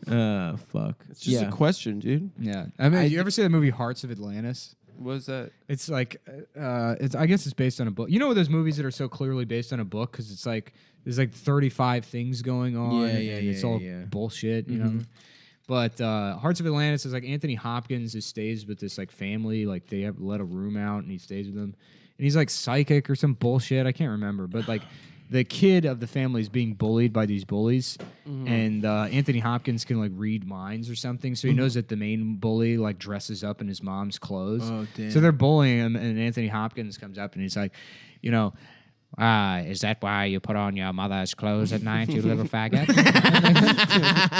Fuck. It's just a question, dude. Yeah, I mean, you ever see the movie Hearts of Atlantis? What is that? It's like, I guess it's based on a book. You know those movies that are so clearly based on a book because it's like there's like 35 things going on. Yeah, and it's all bullshit, you know. But Hearts of Atlantis is like Anthony Hopkins who stays with this like family, like they have let a room out and he stays with them, and he's like psychic or some bullshit. I can't remember, but like. The kid of the family is being bullied by these bullies, and Anthony Hopkins can like read minds or something, so he knows that the main bully like dresses up in his mom's clothes. Oh, damn. So they're bullying him, and Anthony Hopkins comes up and he's like, you know, is that why you put on your mother's clothes at night, you little faggot?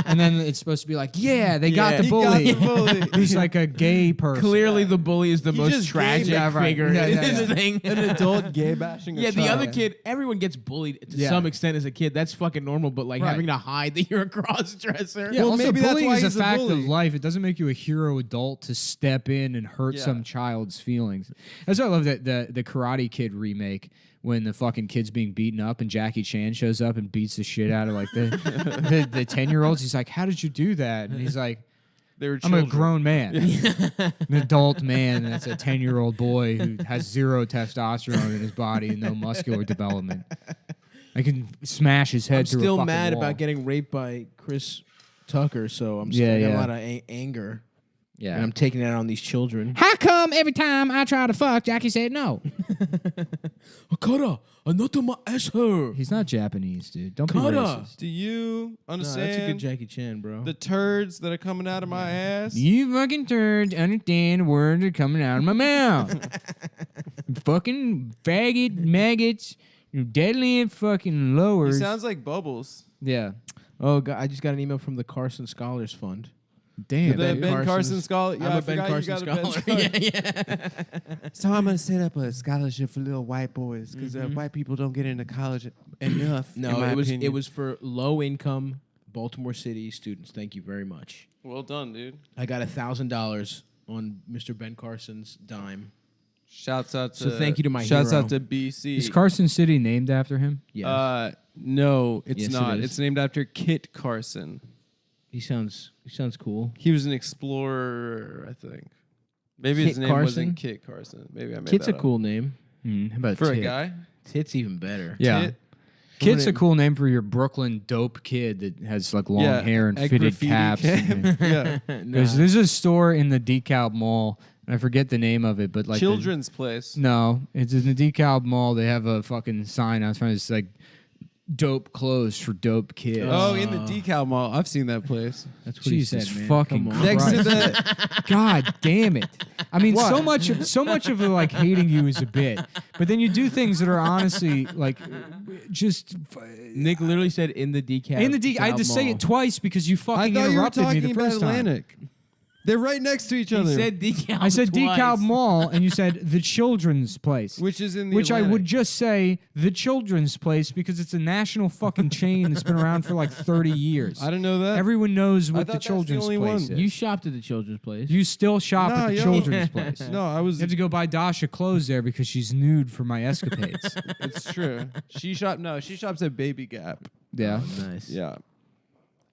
And then it's supposed to be like, yeah, they got the bully. He's like a gay person. Clearly, the bully is the most just tragic gay, figure Yeah, in yeah, this yeah. thing. An adult gay bashing. Yeah, a the child. other kid, everyone gets bullied to Yeah. some extent as a kid. That's fucking normal, but like Right. having to hide that you're a cross dresser. Yeah, Well, also maybe that's bullying why is a he's a fact bully. of life. It doesn't make you a hero adult to step in and hurt Yeah. some child's feelings. That's why I love that the Karate Kid remake when the fucking kid's being beaten up and Jackie Chan shows up and beats the shit out of like the 10-year-olds. He's like, "How did you do that?" And he's like, "I'm a grown man, an adult man. That's a 10-year-old boy who has zero testosterone in his body and no muscular development. I can smash his head I'm through a still fucking mad wall." about getting raped by Chris Tucker, so I'm still got a lot of anger. Yeah, and I'm taking it out on these children. How come every time I try to fuck, Jackie said no? Akara, not my asshole. He's not Japanese, dude. Don't be Kara. racist. Do you understand? That's a good Jackie Chan, bro. The turds that are coming out of my ass. You fucking turds understand the words that are coming out of my mouth. Fucking faggot, maggots, you deadly and fucking He lowers. sounds like Bubbles. Yeah. Oh, God, I just got an email from the Carson Scholars Fund. Damn. The Ben Carson Scholar. Yeah, I'm I a Ben forgot you Carson got a Ben scholar. Scholar. Yeah. So I'm gonna set up a scholarship for little white boys because white people don't get into college enough. No, it was for low income Baltimore City students. Thank you very much. Well done, dude. I got $1,000 on Mr. Ben Carson's dime. Shouts out to. So thank you to my Shouts hero. out to BC. Is Carson City named after him? Yes. No, it's Yes, it not. is. It's named after Kit Carson. He sounds cool. He was an explorer, I think. Maybe his Kit name Carson? wasn't Kit Carson. Maybe I made Kit's that a up. cool name. How about For a Tit? guy. Tit's even better. Yeah. Tit. Kit's a cool name for your Brooklyn dope kid that has like long Yeah, hair and a fitted graffiti caps. cap. Yeah. There's a store in the DeKalb Mall, and I forget the name of it, but like Children's place. No, it's in the DeKalb Mall. They have a fucking sign out front. It's like dope clothes for dope kids. Oh, in the Decal Mall. I've seen that place. That's what Jesus he said, man. fucking Come on. Next to Christ. the. God damn it! I mean, What? so much of like hating you is a bit, but then you do things that are honestly like just Nick literally said in the decal. in the D. I had to say it twice because you I fucking thought you were interrupted me talking the about first time. Atlantic. They're right next to each He other. said decal. I said twice. DeKalb Mall, and you said the children's place. which is in the Which I Atlantic. would just say the children's place because it's a national fucking chain that's been around for like 30 years. I didn't know that. Everyone knows I what thought the that's the children's only place one. is. You shopped at the children's place. You still shop No, at the yo. children's place. No, I was. You have to go buy Dasha clothes there because she's nude for my escapades. It's true. She shops at Baby Gap. Yeah. nice. Yeah.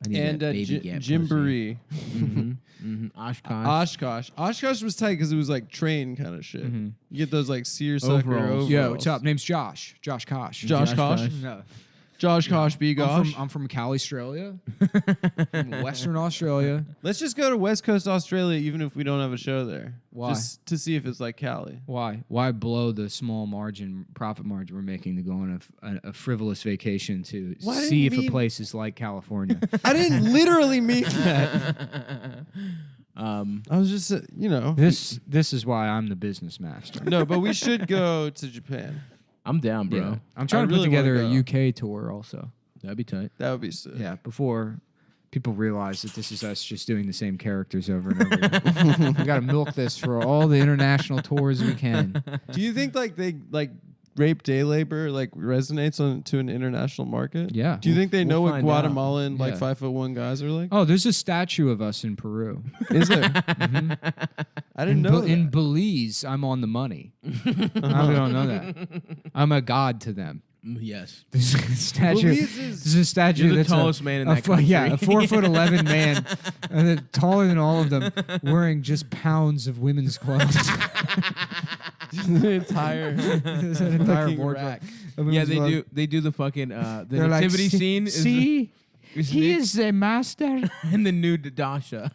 I need And that baby gap Gymboree. Oshkosh. Oshkosh was tight because it was like train kind of shit. You get those like seersucker Overalls. overalls. Yo, what's up? Name's Josh. Josh Kosh. Josh Kosh? No. Josh Kosh, B. Gosh. I'm from Cali, Australia. From Western Australia. Let's just go to West Coast Australia even if we don't have a show there. Why? Just to see if it's like Cali. Why? Why blow the small profit margin we're making to go on a frivolous vacation to Why see if didn't a we- place is like California? I didn't literally mean that. I was just, This is why I'm the business master. No, but we should go to Japan. I'm down, bro. Yeah. I'm trying to really put together wanna a UK tour also. That'd be tight. That would be sick. Yeah, before people realize that this is us just doing the same characters over and over again. We got to milk this for all the international tours we can. Do you think like they like rape day labor like resonates on to an international market? Yeah. Do you think they know we'll what find Guatemalan like Yeah. 5'1" guys are like? Oh, there's a statue of us in Peru. Is there? I didn't know In that. Belize, I'm on the money. I don't know that. I'm a god to them. Yes. There's a statue. Belize is- There's a statue You're the that's tallest man in that Yeah, a country. 4'11" man, and then taller than all of them, wearing just pounds of women's clothes. the entire There's an entire fucking wardrobe rack. of Yeah, women's they clothes. do. They do the fucking the They're like, nativity scene. See, is he is a master. in the nude Dasha.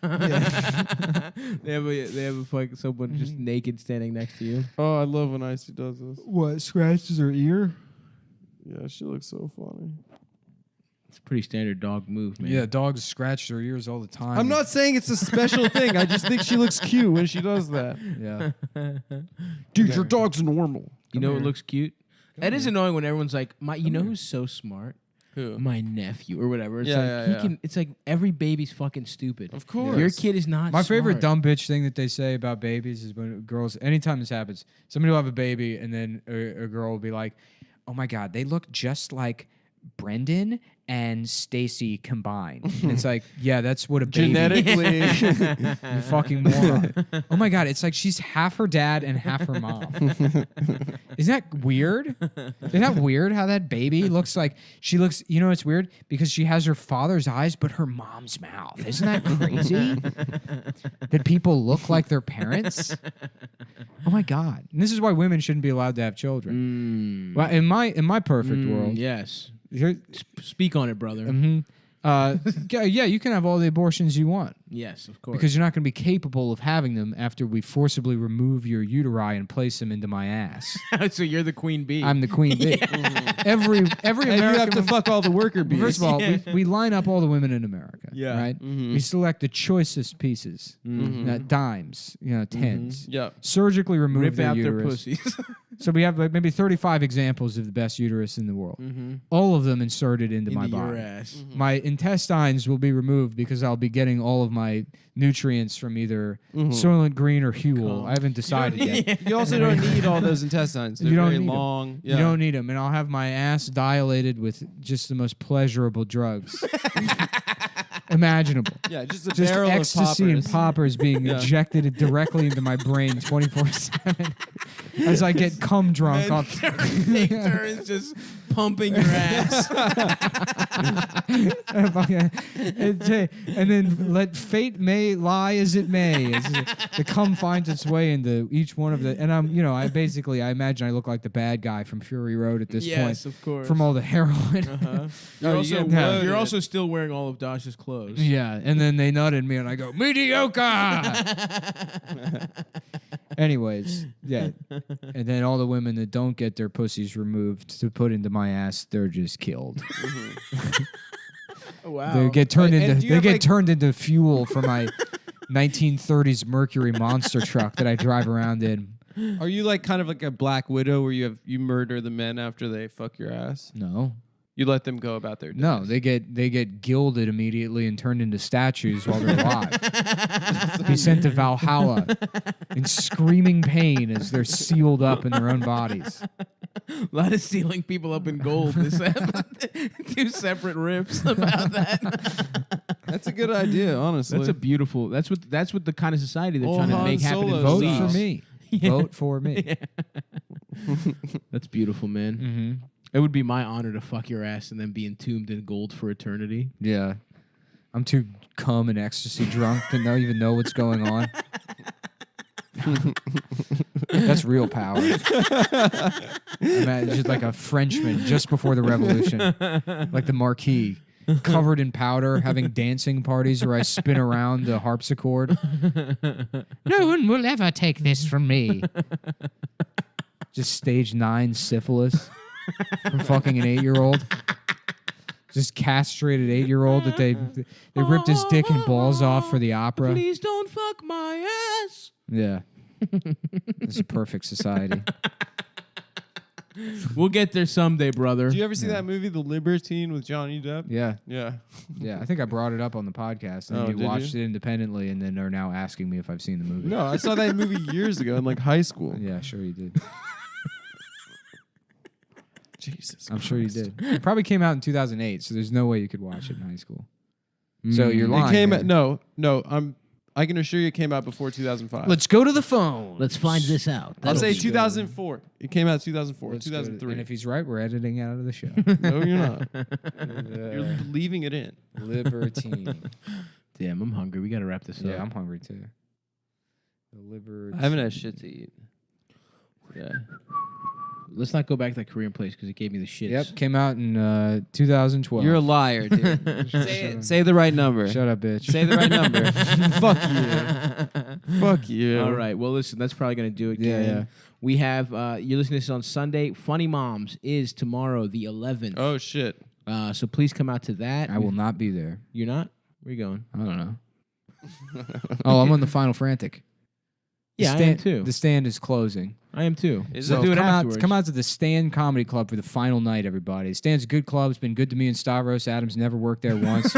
they have a fucking someone just naked standing next to you. Oh, I love when Icy does this. What, scratches her ear? Yeah, she looks so funny. It's a pretty standard dog move, man. Yeah, dogs scratch their ears all the time. I'm not saying it's a special thing. I just think she looks cute when she does that. Yeah. Dude, your dog's normal. You know what looks cute? That is annoying when everyone's like, you know who's so smart? Who? My nephew or whatever. It's Yeah, like yeah, he yeah. can. It's like every baby's fucking stupid. Of course. Your kid is not. My favorite smart. dumb bitch thing that they say about babies is when girls, anytime this happens, somebody will have a baby and then a girl will be like, oh my God, they look just like Brendan and Stacy combined. And it's like, yeah, that's what a baby Genetically. you fucking moron. Oh my God, it's like she's half her dad and half her mom. Isn't that weird? Isn't that weird how that baby looks like? She looks, you know, it's weird because she has her father's eyes, but her mom's mouth. Isn't that crazy? That people look like their parents? Oh my God. And this is why women shouldn't be allowed to have children. Well, in my perfect world. Yes. Here- Speak on it, brother. yeah, you can have all the abortions you want. Yes, of course. Because you're not going to be capable of having them after we forcibly remove your uteri and place them into my ass. So you're the queen bee. I'm the queen bee. Every American, And you have to fuck all the worker bees. First of all, we line up all the women in America. Yeah. Right. We select the choicest pieces, dimes, tens. Yeah. Surgically remove Rip their out uterus. their pussies. So we have like maybe 35 examples of the best uterus in the world. All of them inserted into my Into your body. ass. My intestines will be removed because I'll be getting all of my nutrients from either Soylent Green or Huel. I haven't decided yet. You also don't need all those intestines. They're You don't very need 'em. long. You don't need them, and I'll have my ass dilated with just the most pleasurable drugs imaginable. Yeah, just a Just barrel ecstasy of and poppers being injected directly into my brain 24/7 as I get cum drunk off. Take turns just pumping your ass. And then let fate may lie as it may. As the cum finds its way into each one of the. And I imagine I look like the bad guy from Fury Road at this point. Yes, of course. From all the heroin. You're also still wearing all of Dash's clothes. Yeah, and then they nutted me, and I go, mediocre! Anyways, yeah. And then all the women that don't get their pussies removed to put into my ass, they're just killed. Wow. They get turned And into turned into fuel for my 1930s Mercury monster truck that I drive around in. Are you like kind of like a Black Widow where you murder the men after they fuck your ass? No. You let them go about their days. No, they get gilded immediately and turned into statues while they're alive. Be sent to Valhalla in screaming pain as they're sealed up in their own bodies. A lot of sealing people up in gold. Two separate riffs about that. That's a good idea, honestly. That's a beautiful. That's what the kind of society they're trying to Han make happen. Solo In Vote style. for me. Vote for me. That's beautiful, man. Mm-hmm. It would be my honor to fuck your ass and then be entombed in gold for eternity. Yeah. I'm too cum and ecstasy drunk to even know what's going on. That's real power. I'm just like a Frenchman just before the revolution. Like the Marquis. Covered in powder, having dancing parties where I spin around the harpsichord. No one will ever take this from me. Just stage 9 syphilis from fucking an 8-year-old. Just castrated 8-year-old that they ripped his dick and balls off for the opera. Please don't fuck my ass. Yeah. It's a perfect society. We'll get there someday, brother. Did you ever see that movie, The Libertine, with Johnny Depp? Yeah. Yeah. Yeah, I think I brought it up on the podcast. And Oh, you did watched you? it independently and then are now asking me if I've seen the movie. No, I saw that movie years ago in like high school. Yeah, sure you did. Jesus. I'm sure you did. It probably came out in 2008, so there's no way you could watch it in high school. So you're lying. It came man. out, no, I can assure you it came out before 2005. Let's go to the phone. Let's find this out. I'll say 2004. It came out 2004, Let's go to- 2003. And if he's right, we're editing out of the show. No, you're not. You're leaving it in. Libertine. Damn, I'm hungry. We got to wrap this Yeah, up. I'm hungry too. The Libertine. I haven't had shit to eat. Yeah. Let's not go back to that Korean place because it gave me the shits. Yep, came out in 2012. You're a liar, dude. Say the right number. Shut up, bitch. Say the right number. Fuck you. Fuck you. All right. Well, listen, that's probably going to do it. Yeah, Gang. yeah. We have, you're listening to this on Sunday. Funny Moms is tomorrow, the 11th. Oh, shit. So please come out to that. I will not be there. You're not? Where you going? I don't know. Oh, I'm on the Final Frantic. Yeah, I stand, am too. The stand is closing. I am too. So do it come afterwards. come out to the Stand Comedy Club for the final night, everybody. The Stand's a good club. It's been good to me and Stavros. Adam's never worked there once.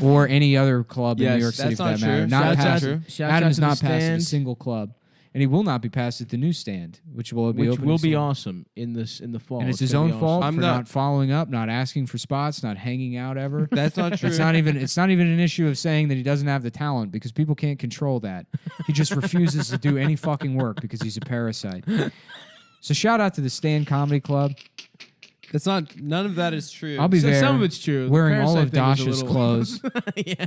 Or any other club in New York City for that matter. Shouts out to Adam's the not passed at a Stand. single club. and he will not be passed at the newsstand, which will be open soon. awesome in the fall. And it's his gonna own be fault awesome. for not following up, not asking for spots, not hanging out ever. That's not true. It's not even an issue of saying that he doesn't have the talent because people can't control that. He just refuses to do any fucking work because he's a parasite. So shout out to the Stand Comedy Club. That's not. None of that is true. I'll be there. Some of it's true. The Wearing all of parasite thing was Dasha's a little- clothes. Yeah.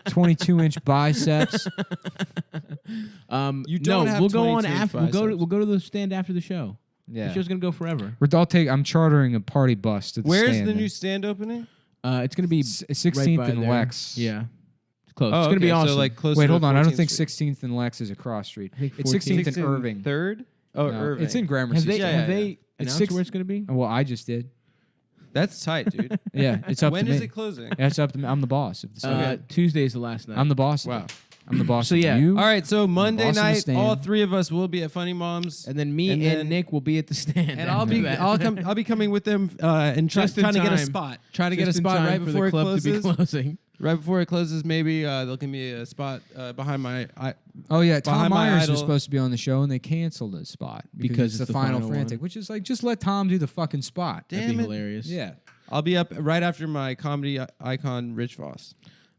22-inch biceps. You don't have we'll go on 22 after. We'll go to the stand after the show. Yeah. The show's gonna go forever. I'm chartering a party bus to the Where's stand. the new stand opening? It's gonna be 16th right by and there. Lex. Yeah, it's close. Oh, it's gonna be okay, awesome. So like close. Wait, to hold on. I don't 14th think Street. 16th and Lex is a cross street. I think It's 14th. 16th and Irving. Third. Oh, No, Irving. It's in Gramercy. have they Street. Yeah, have yeah, they yeah. It's announced six- where it's gonna be? Well, I just did. That's tight, dude. Yeah, it's up When to is me. it closing? Yeah, it's up to me. I'm the boss of the stand. Tuesday is the last night. I'm the boss. Wow. Of it. I'm the boss. So, of yeah. you. All right, so Monday boss of the night, stand. all three of us will be at Funny Moms, and then me And and then- Nick will be at the stand. and I'll be coming with them and Just in trying to get a time. spot. Trying to Just get a in spot time right for before the it club to be closes. closing. Right before it closes, maybe they'll give me a spot behind my. Oh yeah, Tom behind my Myers idol. was supposed to be on the show, and they canceled his spot Because it's it's the the final final frantic, one. which is like just let Tom do the fucking spot. That'd be Damn it. hilarious. Yeah. I'll be up right after my comedy icon, Rich Voss.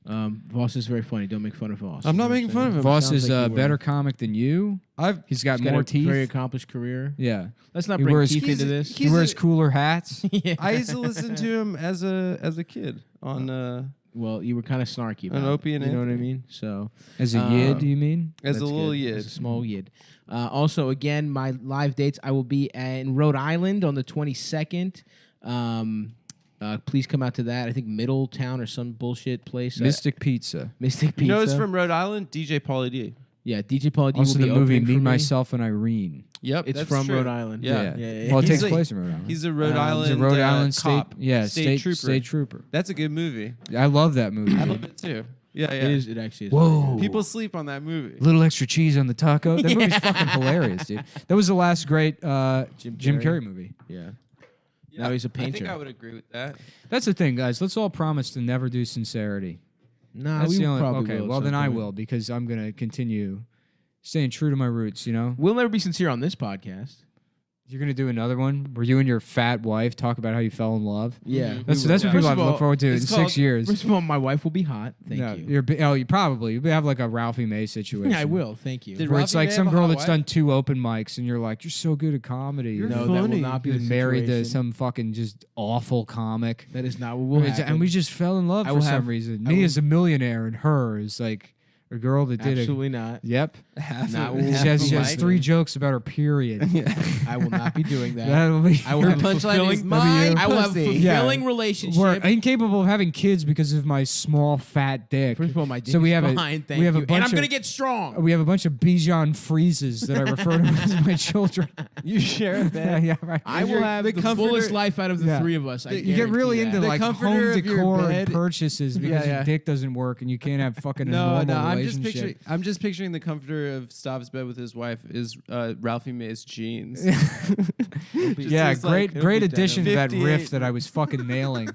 Voss is very funny. Don't make fun of Voss. I'm You not know what making fun saying? of him. Voss Sounds is like a you were. better comic than you. He's got He's got more a teeth. Very accomplished career. Yeah. Let's not He bring wears- teeth He's- into this. He wears cooler hats. Yeah. I used to listen to him as a kid on Well, you were kind of snarky about An it, Opie and you know what I Anthony. mean? So As a yid, you mean? as a that's little good. yid. As a small yid. Also, again, my live dates. I will be in Rhode Island on the 22nd. Please come out to that. I think Middletown or some bullshit place. Mystic Pizza. Mystic Pizza. You know, it's from Rhode Island. DJ Pauly D. Yeah, DJ Paul D Also, will the be movie opening Me, for me. Myself, and Irene. Yep, It's that's from true. Rhode Island. Yeah. Well, it He's takes a- place in Rhode Island. He's a Rhode He's Island. a Rhode Island cop. state trooper. State trooper. That's a good movie. I love that movie. I love it too. Yeah, yeah. It is. It actually is. Whoa. People sleep on that movie. Little extra cheese on the taco. That movie's fucking hilarious, dude. That was the last great Jim Carrey. Carrey movie. Yeah. Now he's a I think painter. I would agree with that. That's the thing, guys. Let's all promise to never do sincerity. Nah, That's we the only. probably Okay, will at well some then I point. will because I'm gonna continue staying true to my roots. You know, We'll never be sincere on this podcast. you're gonna do another one where you and your fat wife talk about how you fell in love. Yeah. That's we that's will. what people First have of to look all, forward to in it's 6 called- years. First of all, my wife will be hot. Thank No, you. you probably you'll have like a Ralphie May situation. Yeah, I will. Thank you. Did Where it's Ralphie like May some have a girl hot that's wife? done 2 open mics, and you're like, you're so good at comedy. You're No, that will funny. not be You're the married to situation. some fucking just awful comic. That is not what will happen. And we just fell in love I for will some have- reason. I Me will- as a millionaire, and her is like a girl that did Absolutely not. it. Yep. Not what She will has happen. 3 jokes about her period. I will not be doing that. That'll be I will Her have a punchline is fulfilling. my I will have a pussy. fulfilling Yeah. relationship. We're incapable of having kids because of my small fat dick. First of all, my dick So we is have a- fine, thank we have a you. bunch and I'm of- gonna get strong. We have a bunch of Bijan freezes that I refer to as my children. You share a bed. yeah, right. I will have the comforter- fullest life out of the Yeah. 3 of us. I You get really guarantee into that. like home comforter of your decor and bed- purchases because Yeah, your yeah. dick doesn't work and you can't have fucking a No, normal no. relationship. I'm just picturing the comforter of Stav's bed with his wife is Ralphie May's jeans. Yeah, Just like great addition to that 58. riff that I was fucking nailing.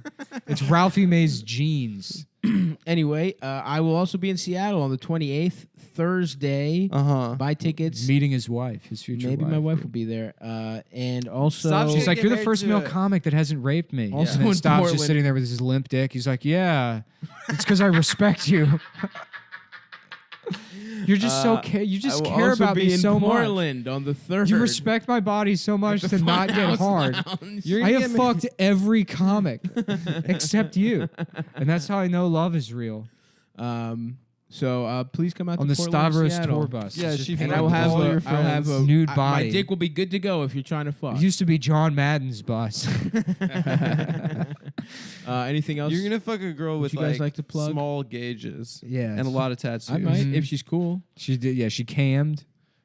It's Ralphie May's jeans. Anyway, I will also be in Seattle on the 28th, Thursday. Buy tickets. Meeting his wife, his future Maybe wife. my wife will be there. And also, Stop She's like, Get you're the married first to male a- comic that hasn't raped me. Also and then in Stav's Portland. just sitting there with his limp dick. He's like, yeah, it's because I respect you. You're just you I just will care also about be me in so much. Portland on the 3rd. You respect my body so much to not get hard. I have fucked every comic except you, and that's how I know love is real. So please come out On to the Portland, Stavros Seattle. tour bus. Yeah, It's she just And Like I will have all your I'll have a nude My body. dick will be good to go if you're trying to fuck. It used to be John Madden's bus. Anything else? You're gonna fuck a girl with you guys like to plug? small gauges. Yeah, and a lot of tattoos. I might Mhm. if she's cool. She did. Yeah, she cammed.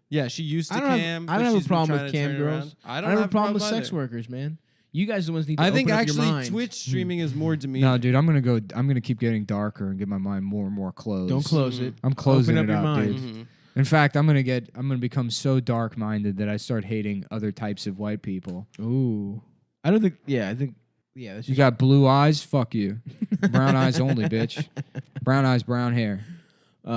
Yeah, she used to I don't cam. have, I don't but have she's a been problem trying with to cam turn it girls. around. I I don't have a problem with either. sex workers, man. You guys are the ones need to I think open up actually your minds. Twitch streaming is more demeaning. No, dude, I'm gonna keep getting darker and get my mind more and more closed. Don't close it. I'm closing Open it up your up, mind. dude. In fact, I'm gonna become so dark-minded that I start hating other types of white people. Ooh, I don't think. Yeah, I think. Yeah, that's You just, got blue eyes? Fuck you. Brown eyes only, bitch. Brown eyes, brown hair. yeah,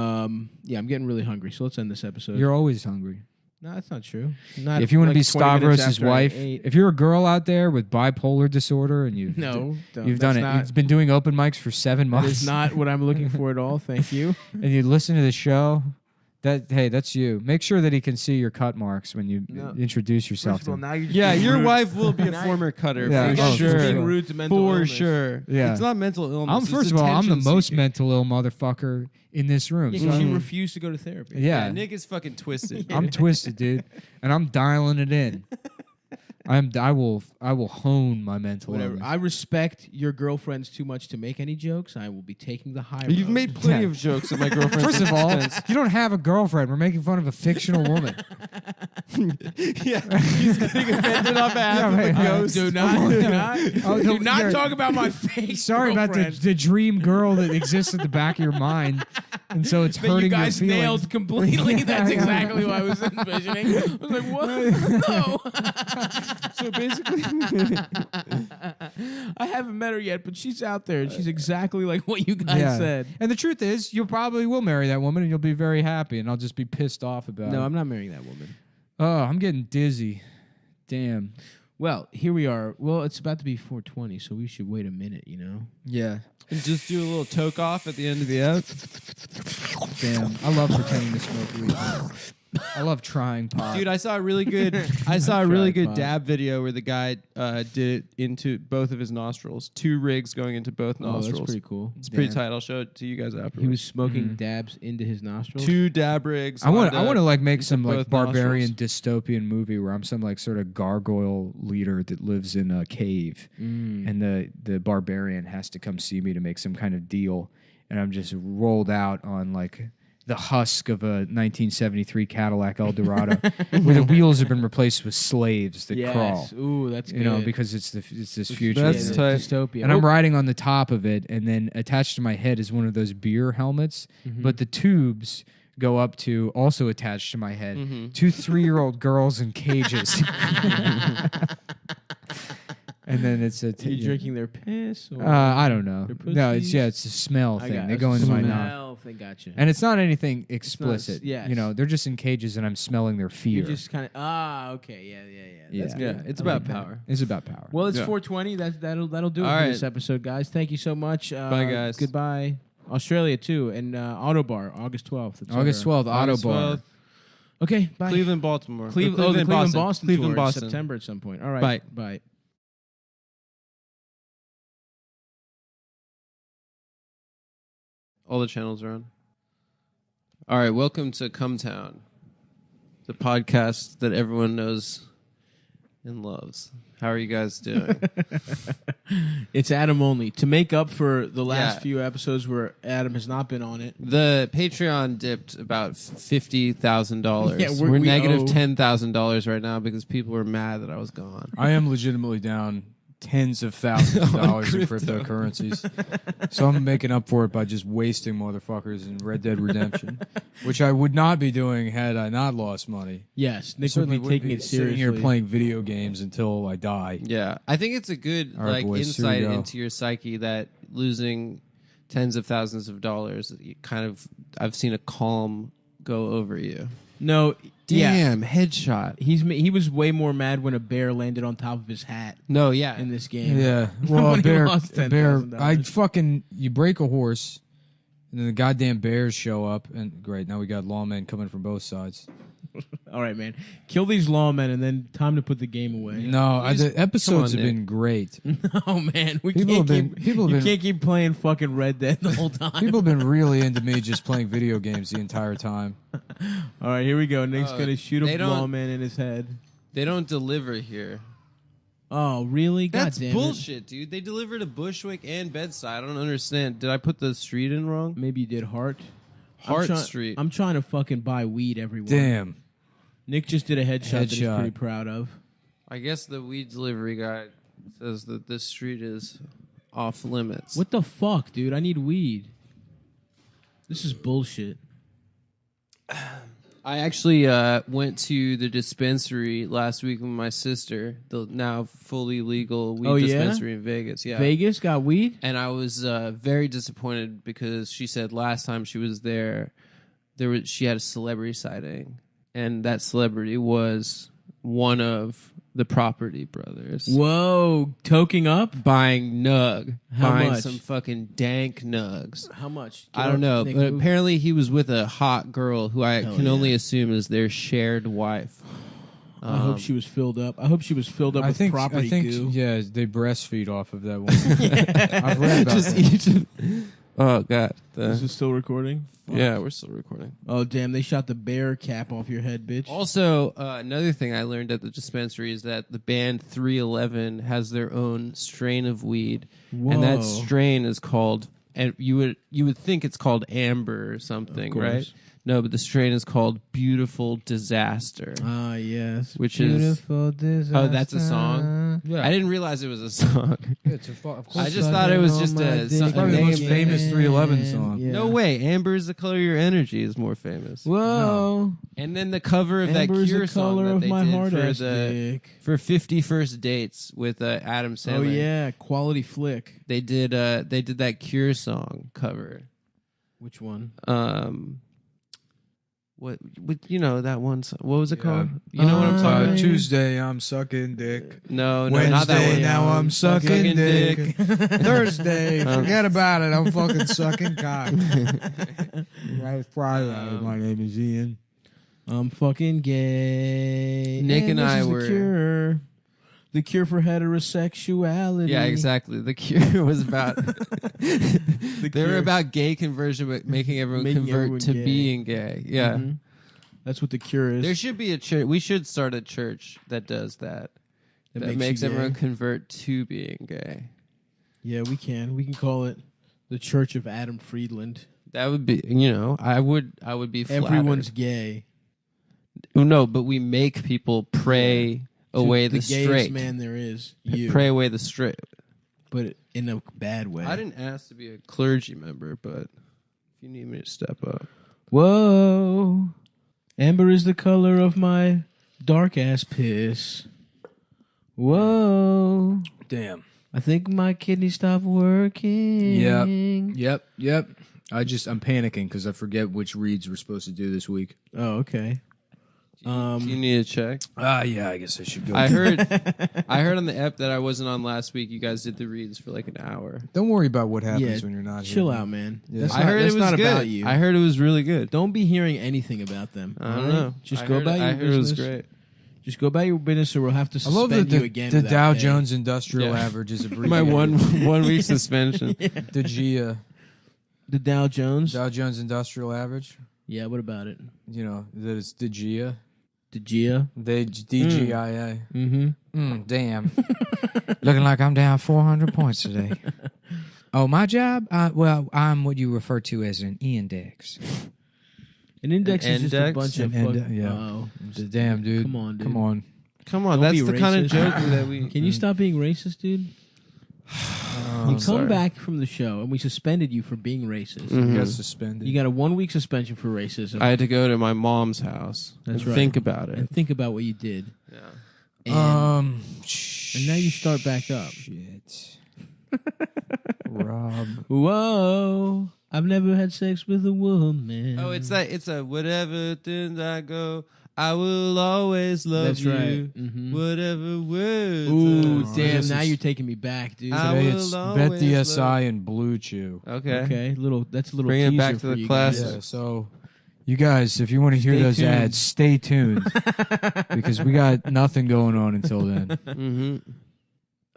I'm getting really hungry. So let's end this episode. You're always hungry. No, that's not true. Not If you want to like be 20 minutes Stavros' after I wife, ate. if you're a girl out there with bipolar disorder and you've No, you've done that's it, not- you've been doing open mics for 7 That months. is not what I'm looking for at all. Thank you. and you listen to the show. That's you. Make sure that he can see your cut marks when you introduce yourself First of to all, him. now you're just Yeah, being your rude. wife will be a Now former cutter Yeah, for you guys are sure. being rude to mental For illness. sure. Yeah. It's not mental illness. I'm it's first of all, I'm the attention most seeking. mental ill motherfucker in this room. Yeah, So 'cause you I'm- refuse to go to therapy. yeah, Nick is fucking twisted. I'm twisted, dude, and I'm dialing it in. I will hone my mental Whatever. illness. I respect your girlfriends too much to make any jokes. I will be taking the high You've road. made plenty Yeah. of jokes at my girlfriend's First of all, expense. you don't have a girlfriend. We're making fun of a fictional woman. Yeah, he's getting offended on behalf of right. the ghost. Do not Oh, do not yeah. talk about my fake Sorry about girlfriend the dream girl that exists at the back of your mind, and so it's that hurting you guys your feelings. nailed completely. Yeah, That's yeah. exactly what I was envisioning. I was like, what? No. So basically, I haven't met her yet, but she's out there. And she's exactly like what you guys said. And the truth is, you probably will marry that woman, and you'll be very happy, and I'll just be pissed off about it. No, I'm not marrying that woman. Oh, I'm getting dizzy. Damn. Well, here we are. Well, it's about to be 4:20, so we should wait a minute, you know? Yeah. and just do a little toke off at the end of the app. Damn. I love pretending to smoke weed. I love trying pot. Dude, I saw a really good dab video where the guy did it into both of his nostrils. 2 rigs going into both nostrils. Oh, that's pretty cool. It's pretty tight. I'll show it to you guys afterwards. He was smoking dabs into his nostrils. 2 dab rigs. I want to like make into some like both barbarian nostrils. dystopian movie where I'm some like sort of gargoyle leader that lives in a cave, and the barbarian has to come see me to make some kind of deal, and I'm just rolled out on like the husk of a 1973 Cadillac Eldorado, where the wheels have been replaced with slaves that crawl. Ooh, that's good. You know, because it's this future. That's yeah, tight. dystopia. And I'm riding on the top of it, and then attached to my head is one of those beer helmets, but the tubes go up to, also attached to my head, 2 3-year-old girls in cages. And then it's Are you drinking their piss? Or I don't know. their No, pussies? it's a smell I thing. got They it. go into my Smell mouth. thing, gotcha. And it's not anything explicit. yes. You know, they're just in cages and I'm smelling their fear. You just kind of okay, yeah. That's Yeah. good. It's I about like that. power. It's about power. Well, it's Yeah. 4:20. That'll do it All for right. this episode, guys. Thank you so much. Bye, guys. Goodbye. Australia too, and Autobar, August 12th. etc. August 12th, August Autobar. 12th. Okay, bye. Cleveland, Baltimore. Or the Cleveland Boston Cleveland, tour in Boston. September at some point. All right, bye. All the channels are on. All right, welcome to Cumtown, the podcast that everyone knows and loves. How are you guys doing? It's Adam only to make up for the last Yeah. few episodes where Adam has not been on it. The Patreon dipped about $50,000. Yeah, we're we negative owe- $10,000 right now because people were mad that I was gone. I am legitimately down tens of thousands of dollars in cryptocurrencies. So I'm making up for it by just wasting motherfuckers in Red Dead Redemption, which I would not be doing had I not lost money. Yes, I Nick would certainly be wouldn't taking it sitting seriously. here playing video games until I die. Yeah, I think it's a good All right, boys, here we insight go. into your psyche that losing tens of thousands of dollars, you kind of, I've seen a calm go over you. No, yeah, Damn, headshot. he was way more mad when a bear landed on top of his hat No, yeah. in this game. Yeah, well, When a he bear, lost a bear. $10,000. You break a horse, and then the goddamn bears show up, and great. Now we got lawmen coming from both sides. All right, man, kill these lawmen and then time to put the game away. No, the episodes come on, have been great. Oh man, we People can't have been- keep. people have you been- can't keep playing fucking Red Dead the whole time. People have been really into me just playing video games the entire time. All right, here we go. Nick's Oh, gonna shoot a they don't- lawman in his head. They don't deliver here. Oh, really? God That's damn bullshit, dude. They deliver to Bushwick and Bedside. I don't understand. Did I put the street in wrong? It. Maybe you did Hart. Hart Street. I'm trying to fucking buy weed everywhere. Damn. Nick just did a headshot that he's Headshot. pretty proud of. I guess the weed delivery guy says that this street is off limits. What the fuck, dude? I need weed. This is bullshit. I actually went to the dispensary last week with my sister, the now fully legal weed Oh, yeah? dispensary in Vegas. Yeah. Vegas got weed? And I was very disappointed because she said last time she was there, she had a celebrity sighting. and that celebrity was one of the Property Brothers. Whoa, toking up? Buying nug. How buying much? some fucking dank nugs. How much? I don't know, Nick, but move. apparently he was with a hot girl who I Hell can yeah. only assume is their shared wife. I hope she was filled up. I hope she was filled up with property goo. Yeah, they breastfeed off of that one. I've read about Just that. each. Oh god. Is it still recording? Fuck. Yeah, we're still recording. Oh damn! They shot the bear cap off your head, bitch. Also, another thing I learned at the dispensary is that the band 311 has their own strain of weed, and that Whoa. strain is called. And you would think it's called amber or something, Of course. right? No, but the strain is called Beautiful Disaster. Ah, yes. Which is Beautiful disaster. Oh, that's a song. Yeah. I didn't realize it was a song. Yeah, it's of course. I just thought it was just a probably the most name. famous 311 song. Yeah. No way, Amber is the color of your energy is more famous. Whoa. And then the cover of Amber that is Cure the song color that of they my did hard for ass the dick. for 50 First Dates with Adam Sandler. Oh yeah, quality flick. They did that Cure song cover. Which one? What you know that one song, what was it Yeah. called? You know what I'm talking about? Tuesday, I'm sucking dick. No, Wednesday, not that one. now I'm sucking dick. dick. Thursday, forget about it. I'm fucking sucking cock. Right, Friday. My name is Ian. I'm fucking gay. Nick and this I is were- the cure. The cure for heterosexuality. Yeah, exactly. The Cure was about they were about gay conversion, but making everyone Making convert everyone to gay. being gay. Yeah. Mhm. That's what the cure is. There should be a church. We should start a church that does that. That makes you everyone gay. convert to being gay. Yeah, we can. We can call it the Church of Adam Friedland. That would be, I would be flattered. Everyone's gay. Oh, no, but we make people pray away the the gayest straight. man there is. You. Pray away the straight. But in a bad way. I didn't ask to be a clergy member, but if you need me to step up. Whoa. Amber is the color of my dark ass piss. Whoa. Damn. I think my kidney stopped working. Yep. I'm panicking because I forget which reads we're supposed to do this week. Oh, okay. Do you need to check? Yeah, I guess I should go. I heard on the app that I wasn't on last week. You guys did the reads for like an hour. Don't worry about what happens Yeah, when you're not here. Chill out, man. Yeah. That's I heard that's it was not good. about you. I heard it was really good. Don't be hearing anything about them. I don't all right? know. Just I go heard about it- your I heard business. it was great. Just go about your business, or we'll have to I love suspend that you again. the without Dow pay. Jones Industrial Yeah. Average is abbreviated. My one week suspension. The GIA. The Dow Jones. Dow Jones Industrial Average. Yeah. What about it? You know that it's the GIA. The GIA. They DGIA. Mm-hmm. Damn. Looking like I'm down 400 points today. Oh, my job? Well, I'm what you refer to as an index. An index An is just a index? bunch of An fuck- yeah. Oh, Damn, dude. Come on, dude. Come on. Come on, Don't that's be the kind of racist. joke that we. Can you stop being racist, dude? You come sorry. back from the show, and we suspended you for being racist. Mhm. You got suspended. You got a 1 week suspension for racism. I had to go to my mom's house That's and right. think about it. and think about what you did. Yeah. And, and now you start back up. Shit. Rob. Whoa! I've never had sex with a woman. Oh, it's a whatever things I go, I will always love That's you. right. Mhm. Whatever words. Ooh, I damn! this Now is- you're taking me back, dude. I Today will it's always Bet the SI love- and Blue Chew. Okay. Okay, that's a little. Bring it teaser back to for the you class. guys. Yeah, so you guys, if you want to hear Stay those tuned. ads, stay tuned because we got nothing going on until then. Mm-hmm.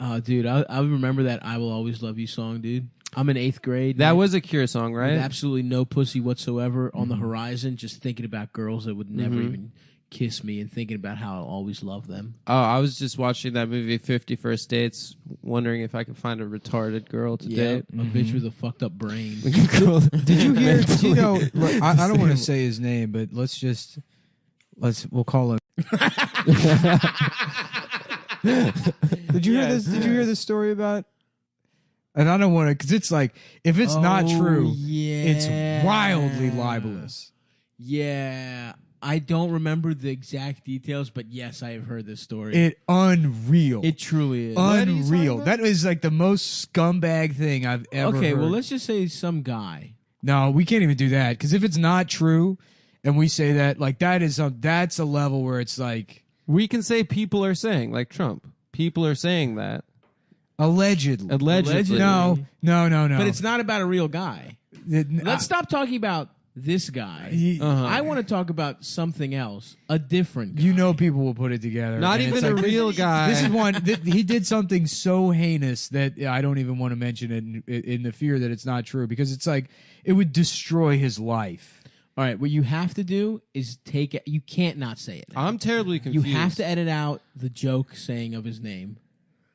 Oh, dude, I remember that "I Will Always Love You" song, dude. I'm in 8th grade. That with- was a Cure song, with right? absolutely no pussy whatsoever on the horizon, just thinking about girls that would never Mhm. even kiss me, and thinking about how I'll always love them. Oh, I was just watching that movie 50 First Dates, wondering if I could find a retarded girl to Yeah, date. a bitch with a fucked up brain. Did you hear? You know, Mentally I don't want to disabled. say his name, but we'll call him. Did you hear this? Did you hear this story about? And I don't want to, because it's like, if it's not true, it's wildly libelous. Yeah, I don't remember the exact details, but yes, I have heard this story. It unreal. It truly is. Unreal. That is like the most scumbag thing I've ever Okay, heard. well, let's just say some guy. No, we can't even do that, because if it's not true, and we say that like that's a level where it's like We can say people are saying, like Trump. People are saying that. allegedly. Allegedly. No. But it's not about a real guy. Let's stop talking about this guy. I want to talk about something else, a different guy. You know, people will put it together. Not and even it's a like, real guy. This is one. He did something so heinous that I don't even want to mention it in the fear that it's not true, because it's like it would destroy his life. All right, what you have to do is take it. You can't not say it. I'm terribly confused. You have to edit out the joke saying of his name.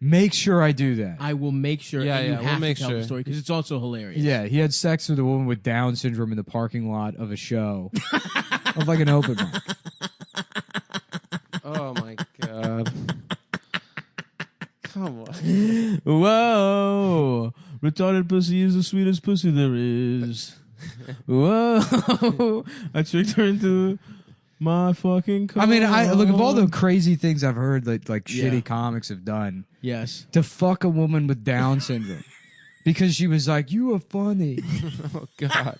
Make sure I do that. I will make sure. Yeah, and you yeah, we'll have make to tell sure. the story because it's also hilarious. Yeah, he had sex with a woman with Down syndrome in the parking lot of a show, of like an open mic. Oh my god. Come on. Whoa, retarded pussy is the sweetest pussy there is. Whoa, I tricked her into my fucking car. I mean, I look of all the crazy things I've heard that like Yeah. shitty comics have done. Yes. To fuck a woman with Down syndrome because she was like, "You are funny." Oh god.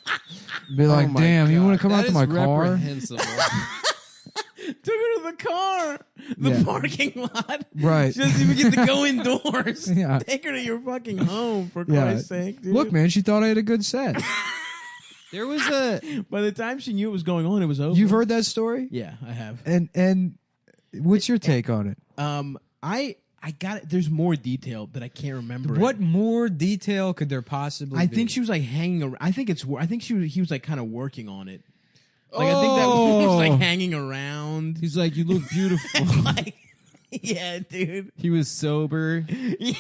Be like, my "Damn, you God. want to come That out to is my car?" reprehensible. Took her to the car, the Yeah. parking lot. Right. She doesn't even get to go indoors. Yeah. Take her to your fucking home, for Yeah. Christ's sake, dude. Look, man, she thought I had a good set. There was a. By the time she knew what was going on, it was over. You've heard that story? Yeah, I have. And what's your take on it? I got it. There's more detail that I can't remember. What more detail could there possibly be? I think she was like hanging around. I think he was like kind of working on it. Like I think that woman was like hanging around. He's like, you look beautiful. Like, yeah, dude. He was sober. Yeah,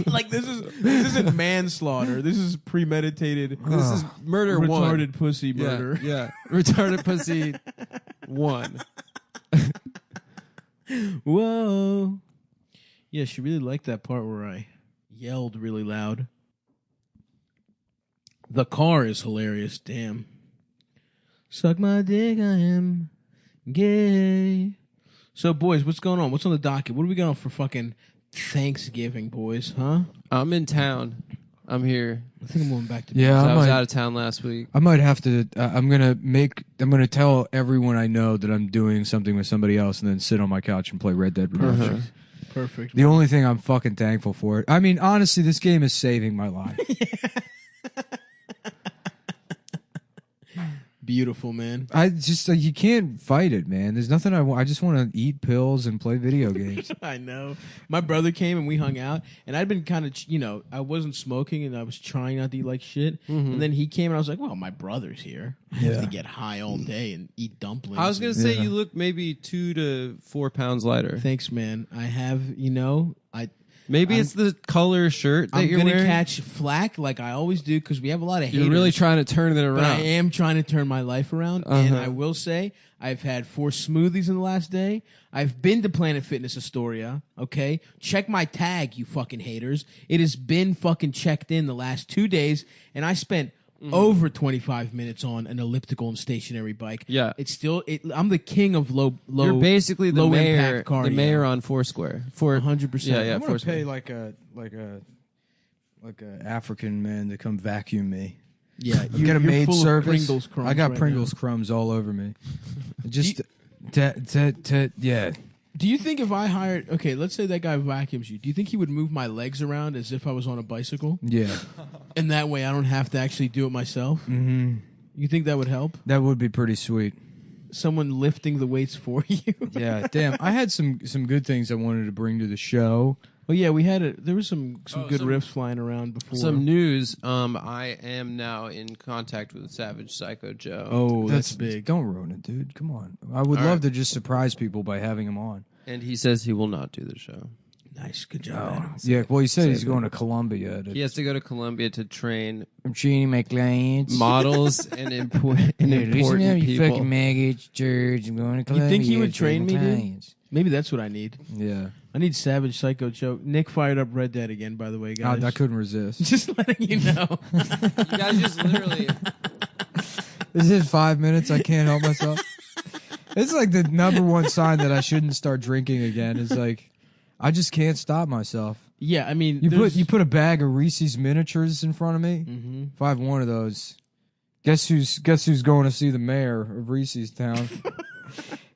like this isn't manslaughter. This is premeditated. This is murder retarded one. pussy Yeah, murder. yeah. Retarded pussy 1. Whoa. Yeah, she really liked that part where I yelled really loud. The car is hilarious. Damn. Suck my dick, I am gay. So, boys, what's going on? What's on the docket? What are we going on for fucking Thanksgiving, boys? Huh? I'm in town. I'm here. I think I'm going back to Yeah, I was out of town last week. I might have to. I'm gonna tell everyone I know that I'm doing something with somebody else, and then sit on my couch and play Red Dead Redemption. Perfect. The only thing I'm fucking thankful for. I mean, honestly, this game is saving my life. Beautiful, man. I just you can't fight it, man. There's nothing I want. I just want to eat pills and play video games. I know. My brother came and we hung out, and I'd been kind of, I wasn't smoking and I was trying not to eat like shit. And then he came and I was like, well, my brother's here. I have to get high all day and eat dumplings. I was going to say you look maybe 2 to 4 pounds lighter. Thanks, man. I have, Maybe it's the color shirt that you're going to wearing. catch flack like I always do because we have a lot of haters. You're really trying to turn it around. But I am trying to turn my life around. And I will say, I've had 4 smoothies in the last day. I've been to Planet Fitness Astoria. Okay? Check my tag, you fucking haters. It has been fucking checked in the last 2 days. And I spent over 25 minutes on an elliptical and stationary bike. Yeah. It's still, I'm the king of low You're basically the low mayor, impact cardio. the mayor on Foursquare. 100%. Yeah, yeah. I'm gonna Foursquare. pay like a African man to come vacuum me. Yeah, You get a maid full of service. Pringles crumbs I got right Pringles now. crumbs all over me. Just yeah. Do you think if I hired, okay, let's say that guy vacuums you, do you think he would move my legs around as if I was on a bicycle? Yeah. And that way I don't have to actually do it myself? Mm-hmm. You think that would help? That would be pretty sweet. Someone lifting the weights for you? Yeah, damn. I had some good things I wanted to bring to the show. Oh yeah, there was some good riffs flying around before. Some news. I am now in contact with Savage Psycho Joe. Oh, that's big. Don't ruin it, dude. Come on. I would All love right. to just surprise people by having him on. And he says he will not do the show. Nice, good job, Adam. Yeah, well, he said he's going to Columbia. He has to go to Columbia to train I'm training my clients. models and important you people. fucking maggots, George. I'm going to You Columbia. think he would to train me, my dude? clients. Maybe that's what I need. Yeah. I need Savage Psycho Joe. Nick fired up Red Dead again, by the way, guys. I couldn't resist. Just letting you know. You guys just literally. This is 5 minutes. I can't help myself. It's like the number one sign that I shouldn't start drinking again. Is like, I just can't stop myself. Yeah, I mean, You put a bag of Reese's miniatures in front of me. Mhm. If I have one of those, Guess who's going to see the mayor of Reese's Town?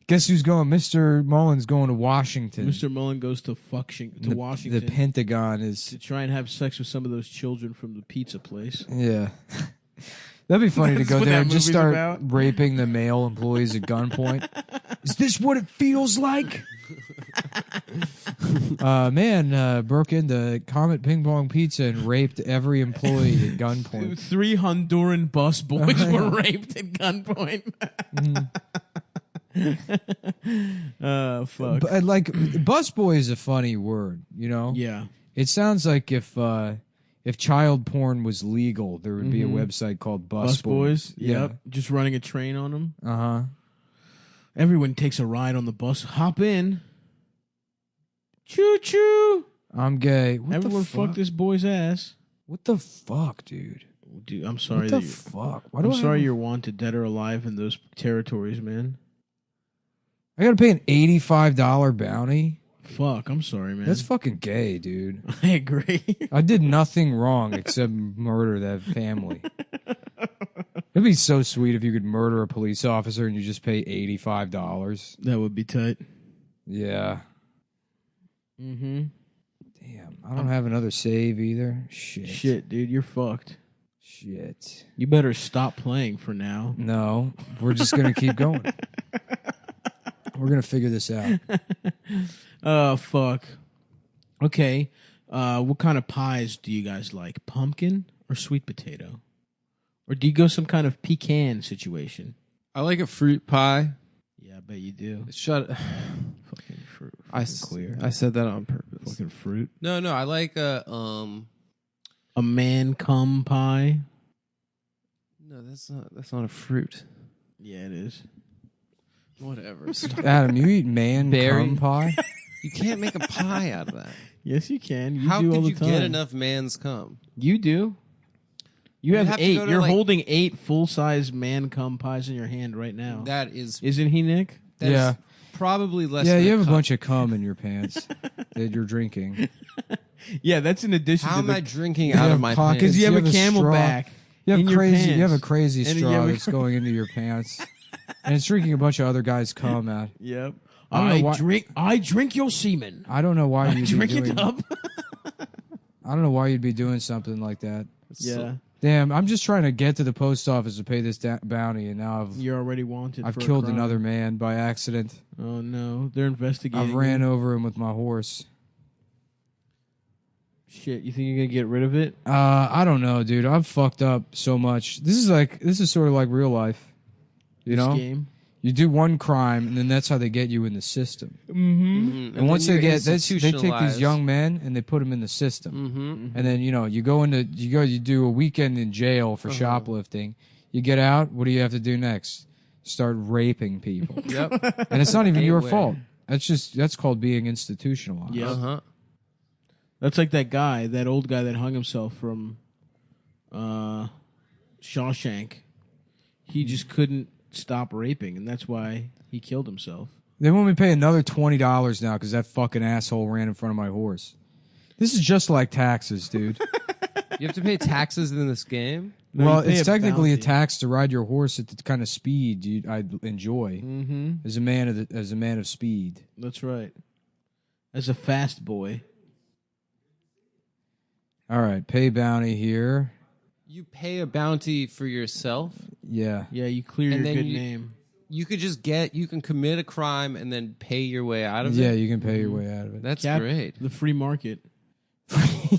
Guess who's going? Mr. Mullen's going to Washington. Mr. Mullen goes to Washington. The Pentagon is to try and have sex with some of those children from the pizza place. Yeah. That'd be funny to That's go what there that and just movie's start about. raping the male employees at gunpoint. Is this what it feels like? Man broke into Comet Ping Pong Pizza and raped every employee at gunpoint. 3 Honduran bus boys were raped at gunpoint. Fuck. But, like, busboy is a funny word, you know? Yeah. It sounds like if child porn was legal, there would be a website called Bus Boys. Yeah. Yep. Just running a train on them. Uh-huh. Everyone takes a ride on the bus. Hop in. Choo choo. I'm gay. What Everyone the fuck? fuck this boy's ass. What the fuck, dude? Dude, I'm sorry. What the fuck? Why do I'm I sorry have- you're wanted dead or alive in those territories, man. I gotta pay an $85 bounty? Fuck, I'm sorry, man. That's fucking gay, dude. I agree. I did nothing wrong except murder that family. It'd be so sweet if you could murder a police officer and you just pay $85. That would be tight. Yeah. Mm-hmm. Damn, I don't have another save either. Shit, dude, you're fucked. Shit. You better stop playing for now. No, we're just gonna keep going. We're gonna figure this out. Oh, fuck. Okay. What kind of pies do you guys like? Pumpkin or sweet potato? Or do you go some kind of pecan situation? I like a fruit pie. Yeah, I bet you do. Shut. Fucking fruit. Clear. I said that on purpose. Fucking fruit. No, I like a man cum pie. No, that's not a fruit. Yeah, it is. Whatever. Adam, you eat man Berry? cum pie? You can't make a pie out of that. Yes, you can. You How do all could the you time. get enough man's cum? You do. You have have to 8. go to, You're like- holding 8 full-size man cum pies in your hand right now. That is Isn't he, Nick? that is Yeah. probably less. Yeah, than you have a cup. bunch of cum in your pants that you're drinking. Yeah, that's in addition How to am the... I drinking You out have of my pockets. pants? Because you have a straw. camelback You have in your crazy. pants. You have a crazy And you straw have a- that's going into your pants, and it's drinking a bunch of other guys' cum out. Yep. I don't know why- I drink your semen. I don't know why I you'd be drink doing. it up. I don't know why you'd be doing something like that. Yeah. Damn, I'm just trying to get to the post office to pay this bounty, and now You're already wanted I've for a killed crime. another man by accident. Oh, no. They're investigating. I've ran you. over him with my horse. Shit, you think you're going to get rid of it? I don't know, dude. I've fucked up so much. This is sort of like real life. You This know? game? You do one crime, and then that's how they get you in the system. Mm-hmm. And once they you're get this, they take these institutionalized. young men and they put them in the system. Mm-hmm. And then you do a weekend in jail for shoplifting. You get out. What do you have to do next? Start raping people. Yep. And it's not even your Gateway. fault. That's called being institutionalized. Yeah. Uh-huh. That's like that old guy that hung himself from Shawshank. He just couldn't stop raping, and that's why he killed himself. They want me to pay another $20 now because that fucking asshole ran in front of my horse. This is just like taxes, dude. You have to pay taxes in this game. No, well, you pay it's a technically a bounty. tax to ride your horse at the kind of speed I enjoy Mm-hmm. as a man of speed. That's right. As a fast boy. All right, pay bounty here. You pay a bounty for yourself. Yeah. Yeah, you clear And your then good you- name. You could just you can commit a crime and then pay your way out of Yeah, it. you can pay your way out of it. That's great. The free market.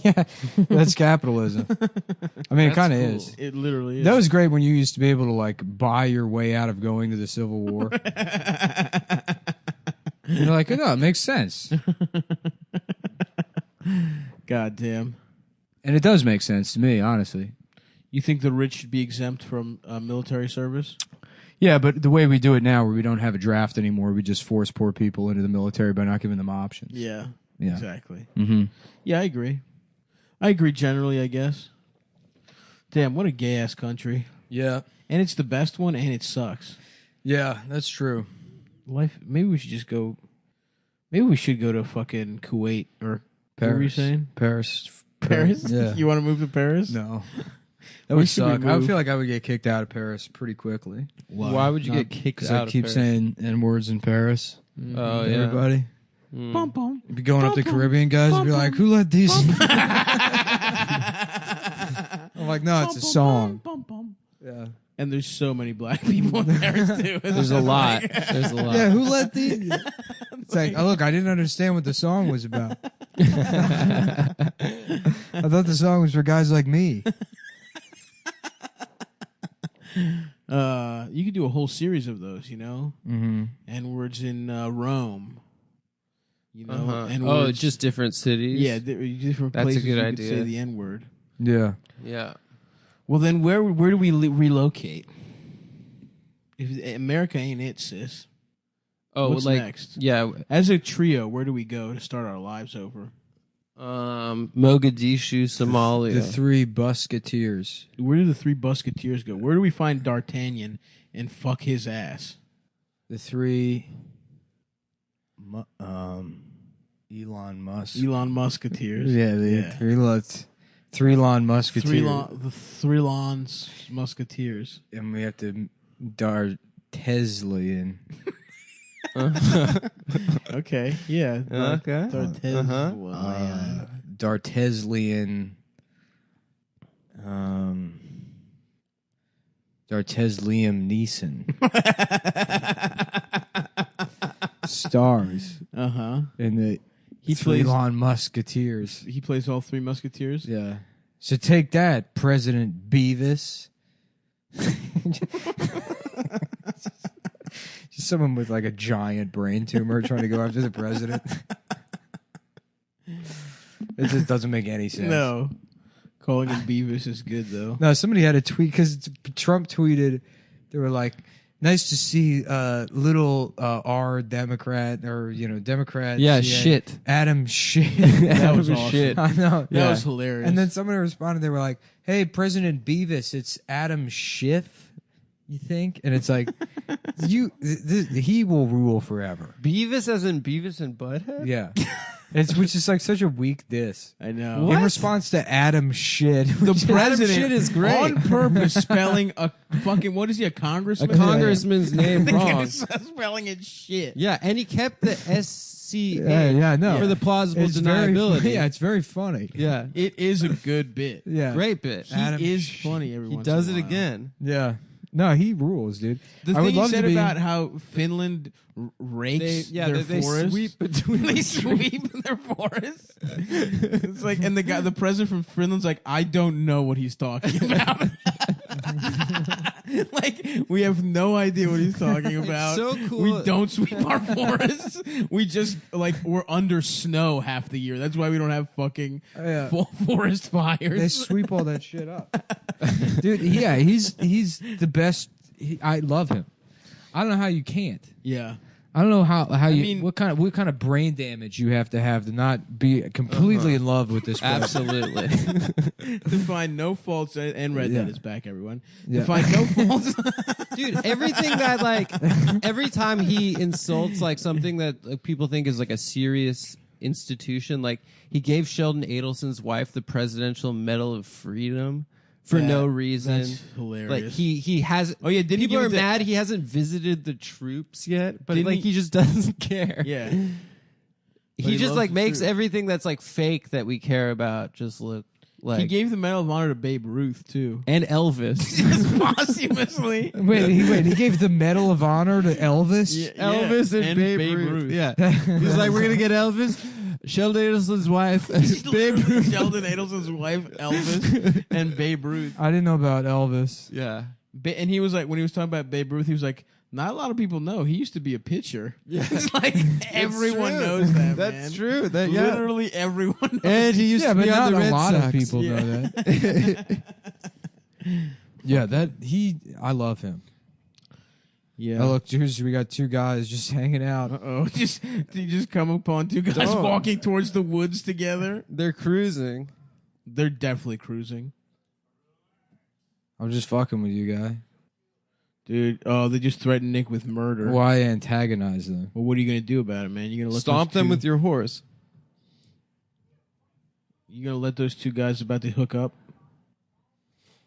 Yeah, that's capitalism. I mean, it That's kind of cool. is. It literally is. That was great when you used to be able to like buy your way out of going to the Civil War. You're like, no, it makes sense, God damn. and it does make sense to me, honestly. You think the rich should be exempt from military service? Yeah, but the way we do it now, where we don't have a draft anymore, we just force poor people into the military by not giving them options. Yeah. Yeah. Exactly. Mm-hmm. Yeah, I agree. I agree generally, I guess. Damn, what a gay ass country. Yeah. And it's the best one, and it sucks. Yeah, that's true. Life. Maybe we should just go. Maybe we should go to fucking Kuwait or Paris. What were you saying? Paris. Paris? Yeah. You want to move to Paris? No. That would suck. I would feel like I would get kicked out of Paris pretty quickly. Why would you get kicked Because out I of keep Paris? saying N words in Paris. Oh, to yeah. everybody. Bum, bum. You'd be going up to Caribbean guys and be like, "Who let these?" I'm like, no, it's a song. Yeah. And there's so many black people in Paris too. There's a lot. There's a lot. Yeah, who let these? It's like, oh, look, I didn't understand what the song was about. I thought the song was for guys like me. You could do a whole series of those, you know? Mm-hmm. N-words in Rome. You know? Oh, N-words. just different cities? Yeah, different That's a places good you idea. could say the N-word. Yeah. Yeah. Well, then where do we relocate? If America ain't it, sis. Oh, What's like, next? yeah. As a trio, where do we go to start our lives over? Mogadishu, Somalia. The Three Musketeers. Where do the Three Musketeers go? Where do we find D'Artagnan and fuck his ass? The Three. Elon Musk. Elon Musketeers. Yeah, the Three Lawn Musketeers. The Three Lawns Musketeers. And we have to D'Arteslian. Okay, yeah. Okay. D'Arteslian. D'Artesliam Neeson. Stars. Uh-huh. In the He Three plays- Lawn Musketeers. He plays all Three Musketeers? Yeah. So take that, President Beavis. Just someone with like a giant brain tumor trying to go after the president. It just doesn't make any sense. No. Calling him Beavis is good, though. No, somebody had a tweet because Trump tweeted. They were like, "Nice to see little R Democrat or Democrat." Yeah, shit. Adam shit. That was awesome. shit. I know. That was hilarious. And then somebody responded. They were like, "Hey, President Beavis, it's Adam Schiff. You think?" And it's like, he will rule forever. Beavis as in Beavis and Butthead? Yeah. Which is like such a weak diss. I know. What? In response to Adam shit. The president shit is great. on purpose spelling a fucking, what is he, a congressman? A congressman's name wrong. Spelling it shit. Yeah, and he kept the SCA no. for the plausible It's very deniability. funny. Yeah, it's very funny. Yeah. It is a good bit. Yeah. Great bit. He is funny every He once does in it a while. again. Yeah. No, he rules, dude. The I would thing he love said to be, about how Finland rakes their they forests. sweep between They sweep their forests. It's like, and the president from Finland's like, I don't know what he's talking about. Like, we have no idea what he's talking about. so cool. We don't sweep our forests. We just we're under snow half the year. That's why we don't have fucking full forest fires. they sweep all that shit up. Dude, yeah, he's the best. I love him. I don't know how you can't. Yeah. I don't know how you mean- what kind of brain damage you have to not be completely in love with this person. Absolutely. To find no faults, and Red Dead Yeah. is back, everyone. Yeah. To find no faults. Dude, everything that every time he insults something that people think is a serious institution, he gave Sheldon Adelson's wife the Presidential Medal of Freedom for no reason. That's hilarious. He has. Oh yeah, didn't he people give are it to- mad he hasn't visited the troops yet, but Didn't he just doesn't care. Yeah. He just loves the makes troops. everything that's fake that we care about just look like. He gave the Medal of Honor to Babe Ruth too. and Elvis. Just posthumously. Wait, he gave the Medal of Honor to Elvis? Elvis and, Babe Ruth. Yeah. He's like, we're going to get Elvis, Sheldon Adelson's wife, Babe Ruth. Sheldon Adelson's wife, Elvis, and Babe Ruth. I didn't know about Elvis. Yeah. And he was like, when he was talking about Babe Ruth, he was like, not a lot of people know. He used to be a pitcher. Yeah. It's like everyone true. knows that, That's man. true. That, Literally everyone knows. And he used Yeah, to but be on not the a Red lot Sox. of people know that. Yeah, I love him. Yeah. Oh, look, here's we got two guys just hanging out. Uh-oh. You just come upon two guys Don't. walking towards the woods together. They're cruising. They're definitely cruising. I'm just fucking with you, guy. Dude, they just threatened Nick with murder. Why antagonize them? Well, what are you going to do about it, man? You're going to let Stomp those them two- with your horse. You going to let those two guys about to hook up?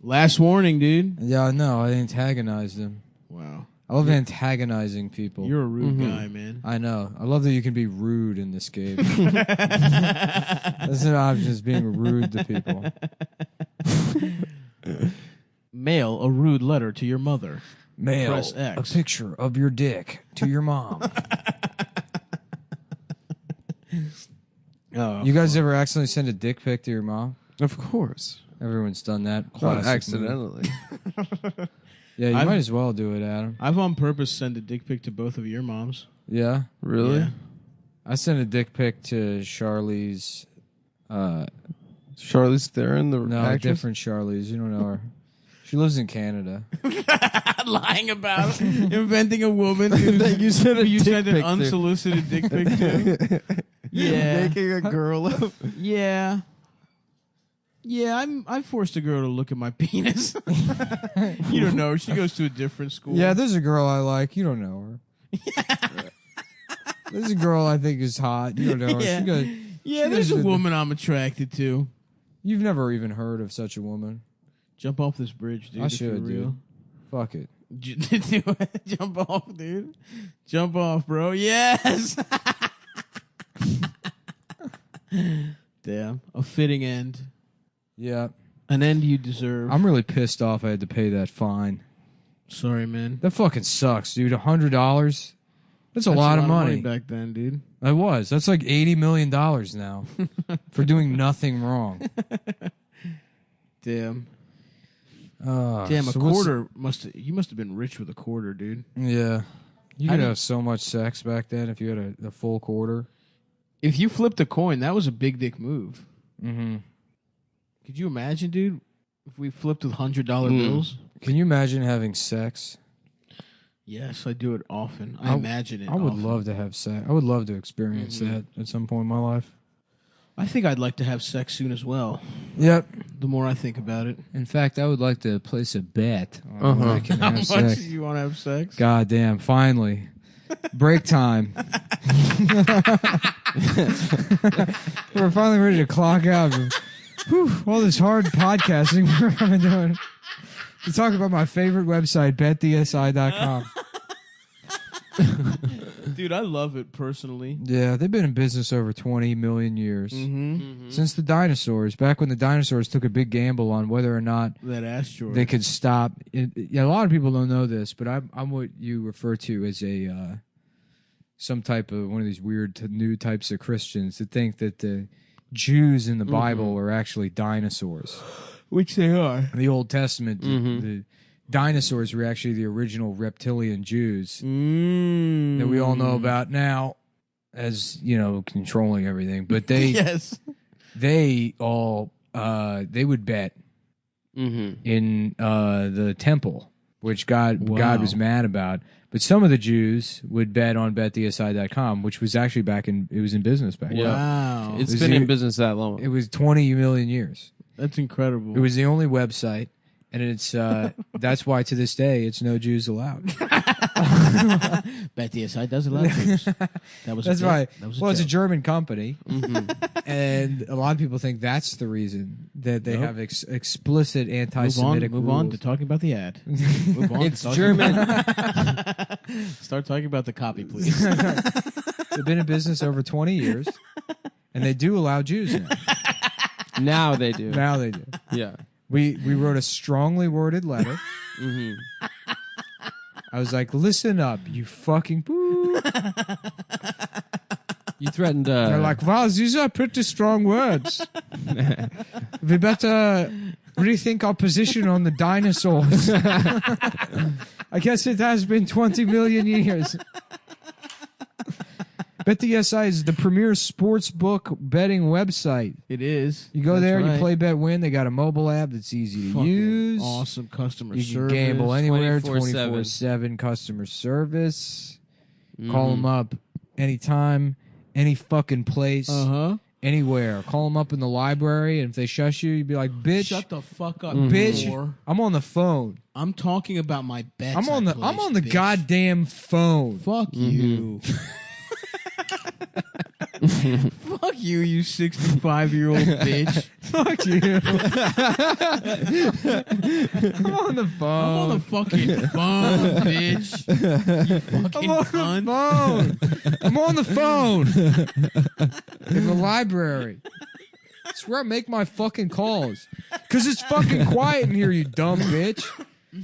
Last warning, dude. Yeah, no, I antagonized him. Wow. I love antagonizing people. You're a rude guy, man. I know. I love that you can be rude in this game. That's not just being rude to people. Mail a rude letter to your mother. Mail Press a X. picture of your dick to your mom. Oh, You guys ever accidentally send a dick pic to your mom? Of course. Everyone's done that. Not Classic accidentally. move. Yeah, you might as well do it, Adam. I've on purpose sent a dick pic to both of your moms. Yeah? Really? Yeah. I sent a dick pic to Charlize. Charlize Theron, the No, actress? different Charlize. You don't know her. She lives in Canada. Lying about inventing a woman That you sent a you dick sent an pic to. unsolicited dick pic to. Yeah. Making a girl up. Yeah. Yeah, I forced a girl to look at my penis. You don't know her. She goes to a different school. Yeah, there's a girl I like. You don't know her. There's a girl I think is hot. You don't know her. Yeah. She goes, Yeah, she there's goes a to- woman I'm attracted to. You've never even heard of such a woman. Jump off this bridge, dude. I if you're should, real. dude. Fuck it. Jump off, dude. Jump off, bro. Yes. Damn. A fitting end. Yeah. An end you deserve. I'm really pissed off I had to pay that fine. Sorry, man. That fucking sucks, dude. $100? That's a lot of money. back then, dude. It was. That's like $80 million now for doing nothing wrong. Damn. Uh, Damn, a so what's- quarter you must have been rich with a quarter, dude. Yeah. You I could didn't- have so much sex back then if you had a full quarter. If you flipped a coin, that was a big dick move. Mm-hmm. Could you imagine, dude, if we flipped with $100 bills? Can you imagine having sex? Yes, I do it often. I imagine it. I would often. love to have sex. I would love to experience that at some point in my life. I think I'd like to have sex soon as well. Yep. The more I think about it. In fact, I would like to place a bet on when I can How have much sex. do you want to have sex? God damn, finally. Break time. We're finally ready to clock out. Whew, all this hard podcasting we're doing. To talk about my favorite website, betdsi.com. Dude, I love it personally. Yeah, they've been in business over 20 million years. Since the dinosaurs, back when the dinosaurs took a big gamble on whether or not That asteroid. they could stop. Yeah, a lot of people don't know this, but I'm what you refer to as a some type of one of these weird new types of Christians that think that the Jews in the Bible are actually dinosaurs. Which they are. In the Old Testament, the dinosaurs were actually the original reptilian Jews that we all know about now as, controlling everything. But they Yes. they all they would bet in the temple, which God was mad about. But some of the Jews would bet on betdsi.com, which was actually it was in business back then. Wow. It's It was been the- in business that long. It was 20 million years. That's incredible. It was the only website, and it's that's why to this day it's no Jews allowed. BetDSI does allow Jews. That's right. Well, it's a joke. German company, and a lot of people think that's the reason that they Nope. have explicit anti-Semitic Move on to rules. talking about the ad. Move on. It's to talking German. Start talking about the copy, please. They've been in business over 20 years, and they do allow Jews now. Now they do. Now they do. Yeah. We wrote a strongly worded letter. I was like, listen up, you fucking boo. You threatened. They're like, wow, these are pretty strong words. We better rethink our position on the dinosaurs. I guess it has been 20 million years. BetDSI is the premier sports book betting website. It is. You go That's there, you right. play Bet Win. They got a mobile app that's easy to Fucking use. Awesome customer You service. can gamble anywhere, 24/7. 24/7 customer service. Call them up anytime, any fucking place, anywhere. Call them up in the library, and if they shush you, you'd be like, "Bitch, Shut the fuck up, bitch, whore. I'm on the phone. I'm talking about my bets. I'm on the bitch. goddamn phone." Fuck you. Fuck you 65-year-old bitch. Fuck you. I'm on the phone. I'm on the fucking phone, bitch. You fucking cunt. I'm on the phone. In the library. That's where I make my fucking calls. Because it's fucking quiet in here, you dumb bitch.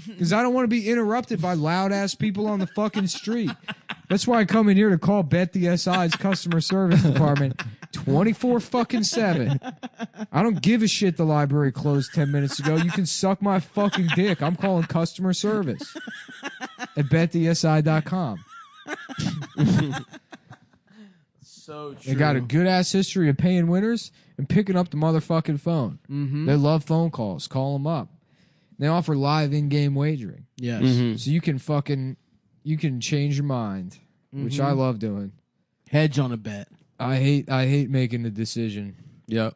Because I don't want to be interrupted by loud-ass people on the fucking street. That's why I come in here to call Bet the SI's customer service department 24/7. I don't give a shit the library closed 10 minutes ago. You can suck my fucking dick. I'm calling customer service at betthesi.com. So true. They got a good-ass history of paying winners and picking up the motherfucking phone. Mm-hmm. They love phone calls. Call them up. They offer live in-game wagering. Yes. So you can change your mind, which I love doing. Hedge on a bet. I hate making the decision. Yep.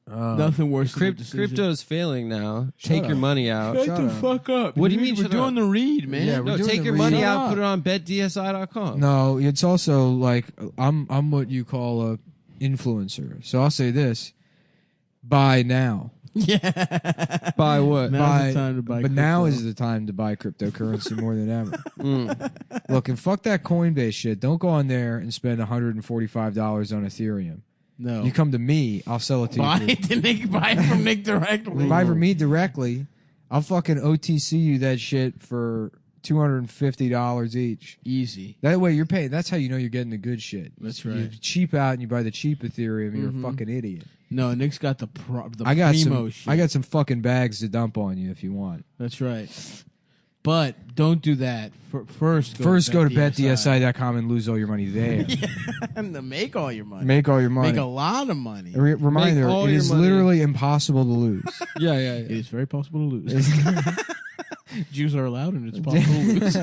Nothing worse than a decision. Crypto is failing now. Take your money out. Shut the fuck up. What do you mean? We're doing the read, man. Yeah, we're No, doing take the your read. money Shut out. up. Put it on betdsi.com. No, it's also like I'm what you call a influencer. So I'll say this: buy now. Yeah. Buy what? Now's the time to buy But now crypto. is the time to buy cryptocurrency more than ever. Look, and fuck that Coinbase shit. Don't go on there and spend $145 on Ethereum. No. You come to me, I'll sell it to buy you. it to Nick. Buy it from Nick directly. Buy from me directly. I'll fucking OTC you that shit for $250 each. Easy. That way you're paying. That's how you know you're getting the good shit. That's You right. cheap out and you buy the cheap Ethereum. You're a fucking idiot. No, Nick's got the I got primo some. shit. I got some fucking bags to dump on you if you want. That's right. But don't do that. First Go to betdsi.com and lose all your money there. and to make all your money. Make all your money. Make a lot of money. A reminder: all it your is money. literally impossible to lose. Yeah. It is very possible to lose. Jews are allowed, and it's possible to lose.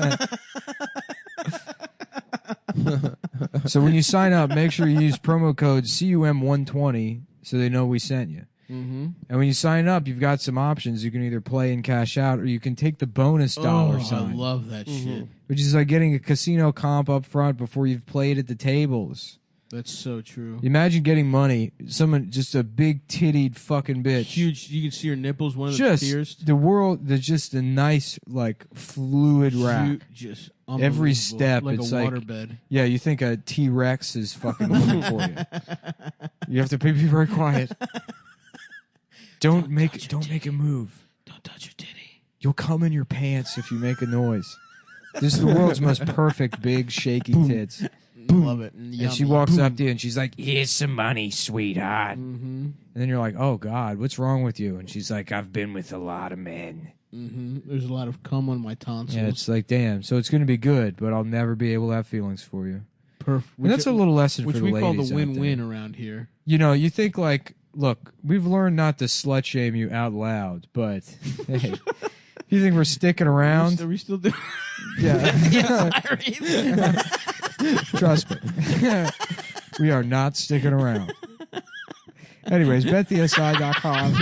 So when you sign up, make sure you use promo code CUM120 so they know we sent you. Mm-hmm. And when you sign up, you've got some options. You can either play and cash out, or you can take the bonus dollar I sign, love that shit. which is like getting a casino comp up front before you've played at the tables. That's so true. Imagine getting money, someone just a big tittied fucking bitch. Huge. You can see your nipples. One of Just the fiercest. the world, there's just a nice, like, fluid rack. Just Every unbelievable. step, like it's a like waterbed. Yeah, you think a T-Rex is fucking looking for you. You have to be very quiet. Don't make a move. Don't touch your titty. You'll come in your pants if you make a noise. This is the world's most perfect big shaky tits. Love it. And she walks up to you and she's like, "Here's some money, sweetheart." Mm-hmm. And then you're like, "Oh God, what's wrong with you?" And she's like, "I've been with a lot of men." Mm-hmm. There's a lot of cum on my tonsils. Yeah, it's like, damn. So it's going to be good, but I'll never be able to have feelings for you. perfect. And that's a little lesson which for the we call ladies the out win-win there. around here. You know, you think like, look, we've learned not to slut shame you out loud, but hey, you think we're sticking around? Are we still doing? Yeah. Trust me. We are not sticking around. Anyways, betthesi.com.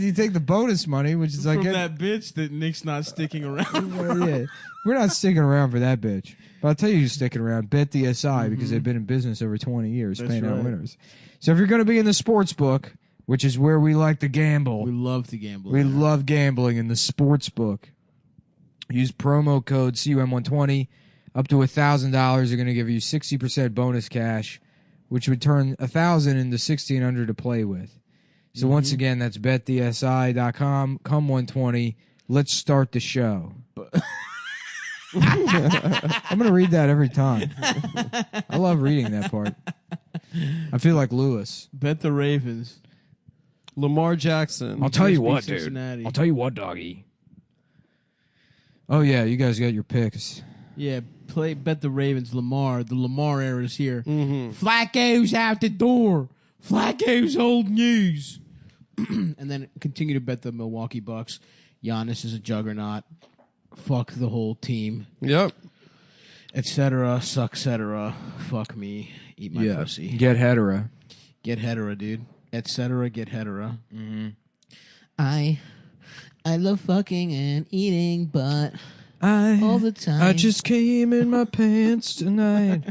You take the bonus money, which is like From that bitch that Nick's not sticking around. yeah, we're not sticking around for that bitch. But I'll tell you who's sticking around. Bet the SI because they've been in business over 20 years, That's paying out right. winners. So if you're going to be in the sports book, which is where we like to gamble, We love to gamble. we love gambling in the sports book. Use promo code CUM120. Up to $1,000, they're going to give you 60% bonus cash, which would turn $1,000 into $1,600 to play with. So once again, that's betthesi.com. Come 120. Let's start the show. I'm going to read that every time. I love reading that part. I feel like Lewis. Bet the Ravens. Lamar Jackson. I'll tell you Beat what, dude. Cincinnati. I'll tell you what, doggy. Oh, yeah, you guys got your picks. Yeah, bet the Ravens. Lamar. The Lamar era is here. Flacco's out the door. Flacco's old news. And then continue to bet the Milwaukee Bucks. Giannis is a juggernaut. Fuck the whole team. Yep. Etc. Succetera. Fuck me. Eat my pussy. Get hetera. Get hetera, dude. Etc. Get hetera. I love fucking and eating, but all the time. I just came in my pants tonight.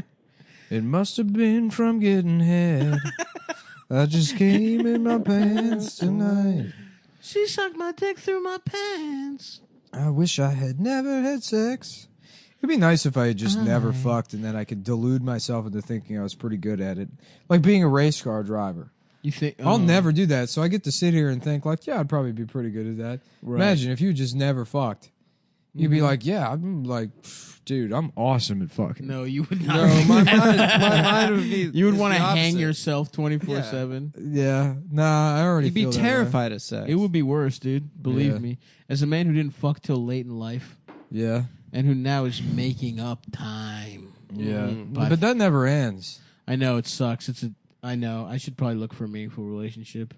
It must have been from getting head. I just came in my pants tonight. She sucked my dick through my pants. I wish I had never had sex. It'd be nice if I had just never fucked and then I could delude myself into thinking I was pretty good at it. Like being a race car driver. You think I'll never do that, so I get to sit here and think like, yeah, I'd probably be pretty good at that. Right. Imagine if you just never fucked. You'd be like, yeah, I'm like, dude, I'm awesome at fucking. No, you would not. No, my mind would be. You would is want to the hang opposite. yourself 24/7. Yeah, nah, I already You'd be feel that way. terrified of sex. It would be worse, dude. Believe Yeah. me. As a man who didn't fuck till late in life, Yeah, and who now is making up time. yeah, But- but that never ends. I know it sucks. I know I should probably look for a meaningful relationship,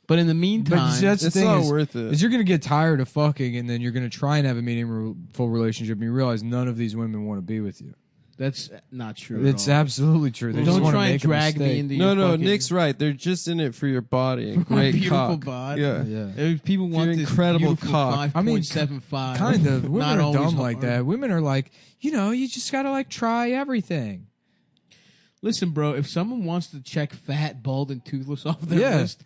but in the meantime, But see, that's the It's thing not is, worth it. is you're gonna get tired of fucking, and then you're gonna try and have a meaningful relationship, and you realize none of these women want to be with you. that's not true. It's at all. absolutely true. They just Don't want to try and make a drag me mistake. into No, your no, fucking- Nick's right. They're just in it for your body and My great beautiful cock. bod. Yeah. Yeah. If people want Your this incredible beautiful cock. I mean, 5.75. Kind of. Women not are always dumb like hard. that. Women are like, you just gotta like try everything. Listen, bro, if someone wants to check fat, bald, and toothless off their Yeah. list,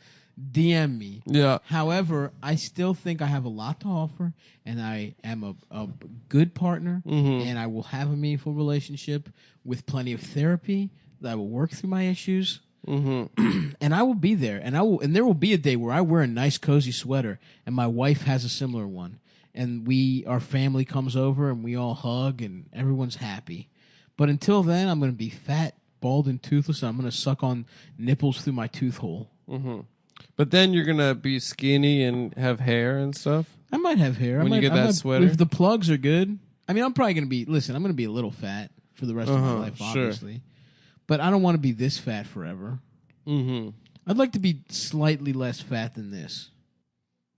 DM me. Yeah. However, I still think I have a lot to offer, and I am a good partner, and I will have a meaningful relationship with plenty of therapy. That I will work through my issues, and I will be there. And there will be a day where I wear a nice, cozy sweater, and my wife has a similar one, and our family comes over, and we all hug, and everyone's happy. But until then, I'm going to be fat, bald, and toothless, and I'm going to suck on nipples through my tooth hole. But then you're gonna be skinny and have hair and stuff. I might have hair. When you get I that might- sweater? If the plugs are good. I mean, I'm probably going to be... Listen, I'm going to be a little fat for the rest of my life, sure. obviously. But I don't want to be this fat forever. Mm-hmm. I'd like to be slightly less fat than this.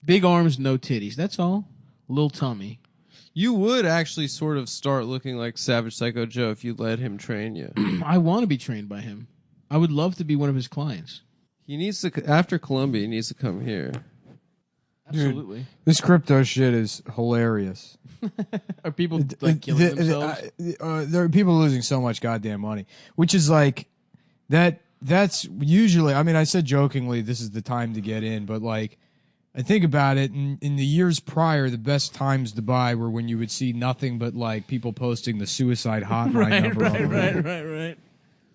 Big arms, no titties. That's all. Little tummy. You would actually sort of start looking like Savage Psycho Joe if you let him train you. I want to be trained by him. I would love to be one of his clients. He needs to after Columbia. He needs to come here. Absolutely. This crypto shit is hilarious. Are people like killing themselves? There are people losing so much goddamn money, which is like that's usually, I mean, I said jokingly this is the time to get in, but like I think about it, in the years prior, the best times to buy were when you would see nothing but like people posting the suicide hotline number on the wall. right.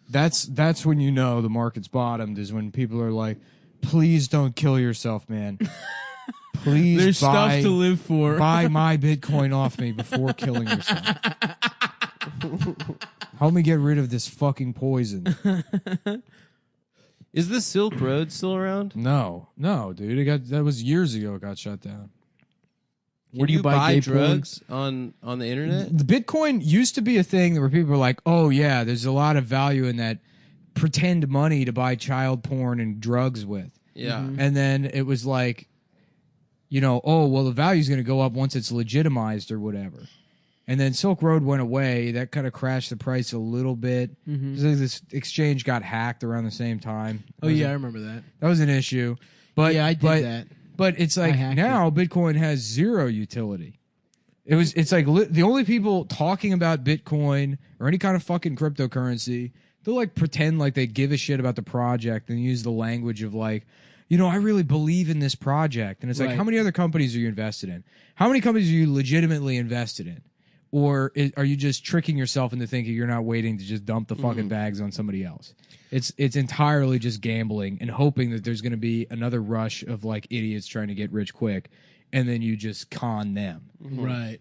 That's when you know the market's bottomed, is when people are like, please don't kill yourself, man. Please There's buy, stuff to live for. buy my Bitcoin off me before killing yourself. Help me get rid of this fucking poison. Is the Silk Road still around? No, dude. That was years ago. It got shut down. Where do you buy drugs on the internet? The Bitcoin used to be a thing where people were like, oh yeah, there's a lot of value in that pretend money to buy child porn and drugs with. Yeah. And then it was like, oh, well, the value's going to go up once it's legitimized or whatever. And then Silk Road went away. That kind of crashed the price a little bit. This exchange got hacked around the same time. Oh, yeah, I remember that. That was an issue. But Yeah, I did that. But it's I like hacked now Bitcoin has zero utility. It's like the only people talking about Bitcoin or any kind of fucking cryptocurrency, they'll like pretend like they give a shit about the project and use the language of like, I really believe in this project. And it's like, Right. how many other companies are you invested in? How many companies are you legitimately invested in? Or are you just tricking yourself into thinking you're not waiting to just dump the fucking bags on somebody else? It's entirely just gambling and hoping that there's going to be another rush of like idiots trying to get rich quick, and then you just con them. Right.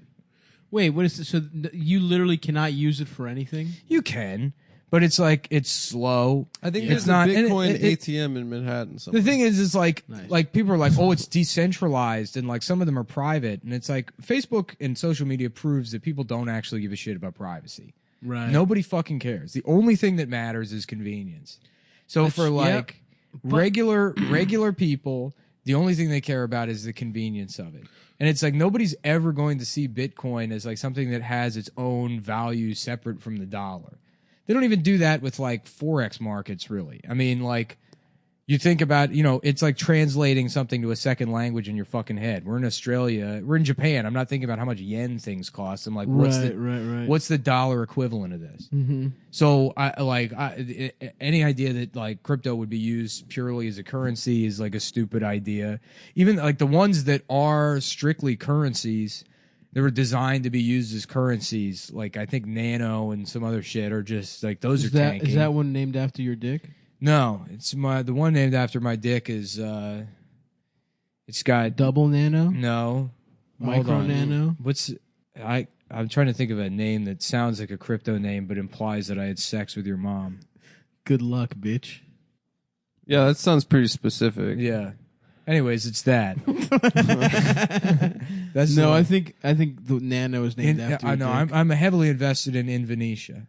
Wait, what is this? So you literally cannot use it for anything? You can, but it's like it's slow. I think it's there's not a and Bitcoin it- ATM in Manhattan. The Somewhere. thing is like Nice. like people are like, oh, it's decentralized, and like some of them are private, and it's like Facebook and social media proves that people don't actually give a shit about privacy. Right. Nobody fucking cares. The only thing that matters is convenience. So for like regular people, the only thing they care about is the convenience of it. And it's like nobody's ever going to see Bitcoin as like something that has its own value separate from the dollar. They don't even do that with like Forex markets, really. I mean, like, You think about, it's like translating something to a second language in your fucking head. We're in Australia. We're in Japan. I'm not thinking about how much yen things cost. I'm like, what's the dollar equivalent of this? Mm-hmm. So any idea that like crypto would be used purely as a currency is like a stupid idea. Even like the ones that are strictly currencies, they were designed to be used as currencies. Like I think Nano and some other shit are just like those are tanking. Is that one named after your dick? No, it's the one named after my dick is it's got Double Nano? No. Micro Nano? I'm trying to think of a name that sounds like a crypto name but implies that I had sex with your mom. Good luck, bitch. Yeah, that sounds pretty specific. Yeah. Anyways, it's that. I think the Nano is named after. I know. I'm heavily invested in Indonesia.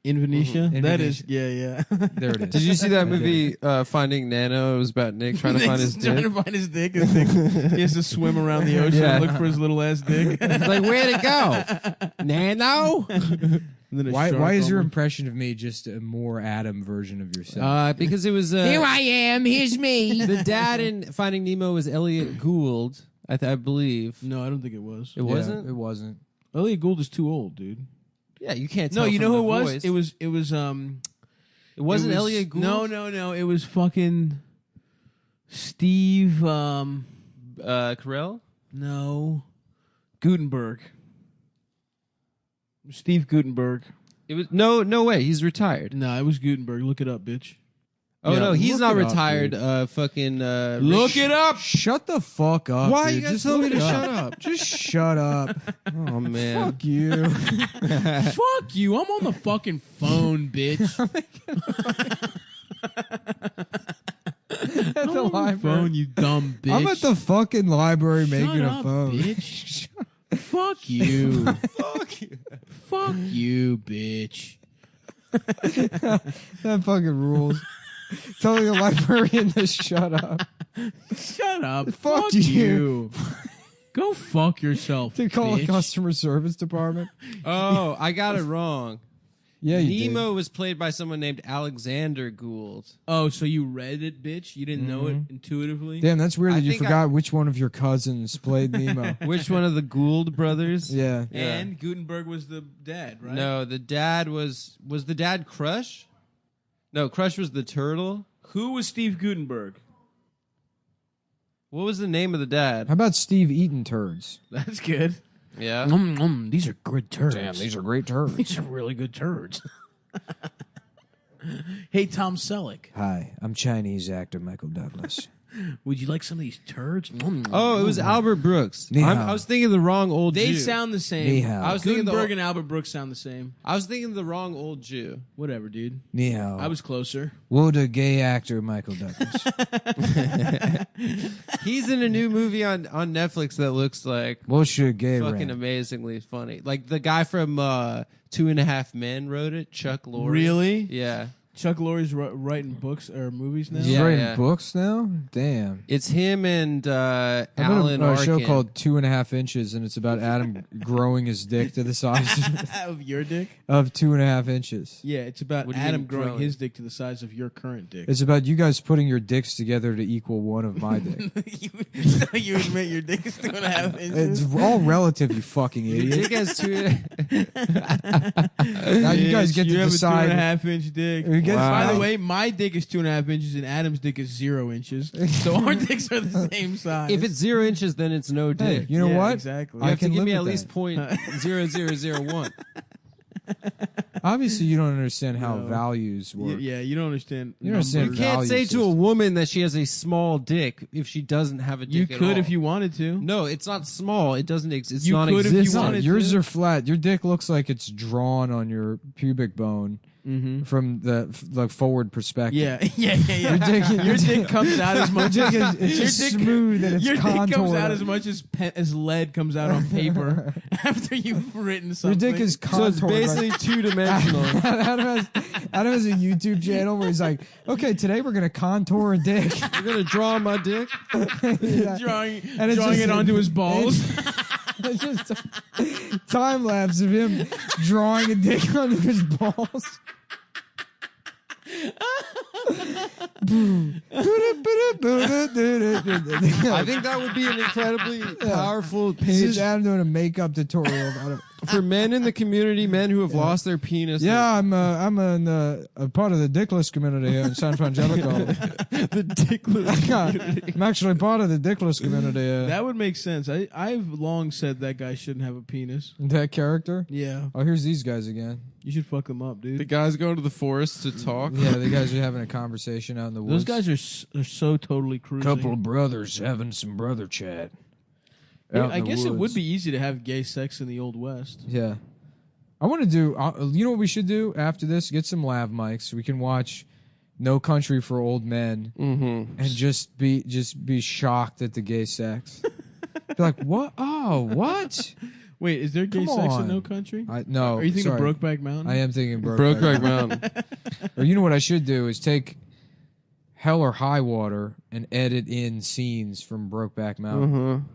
Indonesia? Mm-hmm. That is, yeah. There it is. Did you see that movie, Finding Nano? It was about Nick trying to find his dick. Trying to find his dick. He has to swim around the ocean and look for his little ass dick. Like, where'd it go? Nano? Why is your impression of me just a more Adam version of yourself? Because it was... Here I am. Here's me. The dad in Finding Nemo was Elliot Gould, I believe. No, I don't think it was. It wasn't? It wasn't. Elliot Gould is too old, dude. Yeah, you can't tell. No, you from know who the it was? voice. It was It wasn't Elliot Gould? No. It was fucking Steve Carell? No. Gutenberg. Steve Gutenberg. It was no way. He's retired. No, it was Gutenberg. Look it up, bitch. Oh Yeah, no, he's look not it up, retired. dude. Fucking Look it up. Shut the fuck up. Why dude. you gotta Just tell me look to it shut up? Just shut up. Oh man. Fuck you. Fuck you. I'm on the fucking phone, bitch. At the library. Phone, you dumb bitch. I'm at the fucking library making Shut a up, phone. bitch. Fuck you. Fuck you. Fuck you, bitch. That fucking rules. Telling a librarian to shut up. Shut up. Fuck you. Go fuck yourself. To call bitch. a customer service department. Oh, I got it wrong. Yeah, you Nemo was played by someone named Alexander Gould. Oh, so you read it, bitch? You didn't know it intuitively? Damn, that's weird I that you think forgot which one of your cousins played Nemo. Which one of the Gould brothers? Yeah. And Gutenberg was the dad, right? No, the dad was the dad Crush? No, Crush was the turtle. Who was Steve Gutenberg? What was the name of the dad? How about Steve eating turds? That's good. Yeah. These are good turds. Damn, these are great turds. These are really good turds. Hey, Tom Selleck. Hi, I'm Chinese actor Michael Douglas. Would you like some of these turds? Oh, it was Albert Brooks. Ni hao. I was thinking of the wrong old They Jew. sound the same. Ni hao. I was thinking Gutenberg and Albert Brooks sound the same. I was thinking of the wrong old Jew. Whatever, dude. Ni hao. I was closer. Woe to gay actor Michael Douglas. He's in a new movie on Netflix that looks like Woe should gay fucking rant. amazingly funny. Like the guy from 2.5 Men wrote it, Chuck Lorre. Really? Yeah. Chuck Lorre's writing books or movies now? He's Yeah, writing yeah. books now? Damn. It's him and I Alan a show Arkin. called 2.5 Inches, and it's about Adam growing his dick to the size Of your dick? of 2.5 inches. Yeah, it's about What do you Adam mean growing growing? his dick to the size of your current dick. It's about you guys putting your dicks together to equal one of my dick. you admit your dick is 2.5 inches? It's all relative, you fucking Your idiot. dick has two. Now you guys get you to have decide. a 2.5 inch dick. You get- By the way, my dick is 2.5 inches and Adam's dick is 0 inches. So our dicks are the same size. If it's 0 inches, then it's no Hey, dick. you know Yeah, what? exactly. You I have to can give live me at with least that. 0.0001. Obviously, you don't understand how No. values work. Yeah, you don't understand. You don't understand numbers. You can't value say to a system. woman that she has a small dick if she doesn't have a dick You at could all. if you wanted to. No, it's not small. It doesn't exist. It's You could if you non-existent. wanted Yours to. are flat. Your dick looks like it's drawn on your pubic bone from the forward perspective. Yeah. Your dick, Your dick comes out as much Your as dick is it's your just dick- smooth and it's Your dick contoured. comes out as much as lead comes out on paper after you've written Your something. dick is So it's contoured. basically two-dimensional. Adam has a YouTube channel where he's like, okay, today we're gonna contour a dick. You're gonna draw my dick? Yeah. drawing And it's just- it onto his balls. It's just a time lapse of him drawing a dick onto his balls. I think that would be an incredibly powerful This page is Adam doing a makeup tutorial about it. for men in the community, men who have lost their penis. Yeah, I'm a part of the dickless community here in San Francisco. The dickless. I'm actually part of the dickless community. That would make sense. I've long said that guy shouldn't have a penis. That character? Yeah. Oh, here's these guys again. You should fuck them up, dude. The guys go to the forest to talk. Yeah, the guys are having a conversation out in the Those woods. guys are so totally cruising. Couple of brothers having some brother chat. Yeah, out in I the guess it would woods. be easy to have gay sex in the Old West. Yeah. I want to do, you know what we should do after this? Get some lav mics. We can watch No Country for Old Men and just be shocked at the gay sex. Be like, what? Oh, what? Wait, is there gay Come sex on. in No Country? No. Are you thinking sorry. of Brokeback Mountain? I am thinking Brokeback Mountain. Or you know what I should do is take Hell or High Water and edit in scenes from Brokeback Mountain.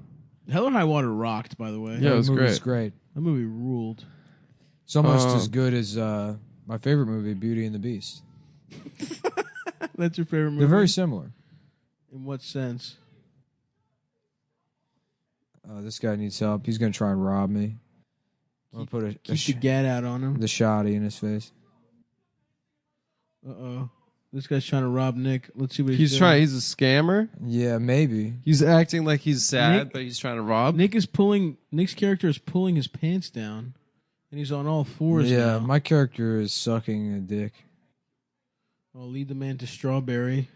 Hell or High Water rocked, by the way. Yeah, it was That movie's great. great. That movie ruled. It's almost as good as my favorite movie, Beauty and the Beast. That's your favorite movie? They're very similar. In what sense? This guy needs help. He's gonna try and rob me. I'm gonna put Keep the gat out on him. the shotty in his face. Uh-oh. This guy's trying to rob Nick. Let's see what He's doing. trying. He's a scammer. Yeah, maybe. He's acting like he's sad, Nick- but he's trying to rob. Nick's character is pulling his pants down, and he's on all fours Yeah, now. my character is sucking a dick. I'll lead the man to strawberry.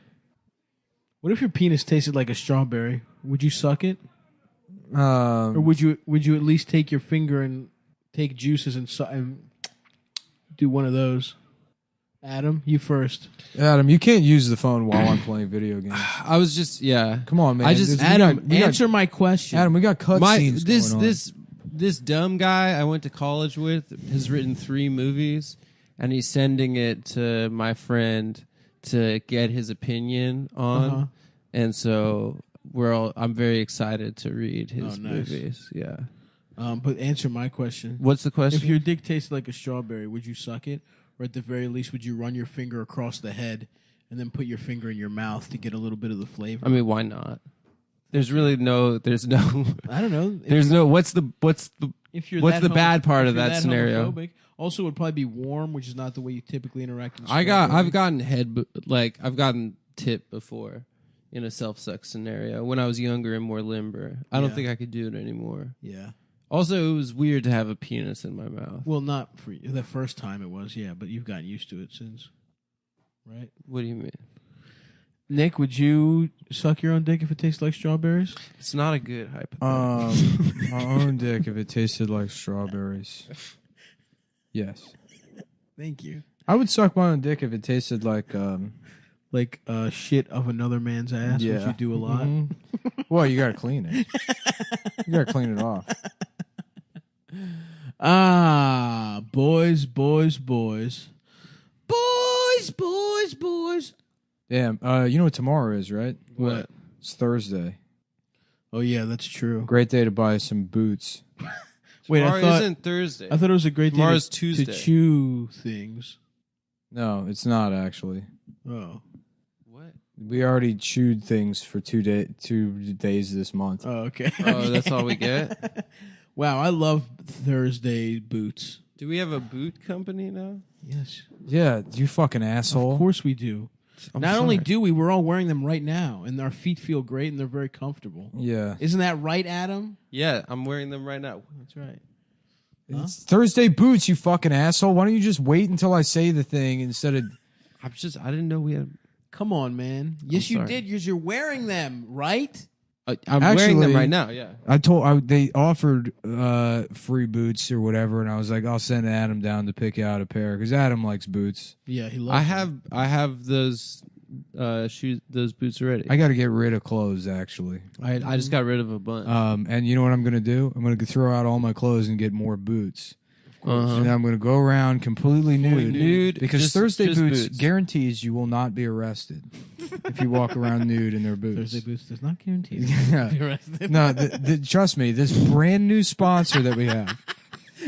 What if your penis tasted like a strawberry? Would you suck it? Or would you at least take your finger and take juices and do one of those? Adam, you first. Adam, you can't use the phone while I'm playing video games. I was just Come on, man. I just- Answer my question. Adam, we got cutscenes going on. This dumb guy I went to college with has written 3 movies, and he's sending it to my friend to get his opinion on, and so I'm very excited to read his nice. movies. Yeah. But answer my question. What's the question? If your dick tasted like a strawberry, would you suck it? Or at the very least, would you run your finger across the head and then put your finger in your mouth to get a little bit of the flavor? I mean, why not? There's no. I don't know. There's no. What's the If you're what's that the bad part if of you're that scenario? homophobic. Also, it would probably be warm, which is not the way you typically interact. With I've strawberry. gotten I've gotten tip before in a self-suck scenario when I was younger and more limber. I don't Yeah. think I could do it anymore. Yeah. Also, it was weird to have a penis in my mouth. Well, not for you. The first time it was, yeah, but you've gotten used to it since, right? What do you mean? Nick, would you suck your own dick if it tastes like strawberries? It's not a good hypothetical. my own dick if it tasted like strawberries. Yes. Thank you. I would suck my own dick if it tasted like Shit of another man's ass, which you do a lot. Mhm. Well, you gotta clean it. You gotta clean it off. Boys. Damn. You know what tomorrow is, right? What? It's Thursday. Oh yeah, that's true. Great day to buy some boots. Wait, Tomorrow I thought isn't Thursday. I thought it was a great day Tomorrow's to Tuesday. chew things. No, it's not actually. Oh. What? We already chewed things for 2 days this month. Oh, okay. Oh, that's all we get? Wow, I love Thursday boots. Do we have a boot company now? Yes. Yeah, you fucking asshole. Of course we do. I'm Not only sorry. do we, we're all wearing them right now, and our feet feel great, and they're very comfortable. Yeah. Isn't that right, Adam? Yeah, I'm wearing them right now. That's right. It's Thursday boots, you fucking asshole. Why don't you just wait until I say the thing instead of... I didn't know we had... Come on, man. Yes, you sorry. did, because you're wearing them, right? I'm wearing them Actually, right now, yeah. They offered free boots or whatever, and I was like, I'll send Adam down to pick out a pair because Adam likes boots. Yeah, he loves them. I have those those boots already. I got to get rid of clothes, actually. I just got rid of a bunch. And you know what I'm going to do? I'm going to throw out all my clothes and get more boots. Uh-huh. And I'm going to go around completely nude. Because just- Thursday just boots, boots. guarantees you will not be arrested if you walk around nude in their boots. Thursday boots does not guarantee Yeah. be arrested. No, trust me, this brand new sponsor that we have.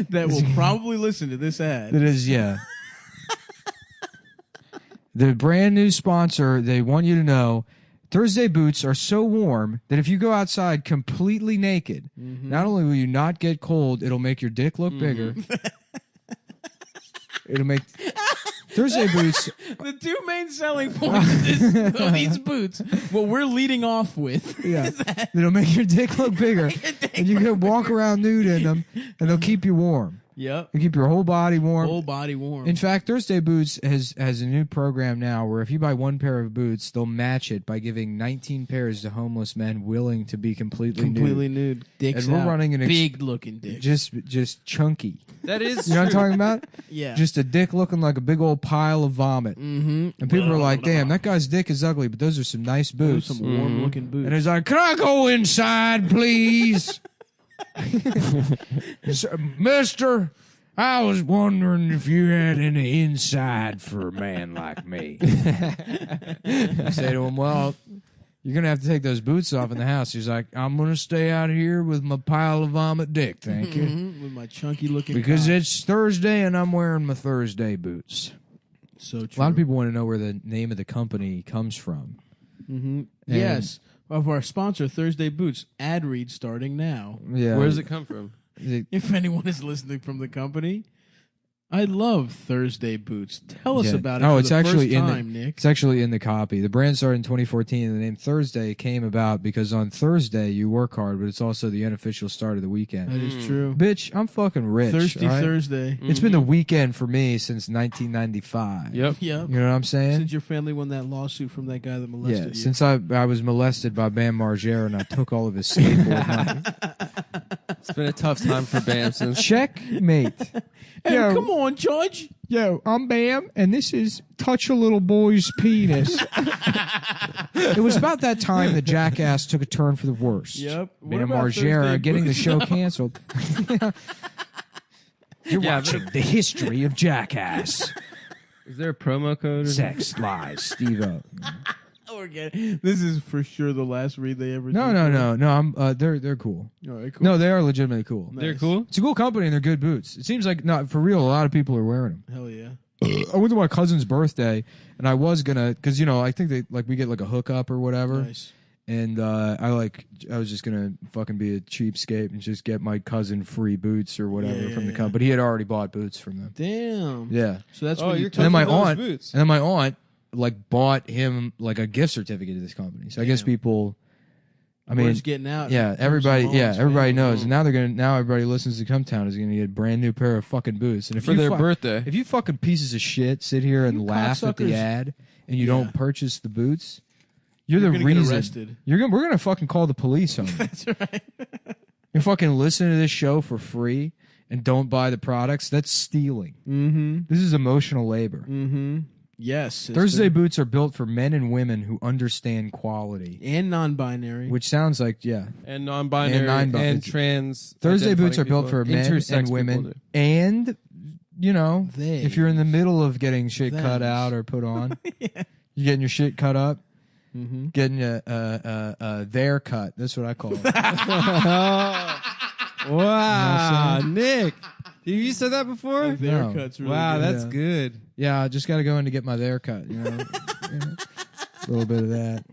That will probably listen to this ad. That is, yeah. The brand new sponsor, they want you to know, Thursday boots are so warm that if you go outside completely naked, not only will you not get cold, it'll make your dick look bigger. It'll make Thursday boots. The two main selling points of these boots, what we're leading off with, Yeah, it'll make your dick look bigger, and you can walk around nude in them, and they'll keep you warm. Yep. They keep your whole body warm. Whole body warm. In fact, Thursday Boots has a new program now where if you buy one pair of boots, they'll match it by giving 19 pairs to homeless men willing to be completely nude. Dicks And we're out. running an big looking dick. just chunky. That is You know what I'm true. talking about? Yeah. Just a dick looking like a big old pile of vomit. Mm-hmm. And people are like, damn, that guy's dick is ugly, but those are some nice boots. Some warm looking boots. And he's like, can I go inside, please? Mister, I was wondering if you had any inside for a man like me. I say to him, well, you're going to have to take those boots off in the house. He's like, I'm going to stay out here with my pile of vomit dick, thank you. With my chunky looking Because cock. it's Thursday and I'm wearing my Thursday boots. So true. A lot of people want to know where the name of the company comes from. Mm-hmm. Yes. Of our sponsor, Thursday Boots. Ad read starting now. Yeah. Where does it come from? If anyone is listening from the company, I love Thursday Boots. Tell us about it. Oh, for it's the actually first in time, the Nick. it's actually in the copy. The brand started in 2014, and the name Thursday came about because on Thursday you work hard, but it's also the unofficial start of the weekend. That is true. Bitch, I'm fucking rich. Thirsty all right? Thursday. It's been the weekend for me since 1995. Yep. Yep. You know what I'm saying? Since your family won that lawsuit from that guy that molested Yeah. you. Since I was molested by Bam Margera and I took all of his skateboard money. It's been a tough time for Bam since. Checkmate. Hey, Yo. come on, Judge. Yo, I'm Bam, and this is Touch a Little Boy's Penis. It was about that time the jackass took a turn for the worse. Yep. What Bam about Thursday Margera getting the Boots? show canceled. You're watching the history of Jackass. Is there a promo code? Or Sex, lies, Steve-O. This is for sure the last read they ever No. I'm they're cool. All right, cool. No, they are legitimately cool. They're cool? It's a cool company and they're good boots. It seems like not for real. A lot of people are wearing them. Hell yeah. I went to my cousin's birthday and I was gonna because I think they we get like a hookup or whatever. Nice. And I was just gonna fucking be a cheapskate and just get my cousin free boots or whatever from the company. But he had already bought boots from them. Damn. Yeah. So that's Oh, what your And then my cousin knows aunt, boots. and then my aunt bought him like a gift certificate to this company. So I guess people, I mean, Word's getting out. yeah, everybody knows. And now everybody listens to Cumtown is gonna get a brand new pair of fucking boots. And if For you their birthday. if you fucking pieces of shit sit here and laugh at the cocksuckers. ad and you Yeah. don't purchase the boots, you're You're the gonna get reason. arrested. We're gonna fucking call the police on you. That's right. You fucking listen to this show for free and don't buy the products. That's stealing. Mm-hmm. This is emotional labor. Mm-hmm. Yes. Thursday boots are built for men and women who understand quality, and non-binary. which sounds like And non-binary And and trans. Thursday boots are identifying built for people. men Intersex and people women, do. and They. if you're in the middle of getting shit cut Thems. out or put on, you're getting your shit cut up, Mm-hmm. getting their cut. That's what I call it. Wow, Nick. You said that before? Their No. cuts really Wow, good. that's Yeah. good. Yeah, I just got to go in to get my their cut. A little bit of that.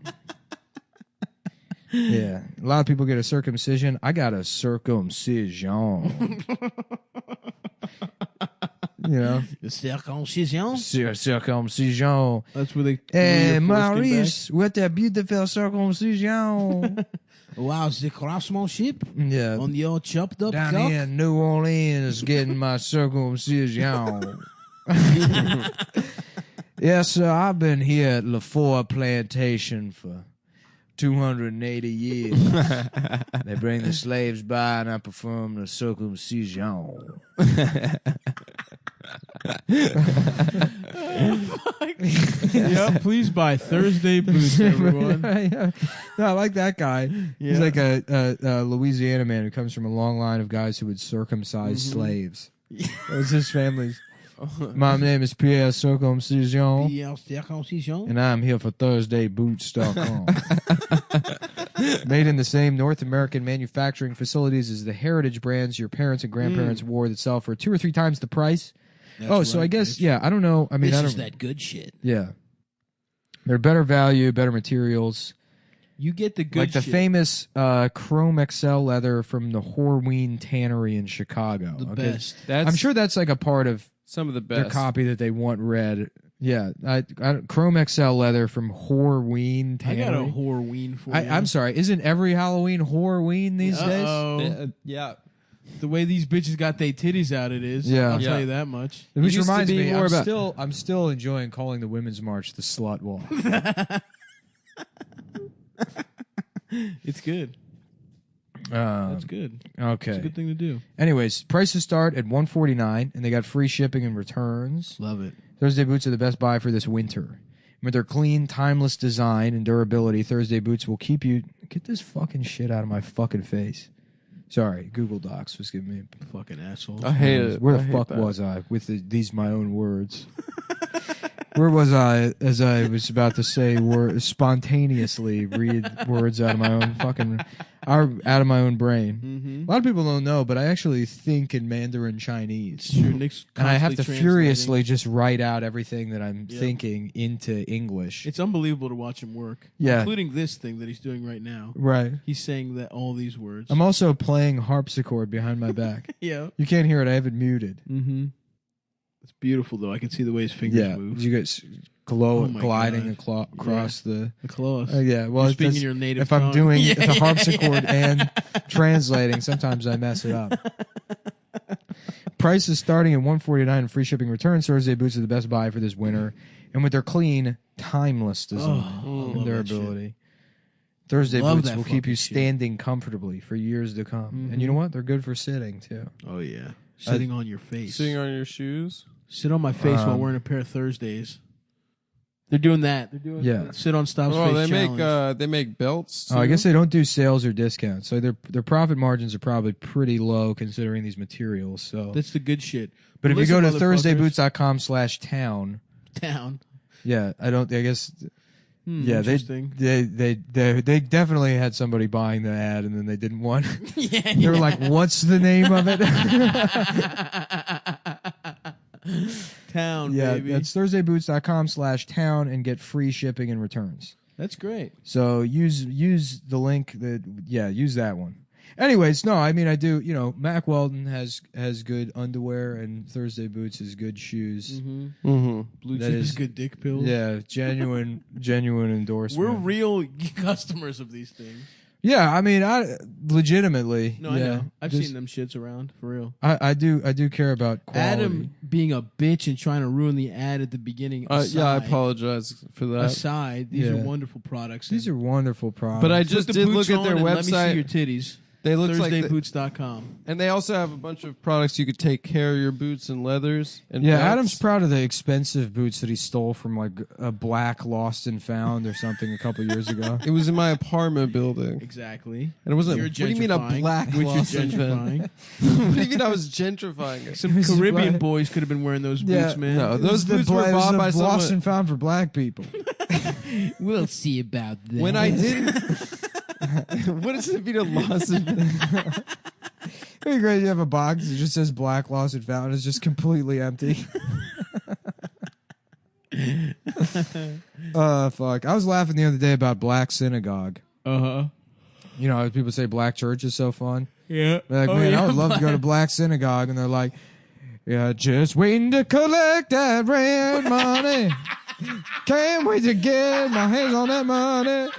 Yeah, a lot of people get a circumcision. I got a circumcision. The circoncision. Circumcision. That's where they. Hey, glue your foreskin Maurice, what a beautiful circumcision. back. Wow, the craftsmanship Yeah, on your chopped up down cock. here in New Orleans getting my circumcision. Yes, sir, I've been here at LaFour Plantation for 280 years. They bring the slaves by and I perform the circumcision. Yep, please buy Thursday boots, everyone. Yeah. No, I like that guy. He's like a Louisiana man who comes from a long line of guys who would circumcise slaves. That was his family's. My name is Pierre Circumcision, Circoncision. and I'm here for ThursdayBoots.com. Made in the same North American manufacturing facilities as the heritage brands your parents and grandparents wore that sell for 2 or 3 times the price. That's So I right, guess, bitch. I don't know. I mean, This I don't. is that good shit. Yeah. They're better value, better materials. You get the good like the shit. famous Chrome XL leather from the Horween Tannery in Chicago. The best. I'm sure that's like a part of some of the their best. copy that they want read. Yeah, Chrome XL leather from Horween I Tannery. got a Horween for you. I'm sorry, isn't every Halloween Horween these days? Yeah. The way these bitches got their titties out, it is. Yeah. I'll Yeah. tell you that much. Which used to reminds be me, more about- I'm still enjoying calling the Women's March the Slut Walk. It's good. That's good. Okay. It's a good thing to do. Anyways, prices start at $149, and they got free shipping and returns. Love it. Thursday boots are the best buy for this winter. With their clean, timeless design and durability, Thursday boots will keep you... Get this fucking shit out of my fucking face. Sorry, Google Docs was giving me... Fucking assholes. I hate it. Where I the hate fuck that. was I with these my own words? Where was I as I was about to say spontaneously read words out of my own out of my own brain? Mm-hmm. A lot of people don't know, but I actually think in Mandarin Chinese. Sure, Nick's And I have to constantly furiously just write out everything that I'm Yep. thinking into English. It's unbelievable to watch him work. Yeah. Including this thing that he's doing right now. Right. He's saying that all these words. I'm also playing harpsichord behind my back. Yeah. You can't hear it. I have it muted. Mm-hmm. It's beautiful, though. I can see the way his fingers Yeah. move. You get Oh my gliding God. across the... The claws. yeah, well, You're speaking that's- your native if I'm tongue. doing Yeah, the yeah, harpsichord yeah. and translating, sometimes I mess it up. Price is starting at $149 and free shipping returns. Thursday boots are the best buy for this winter, and with their clean, timeless design Oh, I and love that durability, Thursday Love boots that will keep you fucking shit. standing comfortably for years to come. And you know what? They're good for sitting too. Oh, yeah. Sitting on your face. Sitting on your shoes. Sit on my face while wearing a pair of Thursdays. They're doing that. They're doing Yeah. sit on Stop's Oh, face they challenge. make belts. Oh, I too? guess they don't do sales or discounts, so their profit margins are probably pretty low considering these materials. So, That's the good shit. but if you go to Listen, motherfuckers. thursdayboots.com/town, Down. yeah, I guess. Yeah, interesting. they definitely had somebody buying the ad and then they didn't want. Yeah, They were like, "What's the name of it?" Town, Yeah, baby. that's thursdayboots.com/town and get free shipping and returns. That's great. So use the link use that one. Anyways, no, I mean I do. You know, Mack Weldon has good underwear and Thursday Boots is good shoes. Blue That chip is- is good dick pills. Yeah, genuine endorsement. We're real customers of these things. Yeah, I mean, I legitimately. No, I yeah, know. I've just- seen them shits around for real. I do care about quality. Adam being a bitch and trying to ruin the ad at the beginning. Yeah, I aside- apologize for that. Aside, these are Yeah. wonderful products. These are wonderful products. But I Put just the did boots look at their on and Let me website. see your titties. They look like ThursdayBoots.com. and they also have a bunch of products you could take care of your boots and leathers. And yeah, belts. Adam's proud of the expensive boots that he stole from like a black lost and found or something a couple years ago. It was in my apartment building. Exactly. And it wasn't. You're What do you mean a gentrifying, black which lost you're and found? gentrifying. What do you mean I was gentrifying it? Some This is Caribbean why- boys could have been wearing those Yeah, boots, man. no, those It was boots were it was bought the by lost someone. and found for black people. We'll see about that. When I didn't. What does it mean a lost and found? It'd be great. You have a box that just says black lost and found. It's just completely empty. Fuck. I was laughing the other day about black synagogue. Uh-huh. You know, people say black church is so fun. Yeah. They're like, man, I would love to go to black synagogue. And they're like, yeah, just waiting to collect that rent money. Can't wait to get my hands on that money.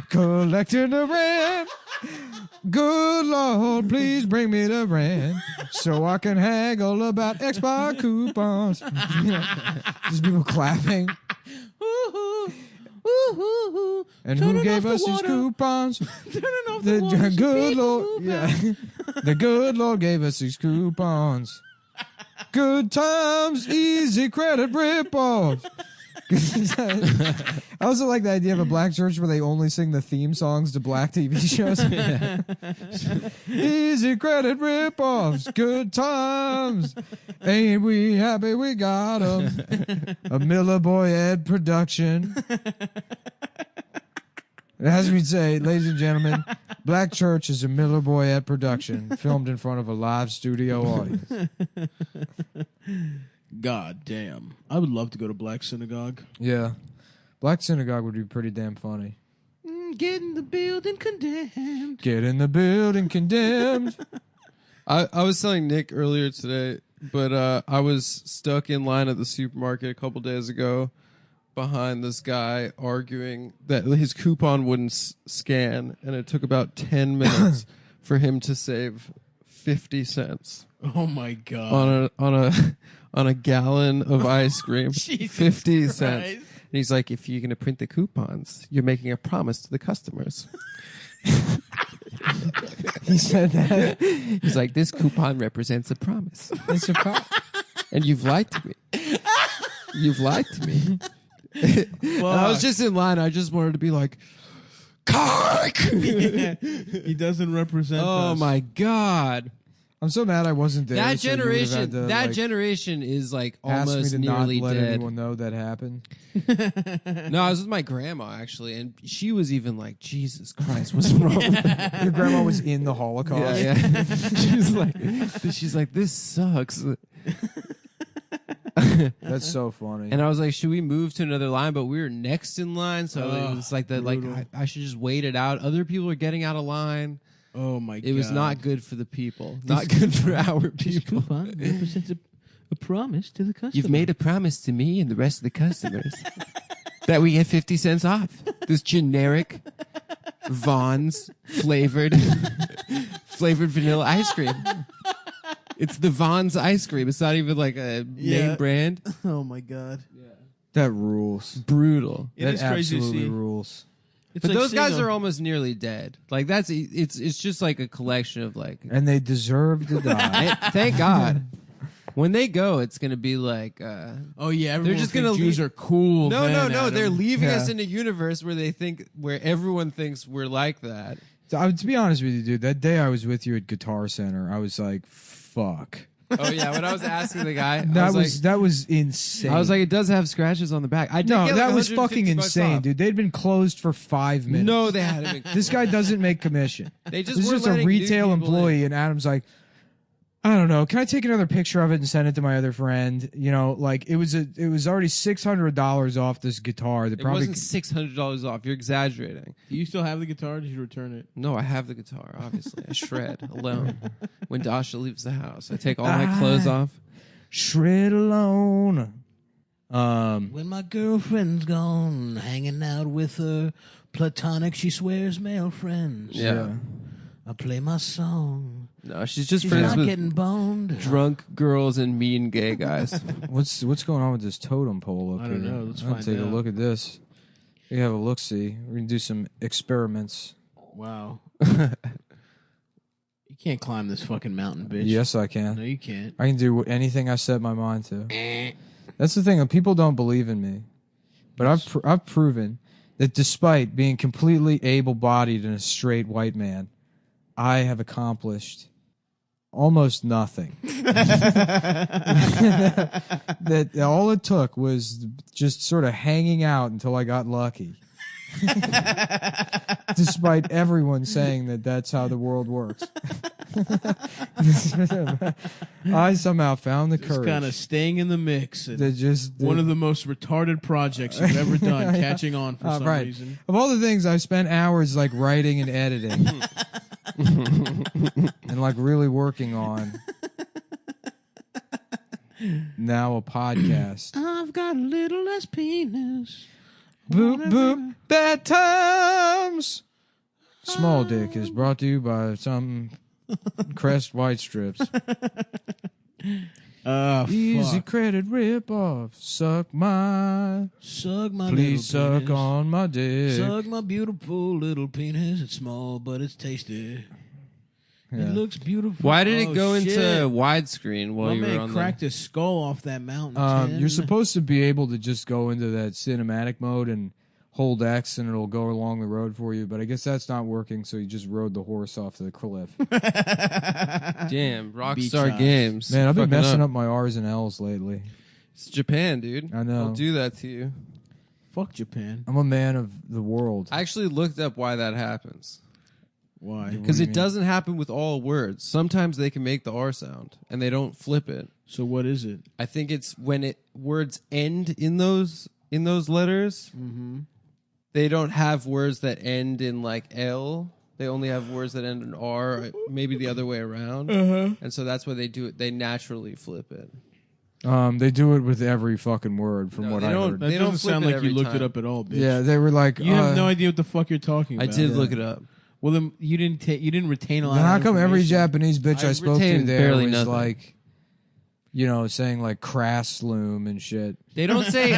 Collecting the rent. Good Lord, please bring me the rent so I can haggle about Xbox coupons. Just people clapping. And who gave us these coupons? The good Lord. Yeah. The good Lord gave us these coupons. Good times, easy credit rip-offs. I also like the idea of a black church where they only sing the theme songs to black TV shows. Easy credit rip-offs, good times. Ain't we happy we got 'em? A Miller Boy Ed production. As we say, ladies and gentlemen, Black Church is a Miller Boy Ed production filmed in front of a live studio audience. God damn. I would love to go to Black Synagogue. Yeah. Black Synagogue would be pretty damn funny. Get in the building, condemned. Get in the building, condemned. I was telling Nick earlier today, but I was stuck in line at the supermarket a couple days ago behind this guy arguing that his coupon wouldn't scan, and it took about 10 minutes for him to save 50 cents. Oh my god! On a gallon of ice cream, 50 Christ. cents. And he's like, if you're going to print the coupons, you're making a promise to the customers. He said that. He's like, this coupon represents a promise. It's a And you've lied to me. You've lied to me. And I was just in line. I just wanted to be like, Kark! He doesn't represent Oh us. my God. I'm so mad I wasn't there. That so you would've generation, had to, that like, generation is like ask me almost to not nearly let dead. anyone know that happened. No, I was with my grandma actually, and she was even like, "Jesus Christ, what's wrong?" Your grandma was in the Holocaust. Yeah. she's like, "This sucks." That's so funny. And I was like, "Should we move to another line?" But we were next in line, so it was like that. Like I should just wait it out. Other people are getting out of line. Oh my god! It was not good for the people. Not good for our people. Coupon represents a promise to the customer. You've made a promise to me and the rest of the customers that we get 50 cents off this generic Vaughn's flavored vanilla ice cream. It's the Vaughn's ice cream. It's not even like a name brand. Oh my god! That rules. Brutal. It That is crazy to absolutely see. rules. It's But like those guys seeing are almost nearly dead. Like it's just like a collection of like. And they deserve to die. Thank God. When they go, it's gonna be like. Oh yeah, everyone they're just gonna Jews leave. are cool. No, then, no. Adam. They're leaving us Yeah. in a universe where everyone thinks we're like that. To be honest with you, dude, that day I was with you at Guitar Center, I was like, fuck. Oh yeah, when I was asking the guy, That was insane. I was like, it does have scratches on the back. I did no, get that like was fucking $150 insane, off. dude. They'd been closed for 5 minutes. No, they hadn't. Been This guy doesn't make commission. They just This is weren't just a letting new retail people employee, and Adam's like, I don't know. Can I take another picture of it and send it to my other friend? You know, like it was already $600 off this guitar. That It probably wasn't $600 off. You're exaggerating. Do you still have the guitar? Did you return it? No, I have the guitar. Obviously, I shred alone. When Dasha leaves the house, I take all my clothes off. shred alone. When my girlfriend's gone, hanging out with her platonic, she swears male friends. Yeah. I play my song. No, she's just She's friends not with getting boned. drunk girls and mean gay guys. What's going on with this totem pole up I don't here? know. Let's I'm gonna find take out. a look at this. We have a look. See, we're gonna do some experiments. Wow. You can't climb this fucking mountain, bitch. Yes, I can. No, you can't. I can do anything I set my mind to. That's the thing. People don't believe in me, but I've proven that despite being completely able-bodied and a straight white man, I have accomplished almost nothing. That all it took was just sort of hanging out until I got lucky. Despite everyone saying that that's how the world works. I somehow found the Just courage. kind of staying in the mix. And One of the most retarded projects you've ever done, catching on for some right. reason. Of all the things I've spent hours like writing and editing and like really working on. Now a podcast. I've got a little less penis. Boop boop bad times. Small Dick is brought to you by some Crest White Strips. Easy Fuck. credit rip off. Suck my. Suck my Please little suck penis. on my dick. Suck my beautiful little penis. It's small, but it's tasty. Yeah. It looks beautiful. Why did it go shit. into widescreen while My you were man on cracked his skull off that mountain. Tim. You're supposed to be able to just go into that cinematic mode and hold X and it'll go along the road for you, but I guess that's not working, so you just rode the horse off the cliff. Damn, Beach Rockstar house. Games. Man, I've been Fucking messing up my R's and L's lately. It's Japan, dude. I know. I'll do that to you. Fuck Japan. I'm a man of the world. I actually looked up why that happens. Why? Because do you it mean? doesn't happen with all words. Sometimes they can make the R sound and they don't flip it. So what is it? I think it's when words end in those in those letters. Mm-hmm. They don't have words that end in like L. They only have words that end in R, maybe the other way around. And so that's why they do it. They naturally flip it. They do it with every fucking word, from what I heard. That They doesn't don't flip sound it like you every looked it time. up at all, bitch. Yeah, they were like, You have no idea what the fuck you're talking I about. did look it up. Well, then you didn't retain a lot. Then how of come every information? Japanese bitch I spoke to retained there barely was nothing. like, saying like crass loom and shit? They don't say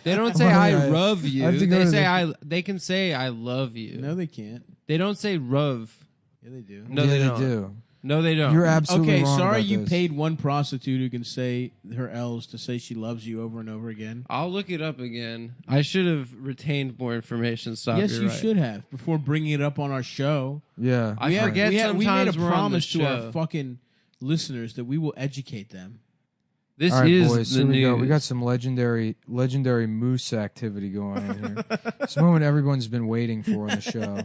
they don't say I love you. They say they can say I love you. No, they can't. They don't say rove. Yeah, they do. No, Yeah, they they don't. do. No, they don't. You're absolutely Okay, wrong sorry about you this. paid one prostitute who can say her L's to say she loves you over and over again. I'll look it up again. I should have retained more information. Stop. Yes, you're you right. should have before bringing it up on our show. Yeah. I forget we made a sometimes we're on the promise to show. our fucking listeners that we will educate them. This All right, is boys, the here we news. go. We got some legendary moose activity going on here. It's a moment everyone's been waiting for on the show.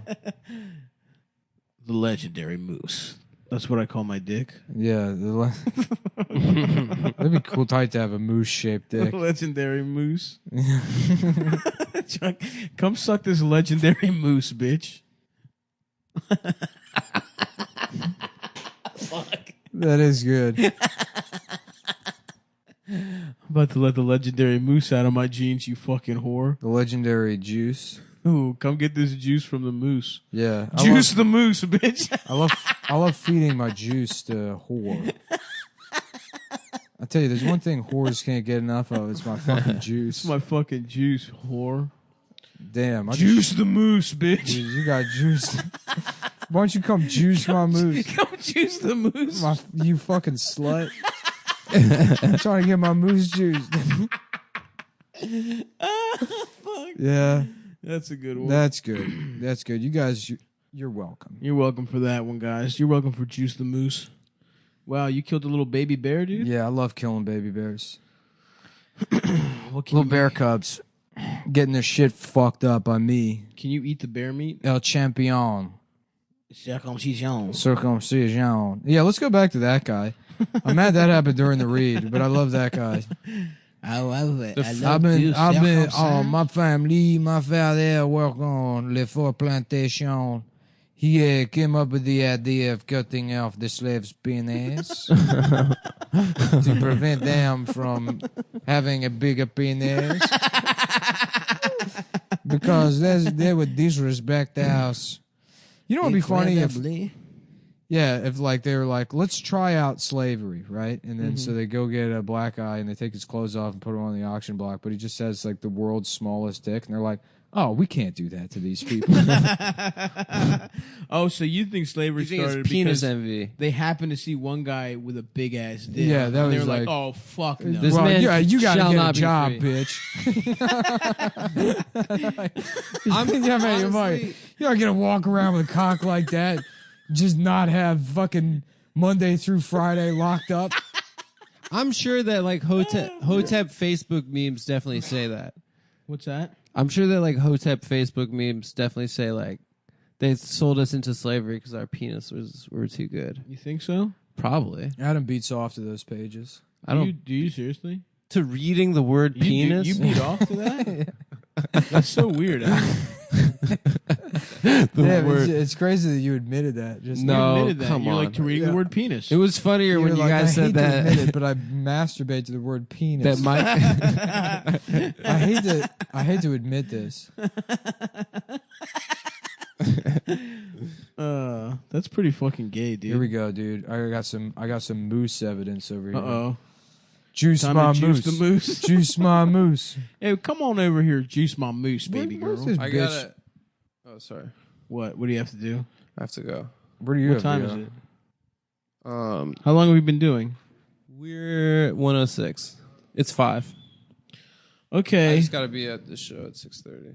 The legendary moose. That's what I call my dick. Yeah. That'd be cool tight to have a moose-shaped dick. Legendary moose. Chuck, come suck this legendary moose, bitch. Fuck. That is good. I'm about to let the legendary moose out of my jeans, you fucking whore. The legendary juice. Ooh, come get this juice from the moose. Yeah. Juice the moose, bitch. I love feeding my juice to whore. I tell you, there's one thing whores can't get enough of. It's my fucking juice. It's my fucking juice, whore. Damn. Juice the moose, bitch. Dude, you got juice. Why don't you come juice my moose? Come juice the moose. You fucking slut. I'm trying to get my moose juice. Fuck. Yeah. That's a good one. That's good. That's good. You guys, you're welcome. You're welcome for that one, guys. You're welcome for Juice the Moose. Wow, you killed a little baby bear, dude? Yeah, I love killing baby bears. What can Little you bear make? cubs getting their shit fucked up by me. Can you eat the bear meat? El Champion. Circumcision. Circumcision. Yeah, let's go back to that guy. I'm mad that happened during the read, but I love that guy. I love it. I've been, my father worked on Les Four Plantations. He came up with the idea of cutting off the slaves' penis to prevent them from having a bigger penis. Because they would disrespect the house. You know what would be funny if... Yeah, if like they were like, let's try out slavery, right? And then so they go get a black guy and they take his clothes off and put him on the auction block, but he just has like the world's smallest dick, and they're like, oh, we can't do that to these people. Oh, so you think slavery You think it's started penis because envy? they happened to see one guy with a big ass dick? Yeah, that and they was were like, like- oh fuck no. This well, man yeah, you gotta shall get not a be job, free. bitch. I'm You're not gonna walk around with a cock like that, just not have fucking Monday through Friday locked up. I'm sure that like Hotep Facebook memes definitely say that. What's that? I'm sure that like Hotep Facebook memes definitely say like they sold us into slavery because our penis were too good. You think so? Probably. Adam beats off to those pages. I don't Do you seriously? to reading the word penis. You beat off to that? That's so weird. It's crazy that you admitted that. Just No. You admitted that. come You're on. like to reading the word penis. It was funnier You when were you like, guys I said hate to that. admit it, but I masturbate to the word penis. That might. I hate to admit this. That's pretty fucking gay, dude. Here we go, dude. I got some moose evidence over here. Uh-oh. Juice Time my to moose. juice the moose. Juice my moose. Hey, come on over here, juice my moose, baby Where's girl. this I bitch? gotta. Oh, sorry. What do you have to do? I have to go. Where do you What have time to is go? it? Um, How long have we been doing? we're 106. It's 5. I Okay. just gotta be at the show at 6:30.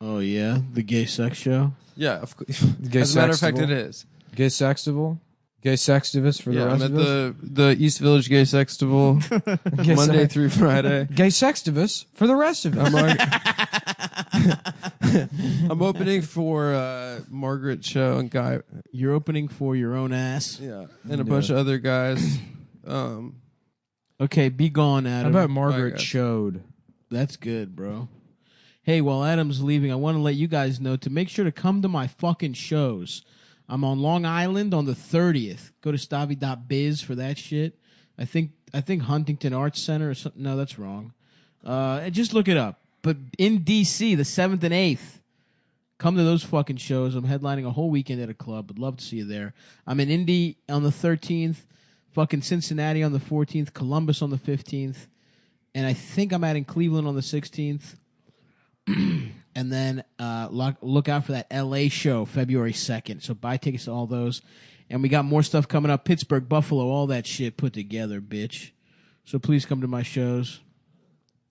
Oh yeah, the gay sex show. Yeah, of course. Gay As a matter of fact, sextival? it is. Gay sextival? Gay sextivus for the Yeah, rest I'm of at us? the East Village Gay Sextival Gay Monday sex- through Friday. Gay sextivus for the rest of us. I'm opening for Margaret Cho and Guy. You're opening for your own ass. Yeah, and a bunch of other guys. Okay, be gone, How Adam. about Margaret guys. Chode? That's good, bro. Hey, while Adam's leaving, I want to let you guys know to make sure to come to my fucking shows. I'm on Long Island on the 30th. Go to Stavi.biz for that shit. I think Huntington Arts Center or something. No, that's wrong. Just look it up. But in D.C., the 7th and 8th, come to those fucking shows. I'm headlining a whole weekend at a club. Would love to see you there. I'm in Indy on the 13th, fucking Cincinnati on the 14th, Columbus on the 15th, and I think I'm in Cleveland on the 16th. And then look out for that L.A. show February 2nd. So buy tickets to all those. And we got more stuff coming up. Pittsburgh, Buffalo, all that shit put together, bitch. So please come to my shows.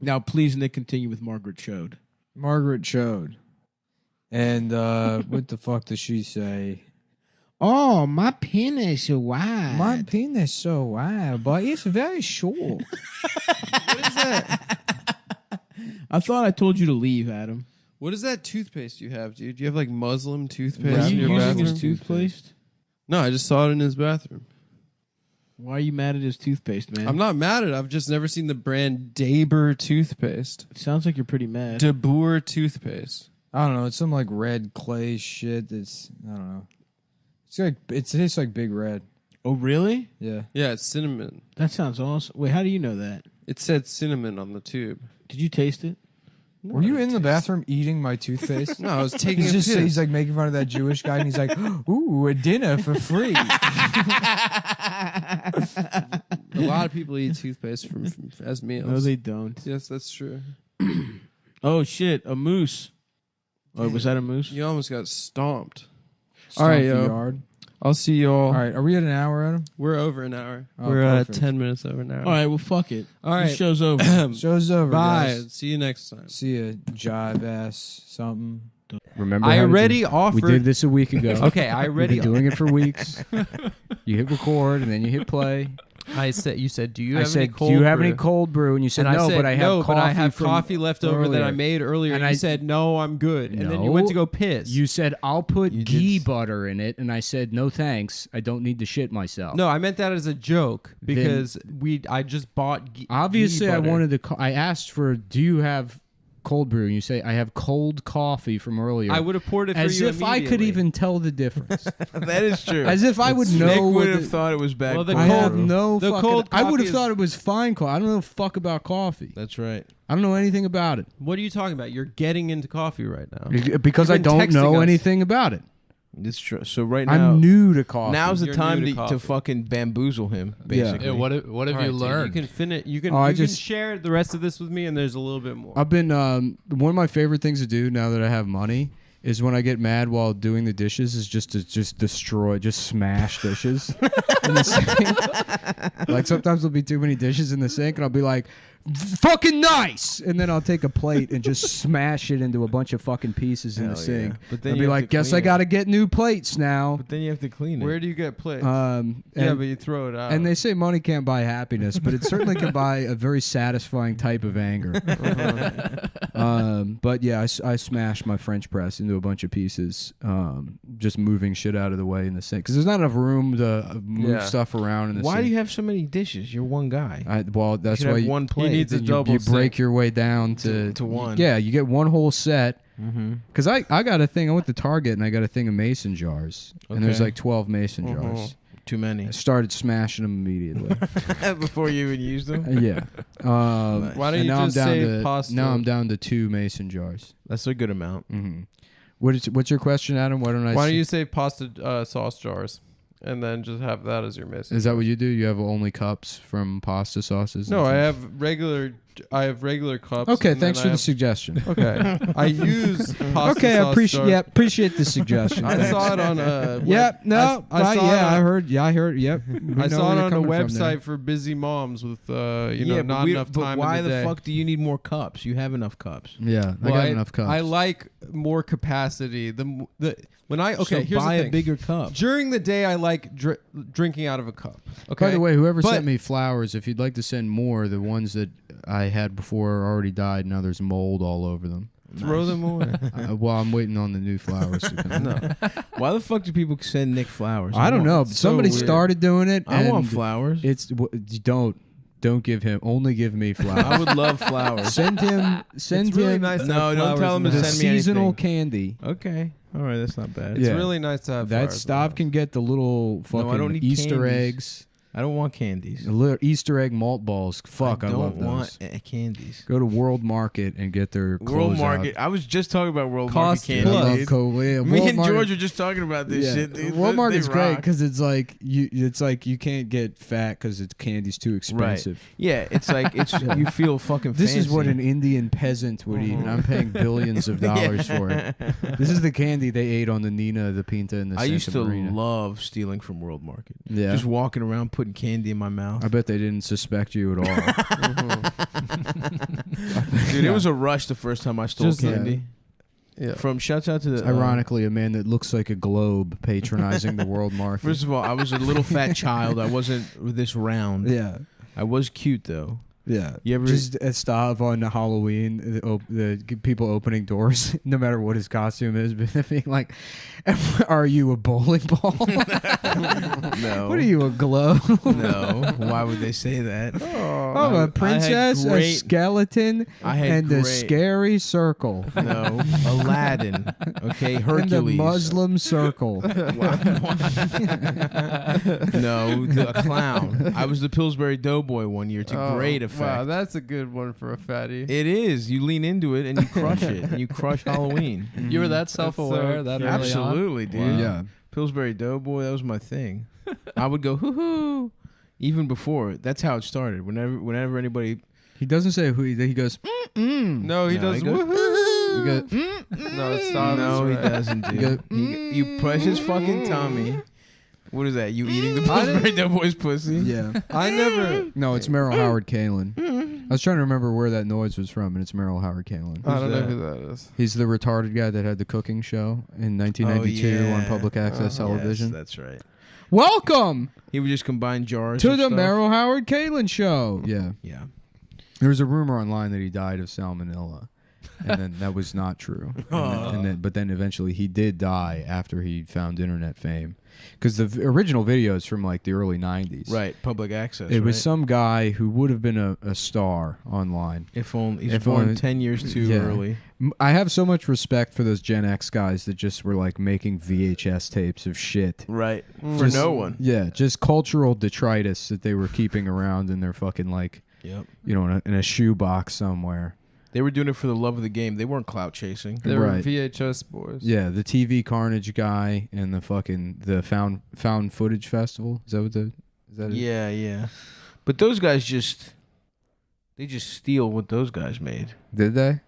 Now, please, Nick, continue with Margaret Chode. Margaret Chode. And what the fuck does she say? Oh, my penis is wide. My penis so wide, but it's very short. What is that? I thought I told you to leave, Adam. What is that toothpaste you have, dude? Do you have like Muslim toothpaste Are in you your using bathroom? his toothpaste? No, I just saw it in his bathroom. Why are you mad at his toothpaste, man? I'm not mad at it. I've just never seen the brand Dabur toothpaste. It sounds like you're pretty mad. Dabur toothpaste. I don't know. It's some like red clay shit. That's I don't know. It's like it tastes like Big Red. Oh, really? Yeah. Yeah, it's cinnamon. That sounds awesome. Wait, how do you know that? It said cinnamon on the tube. Did you taste it? Were you in the bathroom eating my toothpaste? No, I was taking He's a just piss. he's like making fun of that Jewish guy, and he's like, "Ooh, a dinner for free." A lot of people eat toothpaste as meals. No, they don't. Yes, that's true. Oh, shit. A moose. Oh, was that a moose? You almost got stomped. Stomp All right, the yo. yard. I'll see y'all. All right, are we at an hour, Adam? We're over an hour. Oh, We're perfect. 10 minutes over an hour. All right, well, fuck it. All right. This show's over. Show's over. Bye. Guys. See you next time. See ya, jive ass something. Remember, I how to already do- offered. We did this a week ago. Okay, I We've already. been doing it for weeks. You hit record and then you hit play. I said. You said, "Do you I have any said, cold "Do you have brew?" any cold brew?" And you said, And "No, I said, but I have no, coffee." but I have from coffee left over that I earlier." made earlier. And And I you said, "No, I'm good." And then you No. went to go piss. You said, "I'll put You ghee did- butter in it," and I said, "No, thanks. I don't need to shit myself." No, I meant that as a joke because I just bought. Obviously, ghee I butter. wanted to. I asked for, "Do you have cold brew?" And you say, "I have cold coffee from earlier." I would have poured it for as you if I could immediately. even tell the difference. That is true. As if I would know. Nick what would the- have thought it was bad. Well, the I cold have brew. no The fucking. cold I would coffee have is- thought it was fine coffee. I don't know fuck about coffee. That's right. I don't know anything about it What are you talking about? You're getting into coffee right now. because I You've been don't know texting us. anything about it. It's true. So right now, I'm new to coffee. now's the You're time new to to coffee. fucking bamboozle him. Basically, Yeah, what have All you right, dude, learned? You can finish. You can. Oh, I you can just- share the rest of this with me, and there's a little bit more. I've been one of my favorite things to do now that I have money is when I get mad while doing the dishes is just to destroy, just smash dishes in the sink. Like sometimes there'll be too many dishes in the sink, and I'll be like, "Fucking nice!" And then I'll take a plate and just smash it into a bunch of fucking pieces in the Hell sink. yeah. But then I'll you be have like, to "Guess clean I it." got to get new plates now." But then you have to clean it. Where do you get plates? Yeah, but you throw it out. And they say money can't buy happiness, but it certainly can buy a very satisfying type of anger. But yeah, I smashed my French press into a bunch of pieces, just moving shit out of the way in the sink because there's not enough room to move stuff around in the Why sink. do you have so many dishes? You're one guy. Well, that's should why have one plate. He needs a you double break sink. your way down to one. Yeah, you get one whole set. Mm-hmm. Because I got a thing. I went to Target and I got a thing of mason jars, and there's Okay. like 12 mason jars. Too many. I started smashing them immediately. Before you even used them. Yeah. Why don't and you now just I'm down save to, pasta? Now I'm down to 2 mason jars. That's a good amount. Mm-hmm. What's your question, Adam? Why don't I? Why don't you save pasta sauce jars, and then just have that as your mason? Is that what you do? You have only cups from pasta sauces? No, and I things? have regular. I have regular cups. Okay, and then thanks I for the have- suggestion. Okay, I use pasta Okay, I sauce appreciate. jar. Yeah, appreciate the suggestion. I Thanks. saw it on a. Yep. No. I saw it yeah, on I a- heard. Yeah, I heard. Yep. I saw it on a website for busy moms with not enough time Why in the day. fuck do you need more cups? You have enough cups. Yeah, I Well, got enough cups. I like more capacity. When I So here's buy the a thing. bigger cup. During the day, I like drinking out of a cup. Okay. By the way, whoever But- sent me flowers, if you'd like to send more, the ones that I had before already died. Now there's mold all over them. Throw them away. Well, I'm waiting on the new flowers to come. No. Why the fuck do people send Nick flowers? I don't know. so Somebody weird. started doing it. I want and flowers. It's you don't don't give him. Only give me flowers. I would love flowers. Send him. Send It's really him. nice to No, have don't flowers tell him in to the the send me seasonal anything. candy. Okay. All right, that's not bad. It's Yeah. really nice to have That flowers. Stav can get the little fucking don't need Easter candies. eggs. I don't want candies. The little Easter egg malt balls. Fuck, I, don't love those. want candies. Go to World Market and get their World clothes Market. out. I was just talking about World Cost Market I candy. love dude. yeah, Me World and Market- George are just talking about this yeah. shit, dude. World They Market's great rock. because it's like you can't get fat because it's candy's too expensive. Yeah, it's like you feel fucking. This fancy. is what an Indian peasant would eat, and I'm paying billions of dollars for it. This is the candy they ate on the Nina, the Pinta, and the I Santa used to Marina. love stealing from World Market. Yeah. Just walking around putting candy in my mouth. I bet they didn't suspect you at all. Dude, it was a rush the first time I stole Just, candy. Yeah. From shouts out to the Ironically, a man that looks like a globe patronizing the World Market. First of all, I was a little fat child. I wasn't this round. Yeah. I was cute though. Yeah. You ever just stop on Halloween, the people opening doors, no matter what his costume is, being like, "Are you a bowling ball? No. What are you, a globe? No. Why would they say that? I'm a princess, a skeleton, and a scary circle. No, Aladdin. Okay, Hercules. And the Muslim circle. No, the clown. I was the Pillsbury Doughboy one year to great effect. Wow, that's a good one for a fatty. It is. You lean into it and you crush it. And you crush Halloween. You were that self-aware that early on? Absolutely, dude. Wow. Yeah. Pillsbury Doughboy, that was my thing. I would go hoo hoo. Even before, that's how it started. Whenever anybody, He doesn't say who he goes. No, he does. he goes, Woohoo! He goes, No, it's not. no, he doesn't, dude. You press his fucking tummy. What is that? You eating the Pillsbury Doughboy's pussy? Yeah. I never. No, it's Merrill Howard Kalin. I was trying to remember where that noise was from, and it's Merrill Howard Kalin. I don't know that? who that is. He's the retarded guy that had the cooking show in 1992 on public access television. Yes, that's right. Welcome He would just combine jars to of the stuff. Merrill Howard Kalin show. Yeah. Yeah. There was a rumor online that he died of salmonella, and then that was not true. But then eventually he did die after he found internet fame, because the original video is from like the early 90s. Right, public access. It was right? some guy who would have been a star online. If only he's if born only- 10 years too Yeah. early. I have so much respect for those Gen X guys that just were like making VHS tapes of shit. Right. For Just- no one. Yeah, just cultural detritus that they were keeping around in their fucking like, Yep. in a shoebox somewhere. They were doing it for the love of the game. They weren't clout chasing. They were Right. VHS boys. Yeah, the TV Carnage guy and the found footage festival. Is that it? Yeah, yeah. But those guys they just steal what those guys made. Did they?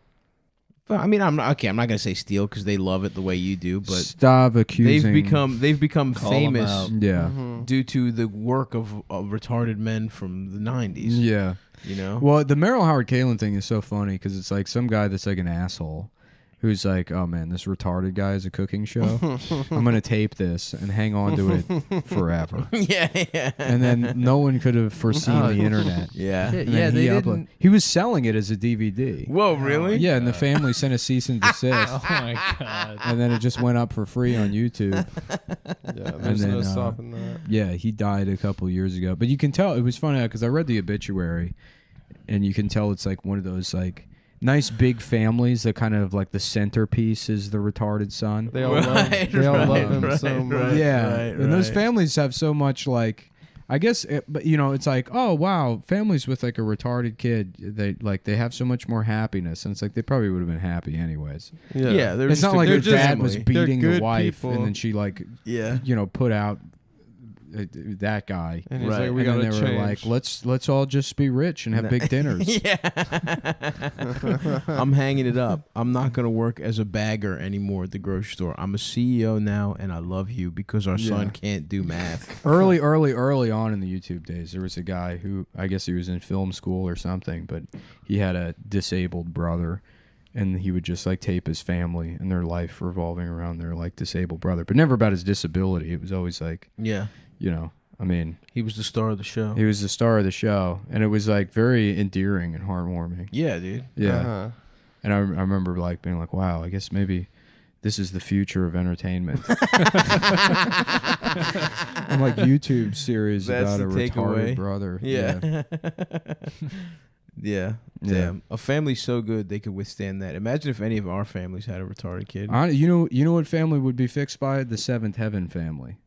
Well, I mean, I'm not gonna say steal because they love it the way you do, but Stop accusing. they've become Call 'em famous out. Yeah. due to the work of retarded men from the 90s. Yeah. You know? Well, the Merrill Howard Kalin thing is so funny because it's like some guy that's like an asshole who's like, oh man, this retarded guy is a cooking show. I'm going to tape this and hang on to it forever. Yeah. And then no one could have foreseen the internet. Yeah. And then he was selling it as a DVD. Whoa, really? Yeah, and the family sent a cease and desist. Oh my god. And then it just went up for free on YouTube. Yeah, there's then, no stopping that. Yeah, he died a couple years ago. But you can tell, it was funny because I read the obituary, and you can tell it's like one of those like nice big families that kind of like the centerpiece is the retarded son. They all love him so much. And those families have so much like, I guess, but it's like, oh wow, families with like a retarded kid, they have so much more happiness, and it's like they probably would have been happy anyways. Yeah, It's not like their her dad family. was beating the good wife, people. and then she like, Yeah. put out that guy. And he's Right. like, we And gotta then they change. were like, let's all just be rich and have big dinners. I'm hanging it up. I'm not going to work as a bagger anymore at the grocery store. I'm a CEO now, and I love you because our son can't do math. Early on in the YouTube days, there was a guy who, I guess he was in film school or something, but he had a disabled brother, and he would just like tape his family and their life revolving around their like disabled brother, but never about his disability. It was always like, Yeah. I mean, He was the star of the show. he was the star of the show, and it was like very endearing and heartwarming. Yeah, dude. Yeah. Uh-huh. And I remember like being like, wow, I guess maybe This is the future of entertainment. I'm like YouTube series That's about a the retarded takeaway. brother. Yeah. Yeah. Damn. A family so good they could withstand that. Imagine if any of our families had a retarded kid. You know what family would be fixed by? The Seventh Heaven family.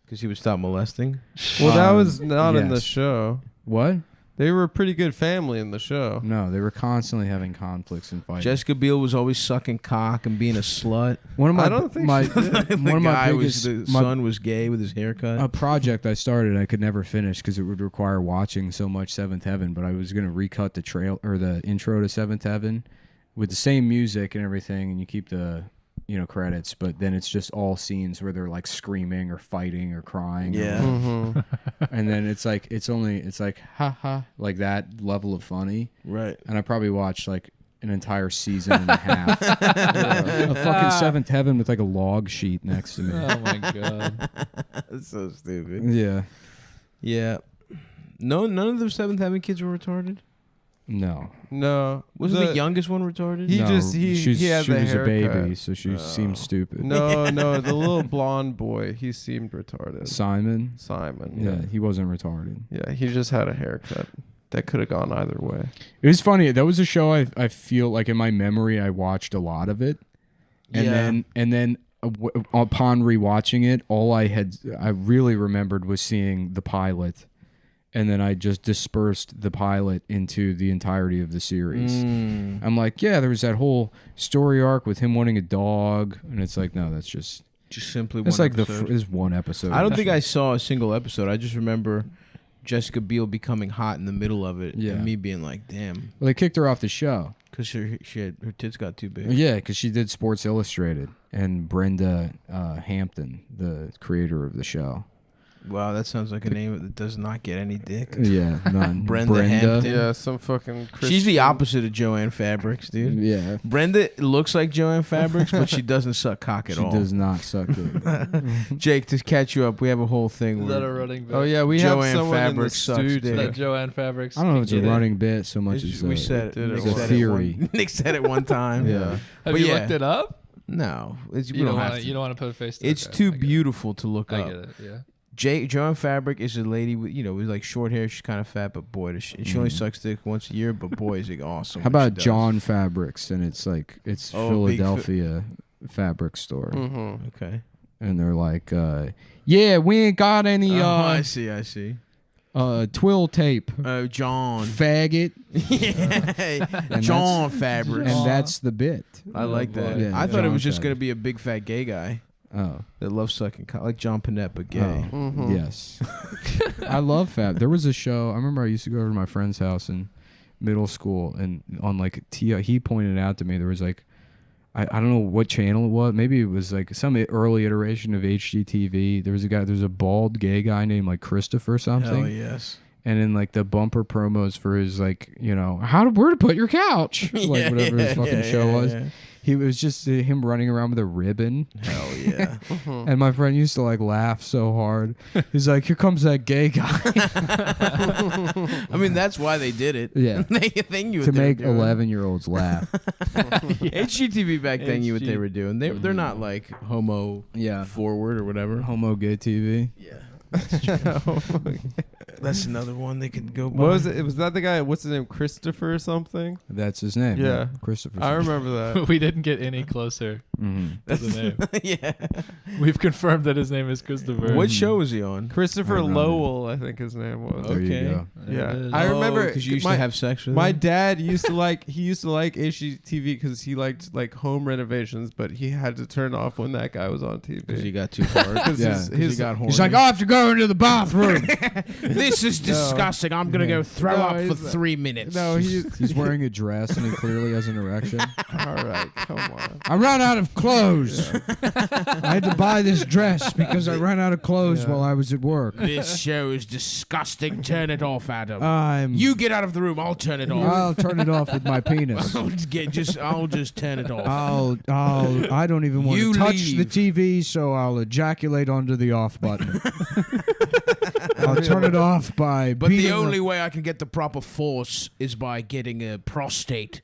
Because he would stop molesting. Well, that was not in the yes. show. What? They were a pretty good family in the show. No, they were constantly having conflicts and fighting. Jessica Biel was always sucking cock and being a slut. One of my, I don't think my she did. The one of my guy biggest, was the my- son was gay with his haircut. a project I started I could never finish because it would require watching so much Seventh Heaven, but I was going to recut the trail or the intro to Seventh Heaven with the same music and everything, and you keep the credits, but then it's just all scenes where they're like screaming or fighting or crying. Yeah. And then it's like ha ha, like that level of funny. Right. And I probably watched like an entire season and a half. A fucking Seventh Heaven with like a log sheet next to me. Oh my god. That's so stupid. Yeah. Yeah. No, none of the Seventh Heaven kids were retarded. No. No. Wasn't the youngest one retarded? He No, just he had she the was haircut. a baby, so she seemed stupid. No, the little blonde boy, he seemed retarded. Simon. Yeah. He wasn't retarded. Yeah, he just had a haircut. That could have gone either way. It was funny. That was a show I feel like in my memory I watched a lot of it, and then upon rewatching it, all I really remembered was seeing the pilot. And then I just dispersed the pilot into the entirety of the series. I'm like, yeah, there was that whole story arc with him wanting a dog, and it's like, no, that's just simply it's one like episode. is one episode. I don't think I saw a single episode. I just remember Jessica Biel becoming hot in the middle of it, Yeah. and me being like, "Damn," Well, they kicked her off the show. because her tits got too big. Yeah, because she did Sports Illustrated, and Brenda Hampton, the creator of the show. Wow, that sounds like a name that does not get any dick. Yeah, none. Brenda Hampton. Yeah, some fucking Christian. She's the opposite of Joanne Fabrics, dude. Yeah. Brenda looks like Joanne Fabrics, but she doesn't suck cock at She all. does not suck it. Jake, to catch you up, we have a whole thing. Is where that a running bit? Oh yeah, we Joanne have someone Fabrics in sucks the dick. Is studio. that Joanne Fabrics? I don't know if it's a Yeah. running bit so much as we said it. did it Nick once. said Theory. Nick said it one time. Yeah. Have But you yeah. looked it up? No, we You don't don't have want to. you don't want to put a face to It's it. too I get it. beautiful to look I up. get it. Yeah. Joanne Fabric is a lady with with like short hair. She's kind of fat, but boy, does she only sucks dick once a year. But boy, is it awesome. How when she about does. John Fabrics? And it's like it's Oh, big Philadelphia fabric store, Okay. and they're like, yeah, we ain't got any I see. twill tape, John. faggot, Yeah. John Fabrics. and that's the bit. I like that. Yeah, I thought it John was just Fabrics. gonna be a big fat gay guy Oh. that loves sucking cock, like John Panette, but gay. Oh, yes. I love Fab. There was a show. I remember I used to go over to my friend's house in middle school, and on like he pointed out to me there was like I don't know what channel it was. Maybe it was like some early iteration of HGTV. There's a bald gay guy named like Christopher something. Hell yes. And in like the bumper promos for his like where to put your couch, like whatever his fucking show was. Yeah. He was just him running around with a ribbon. Hell yeah. And my friend used to like laugh so hard. He's like, "Here comes that gay guy." I mean, that's why they did it. Yeah. they knew To what they were make doing. 11-year-olds laugh. HGTV back then knew what they were doing. They're not like homo forward or whatever. Homo gay TV. Yeah. That's another one they could go by. What was it? Was that the guy? What's his name? Christopher or something? That's his name. Yeah. Christopher. I remember that. We didn't get any closer Mm-hmm. to the name. Yeah. We've confirmed that his name is Christopher. What show was he on? Christopher I remember. Lowell, I think his name was. There Okay. you go. Yeah, is. I remember because you used my, to have sex with my him? dad used to like HGTV because he liked like home renovations, but he had to turn off when that guy was on TV. Because he got too hard. Because Yeah. his he got horny. He's like, "Oh, I have to go into the bathroom." This is disgusting. I'm gonna go throw No, up for he's- 3 minutes. no, He's wearing a dress and he clearly has an erection. all right, come on. I ran out of clothes. I had to buy this dress because I ran out of clothes while I was at work. This show is disgusting. Turn it off, Adam. I'm. You get out of the room. I'll turn it off. I'll turn it off with my penis. I'll just turn it off. I don't even want You to touch leave. the TV, so I'll ejaculate onto the off button. I'll turn it off by But the beating only way I can get the proper force is by getting a prostate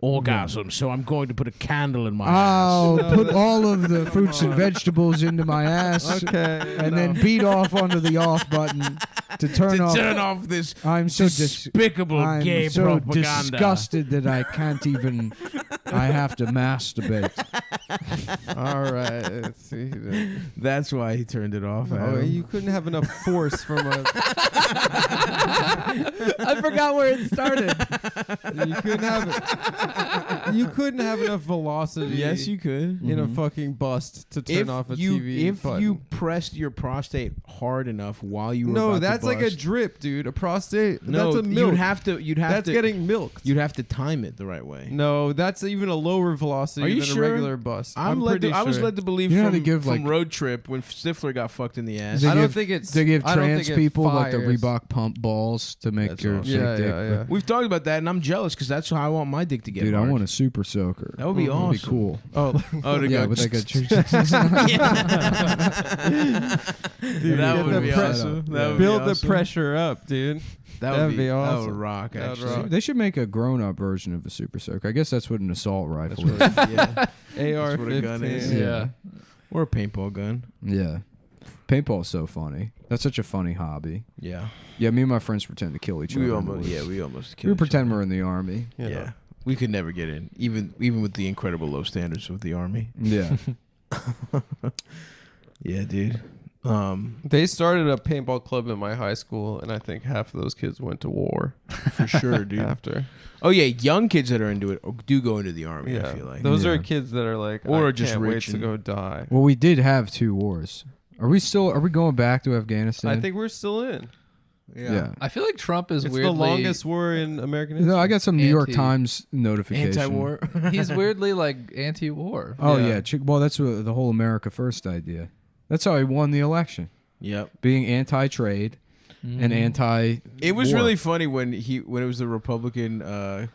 orgasm, so I'm going to put a candle in my I'll ass. put all of the fruits and vegetables into my ass, and then beat off onto the off button to turn off this I'm so despicable I'm gay so propaganda. disgusted that I can't even. I have to masturbate. All right. Let's see. That's why he turned it off. Oh, Adam. you couldn't have enough force from a. I forgot where it started. You couldn't have it. You couldn't have enough velocity. Yes, you could. In a fucking bust to turn off a TV. If button. you pressed your prostate hard enough while you were No, about that's to like a bust, drip, dude. A prostate. no, that's a milk. You'd have That's to. getting milked. You'd have to time it the right way. No, that's even a lower velocity Are you than sure? a regular bust. I was led to believe You know how from, they give, from like- Road Trip when Stifler got fucked in the ass. They I don't give- think it's. They give I don't trans think it people like the fires. Reebok pump balls to make That's your awesome. sick Yeah, dick. yeah, yeah. We've talked about that, and I'm jealous because that's how I want my dick to get. Dude, hard. I want a super soaker. That would be That'd awesome. be cool. Oh, to Yeah, go. with like a. Dude, that get would the be pre- awesome. That would build be the awesome. pressure up, dude. That'd be awesome. That would rock. That would Actually, rock. They should make a grown-up version of a super soaker. I guess that's what an assault rifle is. yeah, AR-15. what a gun is. Yeah. Or a paintball gun. Yeah. Paintball's so funny. That's such a funny hobby. Yeah, Yeah, me and my friends pretend to kill each other. we in the almost. woods. Yeah, we almost. We killed each pretend other. we're in the army. Yeah. We could never get in, even with the incredible low standards of the army. Yeah. Yeah, dude. They started a paintball club in my high school, and I think half of those kids went to war For sure, dude. after. Oh yeah, young kids that are into it do go into the army. I feel like. those Yeah. are kids that are like, Or I just can't wait rich to and- go die. Well, we did have 2 wars. Are we going back to Afghanistan? I think we're still in. Yeah. I feel like Trump is It's weirdly the longest war in American history. No, I got some New York Anti- Times notification. Anti-war. He's weirdly like anti-war. Oh Yeah. yeah. Well, that's the whole America First idea. That's how he won the election. Yep. Being anti-trade and anti. It was really funny when it was the Republican. The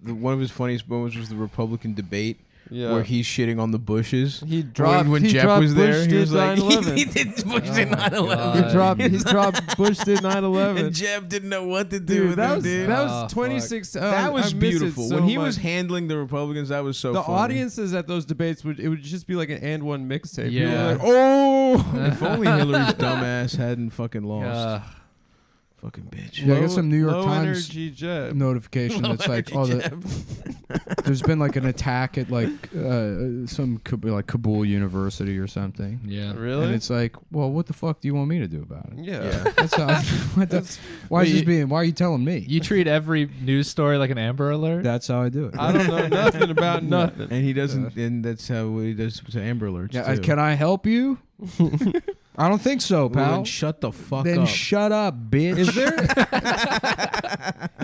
one of his funniest moments was the Republican debate. Yeah. Where he's shitting on the Bushes. He dropped when he Jeb dropped was there. Bush He did was like, 9/11. he did Bush did 9/11. He dropped Bush did 9/11. And Jeb didn't know what to do Dude, with that him, was dude. that Oh, was 26. That was I miss it beautiful. so When he much. was handling the Republicans, that was so the funny. audiences at those debates would just be like an and one mixtape. People Yeah. were like, oh, If only Hillary's dumbass hadn't fucking lost. Fucking bitch. Yeah, I got some New York low Times energy Jeb. notification that's like, there's been like an attack at like some like Kabul University or something. Yeah. Really? And it's like, well, what the fuck do you want me to do about it? Yeah. That's how, why is this being? Why are you telling me? You treat every news story like an Amber Alert. That's how I do it. I don't know nothing about nothing. And he doesn't, and that's how he does to Amber Alerts. Yeah, too. can I help you? I don't think so, Well, pal. then shut the fuck Then up. shut up, bitch.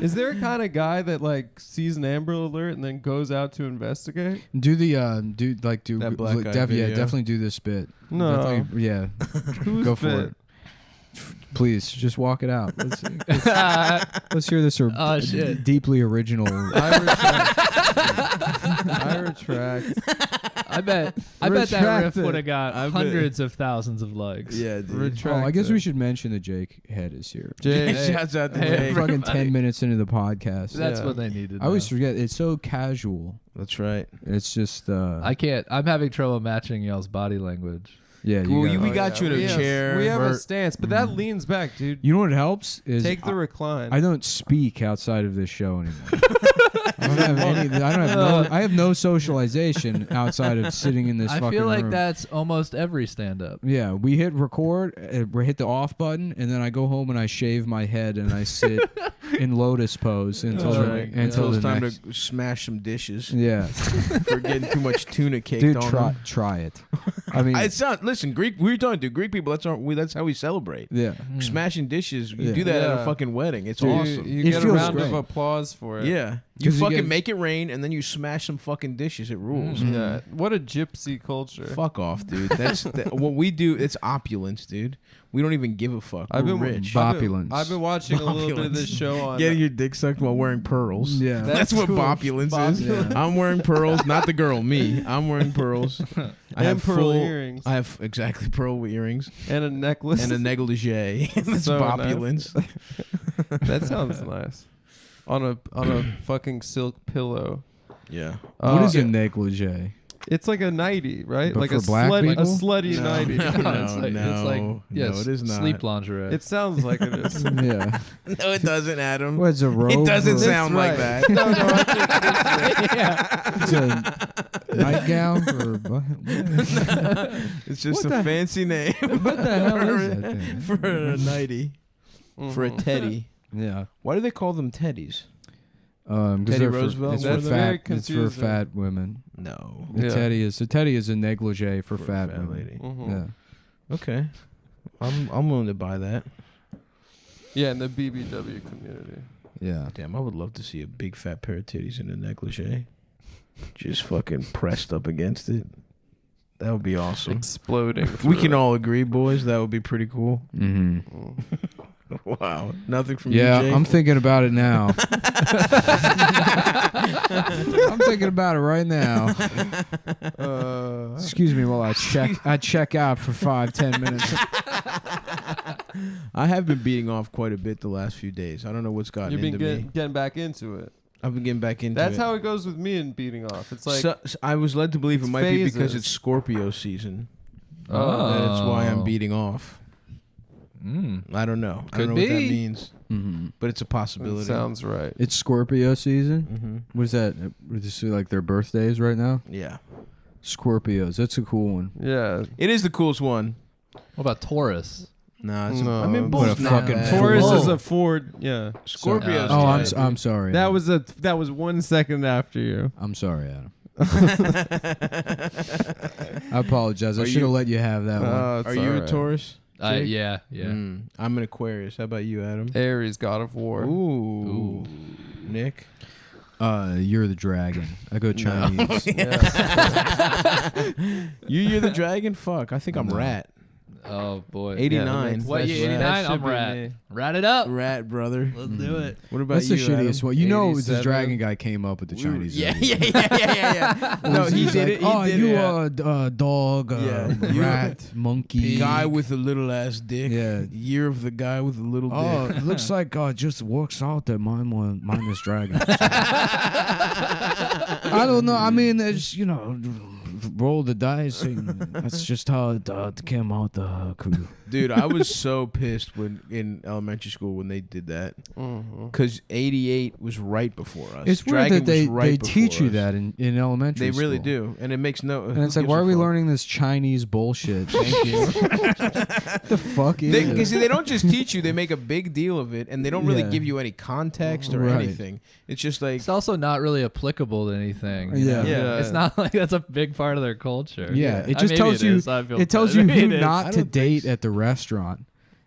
Is there a kind of guy that like sees an Amber Alert and then goes out to investigate? Do the That black guy yeah, video. definitely do this bit. No. Definitely- yeah, Who's go for bit? it. Please, just walk it out. Let's hear this Oh, shit. deeply original. I retract. I bet that Retract riff it. would have got I bet. hundreds of thousands of likes. Yeah, dude. Retract. I guess it. we should mention that Jake Head is here. Jake. Shouts out to Hey, Jake. Fucking 10 minutes into the podcast. That's Yeah. what they needed. I always forget. It's so casual. That's right. It's just. I can't. I'm having trouble matching y'all's body language. Yeah. Well, You, we got, got you in a chair. We have a We're- stance, but that leans back, dude. you know what helps is Take the recline. I don't speak outside of this show anymore. I don't have any. I have no socialization outside of sitting in this I fucking feel like room. that's almost every stand-up. Yeah, we hit record, we hit the off button, and then I go home and I shave my head and I sit in lotus pose until That's the, right. until it's the time next. to smash some dishes. Yeah, For getting too much tuna caked dude, on try them. try it. I mean, It's not. Listen, Greek. We were talking to Greek people. That's how we celebrate. yeah, Smashing dishes. You Yeah. do that at Yeah. a fucking wedding. It's You- awesome. You It get a feels round great. of applause for it. Yeah. You 'Cause you fucking get- make it rain and then you smash some fucking dishes. It rules. Yeah. What a gypsy culture. Fuck off, dude. That's what we do. It's opulence, dude. We don't even give a fuck. I've We're been rich. Bopulence. I've been watching a little bit of this show on. Getting your dick sucked while wearing pearls. Yeah. That's what cool. bopulence is. Bopulence. I'm wearing pearls, not the girl, me. I'm wearing pearls. I And have pearl full earrings. I have exactly pearl earrings and a necklace. and a negligee. That's So nice. opulence. That sounds nice. On a fucking silk pillow. Yeah. What is a negligee? It's like a nighty, right? But like for a black people? slutty nighty. No, it's like yes, it is not. sleep lingerie. It sounds like it is. Yeah. No, it doesn't, Adam. What's a robe? It doesn't or- sound like that. No, I think It's a nightgown for. It's just What a the- fancy name. What the hell is that thing? For a nighty. For a teddy. Yeah. Why do they call them teddies? 'Cause Teddy they're Roosevelt? It's That's for very fat. It's for confusing. fat women. No. The Yeah. teddy is a negligee for fat women. lady. Yeah. Okay. I'm willing to buy that. Yeah, in the BBW community. Yeah. Damn, I would love to see a big fat pair of titties in a negligee. Just fucking pressed up against it. That would be awesome. Exploding. If we can all agree, boys, that would be pretty cool. Mm-hmm. Wow. Nothing from Yeah, you, Jake? I'm thinking about it now. I'm thinking about it right now. Excuse me while I check out for 5-10 minutes. I have been beating off quite a bit the last few days. I don't know what's gotten You've been into me. getting back into it. I've been getting back into That's it. how it goes with me in beating off. It's like So I was led to believe it it's might be because phases. it's Scorpio season. Oh. That's why I'm beating off. I don't know. I don't know what that means. Mm-hmm. But it's a possibility. It sounds right. It's Scorpio season. Mm-hmm. What is that? Would you say like their birthdays right now? Yeah. Scorpios. That's a cool one. Yeah. It is the coolest one. What about Taurus? Nah, it's No, I mean, what a both not fucking bad. Taurus Whoa. is a Ford. Yeah. Scorpio's Oh, tight. I'm sorry. That was 1 second after you. I'm sorry, Adam. I apologize. I Are should have you- let you have that one. It's Are you all a right. Taurus? Jake? Yeah. I'm an Aquarius. How about you, Adam? Aries, God of War. Ooh. Nick? You're the dragon. I go Chinese. You're the dragon? Fuck. I think I'm No. rat. Oh boy. 89. What That's year? rat. 89. That I'm should be rat. me. Rat it up. Rat, brother. Let's do it. What about That's the you, Adam? shittiest one. You know, it was the 87. dragon guy came up with the Chinese. Yeah, zodiac. yeah. No, he He's did like, it. He oh, did you it. a dog, Yeah. You- rat, monkey. Guy with a little ass dick. Yeah. Year of the guy with a little Oh, dick. it looks like it just works out that mine is dragon. I don't know. I mean, it's roll the dice, and that's just how it came out. Dude, I was so pissed when in elementary school when they did that. Because 88 was right before us. It's Dragon weird that was right they before teach you us. that in elementary. They really school. do. And it makes no... And it's like, why are we learning this Chinese bullshit? Thank you. The fuck is it? Because they don't just teach you, they make a big deal of it, and they don't really Yeah. give you any context or Right. anything. It's just like... It's also not really applicable to anything. you Yeah. know? Yeah. It's not like that's a big part of their culture. Yeah, it I- just maybe tells you. is. I feel It tells bad. you Maybe who it is. not I to don't think date so. at the restaurant.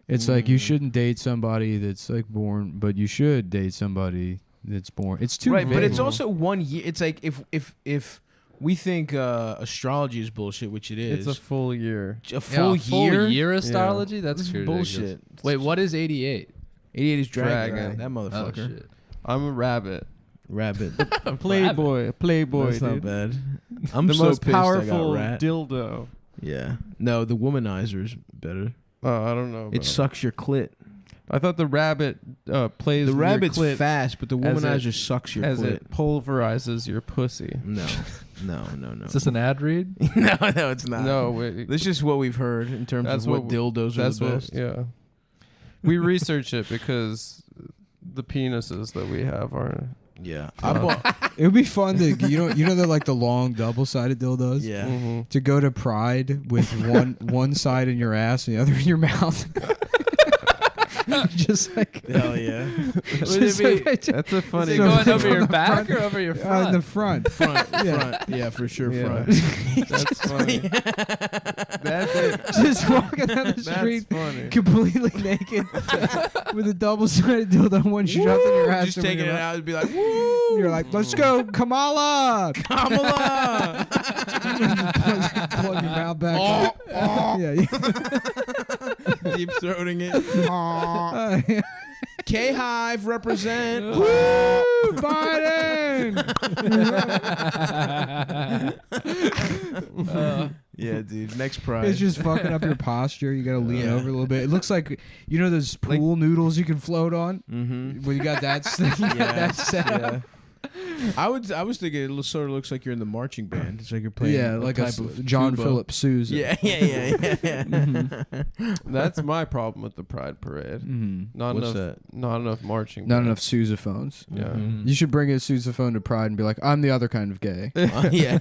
It's like you shouldn't date somebody that's like born, but you should date somebody that's born. It's too Right, but vague. it's also 1 year. It's like if we think astrology is bullshit, which it is, It's a full year. a Yeah, full year. year astrology? That's This is ridiculous. bullshit. Wait, what is 88? 88 is dragon. Dragon. That Oh motherfucker. shit. I'm a rabbit. Rabbit. Playboy. That's not dude. bad. I'm The so most pissed I powerful got rat. dildo. Yeah. No, the womanizer's better. Oh, I don't know. It about sucks your clit. I thought the rabbit plays The with rabbit's your clit fast, but the as it- womanizer sucks your as clit. it pulverizes your pussy. No. Is this an ad read? no, it's not. No, wait, This is just what we've heard in terms that's of what what dildos are that's the what. best. Yeah, we research it because the penises that we have are. Yeah. I bought, It would be fun to you know they're like the long double-sided dildos. yeah. Mhm. To go to Pride with one side in your ass and the other in your mouth. Just like Hell yeah. just like- That's a funny. Is it So- going over your the back front- or over your front? in the front. Front. Yeah. Front. Yeah, for sure. Yeah. Front. That's funny. That's it. Just walking down the That's street funny. completely naked with a double-sided dildo, one shoved in your ass. Just and taking your it mouth. out and be like, woo! You're like, let's go, Kamala! Kamala! Plug your mouth back. Yeah, yeah. Deep throating it. Yeah. K-Hive represent. Woo! Biden! Yeah, dude. Next prize. It's just fucking up your posture. You gotta lean over a little bit. It looks like those pool noodles you can float on. Mm-hmm. When you got that, that set up. I was thinking it sort of looks like you're in the marching band. It's like you're playing like type of John tuba. Philip Sousa. Yeah. That's my problem with the Pride Parade. Not What's enough. that? Not enough marching. Not band. enough sousaphones. Yeah. You should bring a sousaphone to Pride and be like, I'm the other kind of gay. Yeah.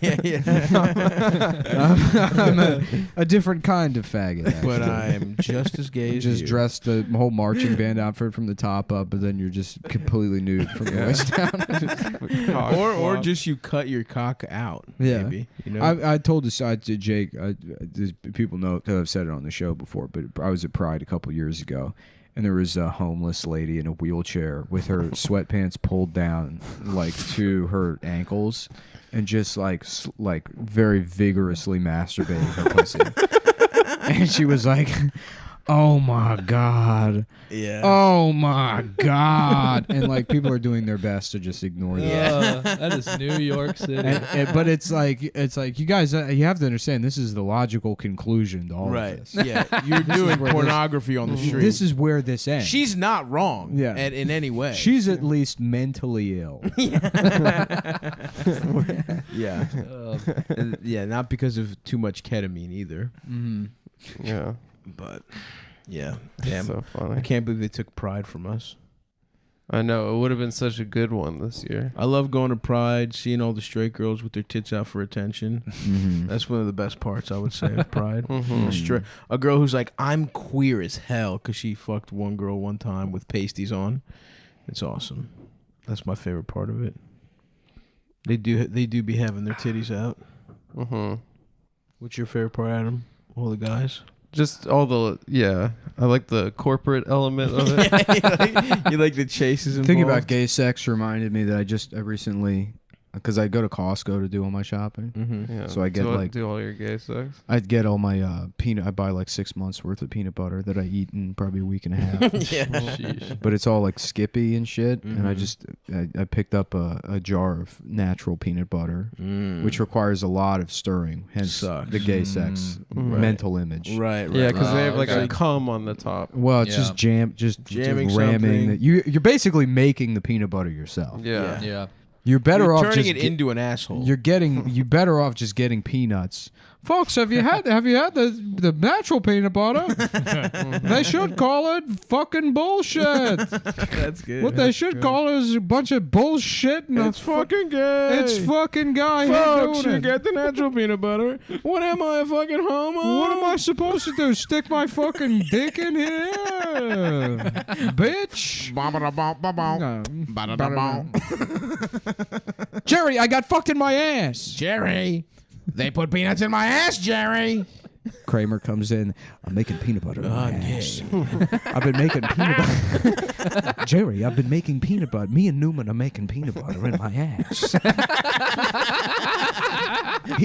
I'm a different kind of faggot. But actually. I am just as gay as Just you. dress the whole marching band outfit from the top up, but then you're just completely nude from the waist down. or just you cut your cock out. Yeah. Maybe, you know? I told this side to Jake. People know that I've said it on the show before, but I was at Pride a couple years ago, and there was a homeless lady in a wheelchair with her sweatpants pulled down like to her ankles, and just like very vigorously masturbating her pussy. And she was like, "Oh my god, Yeah. oh my god," and like people are doing their best to just ignore that. That is New York City. But it's like you guys, you have to understand this is the logical conclusion to all Right. of this. Yeah. You're doing where pornography on the street. This is where this ends. She's not wrong. Yeah. In any way. She's at least mentally ill. Yeah. Yeah. Not because of too much ketamine either. Yeah. But yeah. Damn. So I funny. can't believe they took Pride from us. I know. It would have been such a good one this year. I love going to Pride, seeing all the straight girls with their tits out for attention. That's one of the best parts, I would say, of Pride. A girl who's like, I'm queer as hell because she fucked one girl one time with pasties on. It's awesome. That's my favorite part of it. They do be having their titties out. What's your favorite part, Adam? All the guys? Just all the I like the corporate element of it. You like the chases involved? Thinking about gay sex reminded me that I recently, because I go to Costco to do all my shopping. Yeah. So I get do all your gay sex. I'd get all my peanut. I buy like 6 months worth of peanut butter that I eat in probably a week and a half. But it's all like Skippy and shit. And I picked up a jar of natural peanut butter, which requires a lot of stirring. Hence the gay sex mental image. Right. Yeah, because they have like a cum on the top. Well, it's just jamming something. ramming. That you're basically making the peanut butter yourself. Yeah. You're better off turning just it into an asshole. You're better off just getting peanuts. Folks, have you had the natural peanut butter? They should call it fucking bullshit. That's good. What they should call it is a bunch of bullshit. And It's fucking gay. It's fucking guy Folks, doing you it. get the natural peanut butter. What am I, a fucking homo? What am I supposed to do? Stick my fucking dick in here, bitch? Jerry, I got fucked in my ass. Jerry, they put peanuts in my ass, Jerry. Kramer comes in. I'm making peanut butter in my ass. I've been making peanut butter. Jerry, I've been making peanut butter. Me and Newman are making peanut butter in my ass.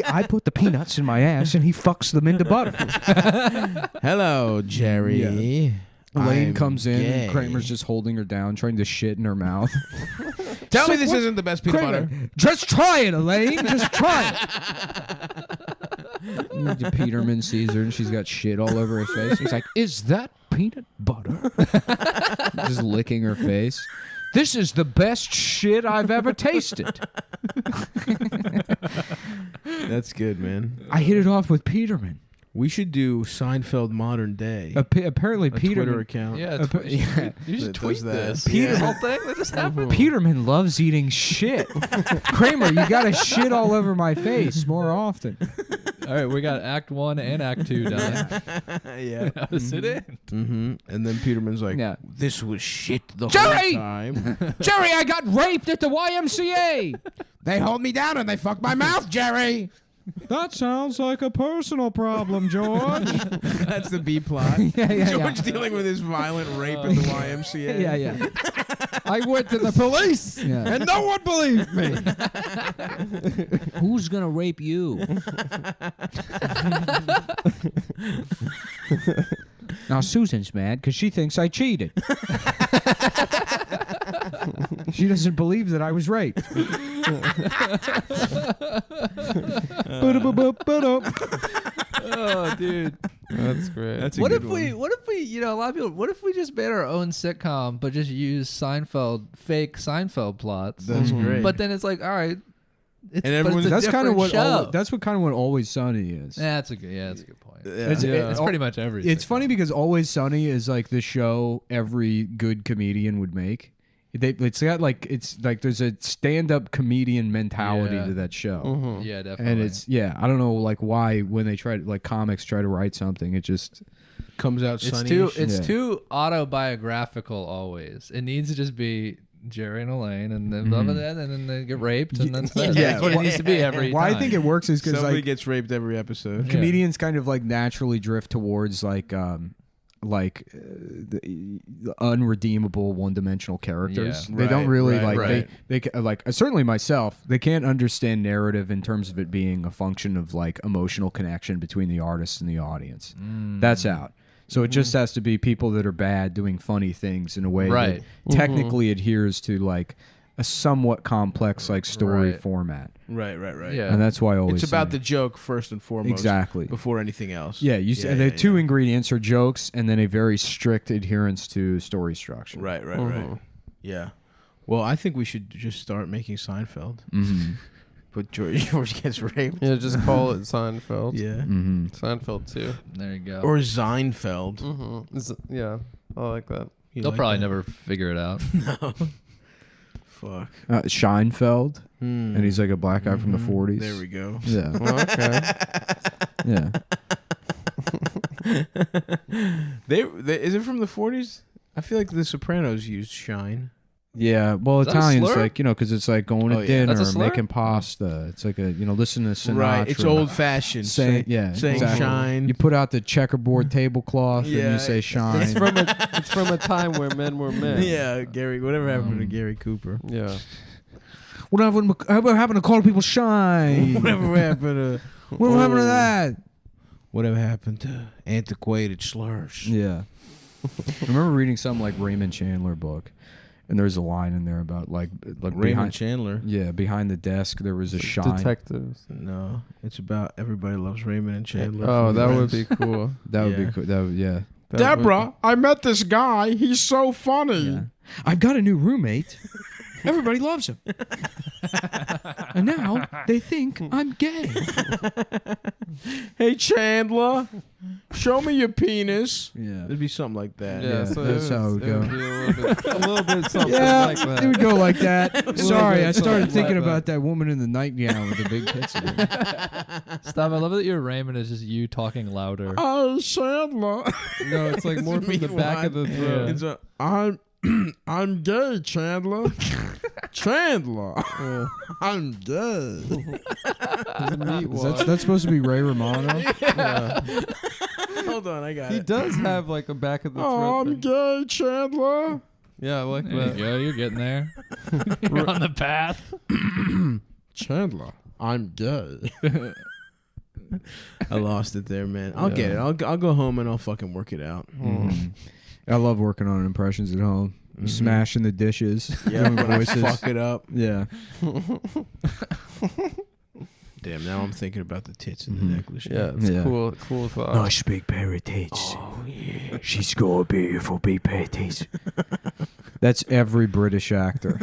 I put the peanuts in my ass and he fucks them into butter. Hello, Jerry. Yeah. Elaine I'm comes in gay. and Kramer's just holding her down, trying to shit in her mouth. Tell me So this what- isn't the best peanut Kramer, butter. just try it, Elaine. Just try it. Peterman sees her and she's got shit all over her face. He's like, "Is that peanut butter?" Just licking her face. This is the best shit I've ever tasted. That's good, man. I hit it off with Peterman. We should do Seinfeld Modern Day. Apparently, a Peterman. Twitter account. Yeah, you should tweet this. Peter- The whole thing that just happened. Peterman loves eating shit. Kramer, you gotta shit all over my face more often. All right, we got Act 1 and Act 2 done. Yeah. Now to sit in. And then Peterman's like, Yeah. this was shit the Jerry! whole time. Jerry, I got raped at the YMCA. They hold me down and they fuck my mouth, Jerry. That sounds like a personal problem, George. That's the B plot. George dealing with his violent rape in the YMCA. Yeah. I went to the police, and no one believed me. Who's gonna rape you? Now Susan's mad because she thinks I cheated. She doesn't believe that I was raped. Oh, dude. That's great. That's a What good if one. what if we, a lot of people, what if we just made our own sitcom, but just use fake Seinfeld plots? That's great. But then it's like, all right, And everyone's- That's kind of what show. that's what kind of what Always Sunny is. Yeah, that's a good point. It's pretty much everything. It's funny because Always Sunny is like the show every good comedian would make. It's like there's a stand-up comedian mentality to that show. Yeah, definitely. And it's I don't know like why when they try to like comics try to write something it just comes out it's sunny. too autobiographical always. It needs to just be Jerry and Elaine, and then blah, blah, blah, and then they get raped, and then that's what it needs to be every Why time. I think it works is because Somebody like gets raped every episode. comedians kind of like naturally drift towards the unredeemable one-dimensional characters. Yeah. They don't really right. they like certainly myself. They can't understand narrative in terms of it being a function of like emotional connection between the artist and the audience. That's out. So it just has to be people that are bad doing funny things in a way that technically adheres to like a somewhat complex like story format. Right. Yeah. And that's why I always It's about say- the joke first and foremost. Exactly. Before anything else. Yeah, the two ingredients are jokes and then a very strict adherence to story structure. Right. Yeah. Well, I think we should just start making Seinfeld. But George gets raped. Yeah, just call it Seinfeld. Yeah. Seinfeld too. There you go. Or Seinfeld. Yeah, I like that. You They'll like probably that? never figure it out. No. Fuck. Scheinfeld, and he's like a black guy from the 40s. There we go. Yeah. Okay. Yeah. Is it from the 40s? I feel like The Sopranos used Shine. Yeah, well, Is that a Italians slur? like because it's like going Oh, to yeah. dinner, That's a slur? making pasta. It's like a listen to Sinatra. Right. It's old fashioned. Saying saying exactly. shine. You put out the checkerboard tablecloth and Yeah. you say shine. It's from a time where men were men. Yeah, Gary. Whatever happened to Gary Cooper? Yeah. Whatever happened to calling people shine? Whatever happened to? What happened to that? Whatever happened to antiquated slurs? Yeah. I remember reading some like Raymond Chandler book, and there's a line in there about like Raymond behind, Chandler. yeah, behind the desk there was a shine. Detectives. No, it's about Everybody Loves Raymond and Chandler. Oh, from that would Friends. be cool. That would Yeah. be cool. That would, yeah. That would I met this guy. He's so funny. Yeah. I've got a new roommate. Everybody loves him. And now they think I'm gay. Hey Chandler, show me your penis. Yeah. It'd be something like that. Yeah, so that's how it would go. be a little bit something Yeah, like that. it would go like that. Sorry, bit I started something thinking like about that woman in the nightgown with the big tits again. Stop. I love that your Raymond is just you talking louder. Hey, Chandler. No, it's like more from the back of the throat. It's a, I'm gay, Chandler. Chandler. I'm gay. That's supposed to be Ray Romano. hold on, I got He it. does have like a back of the Oh, throat I'm thing. gay, Chandler. Yeah, I like There you that. go. You're getting there. You're on the path. Chandler, I'm gay. I lost it there, man. I'll get it. I'll go home and I'll fucking work it out. I love working on impressions at home. Smashing the dishes. Doing when I voices. fuck it up. Yeah. Damn, now I'm thinking about the tits and the necklace. Yeah, it's Yeah. cool thought. big pair of tits. Oh, yeah. She's got a beautiful big pair of tits. That's every British actor.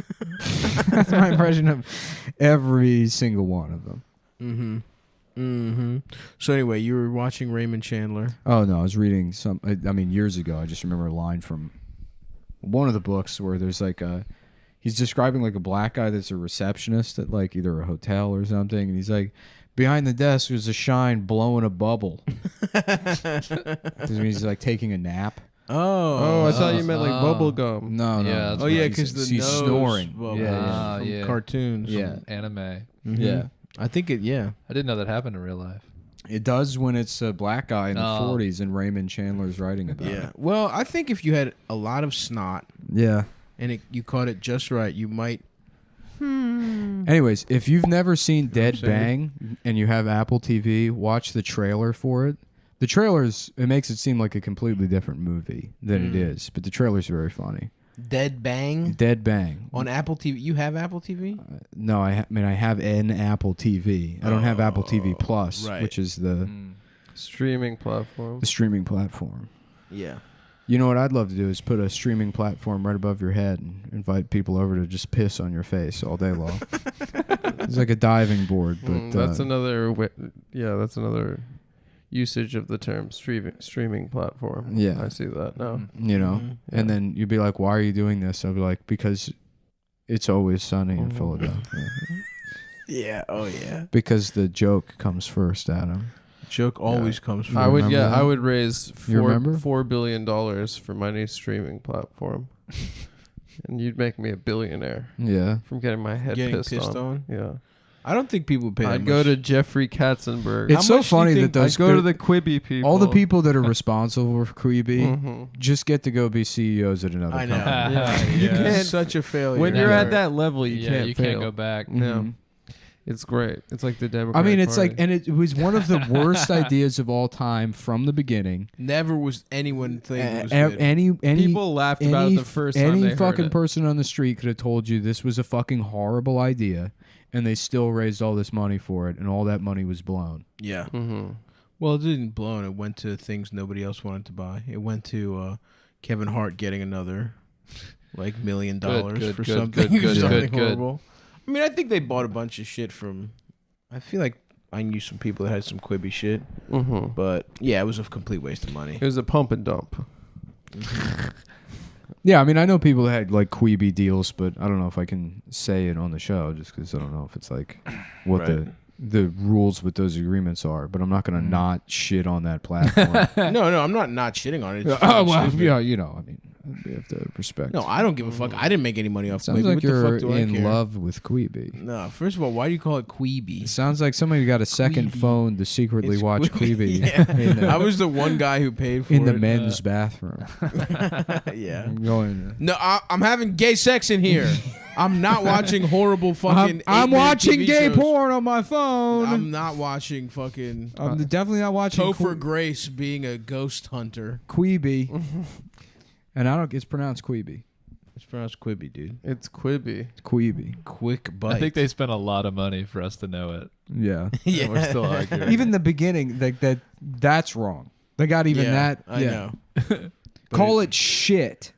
That's my impression of every single one of them. So anyway, you were watching Raymond Chandler. Oh, no, I was reading years ago, I just remember a line from one of the books where there's like he's describing like a black guy that's a receptionist at like either a hotel or something, and he's like, behind the desk there's a shine blowing a bubble. This means he's like taking a nap. Oh, I thought you meant like bubble gum. No. Yeah, that's Oh what yeah, he because the he's nose snoring. bubbles Yeah, from yeah. cartoons. Yeah. Anime. Yeah. I think it. Yeah, I didn't know that happened in real life. It does when it's a black guy in the Oh. 40s and Raymond Chandler's writing about yeah. it. Well, I think if you had a lot of snot Yeah. and you caught it just right, you might. Anyways, if you've never seen Dead Bang and you have Apple TV, watch the trailer for it. The trailers, it makes it seem like a completely different movie than it is, but the trailer's very funny. Dead Bang Dead Bang. on Apple TV. You have Apple TV? No, I have an Apple TV. I don't have Apple TV Plus, right. which is the Streaming platform. The streaming platform. Yeah. You know what I'd love to do is put a streaming platform right above your head and invite people over to just piss on your face all day long. It's like a diving board, but that's another. That's another usage of the term streaming platform. Yeah, I see that now. You know, and then you'd be like, "Why are you doing this?" I'd be like, "Because it's always sunny in Philadelphia." Yeah. Oh yeah. Because the joke comes first, Adam. Joke always comes first. I would raise $4 billion for my new streaming platform, and you'd make me a billionaire. Yeah, from getting my head pissed on. Yeah, I don't think people would pay. I'd go to Jeffrey Katzenberg. It's so funny that those I'd go to the Quibi people. All the people that are responsible for Quibi just get to go be CEOs at another company. You can't. Such a failure. When you're at that level, you can't go back. No. It's great. It's like the Democratic I mean, it's Party. like, and it was one of the worst ideas of all time from the beginning. Never was anyone think it was good. Any people laughed about it the first time any they fucking heard it. person on the street could have told you this was a fucking horrible idea, and they still raised all this money for it, and all that money was blown. Yeah. Well, it didn't blow. It went to things nobody else wanted to buy. It went to Kevin Hart getting another like $1 million for something horrible. I mean, I think they bought a bunch of shit from. I feel like I knew some people that had some Quibi shit, but yeah, it was a complete waste of money. It was a pump and dump. Yeah, I mean, I know people that had like Quibi deals, but I don't know if I can say it on the show just because I don't know if it's like what the rules with those agreements are. But I'm not gonna not shit on that platform. No, I'm not shitting on it. It's Oh well, yeah, you know, I mean, we have to respect. No, I don't give a fuck. I didn't make any money off Sounds Quibi. like What you're the fuck do I care? in love with Quibi. No, first of all, why do you call it Quibi? It sounds like somebody got a second phone to secretly It's watch Quibi. Yeah. I was the one guy who paid for in it. the men's bathroom. Yeah. I'm going. No, I'm having gay sex in here. I'm not watching horrible fucking. I'm 8-minute watching TV gay shows. porn on my phone. I'm not watching fucking. I'm definitely not watching Topher Grace being a ghost hunter. Quibi. And I don't. It's pronounced Quibi. It's pronounced Quibi, dude. It's Quibi. It's Quibi. Quick bite. I think they spent a lot of money for us to know it. Yeah. And we're still arguing. Even the beginning, like that's wrong. They got even that. I know. Call it shit.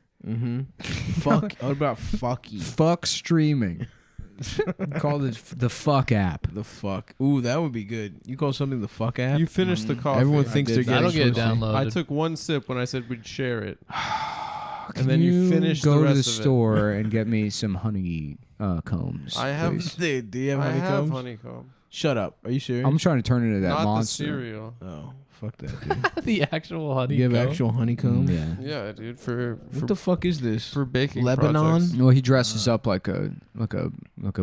Fuck. What about fucky? Fuck streaming. Call it the fuck app. The fuck. Ooh, that would be good. You call something the fuck app? You finished the coffee. Everyone thinks they're That'll getting get downloaded. I took one sip when I said we'd share it. And then you finish go the to rest the of it. store and get me some honey combs. I have. please. Dude, do you have I have honeycombs? honeycomb. Shut up. Are you serious? I'm trying to turn it into that Not monster. the cereal. Oh, fuck that, dude. The actual honeycomb. You have actual honeycomb? Yeah. Yeah, dude. For What the fuck is this? for baking Lebanon? projects. Well, he dresses up like a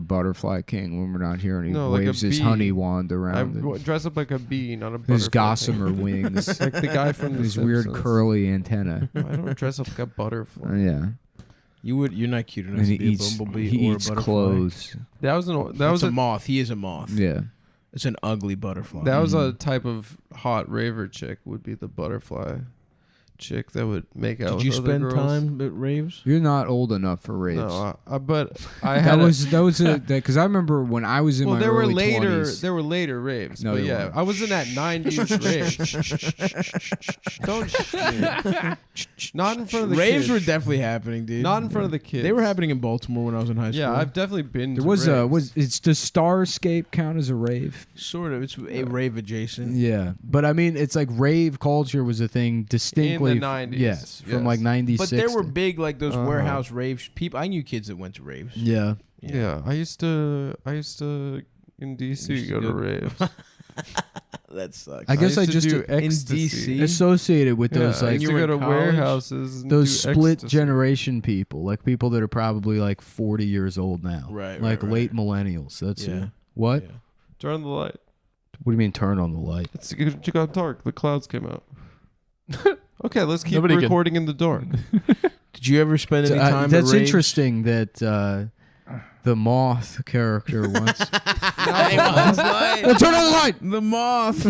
butterfly king when we're not here, and he No, like a waves his bee. honey wand I around. dress up like a bee, not a butterfly. His gossamer wings, like the guy from the his weird Simpsons. curly antenna. I don't dress up like a butterfly. Yeah, You're not cute enough and to he be eats a bumblebee he or eats a butterfly. clothes. That was that That's was a moth. He is a moth. Yeah, It's an ugly butterfly. That was a type of hot raver chick. Would be the butterfly chick that would make out. Did you with other spend girls. time at raves? you're not old enough for raves. No, but I that had. was because I remember when I was in Well, my there were early later. 20s. There were later raves. No, but they yeah, weren't. I was in that '90s rave. Don't. Not in front of the Raves kids. were definitely happening, dude. Not in front of the kids. They were happening in Baltimore when I was in high school. Yeah, I've definitely been. There to was raves. does Starscape count as a rave? sort of. It's a rave adjacent. Yeah, but I mean, it's like rave culture was a thing distinctly in the '90s. Yes, from like '96. But there were big like those warehouse raves. People, I knew kids that went to raves. Yeah. Yeah, I used to in DC go to raves. That sucks. I guess I used to just do in ecstasy. DC. associated with those I like used to you were go in to college? warehouses. And those do split ecstasy. generation people, like people that are probably like 40 years old now, Right, like right. late millennials. That's Yeah. what? Yeah. Turn the light. What do you mean turn on the light? It got dark. The clouds came out. Okay, let's keep Nobody can- recording in the dark. Did you ever spend any time? That's at raves? interesting that the moth character once. Well, turn on the light. The moth.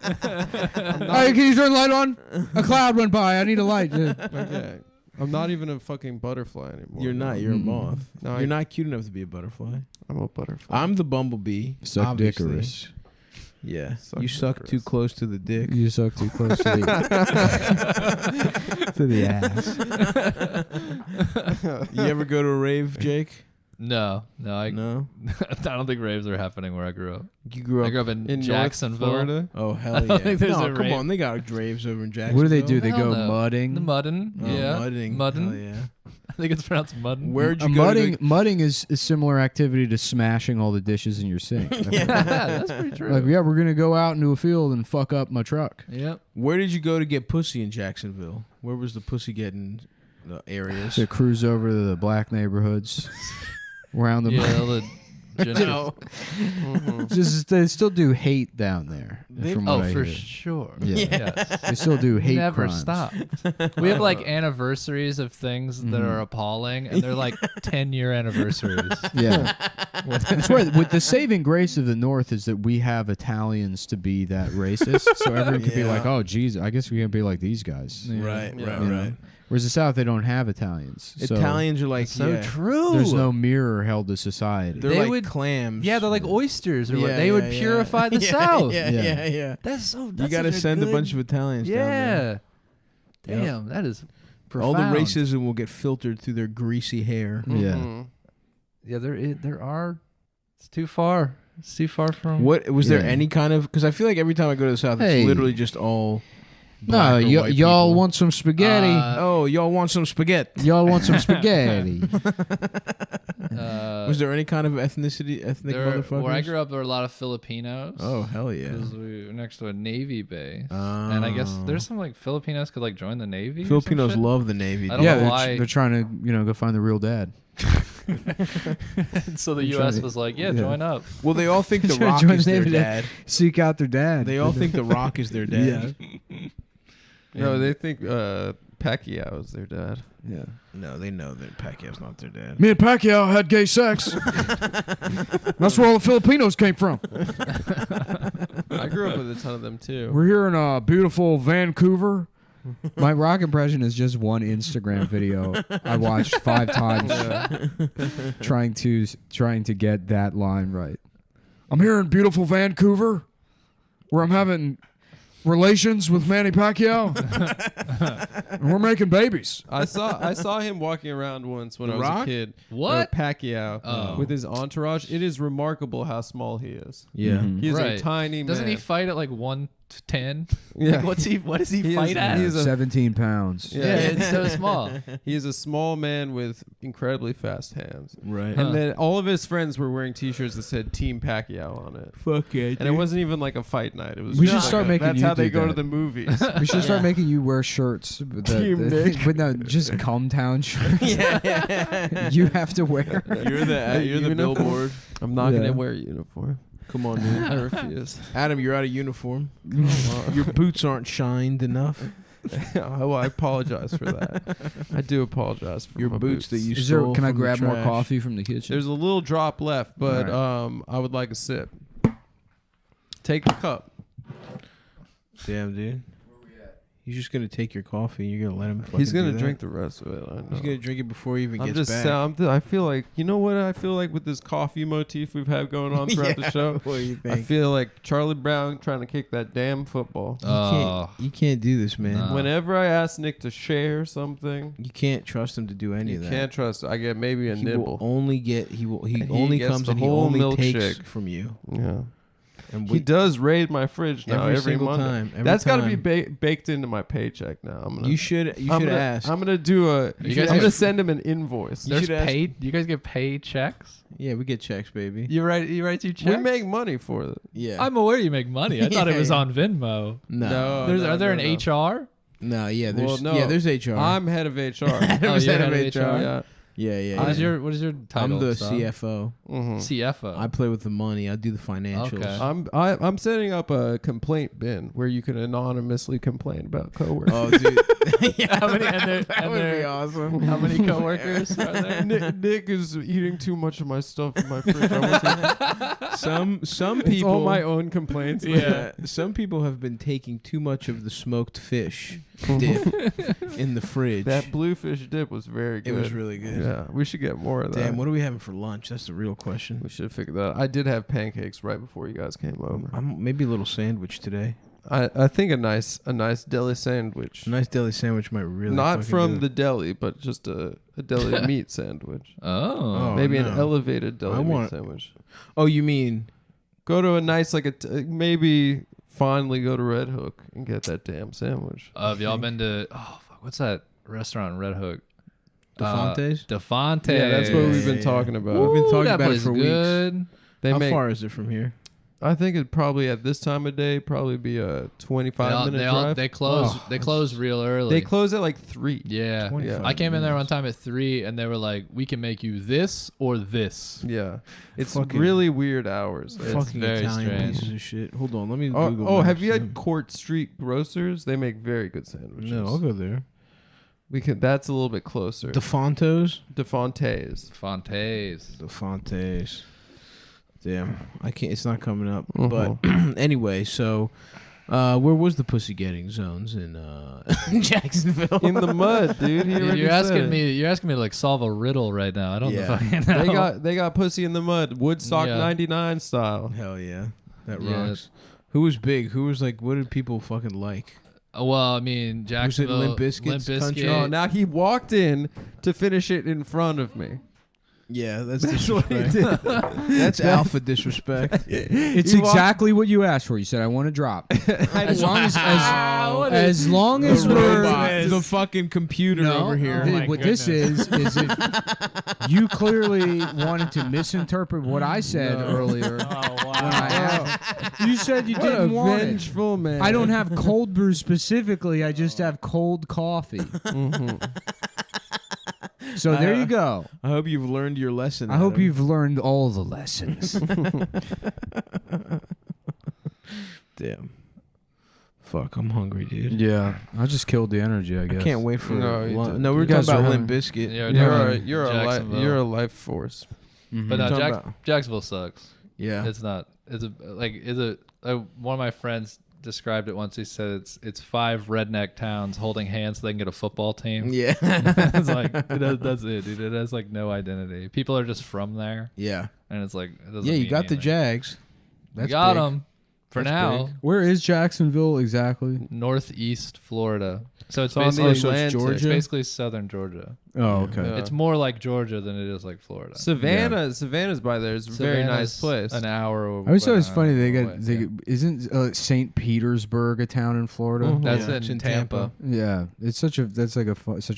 Hey, can you turn the light on? A cloud went by. I need a light. Okay. I'm not even a fucking butterfly anymore. You're not. You're a moth. No, You're not cute enough to be a butterfly. I'm a butterfly. I'm the bumblebee. Suck obviously. dickorous. Yeah, Suck you the suck too Chris. close to the dick. You suck too close to the to the ass. You ever go to a rave, Jake? No. I No. I don't think raves are happening where I grew up. You grew I up grew up in North Jacksonville. Florida. Oh hell I yeah! don't think there's No, a come rave. on, they got raves over in Jacksonville. What do they do? They Hell go no. mudding. The mudding. Oh, Yeah. mudding. Mudding. Hell yeah. I think it's pronounced mudding. Where'd you go? Mudding, mudding is a similar activity to smashing all the dishes in your sink. Yeah, that's pretty true. Like, yeah, we're gonna go out into a field and fuck up my truck. Yep. Where did you go to get pussy in Jacksonville? Where was the pussy getting areas? To cruise over to the black neighborhoods around the. Yeah, all the No. Just they still do hate down there. From Oh, what I for hear. sure. Yeah. Yes. They still do hate Never crimes. stop. We have like anniversaries of things that are appalling, and they're like 10-year anniversaries. Yeah. That's right. With the saving grace of the North is that we have Italians to be that racist, so everyone can be Yeah. like, "Oh, geez, I guess we can be like these guys." Right, You know? right. Whereas the South, they don't have Italians. So Italians are like So yeah. true. there's no mirror held to society. They're They like would- clams. Yeah, they're like oysters, or what? Yeah, They would yeah, yeah. purify the Yeah, South. Yeah. That's so. You That's got to such send a good- bunch of Italians down there. Yeah. Damn, that is All profound. the racism will get filtered through their greasy hair. Yeah. Yeah, there are. It's too far. It's too far from. What was there Yeah. any kind of? Because I feel like every time I go to the South, Hey. it's literally just all. No, black or white y'all people. want some spaghetti? Oh, y'all want some spaghetti? Y'all want some spaghetti? Uh, Was there any kind of ethnic motherfuckers? Where I grew up, there were a lot of Filipinos. Oh hell yeah! Because we were next to a Navy base, and I guess there's some like Filipinos could like join the Navy. or some Filipinos shit. love the Navy. I don't Yeah, know they're, why. they're trying to go find the real dad. So the They're U.S. trying to- was like, yeah, yeah. join up. Well, they all think the Trying to Rock join is the their Navy to dad. Seek out their dad. They all think the Rock is their dad. No, they think Pacquiao is their dad. Yeah. No, they know that Pacquiao's not their dad. Me and Pacquiao had gay sex. That's where all the Filipinos came from. I grew up with a ton of them too. We're here in beautiful Vancouver. My rock impression is just one Instagram video I watched 5 times, trying to get that line right. I'm here in beautiful Vancouver, where I'm having relations with Manny Pacquiao, and we're making babies. I saw him walking around once when The I was Rock? a kid. What? Pacquiao Oh. with his entourage. It is remarkable how small he is. Yeah. He's Right. a tiny man. Doesn't he fight at like 110? Yeah. Like, what does he He fight is- at? he is a- 17 pounds. Yeah. Yeah, it's so small. He is a small man with incredibly fast hands. Right. And then all of his friends were wearing T-shirts that said Team Pacquiao on it. Fuck yeah, And it wasn't even like a fight night. It was. We just should like start making That's you how they do go that. to the movies. We should start making you wear shirts. Team Nick. But no, just Cumtown shirts. Yeah. You have to wear. You're the billboard. I'm not Yeah. gonna wear a uniform. Come on, dude. I refuse. Adam, you're out of uniform. Your boots aren't shined enough. Oh, I apologize for that. I do apologize for Your my boots that you Is there? stole Can I from the grab more trash. coffee from the kitchen? There's a little drop left, but I would like a sip. Take the cup. Damn, dude. He's just gonna take your coffee and you're gonna let him. He's fucking gonna do drink that? the rest of it. I know. He's gonna drink it before he even I'm gets just. back. I feel like, you know what I feel like with this coffee motif we've had going on throughout the show. What do you I think? feel like Charlie Brown trying to kick that damn football. You can't do this, man. Nah. Whenever I ask Nick to share something, You can't trust him to do any you of that. can't trust. I get maybe a He nibble. will only get. He And he only gets comes the and he whole only takes milkshake. from you. Yeah. And He does raid my fridge now every single Monday. time. Every That's got to time. be baked into my paycheck now. I'm gonna. You should. You I'm should gonna, ask. I'm gonna do a. You guys I'm gonna get- send him an invoice. You There's should ask- paid. You guys get paid checks. Yeah, we get checks, baby. You write you checks. We make money for it. Yeah. I'm aware you make money. I thought it was Yeah. on Venmo. No. Are there an HR? No. Yeah. Well, There's. no. Yeah. There's HR. I'm head of HR. Adam's you're head of head of HR. Yeah. Yeah. What is your title? I'm the son? CFO. Mhm. CFO. I play with the money. I do the financials. Okay. I'm setting up a complaint bin where you can anonymously complain about coworkers. Oh, dude. Yeah, How many? that would be awesome. How many coworkers are there? Nick is eating too much of my stuff in my fridge. I want to, Some it's people. all my own complaints. Yeah. Some people have been taking too much of the smoked fish dip in the fridge. That bluefish dip was very it good. was really good. Yeah, we should get more of that. Damn, what are we having for lunch? That's the real question. We should have figured that out. I did have pancakes right before you guys came over. Maybe a little sandwich today. I think a nice deli sandwich. A nice deli sandwich might really Not fucking from do it. the deli, but just a deli meat sandwich. Oh, Maybe no. an elevated deli meat want- sandwich. Oh, you mean Go to a nice maybe finally go to Red Hook and get that damn sandwich. have y'all been to? Oh, fuck, what's that restaurant in Red Hook? DeFonte's? DeFonte's. Yeah, that's what we've been talking about. We've been talking that about it place for is weeks. good. How far is it from here? I think it'd probably at this time of day probably be a 25-minute drive. They close. Oh, they close real early. They close at like 3. Yeah. 25 I came in there one minutes. time at 3, and they were like, "We can make you this or this." Yeah, it's Fucking- really weird hours. It's Fucking very Italian strange. pieces of shit. Hold on, let me Oh, Google. have Maps you had them. Court Street Grocers? They make very good sandwiches. No, I'll go there. We can. That's a little bit closer. DeFonte's? DeFonte's. DeFonte's. Damn, I can't. It's not coming up. Mhm. But anyway, so where was the pussy getting zones in Jacksonville? In the mud, dude. He Dude, already you're asking said. me. You're asking me to like solve a riddle right now. I don't Yeah. fucking know. They got pussy in the mud, Woodstock Yeah. '99 style. Hell yeah, that Yeah. rocks. Who was big? Who was like? What did people fucking like? Well, I mean, Jacksonville. Limp Bizkit's country? Oh, now he walked in to finish it in front of me. Yeah, that's what he disrespect. did. That's alpha disrespect. It's You walk- exactly what you asked for. You said I want to drop. As long as What as long The as we're robot, the fucking computer no, over here. what this is if you clearly wanted to misinterpret what I said earlier. When I asked, you said you What a didn't want it. vengeful man. I don't have cold brew specifically. I just have cold coffee. So there you go. I hope you've learned your lesson. I hope Adam. you've learned all the lessons. Damn. Fuck, I'm hungry, dude. Yeah, I just killed the energy. I guess. I can't wait for No, you lunch. didn't. No, we You were talking guys are about having- Limp Bizkit. Yeah, You're a life force. But no, Talking about- Jacksonville sucks. Yeah. It's not. One of my friends described it once. He said it's 5 redneck towns holding hands so they can get a football team. Yeah. It's like that's it, dude. It has like no identity. People are just from there, Yeah. and it's like it doesn't Yeah, you mean got the anything. Jags. You got big. them for That's now. big. Where is Jacksonville exactly? Northeast Florida. So it's on the basically Atlantic. It's Georgia? basically southern Georgia. Oh, okay. Yeah. It's more like Georgia than it is like Florida. Savannah's by there. It's a very nice Savannah's place. An hour. I always thought it was funny. They away. isn't St. Petersburg a town in Florida? That's Yeah, it it's in in Tampa. Yeah, it's such a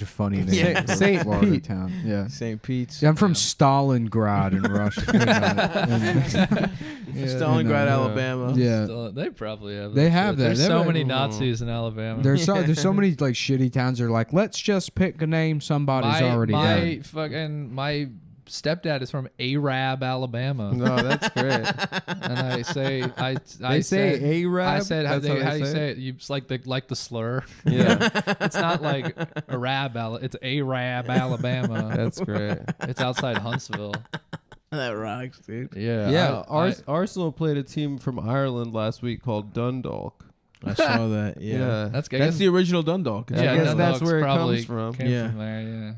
funny name. Yeah. for a St. Florida Pete. town. Yeah. St. Pete's. Yeah, I'm from Stalingrad in Russia. Stalingrad, Alabama. Yeah. They probably have. They that have shit. that. There's They so have- many Nazis in Alabama. There's so many like shitty towns. They're like, let's just pick a name somebody's already done. My stepdad is from Arab, Alabama. No, that's great. And I say They say Arab? I said how That's do how you they say say it? It's like the slur. Yeah. It's not like it's Arab, Alabama. That's great. It's outside Huntsville. That rocks, dude. Yeah. Yeah, I- Arsenal played a team from Ireland last week called Dundalk. I saw that. Yeah. That's good. That's the original Dundalk. I guess that's where it probably comes from. Came Yeah. from there, yeah.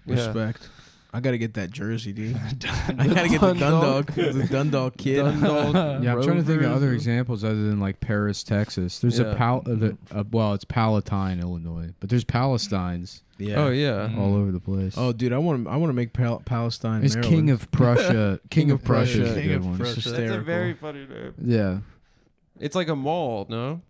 Respect. I gotta get that jersey, dude. I gotta get the Dundalk. The Dundalk kid. Dundalk Yeah, I'm trying to think of Rovers. other examples other than like Paris, Texas. There's Yeah. it's Palatine, Illinois, but there's Palestines Yeah. Oh yeah. all over the place. Oh, dude, I want to make Palestine. It's Maryland. King of Prussia. King of Prussia is a King good of one. Prussia. That's a Hysterical. very funny name. Yeah. It's like a mall, no?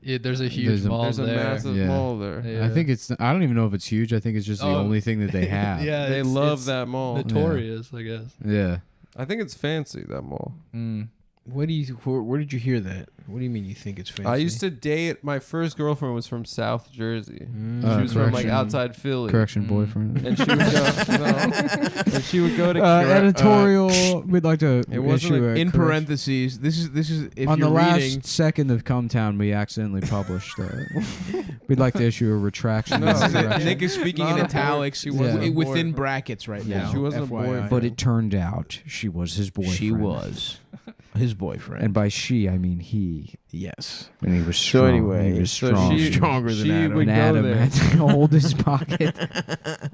Yeah, there's a huge There's a- mall There's a there. massive Yeah. mall there. Yeah. I think it's. I don't even know if it's huge. I think it's just the Oh. only thing that they have. Yeah, They it's- love it's that mall. Notorious, I guess. Yeah. I think it's fancy, that mall. Mm. Where did you hear that? What do you mean you think it's fancy? I used to date, my first girlfriend was from South Jersey. She was from like correction. outside Philly. Correction, Mm. boyfriend. And she would go, and she would go to Editorial. We'd like to It wasn't issue a- a in correction. parentheses. This is if On you're the last reading. second of Cumtown, we accidentally published. We'd like to issue a retraction. No, of This is the it. correction. Nick is speaking Not in a italics. boy. She wasn't a within boyfriend. brackets right Yeah. now. She wasn't a FYI. boyfriend. But it turned out she was his boyfriend. She was. His boyfriend. And by she, I mean he. Yes. And he was So strong. anyway, he was so strong. she- stronger than she Adam. would And go Adam there. had to hold his pocket.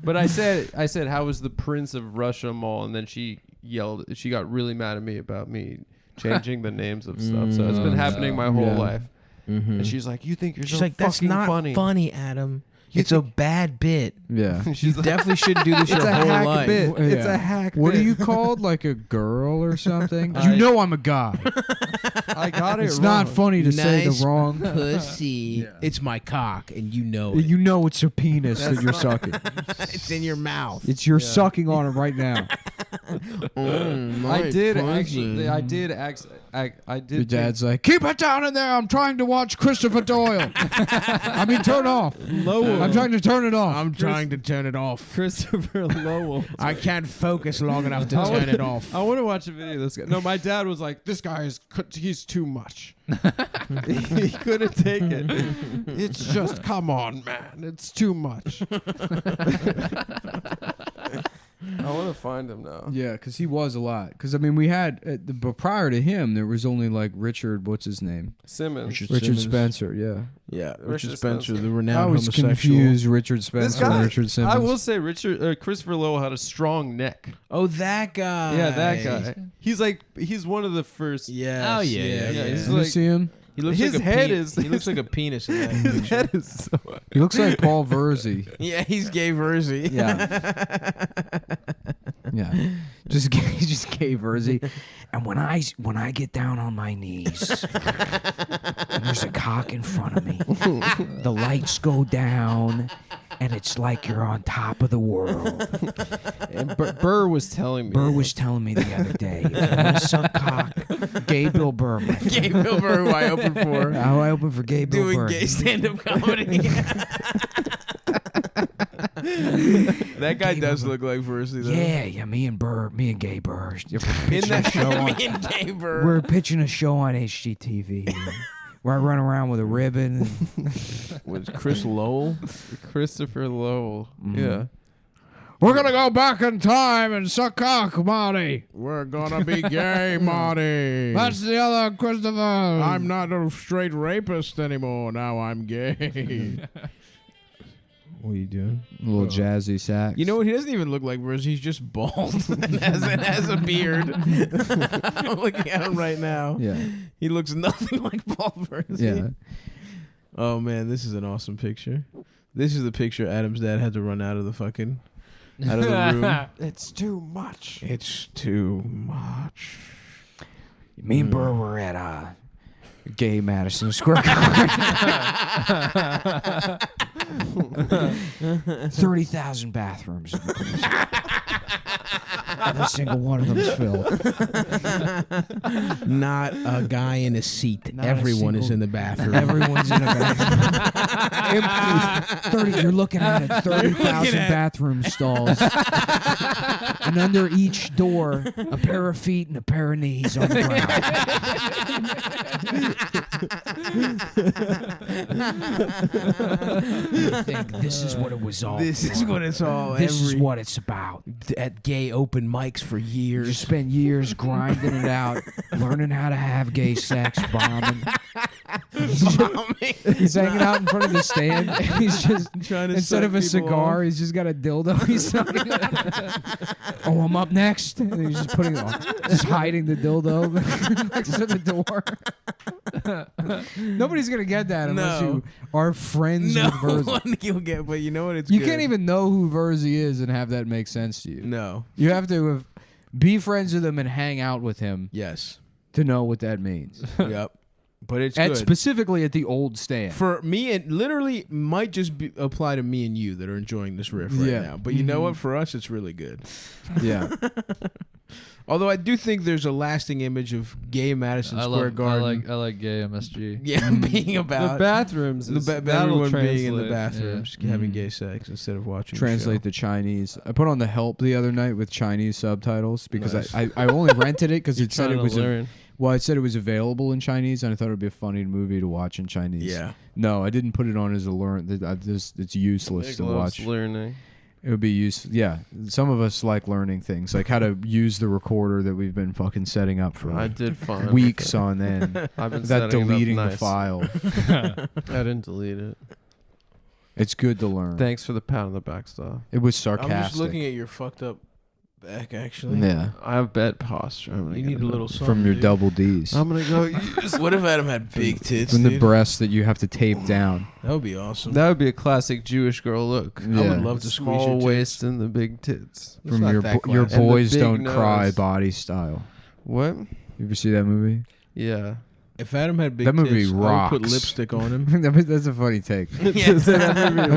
But I said, how was the Prince of Russia Mall? And then she yelled. She got really mad at me about me changing the names of stuff. So it's been happening my whole life. And she's like, "You think you're She's so like, that's fucking not funny? Adam. It's a bad bit. Yeah. You definitely shouldn't do this your It's a whole hack life. bit. It's Yeah. a hack. What bit. are you called? Like a girl or something? I- You know I'm a guy. I got it. It's wrong. not funny to say Nice the wrong. pussy. It's my cock, and you know it. You know it's a penis that you're sucking. It's in your mouth. It's you're sucking on it right now. I did actually. I did. I did. Your dad's like, keep it down in there. I'm trying to watch Christopher Doyle. I mean, turn off. Lowell. I'm trying to turn it off. I'm trying to turn it off. Christopher Lowell. I can't focus long enough to turn it off. I want to watch a video of this guy. No, my dad was like, "This guy he's too much. He couldn't take it. It's just, come on, man. It's too much." I want to find him now. Yeah, because he was a lot. Because, I mean, we had, but prior to him, there was only like Richard, what's his name? Simmons. Richard Spencer, yeah. Yeah, Richard Richard Spencer, Spencer. the I renowned was homosexual. confused Richard This Spencer guy, and Richard Simmons. I will say, Christopher Lowell had a strong neck. Oh, that guy. Yeah, that guy. He's one of the first. Yeah. Oh, yeah. He's Let me like, see him. He looks His like a head pe- is- He looks like a penis in that his picture. head is so. He looks like Paul Verzi. Yeah, he's gay Verzi. Yeah. Yeah. Just gay Verzi. And when I get down on my knees and there's a cock in front of me, the lights go down and it's like you're on top of the world. And Burr was telling me. Burr was telling me the other day, if you want to suck cock, gay Bill Burr. my friend. Gay Bill Burr, who I opened for. I open for gay Bill Doing Burr. gay stand-up comedy. That guy does look like Verzi, though. Yeah, me and gay Burr. In that me and gay Burr. We're pitching a show on HGTV where I run around with a ribbon. Was Chris Lowell? Christopher Lowell. Mm-hmm. Yeah. We're gonna go back in time and suck cock, Marty. We're gonna be gay, Marty. That's the other Christopher. I'm not a straight rapist anymore. Now I'm gay. What are you doing? A little jazzy sax. You know what? He doesn't even look like Verzi. He's just bald and has a beard. I'm looking at him right now. Yeah. He looks nothing like Paul Verzi. Yeah. Oh, man. This is an awesome picture. This is the picture Adam's dad had to run out of the room. It's too much. It's too much. Me and Burr were at gay Madison Square Garden. 30,000 bathrooms. Every single one of them is filled. Not a guy in a seat. Not a Everyone is single- in the bathroom. Everyone's in a bathroom. You're looking at it, 30,000 bathroom stalls. And under each door, a pair of feet and a pair of knees on the ground. You think this is what it was all This for. is what it's all. This is what it's about. At gay open mics for You years. spend years grinding it out, learning how to have gay sex, bombing. He's hanging out in front of the stand. He's just Trying to instead suck of a people cigar, off. he's just got a dildo. He's sucking it. Oh, I'm up next. And he's just putting it on, just hiding the dildo next to the door. Nobody's gonna get that unless No. you are friends No with Verzi. one you'll get, but you know what? It's You good. can't even know who Verzi is and have that make sense to you. No. You have to be friends with him and hang out with him Yes. to know what that means. Yep. But it's And good. specifically at the old stand. For me, it literally might just apply to me and you that are enjoying this riff right Yeah. now. But you know what? For us, it's really good. Yeah. Although I do think there's a lasting image of gay Madison Square Garden. I like gay MSG. Yeah, being about The bathrooms. everyone being in the bathrooms, Yeah. having gay sex instead of watching. Translate the the Chinese. I put on the Help the other night with Chinese subtitles because Nice. I only rented it because it said it trying to was learn. it said it was available in Chinese and I thought it'd be a funny movie to watch in Chinese. Yeah. No, I didn't put it on as a learn. It's useless to watch. Learning. It would be useful. Yeah, some of us like learning things, like how to use the recorder that we've been fucking setting up for I did fine. weeks on end. I've been Without setting it up deleting the nice. file. I didn't delete it. It's good to learn. Thanks for the pat on the back stuff. It was I'm sarcastic. just looking at your fucked up back, actually. Yeah. I have bad posture. You need a little something. From your dude. double D's. I'm gonna go use. What if Adam had big tits? From the dude? breasts that you have to tape down. That would be awesome. That would be a classic Jewish girl look. Yeah. I would love to squeeze Small your tits. waist and the big tits. It's From not your that your classy. And the boys big don't cry nose. body style. What? You ever see that movie? Yeah. If Adam had big That movie tits, I rocks. would put lipstick on him. That's a funny take. Have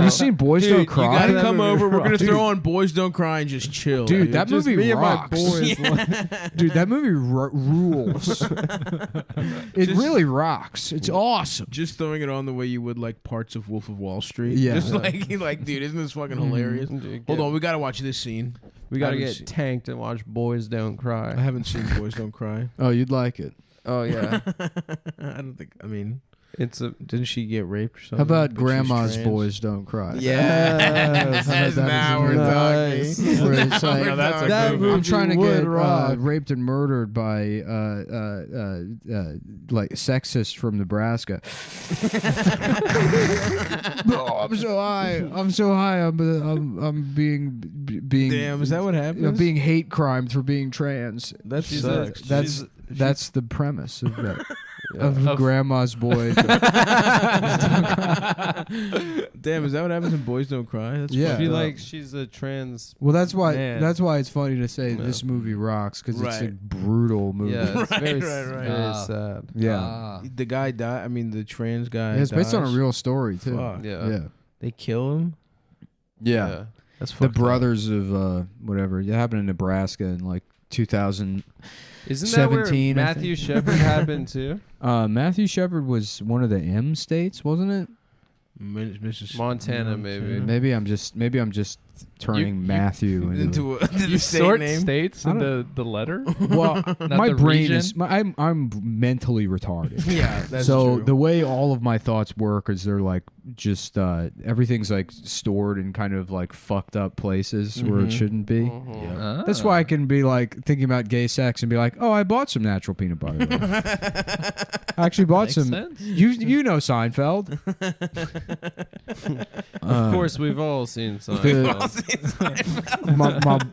you seen Boys Dude, Don't you Cry? gotta come over. We're gonna Dude. throw on Boys Don't Cry and just chill. Dude, that Just movie me and my rocks. boys. Dude, that movie rules. It really rocks. It's awesome. Just throwing it on the way you would like parts of Wolf of Wall Street. Yeah. Just like, dude, isn't this fucking hilarious? Hold on, we gotta watch this scene. We gotta I haven't get seen- tanked and watch Boys Don't Cry. I haven't seen Boys Don't Cry. Oh, you'd like it. Oh yeah. I don't think. I mean, It's a. didn't she get raped or something? How about But she's Grandma's trans? Boys Don't Cry? Yes. How about that Now as a we're movie? talking. Where it's like, No, that's a that good movie I'm trying to would get rock. raped and murdered by like sexist from Nebraska. Oh, I'm so high. I'm so high. I'm being. Damn, is that what happened? I'm being hate crimed for being trans. That sucks. That's the premise of that. Of Grandma's Boys. Damn, is that what happens when Boys Don't Cry? That's Yeah. fucked She up. like she's a trans. Well, that's why. Man. That's why it's funny to say Yeah. this movie rocks because it's a Right. brutal movie. Yeah, it's Right, very, right. very sad. Yeah. The guy died. I mean, the trans guy. Yeah, it's based on a dies. real story too. Fuck. Yeah. Yeah. They kill him. Yeah. That's The fucked up. brothers of whatever. It happened in Nebraska in like 2000. Isn't that where 17, I Matthew think. Shepard happened too? Matthew Shepard was one of the M states, wasn't it? Mississippi. Montana, maybe. Maybe I'm just turning Matthew into into You the state sort name. states I in don't- the letter. well, Not my the brain region? is. I'm mentally retarded. Yeah, that's so true. the way all of my thoughts work is they're like just everything's like stored in kind of like fucked up places where it shouldn't be. Ah. That's why I can be like thinking about gay sex and be like, oh, I bought some natural peanut butter. I actually bought Makes some. sense. You know Seinfeld. Of course, we've all seen some.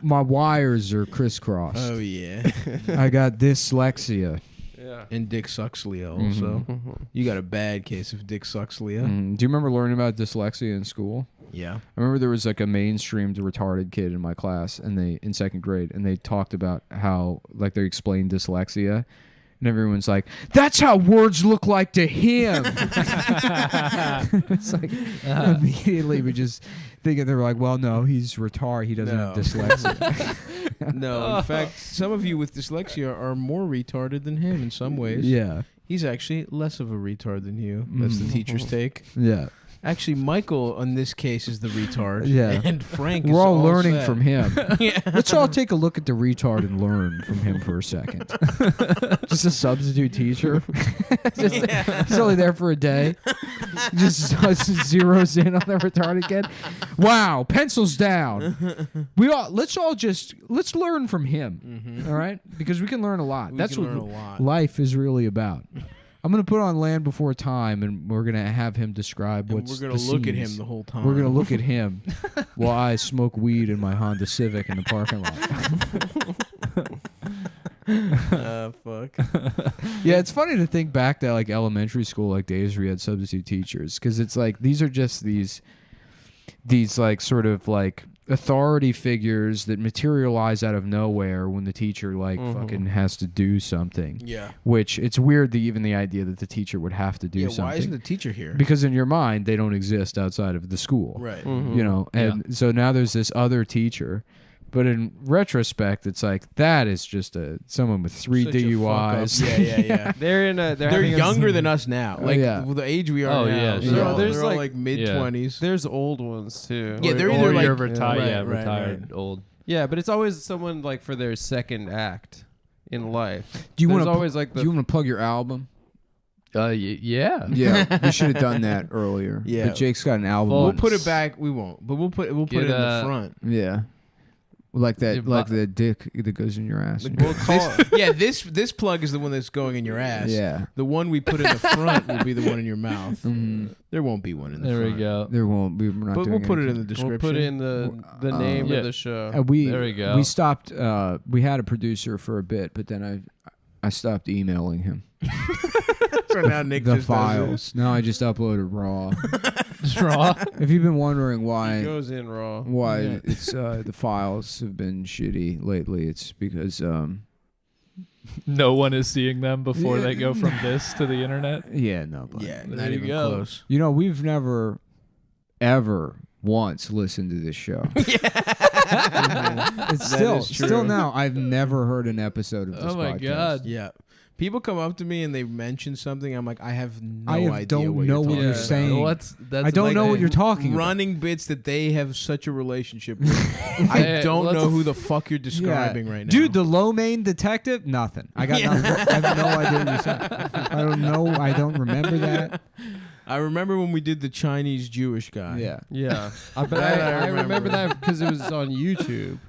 my wires are crisscrossed. Oh yeah. I got dyslexia. Yeah. And Dick Suxlea also. You got a bad case of Dick Suxlea. Do you remember learning about dyslexia in school? Yeah. I remember there was like a mainstreamed retarded kid in my class, and they in second grade, and they talked about how like they explained dyslexia, and everyone's like, "That's how words look like to him." It's like immediately we just think they're like, "Well, no, he's retarded. He doesn't have No. dyslexia." No, in fact, some of you with dyslexia are more retarded than him in some ways. Yeah, He's actually less of a retard than you. That's the teacher's take. yeah, Actually, Michael, in this case, is the retard. Yeah. And Frank is we're all learning set. from him. Yeah. Let's all take a look at the retard and learn from him for a second. Just a substitute teacher. He's only there for a day. Just zeroes in on the retarded kid. Wow, pencils down. Let's learn from him. All right, because we can learn a lot. We That's can what learn a lot. life is really about. I'm gonna put on Land Before Time, and we're gonna have him describe And what's. we're gonna the look at him scenes. the whole time. We're gonna look at him while I smoke weed in my Honda Civic in the parking lot. Fuck. Yeah, it's funny to think back to like elementary school, like days where you had substitute teachers, because it's like these are just these like sort of like authority figures that materialize out of nowhere when the teacher like fucking has to do something. Yeah. Which it's weird that even the idea that the teacher would have to do Yeah, something. why isn't the teacher here? Because in your mind they don't exist outside of the school. Right. You know, and so now there's this other teacher. But in retrospect, it's like that is just someone with 3 Such a DUIs. fuck up. Yeah. They're They're younger than us now. Like yeah. the age we are Oh, now. yeah, They're sure. all, There's they're all like- like mid-20s. There's old ones too. Yeah, they're or either like you're retired. right, Yeah, right, retired right. old. Yeah, but it's always someone like for their second act in life. Do you want There's to always like the Do you want to plug your album? Yeah. Yeah, we should have done that earlier. Yeah. But Jake's got an album. We'll on put s- it back. We won't. But we'll put it in Get, the front. Yeah. Like that, Yeah, like but- the dick that goes in your ass. We'll call this plug is the one that's going in your ass. Yeah. The one we put in the front will be the one in your mouth. Mhm. There won't be one in the There front. we go. There won't be. We're not But doing we'll put it in anything. the description. We'll put in the name yeah. of the show. There we go. We stopped. We had a producer for a bit, but then I stopped emailing him So now Nick the just does files. No, I just uploaded raw. Just raw. If you've been wondering It why goes in raw. it's the files have been shitty lately, it's because No one is seeing them before they go from this to the internet. yeah, no, but Yeah, There not you even go. close. you know, we've never ever once listened to this show. It's That is still true. now I've never heard an episode of this Oh my podcast. God. Yeah. People come up to me and they mention something. I'm like, I have no I idea don't what know you're what talking you're about. saying. That's I don't know what you're talking about. Running bits that they have such a relationship with. I don't know who the fuck you're describing right now. Dude, the low main detective? Nothing. I got nothing. I have no idea what you're saying. I don't know. I don't remember that. I remember when we did the Chinese Jewish guy. Yeah. Yeah, but That I I remember remember. that because it was on YouTube.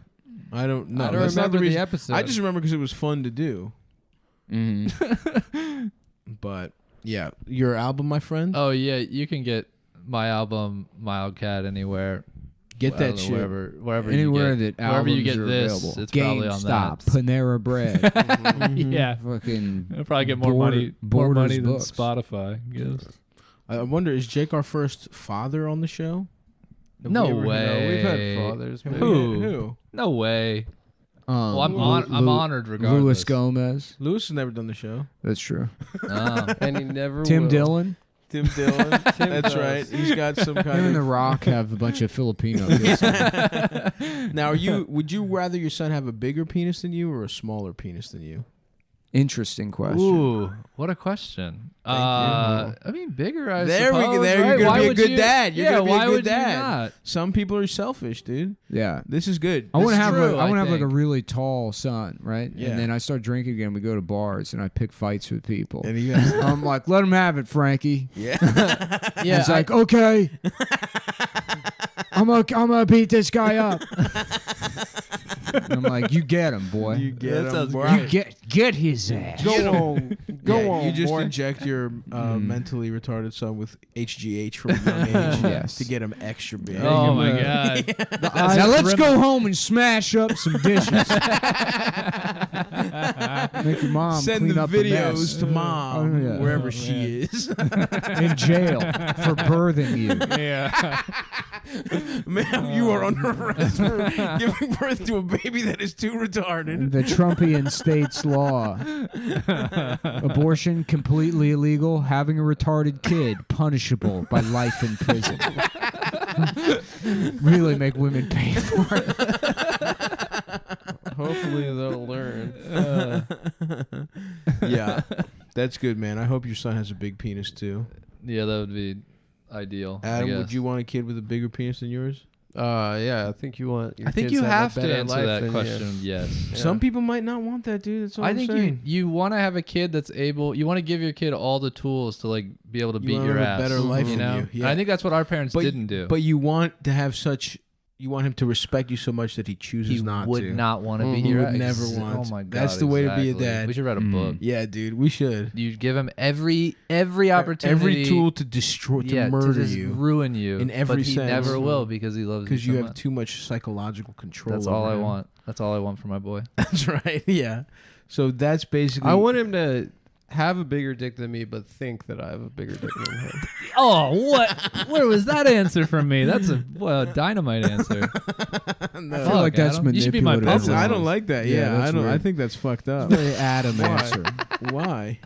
I don't know. I don't That's not remember the reason. episode. I just remember because it was fun to do. Mm-hmm. But yeah, your album, my friend. Oh yeah, you can get my album Wildcat anywhere. Get I that don't know, shit. wherever Anywhere you get, that wherever you albums get are this, available. it's probably on GameStop, that. Panera Bread. Yeah, Fucking. I'll probably get more money Borders than books. Spotify. I guess. I wonder, is Jake our first father on the show? Have No we ever- way. No, we've had fathers. Have maybe. we- Who? Who? No way. Well, I'm Lu- honored regardless. Luis Gomez. Lewis has never done the show. That's true. Oh. And he never Tim will. Dillon. Tim Dillon. That's does. right. He's got some Him kind and The of. Rock have a bunch of Filipino kids. Now, would you rather your son have a bigger penis than you or a smaller penis than you? Interesting question. Ooh, what a question. I mean, bigger. I There we go. suppose, There right? you're gonna Why be a would good you- dad. You're yeah, gonna be why a good would dad. you not? Some people are selfish, dude. Yeah. This is good. I want to That's have true, I want to have like a think. really tall son, right? Yeah. And then I start drinking again. We go to bars and I pick fights with people. And you guys, I'm like, let him have it, Frankie. yeah. Yeah. He's like, okay. I'm gonna beat this guy up. And I'm like, you get him, boy. You get That him, sounds boy. You get his ass. Go on. Go Yeah, on, you just boy. inject your mentally retarded son with HGH from a young age Yes. to get him extra big. Oh my him, god. Now let's go home and smash up some dishes. Make your mom Send clean the up a videos mess. to mom Oh, yeah. wherever Oh, she man. is. in jail for birthing you. Yeah. Ma'am, you are under arrest for giving birth to a baby that is too retarded. The Trumpian state's law. Abortion completely illegal. Having a retarded kid punishable by life in prison. Really make women pay for it. Hopefully they'll learn. Yeah, that's good, man. I hope your son has a big penis too. Yeah, that would be ideal. I Adam, guess. would you want a kid with a bigger penis than yours? Yeah, I think you want. Your I think kids you to have a better to answer life that than question. You. Yes. Yeah. Some people might not want that, dude. That's all I I'm think saying. you want to have a kid that's able. You want to give your kid all the tools to like be able to You beat wanna your have a ass. better life you than know. you, yeah. And I think that's what our parents But- didn't do. But you want to have such. You want him to respect you so much that he chooses he not would to. not want to beat He your would ass. never want. Oh my god. That's the way to be a exactly. dad. We should write a book. Yeah, dude, we should. You give him every opportunity, Every tool to destroy, to murder to just you, ruin you in every but he sense. never will because he loves you. because you so have much. too much psychological control. That's all over I him. want. That's all I want for my boy. That's right. Yeah. So that's basically. I want him to have a bigger dick than me, but think that I have a bigger dick than him. Oh, what? Where was that answer from me? That's a dynamite answer. No. I feel like that's Adam. You should be my manipulative. publicist. I don't like that. Yeah, Yeah, that's I don't. I weird. think that's fucked up. Very Adam answer. Why?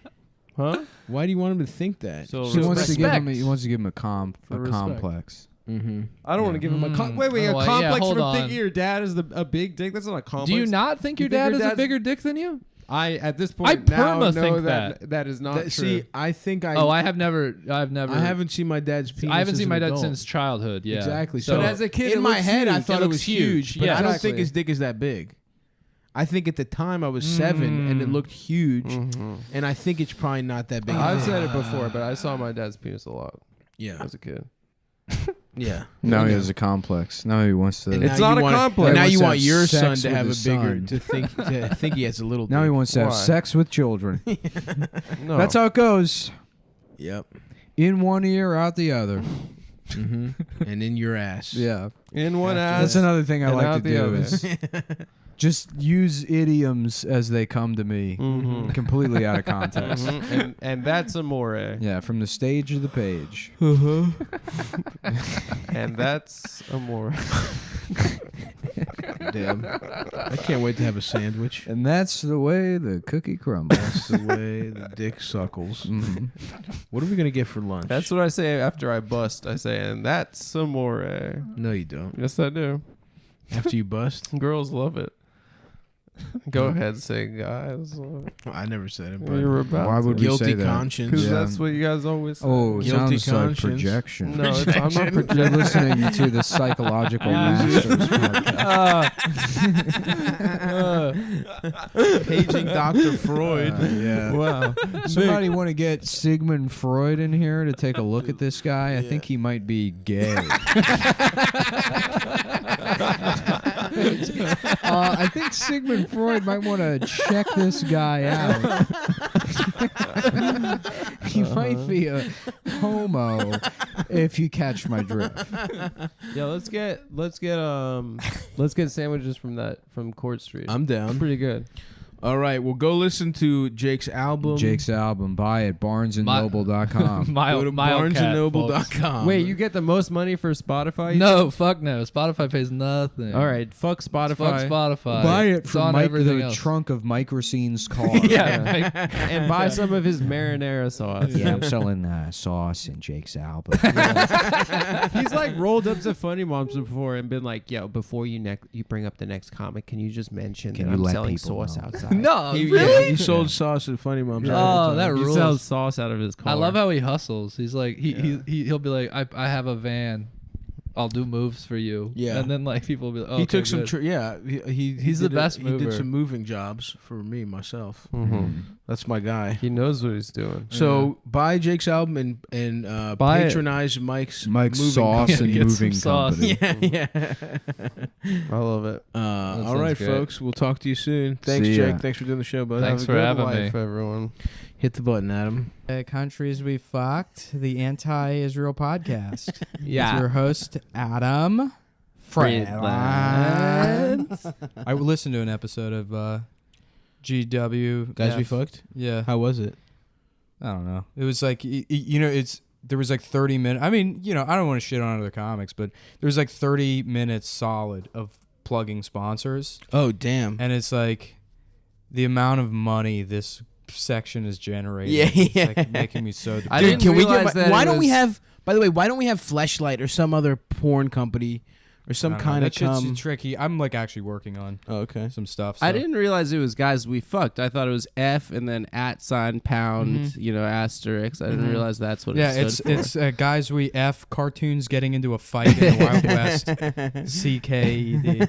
Huh? Why do you want him to think that? So He wants to give him. respect. He wants to give him a respect. complex. Mm-hmm. I don't want to give him a wait, Oh, a yeah, complex hold from on. thinking your dad is a big dick. That's not a complex. Do you not think your You think dad your is a dad's- bigger dick than you? I at this I point now perma know think that is not true. See, I think I. Oh, I have never. I haven't seen my dad's penis. I haven't as seen an my dad adult. since childhood. Yeah, Exactly. So So But as a kid, in it my looks head, I huge. thought It it looks was huge, but Yeah, I don't exactly. think his dick is that big. I think at the time I was 7 and it looked huge, and I think it's probably not that big. I've said it before, but I saw my dad's penis a lot. Yeah, as a kid. Yeah. Now he has a complex. Now he wants to. It's not a complex. Now you to want have your sex son to with have a his bigger son. to think he has a little. Now he dick. wants to have sex with children. No. That's how it goes. Yep. In one ear, out the other. And in your ass. Yeah. In one ass. That's another thing I and like out to the do other. is just use idioms as they come to me, completely out of context. And that's amore. Yeah, from the stage to the page. And that's amore. Damn. I can't wait to have a sandwich. And that's the way the cookie crumbles. That's the way the dick suckles. What are we gonna get for lunch? That's what I say after I bust. I say, and that's amore. No, you don't. Yes, I do. After you bust, Girls love it. Go ahead, say guys. I never said it. But You were about Why to. would we guilty say that? conscience. Because that's what you guys always say. Oh, it Guilty sounds like conscience. projection. No, I'm not You're projecting. listening to the Psychological Masters podcast. Paging Dr. Freud. Yeah. Wow. Somebody want to get Sigmund Freud in here to take a look at this guy? I think he might be gay. I think Sigmund Freud might want to check this guy out. He might be a homo, if you catch my drift. Yeah, let's get sandwiches from Court Street. I'm down. Pretty good. All right, well, go listen to Jake's album. Jake's album, buy it, barnesandnoble.com. Go to barnesandnoble.com. Wait, you get the most money for Spotify? No, fuck no. Spotify pays nothing. All right, fuck Spotify. Fuck Spotify. Buy it It's from on Mike, everything the else. trunk of Mike Racine's car. Yeah, and buy some of his marinara sauce. Yeah, I'm selling sauce in Jake's album. He's like rolled up to Funny Moms before and been like, "Yo, before you bring up the next comic, can you just mention Can that you I'm let selling people sauce know?" outside?" No, He, really? he sold sauce at Funny Moms. Oh, that He rules. sells sauce out of his car. I love how he hustles. He's like he'll be like, I have a van. I'll do moves for you. Yeah. And then like people will be like, oh, He okay, took some. good. He's the best He did mover. some moving jobs for me myself. Mm-hmm. That's my guy. He knows what he's doing. So buy Jake's album and Buy it. patronize Mike's Mike's moving sauce company. and Get some moving sauce. company. Yeah. I love it. All right, great. folks. We'll talk to you soon. Thanks, See ya. Jake. Thanks for doing the show, bud. Thanks Have a for good having life, me. Everyone. Hit the button, Adam. Countries We Fucked, the anti-Israel podcast. Yeah. With your host, Adam Friedland. I listened to an episode of GW. Guys, we fucked. Yeah. How was it? I don't know. It was like, there was like 30 minutes. I mean, I don't want to shit on other comics, but there was like 30 minutes solid of plugging sponsors. Oh, damn. And it's like the amount of money this section is generating. Yeah. It's like making me so depressed. I didn't Can we realize get? that Why it don't we was- have? By the way, why don't we have Fleshlight or some other porn company or some I don't know. kind of that shit's tricky. I'm like actually working on some stuff. I so. didn't realize it was guys we fucked. I thought it was F and then @pound, asterisk. I didn't realize that's what Yeah, it stood for. it's guys we F cartoons getting into a fight in the Wild West. CKED.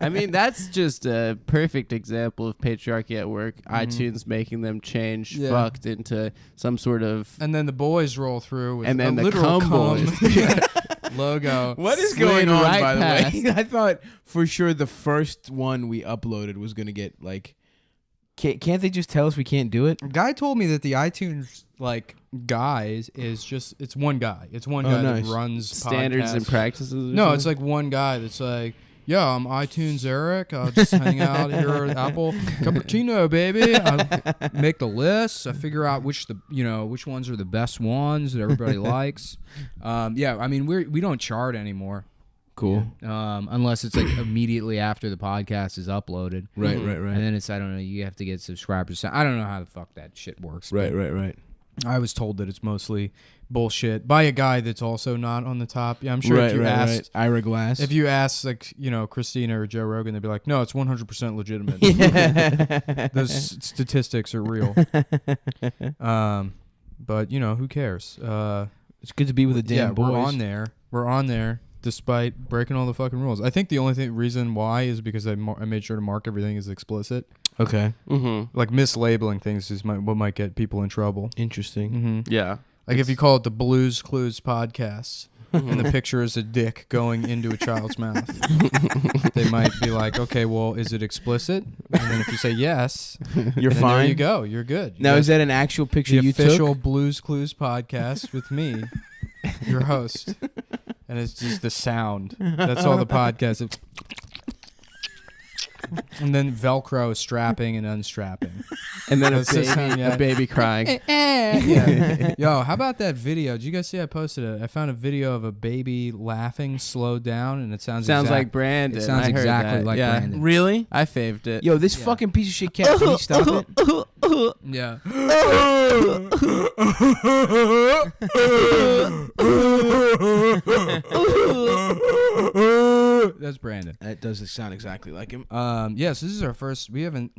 I mean, that's just a perfect example of patriarchy at work. iTunes making them change fucked into some sort of. And then the boys roll through with And then a the literal cum cum boys. logo. What is Slid going on, right by the past. way? I thought for sure the first one we uploaded was going to get like... Can't they just tell us we can't do it? A guy told me that the iTunes guys is just it's one guy. It's one guy nice. that runs Standards and podcasts. practices. Or No, something? it's like one guy that's like, yeah, I'm iTunes Eric. I'll just hang out here at Apple. Cappuccino, baby. I make the lists. I figure out which ones are the best ones that everybody likes. Yeah, I mean we don't chart anymore. Cool. Unless it's like immediately after the podcast is uploaded. Right. And then it's, I don't know, you have to get subscribers. I don't know how the fuck that shit works. Right. I was told that it's mostly bullshit by a guy that's also not on the top. Yeah, I'm sure if you asked Ira Glass. if you ask Christina or Joe Rogan, they'd be like, no, it's 100% legitimate. Those statistics are real. But who cares? It's good to be with the damn boys. We're on there. despite breaking all the fucking rules. I think the only reason why is because I made sure to mark everything as explicit. Okay. Mm-hmm. Like mislabeling things is what might get people in trouble. Interesting. Mm-hmm. Yeah. Like if you call it the Blues Clues podcast and the picture is a dick going into a child's mouth, they might be like, okay, well, is it explicit? And then if you say yes, You're then fine. There you go. You're good. Now, is that an actual picture the you official took? Blues Clues podcast with me, your host, and it's just the sound. That's all the podcast. And then Velcro strapping and unstrapping. And then a baby crying. Yeah. Yo, how about that video? Did you guys see I posted it? I found a video of a baby laughing slowed down, and it sounds like Brandon. It sounds I heard exactly that. like Yeah. Brandon. Really? I faved it. Yo, this fucking piece of shit cat, can you stop it? Yeah. That's Brandon. That doesn't sound exactly like him. Yes, this is our first. We haven't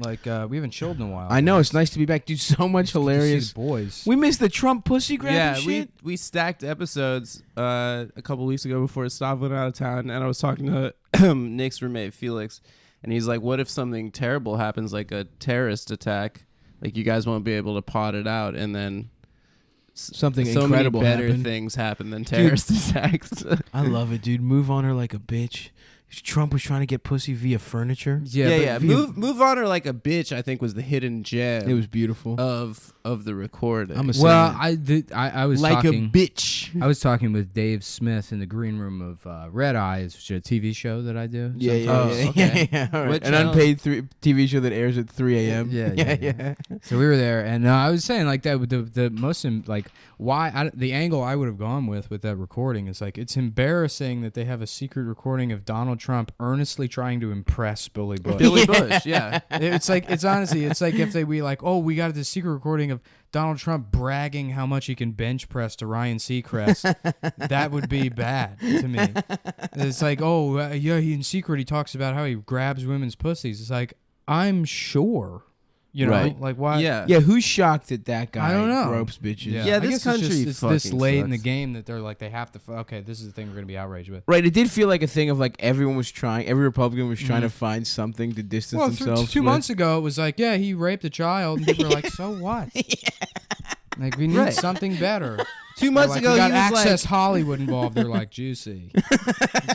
chilled in a while. I know, it's nice to be back, dude. So much hilarious. Boys. We missed the Trump pussy grab Yeah, shit. we stacked episodes a couple weeks ago before Stav went out of town, and I was talking to Nick's roommate Felix, and he's like, "What if something terrible happens, like a terrorist attack? Like you guys won't be able to pot it out, and then Something so incredible many better happened. things happen than terrorist attacks." I love it, dude. Move on her like a bitch. Trump was trying to get pussy via furniture. Yeah. Move on her like a bitch. I think was the hidden gem. It was beautiful of the recording. I'm a Well, I was like talking, a bitch. I was talking with Dave Smith in the green room of Red Eyes, which is a TV show that I do. Yeah. All right. What An channel? unpaid TV show that airs at 3 a.m. Yeah. So we were there, and I was saying like that. The most like why the angle I would have gone with that recording is like it's embarrassing that they have a secret recording of Donald Trump earnestly trying to impress Billy Bush. Billy Bush, yeah. It's like it's like if they be like, oh, we got this secret recording of Donald Trump bragging how much he can bench press to Ryan Seacrest. That would be bad to me. It's like, oh, yeah, in secret he talks about how he grabs women's pussies. It's like, I'm sure. You know, Right. like why? Yeah. Yeah, who's shocked that that guy I don't know. ropes bitches? Yeah, I this guess country it's this fucking late in the sucks. game that they're like they have to. Okay, this is the thing we're gonna be outraged with. Right, it did feel like a thing of like every Republican was trying to find something to distance Well, themselves two with. months ago it was like, yeah, he raped a child, and people were like, so what? Like we need Right. something better. 2 months Like, ago, we got he was Access like, Hollywood involved. They're like juicy.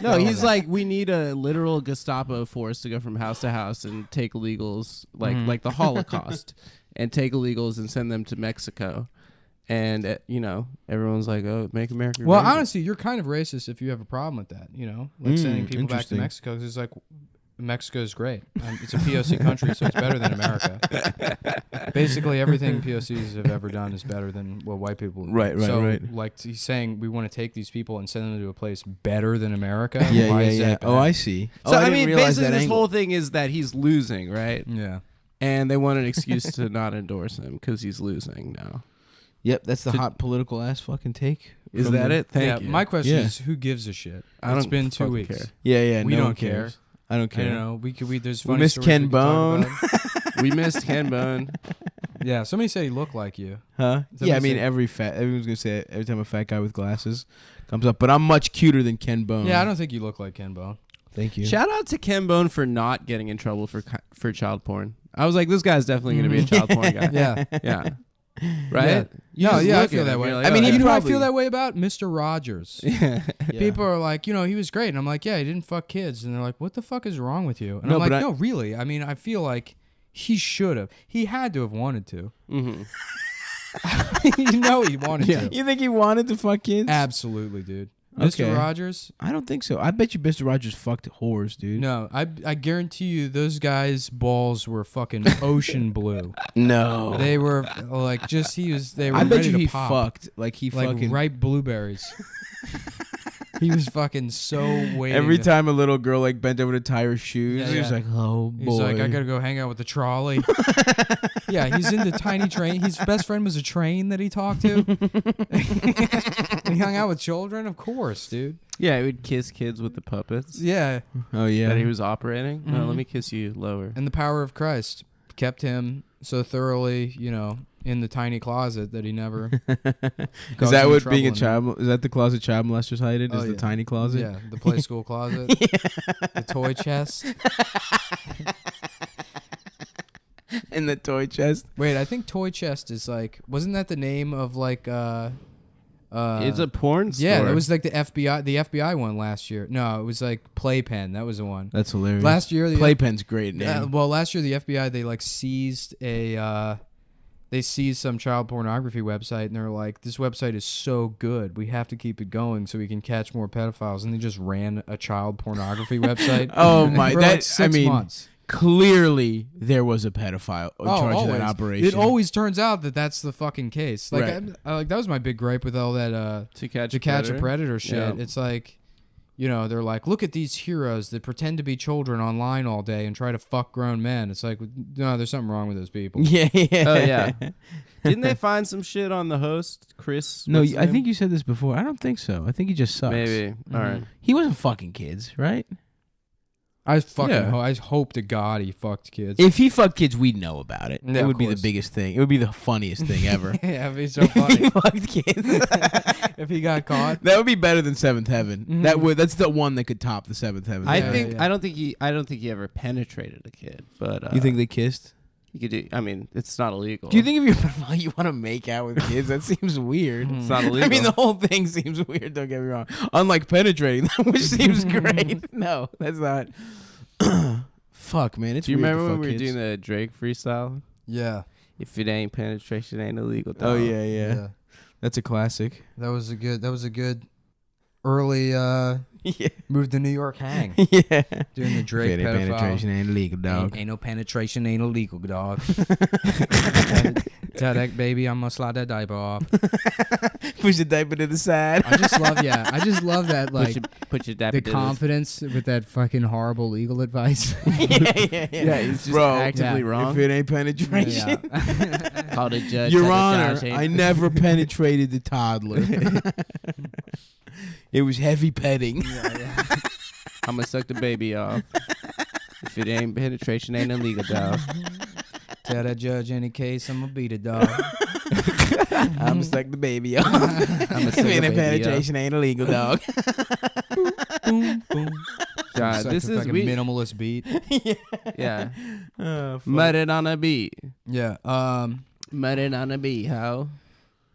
no, he's like, we need a literal Gestapo force to go from house to house and take illegals, like the Holocaust, and take illegals and send them to Mexico. And everyone's like, "Oh, make America." Well, great." honestly, you're kind of racist if you have a problem with that. You know, like sending people back to interesting. Mexico because it's like Mexico's great. It's a POC country, so it's better than America. Basically, everything POCs have ever done is better than what white people. do. Right, So, right. like he's saying, we want to take these people and send them to a place better than America. Yeah, Why yeah, is yeah. that Oh, bad? I see. So Oh, I didn't mean, realize basically, that this angle. whole thing is that he's losing, right? Yeah. And they want an excuse to not endorse him because he's losing now. Yep, that's the hot political ass fucking take. Is from that the- it? Thank Yeah, you. my question Yeah. is, who gives a shit? I It's don't been 2 fucking weeks. care. Yeah, yeah. We no don't one care. cares. I don't I care. don't know. There's We funny missed stories Ken we could talk Bone. about. We missed Ken Bone. Yeah, somebody said he looked like you. Huh? Somebody Yeah, I mean, said- everyone's gonna say it every time a fat guy with glasses comes up. But I'm much cuter than Ken Bone. Yeah, I don't think you look like Ken Bone. Thank you. Shout out to Ken Bone for not getting in trouble for child porn. I was like, this guy's definitely going to be a child porn guy. Yeah. Yeah. Right? You No, just yeah, I look feel at that him, way. you're like, I mean, oh, you yeah. know what I probably- feel that way about Mr. Rogers. Yeah. People are like, he was great. And I'm like, yeah, he didn't fuck kids. And they're like, what the fuck is wrong with you? And No, I'm like, but no, really. I mean, I feel like he should have. He had to have wanted to. Mm-hmm. You know he wanted to. You think he wanted to fuck kids? Absolutely, dude. Okay. Mr. Rogers? I don't think so. I bet you Mr. Rogers fucked whores, dude. No, I guarantee you those guys' balls were fucking ocean blue. No. They were like they were I bet ready you to he pop. fucked. Like he Like fucking. ripe blueberries. He was fucking so waiting. Every to- time a little girl like bent over to tie her shoes, Yeah, he was yeah. like, "Oh boy." He's like, I gotta go hang out with the trolley. Yeah, he's into tiny train. His best friend was a train that he talked to. And he hung out with children, of course, dude. Yeah, he would kiss kids with the puppets Yeah, Oh yeah. that he was operating. No, Mhm. let me kiss you lower. and the power of Christ kept him so thoroughly, in the tiny closet that he never. Is that what being a child? Is that the closet child molesters hide in? Is the tiny closet? Yeah, the play school closet. The toy chest. In the toy chest. Wait, I think toy chest is like. Wasn't that the name of like? It's a porn store. Yeah, it was like the FBI one last year. No, it was like Playpen. That was the one. That's hilarious. Last year, Playpen's great name. Well, last year the FBI they like seized they seized some child pornography website, and they're like, "This website is so good, we have to keep it going so we can catch more pedophiles." And they just ran a child pornorography website. Oh my! For like 6 months. Clearly there was a pedophile in charge of that always. operation. It always turns out that that's the fucking case. Like, Right. like that was my big gripe with all that To Catch a Predator shit. Yeah. It's like, they're like, look at these heroes that pretend to be children online all day and try to fuck grown men. It's like, no, there's something wrong with those people. Yeah. Oh yeah. Didn't they find some shit on the host, Chris? No, what's his I name? think you said this before. I don't think so. I think he just sucks. Maybe. All right. He wasn't fucking kids, right? I fucking Yeah. I hope to God he fucked kids. If he fucked kids, we'd know about it. Yeah, It of would be the course. biggest thing. It would be the funniest thing ever. Yeah, it'd be so If funny. he fucked kids. If he got caught. That would be better than Seventh Heaven. Mhm. That's the one that could top the Seventh Heaven. I Yeah, think yeah. I don't think he ever penetrated a kid, but You think they kissed? he could do? I mean, it's not illegal. Do you think if you're a pedophile, you want to make out with kids? That seems weird. It's not illegal. I mean, the whole thing seems weird. Don't get me wrong. Unlike penetrating, which seems great. No, that's not. Fuck, man. It's Do you weird to remember when fuck we were kids. doing the Drake freestyle? Yeah. If it ain't penetration, ain't illegal. Oh dog. yeah. That's a classic. That was a good early Yeah. move to New York hang. Yeah. Doing the Drake If it ain't pedophile. penetration ain't illegal, dog. Ain't no penetration, ain't illegal, dog. Tell that baby I'm gonna slide that diaper off. Push the diaper to the side. I just love that like Put your the confidence with that fucking horrible legal advice. Yeah, it's just Bro, actively yeah. wrong. If it ain't penetration. Called a judge. Your said Honor, the judge I ain't- never penetrated the toddler. It was heavy petting. I'm gonna suck the baby off. If it ain't penetration, ain't illegal, dog. Tell that judge any case I'm gonna beat it, dog. I'm gonna suck the baby off. I'ma If suck the it ain't baby penetration ain't illegal, dog. Boom, boom. God, Such this a is fucking we. minimalist beat. Yeah, Oh, fuck. muttered on a beat. Yeah. Muttered on a beat. How?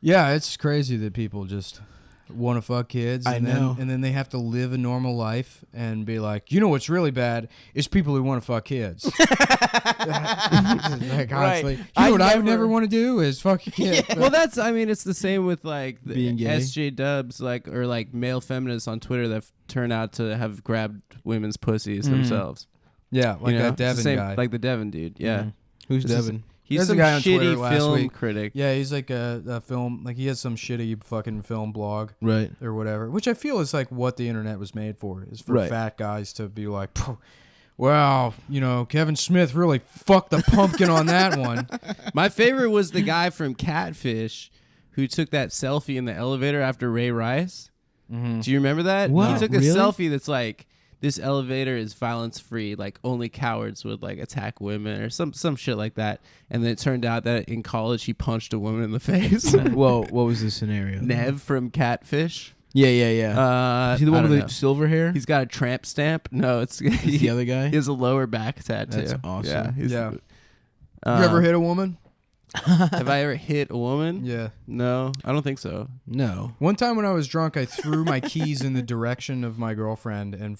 Yeah, it's crazy that people just want to fuck kids. I And know. then they have to live a normal life and be like, you know what's really bad is people who want to fuck kids. Like, honestly, you know what I would never want to do is fuck a kid. Well, that's. I mean, it's the same with like the Being gay. SJ dubs, like or like male feminists on Twitter that turn out to have grabbed women's pussies themselves. Yeah, like You know? that It's the Devin same- guy. like the Devin dude. Yeah, Mhm. Who's This is- Devin? he's There's a some guy on Twitter shitty last film week. critic. Yeah, he's like a film, like he has some shitty fucking film blog Right. or whatever, which I feel is like what the internet was made for, is for Right. fat guys to be like, wow, Kevin Smith really fucked the pumpkin on that one. My favorite was the guy from Catfish who took that selfie in the elevator after Ray Rice. Mm-hmm. Do you remember that? What? He took a Really? selfie that's like, this elevator is violence free, like only cowards would like attack women or some shit like that. And then it turned out that in college he punched a woman in the face. Well, what was the scenario? Nev from Catfish. Yeah. Is he the I one don't with know. the silver hair? He's got a tramp stamp. No, it's He's the other guy? He has a lower back tattoo. That's awesome. Yeah. Yeah. Uh, You ever hit a woman? Have I ever hit a woman? Yeah. No, I don't think so. No. One time when I was drunk, I threw my keys in the direction of my girlfriend, and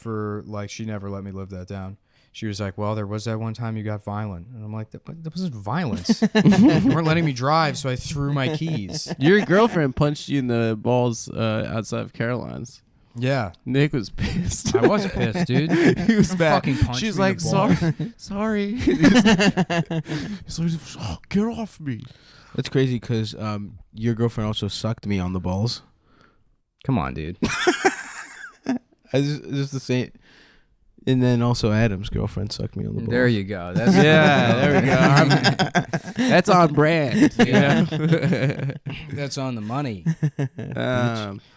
she never let me live that down. She was like, well, there was that one time you got violent. And I'm like, that wasn't violence. You weren't letting me drive, so I threw my keys. Your girlfriend punched you in the balls outside of Caroline's. Yeah. Nick was pissed. I was pissed, dude. He was mad. Fucking punched She's me in like, the balls. sorry. He's like, oh, get off me. That's crazy because your girlfriend also sucked me on the balls. Come on, dude. Just the same. And then also Adam's girlfriend sucked me on the balls. There you go. That's There we go. That's on brand. Yeah. That's on the money.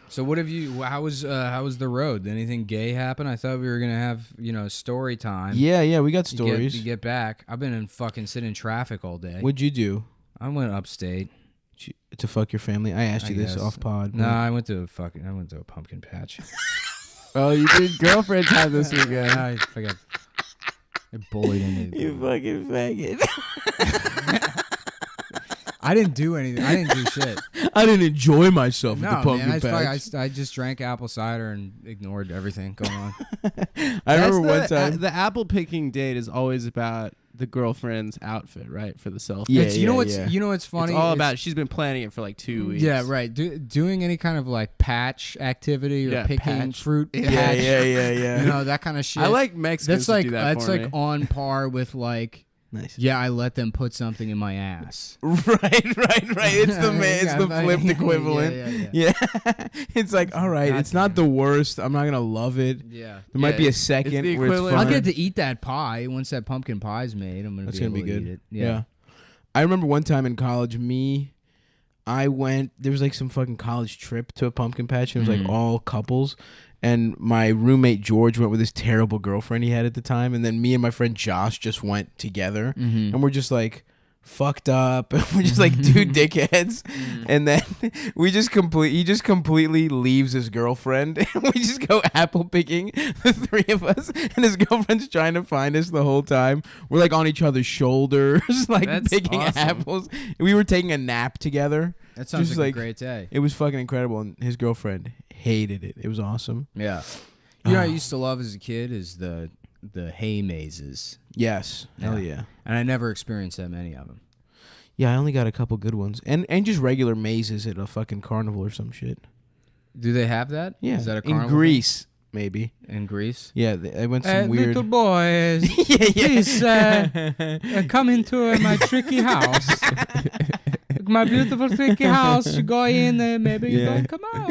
So what have you? How was the road? Did anything gay happen? I thought we were gonna have story time. Yeah, we got to stories. get back. I've been in fucking sitting in traffic all day. What'd you do? I went upstate. To fuck your family. I asked you this guess. off pod. No, I went to a pumpkin patch. Oh, you did girlfriend time this weekend. I forgot. I bullied into You fucking faggot. I didn't do anything. I didn't do shit. I didn't enjoy myself at the No, pumpkin man. patch. I just drank apple cider and ignored everything going on. I remember one time. The apple picking date is always about the girlfriend's outfit, right? For the selfie. Yeah, It's- you know what's funny? It's all It's- about. She's been planning it for like 2 weeks. Yeah, right. Doing any kind of like patch activity or Yeah, picking patch. fruit. Yeah, patch, yeah. You know, that kind of shit. I like Mexicans That's like to do that that's for like me. on par with like. Nice. Yeah, I let them put something in my ass. Right. It's the it's the Yeah, flipped yeah, equivalent. yeah. It's like, all right, it's not the worst. I'm not gonna love it. Yeah. There might be a It's second the where it's equivalent- fun. I'll get to eat that pie once that pumpkin pie's made. I'm gonna That's be gonna be able to good. eat it. Yeah. I remember one time in college, I went. There was like some fucking college trip to a pumpkin patch. And it was like all couples, and my roommate George went with his terrible girlfriend he had at the time, and then me and my friend Josh just went together, and we're just like fucked up, and we're just like two dickheads, and then he just completely leaves his girlfriend, and we just go apple picking, the three of us, and his girlfriend's trying to find us the whole time. We're like on each other's shoulders, like That's picking awesome. apples. We were taking a nap together. That sounds Just like like- a great day. It was fucking incredible, and his girlfriend hated it. It was awesome. Yeah. You know what I used to love as a kid is the hay mazes. Yes. Hell yeah. And I never experienced that many of them. Yeah, I only got a couple good ones, and just regular mazes at a fucking carnival or some shit. Do they have that? Yeah, Is that a in carnival Greece maybe. thing? In Greece? Yeah, I went some weird. Little boys, please come into my tricky house. My beautiful tricky house. You go in there, maybe you don't come out.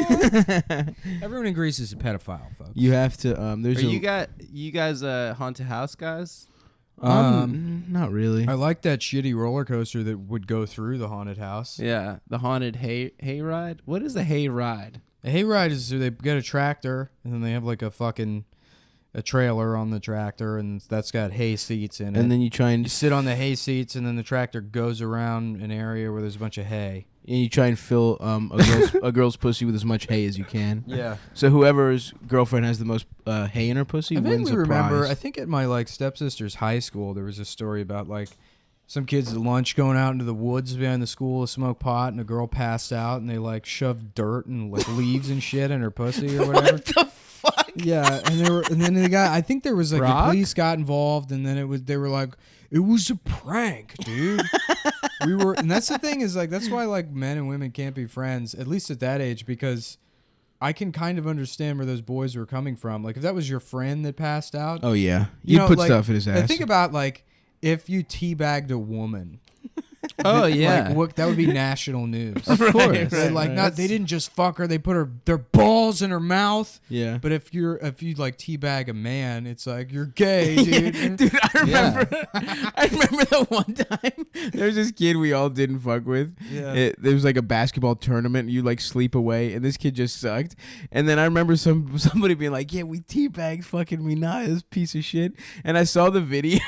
Everyone in Greece is a pedophile, folks. You have to. There's you guys haunted house guys? not really. I like that shitty roller coaster that would go through the haunted house. Yeah, the haunted hay ride. What is a hay ride? A hayride is they get a tractor and then they have like a trailer on the tractor and that's got hay seats in it. And then you try and you sit on the hay seats and then the tractor goes around an area where there's a bunch of hay. and you try and fill a girl's pussy with as much hay as you can. Yeah. So whoever's girlfriend has the most hay in her pussy I wins vaguely a remember. prize. I think at my like stepsister's high school, there was a story about like some kids at lunch going out into the woods behind the school to smoke pot, and a girl passed out, and they like shoved dirt and like leaves and shit in her pussy or whatever. What the fuck? Yeah, and then the guy. I think there was like Rock? the police got involved, and then they were like, it was a prank, dude. And that's the thing is like that's why like men and women can't be friends at least at that age because I can kind of understand where those boys were coming from. Like if that was your friend that passed out. Oh yeah, You you know, put like, stuff in his ass. Think about like if you teabagged a woman. Oh yeah, like, that would be national news. of course. They're like, not they didn't just fuck her; they put their balls in her mouth. Yeah. But if you like teabag a man, it's like you're gay, dude. Dude, I remember. I remember the one time there was this kid we all didn't fuck with. Yeah. There was like a basketball tournament. And you like sleep away, and this kid just sucked. And then I remember somebody being like, "Yeah, we teabagged fucking Mina's piece of shit." And I saw the video.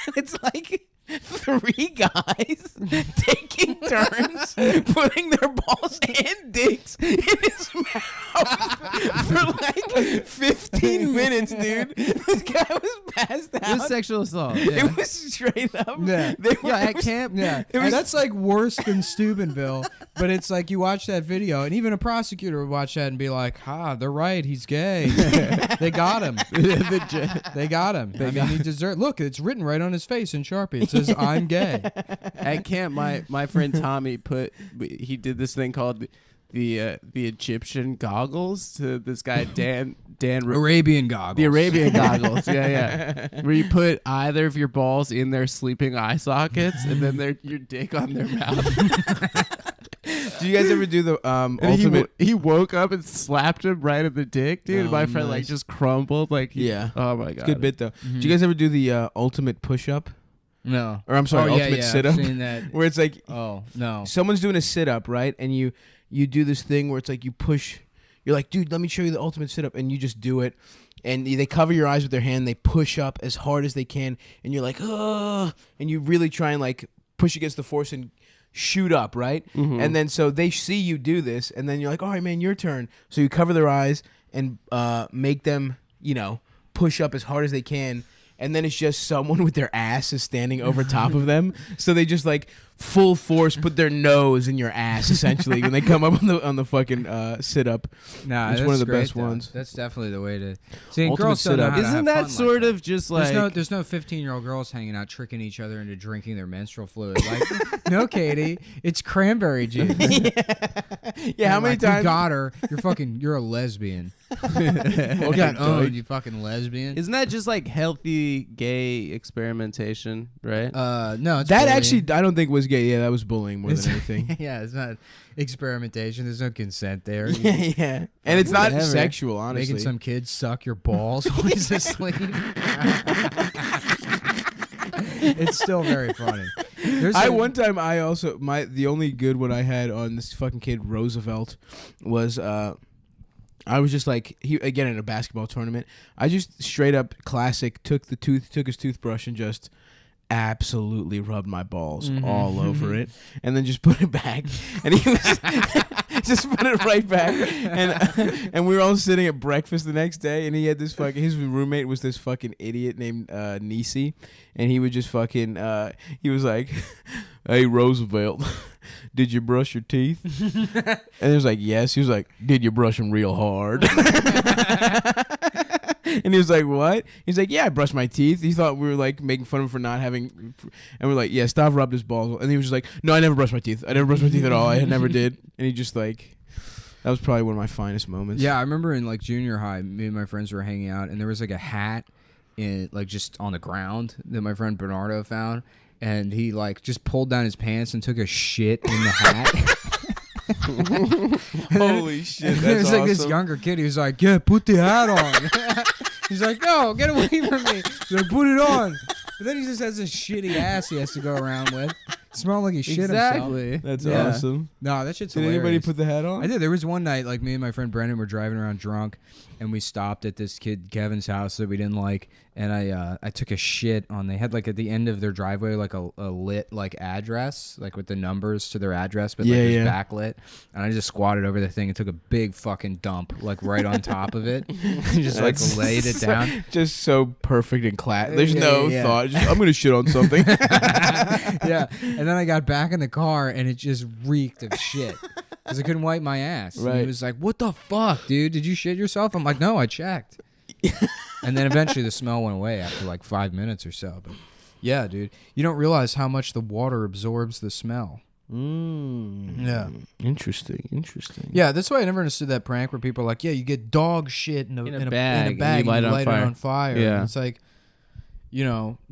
And it's like 3 guys taking turns putting their balls and dicks in his mouth for like 15 minutes, dude. This guy was passed It out. was sexual assault. It Yeah. was straight up. Yeah. At camp. Yeah, It was- that's like worse than Steubenville. But it's like you watch that video, and even a prosecutor would watch that and be like, they're right, he's gay. They got him. They got him. I mean, he deserved. Look, it's written right on his face in Sharpie. It says, "I'm gay." At camp, my friend Tommy he did this thing called the Egyptian goggles to this guy Dan Arabian goggles. the Arabian goggles. Yeah. Where you put either of your balls in their sleeping eye sockets and then your dick on their mouth. Do you guys ever do the And ultimate? he woke up and slapped him right at the dick, dude. Oh, My friend like nice. just crumbled. Like Yeah. Oh my god. Good bit though. Do you guys ever do the ultimate push-up? No. Or I'm sorry, ultimate I've sit-up? seen that. Where it's like Oh no. someone's doing a sit-up, right? And you do this thing where it's like you push. You're like, dude, let me show you the ultimate sit-up, and you just do it. And they cover your eyes with their hand. They push up as hard as they can, and you're like, oh, and you really try and like push against the force and shoot up, right? And then so they see you do this, and then you're like, all right, man, your turn. So you cover their eyes and make them, push up as hard as they can. And then it's just someone with their ass is standing over top of them. So they just like full force put their nose in your ass essentially when they come up on the fucking sit up. Nah, it's that's one of the great, best though. ones. That's definitely the way to. See, Ultimate girls don't know sit-up. how to Isn't have that fun sort like of just like there's no 15-year-old girls hanging out tricking each other into drinking their menstrual fluid. Like, no, Katie, it's cranberry juice. Yeah, how many You times? got her? You're a lesbian. You got owned, you fucking lesbian. Isn't that just like healthy gay experimentation, right? No, it's That bullying. actually, I don't think was gay. Yeah, that was bullying more than anything. Yeah, it's not experimentation. There's no consent there. Yeah, and it's not Whatever. sexual, honestly. Making some kid suck your balls while he's asleep. It's still very funny. The only good one I had on this fucking kid Roosevelt was I was just like again in a basketball tournament. I just straight up classic took his toothbrush and just absolutely rubbed my balls all over it, and then just put it back, and he was just put it right back, and we were all sitting at breakfast the next day, and he had this fucking his roommate was this fucking idiot named Nisi, and he would just fucking he was like, "Hey Roosevelt, did you brush your teeth?" And he was like, "Yes." He was like, "Did you brush them real hard?" And he was like, "What?" He's like, "Yeah, I brushed my teeth." He thought we were like making fun of him for not having, and we're like, "Yeah, Stav rubbed his balls," and he was just like, "No, I never brushed my teeth. I never brushed my teeth at all. I never did." And he just like, that was probably one of my finest moments. Yeah, I remember in like junior high, me and my friends were hanging out, and there was like a hat in like just on the ground that my friend Bernardo found, and he like just pulled down his pants and took a shit in the hat. Holy shit! That's There was like this awesome. younger kid. He was like, "Yeah, put the hat on." He's like, "No, get away from me." He's like, "Put it on." But then he just has this shitty ass he has to go around with. Smell like he shit himself. That's Yeah. awesome. No, that shit's Did hilarious. anybody put the hat on? I did. There was one night, like me and my friend Brendan were driving around drunk, and we stopped at this kid Kevin's house that we didn't like, and I took a shit on. They had like at the end of their driveway like a lit like address, like with the numbers to their address, but like it was backlit, and I just squatted over the thing and took a big fucking dump like right on top of it, and just like laid it down. Just so perfect and There's no thought. Just, I'm gonna shit on something. Yeah, and then I got back in the car and it just reeked of shit because I couldn't wipe my ass. And Right. he was like, "What the fuck, dude? Did you shit yourself?" I'm like, "No, I checked." And then eventually the smell went away after like 5 minutes or so. But yeah, dude, you don't realize how much the water absorbs the smell. Yeah. Interesting. Yeah, that's why I never understood that prank where people are like, "Yeah, you get dog shit in a bag, and you and light you it on light fire." it on fire." Yeah. And it's like,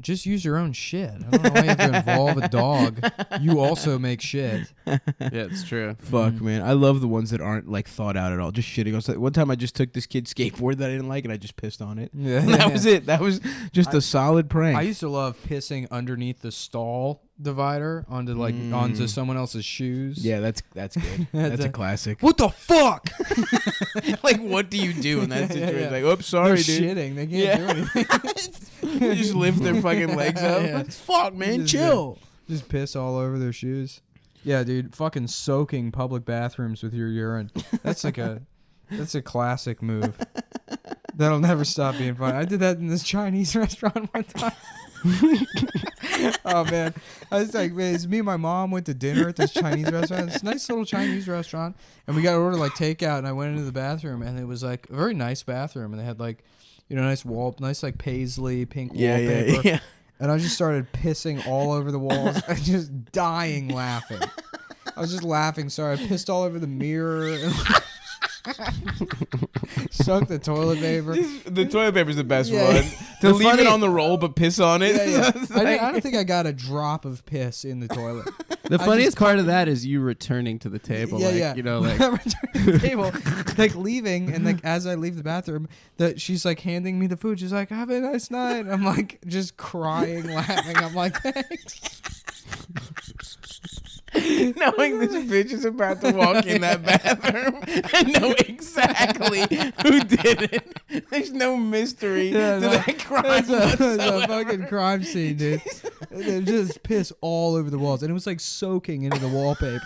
just use your own shit. I don't know why you have to involve a dog. You also make shit. Yeah, it's true. Fuck, man. I love the ones that aren't like thought out at all. Just shitting on something. One time I just took this kid's skateboard that I didn't like and I just pissed on it. Yeah. That was it. That was just a solid prank. I used to love pissing underneath the stall divider onto someone else's shoes. Yeah, that's good. That's a classic. What the fuck? Like, what do you do in that situation? Yeah. Like, oops, sorry, They're dude. shitting. They can't do anything. They just lift their fucking legs up. Yeah. Fuck, man, Just, chill. Just piss all over their shoes. Yeah, dude, fucking soaking public bathrooms with your urine. That's a classic move. That'll never stop being fun. I did that in this Chinese restaurant one time. Oh man, I was like, man, it's me and my mom went to dinner at this Chinese restaurant. It's a nice little Chinese restaurant, and we got to order like takeout. And I went into the bathroom, and it was like a very nice bathroom, and they had like, nice like paisley pink wallpaper. Yeah. And I just started pissing all over the walls. I was just dying laughing. I was just laughing. Sorry, I pissed all over the mirror. Soaked the toilet paper. The toilet paper's the best Yeah. one. To leave it on the roll but piss on it. Yeah. I don't think I got a drop of piss in the toilet. The funniest part of that is you returning to the table. Yeah. Like, Returning to the table, like leaving, and like as I leave the bathroom, she's like handing me the food. She's like, "Have a nice night." I'm like just crying, laughing. I'm like, "Thanks." Knowing this bitch is about to walk in that bathroom and know exactly who did it. There's no mystery to that crime It's a whatsoever. fucking crime scene, dude. There's just piss all over the walls, and it was like soaking into the wallpaper.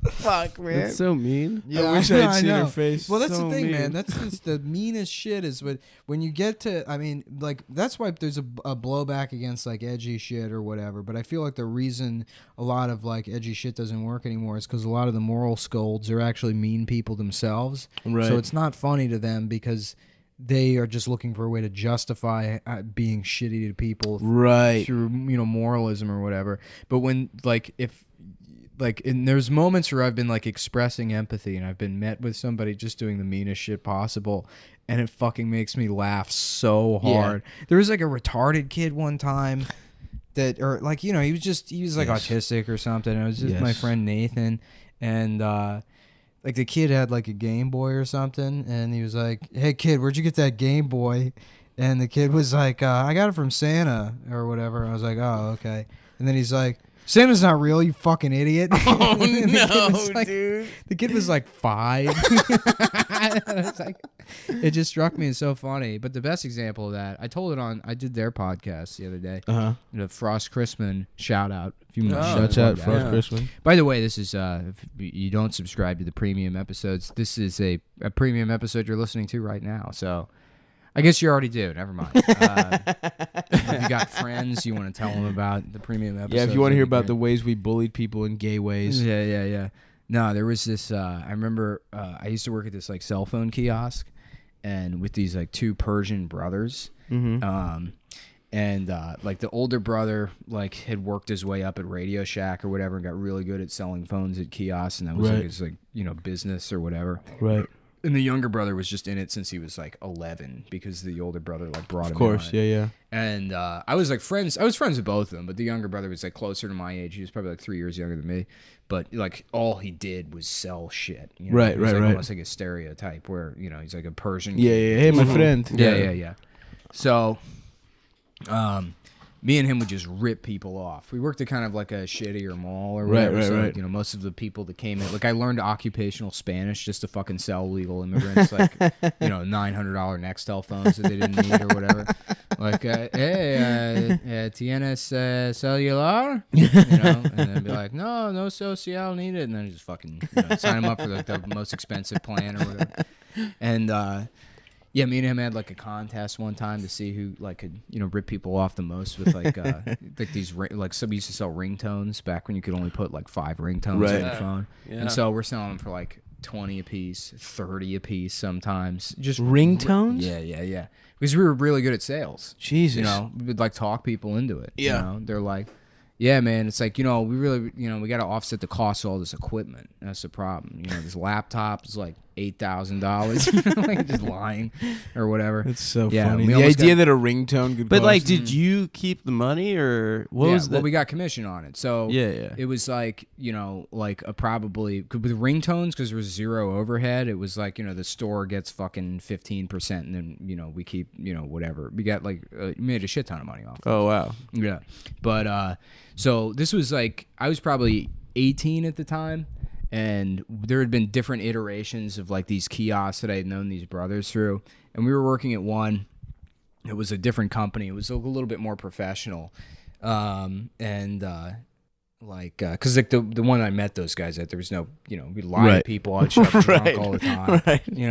Fuck, man. That's so mean. I wish I had seen know. her face. Well, that's So the thing, mean. man. That's just the meanest shit is when you get to, I mean, like, that's why there's a blowback against, like, edgy shit or whatever. But I feel like the reason a lot of, like, edgy shit doesn't work anymore is because a lot of the moral scolds are actually mean people themselves. Right. So it's not funny to them because they are just looking for a way to justify being shitty to people Right. through, moralism or whatever. But when, like, and there's moments where I've been like expressing empathy and I've been met with somebody just doing the meanest shit possible, and it fucking makes me laugh so hard. Yeah. There was like a retarded kid one time that, or like, he was like autistic or something. It was just my friend Nathan, and like the kid had like a Game Boy or something, and he was like, "Hey kid, where'd you get that Game Boy?" And the kid was like, "I got it from Santa or whatever." I was like, "Oh, okay." And then he's like, "Santa's not real, you fucking idiot." Oh, no, dude. The kid was like 5. It just struck me as so funny. But the best example of that, I did their podcast the other day. The Frost Christman shout out. Shouts out Frost Christman. By the way, this is, if you don't subscribe to the premium episodes, this is a premium episode you're listening to right now. So I guess you already do. Never mind. If you got friends you want to tell them about the premium episode. Yeah, if you want to hear about the ways we bullied people in gay ways. Yeah. No, there was this. I remember I used to work at this like cell phone kiosk, and with these like 2 Persian brothers. Mm-hmm. And like the older brother like had worked his way up at Radio Shack or whatever and got really good at selling phones at kiosks, and that was like his business or whatever. Right. And the younger brother was just in it since he was like 11 because the older brother like brought him. Of course, in on it. yeah. And I was like friends. I was friends with both of them, but the younger brother was like closer to my age. He was probably like 3 years younger than me. But like all he did was sell shit. Right. It was like almost like a stereotype where he's like a Persian. Yeah. Hey, my friend. Yeah. So, me and him would just rip people off. We worked at kind of like a shittier mall or whatever. Right. So, most of the people that came in, like I learned occupational Spanish just to fucking sell legal immigrants, like, $900 Nextel phones that they didn't need or whatever. Like, hey, tienes celular? And then be like, no social needed. And then just fucking sign them up for like the most expensive plan or whatever. And, yeah, me and him had like a contest one time to see who like could rip people off the most with like like these like somebody used to sell ringtones back when you could only put like 5 ringtones on your phone, and so we're selling them for like 20 a piece, 30 a piece sometimes. Just ringtones? Yeah. Because we were really good at sales. Jesus, we'd like talk people into it. Yeah, they're like, yeah, man, it's like, we really, we got to offset the cost of all this equipment. That's the problem. This laptop is like $8,000. Like just lying or whatever. It's so funny. The idea idea that a ringtone could But cost. like, did you keep the money or what was that? Well, we got commission on it. So yeah. It was like, like a probably with ringtones, because there was 0 overhead. It was like, the store gets fucking 15% and then, we keep, whatever. We got like, made a shit ton of money off. Oh, wow. Yeah. But, so this was like, I was probably 18 at the time, and there had been different iterations of like these kiosks that I had known these brothers through, and we were working at one. It was a different company. It was a little bit more professional, like because like the one I met those guys at, there was no we'd lie to people. I'd show up drunk all the time. Right. We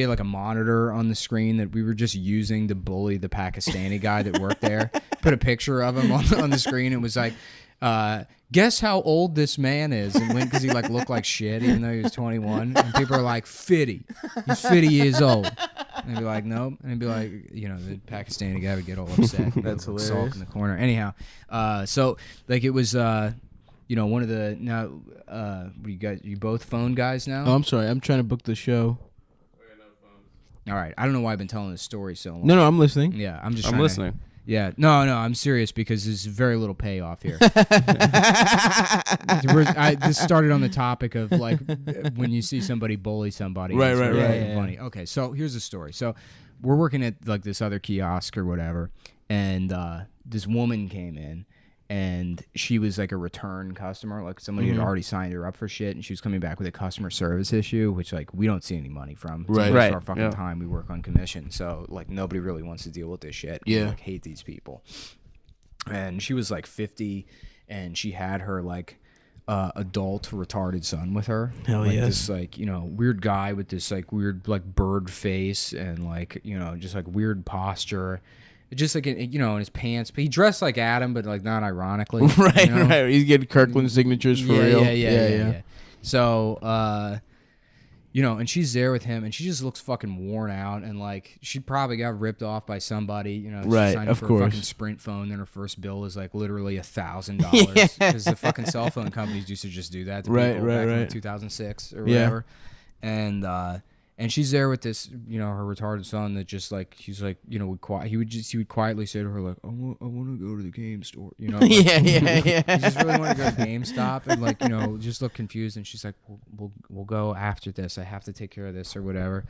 had like a monitor on the screen that we were just using to bully the Pakistani guy that worked there. Put a picture of him on the screen. It was like, guess how old this man is, and when because he like looked like shit even though he was 21, and people are like 50. He's 50 years old. And they'd be like, nope. And th'd be like, the Pakistani guy would get all upset. That's hilarious. Sulk in the corner. Anyhow, so like it was, one of the you both phone guys now. Oh, I'm sorry. I'm trying to book the show. All right. I don't know why I've been telling this story so long. No, I'm listening. Yeah, I'm listening. Yeah, no, I'm serious because there's very little payoff here. This started on the topic of like when you see somebody bully somebody. Right. Funny. Okay, so here's the story. So we're working at like this other kiosk or whatever, and this woman came in, and she was like a return customer. Like somebody had already signed her up for shit, and she was coming back with a customer service issue, which like we don't see any money from. It's Right. most of our fucking time we work on commission, so like nobody really wants to deal with this shit. We like hate these people. And she was like 50, and she had her like adult retarded son with her. Hell like yes. This like, you know, weird guy with this like weird like bird face and like, you know, just like weird posture. Just like, you know, in his pants. But he dressed like Adam, but like not ironically. Right, you know? right. He's getting Kirkland signatures for real. Yeah. So, you know, and she's there with him, and she just looks fucking worn out, and like she probably got ripped off by somebody. You know, she Right, signed up of for course. a fucking Sprint phone, and her first bill is like literally $1,000 because the fucking cell phone companies used to just do that to people back in like 2006 or whatever. And she's there with this, you know, her retarded son that just like he's like, you know, he would quietly say to her like, I want to go to the game store, you know. Like, yeah. He just really wanted to go to GameStop and like, you know, just look confused. And she's like, we'll go after this. I have to take care of this or whatever.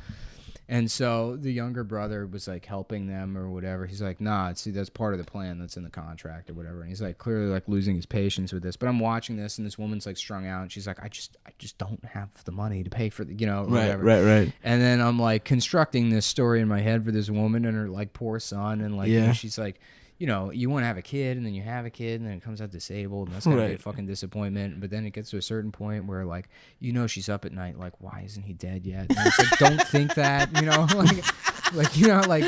And so the younger brother was like helping them or whatever. He's like, nah, see, that's part of the plan that's in the contract or whatever. And he's like clearly like losing his patience with this. But I'm watching this, and this woman's like strung out, and she's like, I just don't have the money to pay for the, you know, whatever. Right. And then I'm like constructing this story in my head for this woman and her like poor son, and like, you know, she's like, you know, you want to have a kid, and then you have a kid, and then it comes out disabled, and that's gonna be a fucking disappointment. But then it gets to a certain point where, like, you know, she's up at night, like, why isn't he dead yet? And it's like, don't think that, you know, like you know, like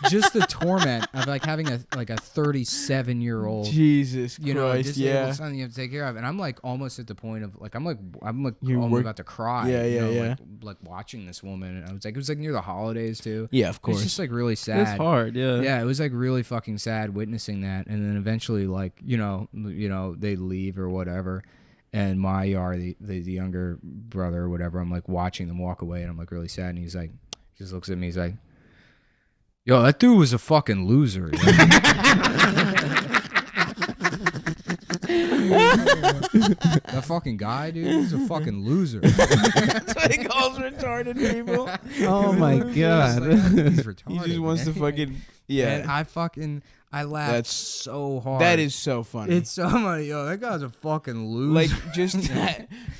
just the torment of like having a 37-year-old, Jesus you know, Christ, disabled son you have to take care of, and I'm like almost at the point of like I'm You're almost about to cry, you know, like watching this woman, and I was like, it was like near the holidays too. Yeah, of course. It's just like really sad. It's hard, yeah. Yeah, it was like really fucking sad witnessing that, and then eventually, like, you know, they leave or whatever, and the younger brother or whatever, I'm like watching them walk away, and I'm like really sad, and he's like, he just looks at me, he's like, yo, that dude was a fucking loser. That fucking guy, dude, he's a fucking loser. That's what he calls retarded people. Oh my god. He's retarded. He just wants to fucking And I laughed That's so hard. That is so funny. It's so funny. Yo, that guy's a fucking loser. Like, just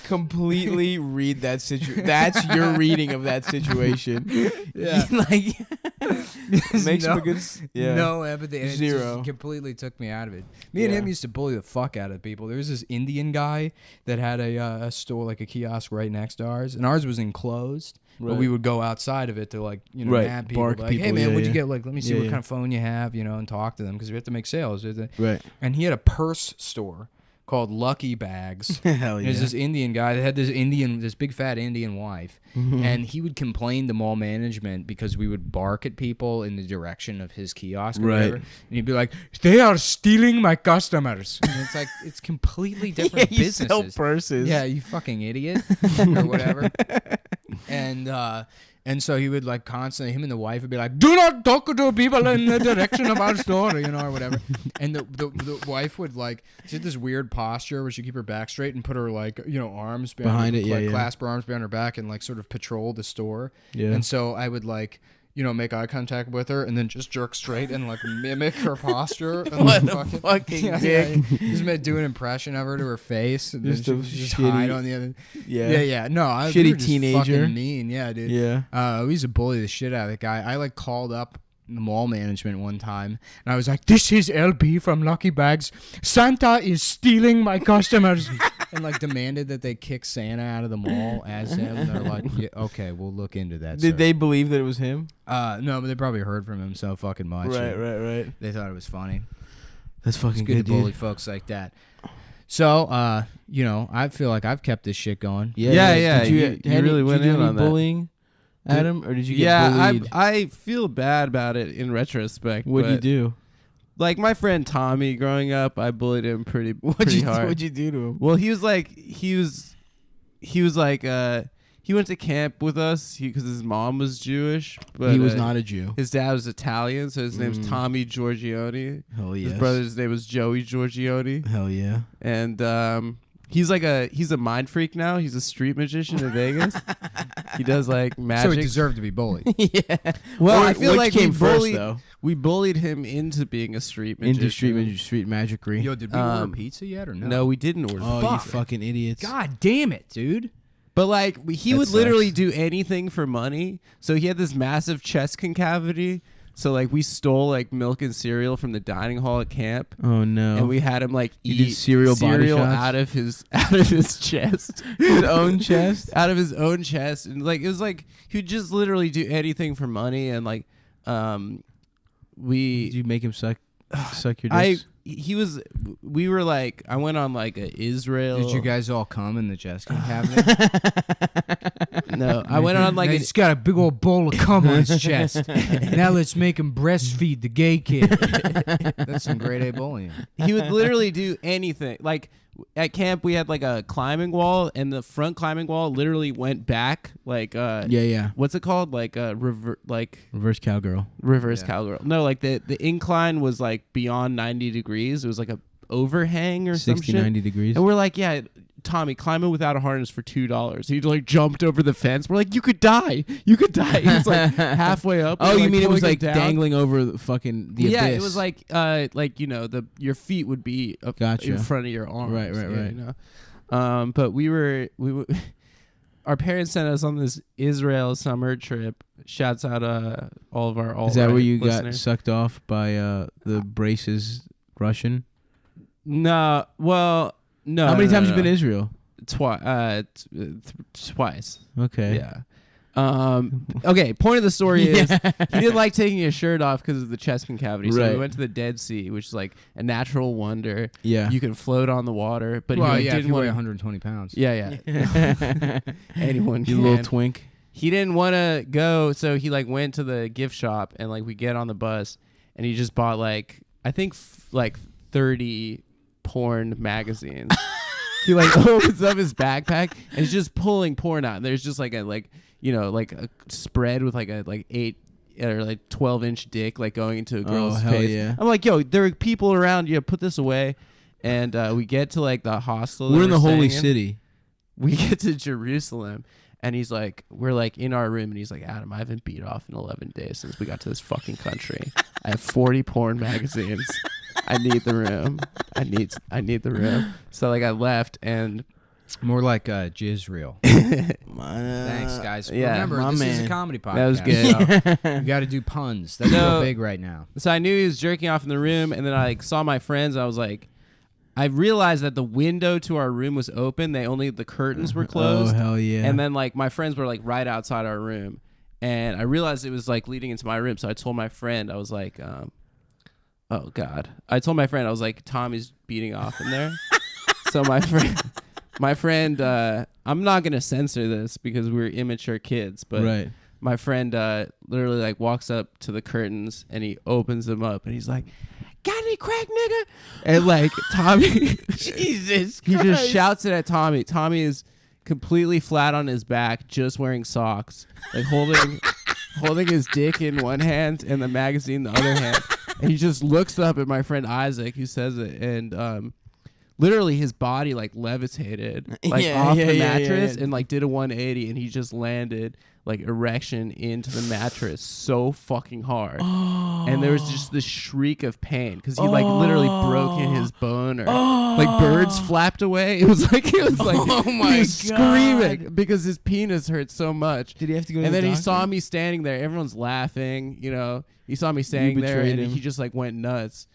completely read that situation. That's your reading of that situation. Yeah. Like, makes him a good... Yeah. No empathy. And Zero. It just completely took me out of it. Me and him used to bully the fuck out of people. There was this Indian guy that had a store, like a kiosk right next to ours, and ours was enclosed. But Right. we would go outside of it to, like, you know, Right. nab people. Bark Like, people, hey, man, yeah, what'd yeah. you get? Like, let me see Yeah, what yeah. kind of phone you have, you know, and talk to them because we have to make sales. Right. And he had a purse store called Lucky Bags. Hell There's yeah. this Indian guy that had this big fat Indian wife, and he would complain to mall management because we would bark at people in the direction of his kiosk or Right. whatever, and he'd be like, "They are stealing my customers." And it's like it's completely different Yeah, you businesses. sell purses. Yeah, you fucking idiot, or whatever. And so he would like constantly, him and the wife would be like, "Do not talk to people in the direction of our store," you know, or whatever. And the wife would like, she had this weird posture where she'd keep her back straight and put her like, you know, arms Behind her, it, yeah, like yeah. clasp her arms behind her back and like sort of patrol the store. Yeah. And so I would like, you know, make eye contact with her and then just jerk straight and like mimic her posture. And What like, a fucking yeah, dick. Just do an impression of her to her face. And Just then a she would just shitty- hide on the other. Yeah. Yeah. No, we Shitty were just teenager. fucking mean. Yeah, dude. Yeah. We used to bully the shit out of the guy. I like called up the mall management one time and I was like, "This is LB from Lucky Bags. Santa is stealing my customers." And like demanded that they kick Santa out of the mall as him. And they're like, "Yeah, okay, we'll look into that." Did sir." they believe that it was him? No, but they probably heard from him so fucking much. Right. They thought it was funny. That's fucking It's good to dude. bully folks like that. So, you know, I feel like I've kept this shit going. Yeah. Did you, You really went did you in do any on that. bullying, Adam, or did you get Yeah, bullied? I feel bad about it in retrospect. What'd you but, do? Like my friend Tommy, growing up, I bullied him pretty What'd you hard. What'd you do to him? Well, he was like he went to camp with us because his mom was Jewish, but He was not a Jew. His dad was Italian, so his name's Tommy Giorgione. Hell yes. His brother's name was Joey Giorgione, Hell yeah. and He's a mind freak now. He's a street magician in Vegas. He does like magic. So he deserved to be bullied. Yeah. Well, I feel which like came first, bullied, though? we bullied him into being a street magician. Into street magicry. Yo, did we order pizza yet or no? No, we didn't order. Oh, pizza. you fucking idiots! God damn it, dude. But like he That would literally sucks. do anything for money. So he had this massive chest concavity. So like we stole like milk and cereal from the dining hall at camp. Oh no! And we had him like You eat did cereal body shots? out of his chest, His own chest. out of his own chest, and like it was like he would just literally do anything for money. And like Did you make him suck your dicks? we were like I went on like a Israel. Did you guys all come in the chest cabinet? No, I went on like He's got a big old bowl of cum on his chest. Now let's make him breastfeed the gay kid. That's some grade A bullying. he would literally do anything. Like at camp, we had like a climbing wall, and the front climbing wall literally went back. Like yeah. what's it called? Like Reverse cowgirl. reverse cowgirl. No, like the incline was like beyond 90 degrees. It was like a overhang or 60, some shit. 90 degrees. And we're like, yeah, Tommy, climb it without a harness for $2. He like jumped over the fence. We're like, you could die. You could die. He's like halfway up. Oh, We're, you mean it was pulling like him down. dangling over the fucking the Yeah, abyss? it was like you know your feet would be up Gotcha. in front of your arms. Right. You know? But we were our parents sent us on this Israel summer trip. Shouts out all of our Is that where you listeners. got sucked off by the braces Russian? No, well, no. How many times you no. been to Israel? Twice. Okay. Yeah. Okay. Point of the story is he didn't like taking his shirt off because of the chest concavity. So we Right. went to the Dead Sea, which is like a natural wonder. Yeah. You can float on the water, but Well, he yeah, if didn't you weigh want. 120 pounds. Yeah. Anyone You can. little twink. He didn't want to go, so he like went to the gift shop, and like we get on the bus, and he just bought like I think like 30 porn magazines. He like opens up his backpack and he's just pulling porn out. And there's just like a like a spread with like a 8 or like 12-inch dick like going into a girl's hell face. yeah. I'm like, yo, there are people around you. Put this away. And we get to like the hostel. We're that in the holy staying in. city. We get to Jerusalem. And he's like, we're like in our room, and he's like, Adam, I haven't beat off in 11 days since we got to this fucking country. I have 40 porn magazines. I need the room. I need the room. So like I left, and More like Jizreel. Thanks, guys. Yeah, Remember, my this is man. a comedy podcast. That was good. So you got to do puns. That's So- real big right now. so I knew he was jerking off in the room, and then I like saw my friends. And I was like, I realized that the window to our room was open. The curtains were closed. Oh hell yeah! And then like my friends were like right outside our room, and I realized it was like leading into my room. So I told my friend, I was like, oh god. I told my friend, I was like, Tommy's beating off in there. So my friend, I'm not gonna censor this because we're immature kids, but right. my friend literally like walks up to the curtains and he opens them up and he's like, got any crack, nigga? And like Tommy, Jesus he just shouts it at Tommy. Tommy is completely flat on his back, just wearing socks, like holding his dick in one hand and the magazine in the other hand. And he just looks up at my friend Isaac, who says it, and literally his body like levitated like off the mattress and like did a 180, and he just landed like erection into the mattress so fucking hard. And there was just this shriek of pain because he like literally broke in his boner. Like birds flapped away. It was like Oh my he was God. screaming because his penis hurt so much. Did he have to go to And the then he doctor? saw me standing there. Everyone's laughing, you know. He saw me standing there, betrayed and him. he just like went nuts.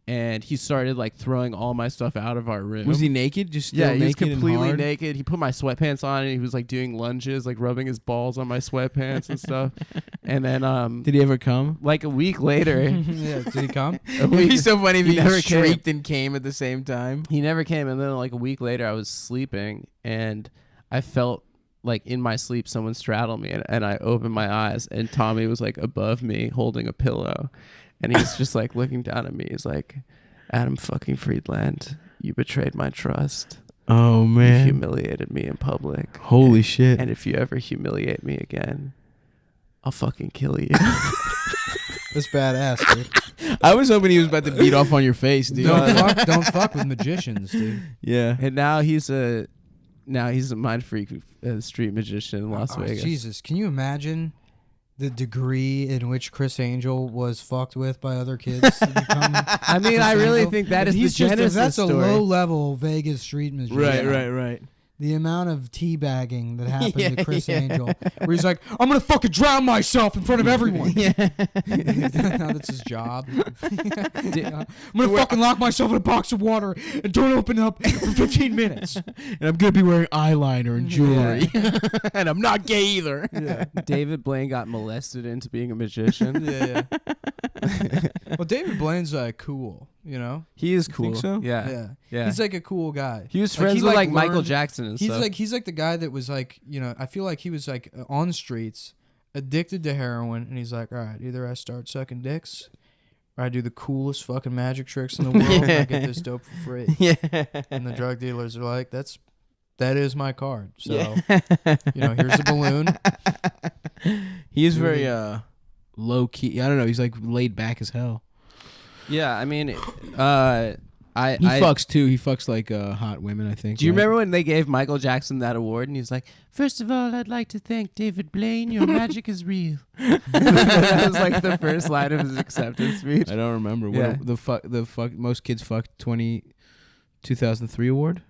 And he started like throwing all my stuff out of our room. Was he naked? Just still Yeah, he was naked and completely hard? naked. He put my sweatpants on, and he was like doing lunges, like rubbing his balls on my sweatpants and stuff. And then, Did he ever come? like a week later, Yeah, did he come? a week- It'd be so funny if he he never shrieked came. and came at the same time. He never came. And then like a week later, I was sleeping, and I felt like in my sleep someone straddled me, and I opened my eyes, and Tommy was like above me holding a pillow, and he's just like looking down at me. He's like, Adam fucking Friedland, you betrayed my trust. Oh You man! humiliated me in public. Holy shit! And if you ever humiliate me again, I'll fucking kill you. That's badass, dude. I was hoping he was about to beat off on your face, dude. Don't fuck with magicians, dude. Yeah. And now he's a mind freak street magician in Las Vegas. Jesus, can you imagine the degree in which Chris Angel was fucked with by other kids to become I mean, I really think that is the genesis that's a story. low-level Vegas street magician. Right. The amount of teabagging that happened to Chris Angel, where he's like, I'm going to fucking drown myself in front of everyone. Now that's his job. I'm going to fucking lock myself in a box of water and don't open up for 15 minutes. And I'm going to be wearing eyeliner and jewelry. And I'm not gay either. David Blaine got molested into being a magician. Well, David Blaine's cool, you know? He is cool. Think so? Yeah. He's like a cool guy. He was friends with like Michael Jackson and he's stuff. He's like the guy that was like, you know, I feel like he was like on the streets, addicted to heroin, and he's like, all right, either I start sucking dicks or I do the coolest fucking magic tricks in the world and I get this dope for free. And the drug dealers are like, that is my card. So, you know, here's a balloon. He is very low key. I don't know. He's like laid back as hell. Yeah, I mean, He fucks too. He fucks like hot women, I think. Do you remember when they gave Michael Jackson that award? And he's like, first of all, I'd like to thank David Blaine. Your magic is real. That was like the first line of his acceptance speech. I don't remember. Yeah. What the fuck most kids fucked 2003 award?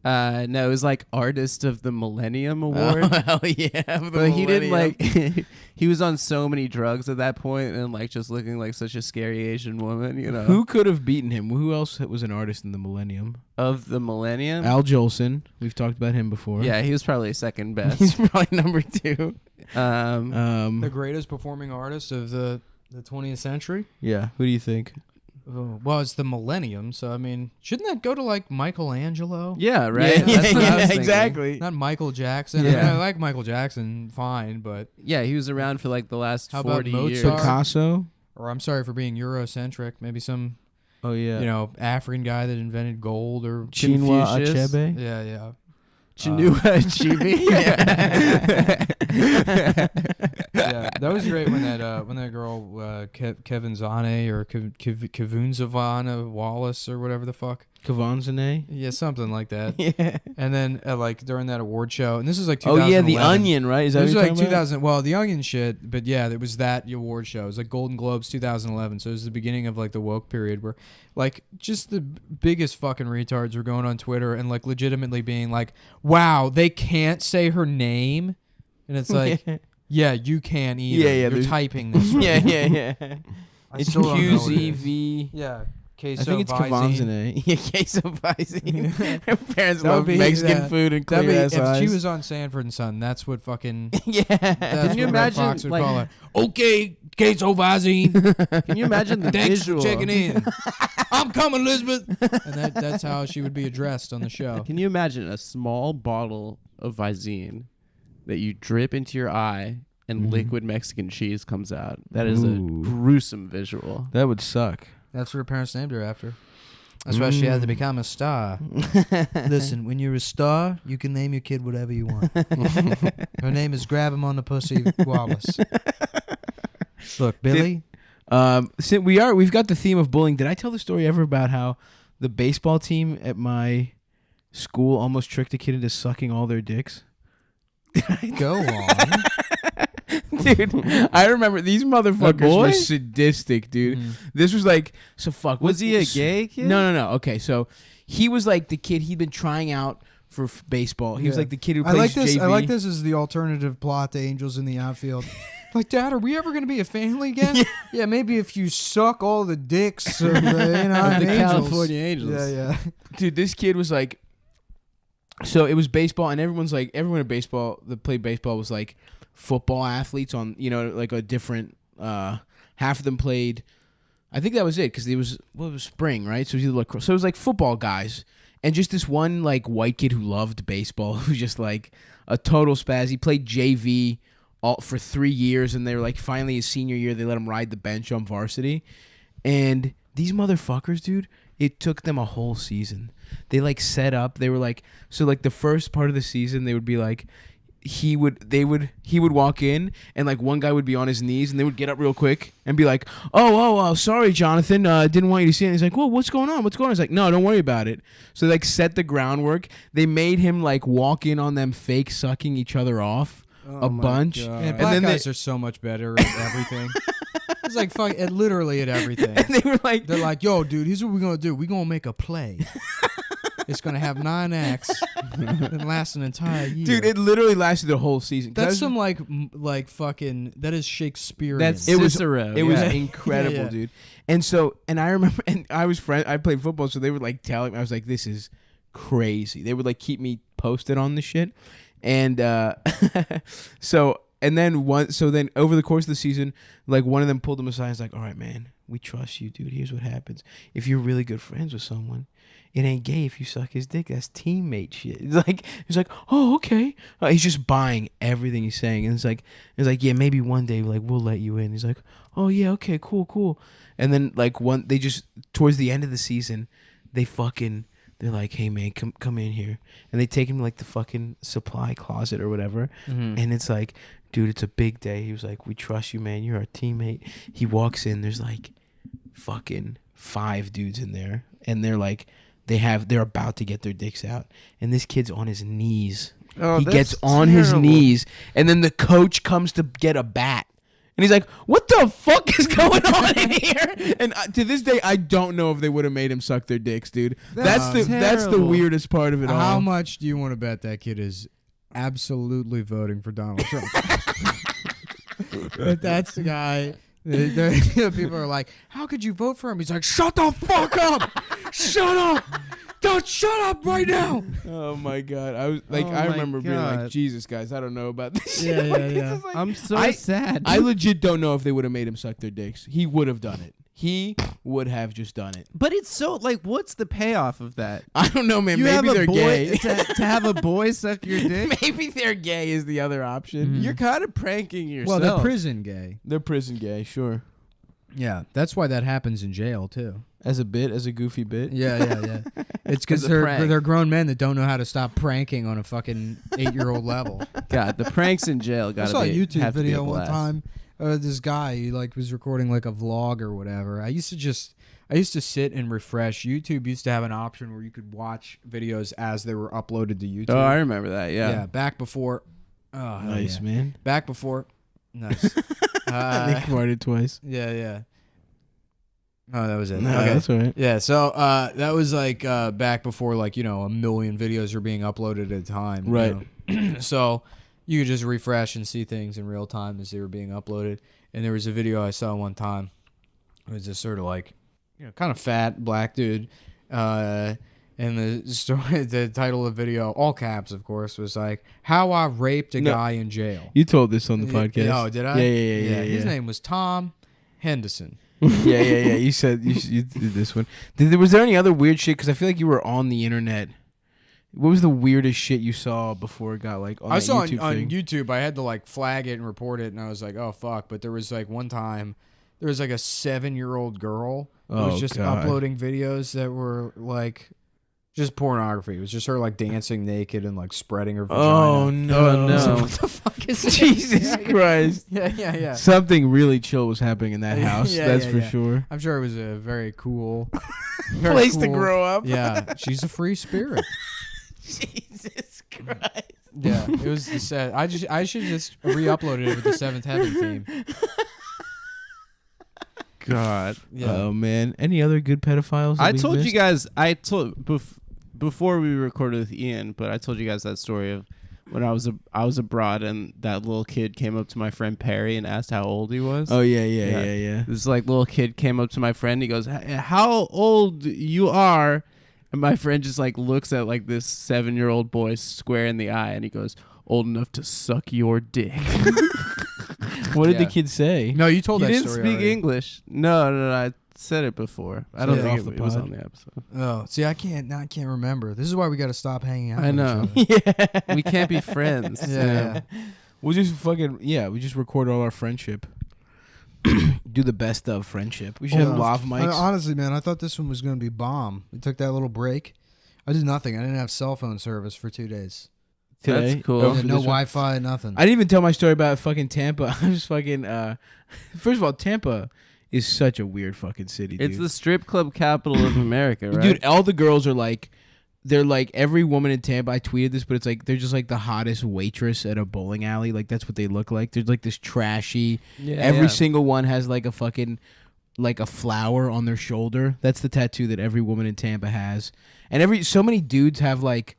No, it was like Artist of the Millennium Award. Oh, hell yeah. But he didn't like, he was on so many drugs at that point and like just looking like such a scary Asian woman, you know. Who could have beaten him? Who else was an artist in the Millennium? Of the Millennium? Al Jolson. We've talked about him before. Yeah, he was probably second best. He's probably number 2. The greatest performing artist of the 20th century? Yeah. Who do you think? Oh, well, it's the millennium, so I mean, shouldn't that go to like Michelangelo? Yeah, right. Yeah, That's what I was thinking. exactly. Not Michael Jackson. Yeah. I mean, I like Michael Jackson, fine, but Yeah, he was around for like the last How about 40 Mozart? years. Picasso? or I'm sorry for being Eurocentric, maybe some Oh yeah. you know African guy that invented gold or Chinua Confucius. Achebe? yeah. Chinua Achebe. Yeah, that was great when that girl Kevin Zane or Kavunzavana Wallace or whatever the fuck. Kavanzane? Yeah, something like that. Yeah. And then like during that award show, and this is like Oh 2011. yeah, The Onion, right? Is that This what was you're like talking about? 2000. Well, the Onion shit, but yeah, it was that award show. It was like Golden Globes 2011. So it was the beginning of like the woke period where, like, just the biggest fucking retards were going on Twitter and like legitimately being like, "Wow, they can't say her name," and it's like, "Yeah, you can't either. Yeah, You're typing this." yeah. I It's still don't know what it is. QZV. Yeah, I think it's Kavanzane. Yeah, queso Visine. Her parents That would love be Mexican that- food and that'd clear be- ass if eyes. she was on Sanford and Son, that's what fucking. Yeah. That's Can you what Red imagine, Fox would like- call her. Okay, queso Visine. Can you imagine the Thanks visual? for checking in. I'm coming, Elizabeth. And that's how she would be addressed on the show. Can you imagine a small bottle of Visine that you drip into your eye and liquid Mexican cheese comes out? That is a Ooh. gruesome visual. That would suck. That's what her parents named her after. That's why she had to become a star. Listen, when you're a star, you can name your kid whatever you want. Her name is Grab Him on the Pussy Wallace. Look, Billy. Since we've got the theme of bullying. Did I tell the story ever about how the baseball team at my school almost tricked a kid into sucking all their dicks? Go on. Dude, I remember these motherfuckers boy? were sadistic, dude. This was like, so fuck. Was he a gay kid? No. Okay, so he was like the kid. He'd been trying out for baseball. He was Yeah. like the kid who I plays like this. JV. I like this as the alternative plot to Angels in the Outfield. Like, Dad, are we ever going to be a family again? Yeah, maybe if you suck all the dicks of the, Of the Angels. California Angels. Yeah. Dude, this kid was like, so it was baseball, and everyone at baseball that played baseball was like football athletes on, like a different, half of them played, I think that was it, because it was spring, right? So it was either lacrosse. So it was like football guys, and just this one like white kid who loved baseball, who was just like a total spaz. He played JV for 3 years, and they were like, finally his senior year, they let him ride the bench on varsity, and these motherfuckers, dude, it took them a whole season. They like set up. They were like, so like the first part of the season, they would be like, he would walk in, and like one guy would be on his knees, and they would get up real quick and be like, oh, sorry, Jonathan, didn't want you to see it. And he's like, whoa, what's going on? He's like, no, don't worry about it. So like set the groundwork. They made him like walk in on them fake sucking each other off a bunch. Man, And black then guys are so much better at everything. It's like fuck, literally at everything. And they were like, they're like, yo, dude, here's what we're gonna do. We're gonna make a play. It's gonna have 9 acts and last an entire year. dude, it literally lasted the whole season. That's some like fucking. That is Shakespearean. That's It was Cicero. It was yeah. incredible, Yeah. dude. And so, and I remember, and I played football, so they would like telling me, I was like, this is crazy. They would like keep me posted on the shit, and so then over the course of the season, like one of them pulled him aside and was like, all right, man, we trust you, dude. Here's what happens. If you're really good friends with someone, it ain't gay if you suck his dick. That's teammate shit. It's like, he's like, oh, okay. He's just buying everything he's saying. And it's like, yeah, maybe one day, like, we'll let you in. He's like, oh, yeah, okay, cool. And then, like, towards the end of the season, they're like, hey, man, come in here. And they take him to, like, the fucking supply closet or whatever. Mm-hmm. And it's like, dude, it's a big day. He was like, we trust you, man. You're our teammate. He walks in. There's, like, fucking 5 dudes in there. And they're like, they're about to get their dicks out, and this kid's on his knees. Oh, he that's gets on his terrible. knees, and then the coach comes to get a bat, and he's like, "What the fuck is going on in here?" And to this day, I don't know if they would have made him suck their dicks, dude. That's the terrible. weirdest part of it all. How much do you want to bet that kid is absolutely voting for Donald Trump? If that's the guy. People are like, how could you vote for him? He's like, shut the fuck up! Shut up! Don't shut up right now! Oh my god! I was like, Oh I my remember being like, God. Jesus, guys, I don't know about this. Yeah, shit. yeah, Like, it's yeah. just like- I'm so sad. I legit don't know if they would have made him suck their dicks. He would have done it. He would have just done it. But it's so like, what's the payoff of that? I don't know, man. You Maybe have they're a boy gay. to have a boy suck your dick. Maybe they're gay is the other option. You're kind of pranking Well, yourself. they're prison gay. They're prison gay, sure. Yeah, that's why that happens in jail too. As a goofy bit. Yeah. It's because As a prank. they're grown men that don't know how to stop pranking on a fucking 8-year-old level. God, the pranks in jail I got saw a to be YouTube have to be a video one blast. time. This guy, he like was recording like a vlog or whatever. I used to sit and refresh. YouTube used to have an option where you could watch videos as they were uploaded to YouTube. Oh, I remember that. Yeah. back before. Oh, hell Nice, yeah. man. Back before. Nice. I think farted twice. Yeah. Oh, that was it. No, Okay. that's all right. Yeah, so that was like back before like, a million videos were being uploaded at a time. Right. So you could just refresh and see things in real time as they were being uploaded. And there was a video I saw one time. It was just sort of like, kind of fat black dude. And the story, the title of the video, all caps, of course, was like, "How I raped a guy in jail." You told this on the podcast. Oh, did I? Yeah. His name was Tom Henderson. yeah. You said you did this one. Was there any other weird shit? Because I feel like you were on the internet. What was the weirdest shit you saw before it got like on I that saw YouTube on thing? YouTube. I had to like flag it and report it, and I was like, "Oh fuck!" But there was like one time, there was like a 7-year-old girl who was just God. uploading videos that were like just pornography. It was just her like dancing naked and like spreading her vagina. Oh no! So what the fuck is this? Jesus Christ! Yeah. Something really chill was happening in that house. Yeah, that's yeah, for yeah. sure. I'm sure it was a very cool Place to grow up. Yeah, she's a free spirit. Jesus Christ! Yeah, it was the set. I should just re-uploaded it with the Seventh Heaven theme. God. Yeah. Oh man! Any other good pedophiles? I told you guys. Before we recorded with Ian, but I told you guys that story of when I was abroad and that little kid came up to my friend Perry and asked how old he was. Oh yeah. This like little kid came up to my friend. He goes, "How old you are?" And my friend just like looks at like this 7-year-old boy square in the eye, and he goes, "Old enough to suck your dick." What did the kid say? No, you told He that didn't story speak already. English. No, I said it before. I don't Yeah. think Off the it was pod? on the episode. Oh, see, I can't remember. This is why we got to stop hanging out. I with know. each other. We can't be friends. Yeah. We'll just we just record all our friendship. Do the best of friendship. We should have lav mics. Honestly, man, I thought this one was going to be bomb. We took that little break. I did nothing. I didn't have cell phone service for 2 days. today. That's cool. Over Yeah, for no this one. Wi-Fi, nothing. I didn't even tell my story about fucking Tampa. I was fucking. First of all, Tampa is such a weird fucking city, dude. It's the strip club capital of America, right? Dude, all the girls are like, they're like every woman in Tampa. I tweeted this, but it's like they're just like the hottest waitress at a bowling alley. Like that's what they look like. They're like this trashy. Yeah, every single one has like a fucking like a flower on their shoulder. That's the tattoo that every woman in Tampa has. And so many dudes have like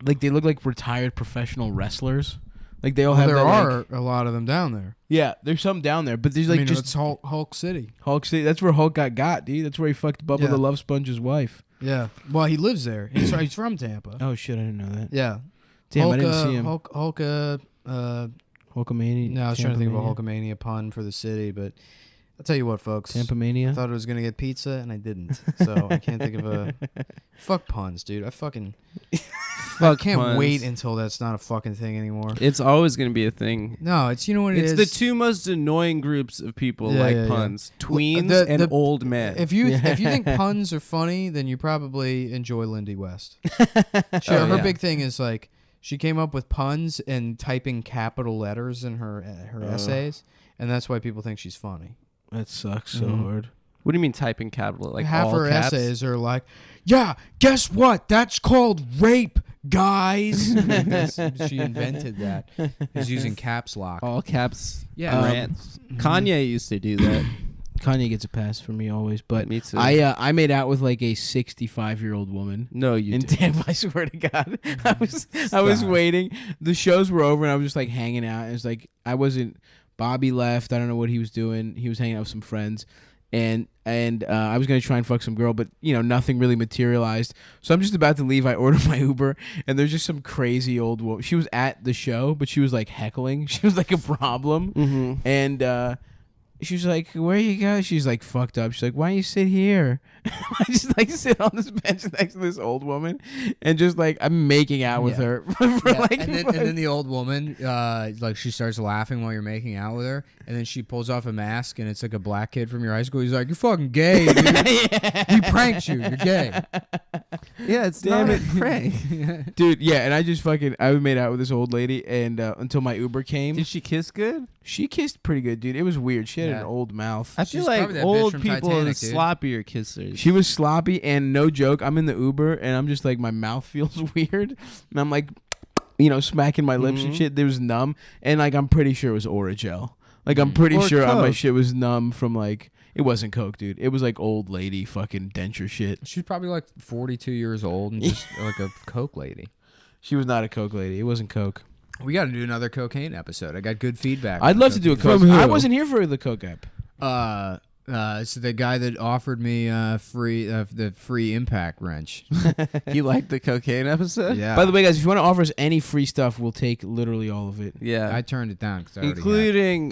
they look like retired professional wrestlers. Like they all have. There that, are like, a lot of them down there. yeah, there's some down there, but there's like just it's Hulk City. Hulk City. That's where Hulk got, dude. That's where he fucked Bubba Yeah. the Love Sponge's wife. Yeah. Well, he lives there. He's from Tampa. Oh shit, I didn't know that. Yeah. Damn, Hulk, I didn't see him. Hulkamania. No, I was trying to think of a Hulkamania pun for the city, but I'll tell you what, folks. Tampa Mania. I thought I was gonna get pizza and I didn't, so I can't think of a. Fuck puns, dude. I can't puns. wait until that's not a fucking thing anymore. It's always going to be a thing. No, it's you know what it It's is. the two most annoying groups of people like puns: tweens and old men. If you think puns are funny, then you probably enjoy Lindy West. Her big thing is like she came up with puns and typing capital letters in her essays, and that's why people think she's funny. That sucks so hard. What do you mean typing capital? Like half all her caps? essays are like, yeah, guess what? That's called rape, guys. She invented that. He's using caps lock. All caps. Yeah. Rants. Kanye used to do that. Kanye gets a pass for me always, but Me too. I made out with like a 65-year-old woman. No, you in didn't. Tampa. I swear to God, I was waiting. The shows were over, and I was just like hanging out. It was like I wasn't. Bobby left. I don't know what he was doing. He was hanging out with some friends, and I was gonna try and fuck some girl, but nothing really materialized. So I'm just about to leave. I order my Uber, and there's just some crazy old woman. She was at the show, but she was like heckling. She was like a problem, and she was like, "Where you go?" She's like fucked up. She's like, "Why don't you sit here?" I just like sit on this bench next to this old woman, and just like I'm making out with her. And then the old woman, like she starts laughing while you're making out with her, and then she pulls off a mask, and it's like a black kid from your high school. He's like, "You're fucking gay, dude. We pranked you. You're gay." Yeah, it's Damn not it. a prank. Dude, yeah, and I just I made out with this old lady, and until my Uber came. Did she kiss good? She kissed pretty good, dude. It was weird. She had an old mouth. I feel She's like probably that bitch old from people are Titanic, dude. sloppier kissers. She was sloppy, and no joke, I'm in the Uber, and I'm just like, my mouth feels weird, and I'm like, smacking my lips and shit. It was numb, and like I'm pretty sure it was Orajel. Like I'm pretty Or sure my Coke. shit was numb from like. It wasn't Coke, dude. It was like old lady fucking denture shit. She's probably like 42 years old and just like a coke lady. She was not a Coke lady. It wasn't Coke. We got to do another cocaine episode. I got good feedback. I'd on love to do a cocaine. Coke. I wasn't here for the Coke app. It's the guy that offered me the free impact wrench. You like the cocaine episode? Yeah. By the way, guys, if you want to offer us any free stuff, we'll take literally all of it. Yeah. I turned it down because I already had.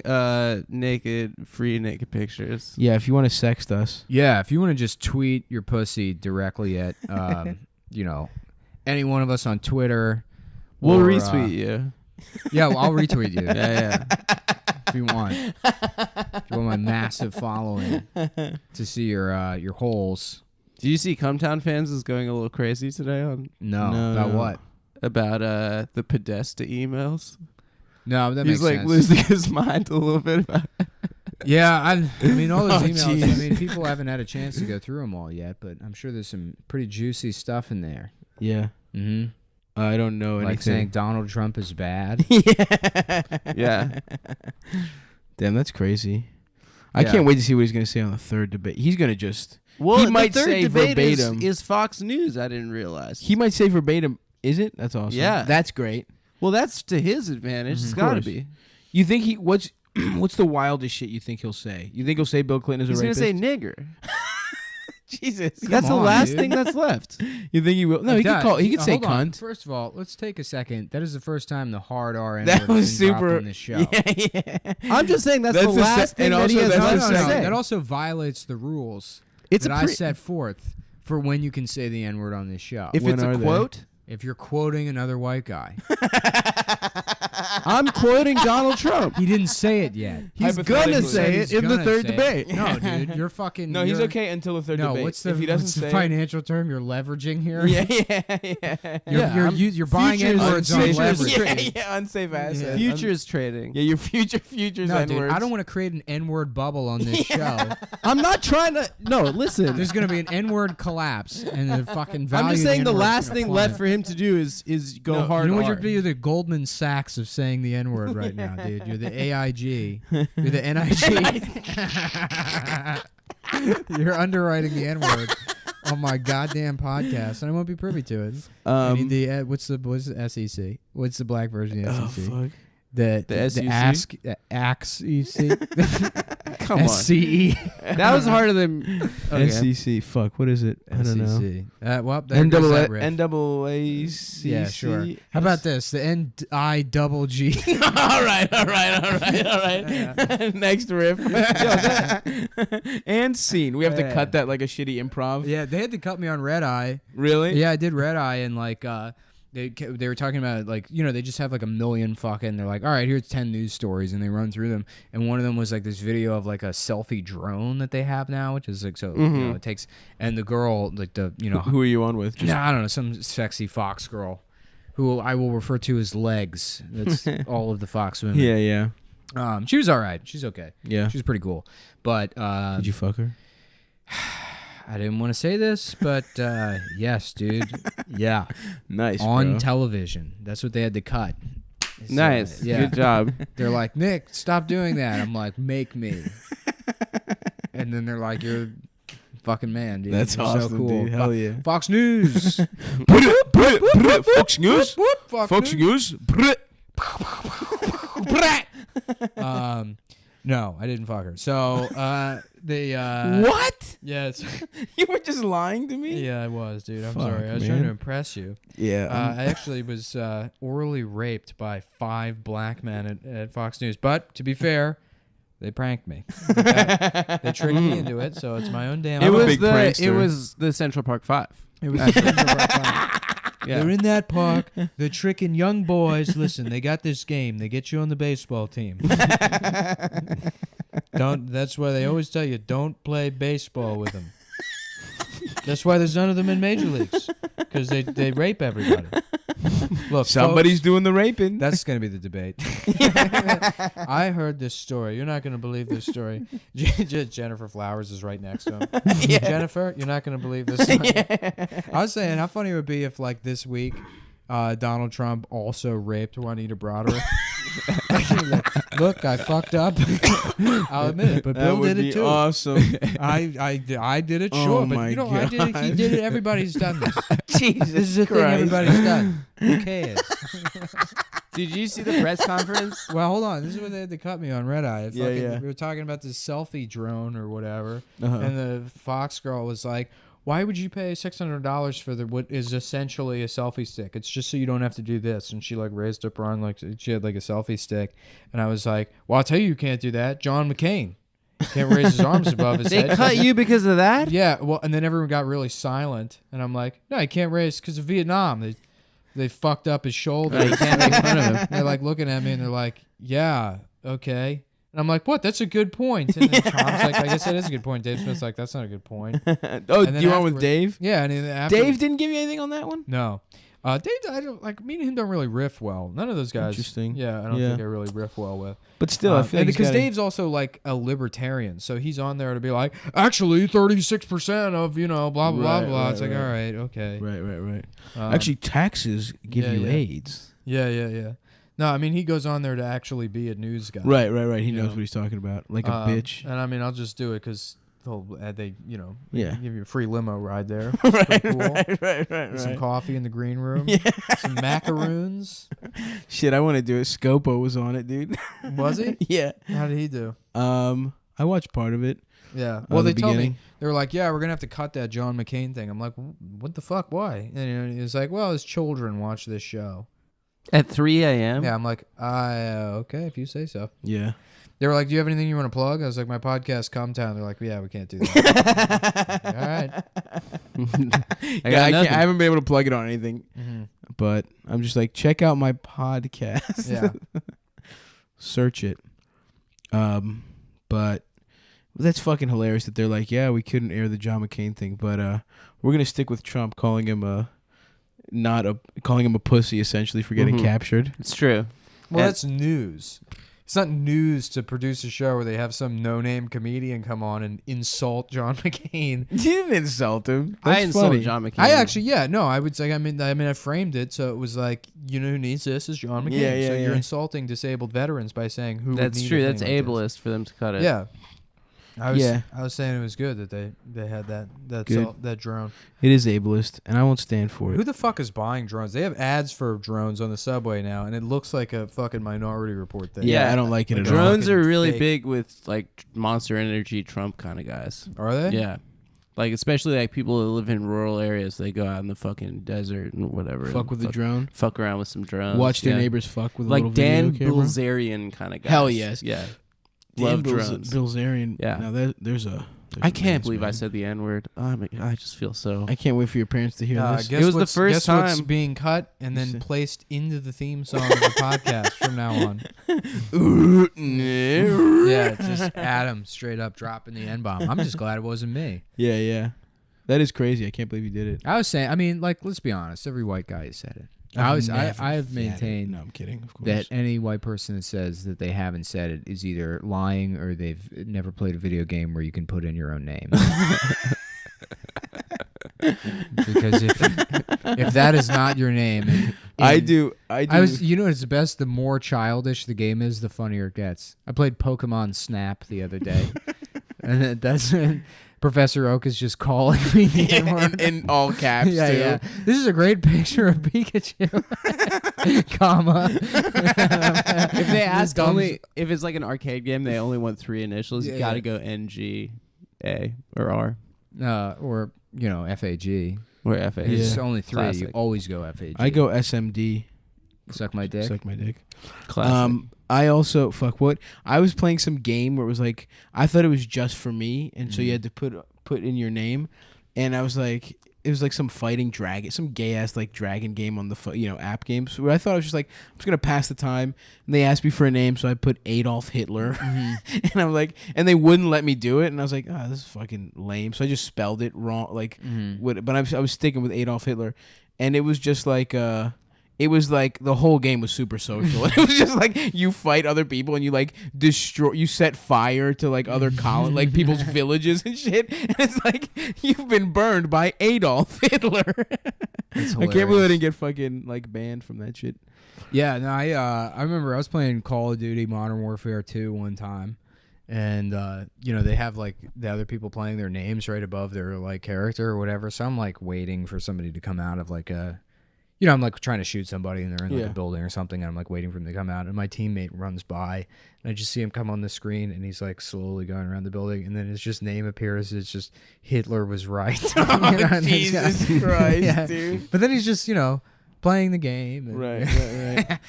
Including free naked pictures. Yeah, if you want to sext us. Yeah, if you want to just tweet your pussy directly at any one of us on Twitter, We'll or, retweet you. Yeah, well, I'll retweet you. Yeah. If you want. If you want my massive following to see your holes. Do you see Cumtown fans is going a little crazy today on? No. About what? About the Podesta emails. No, that He's makes like sense. losing his mind a little bit about it. Yeah, I mean, all those Oh, emails, geez. I mean, people haven't had a chance to go through them all yet, but I'm sure there's some pretty juicy stuff in there. Yeah. Mm-hmm. I don't know Like anything. saying Donald Trump is bad. Yeah. Damn, that's crazy. I Yeah. can't wait to see what he's going to say on the third debate. He's going to just... Well, he the might third say debate verbatim. is Fox News. I didn't realize. He might say verbatim. Is it? That's awesome. Yeah. That's great. Well, that's to his advantage. It's Of got to course. be. You think he... What's the wildest shit you think he'll say? You think he'll say Bill Clinton is He's a going to rapist? say nigger. Jesus. That's the on, last dude. thing that's left. You think he will? No, he could call. He could say hold on. cunt. First of all, let's take a second. That is the first time the hard R That was super. in this show. Yeah. I'm just saying that's That's the the last thing and that he also has that's left the to second. say. That also violates the rules It's that a I set forth for when you can say the N word on this show. If When it's are a they? quote, If you're quoting another white guy. I'm quoting Donald Trump. He didn't say it yet. He's gonna say it in the third debate. No, dude, you're fucking. No, he's you're- okay until the third No, debate. what's the, if he doesn't what's the say financial term? You're leveraging here. yeah. You're buying futures- N-words on futures leverage. trading. Yeah, unsafe assets. Futures trading. Yeah, your futures No, dude, N-words. I don't want to create an N-word bubble on this show. I'm not trying to. No, listen. There's gonna be an N-word collapse, and the fucking value. I'm just of saying the N-word's last gonna thing plummet. left for him to do is go hard. You know what R. you're the Goldman Sachs of saying the N-word right now, dude. You're the AIG. You're the NIG. You're underwriting the N-word on my goddamn podcast, and I won't be privy to it. I need the what's the SEC? What's the black version of the SEC? fuck. The SEC? SEC. Come on. SCE. That was harder than SEC. Fuck. What is it? I don't know. Well, there goes that riff. NAACC. Yeah, sure. How about this? The NIGG. all right. Next riff. And scene. We have to cut that like a shitty improv. Yeah, they had to cut me on Red Eye. Really? Yeah, I did Red Eye, and like they were talking about like, you know, they just have like a million fucking. They're like, all right, here's 10 news stories, and they run through them. And one of them was like this video of like a selfie drone that they have now, which is like so you know, it takes, and the girl like the Who are you on with? no, I don't know, some sexy Fox girl, who I will refer to as Legs. That's all of the Fox women. Yeah. She was all right. She's okay. Yeah. She's pretty cool. But Did you fuck her? I didn't want to say this, but yes, dude. Yeah. Nice. On bro. television. That's what they had to cut. So, nice. yeah. Good job. They're like, Nick, stop doing that. I'm like, make me. And then they're like, you're a fucking man, dude. That's You're awesome, so cool. dude. Hell yeah. Fox News. Fox News. Fox News. No, I didn't fuck her. So they What? Yeah, it's, You were just lying to me? yeah, I was, dude. I'm Fuck, sorry. I was man. trying to impress you. Yeah. I actually was orally raped by 5 black men at Fox News. But to be fair, they pranked me. They tricked me into it, so it's my own damn. It I'm a was big the prankster. Central Park 5. It was They're in that park. They're tricking young boys. Listen, they got this game. They get you on the baseball team. That's why they always tell you, don't play baseball with them. That's why there's none of them in major leagues, because they rape everybody. Look, Somebody's folks, doing the raping. that's going to be the debate. I heard this story. You're not going to believe this story. Jennifer Flowers is right next to him. Jennifer, you're not going to believe this story. I was saying, how funny it would be if, like, this week, Donald Trump also raped Juanita Broderick. Look, I fucked up. I'll admit it, but Bill did it too. Awesome. I did it, Oh sure, but my you know, I did it. He God. did it. Everybody's done this. Jesus This is a thing Christ. everybody's done. Who cares? Did you see the press conference? Well, hold on. This is what they had to cut me on Red Eye. Yeah, yeah. We were talking about this selfie drone or whatever, Uh-huh. and the Fox girl was like, "Why would you pay $600 for what is essentially a selfie stick? It's just so you don't have to do this." And she like raised up her arm like she had like a selfie stick, and I was like, "Well, I'll tell you can't do that. John McCain can't raise his arms above his head." They cut you because of that? Yeah, well, and then everyone got really silent, and I'm like, "No, he can't raise because of Vietnam. They fucked up his shoulder. You can't make fun of him. They're like looking at me, and they're like, yeah, okay." And I'm like, what? That's a good point. And then Tom's like, I guess that is a good point. Dave Smith's like, that's not a good point. Oh, And you then went with afterwards- Dave? Yeah, and then after, Dave didn't give you anything on that one? No. Dave, I don't like. Me and him don't really riff well. None of those guys. Interesting. Yeah, I don't Yeah. think I really riff well with. But still, I feel like because Dave's also like a libertarian, so he's on there to be like, actually, 36% of blah blah blah Right, blah. right, It's like, right. all right, okay. Right. Um, Actually, taxes give yeah, you yeah. AIDS. Yeah. No, I mean he goes on there to actually be a news guy. Right. He You knows know. what he's talking about. Like a bitch. And I mean, I'll just do it because they Yeah. give you a free limo ride there. Right, Pretty cool. right. Some coffee in the green room. Yeah. Some macaroons. Shit, I want to do it. Scopo was on it, dude. Was he? Yeah. How did he do? I watched part of it. Yeah. Well, the they told me, beginning. they were like, yeah, we're going to have to cut that John McCain thing. I'm like, what the fuck? Why? And he was like, well, his children watch this show. At 3 a.m.? Yeah, I'm like, okay, if you say so. Yeah. They were like, do you have anything you want to plug? I was like, my podcast, Cumtown. They're like, yeah, we can't do that. All right. I haven't been able to plug it on anything. Mm-hmm. but I'm just like, check out my podcast. Yeah. Search it. But that's fucking hilarious that they're like, yeah, we couldn't air the John McCain thing, but we're gonna stick with Trump calling him a pussy essentially for getting captured. It's true. Well, that's news. It's not news to produce a show where they have some no-name comedian come on and insult John McCain. You didn't insult him. I insulted John McCain. I actually, no, I would say, I framed it so it was like, you know who needs this is John McCain. Yeah, so you're insulting disabled veterans by saying who. That's would need true. a That's thing like ableist for them to cut it. this. Yeah. I was saying it was good that they had that drone. It is ableist, and I won't stand for it. Who the fuck is buying drones? They have ads for drones on the subway now, and it looks like a fucking Minority Report thing. Yeah, I don't like it at all. Drones are really fake. big with like Monster Energy Trump kind of guys. Are they? Yeah. Like especially like people that live in rural areas, they go out in the fucking desert and whatever. Fuck with the drone. Fuck around with some drones. Watch their neighbors fuck with a like little Dan video camera. Bilzerian kind of guy. Hell yes. Yeah. Dan Love drones. Bilzerian. Yeah. Now there's a. I can't believe I said the N-word. I just feel so. I can't wait for your parents to hear this. Guess It was the what's- first guess what's time- being cut and then placed into the theme song of the podcast from now on. Yeah, just Adam straight up dropping the N-bomb. I'm just glad it wasn't me. Yeah. That is crazy. I can't believe you did it. I was saying, I mean, like, let's be honest. Every white guy has said it. I have maintained No, I'm kidding. Of course. that any white person that says that they haven't said it is either lying or they've never played a video game where you can put in your own name. Because if that is not your name, I do. You know, it's the best. The more childish the game is, the funnier it gets. I played Pokemon Snap the other day, and that's when Professor Oak is just calling me in all caps. Yeah, too. yeah. This is a great picture of Pikachu, comma. If they ask if it's like an arcade game, they only want 3 initials. You got to go NG, A, or R. Or FAG. Or FAG. It's only 3. Classic. You always go FAG. I go SMD. Suck my dick. Suck my dick. Classic. I also I was playing some game where it was like I thought it was just for me, and so you had to put in your name, and I was like, it was like some fighting dragon, some gay ass like dragon game on the app games. Where I thought I was just like I'm just gonna pass the time, and they asked me for a name, so I put Adolf Hitler, and I'm like, and they wouldn't let me do it, and I was like, this is fucking lame, so I just spelled it wrong, but I was sticking with Adolf Hitler, and it was just like it was like the whole game was super social. It was just like you fight other people and you like you set fire to like other like people's villages and shit. And it's like you've been burned by Adolf Hitler. I can't believe I didn't get fucking like banned from that shit. Yeah, no, I remember I was playing Call of Duty Modern Warfare 2 one time, and they have like the other people playing their names right above their like character or whatever. So I'm like waiting for somebody to come out of like a. I'm like trying to shoot somebody and they're in like a building or something, and I'm like waiting for them to come out, and my teammate runs by and I just see him come on the screen and he's like slowly going around the building, and then his just name appears. It's just Hitler was right. Jesus Christ, dude. But then he's just playing the game. And, Right.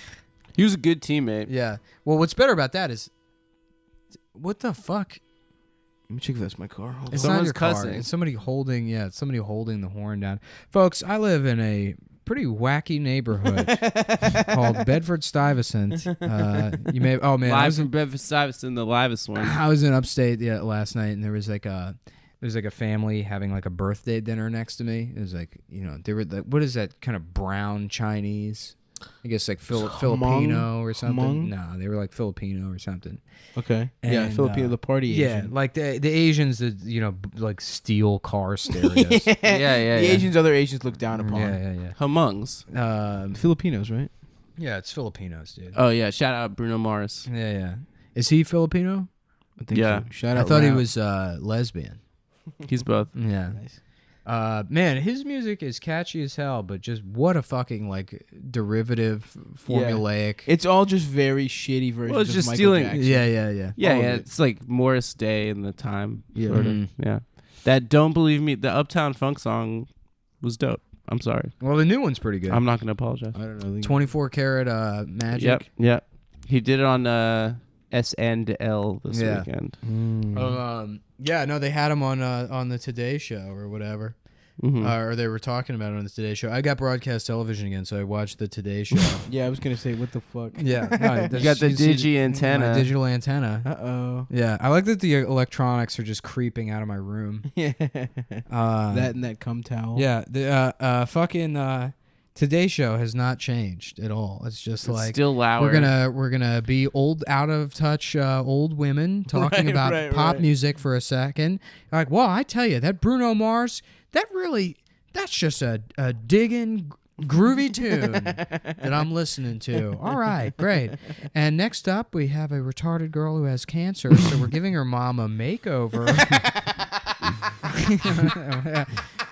He was a good teammate. Yeah. Well, what's better about that is, what the fuck? Let me check if that's my car. Hold It's on. not your car. cussing. It's somebody holding. Yeah, it's somebody holding the horn down. Folks, I live in a pretty wacky neighborhood called Bedford-Stuyvesant. You may. Oh man, Live from Bedford-Stuyvesant, the livest one. I was in upstate last night, and there was like a family having like a birthday dinner next to me. It was like they were like, what is that kind of brown Chinese? I guess like Filipino or something. Hmong? No, they were like Filipino or something. Okay. And, Filipino, the party Asian. Yeah, like the Asians that like steal car stereos. Yeah. The Asians, other Asians look down upon. Yeah. Humungs. Filipinos, right? Yeah, it's Filipinos, dude. Oh yeah, shout out Bruno Mars. Yeah. Is he Filipino? I think Yeah. so. Shout I out. thought he Rao. was lesbian. He's both. Yeah. Nice. Man, his music is catchy as hell, but just what a fucking like derivative, formulaic. It's all just very shitty versions. Well, it's of just Michael stealing- Jackson. Yeah. Yeah, All of yeah. it. It's like Morris Day in the time. Yeah. Sort Mhm. of. Yeah. That Don't Believe Me, the Uptown Funk song was dope. I'm sorry. Well, the new one's pretty good. I'm not going to apologize. I don't know. 24 karat magic. Yep. He did it on SNL this weekend. Yeah, no, they had him on the Today Show or whatever. or they were talking about it on the Today Show. I got broadcast television again, so I watched the Today Show. Yeah, I was gonna say, what the fuck? Yeah, no, You got the digi antenna. My digital antenna. Uh-oh. Yeah, I like that the electronics are just creeping out of my room. Yeah. That and that Cumtown. Yeah, the fucking Today Show has not changed at all. It's just It's like still louder. we're gonna be old, out of touch old women talking about pop music for a second. Like, well, I tell you, that Bruno Mars, that's just a digging, groovy tune that I'm listening to. All right, great. And next up, we have a retarded girl who has cancer, so we're giving her mom a makeover.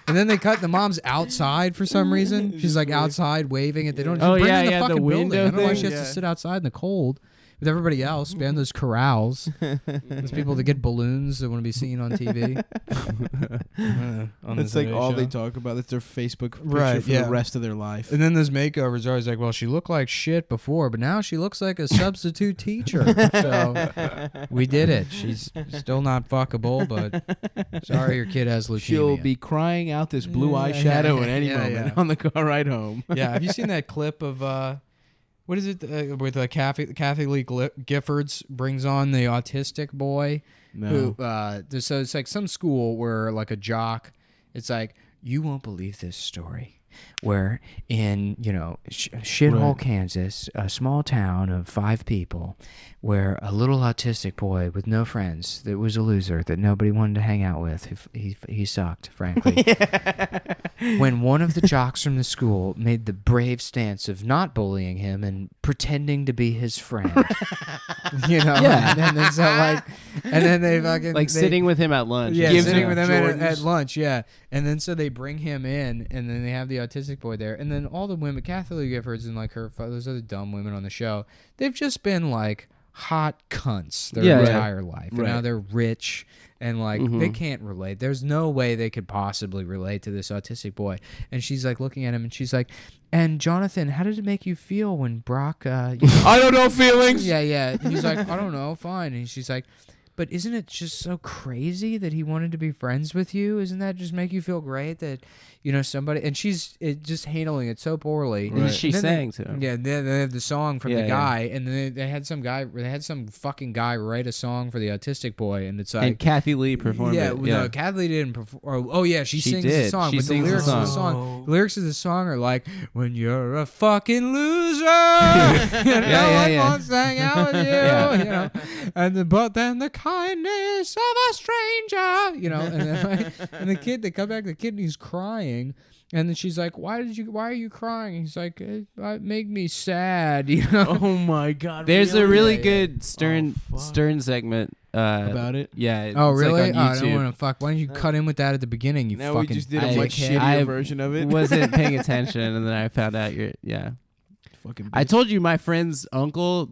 And then they cut the mom's outside for some reason. She's like outside waving it. They don't bring her in the fucking building. I don't know why she has to sit outside in the cold with everybody else behind those corrals. Those people that get balloons that want to be seen on TV. That's like all they talk about. That's their Facebook picture Right, for yeah. the rest of their life. And then those makeovers are always like, well, she looked like shit before, but now she looks like a substitute teacher. So we did it. She's still not fuckable, but sorry your kid has leukemia. She'll be crying out this blue eyeshadow at any moment on the car ride home. Yeah, have you seen that clip of what is it with Kathy Lee Giffords brings on the autistic boy? No. Who so it's like some school where like a jock, it's like, you won't believe this story, where in shithole Kansas, a small town of 5 people, where a little autistic boy with no friends, that was a loser that nobody wanted to hang out with, he sucked, frankly. When one of the jocks from the school made the brave stance of not bullying him and pretending to be his friend, Yeah. and then so like, and then they fucking Like sitting with him at lunch. yeah, Gives sitting him with him Jordans. at lunch, yeah. And then so they bring him in, and then they have the autistic boy there, and then all the women, Kathy Lee Giffords and like those other dumb women on the show, they've just been like hot cunts their entire life. And now they're rich and like they can't relate. There's no way they could possibly relate to this autistic boy. And she's like looking at him, and she's like, and Jonathan, how did it make you feel when Brock I don't know feelings. yeah. And he's like, I don't know, fine. And she's like, but isn't it just so crazy that he wanted to be friends with you? Isn't that just make you feel great that, somebody... And she's just handling it so poorly. Right. And she sang to him. Yeah, they have the song from the guy, and then they had some fucking guy write a song for the autistic boy, and it's like... And Kathy Lee performed it. No, Kathy Lee didn't perform... Oh, yeah, she sings the did. song, She but the sings the lyrics of the song. song... The lyrics of the song are like, when you're a fucking loser, I won't hang out with you, but then the kindness of a stranger, and then and the kid, they come back, the kid, and he's crying, and then she's like, why are you crying? He's like, it make me sad, Oh my god. There's really? a really good Stern segment About it? Yeah. Oh, it's really? Like on I don't YouTube. want to fuck. Why don't you cut in with that at the beginning, you Now fucking we just did a much dickhead? shittier version of it. Wasn't paying attention, and then I found out Fucking I bitch. told you my friend's uncle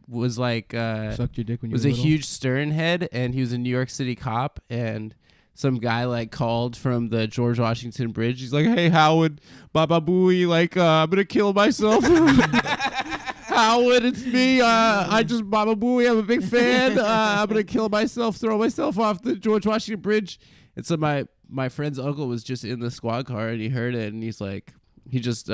was like Sucked your dick when you was were a little? huge Stern head, and he was a New York City cop, and some guy like called from the George Washington Bridge. He's like, "Hey Howard, Baba Booey, like I'm gonna kill myself." Howard, it's me. I just Baba Booey. I'm a big fan. I'm gonna kill myself, throw myself off the George Washington Bridge. And so my friend's uncle was just in the squad car, and he heard it, and he's like, he just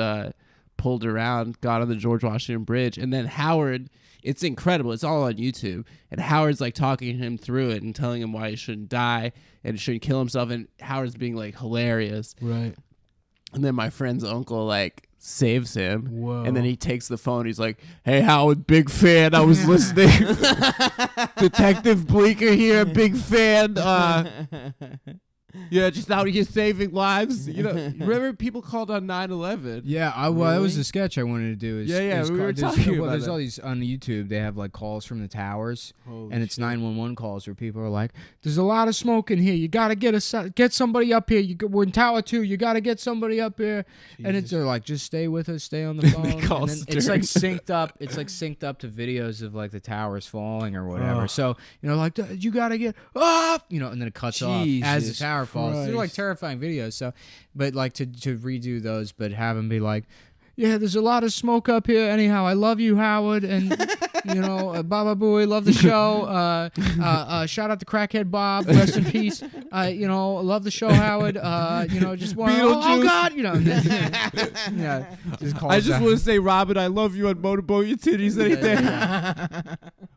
pulled around, got on the George Washington Bridge, and then Howard. It's incredible. It's all on YouTube. And Howard's like talking him through it and telling him why he shouldn't die and shouldn't kill himself. And Howard's being like hilarious. Right. And then my friend's uncle like saves him. Whoa. And then he takes the phone. He's like, "Hey Howard, big fan. I was listening. Detective Bleeker here, big fan. Yeah, just out here saving lives. Remember people called on 9/11? Yeah, that was the sketch I wanted to do. We were talking about there's that. all these on YouTube. They have like calls from the towers, and it's 911 calls where people are like, "There's a lot of smoke in here. You got to get somebody up here. We're in Tower 2. You got to get somebody up here." And they're like, "Just stay with us. Stay on the phone." call And then it's like synced up. It's like synced up to videos of like the towers falling or whatever. So like you got to get up. And then it cuts off as the tower falls. They're like terrifying videos. So, but like to redo those, but have them be like, yeah, there's a lot of smoke up here. Anyhow, I love you, Howard, and Baba Booey, love the show. Shout out to Crackhead Bob, rest in peace. Love the show, Howard. Just want oh God, yeah. I just want to say, Robin, I love you and motorboat your titties any day.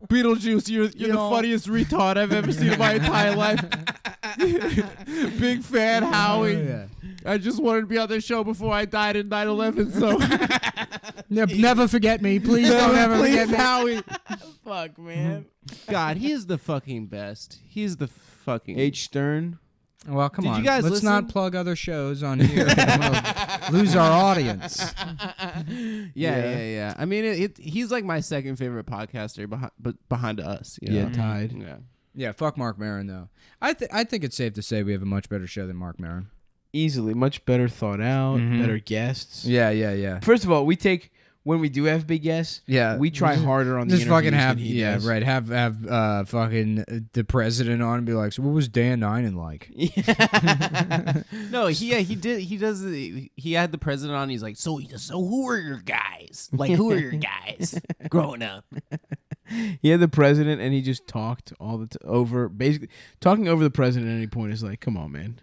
Beetlejuice, you're the funniest retard I've ever seen in my entire life. Big fan, Howie. Yeah. I just wanted to be on this show before I died in 9/11, so Never forget me, please. Don't ever forget me, Howie. Fuck, man. God, he is the fucking best. He's the fucking H. Stern. Well, come Did on. you guys Let's listen? not plug other shows on here. We'll lose our audience. Yeah. I mean, he's like my second favorite podcaster behind us. Yeah, tied. Yeah. Yeah, fuck Mark Maron, though. I think it's safe to say we have a much better show than Mark Maron. Easily, much better thought out, better guests. Yeah. First of all, we take when we do have big guests. Yeah, we try harder on the just fucking interviews have than he does. right. Have fucking the president on and be like, so what was Dan Ninen like? No, he did. He does. He had the president on. He's like, so who are your guys? Like, who are your guys growing up? He had the president, and he just talked all the over. Basically, talking over the president at any point is like, come on, man.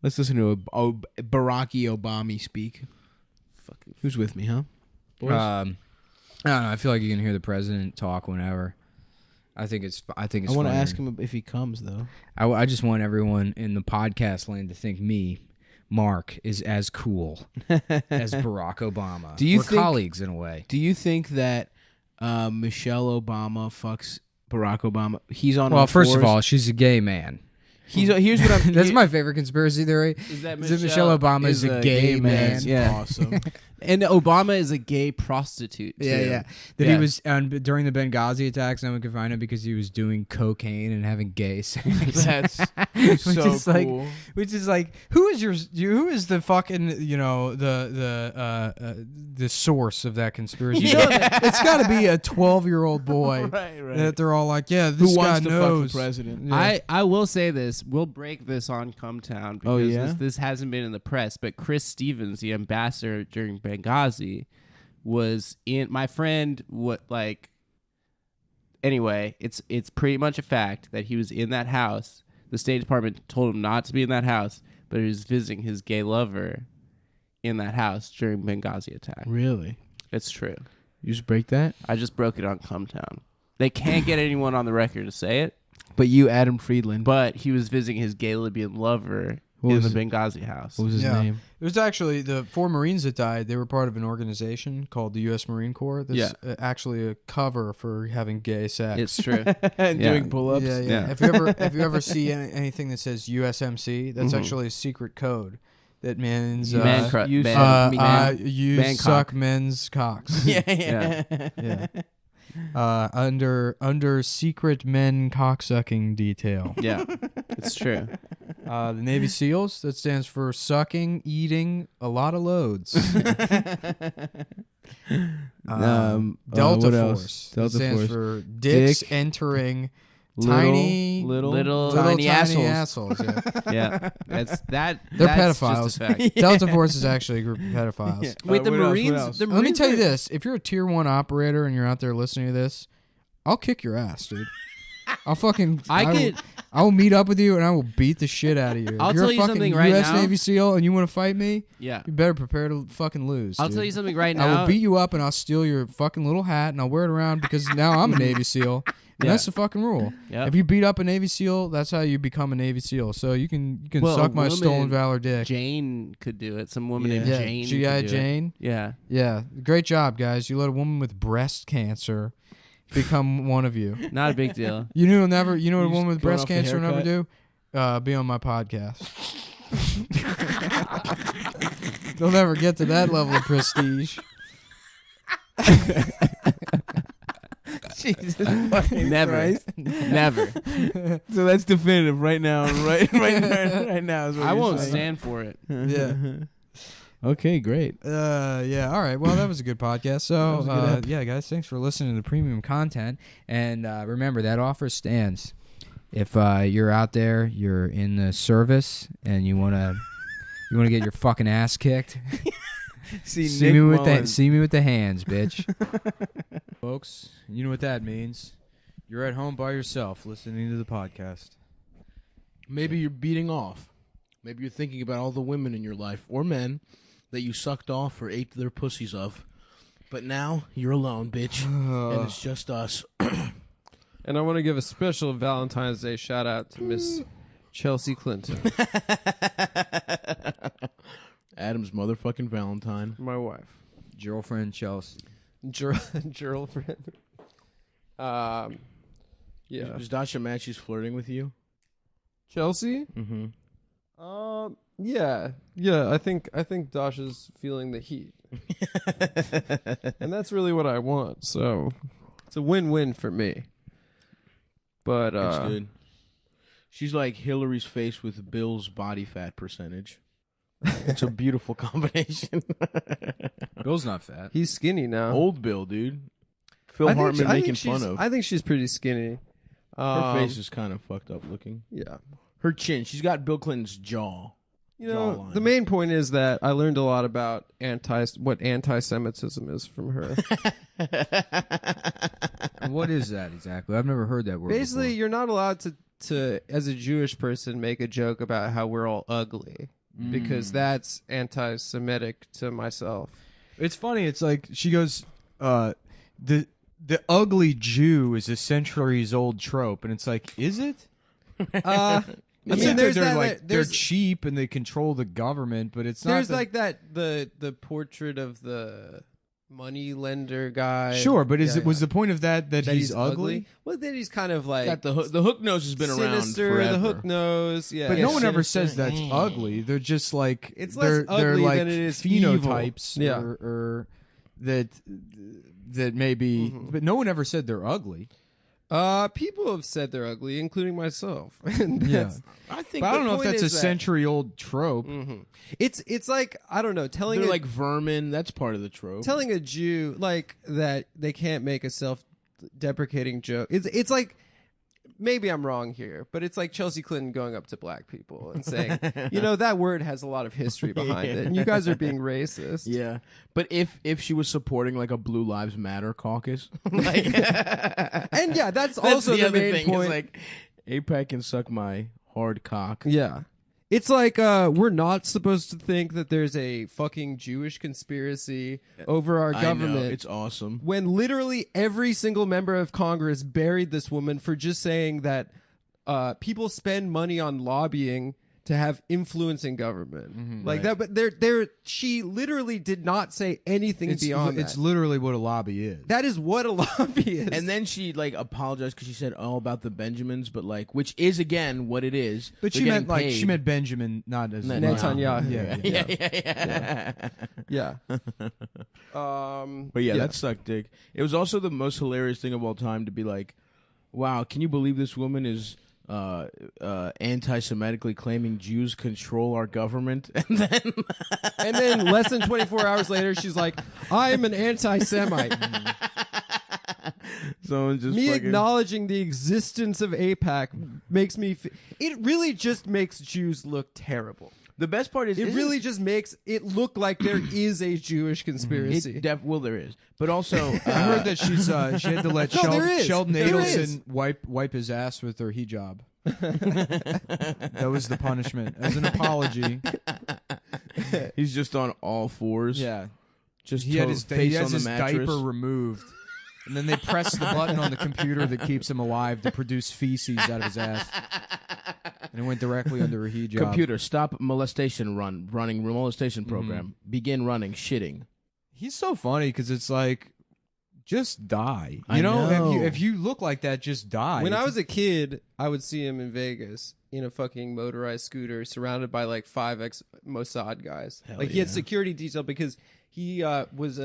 Let's listen to Barack Obama speak. Fucking, who's with me, huh? Boys? I don't know. I feel like you can hear the president talk whenever. I think it's. I want to ask him if he comes though. I just want everyone in the podcast land to think me, Mark, is as cool as Barack Obama. Do you We're think, colleagues in a way? Do you think that Michelle Obama fucks Barack Obama? He's on. Well, first of all, she's a gay man. Here's what I'm. That's my favorite conspiracy theory. Is that Michelle Obama is a gay man? Yeah, awesome. And Obama is a gay prostitute, too. Yeah. That he was during the Benghazi attacks. No one could find him because he was doing cocaine and having gay sex. That's so cool. Which is like, who is the fucking the source of that conspiracy? It's got to be a 12-year-old boy. Right. That they're all like, yeah, this Who guy wants to knows. fuck the president? Yeah. I will say this. We'll break this on Cumtown because this hasn't been in the press. But Chris Stevens, the ambassador during Benghazi, was in my friend. Anyway, it's pretty much a fact that he was in that house. The State Department told him not to be in that house, but he was visiting his gay lover in that house during Benghazi attack. Really? It's true. You just break that? I just broke it on Cumtown. They can't get anyone on the record to say it. But you, Adam Friedland. But he was visiting his gay Libyan lover in the Benghazi house. What was his name? It was actually the 4 Marines that died. They were part of an organization called the U.S. Marine Corps. That's actually a cover for having gay sex. It's true. And doing pull-ups. Yeah. If you ever see anything that says USMC, that's actually a secret code. That means you suck men's cocks. Yeah. Under secret men cocksucking detail. Yeah, it's true. The Navy SEALs, that stands for sucking, eating a lot of loads. Delta Force. That stands for dicks entering little tiny assholes. Yeah, that's They're that's pedophiles. Just a fact. Delta Force is actually a group of pedophiles. Wait, the Marines. Let me tell you this: if you're a tier 1 operator and you're out there listening to this, I'll kick your ass, dude. I will meet up with you and I will beat the shit out of you. I'll if you're tell a you fucking something right U.S. now. Navy SEAL and you want to fight me, Yeah, you better prepare to fucking lose. I'll dude. tell you something right now. I will beat you up and I'll steal your fucking little hat and I'll wear it around because now I'm a Navy SEAL. And that's the fucking rule. Yep. If you beat up a Navy SEAL, that's how you become a Navy SEAL. So you can suck my stolen valor dick. Jane could do it. Some woman named Yeah. Jane. G.I. could do it. Jane. Yeah. Great job, guys. You let a woman with breast cancer become one of you. Not a big deal. You know what a You woman with just going breast off the cancer will never haircut? do? Be on my podcast. They'll never get to that level of prestige. Jesus fucking Never. Christ. Never. So that's definitive right now. Right now is what I you're won't saying. stand for it. Yeah. Okay, great. Yeah. All right. Well, that was a good podcast. So, yeah, guys, thanks for listening to the premium content. And remember, that offer stands. If you're out there, you're in the service, and you wanna get your fucking ass kicked, See me with the hands, bitch. Folks, you know what that means. You're at home by yourself listening to the podcast. Maybe you're beating off. Maybe you're thinking about all the women in your life or men that you sucked off or ate their pussies of. But now you're alone, bitch. And it's just us. And I want to give a special Valentine's Day shout out to Miss Chelsea Clinton. Adam's motherfucking Valentine. My wife. Girlfriend Chelsea. Girlfriend. Yeah. Is Dasha mad she's flirting with you? Chelsea? Mm-hmm. Yeah. I think Dasha's feeling the heat. And that's really what I want. So it's a win-win for me. But That's good. She's like Hillary's face with Bill's body fat percentage. It's a beautiful combination. Bill's not fat. He's skinny now. Old Bill, dude. Phil Hartman making fun of. I think she's pretty skinny. Her face is kind of fucked up looking. Yeah. Her chin. She's got Bill Clinton's jaw. You know, the main point is that I learned a lot about what anti-Semitism is from her. What is that exactly? I've never heard that word. Basically, before. you're not allowed to, as a Jewish person, make a joke about how we're all ugly because that's anti-Semitic to myself. It's funny. It's like she goes, the ugly Jew is a centuries-old trope, and it's like, is it? I mean, they're cheap and they control the government, but it's not. There's like the portrait of the money lender guy. Sure, but was the point of that he's ugly? Well, then he's kind of like got the hook nose has been sinister, around forever. The hook nose, yeah. But no one ever sinister. says that's ugly. They're just like it's less ugly they're like than it is phenotypes, evil. or that maybe. But no one ever said they're ugly. People have said they're ugly, including myself. Yeah, I think. But I don't know if that's a century-old trope. Mm-hmm. It's like, I don't know, they're like vermin. That's part of the trope. Telling a Jew like that they can't make a self-deprecating joke. It's like, maybe I'm wrong here, but it's like Chelsea Clinton going up to black people and saying, you know, that word has a lot of history behind it, and you guys are being racist. Yeah, but if she was supporting like a Blue Lives Matter caucus, like, and yeah, that's also the other main thing. point. Is like, AIPAC can suck my hard cock. Yeah. It's like we're not supposed to think that there's a fucking Jewish conspiracy over our government. I know, it's awesome. When literally every single member of Congress buried this woman for just saying that people spend money on lobbying to have influence in government. Like that, but she literally did not say anything beyond that. It's literally what a lobby is. That is what a lobby is. And then she like apologized because she said all about the Benjamins, but like, which is again what it is. But she meant Benjamin, not as Netanyahu. Yeah. But yeah, that sucked dick. It was also the most hilarious thing of all time to be like, wow, can you believe this woman is anti-Semitically claiming Jews control our government, and then less than 24 hours later, she's like, "I'm an anti-Semite." Someone just acknowledging the existence of AIPAC makes me. It really just makes Jews look terrible. The best part is it really just makes it look like there is a Jewish conspiracy. Well, there is, but also I heard that she had to let Sheldon There Adelson wipe his ass with her hijab. That was the punishment as an apology. He's just on all fours. Yeah, just he had his face on his the mattress. diaper removed, and then they press the button on the computer that keeps him alive to produce feces out of his ass. And it went directly under her hijab. Computer, stop molestation running molestation program. Begin running shitting. He's so funny because it's like, just die. I know. If you look like that, just die. When I was a kid, I would see him in Vegas in a fucking motorized scooter, surrounded by like 5 ex-Mossad guys. He had security detail because he was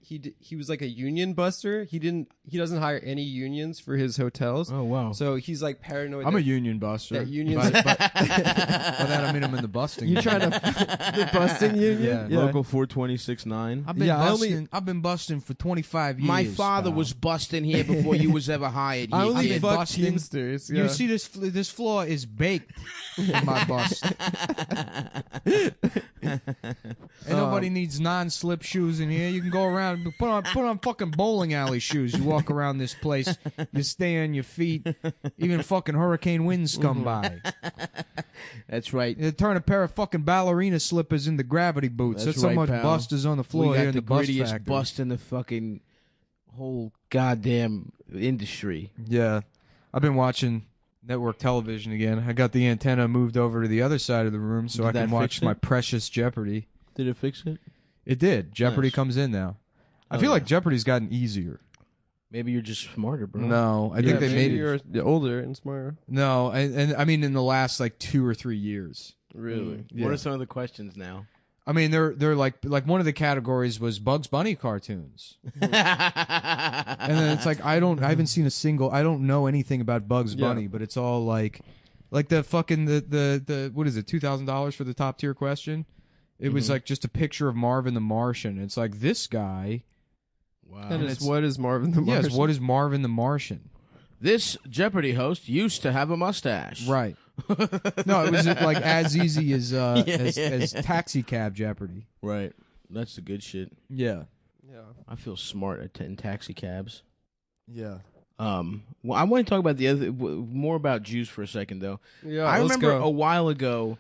he was like a union buster. He doesn't hire any unions for his hotels. Oh wow! So he's like paranoid. I'm a union buster. That unions. By that I mean I'm in the busting. You trying to the busting union? Yeah. Local 426.9. I've been busting for 25 years. My father was busting here before you was ever hired. I only fuck busting. Teamsters. You see this floor is baked in my bust. Ain't nobody needs non-slip shoes in here. You can go around, put on fucking bowling alley shoes. You walk around this place, you stay on your feet. Even fucking hurricane winds come by. That's right. You turn a pair of fucking ballerina slippers into gravity boots. That's how right, much pal. bust is on the floor We got here in the the bus grittiest factory. bust in the fucking whole goddamn industry. Yeah, I've been watching network television again. I got the antenna moved over to the other side of the room so Did I can that watch fix my it? precious Jeopardy. Did it fix it? It did. Jeopardy Nice. comes in now. I Oh, feel yeah. like Jeopardy's gotten easier. Maybe you're just smarter, bro. No, I think they made it. You're older and smarter. No, and I mean in the last like 2 or 3 years. Really? Yeah. What are some of the questions now? I mean, they're like one of the categories was Bugs Bunny cartoons, and then it's like I haven't seen a single. I don't know anything about Bugs Bunny, but it's all like the fucking the what is it, $2,000 for the top tier question? It was like just a picture of Marvin the Martian. It's like this guy. Wow. That is what is Marvin the Martian? Yes, what is Marvin the Martian? This Jeopardy host used to have a mustache. Right. No, it was like as easy as as Taxi Cab Jeopardy. Right. That's the good shit. Yeah. Yeah. I feel smart in taxi cabs. Yeah. Well, I want to talk about more about Jews for a second, though. Yeah, I let's remember go. a while ago,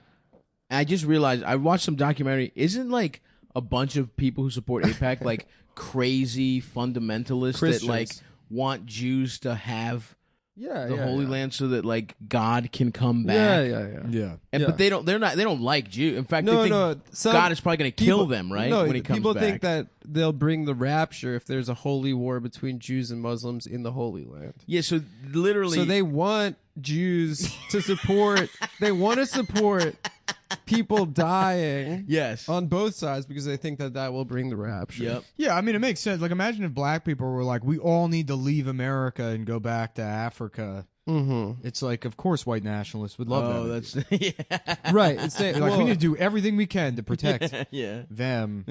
I just realized I watched some documentary. Isn't like a bunch of people who support AIPAC like crazy fundamentalists Christians. that like want Jews to have Yeah, the Holy Land so that like God can come back? Yeah. And, But they don't like Jews. In fact, they think some God is probably going to kill people- them, right? No, when he comes people back. think that they'll bring the rapture if there's a holy war between Jews and Muslims in the Holy Land. Yeah, so literally, So they want Jews to support. They want to support people dying. Yes. On both sides because they think that will bring the rapture. Yep. Yeah, I mean, it makes sense. Like, imagine if black people were like, we all need to leave America and go back to Africa. Mm-hmm. It's like, of course, white nationalists would love that. that's yeah. Right. It's They're like, we need to do everything we can to protect Yeah. them.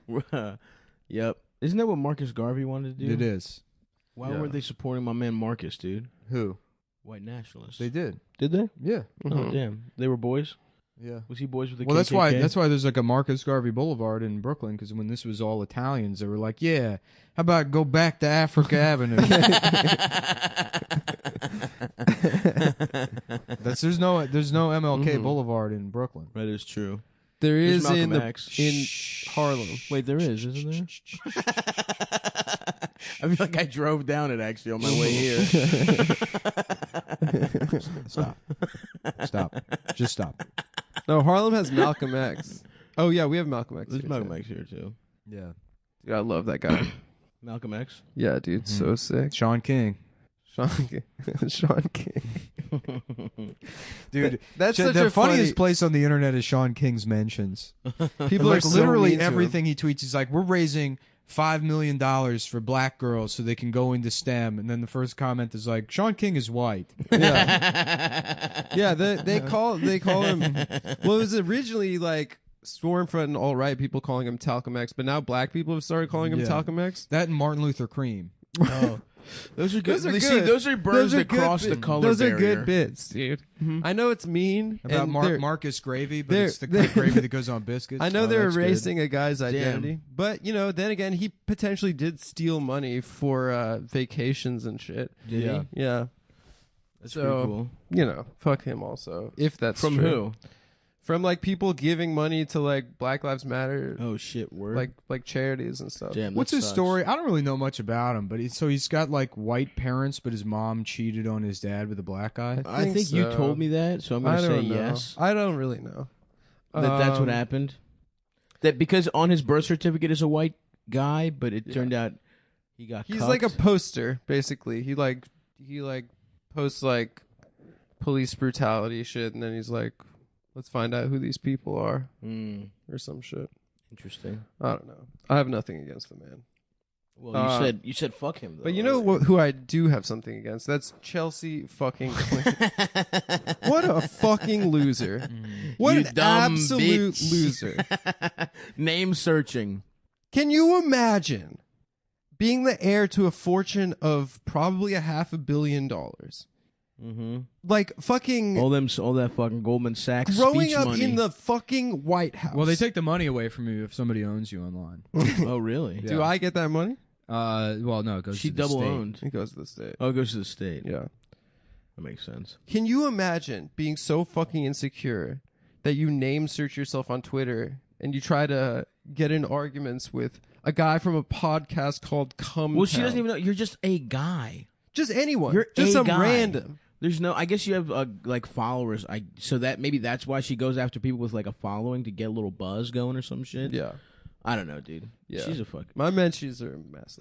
Yep. Isn't that what Marcus Garvey wanted to do? It is. Why Yeah. weren't they supporting my man Marcus, dude? Who? White nationalists. They did. Did they? Yeah. Oh, damn. They were boys? Yeah. Was he boys with the Well, KKK? that's why there's like a Marcus Garvey Boulevard in Brooklyn, because when this was all Italians, they were like, yeah, how about go back to Africa Avenue? There's no MLK Boulevard in Brooklyn. That is true. There There's is in Malcolm the X. in Harlem. Wait, there is, isn't there? I feel like I drove down it actually on my way here. Stop. Just stop. No, Harlem has Malcolm X. Oh yeah, we have Malcolm X. There's here, Malcolm too. X here too. Yeah. Dude, I love that guy. Malcolm X. Yeah, dude, so sick. Sean King. Sean King. Sean King. Dude, That's the such a funniest funny- place on the internet is Sean King's mentions. People like are so literally mean to him. everything he tweets is like, we're raising $5 million for black girls so they can go into STEM, and then the first comment is like, Sean King is white. Yeah, yeah. They call him. Well, it was originally like Stormfront and alt right people calling him Talcum X, but now black people have started calling him Yeah. Talcum X. That and Martin Luther Cream. Oh. Those are good. Those are See, good. those are burns Those are that good cross the bit- color Those barrier. are good bits, dude. I know it's mean About and they're- Marcus Gravy, but they're- it's the kind of gravy that goes on biscuits. I know Oh, they're that's good. erasing a guy's identity, but you know, then again, he potentially did steal money for vacations and shit. Did Yeah. he? Yeah. That's So, pretty cool. You know, fuck him also. If that's From true. who? From like people giving money to like Black Lives Matter, Oh shit! Word. like charities and stuff. Damn, that What's his sucks. story? I don't really know much about him, but he's got like white parents, but his mom cheated on his dad with a black guy. I think you so. told me that, so I'm I gonna say don't know. yes. I don't really know. That's what happened. That because on his birth certificate is a white guy, but it turned out he got. He's cucked. like a poster, basically. He posts like police brutality shit, and then he's like, "Let's find out who these people are," or some shit. Interesting. I don't know. I have nothing against the man. Well, you said fuck him though. But you know who I do have something against? That's Chelsea fucking Clinton. What a fucking loser. What You an dumb absolute bitch. loser. Name searching. Can you imagine being the heir to a fortune of probably $500 million Like fucking all that fucking Goldman Sachs growing speech up money. in the fucking White House. Well, they take the money away from you if somebody owns you online. Oh, really? Yeah. Do I get that money? Well, no, it goes She to the double state. owned. It goes to the state. Oh, it goes to the state. Yeah. That makes sense. Can you imagine being so fucking insecure that you name search yourself on Twitter and you try to get in arguments with a guy from a podcast called Cumtown? Well, she doesn't even know. You're just a guy. Just anyone. You're just a some guy. random. There's no. I guess you have like followers. So that maybe that's why she goes after people with like a following to get a little buzz going or some shit. Yeah. I don't know, dude. Yeah. She's a fuck. My mentions are a mess.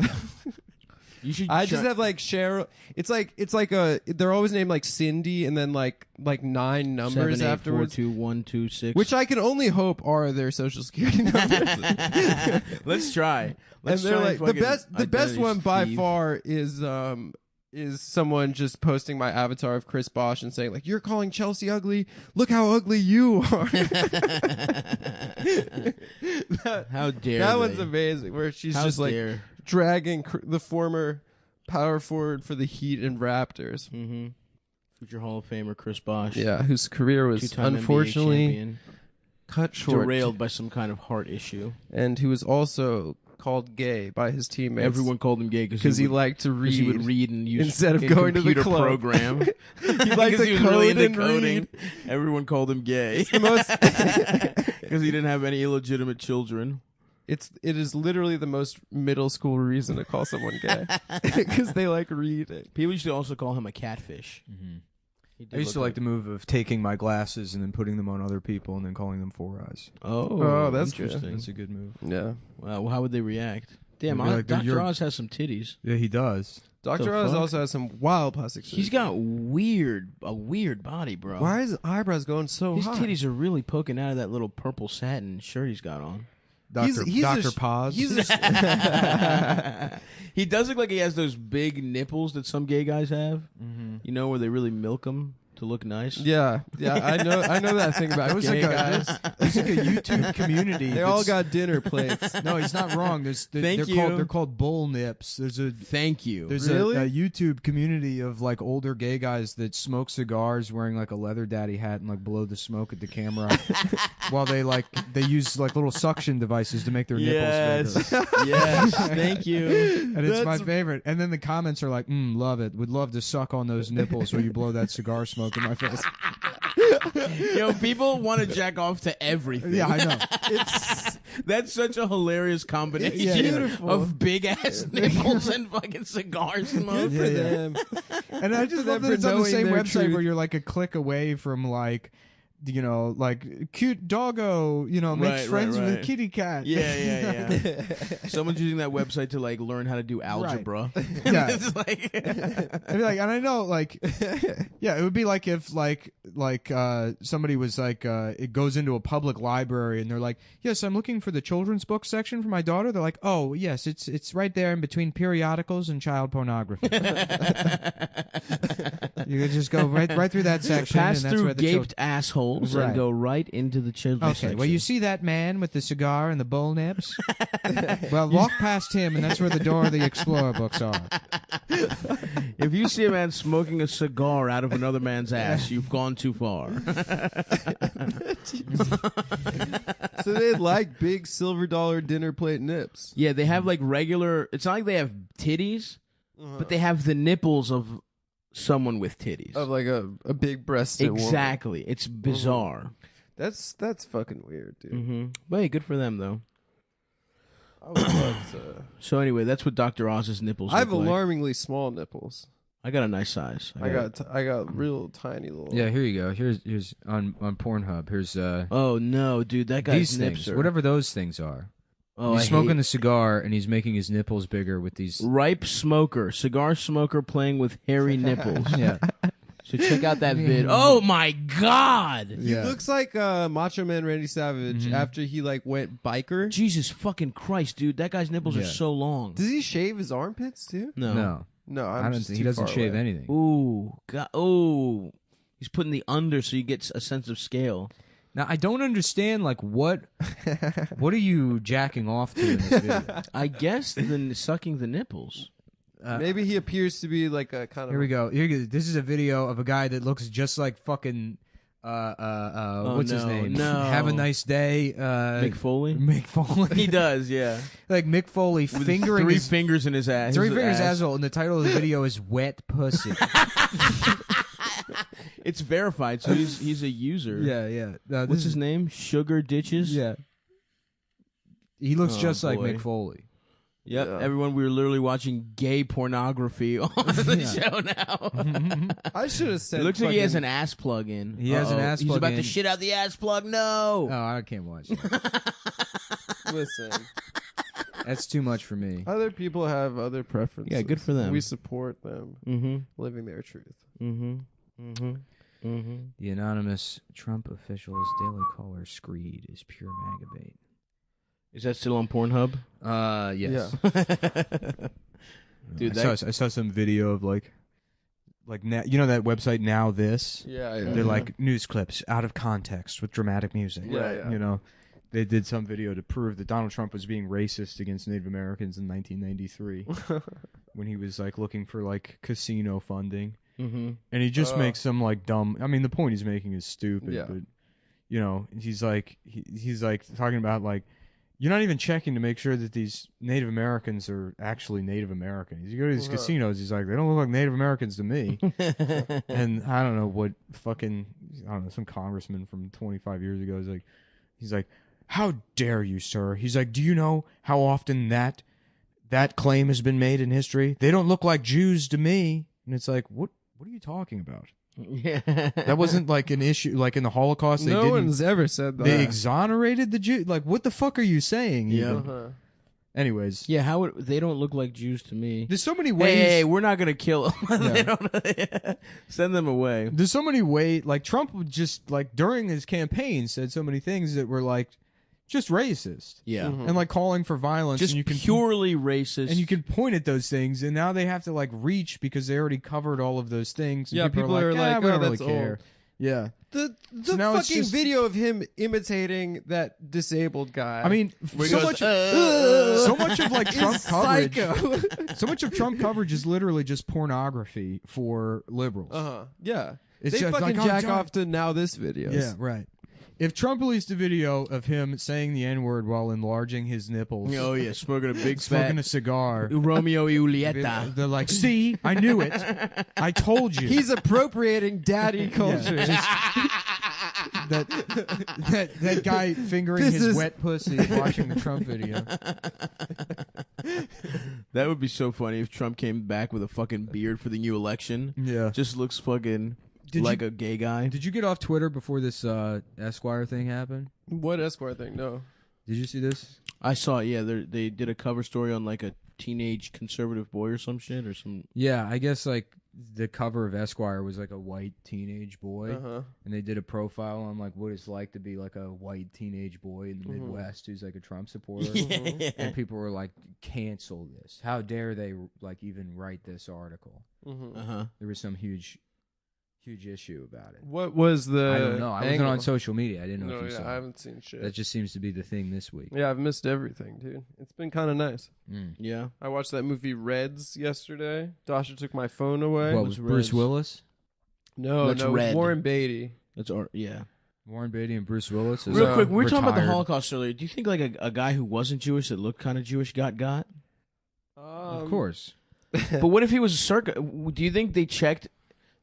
You should. I just have like Cheryl. It's like a. They're always named like Cindy and then like 9 numbers 7, 8, afterwards, 4, 2, 1, 2, 6. which I can only hope are their social security numbers. Let's try. Let's and they're try like the fucking best. The best identity one by Steve. far is someone just posting my avatar of Chris Bosch and saying like, "You're calling Chelsea ugly. Look how ugly you are." How dare that they? one's amazing. Where she's How just like dare. dragging the former power forward for the Heat and Raptors. Mm-hmm. Future Hall of Famer Chris Bosch. Yeah, whose career was Two-time NBA unfortunately champion. cut short, Derailed by some kind of heart issue. and who was also called gay by his teammates. Everyone called him gay because he would- liked to read. He would read and use instead of in going to the computer club. program. He liked Because to he was really code into and coding. read. Everyone called him gay The most because he didn't have any illegitimate children. it is literally the most middle school reason to call someone gay because they like reading. People used to also call him a catfish. He did I used to look like the move of taking my glasses and then putting them on other people and then calling them Four Eyes. Oh, that's good. interesting. That's a good move. Yeah, Well, how would they react? Damn, They'd be like, Dr. "You're-" Oz has some titties. Yeah, he does. Dr. Oz fuck? also has some wild plastic surgery. He's got a weird body, bro. Why is his eyebrows going so His high? titties are really poking out of that little purple satin shirt he's got on. Dr. He's a Dr. sh- Paz. he's a He does look like he has those big nipples that some gay guys have. You know, where they really milk them to look nice. yeah. I know that thing about It was gay like guys. There's like a YouTube community. They all that's- got dinner plates. No, he's not wrong. Thank you. They're called bull nips. Thank you. There's Really? a YouTube community of like older gay guys that smoke cigars wearing like a leather daddy hat and like blow the smoke at the camera while they use like little suction devices to make their nipples bigger. Yes. Thank you. And it's my favorite. And then the comments are like, love it. Would love to suck on those nipples while you blow that cigar smoke in my face. Yo, people want to jack off to everything. Yeah, I know. That's such a hilarious combination Beautiful. of big ass nipples and fucking cigar smoke. Good for them. And I just For love them that it's for on the knowing same their website truth. where you're like a click away from like, you know, like cute doggo, you know, makes Right, friends right, with right. kitty cat. Yeah. Someone's using that website to like learn how to do algebra. Yeah. It's like, I'd be like, and I know, like, yeah, it would be like if, like somebody was like, it goes into a public library and they're like, yes, I'm looking for the children's book section for my daughter. They're like, oh, yes, it's right there in between periodicals and child pornography. You could just go right through that section. pass and that's through where the gaped assholes Right. and go right into the children's Okay, section. well, you see that man with the cigar and the bull nips? Well, walk past him, and that's where the door of the Explorer books are. If you see a man smoking a cigar out of another man's ass, you've gone too far. So they like big silver dollar dinner plate nips. Yeah, they have like regular. It's not like they have titties, but they have the nipples of someone with titties. Of like a big breasted woman. Exactly. It's bizarre. That's fucking weird, dude. Mm-hmm. But hey, good for them though. I would love to. So anyway, that's what Dr. Oz's nipples. I have look like. alarmingly small nipples. I got a nice size. I got real tiny little. Yeah, here you go. Here's on Pornhub. Here's Oh no, dude, that guy's these nips things, are whatever those things are. Oh, he's I smoking hate- a cigar and he's making his nipples bigger with these. ripe smoker, cigar smoker playing with hairy nipples. Yeah, So check out that vid. Oh my god! He looks like Macho Man Randy Savage Mm-hmm. after he like went biker. Jesus fucking Christ, dude, that guy's nipples are Yeah. so long. Does he shave his armpits too? no, No, I I'm don't. just Think, too he doesn't far shave away. anything. Ooh, god, ooh. He's putting the under so you get a sense of scale. Now I don't understand. Like what are you jacking off to in this video? I guess sucking the nipples. Maybe he appears to be like a kind of. Here we go. This is a video of a guy that looks just like fucking. What's his name? No. Have a nice day. Mick Foley. Mick Foley. He does, yeah. Like Mick Foley With fingering three his, fingers in his ass. three his fingers ass. asshole, and the title of the video is "Wet Pussy." It's verified, so he's a user. Yeah. What's his name? Sugar Ditches. Yeah. He looks Oh, just like boy. Mick Foley. Yep, Yeah. everyone, we were literally watching gay pornography on the show now. I should have It said. looks like he has an ass plug in. He has an ass He's plug about in. to shit out the ass plug. No. Oh, I can't watch that. Listen, That's too much for me. other people have other preferences. Yeah, good for them. We support them Mm-hmm. living their truth. Mm-hmm. Mm-hmm. Mm-hmm. The anonymous Trump official's Daily Caller screed is pure MAGA bait. Is that still on Pornhub? Yes. Dude, I saw some video of like now, you know that website Now This? Yeah. They're like news clips out of context with dramatic music. Yeah. You know, they did some video to prove that Donald Trump was being racist against Native Americans in 1993 when he was like looking for like casino funding. Mm-hmm. And he just makes some like dumb. I mean, the point he's making is stupid, Yeah. but you know, he's like he's like talking about like you're not even checking to make sure that these Native Americans are actually Native Americans. You go to these casinos, he's like, they don't look like Native Americans to me. And I don't know what fucking some congressman from 25 years ago is like. He's like, how dare you, sir? He's like, do you know how often that claim has been made in history? They don't look like Jews to me. And it's like, what are you talking about? Yeah. That wasn't like an issue. Like in the Holocaust, they No didn't. one's ever said that. They exonerated the Jews. Like, what the fuck are you saying? Yeah. even? Anyways, Yeah, how would they don't look like Jews to me. there's so many ways. Hey, we're not gonna kill them. They don't, send them away. There's so many ways. Like Trump would just like during his campaign said so many things that were like just racist. Yeah. And like calling for violence. Just and you can purely racist. And you can point at those things, and now they have to like reach because they already covered all of those things. And Yeah, people are like, we oh, don't really that's care. old. Yeah, The So now it's fucking just- video of him imitating that disabled guy. I mean, Where he so goes, much, so much of like Trump coverage, psycho. so much of Trump coverage is literally just pornography for liberals. Yeah. It's They just fucking like, oh, jack God. off to Now This videos. Yeah, right. If Trump released a video of him saying the N-word while enlarging his nipples, oh yeah, smoking a big smoking fat a cigar, Romeo y Julieta. they're like, "See, I knew it. I told you." He's appropriating daddy culture. that guy fingering This his is- wet pussy watching the Trump video. That would be so funny if Trump came back with a fucking beard for the new election. Yeah. Just looks fucking Did like you- a gay guy. Did you get off Twitter before this Esquire thing happened? What Esquire thing? No. Did you see this? I saw it. Yeah, they did a cover story on like a teenage conservative boy or some shit or some. Yeah, I guess like the cover of Esquire was like a white teenage boy, Uh-huh. and they did a profile on like what it's like to be like a white teenage boy in the Midwest who's like a Trump supporter. And people were like, "Cancel this! How dare they like even write this article?" Uh-huh. There was some huge issue about it. What was the? I don't know. I wasn't angle? on social media. I didn't know No, if you yeah, saw. I it. haven't seen shit. That just seems to be the thing this week. Yeah, I've missed everything, dude. It's been kind of nice. Yeah. I watched that movie Reds yesterday. Dasha took my phone away. What What's was Bruce Reds? Willis? No, That's no, Red. Warren Beatty. That's yeah. Warren Beatty and Bruce Willis. Is Real quick, we were talking about the retired. Holocaust earlier. Do you think like a guy who wasn't Jewish that looked kind of Jewish got? Of course. But what if he was a circa? Do you think they checked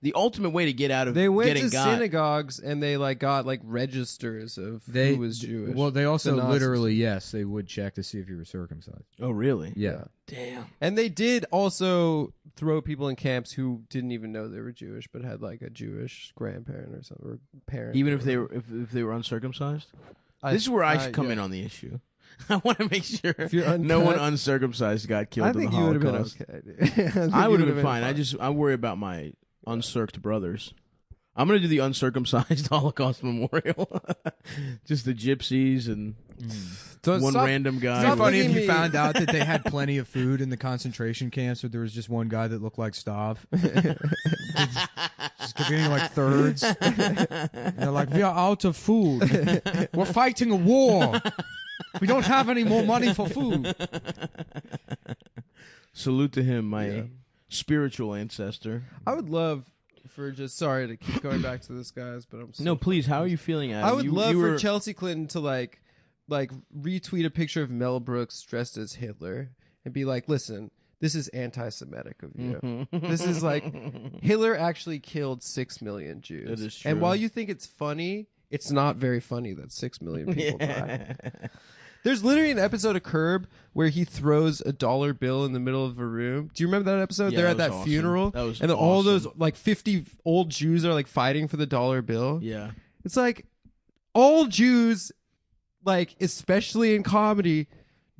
the ultimate way to get out of They went getting to got? synagogues and they like got like registers of They who was Jewish. Well, they also The Nazis. literally, yes, they would check to see if you were circumcised. Oh, really? Yeah. Damn. And they did also throw people in camps who didn't even know they were Jewish, but had like a Jewish grandparent or something, or parent. Even or if they whatever. were if they were uncircumcised. This is where I should come in on the issue. I want to make sure you're no one uncut- uncircumcised got killed I in think the you would have been Holocaust. okay. Dude. I would have been fine. I worry about my uncirced brothers. I'm gonna do the uncircumcised Holocaust memorial. Just the gypsies and Don't one stop- random guy. It'd be funny if looking you at me. found out that they had plenty of food in the concentration camps, but there was just one guy that looked like Stav. Just getting like thirds. And they're like, we are out of food. We're fighting a war. We don't have any more money for food. Salute to him, my spiritual ancestor. I would love for just sorry to keep going back to this, guys, but I'm so No, please. How are you feeling, Adam? I would love you for were- Chelsea Clinton to like retweet a picture of Mel Brooks dressed as Hitler and be like, "Listen, this is anti-Semitic of you. This is like Hitler actually killed 6 million Jews. That is true. And while you think it's funny, it's not very funny that 6 million people died." There's literally an episode of Curb where he throws a dollar bill in the middle of a room. Do you remember that episode? Yeah, They're that at was that awesome. funeral, That was and then all awesome. those like 50 old Jews are like fighting for the dollar bill. Yeah. It's like all Jews, like especially in comedy,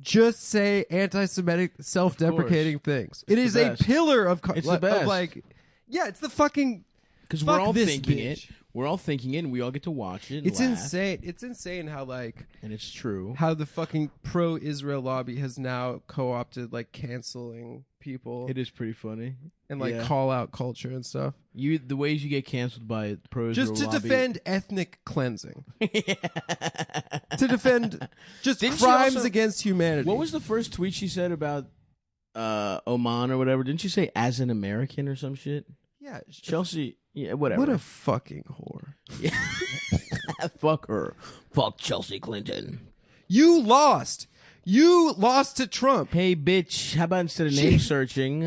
just say anti-Semitic, self-deprecating things. It is a best. pillar of It's the best. like, yeah, it's the fucking. Because fuck we're all this thinking bitch. it. We're all thinking it, and we all get to watch it. And It's laugh. insane. It's insane how like And it's true. how the fucking pro-Israel lobby has now co-opted like canceling people It is pretty funny. and like Yeah. call out culture and stuff. The ways you get canceled by pros Just to defend ethnic cleansing. To defend just Didn't she crimes also- against humanity. What was the first tweet she said about Oman or whatever? Didn't she say as an American or some shit? Yeah, Chelsea. Yeah, whatever. What a fucking whore. Fuck her. Fuck Chelsea Clinton. You lost. You lost to Trump. Hey, bitch. How about instead of name searching,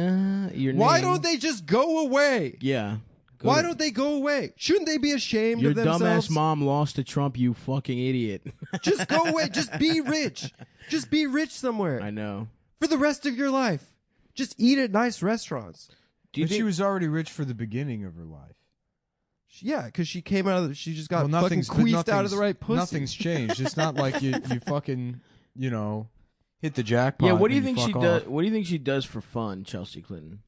your Why name? don't they just go away? Yeah. Why don't they go away? Shouldn't they be ashamed Your of themselves? dumbass mom lost to Trump, you fucking idiot. Just go away. Just be rich. Just be rich somewhere I know. for the rest of your life. Just eat at nice restaurants. Do you But think she was already rich for the beginning of her life. Yeah, because she came out of the, she just got Well, fucking nothing's queefed out of the nothing's- right pussy. Nothing's changed. It's not like you fucking hit the jackpot. Yeah, what do you and think she fuck does? off. What do you think she does for fun, Chelsea Clinton?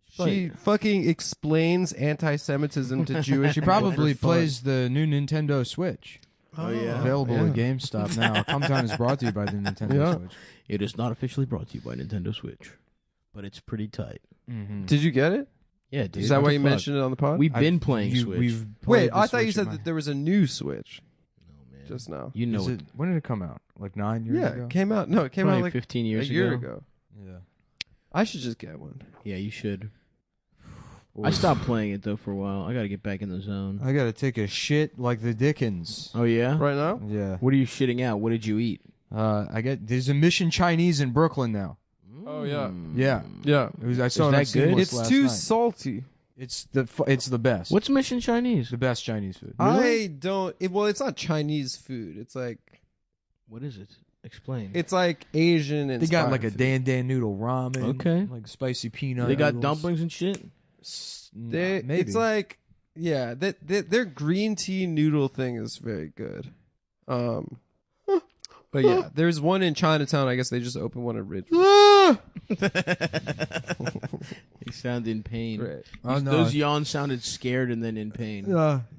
She fucking explains anti-Semitism to Jewish. She people probably for fun. plays the new Nintendo Switch. Oh, yeah. Available yeah. at GameStop now. Cumtown is brought to you by the Nintendo Yeah. Switch. It is not officially brought to you by Nintendo Switch, but it's pretty tight. Mm-hmm. Did you get it? Yeah, dude. Is that What why the you fuck? mentioned it on the pod? We've been playing Switch. Wait, I thought you said that there was a new Switch. No, man. Just now. You know it. When did it come out? Like 9 years Yeah, ago? it came out. No, it came Probably out like 15 years a year ago. ago. Yeah. I should just get one. Yeah, you should. I stopped playing it though for a while. I got to get back in the zone. I gotta take a shit like the Dickens. Oh yeah. Right now? Yeah. What are you shitting out? What did you eat? There's a Mission Chinese in Brooklyn now. Oh yeah. Yeah. Yeah. I saw it that on good? Seamless It's last too night. salty. It's the best. What's Mission Chinese? the best Chinese food? I don't. Well, it's not Chinese food. It's like What is it? Explain. it's like Asian and They got like a Dan Dan noodle ramen. Okay. Like spicy peanut. They got noodles. dumplings and shit. Maybe. It's like their green tea noodle thing is very good. But yeah, there's one in Chinatown. I guess they just opened one in Ridgewood. You sound in pain. Right. Oh, no. Those yawns sounded scared and then in pain.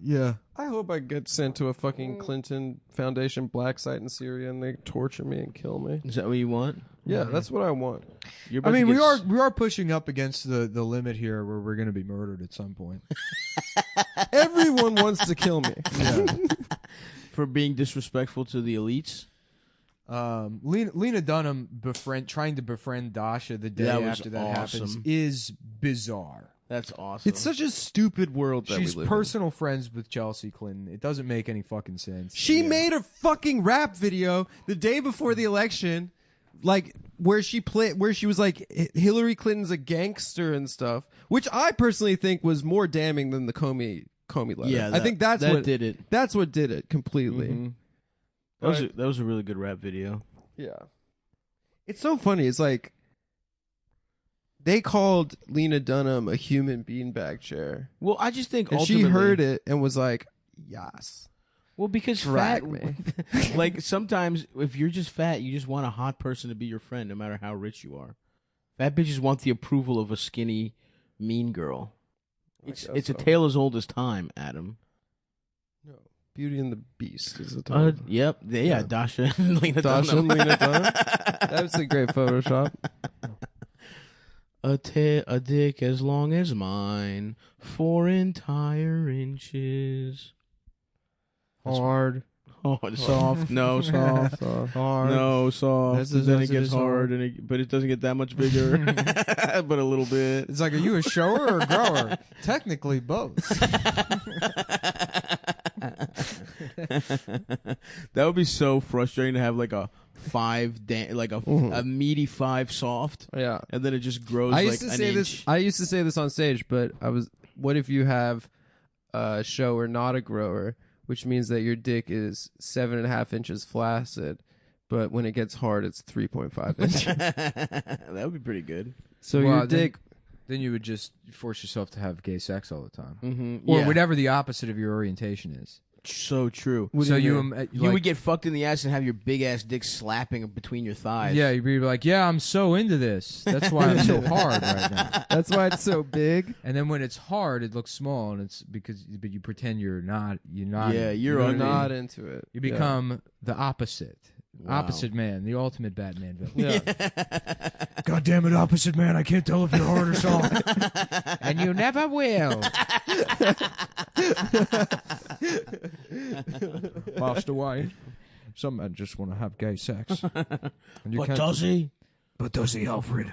Yeah. I hope I get sent to a fucking Clinton Foundation black site in Syria and they torture me and kill me. Is that what you want? Yeah, that's what I want. You're I about mean, to we get are pushing up against the limit here where we're going to be murdered at some point. Everyone wants to kill me. for being disrespectful to the elites. Lena Dunham trying to befriend Dasha the day That was after that awesome. happens is bizarre. That's awesome. It's such a stupid world that She's we live personal friends with Chelsea Clinton. It doesn't make any fucking sense. She made a fucking rap video the day before the election, like where she was like Hillary Clinton's a gangster and stuff, which I personally think was more damning than the Comey letter. Yeah, I think that's what did it. That's what did it completely. Mhm. That was a really good rap video. Yeah, it's so funny. It's like they called Lena Dunham a human beanbag chair. Well, I just think And she ultimately, heard it and was like, "Yes." Well, because Drag fat, me. like sometimes if you're just fat, you just want a hot person to be your friend, no matter how rich you are. Fat bitches want the approval of a skinny, mean girl. It's guess a so. tale as old as time, Adam. No, Beauty and the Beast is the title. Yep. Yeah, Dasha and Lena Dasha Dunham. and Lena Dunham. That's a great Photoshop. A dick as long as mine, 4 entire inches. Hard. Oh, it's soft. No, soft. Hard. No, soft. That's Then as it gets as hard, but it doesn't get that much bigger. But a little bit. It's like, are you a shower or a grower? Technically, both. That would be so frustrating to have like a 5 a meaty 5 soft. Yeah. And then it just grows I like used to an say inch. this. I used to say this on stage, but what if you have a shower, not a grower, which means that your dick is 7.5 inches flaccid, but when it gets hard, it's 3.5 inches. That would be pretty good. So your dick. Then you would just force yourself to have gay sex all the time, Yeah. or whatever the opposite of your orientation is. So true. So you like, would get fucked in the ass and have your big ass dick slapping between your thighs. Yeah, you'd be like, yeah, I'm so into this. That's why I'm so hard right now. That's why it's so big. And then when it's hard, it looks small, and it's but you pretend you're not. Yeah, you're You're not into it. You become the opposite. Wow. Opposite man, the ultimate Batman villain. Yeah. God damn it, opposite man! I can't tell if you're hard or soft, and you never will. Master Wayne, some men just want to have gay sex. And you But can't- does he? But does he, Alfred?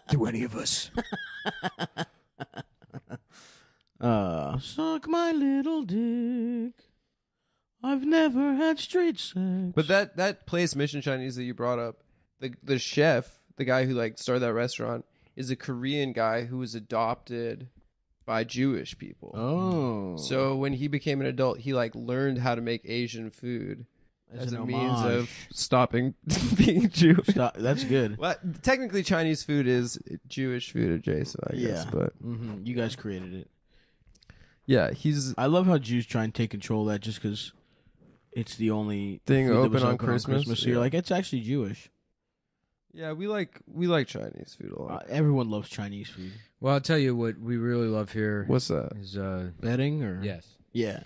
Do any of us? Suck my little dick. I've never had straight sex. But that place, Mission Chinese, that you brought up, the chef, the guy who like started that restaurant, is a Korean guy who was adopted by Jewish people. Oh. So when he became an adult, he like learned how to make Asian food as a means of stopping being Jewish. That's good. Well, technically, Chinese food is Jewish food adjacent, I guess. But you guys created it. yeah, I love how Jews try and take control of that just because it's the only thing food that was open on Christmas. So you're like, it's actually Jewish. Yeah, we like Chinese food a lot. Everyone loves Chinese food. Well, I'll tell you what we really love here. What's that? Is betting or yes. Yeah.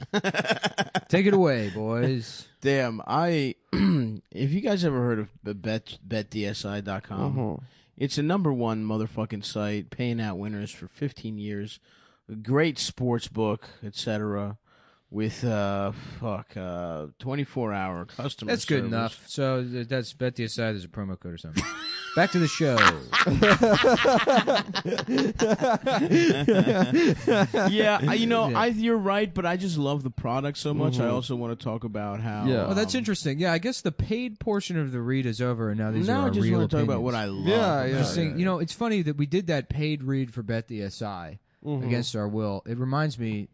Take it away, boys. Damn, if you guys ever heard of betdsi.com, it's a #1 motherfucking site, paying out winners for 15 years. A great sports book, etc. With 24-hour customer That's good service. enough. So that's BetDSI. There's a promo code or something. Back to the show. Yeah, you're right, but I just love the product so much. I also want to talk about how. Oh, that's interesting. Yeah, I guess the paid portion of the read is over, and now these are our I just real want to talk about opinions. what I love. Interesting. You know, it's funny that we did that paid read for BetDSI against our will. It reminds me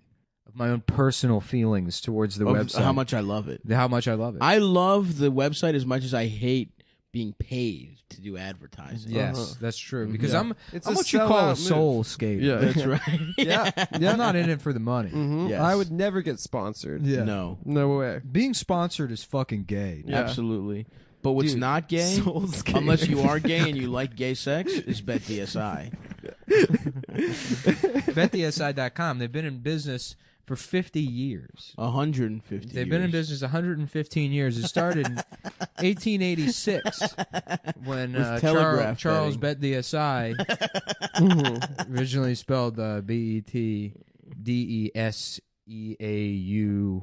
of my own personal feelings towards the website. How much I love it. How much I love it. I love the website as much as I hate being paid to do advertising. Yes, that's true. Because I'm It's I'm a what you call a sellout soul move. skater. Yeah. That's right. Yeah. I'm not in it for the money. Yes. I would never get sponsored. Yeah. No. No way. Being sponsored is fucking gay. Yeah. Absolutely. But what's Dude, not gay, soul skater. unless you are gay and you like gay sex, is BetDSI. BetDSI.com. They've been in business for 50 years. 150 They've been in business 115 years. It started in 1886 when telegraph Charles BetDSI, originally spelled BETDESEAUI.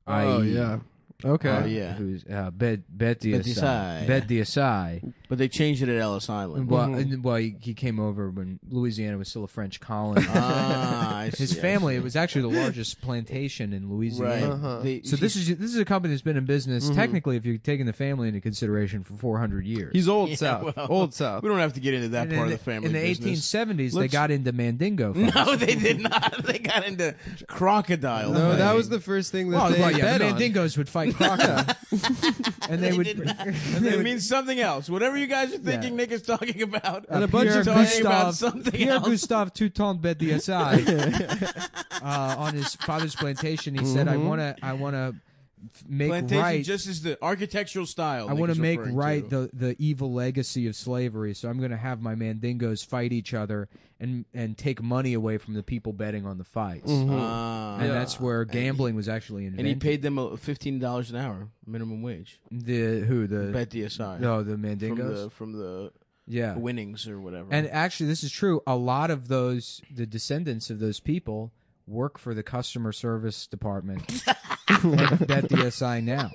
Oh, yeah. Okay. Oh, yeah. Who's BetDSI. BetDSI. BetDSI. But they changed it at Ellis Island. Well, he came over when Louisiana was still a French colony. I His see, I family, see. it was actually the largest plantation in Louisiana. Right. So this is a company that's been in business, technically, if you're taking the family into consideration, for 400 years. He's old Yeah, South. well, Old South. We don't have to get into that And part in of the family In the business. 1870s, they got into Mandingo. No, fights. they did not. They got into crocodile. No, that fighting. was the first thing that Well, they yeah, bet the on. Mandingos would fight crocodiles. And they would. It means something else. Whatever you guys are thinking, Nick is talking about. And a bunch of talking about something Pierre else. Gustave Ctown BetDSI on his father's plantation. He said, "I want to make Plantation right. just as the architectural style. I Nick want is to make referring right to. the evil legacy of slavery. So I'm going to have my Mandingos fight each other and take money away from the people betting on the fights. Ah. And that's where gambling was actually And invented. he paid them $15 an hour minimum wage. the BetDSI. No, the Mandingos. from the Yeah. winnings or whatever. And actually, this is true. A lot of the descendants of those people work for the customer service department at BetDSI now.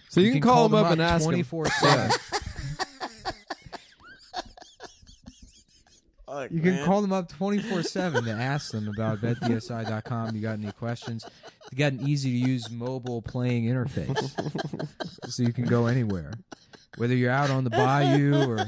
So you can call them up and ask 24/7. You can call them up 24/7 to ask them about BetDSI.com. You got any questions? You got an easy-to-use mobile playing interface, so you can go anywhere. Whether you're out on the bayou or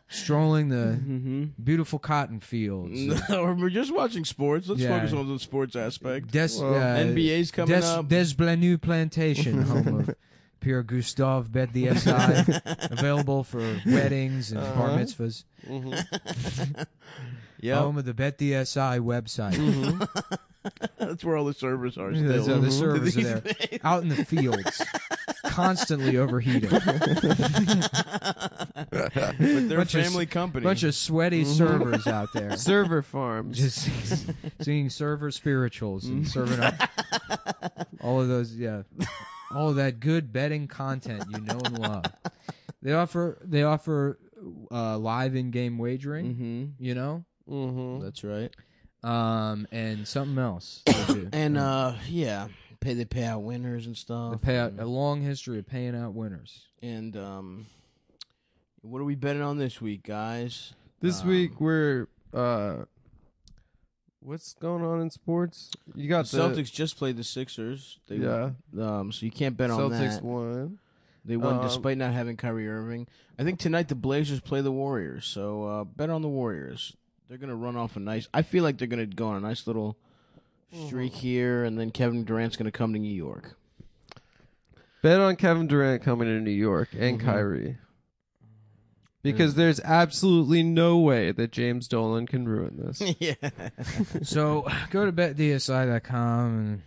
strolling the beautiful cotton fields. Or we're just watching sports. Let's Yeah. focus on the sports aspect. NBA's coming up. Des Blaneux Plantation, home of Pierre Gustave BetDSI, available for weddings and bar mitzvahs. Home of the BetDSI website. That's where all the servers are Yeah, still. the servers are there, out in the fields, constantly overheating. But they're a family company. Bunch of sweaty servers out there. Server farms. Just singing server spirituals and serving up all of those, all of that good betting content you know and love. They offer live in-game wagering, you know? That's right. And something else. And they pay out winners and stuff. They pay out a long history of paying out winners. And what are we betting on this week, guys? This week we're what's going on in sports? You got the Celtics just played the Sixers. So you can't bet on that. Celtics won. They won despite not having Kyrie Irving. I think tonight the Blazers play the Warriors. So bet on the Warriors. They're gonna run off a nice. I feel like they're gonna go on a nice little streak here, and then Kevin Durant's gonna come to New York. Bet on Kevin Durant coming to New York and Kyrie. Because there's absolutely no way that James Dolan can ruin this. Yeah. So go to betdsi.com, and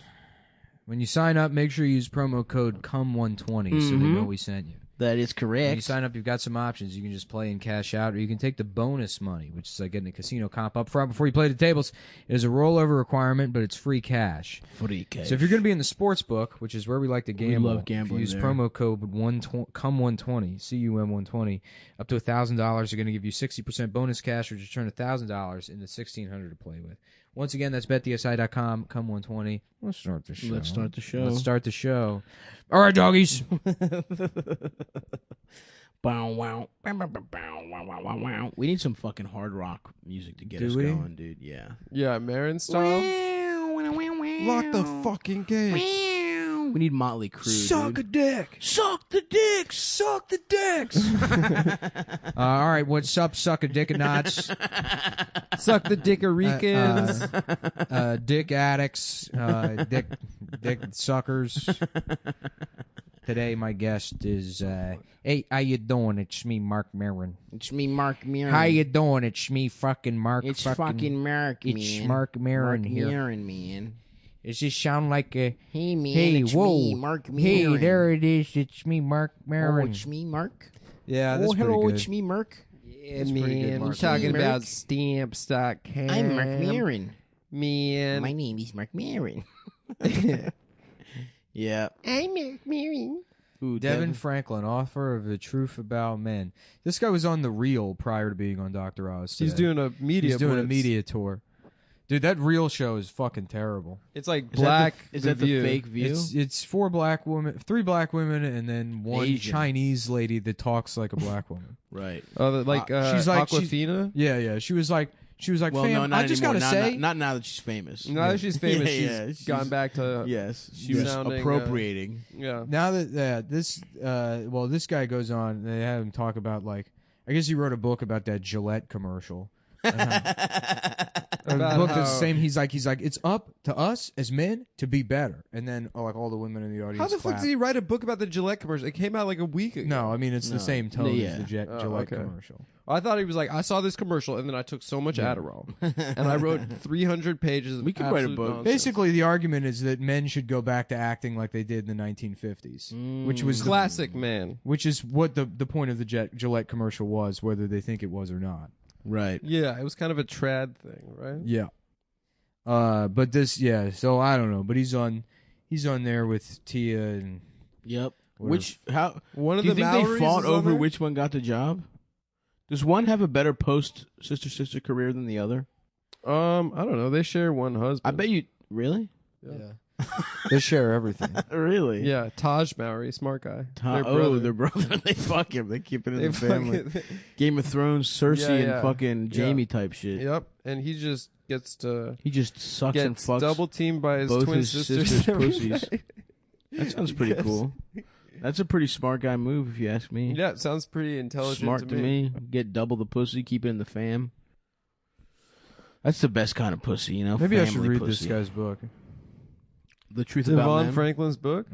when you sign up, make sure you use promo code CUM120 so they know we sent you. That is correct. When you sign up, you've got some options. You can just play and cash out, or you can take the bonus money, which is like getting a casino comp up front before you play the tables. It is a rollover requirement, but it's free cash. Free cash. So if you're going to be in the sports book, which is where we like to gamble, love gambling if you use there. promo code CUM120, CUM120, up to $1,000, they're going to give you 60% bonus cash, which return $1,000 into $1,600 to play with. Once again, that's betdsi.com, CUM120. Let's start the show. Let's start the show. All right, doggies. We need some fucking hard rock music to get us going, dude. Yeah. Yeah, Marin style. Lock the fucking gates. We need Motley Crue. Suck a dick. Suck the dicks. Suck the dicks. All right, what's up, suck a dick and knots? Suck the dickaricans. Dick addicts. Dick suckers. Today, my guest is, hey, how you doing? It's me, Mark Maron. It's me, Mark Maron. How you doing? It's me, fucking Mark. It's fucking Mark, man. It's Mark Maron here. Mark Maron, man. Does this sound like a... Hey, man, hey, it's whoa. me, Mark Maron. Hey, there it is. It's me, Mark Maron. Oh, it's me, Mark. Yeah, that's hello, pretty good. it's me, Mark. Yeah, That's pretty good, man. Mark. You're talking Mark. about stamps.com. I'm Mark Maron. Man. My name is Mark Maron. Yeah. I'm Mark Maron. Ooh, Devin Franklin, author of The Truth About Men. This guy was on The Real prior to being on Dr. Oz today. He's doing a media He's doing a blitz. media tour. Dude, that Real show is fucking terrible. It's like Black Is that the View. fake View? It's 4 black women, 3 black women, and then one Asian. Chinese lady that talks like a black woman. Right. Oh, like she's like Aquafina? Yeah. She was like, Well, fam, no, not I just anymore. gotta say, not now that she's famous. Now that she's famous, She's gone back to Yes, she was sounding, appropriating. yeah. now that this guy goes on, they have him talk about, like, I guess he wrote a book about that Gillette commercial. The book is the same. He's like, it's up to us as men to be better, and then like all the women in the audience. How the fuck clap. did he write a book about the Gillette commercial? It came out like a week ago. No, I mean it's the same tone Yeah. as the Gillette okay. commercial. I thought he was like, I saw this commercial and then I took so much Adderall and I wrote 300 pages of We could write a absolute book. nonsense. Basically, the argument is that men should go back to acting like they did in the 1950s, which was classic man. which is what the point of the Gillette commercial was, whether they think it was or not. Right. Yeah, it was kind of a trad thing, right? Yeah. But this, so I don't know, but he's on there with Tia and Yep. whatever. One of Do you the think they Mallories fought is on over there? which one got the job? Does one have a better post sister career than the other? I don't know. They share one husband. I bet you. Really? Yeah. They share everything. Really? Yeah, Taj Mowry, smart guy. Their brother. They fuck him. They keep it in the family. Game of Thrones, Cersei, and fucking Jamie type shit. Yep, and he just gets to. He just sucks and fucks double teamed by his both twin his sisters' pussies. That sounds pretty cool. That's a pretty smart guy move, if you ask me. Yeah, it sounds pretty intelligent. Smart to me. Get double the pussy, keep it in the fam. That's the best kind of pussy, you know. Maybe I should family read pussy. this guy's book. The Truth About Devon Men. Franklin's book.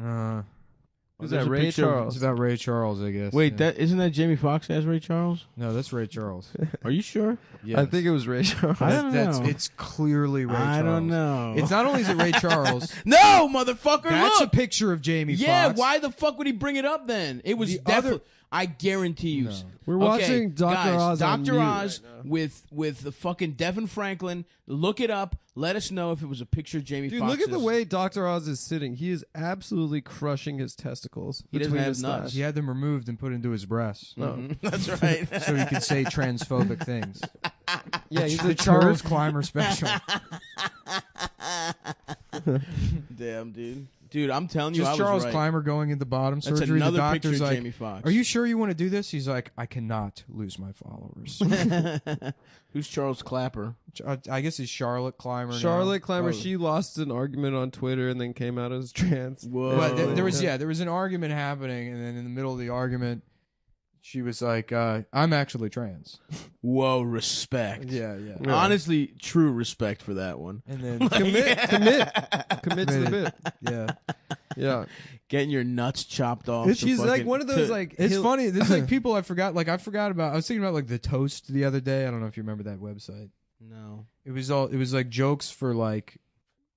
Who's there's that? a Ray picture of- Charles. It's about Ray Charles, I guess. Wait, yeah. isn't that Jamie Foxx as Ray Charles? No, that's Ray Charles. Are you sure? Yes. I think it was Ray Charles. I don't know. It's clearly Ray Charles. I don't know. It's not only is it Ray Charles. No, motherfucker! That's look! a picture of Jamie Yeah, Foxx. why the fuck would he bring it up then? It was The definitely. other- I guarantee you. No. We're Okay, watching Dr. guys, Oz on Dr. mute Oz right now. with the fucking Devin Franklin. Look it up. Let us know if it was a picture of Jamie Dude, Foxx. look at the way Dr. Oz is sitting. He is absolutely crushing his testicles. He doesn't between have his nuts. thighs. He had them removed and put into his breasts. Mhm. That's right. So he could say transphobic things. Yeah, he's the a Charles turd. Clymer special. Damn, dude. Dude, I'm telling you, I Just was Charles right. Clymer going into bottom That's surgery. another the picture doctor's of like, Jamie Foxx. "Are you sure you want to do this?" He's like, "I cannot lose my followers." Who's Charles Clapper? I guess he's Charlotte Clymer. Charlotte now. Clymer, Oh. she lost an argument on Twitter and then came out as trans. Whoa. But there was an argument happening, and then in the middle of the argument, she was like, "I'm actually trans." Whoa, respect. Yeah. Honestly, true respect for that one. And then commit to the bit. Yeah. Yeah. Getting your nuts chopped off. to She's like fucking- one of those to- like It's funny. There's like people I forgot. Like I forgot about. I was thinking about like the Toast the other day. I don't know if you remember that website. No. It was like jokes for like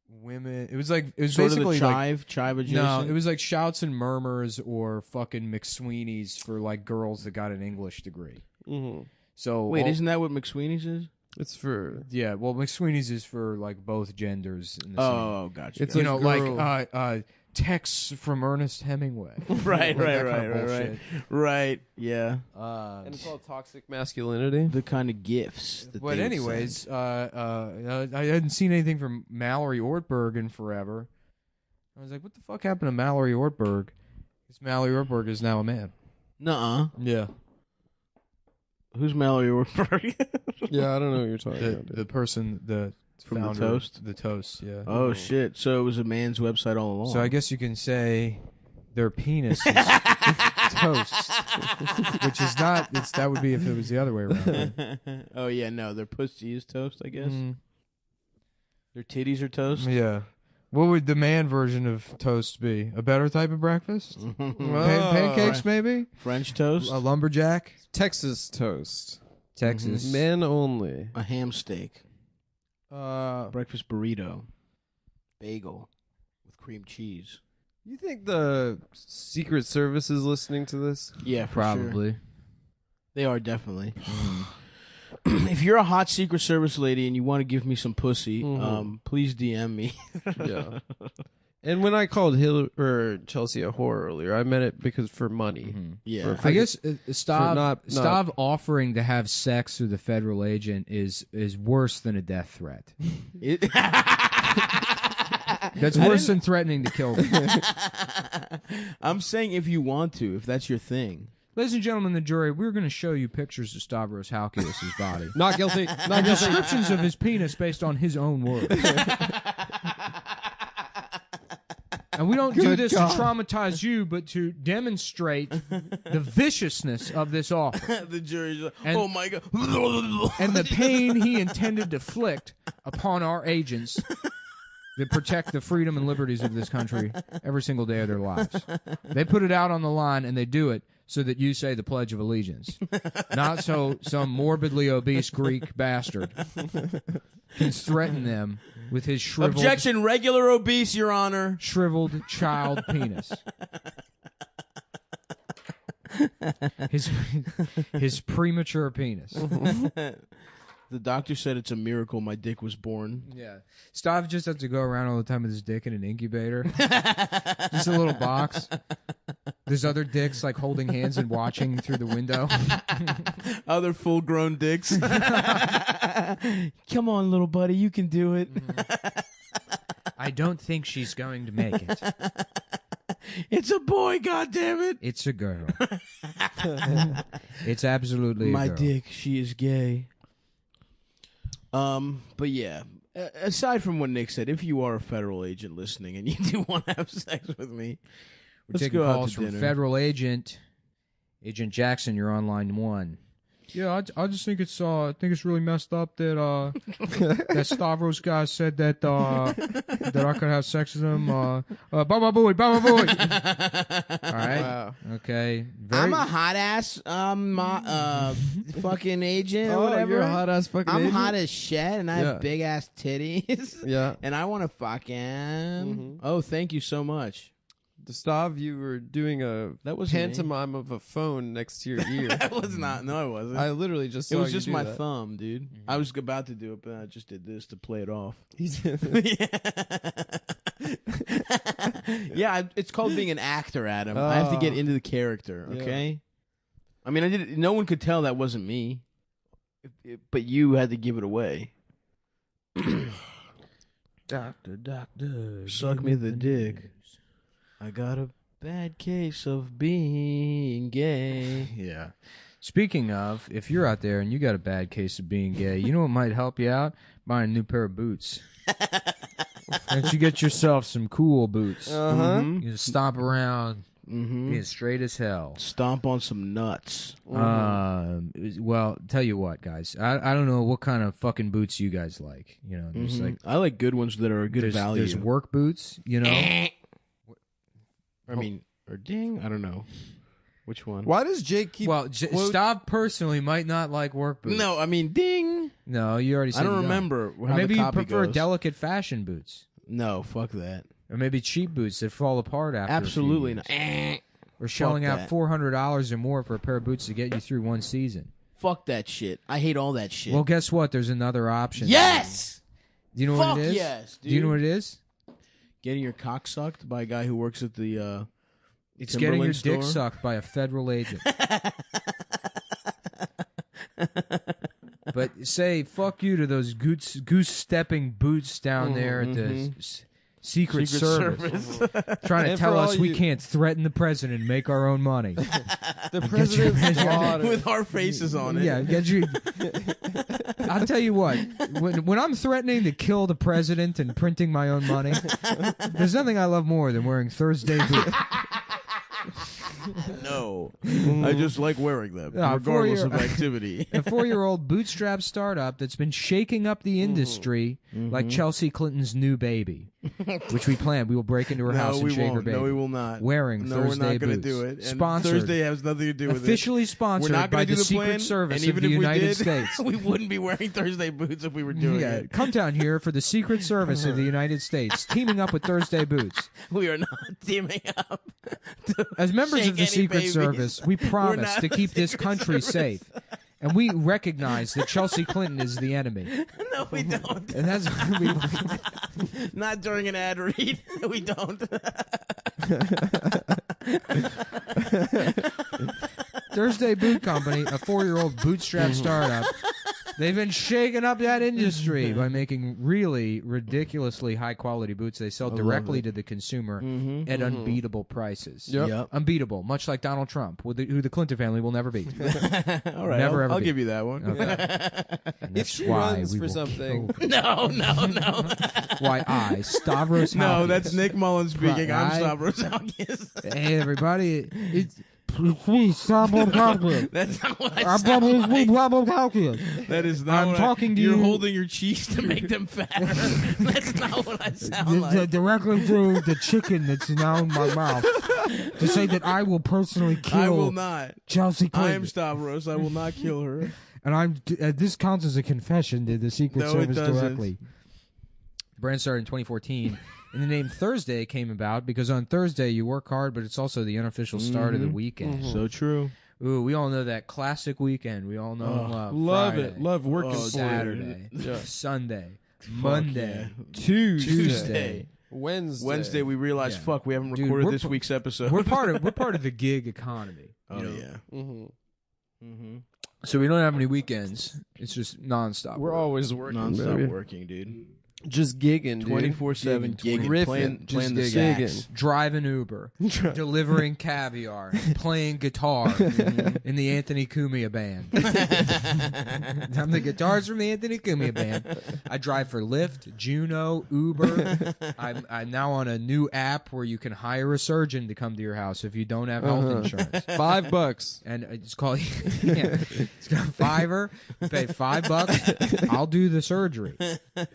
women. It was Sort basically of the like chive adjacent. no. It was like shouts and murmurs or fucking McSweeney's for like girls that got an English degree. Mhm. So Wait, isn't that what McSweeney's is? It's for yeah? Well, McSweeney's is for like both genders. In the Oh, gotcha. It's same. a You know, girl. like texts from Ernest Hemingway. right, That kind of bullshit. right. Yeah. and it's all toxic masculinity. The kind of gifts. That But they would anyways, send. I hadn't seen anything from Mallory Ortberg in forever. I was like, what the fuck happened to Mallory Ortberg? Because Mallory Ortberg is now a man. Nuh-uh. Yeah. Who's Mallory Ortberg? Yeah, I don't know what you're talking about. The person, the From the founder, Toast? The Toast, yeah. Oh shit! So it was a man's website all along. So I guess you can say their penis is toast, which is not. That would be if it was the other way around. Right? Oh yeah, no, their pussy is toast. I guess Mm, their titties are toast. yeah. What would the man version of toast be? A better type of breakfast? Pancakes, maybe? French toast. A lumberjack? Texas toast. Texas. Men only. A ham steak. Breakfast burrito. Bagel with cream cheese. You think the Secret Service is listening to this? Yeah, for Probably. sure. They are definitely. If you're a hot Secret Service lady and you want to give me some pussy, please DM me. Yeah. And when I called Chelsea a whore earlier, I meant it because for money. Yeah. I guess Stav not- offering to have sex with a federal agent is worse than a death threat. That's worse than threatening to kill them. I'm saying if you want to, if that's your thing. Ladies and gentlemen, the jury, we're going to show you pictures of Stavros Halkias' body. Not guilty. Not And guilty. descriptions of his penis based on his own words. And we don't do this to traumatize you, but to demonstrate the viciousness of this offer. The jury's like, And- oh my God. And the pain he intended to inflict upon our agents that protect the freedom and liberties of this country every single day of their lives. They put it out on the line, and they do it so that you say the Pledge of Allegiance. Not so some morbidly obese Greek bastard can threaten them with his shriveled, Objection, regular obese, Your Honor. shriveled child penis. His premature penis. The doctor said it's a miracle my dick was born. Yeah. Stav just has to go around all the time with his dick in an incubator. Just a little box. There's other dicks like holding hands and watching through the window. Other full-grown dicks. Come on, little buddy, you can do it. I don't think she's going to make it. It's a boy, goddammit. It's a girl. It's absolutely My a girl. dick, she is gay. But yeah, aside from what Nick said, if you are a federal agent listening and you do want to have sex with me, We're let's taking go out calls to from dinner. federal agent Jackson. You're on line 1. Yeah, I just think it's really messed up that that Stavros guy said that that I could have sex with him. Baba boy. All right. Wow. Okay. I'm a hot ass fucking agent or Oh, whatever. you're a hot ass fucking I'm agent? hot as shit and I Yeah. have big ass titties. Yeah. And I want to fuck him. Oh, thank you so much. Gustav, you were doing a That wasn't me. pantomime of a phone next to your ear. That was not. No, I wasn't. I literally just It saw was you just do my that. thumb, dude. I was about to do it, but I just did this to play it off. Yeah, it's called being an actor, Adam. I have to get into the character, Yeah. okay? I mean, I did. No one could tell that wasn't me, but you had to give it away. Doctor, Suck me the dick. I got a bad case of being gay. Yeah. Speaking of, if you're out there and you got a bad case of being gay, you know what might help you out? Buy a new pair of boots. Why don't you get yourself some cool boots? Uh-huh. You just stomp around, Mm-hmm. being straight as hell. Stomp on some nuts. Well, tell you what, guys. I don't know what kind of fucking boots you guys like. You know, there's like I like good ones that are a good value. There's work boots. You know, I mean, or ding. I don't know. Which one? Why does Jake keep? well, Stav personally might not like work boots. No, I mean, ding. No, you already said I don't you remember Or how maybe the you copy prefer goes. delicate fashion boots. No, fuck that. Or maybe cheap boots that fall apart after Absolutely a not. few years. Or shelling out that. $400 or more for a pair of boots to get you through one season. Fuck that shit. I hate all that shit. Well, guess what? There's another option. Yes. Do you know Fuck what it is? yes, Do you know dude. what it is? Getting your cock sucked by a guy who works at the. It's getting your Timberland dick store? sucked by a federal agent. But say fuck you to those goose-stepping boots down there at the Secret Service. Trying to And tell for us all we you- can't threaten the president and make our own money. The president's daughter. with our faces on it. Yeah, get you. I'll tell you what. When I'm threatening to kill the president and printing my own money, there's nothing I love more than wearing Thursday boots. No, I just like wearing them, Yeah, regardless of four-year- activity. A 4-year-old bootstrap startup that's been shaking up the industry like Chelsea Clinton's new baby, which we plan. We will break into her house No, and we shake her won't. baby. No, we will not. Wearing No, Thursday we're not boots. to do it. And Sponsored. Thursday has nothing to do with Officially it. sponsored We're not by gonna do the the Secret plan, Service and of even the if we United did, States. we wouldn't be wearing Thursday boots if we were doing Yeah, it. Cumtown here for the Secret Service of the United States, teaming up with Thursday Boots. We are not teaming up. to As members shake of the any Secret babies. Service, we We're promise not to the keep this Secret country Service. safe. And we recognize that Chelsea Clinton is the enemy. No, we don't. And that's we, Not during an ad read. We don't. Thursday Boot Company, a 4-year-old bootstrap startup. They've been shaking up that industry by making really ridiculously high-quality boots they sell directly to the consumer at unbeatable prices. Yep. Unbeatable, much like Donald Trump, who the Clinton family will never beat. All right, Never, ever I'll beat. give you that one. Okay. And If that's she why runs we for will something. kill- No. why I, Stavros No, Halkias. that's Nick Mullen speaking. I'm Right. Stavros Halkias. Hey, everybody. It's please, Stavros Halkias. That's not what I I'm sound probably like. Stavros Halkias. That is not I'm what talking to You're you- holding your cheeks to make them fatter. That's not what I sound like. Directly through the chicken that's now in my mouth to say that I will personally kill I will not. Chelsea I Clinton. am Stavros. I will not kill her. And I'm. This counts as a confession to the Secret No, it Service doesn't. directly. The brand started in 2014, and the name Thursday came about because on Thursday you work hard, but it's also the unofficial start of the weekend. So true. Ooh, we all know that classic weekend. We all know Love Friday, it. Love working for it. Saturday, Yeah. Sunday, Monday, Tuesday. Wednesday. Wednesday, we realized, Yeah. fuck, we haven't Dude, recorded we're this p- week's episode. We're part of the gig economy. Oh, you know? yeah. Mm-hmm. So we don't have any weekends. It's just nonstop. We're work. always working. Non-stop baby. working, dude. Just gigging, dude. 24/7 gigging, Riffing, playing the just sax. gigging. Driving Uber, delivering caviar, playing guitar in the Anthony Cumia band. I'm the guitars from the Anthony Cumia band. I drive for Lyft, Juno, Uber. I'm now on a new app where you can hire a surgeon to come to your house if you don't have health insurance. $5. And it's called it's got Fiverr. You pay $5. I'll do the surgery.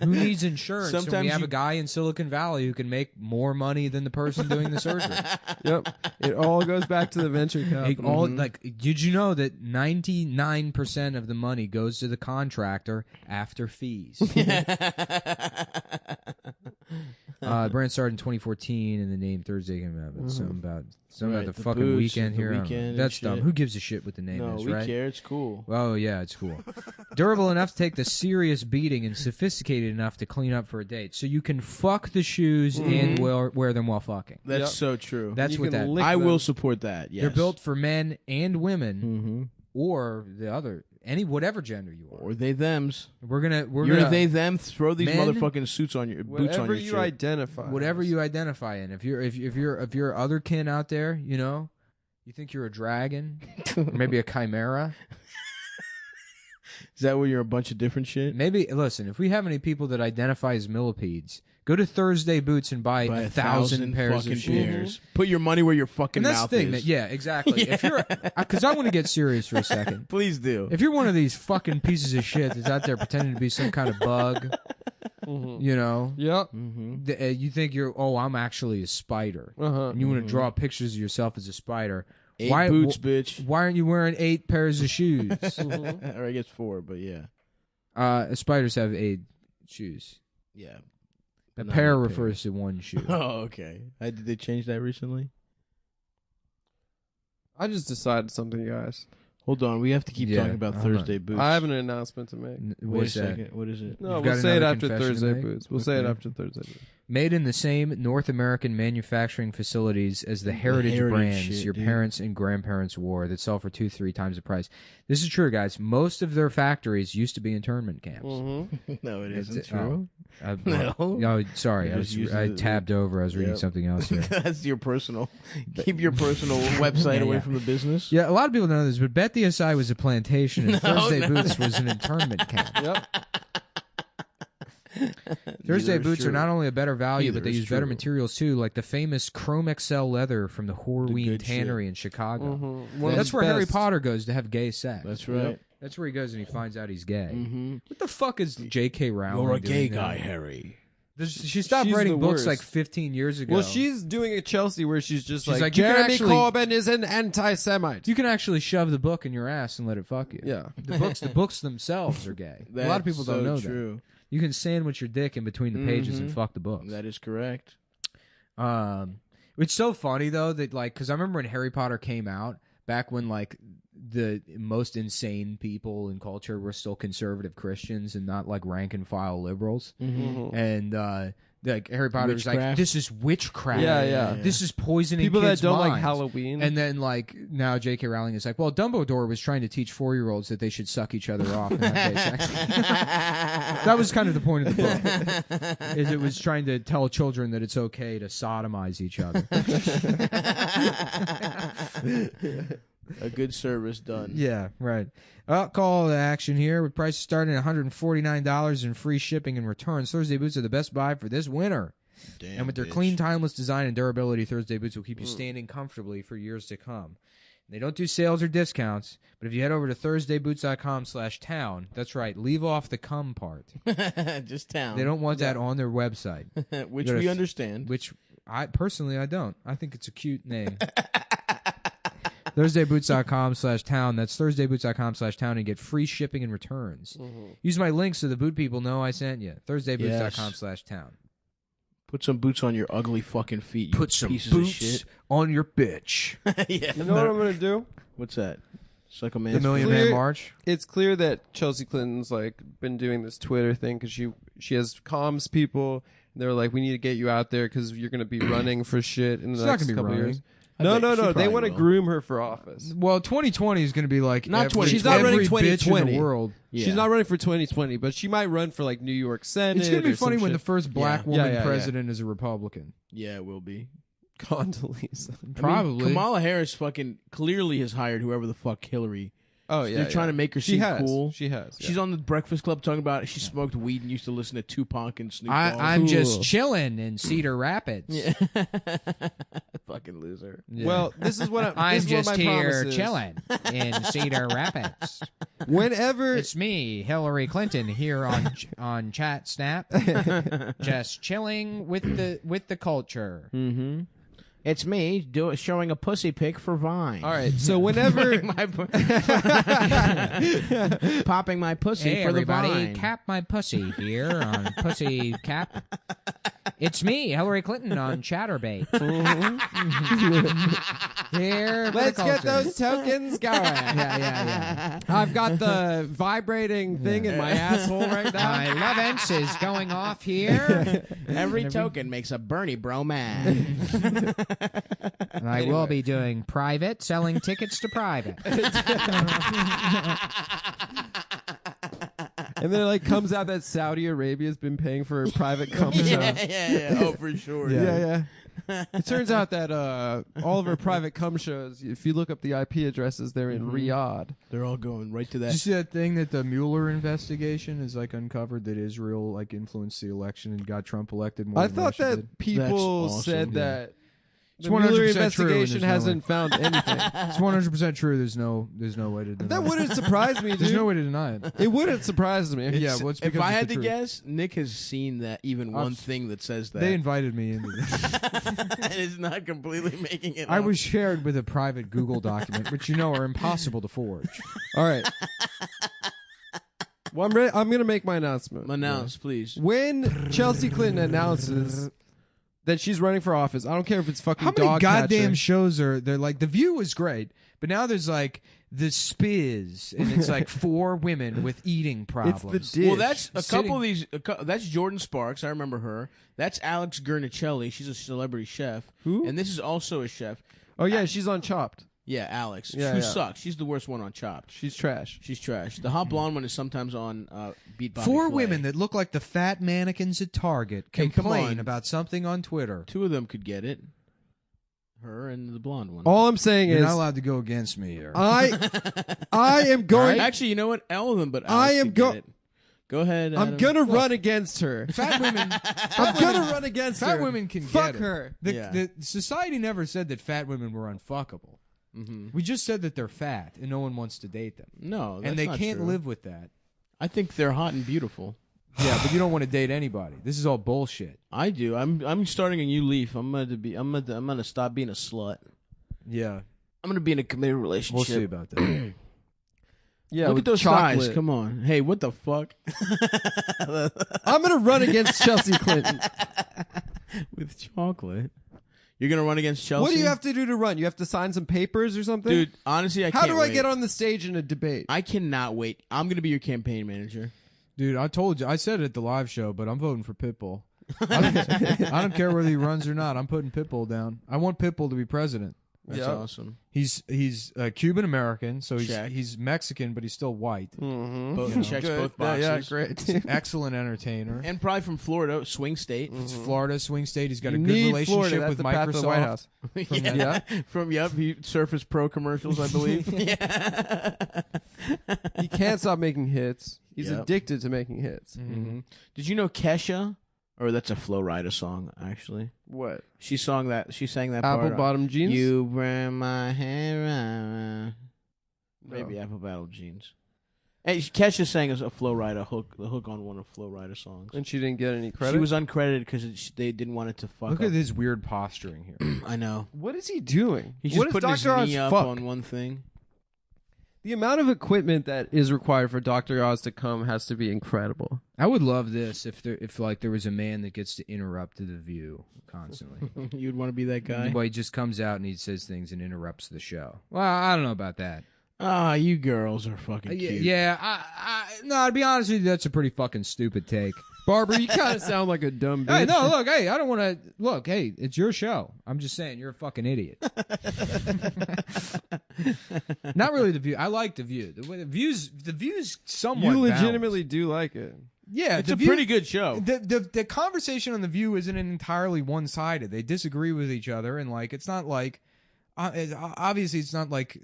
Who needs insurance? Sometimes And we have a guy in Silicon Valley who can make more money than the person doing the surgery. Yep. It all goes back to the venture capital. Like, did you know that 99% of the money goes to the contractor after fees? Brand started in 2014, and the name Thursday came out. But something about the fucking boots, weekend the here. weekend That's and dumb. shit. Who gives a shit what the name No, is, we right? care. It's cool. Oh, yeah, it's cool. Durable enough to take the serious beating and sophisticated enough to clean up for a date. So you can fuck the shoes and wear them while fucking. That's so true. That's You what can that lick I them. will support that. Yes. They're built for men and women Mm-hmm. or the other, whatever gender you are. Or they thems. We're You're gonna they them. Throw these Men- motherfucking suits on your boots on Whatever your you shit. identify. whatever you identify in. If you're other kin out there, you think you're a dragon, or maybe a chimera. Is that where you're a bunch of different shit? Maybe listen. If we have any people that identify as millipedes, go to Thursday Boots and buy Buy 1,000 pairs fucking of shoes. pairs. Put your money where your fucking And that's mouth the thing, is. yeah, exactly. If you're, because I want to get serious for a second. Please do. If you're one of these fucking pieces of shit that's out there pretending to be some kind of bug, Yep. you think I'm actually a spider, and you want to draw pictures of yourself as a spider. 8 boots, bitch. Why aren't you wearing 8 pairs of shoes? Or I guess 4, but yeah. Spiders have 8 shoes. Yeah. A Not pair 8 refers to one shoe. Oh, okay. Did they change that recently? I just decided something, guys. Hold on. We have to keep Yeah, talking about hold on. Thursday boots. I have an announcement to make. Wait a What's that? second. What is it? No, You've we'll got say it another after confession to Thursday make? Boots. We'll say it Okay. after Thursday Boots. Made in the same North American manufacturing facilities as the heritage heritage brands shit, your dude. parents and grandparents wore that sell for 2-3 times the price. This is true, guys. Most of their factories used to be internment camps. No, it It's- isn't true. No. Oh, sorry. You just used I it- tabbed over. I was reading Yep. something else here. That's your personal. Keep your personal website away from the business. Yeah, a lot of people know this, but Bet DSI was a plantation, and Thursday Boots was an internment camp. Yep. Thursday Neither is boots are true. not only a better value, Neither but they is use better true. materials too, like the famous Chrome XL leather from the Horween good Tannery in Chicago. One of That's the where Harry best. Potter goes to have gay sex. That's right. That's where he goes and he finds out he's gay. Mm-hmm. What the fuck is J.K. Rowling You're a doing gay now? guy, Harry. She stopped She's writing the books worst. like 15 years ago. Well, she's doing a Chelsea where she's just She's like, like, you can Jeremy actually- Corbyn is an anti-Semite. You can actually shove the book in your ass and let it fuck you. Yeah. The books themselves are gay. A lot of people don't know that. True. You can sandwich your dick in between the pages and Mhm. fuck the books. That is correct. It's so funny though that like, because I remember when Harry Potter came out back when like the most insane people in culture were still conservative Christians and not like rank and file liberals, and like Harry Potter was like, Witchcraft. this is witchcraft. Yeah. This is poisoning People that kids' don't like minds. Halloween. And then like now J.K. Rowling is like, well, Dumbledore was trying to teach 4-year-olds that they should suck each other off and have gay sex. That was kind of the point of the book, is it was trying to tell children that it's okay to sodomize each other. A good service done. Yeah, right. Call to action here with prices starting at $149 and free shipping and returns. Thursday boots are the best buy for this winter. Damn, And with their bitch. clean, timeless design and durability, Thursday boots will keep you standing comfortably for years to come. They don't do sales or discounts, but if you head over to ThursdayBoots.com/town, that's right, leave off the cum part. Just town. They don't want that on their website. Which You gotta- we understand. Which I personally don't. I think it's a cute name. ThursdayBoots.com/town. That's ThursdayBoots.com/town and get free shipping and returns. Use my link so the boot people know I sent you. ThursdayBoots.com/town. Put some boots on your ugly fucking feet. You Put some pieces of boots shit. on your bitch. Yeah. You know what I'm going to do? What's that? Suck a The man's Million clear- Man March. It's clear that Chelsea Clinton's like been doing this Twitter thing because she has comms people. And they're like, we need to get you out there because you're going to be running for shit in the She's not next gonna be couple running. years. No. she They probably want to will. groom her for office. Well, 2020 is going to be like Not 2020. She's not running every bitch in 2020. the world. Yeah. She's not running for 2020, but she might run for like New York Senate. It's going to be or some funny when the shit. first black Yeah. woman Yeah. president is a Republican. Yeah, it will be. Condoleezza. Probably. Kamala Harris fucking clearly has hired whoever the fuck Hillary. Oh yeah, They're trying to make her She seem has. cool. She has. Yeah. She's on the Breakfast Club talking about she smoked weed and used to listen to Tupac and Snoop Dogg. I'm just Cool. chilling in Cedar Rapids. Yeah. Fucking loser. Yeah. Well, this is what I'm this is what just my here promise is. chilling in Cedar Rapids. Whenever It's me, Hillary Clinton, here on Chat Snap, just chilling with the culture. Mm-hmm. It's me showing a pussy pic for Vine. All right, so whenever popping my pussy Hey for everybody, the Vine. cap my pussy here on Pussy Cap. It's me, Hillary Clinton, on Chatterbait. Here, for the let's get culture. those tokens going. Yeah. I've got the vibrating thing in my asshole right now. My lovense is going off here. Every token makes a Bernie bro mad. I will be doing private, selling tickets to private. And then it like comes out that Saudi Arabia's been paying for a private cum show. yeah. Oh, for sure. Yeah. It turns out that all of our private cum shows, if you look up the IP addresses, they're in Riyadh. They're all going right to Did you that. see that thing that the Mueller investigation is like uncovered that Israel like influenced the election and got Trump elected more I than thought Russia that did? people That's awesome. said Yeah. that It's the Mueller 100% true, and investigation there's no hasn't found anything. It's 100% true. There's no way to deny That it. wouldn't surprise me, There's dude. no way to deny it. It wouldn't surprise me. Yeah, well, it's If because I it's had the to truth. guess, Nick has seen that even one I've- thing that says that. They invited me into this. and is not completely making it I up. was shared with a private Google document, which you know are impossible to forge. All right. Well, I'm going to make my announcement. Announce, please. When Chelsea Clinton announces that she's running for office, I don't care if it's fucking How many dog goddamn catcher. shows are there? Like, The View was great, but now there's like The Spiz, and it's like 4 women with eating problems. It's the dish. Well, that's a Sitting- couple of these. That's Jordan Sparks. I remember her. That's Alex Gurnicelli. She's a celebrity chef. Who? And this is also a chef. Oh, yeah, she's on Chopped. Yeah, Alex. Yeah, Who yeah. sucks. She's the worst one on Chopped. She's trash. She's trash. The hot blonde one is sometimes on Beat Bobby 4 Flay. women that look like the fat mannequins at Target Hey, come complain on. about something on Twitter. 2 of them could get it. Her and the blonde one. All I'm saying You're is not allowed to go against me here. I am going. Actually, you know what? All of them, but I Alex am could go- get it. Go ahead. I'm Adam. gonna run against her. Fat women. I'm gonna run against her. Fat women can Fuck get it. her. Yeah. The society never said that fat women were unfuckable. Mhm. We just said that they're fat and no one wants to date them. No, that's and they not can't true. live with that. I think they're hot and beautiful. Yeah, but you don't want to date anybody. This is all bullshit. I do. I'm starting a new leaf. I'm gonna stop being a slut. Yeah, I'm gonna be in a committed relationship. we'll see about that. Yeah, Look with at those chocolate. thighs. Come on. Hey, what the fuck? I'm gonna run against Chelsea Clinton. With chocolate. You're gonna run against Chelsea? What do you have to do to run? You have to sign some papers or something? Dude, honestly, I How can't do I wait. get on the stage in a debate? I cannot wait. I'm gonna be your campaign manager. Dude, I told you. I said it at the live show, but I'm voting for Pitbull. I don't care whether he runs or not. I'm putting Pitbull down. I want Pitbull to be president. That's Yep. awesome. He's Cuban American, so Check. he's Mexican, but he's still white. Mm-hmm. Both checks both boxes. Yeah, great. Excellent entertainer. And probably from Florida, swing state. It's Florida swing state. He's got a You good need relationship Florida. That's with the path to the White Microsoft. House. yeah. From he Surface Pro commercials, I believe. Yeah. He can't stop making hits. He's Yep. addicted to making hits. Mm-hmm. Did you know Kesha? Or that's a Flo Rida song, actually. What? She sang that Apple part. bottom jeans? You bring my hair around. Maybe Apple bottom jeans. Hey, Kesha sang a Flo Rida hook, the hook on one of Flo Rida songs. And she didn't get any credit? She was uncredited because they didn't want it to fuck Look up. at this weird posturing here. I know. What is he doing? He's just What is putting his Dr. knee Oz up fuck? on one thing. The amount of equipment that is required for Dr. Oz to come has to be incredible. I would love this if there was a man that gets to interrupt the View constantly. You'd want to be that guy? Well, he just comes out and he says things and interrupts the show. Well, I don't know about that. Ah, you girls are fucking cute. Yeah, no, to be honest with you, that's a pretty fucking stupid take. Barbara, you kind of sound like a dumb bitch. Hey, no, look, hey, I don't want to look. Hey, it's your show. I'm just saying you're a fucking idiot. Not really the View. I like the View. The View's somewhat. You legitimately balanced. do like it. Yeah, It's The a View- pretty good show. The conversation on the View isn't entirely one sided. They disagree with each other, and like it's not like obviously it's not like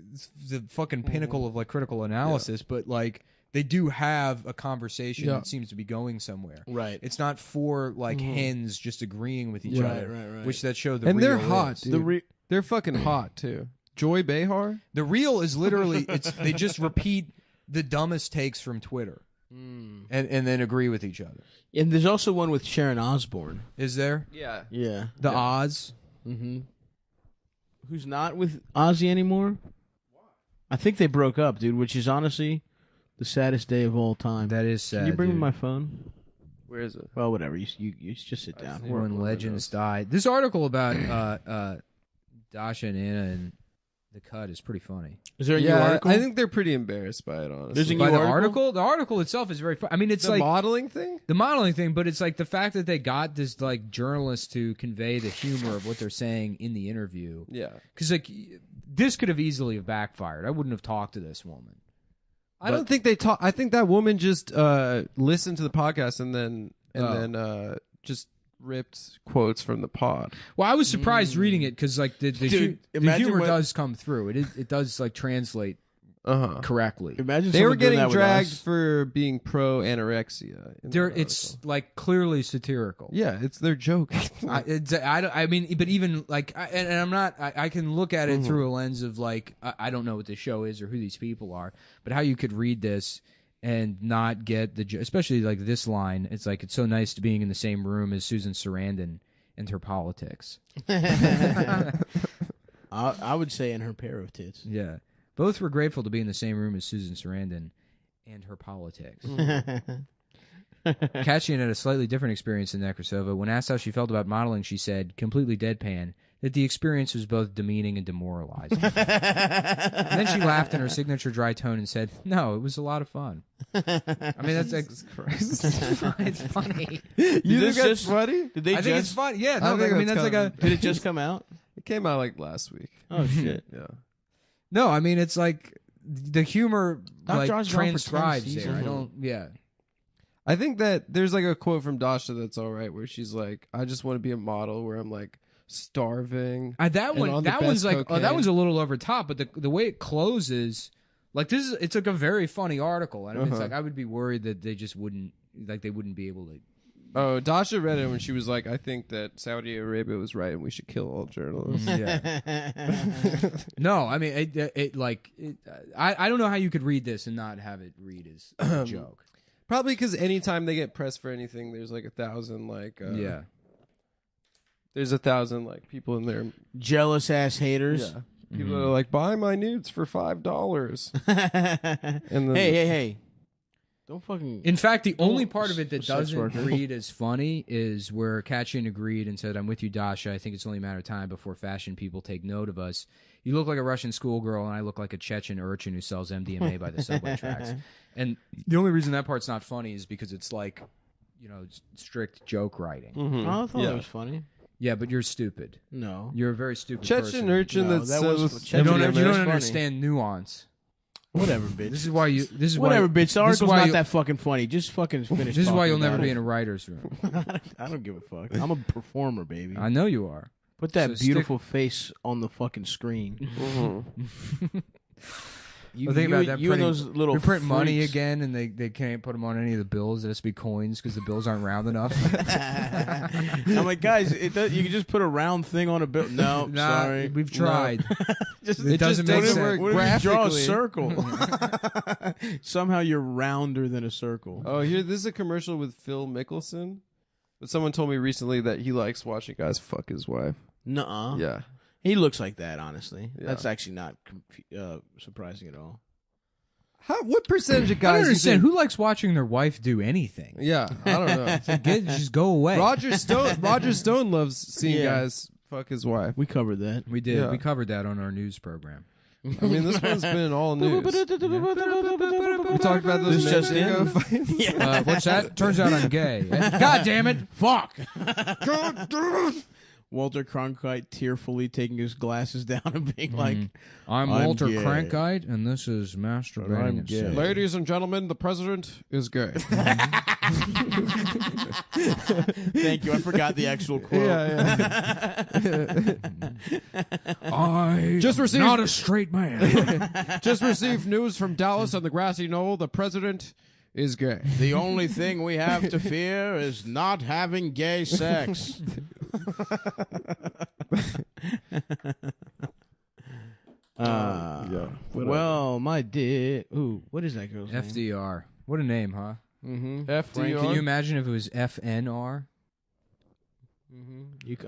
the fucking pinnacle of like critical analysis, but like they do have a conversation that seems to be going somewhere. Right. It's not four like hens just agreeing with each Right, other, right. which that show the And they're Real hot, is. dude. They're fucking hot too. Joy Behar. The Real is literally they just repeat the dumbest takes from Twitter. And then agree with each other. And there's also one with Sharon Osbourne. Is there? Yeah. Yeah. The Oz. Mm-hmm. Who's not with Ozzy anymore? I think they broke up, dude, which is honestly the saddest day of all time. That is sad. Can you bring me dude. my phone? Where is it? Well, whatever. You just sit down. When legends die. This article about Dasha and Anna and the Cut is pretty funny. Is there a new Yeah, article? I think they're pretty embarrassed by it, honestly. There's a By new the article? the article itself is very funny. I mean, it's the like modeling thing? the modeling thing, but it's like the fact that they got this like journalist to convey the humor of what they're saying in the interview. Yeah. Because like this could have easily have backfired. I wouldn't have talked to this woman. I don't think they talk. I think that woman just listened to the podcast and then just ripped quotes from the pod. Well, I was surprised reading it because like the Dude, the imagine humor what- does come through. It does like translate correctly. Imagine They were someone doing getting that with dragged us. for being pro anorexia. It's like clearly satirical. Yeah, it's their joke. I mean, but even like, and I'm not. I can look at it through a lens of like, I don't know what the show is or who these people are, but how you could read this and not get especially like this line. It's like it's so nice to being in the same room as Susan Sarandon and her politics. I would say in her pair of tits. Yeah, both were grateful to be in the same room as Susan Sarandon and her politics. Katian had a slightly different experience than Nekrasova. When asked how she felt about modeling, she said, completely deadpan, that the experience was both demeaning and demoralizing. And then she laughed in her signature dry tone and said, no, it was a lot of fun. I mean, that's like, it's funny. You think that's funny? Did they I think it's fun. Yeah, no, I mean, that's like a... Did it just come out? It came out like last week. Oh, shit. Yeah. No, I mean, it's like the humor like John's gone for 10 transcribes there. seasons. I don't, yeah. I think that there's like a quote from Dasha that's all right, where she's like, "I just want to be a model where I'm like starving." That and one, on the that one's best like, cocaine. that one's a little over top. But the way it closes, like it's like a very funny article. I mean, it's like I would be worried that they just wouldn't, like they wouldn't be able to. Oh, Dasha read it when she was like, "I think that Saudi Arabia was right, and we should kill all journalists." No, I mean, I don't know how you could read this and not have it read as a joke. Probably because anytime they get pressed for anything, there's like 1,000 like there's 1,000 like people in there. Jealous ass haters. Yeah. People are like, buy my nudes for $5. And then Hey. Don't fucking... In fact, the only part of it that sex doesn't worker. read as funny is where Katian agreed and said, I'm with you, Dasha. I think it's only a matter of time before fashion people take note of us. You look like a Russian schoolgirl, and I look like a Chechen urchin who sells MDMA by the subway tracks. And the only reason that part's not funny is because it's like, strict joke writing. Oh, I thought that was funny. Yeah, but you're stupid. No. You're a very stupid Chechen person. urchin No, that that sells was- You don't, MDMA. you don't funny. understand nuance. Whatever, bitch. This is why you. This is Whatever, why, bitch. The This is article's why not you, that fucking funny. Just fucking finish. This is why talking you'll never about be it. in a writer's room. I don't give a fuck. I'm a performer, baby. I know you are. Put that So beautiful face on the fucking screen. You, Well, think about that. You and printing- those little we print money freaks. again, and they can't put them on any of the bills. It has to be coins because the bills aren't round enough. I'm like, guys, you can just put a round thing on a bill. No, Nah, sorry, we've tried. It doesn't make sense. What if you draw a Graphically. circle? Somehow you're rounder than a circle. Oh, here, this is a commercial with Phil Mickelson. But someone told me recently that he likes watching guys fuck his wife. Nuh-uh. Yeah. He looks like that, honestly. Yeah. That's actually not surprising at all. What percentage of I guys? don't you understand think- who likes watching their wife do anything. Yeah, I don't know. Just go away. Roger Stone loves seeing Yeah. guys fuck his wife. We covered that. We did. Yeah. We covered that on our news program. I mean, this one's been all news. We talked about those This just in? fights. What's that? Turns out I'm gay. God damn it! Fuck. Walter Cronkite tearfully taking his glasses down and being like, I'm I'm Walter gay. Cronkite, and this is masturbating. I'm and gay. sex. Ladies and gentlemen, the president is gay. thank you. I forgot the actual quote. I Just received- not a straight man. Just received news from Dallas on the grassy knoll. The president is gay. The only thing we have to fear is not having gay sex. Well, my dear. Ooh, what is that girl's name? FDR. What a name, huh? Mm-hmm. FDR. Can you imagine if it was FNR?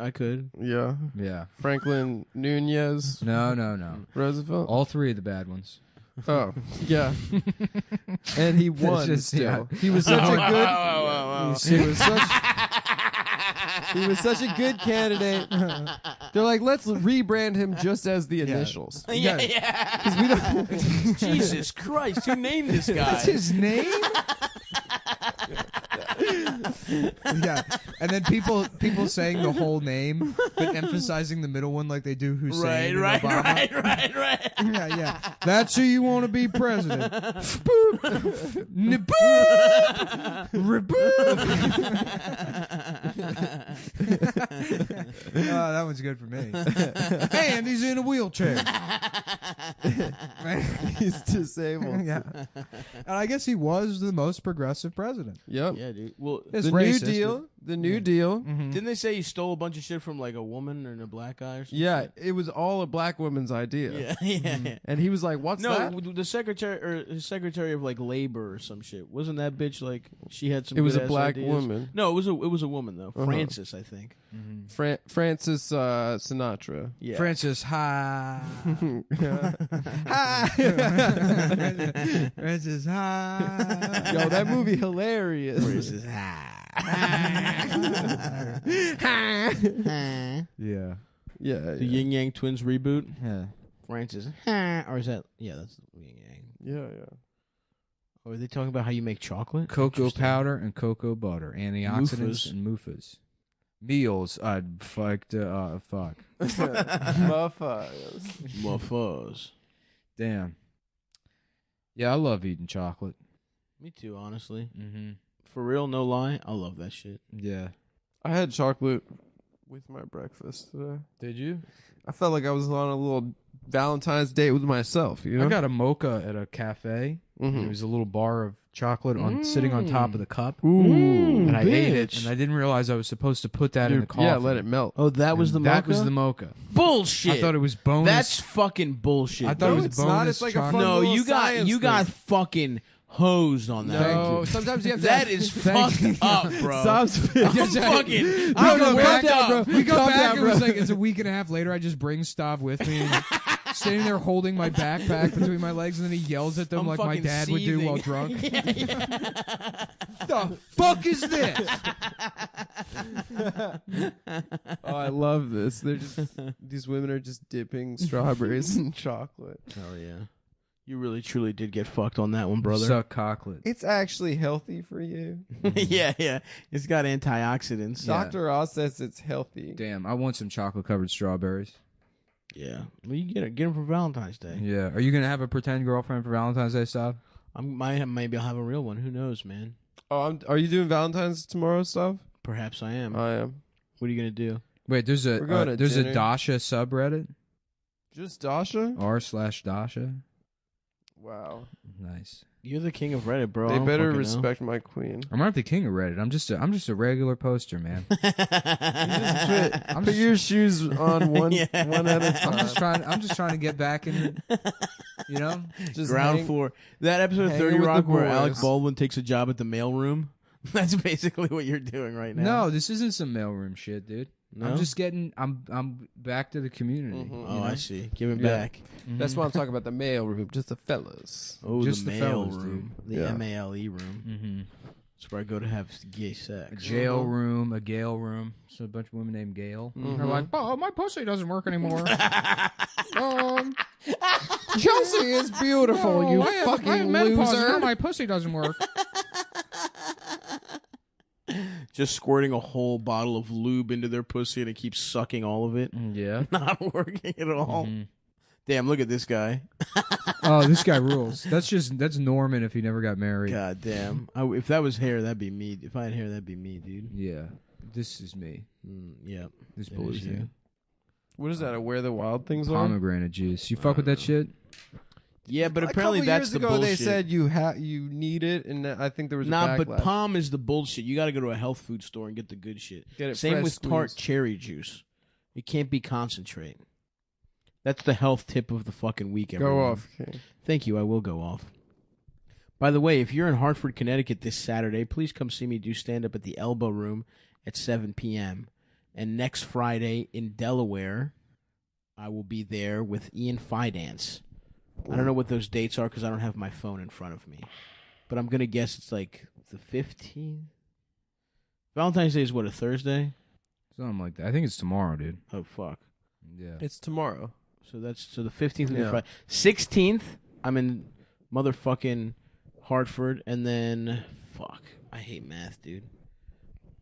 I could. Yeah. Yeah. Franklin Nunez No. Roosevelt. All three of the bad ones. Oh, yeah. And he won. just- still. yeah. He was such a good. He was such a good candidate. They're like, let's rebrand him just as the initials. Yeah. 'Cause we don't. Jesus Christ, who named this guy? That's his name? Yeah. And then people saying the whole name, but emphasizing the middle one like they do Hussein Right. and Obama. Yeah. That's who you want to be president. Boop. Oh, that one's good for me. And he's in a wheelchair. He's disabled. Yeah. And I guess he was the most progressive president. Yep. Yeah, dude. Well, It's The racist, New Deal. The New Deal. didn't they say he stole a bunch of shit from like a woman and a black guy or something? Yeah, it was all a black woman's idea. Yeah. And he was like, "What's No, that?" the secretary of like labor or some shit. Wasn't that bitch like she had some? It was a good-ass black ideas? woman. No, it was a woman though. Frances, I think. Francis Sinatra. Yeah. Francis, hi. Francis, hi. Yo, that movie hilarious. Frances. Yeah. Yeah, The Yin Yang Twins reboot. Yeah. Frances. Or is that? Yeah, that's Yin Yang. yeah. Or are they talking about how you make chocolate? Cocoa Interesting. powder and cocoa butter, antioxidants Loofahs. and moofas. Meals, I'd fuck. Muffos. Damn. Yeah, I love eating chocolate. Me too, honestly. Mm-hmm. For real, no lie, I love that shit. Yeah. I had chocolate with my breakfast today. Did you? I felt like I was on a little Valentine's date with myself. You know, I got a mocha at a cafe. Mhm. It was a little bar of chocolate on sitting on top of the cup. Ooh, And I ate it, bitch. and I didn't realize I was supposed to put that in the coffee. Yeah, let it melt. Oh, that was the mocha? That was the mocha. Bullshit. I thought it was bonus. That's fucking bullshit. I thought No, it was it's bonus not. It's like a fun chocolate. No, little you got science thing. fucking hosed on that. No, sometimes you have to. That is fucked up, bro. Stop. I'm fucking. I I'm go back, worked up. We go Calm back. down, It was bro. like it's a week and a half later. I just bring Stav with me, and standing there holding my backpack between my legs, and then he yells at them I'm like my fucking dad would do seething. while drunk. The fuck is this? Oh, I love this. They're just these women are just dipping strawberries in chocolate. Hell yeah. You really truly did get fucked on that one, brother. Suck cocklet. It's actually healthy for you. yeah. It's got antioxidants. Dr. Ross says it's healthy. Damn, I want some chocolate covered strawberries. Yeah. Well, you get them for Valentine's Day. Yeah. Are you gonna have a pretend girlfriend for Valentine's Day, Stav? Maybe I'll have a real one. Who knows, man? Oh, are you doing Valentine's tomorrow stuff? Perhaps I am. I am. What are you gonna do? Wait, there's a We're going to dinner. Dasha subreddit. Just Dasha? r/Dasha. Wow. Nice. You're the king of Reddit, bro. I They don't better fucking respect my queen. I'm not the king of Reddit. I'm just a regular poster, man. Put your shoes on one at a time. I'm just trying to get back in. You know, Just Ground hang- floor. That episode of hanging 30 with the Rock where boys. Alec Baldwin takes a job at the mailroom. That's basically what you're doing right now. No, this isn't some mailroom shit, dude. No? I'm just getting. I'm back to the community. Mhm. Oh, I see. Give it Yeah. back. That's why I'm talking about the mail room, just the fellas. Oh, Just the the mail fellas, room. The Yeah. MALE room. Mm-hmm. That's where I go to have gay sex. A jail room, a Gale room. So a bunch of women named Gale. They're like, oh, my pussy doesn't work anymore. Chelsea is beautiful, you fucking I have menopause, loser. and now my pussy doesn't work. Just squirting a whole bottle of lube into their pussy and it keeps sucking all of it. Yeah. Not working at all. Damn, look at this guy. Oh, this guy rules. That's Norman if he never got married. God damn. If that was hair, that'd be me. If I had hair, that'd be me, dude. Yeah. This is me. Yep. This It bully's is you. you. What is that? A Where the Wild Things Are? Pomegranate juice. You fuck with that shit? Yeah, but A apparently couple that's years the ago bullshit. they said you need it, and I think there was a Nah, but backlash. palm is the bullshit. You got to go to a health food store and get the good shit. Get it Same fresh with tart squeezed. cherry juice. It can't be concentrate. That's the health tip of the fucking week. Go Everyone. off. Okay. Thank you. I will go off. By the way, if you're in Hartford, Connecticut this Saturday, please come see me do stand-up at the Elbow Room at 7 p.m. And next Friday in Delaware, I will be there with Ian Fidance. I don't know what those dates are because I don't have my phone in front of me. But I'm going to guess it's like the 15th. Valentine's Day is what, a Thursday? Something like that. I think it's tomorrow, dude. Oh, fuck. Yeah. It's tomorrow. So the 15th will be Yeah. Friday. 16th, I'm in motherfucking Hartford. And then, fuck, I hate math, dude.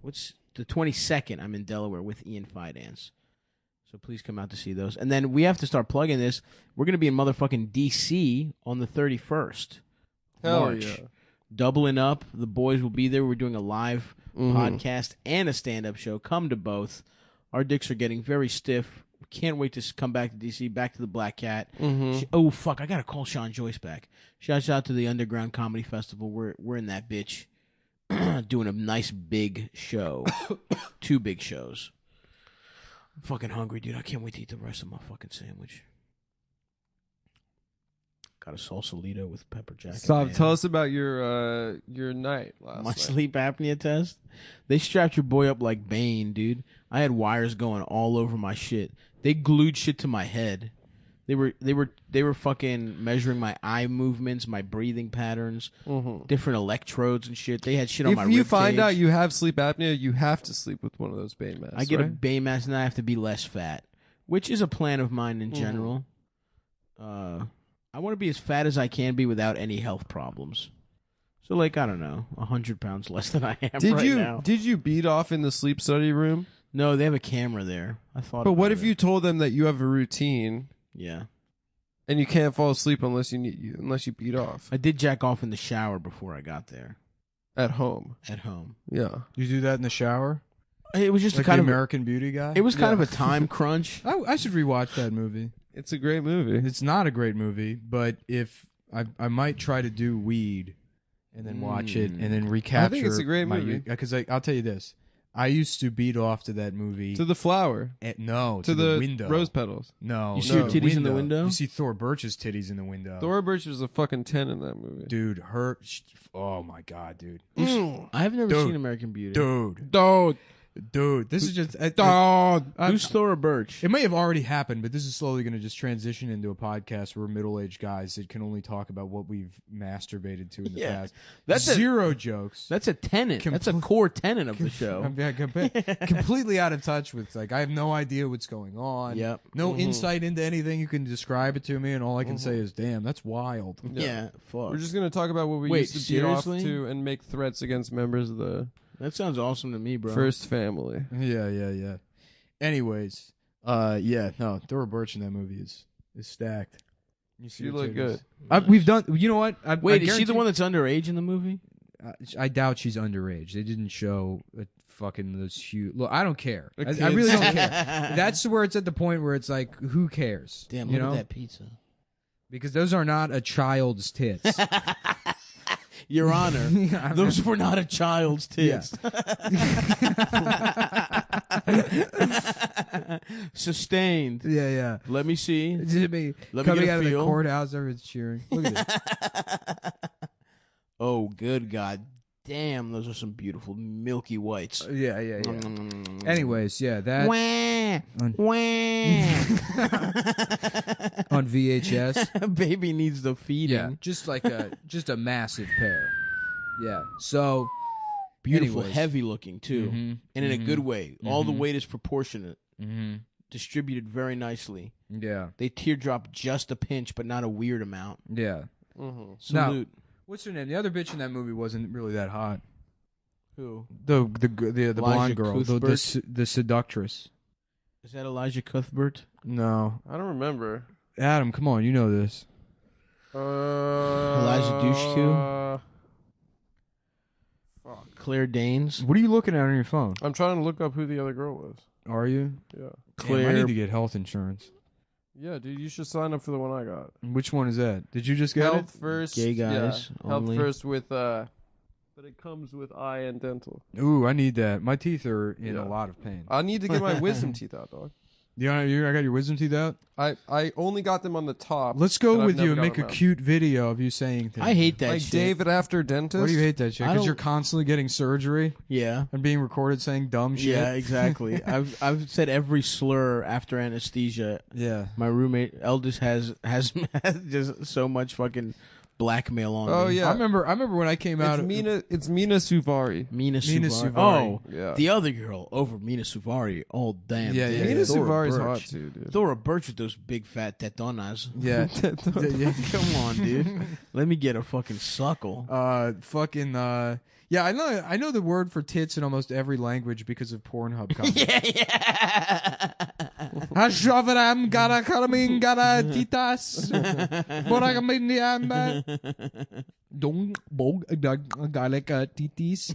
What's the 22nd? I'm in Delaware with Ian Fidance. So please come out to see those. And then we have to start plugging this. We're going to be in motherfucking D.C. on the 31st. Hell March. yeah. Doubling up. The boys will be there. We're doing a live podcast and a stand-up show. Come to both. Our dicks are getting very stiff. Can't wait to come back to D.C., back to the Black Cat. Oh, fuck. I got to call Sean Joyce back. Shouts out to the Underground Comedy Festival. We're in that bitch doing a nice big show. 2 big shows. I'm fucking hungry, dude. I can't wait to eat the rest of my fucking sandwich. Got a salsalito with pepper jack. Stop. Tell us about your night last My night. sleep apnea test. They strapped your boy up like Bane, dude. I had wires going all over my shit. They glued shit to my head. They were fucking measuring my eye movements, my breathing patterns, different electrodes and shit. They had shit on my If you rib find cage. out you have sleep apnea, you have to sleep with one of those Bane masks. I get a right? Bane mask and I have to be less fat, which is a plan of mine in general. I want to be as fat as I can be without any health problems. So, like, I don't know, 100 pounds less than I am Did right you now. did you beat off in the sleep study room? No, they have a camera there. I thought. But what about if it. you told them that you have a routine Yeah, and you can't fall asleep unless you beat off I did jack off in the shower before I got there at home? at home. Yeah. You do that in the shower? It was just Like a kind the of American Beauty guy? It was kind of a time crunch. I should rewatch that movie. It's a great movie. It's not a great movie, but if I might try to do weed and then watch it and then recapture. I think it's a great movie. Because I'll tell you this. I used to beat off to that movie. To the flower. No, To the the window. rose petals. No. You see her titties in the window? You see Thor Birch's titties in the window. Thora Birch was a fucking 10 in that movie. Dude, oh my God, dude. I have never Dude. seen American Beauty. Dude, this is just Who's Thora Birch? It may have already happened, but this is slowly going to just transition into a podcast where we're middle-aged guys that can only talk about what we've masturbated to in the Yeah. past. That's zero jokes. That's a tenet. That's a core tenet of the show. I'm completely out of touch with, like, I have no idea what's going on. Yep. No insight into anything. You can describe it to me, and all I can say is, damn, that's wild. Yeah, fuck. We're just going to talk about what we Wait, used to beat off seriously? to and make threats against members of the That sounds awesome to me, bro. first family. Yeah. Anyways, no, Thora Birch in that movie is stacked. You see She her look titties. good. We've done. You know what? Wait, I is she the guarantee- one that's underage in the movie? I doubt she's underage. They didn't show fucking those huge. Look, I don't care. I kids. really don't care. That's where it's at the point where it's like, who cares? Damn, you look know? at that pizza. Because those are not a child's tits. Your Honor, those were not a child's tits. Sustained. Yeah. Let me see. Just me Let me coming get a out of the feel. courthouse, everyone's cheering. Look at this. Oh, good God. Damn, those are some beautiful milky whites. Yeah. Anyways, yeah, that Wah, wah. on VHS. Baby needs the feeding. Yeah, just like a massive pair. Yeah. So Beautiful, Anyways. heavy looking too, Mhm. and in a good Mhm. way. All the Mhm. weight is proportionate, Mhm. distributed very nicely. Yeah. They teardrop just a pinch, but not a weird amount. Yeah. Salute. What's her name? The other bitch in that movie wasn't really that hot. Who? The Elijah blonde girl, Cuthbert? the seductress. Is that Elijah Cuthbert? No, I don't remember. Adam, come on, you know this. Elijah Dushku? Claire Danes? What are you looking at on your phone? I'm trying to look up who the other girl was. Are you? Yeah. Damn, I need to get health insurance. Yeah, dude, you should sign up for the one I got. Which one is that? Did you just get Health it? first. Gay guys Yeah. Health only. first with but it comes with eye and dental. Ooh, I need that. My teeth are in Yeah. a lot of pain. I need to get my wisdom teeth out, dog. I got your wisdom teeth out? I only got them on the top. Let's go but I've with you never and got make a them out. cute video of you saying things. I hate that Like shit. David after dentist. Why do you hate that shit? I Because you're don't- constantly getting surgery Yeah. and being recorded saying dumb shit. Yeah, exactly. I've said every slur after anesthesia. Yeah. My roommate Eldest has just so much fucking blackmail on Oh me. yeah, I remember when I came out. It's Mina Suvari. Mina Mina Suvari. Suvari. Oh, Yeah. the other girl over Mina Suvari. Oh damn. Yeah, dude. yeah, Mina yeah. Thora Suvari's Birch. hot too, dude. Thora Birch with those big fat tetonas. Yeah. Yeah. Come on, dude. Let me get a fucking suckle. Yeah, I know the word for tits in almost every language because of Pornhub comments. yeah. Hashavram gara karamin gara titas. Boragaminiam. Dong bog galeka titis.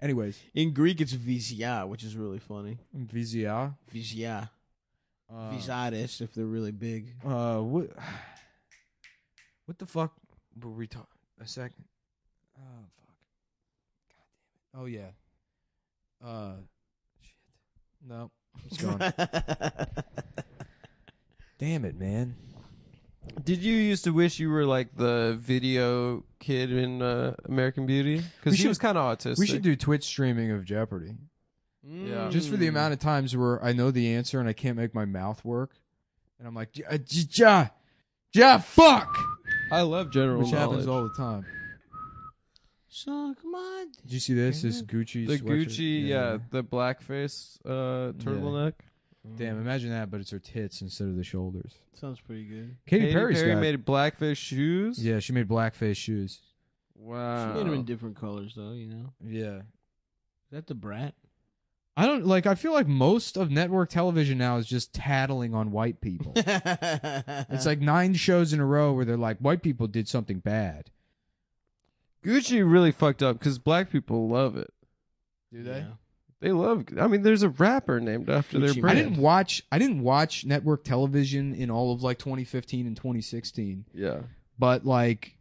Anyways, In Greek, it's vizia, which is really funny. Vizia. Vizia. Vizaris, if they're really big. What the fuck were we talking? A second. Oh fuck. God damn it. Oh yeah. Shit. No, it's gone. Damn it, man. Did you used to wish you were like the video kid in American Beauty? Because he should- was kind of autistic. We should do Twitch streaming of Jeopardy. Yeah. Just for the amount of times where I know the answer and I can't make my mouth work, and I'm like, ja, fuck, I love general which happens knowledge. all the time. So come on. Did you see this? This Gucci. The sweatshirt? Gucci, yeah, the blackface turtleneck. Damn, imagine that, but it's her tits instead of the shoulders. Sounds pretty good. Katy Perry's Perry got- made blackface shoes. Yeah, she made blackface shoes. Wow. She made them in different colors, though. You know. Yeah. Is that the brat? I don't like. I feel like most of network television now is just tattling on white people. It's like 9 shows in a row where they're like, white people did something bad. Gucci really fucked up because black people love it. Do they? Yeah. They love. I mean, there's a rapper named after their Gucci brand. I didn't watch network television in all of like 2015 and 2016. Yeah. But like,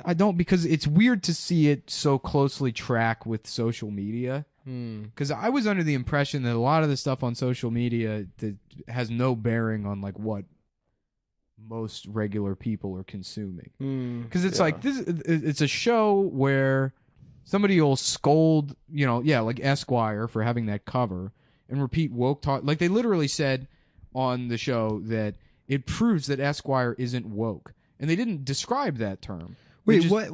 I don't, because it's weird to see it so closely track with social media. Because I was under the impression that a lot of the stuff on social media that has no bearing on like what most regular people are consuming. Because it's like this, it's a show where somebody will scold, like Esquire for having that cover and repeat woke talk. Like they literally said on the show that it proves that Esquire isn't woke, and they didn't describe that term. Wait, what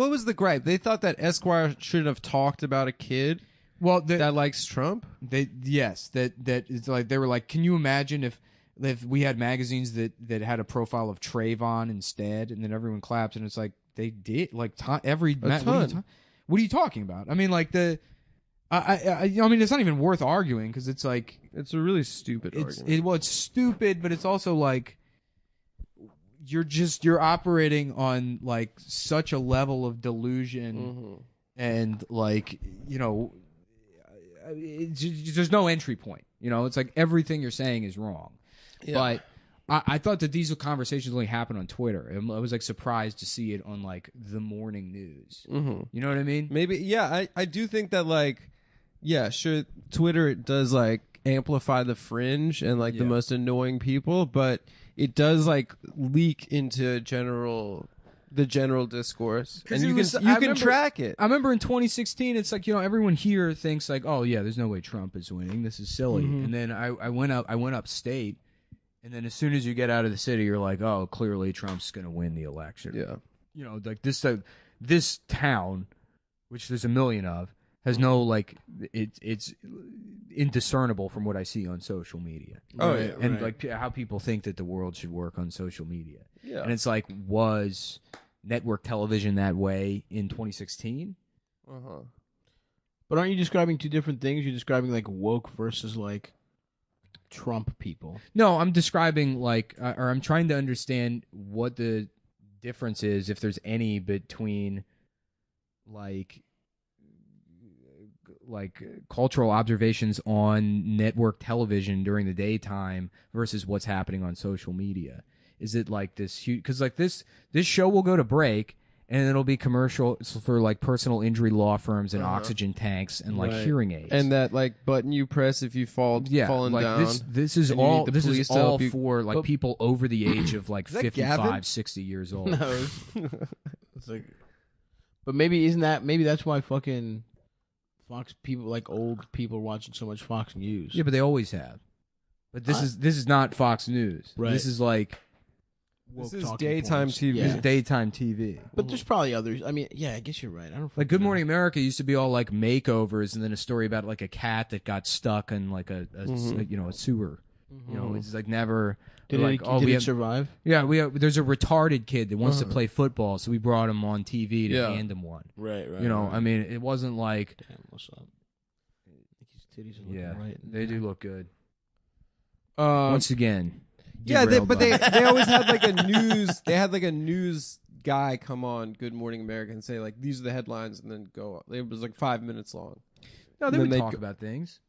was the gripe? They thought that Esquire should have talked about a kid. Well, that likes Trump. That it's like they were like, can you imagine if we had magazines that had a profile of Trayvon instead, and then everyone claps, and it's like they did like every ton. What are you talking about? I mean, like I mean, it's not even worth arguing because it's like it's a really stupid argument. It's stupid, but it's also like you're operating on like such a level of delusion and like there's no entry point. It's like everything you're saying is wrong. Yeah. But I thought that these conversations only happen on Twitter. I was like surprised to see it on like the morning news. You know what I mean? Maybe, yeah. I do think that like, yeah, sure. Twitter does like amplify the fringe and like the most annoying people, but it does like leak into the general discourse, and you can track it. I remember in 2016, it's like everyone here thinks like, oh yeah, there's no way Trump is winning. This is silly. And then I went upstate, and then as soon as you get out of the city, you're like, oh, clearly Trump's gonna win the election. Yeah, like this. this town, which there's a million of, has no like it's indiscernible from what I see on social media. And like how people think that the world should work on social media. Yeah. And it's like, was network television that way in 2016? But aren't you describing two different things? You're describing like woke versus like Trump people. No, I'm describing like, or I'm trying to understand what the difference is, if there's any, between like cultural observations on network television during the daytime versus what's happening on social media. Is it like this huge? Because like this show will go to break and it'll be commercials for like personal injury law firms and oxygen tanks and like hearing aids and that like button you press if you fallen like down. This is all for like But- people over the age of like that 55, Gavin? 60 years old. No. It's like, but maybe that's why fucking Fox people, like old people, are watching so much Fox News. Yeah, but they always have. But this is not Fox News. Right. This is like This is talking daytime points. TV. this is daytime TV. But there's probably others. I mean, yeah, I guess you're right. I don't Like Good Morning America used to be all like makeovers, and then a story about like a cat that got stuck in like a sewer. You know, it's like never. Did like, it survive? Yeah, there's a retarded kid that wants to play football, so we brought him on TV to hand him one. Right. You know, I mean, it wasn't like. Damn, what's up? His titties are looking right. They do look good. Um, Once again. Yeah, derailed but by- they always had like a news. They had like a news guy come on Good Morning America and say like these are the headlines, and then go. It was like 5 minutes long. No, they and would then talk go- about things.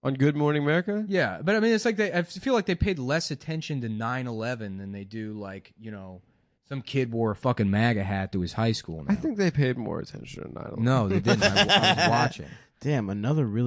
On Good Morning America? Yeah, but I mean, it's like I feel like they paid less attention to 9/11 than they do like some kid wore a fucking MAGA hat to his high school. Now. I think they paid more attention to 9/11. No, they didn't. I was watching. Damn, another really